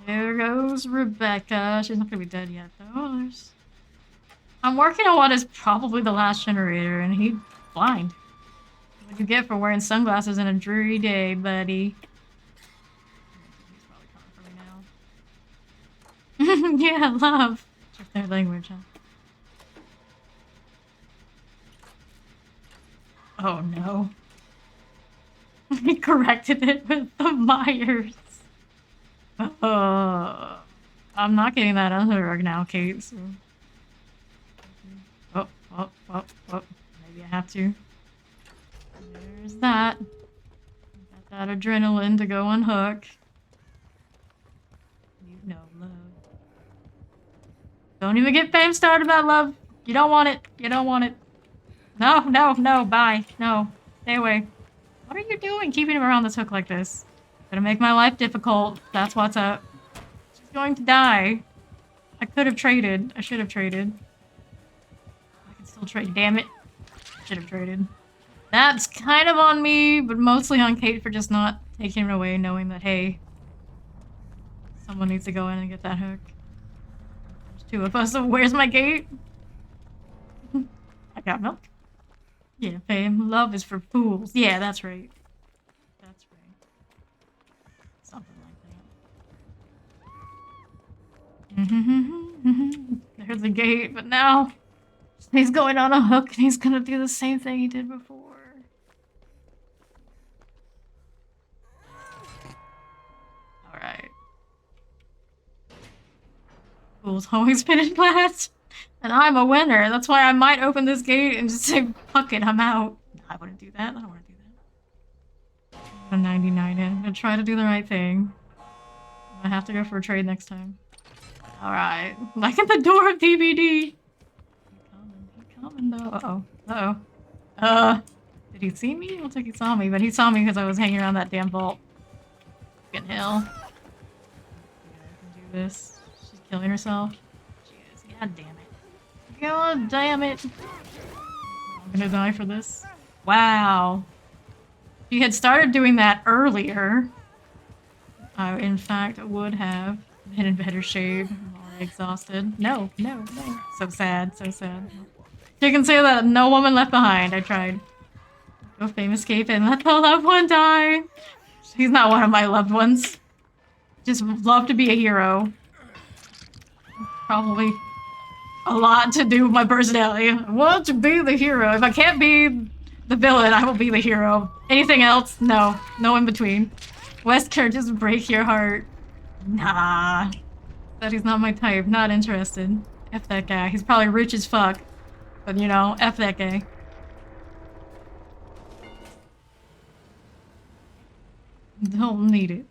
There goes Rebecca. She's not gonna be dead yet, though. I'm working on what is probably the last generator, and he's blind. What'd you get for wearing sunglasses on a dreary day, buddy? He's probably coming for me now. Yeah, love. Just their language, huh? Oh no. He corrected it with the Myers. I'm not getting that under rug now, Kate. So. Oh. Maybe I have to. There's that. Got that adrenaline to go unhook. You know love. Don't even get fame started about love. You don't want it. You don't want it. No, bye. No. Stay away. What are you doing keeping him around this hook like this? Gonna make my life difficult. That's what's up. She's going to die. I could have traded. I should have traded. I can still trade. Damn it. Should have traded. That's kind of on me, but mostly on Kate for just not taking it away, knowing that, hey, someone needs to go in and get that hook. There's two of us, so where's my gate? I got milk. Yeah, fame. Love is for fools. Yeah, that's right. That's right. Something like that. There's a gate, but now he's going on a hook and he's gonna do the same thing he did before. Alright. Fool's always been in last. And I'm a winner. That's why I might open this gate and just say, fuck it, I'm out. No, I wouldn't do that. I don't want to do that. I'm 99 in. I'm gonna try to do the right thing. I have to go for a trade next time. Alright. Like at the door of DBD. He coming though. Uh-oh. Did he see me? I don't think he saw me, but he saw me because I was hanging around that damn vault. Fucking hell. Yeah, I can do this. She's killing herself. She is. God damn it. God damn it. I'm gonna die for this. Wow. If you had started doing that earlier, I, in fact, would have been in better shape. I'm already exhausted. No. So sad, so sad. You can say that no woman left behind. I tried. Go famous Cape and let the loved one die. He's not one of my loved ones. Just love to be a hero. Probably a lot to do with my personality. I want to be the hero. If I can't be the villain, I will be the hero. Anything else? No. No in between. Wesker, just break your heart. Nah. That he's not my type. Not interested. F that guy. He's probably rich as fuck. But you know, F that guy. Don't need it.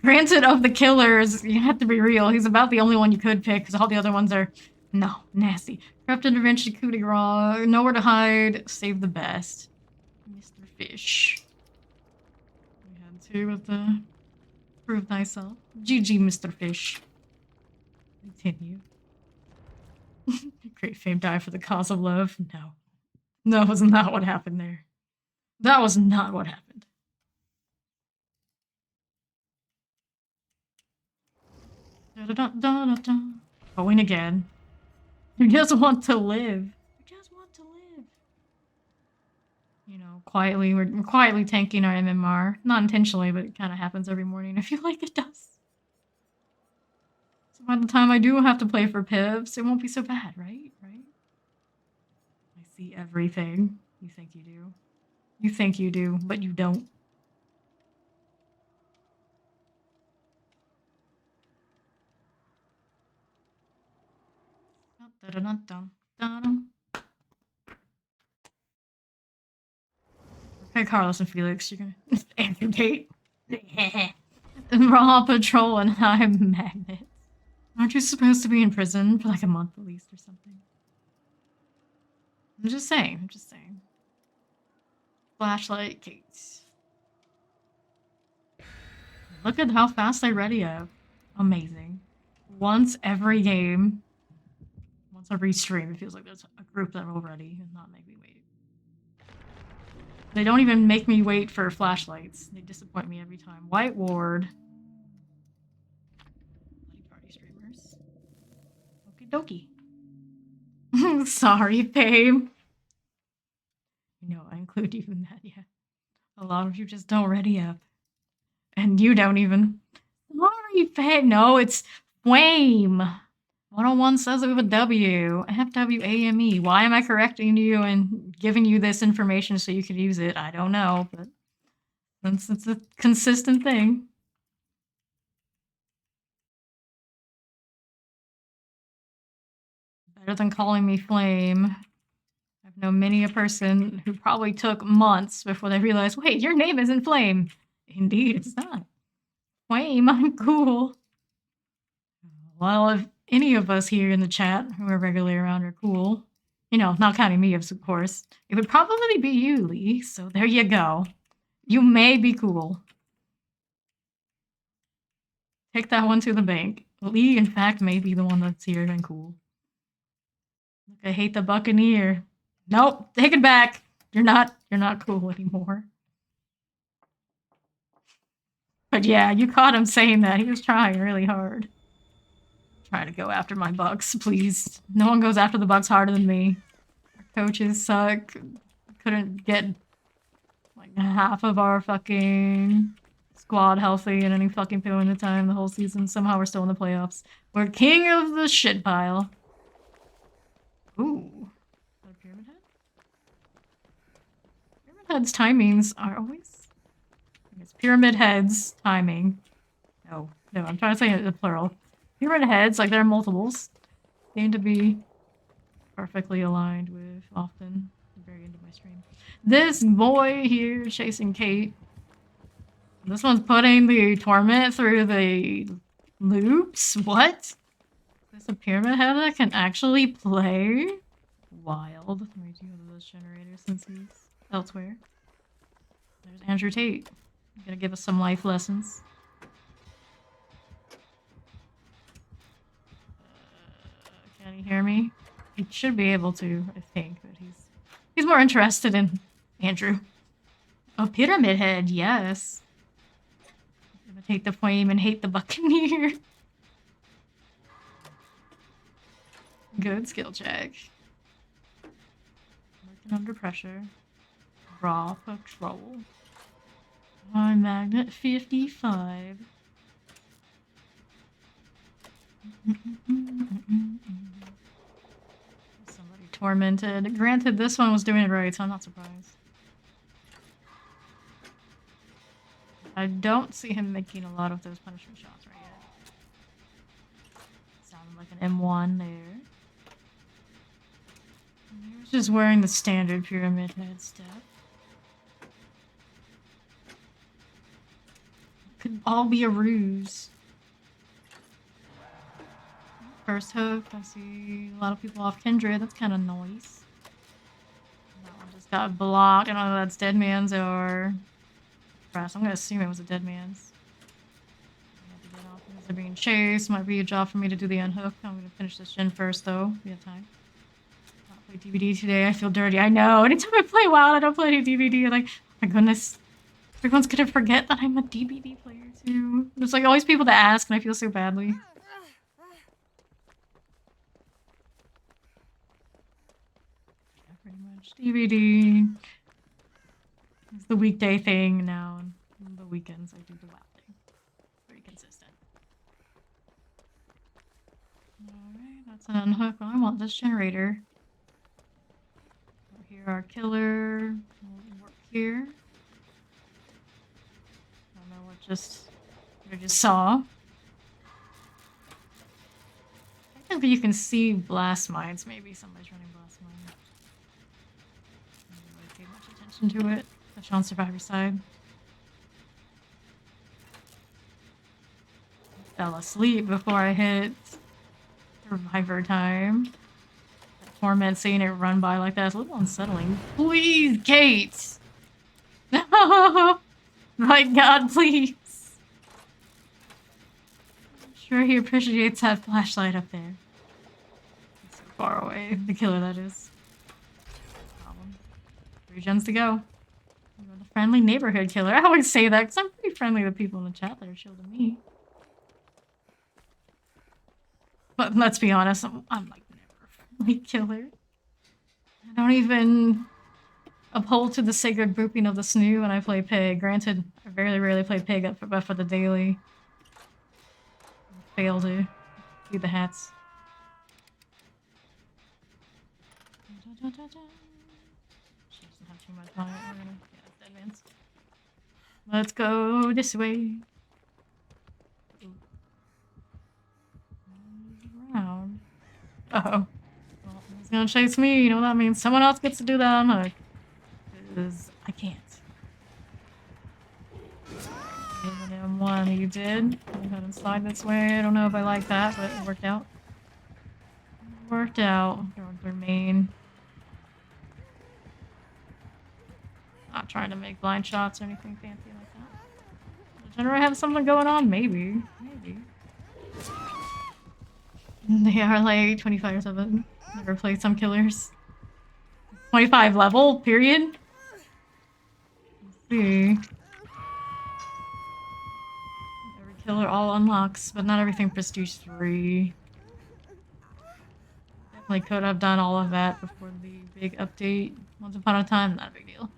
Granted, of the killers, you have to be real. He's about the only one you could pick, because all the other ones are, no, nasty. Corrupt intervention, coup de grace, nowhere to hide, save the best. Mr. Fish. We had to with the prove thyself. GG, Mr. Fish. Continue. Great fame die for the cause of love. No. That was not what happened there. That was not what happened. Going again. You just want to live. You just want to live. You know, quietly, we're quietly tanking our MMR. Not intentionally, but it kind of happens every morning. I feel like it does. So by the time I do have to play for Pivs, it won't be so bad, right? Right? I see everything. You think you do. You think you do, but you don't. Okay, Carlos and Felix, you're gonna amputate. Raw Patrol and I'm Magnets. Aren't you supposed to be in prison for like a month at least or something? I'm just saying. I'm just saying. Flashlight Kate. Look at how fast I ready up. Amazing. Once every game. Once every stream, it feels like there's a group that will ready and not make me wait. They don't even make me wait for flashlights. They disappoint me every time. White Ward. Bloody party streamers. Okie dokie. Sorry, babe. You know, I include even that, yeah. A lot of you just don't ready up. And you don't even. Sorry, babe. No, it's Flame. 101 says it with a W. FWAME. Why am I correcting you and giving you this information so you could use it? I don't know, but since it's a consistent thing. Better than calling me Flame. I've known many a person who probably took months before they realized, wait, your name isn't Flame. Indeed, it's not. Flame, I'm cool. Well, if any of us here in the chat who are regularly around are cool, you know, not counting me, of course, it would probably be you, Lee. So there you go. You may be cool. Take that one to the bank. Lee, in fact, may be the one that's here and cool. Look, I hate the Buccaneer. Nope, take it back. You're not cool anymore. But yeah, you caught him saying that. He was trying really hard. Trying to go after my Bucks, please. No one goes after the Bucks harder than me. Our coaches suck. Couldn't get like half of our fucking squad healthy in any fucking point in time the whole season. Somehow we're still in the playoffs. We're king of the shit pile. Ooh. Is that a Pyramid Head? Pyramid Head's timings are always... It's Pyramid Head's timing. No, I'm trying to say it in the plural. Pyramid Heads, like they're multiples, seem to be perfectly aligned with often the very end of my stream. This boy here chasing Kate. This one's putting the torment through the loops? What? Is this a Pyramid Head that can actually play? Wild. Let me do one of those generators since he's elsewhere. There's Andrew Tate. He's gonna give us some life lessons. Can he hear me? He should be able to, I think, but he's more interested in Andrew. Oh, Pyramid Head, yes. I'm gonna take the flame and hate the Buccaneer. Good skill check. Working under pressure. Raw patrol. I'm Magnet 55. Somebody tormented. Granted, this one was doing it right, so I'm not surprised. I don't see him making a lot of those punishment shots right yet. Sounded like an M1 there. And he's just wearing the standard Pyramid Head stuff. Could all be a ruse. First hook, I see a lot of people off Kindred. That's kind of nice. That one just got blocked. I don't know if that's Dead Man's or... I'm gonna assume it was a Dead Man's. I have to get off because they're being chased. Might be a job for me to do the unhook. I'm gonna finish this gen first though. We have time. Not play DVD today. I feel dirty. I know. Anytime I play WoW, I don't play any DVD. I'm like, oh my goodness. Everyone's gonna forget that I'm a DVD player too. There's like always people to ask and I feel so badly. Yeah, pretty much. DVD is the weekday thing now, and the weekends I do the WoW thing. Very consistent. Alright, that's an unhook. Oh, I want this generator. Over here, our killer will work here. I don't know what I just saw. I think you can see blast mines. Maybe somebody's running blast mines. I didn't really pay much attention to it. Especially on Survivor side. I fell asleep before I hit Survivor time. torment seeing it run by like that. It's a little unsettling. Please, Kate! No! My god, please! I'm sure he appreciates that flashlight up there. It's so far away. The killer, that is. Problem. 3 gens to go. You're the friendly neighborhood killer. I always say that because I'm pretty friendly to people in the chat that are chill to me. But let's be honest, I'm like never a friendly killer. I don't even uphold to the sacred grouping of the snoo when I play pig. Granted, I very rarely play pig but for the daily. I fail to do the hats. She doesn't have too much on it. We're gonna get advanced. Let's go this way. Around. Uh-oh. Well, he's gonna chase me. You know what that means? Someone else gets to do that on hook. Because I can't. Giving him one, he did. I'm gonna slide this way. I don't know if I like that, but it worked out. It worked out. Their main. Not trying to make blind shots or anything fancy like that. Does General have something going on? Maybe. Maybe. They are like 25 or something. Never played some killers. 25 level, period. Let's see. Every killer all unlocks, but not everything prestige 3. Definitely could have done all of that before the big update. Once upon a time, not a big deal.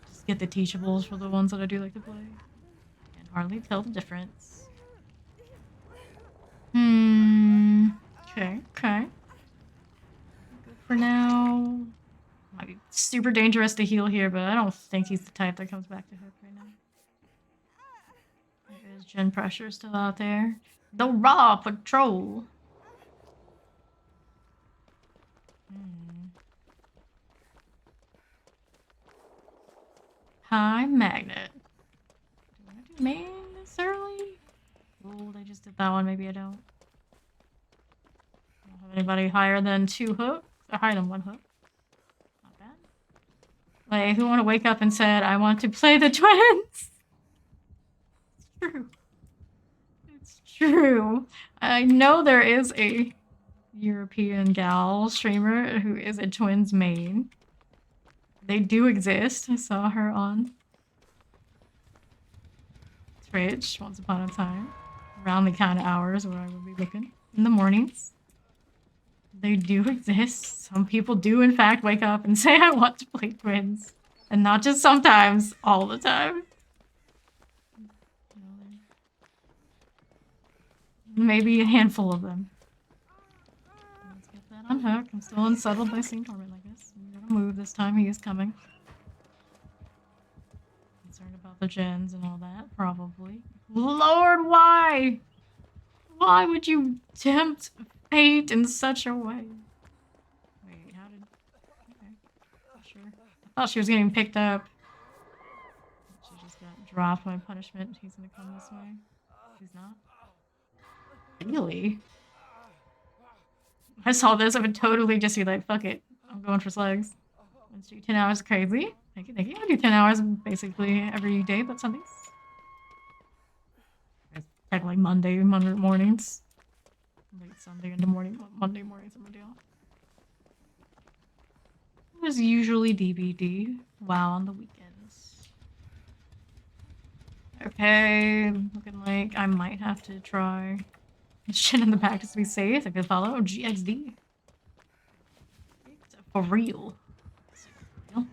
Just get the teachables for the ones that I do like to play. Can hardly tell the difference. Okay, okay. Good for now. Might be super dangerous to heal here, but I don't think he's the type that comes back to hook right now. There is gen pressure still out there. The Raw Patrol. High Magnet. Do I do main this early? Oh, they just did that one. Maybe I don't. I don't have anybody higher than 2 hooks. Or higher than 1 hook. Not bad. Like, who want to wake up and said, I want to play the twins? It's true. It's true. I know there is a European gal streamer who is a twins main. They do exist. I saw her on Twitch once upon a time. Around the kind of hours where I would be looking. In the mornings. They do exist. Some people do in fact wake up and say I want to play twins. And not just sometimes, all the time. Maybe a handful of them. Let's get that unhooked. I'm still unsettled by seeing Torment like this. I'm gonna move this time, he is coming. Concerned about the gens and all that, probably. Lord, why? Why would you tempt fate in such a way? Wait, how did... Okay, sure. I thought she was getting picked up. She just got dropped by punishment. He's gonna come this way. He's not. Really? I saw this, I would totally just be like, fuck it. I'm going for slugs. Let's do 10 hours crazy. Thank you, thank you. I do 10 hours basically every day, but Sundays. It's technically Monday mornings. Late Sunday into Monday mornings I'm gonna do. It was usually DBD. Wow, on the weekends. Okay, looking like I might have to try shit in the back just to be safe. I could follow GXD. For real. That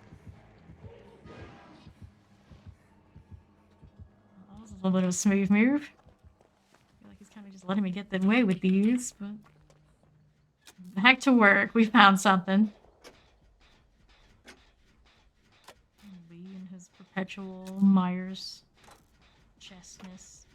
was a little bit of a smooth move. I feel like he's kind of just letting me get the way with these, but... Back to work. We found something. Lee and his perpetual Myers chestness.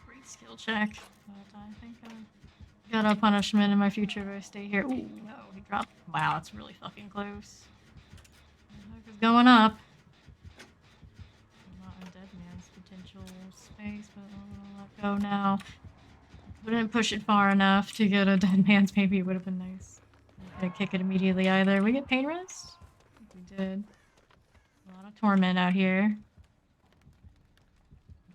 Great skill check. But I think I got a punishment in my future if I stay here. Ooh, no, he dropped. Wow, it's really fucking close. He's going up. Not in Dead Man's potential space, but I'm gonna let go now. We didn't push it far enough to get a Dead Man's. Maybe it would have been nice. I'm gonna kick it immediately either. We get pain rest? I think we did. A lot of torment out here.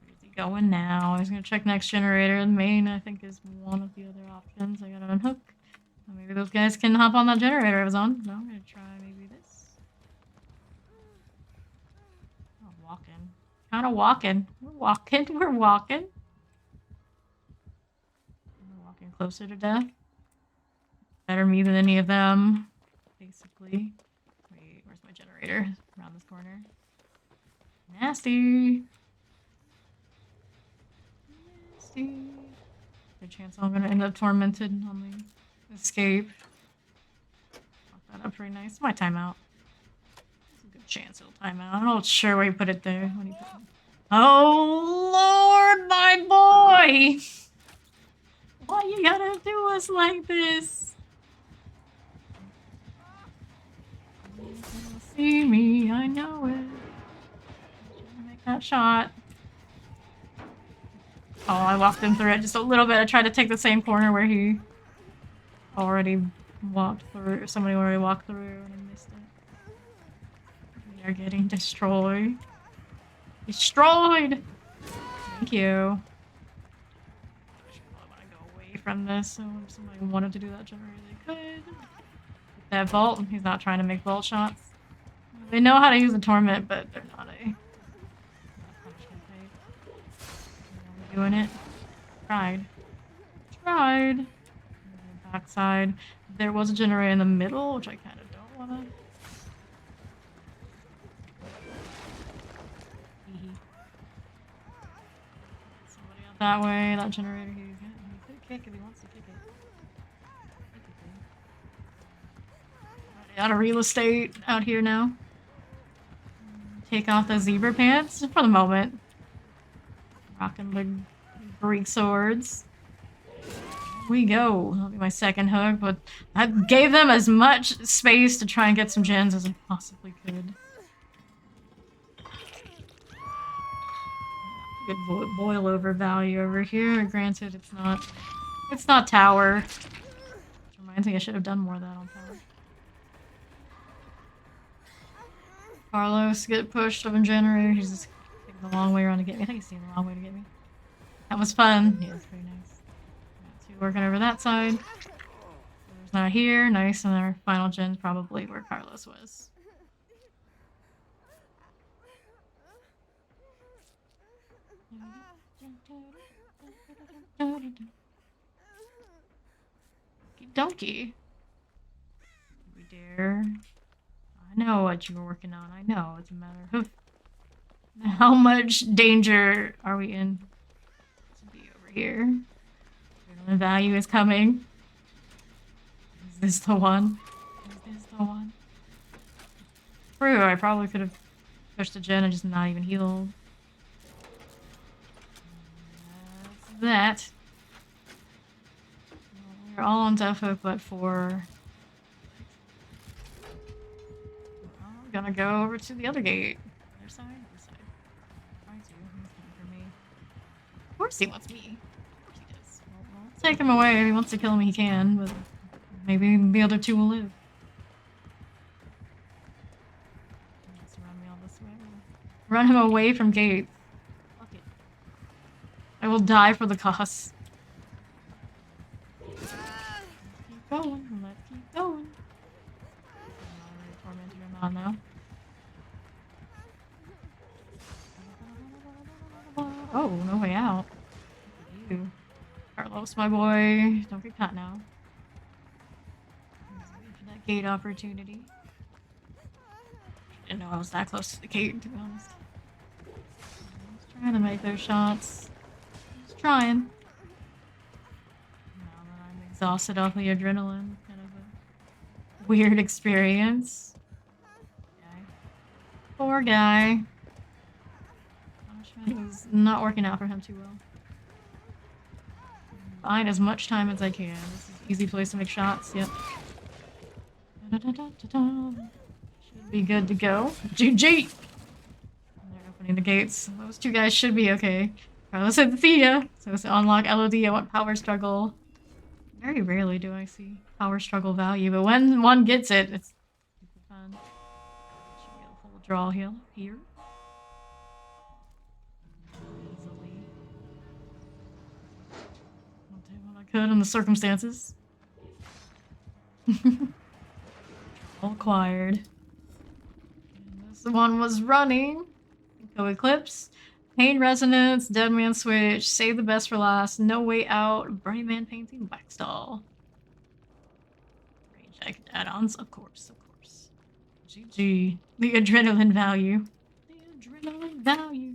Where's he going now? He's gonna check next generator. The main, I think, is one of the other options. I gotta unhook. Maybe those guys can hop on that generator I was on. No, I'm gonna try maybe this. Oh, walking. Kind of walking. We're walking. We're walking. We're walking closer to death. Better me than any of them, basically. Wait, where's my generator? Around this corner. Nasty. Nasty. Good chance I'm gonna end up tormented on the escape. Lock that up pretty nice. My timeout. There's a good chance it'll time out. I'm not sure where you put it there. What do you put it? Oh Lord, my boy! Why you gotta do us like this? You see me, I know it. Trying to make that shot. Oh, I walked him through it just a little bit. I tried to take the same corner where he already walked through. Somebody already walked through and I missed it. We are getting destroyed. Destroyed! Thank you. I want to go away from this, so if somebody wanted to do that generator, they could. With that vault, he's not trying to make vault shots. They know how to use the torment, but they're not a punishment type. Doing it. Tried. Tried. Backside. There was a generator in the middle, which I kind of don't want to. Somebody out that way. That generator, he could kick if he wants to kick it. Out of real estate out here now. Take off the zebra pants for the moment. Rocking the Greek swords. We go. That'll be my second hook, but I gave them as much space to try and get some gens as I possibly could. Good boil over value over here. Granted, it's not tower. Which reminds me I should have done more of that on tower. Carlos get pushed up in generator. He's just taking the long way around to get me. I think he's taking the long way to get me. That was fun. Yeah, it's pretty nice. Got two working over that side. There's not here. Nice. And our final gen's probably where Carlos was. Donkey. We dare. I know what you were working on. I know. It's a matter of how much danger are we in to be over here. Adrenaline value is coming. Is this the one? Is this the one? True, I probably could have pushed a gen and just not even healed. That's that. We're all on death hook, but for... I'm gonna go over to the other gate. Other side? Other side. Try to. He's coming for me. Of course he wants me. Of course he does. Well, I'll take him away. If he wants to kill me, he can, but maybe the other two will live. Just run me all this way. Run him away from gate. Fuck it. I will die for the cause. Let's keep going. Let's keep going. I'm already tormenting him on now. Oh, no way out. You. Carlos, my boy. Don't get caught now. Waiting for that gate opportunity. Didn't know I was that close to the gate, to be honest. Just trying to make those shots. Just trying. Now that I'm exhausted off the adrenaline. Kind of a weird experience. Okay. Poor guy. Punishment is not working out for him too well. Buying as much time as I can. This is an easy place to make shots. Yep. Should be good to go. GG! They're opening the gates. Those two guys should be okay. Carlos and Thea. So to unlock LOD, I want power struggle. Very rarely do I see power struggle value, but when one gets it, it's fun. Should be a full draw here. Easily. I'll do what I could in the circumstances. All acquired. And this one was running. Go Eclipse. Pain Resonance, Dead Man Switch, Save the Best for Last, No Way Out, Burning Man Painting, Backstall. Range add-ons, of course, of course. GG. The adrenaline value. The adrenaline value.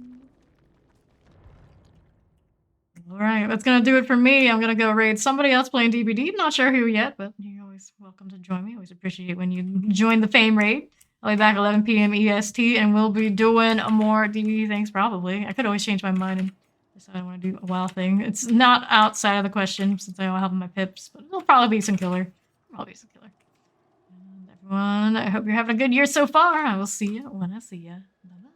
Alright, that's gonna do it for me. I'm gonna go raid somebody else playing DBD. Not sure who yet, but you're always welcome to join me. Always appreciate when you join the fame raid. I'll be back 11 p.m. EST, and we'll be doing more DBD things, probably. I could always change my mind and decide I want to do a WoW thing. It's not outside of the question, since I don't have my pips, but it'll probably be some killer. Probably some killer. And everyone, I hope you're having a good year so far. I will see you when I see you. Bye-bye.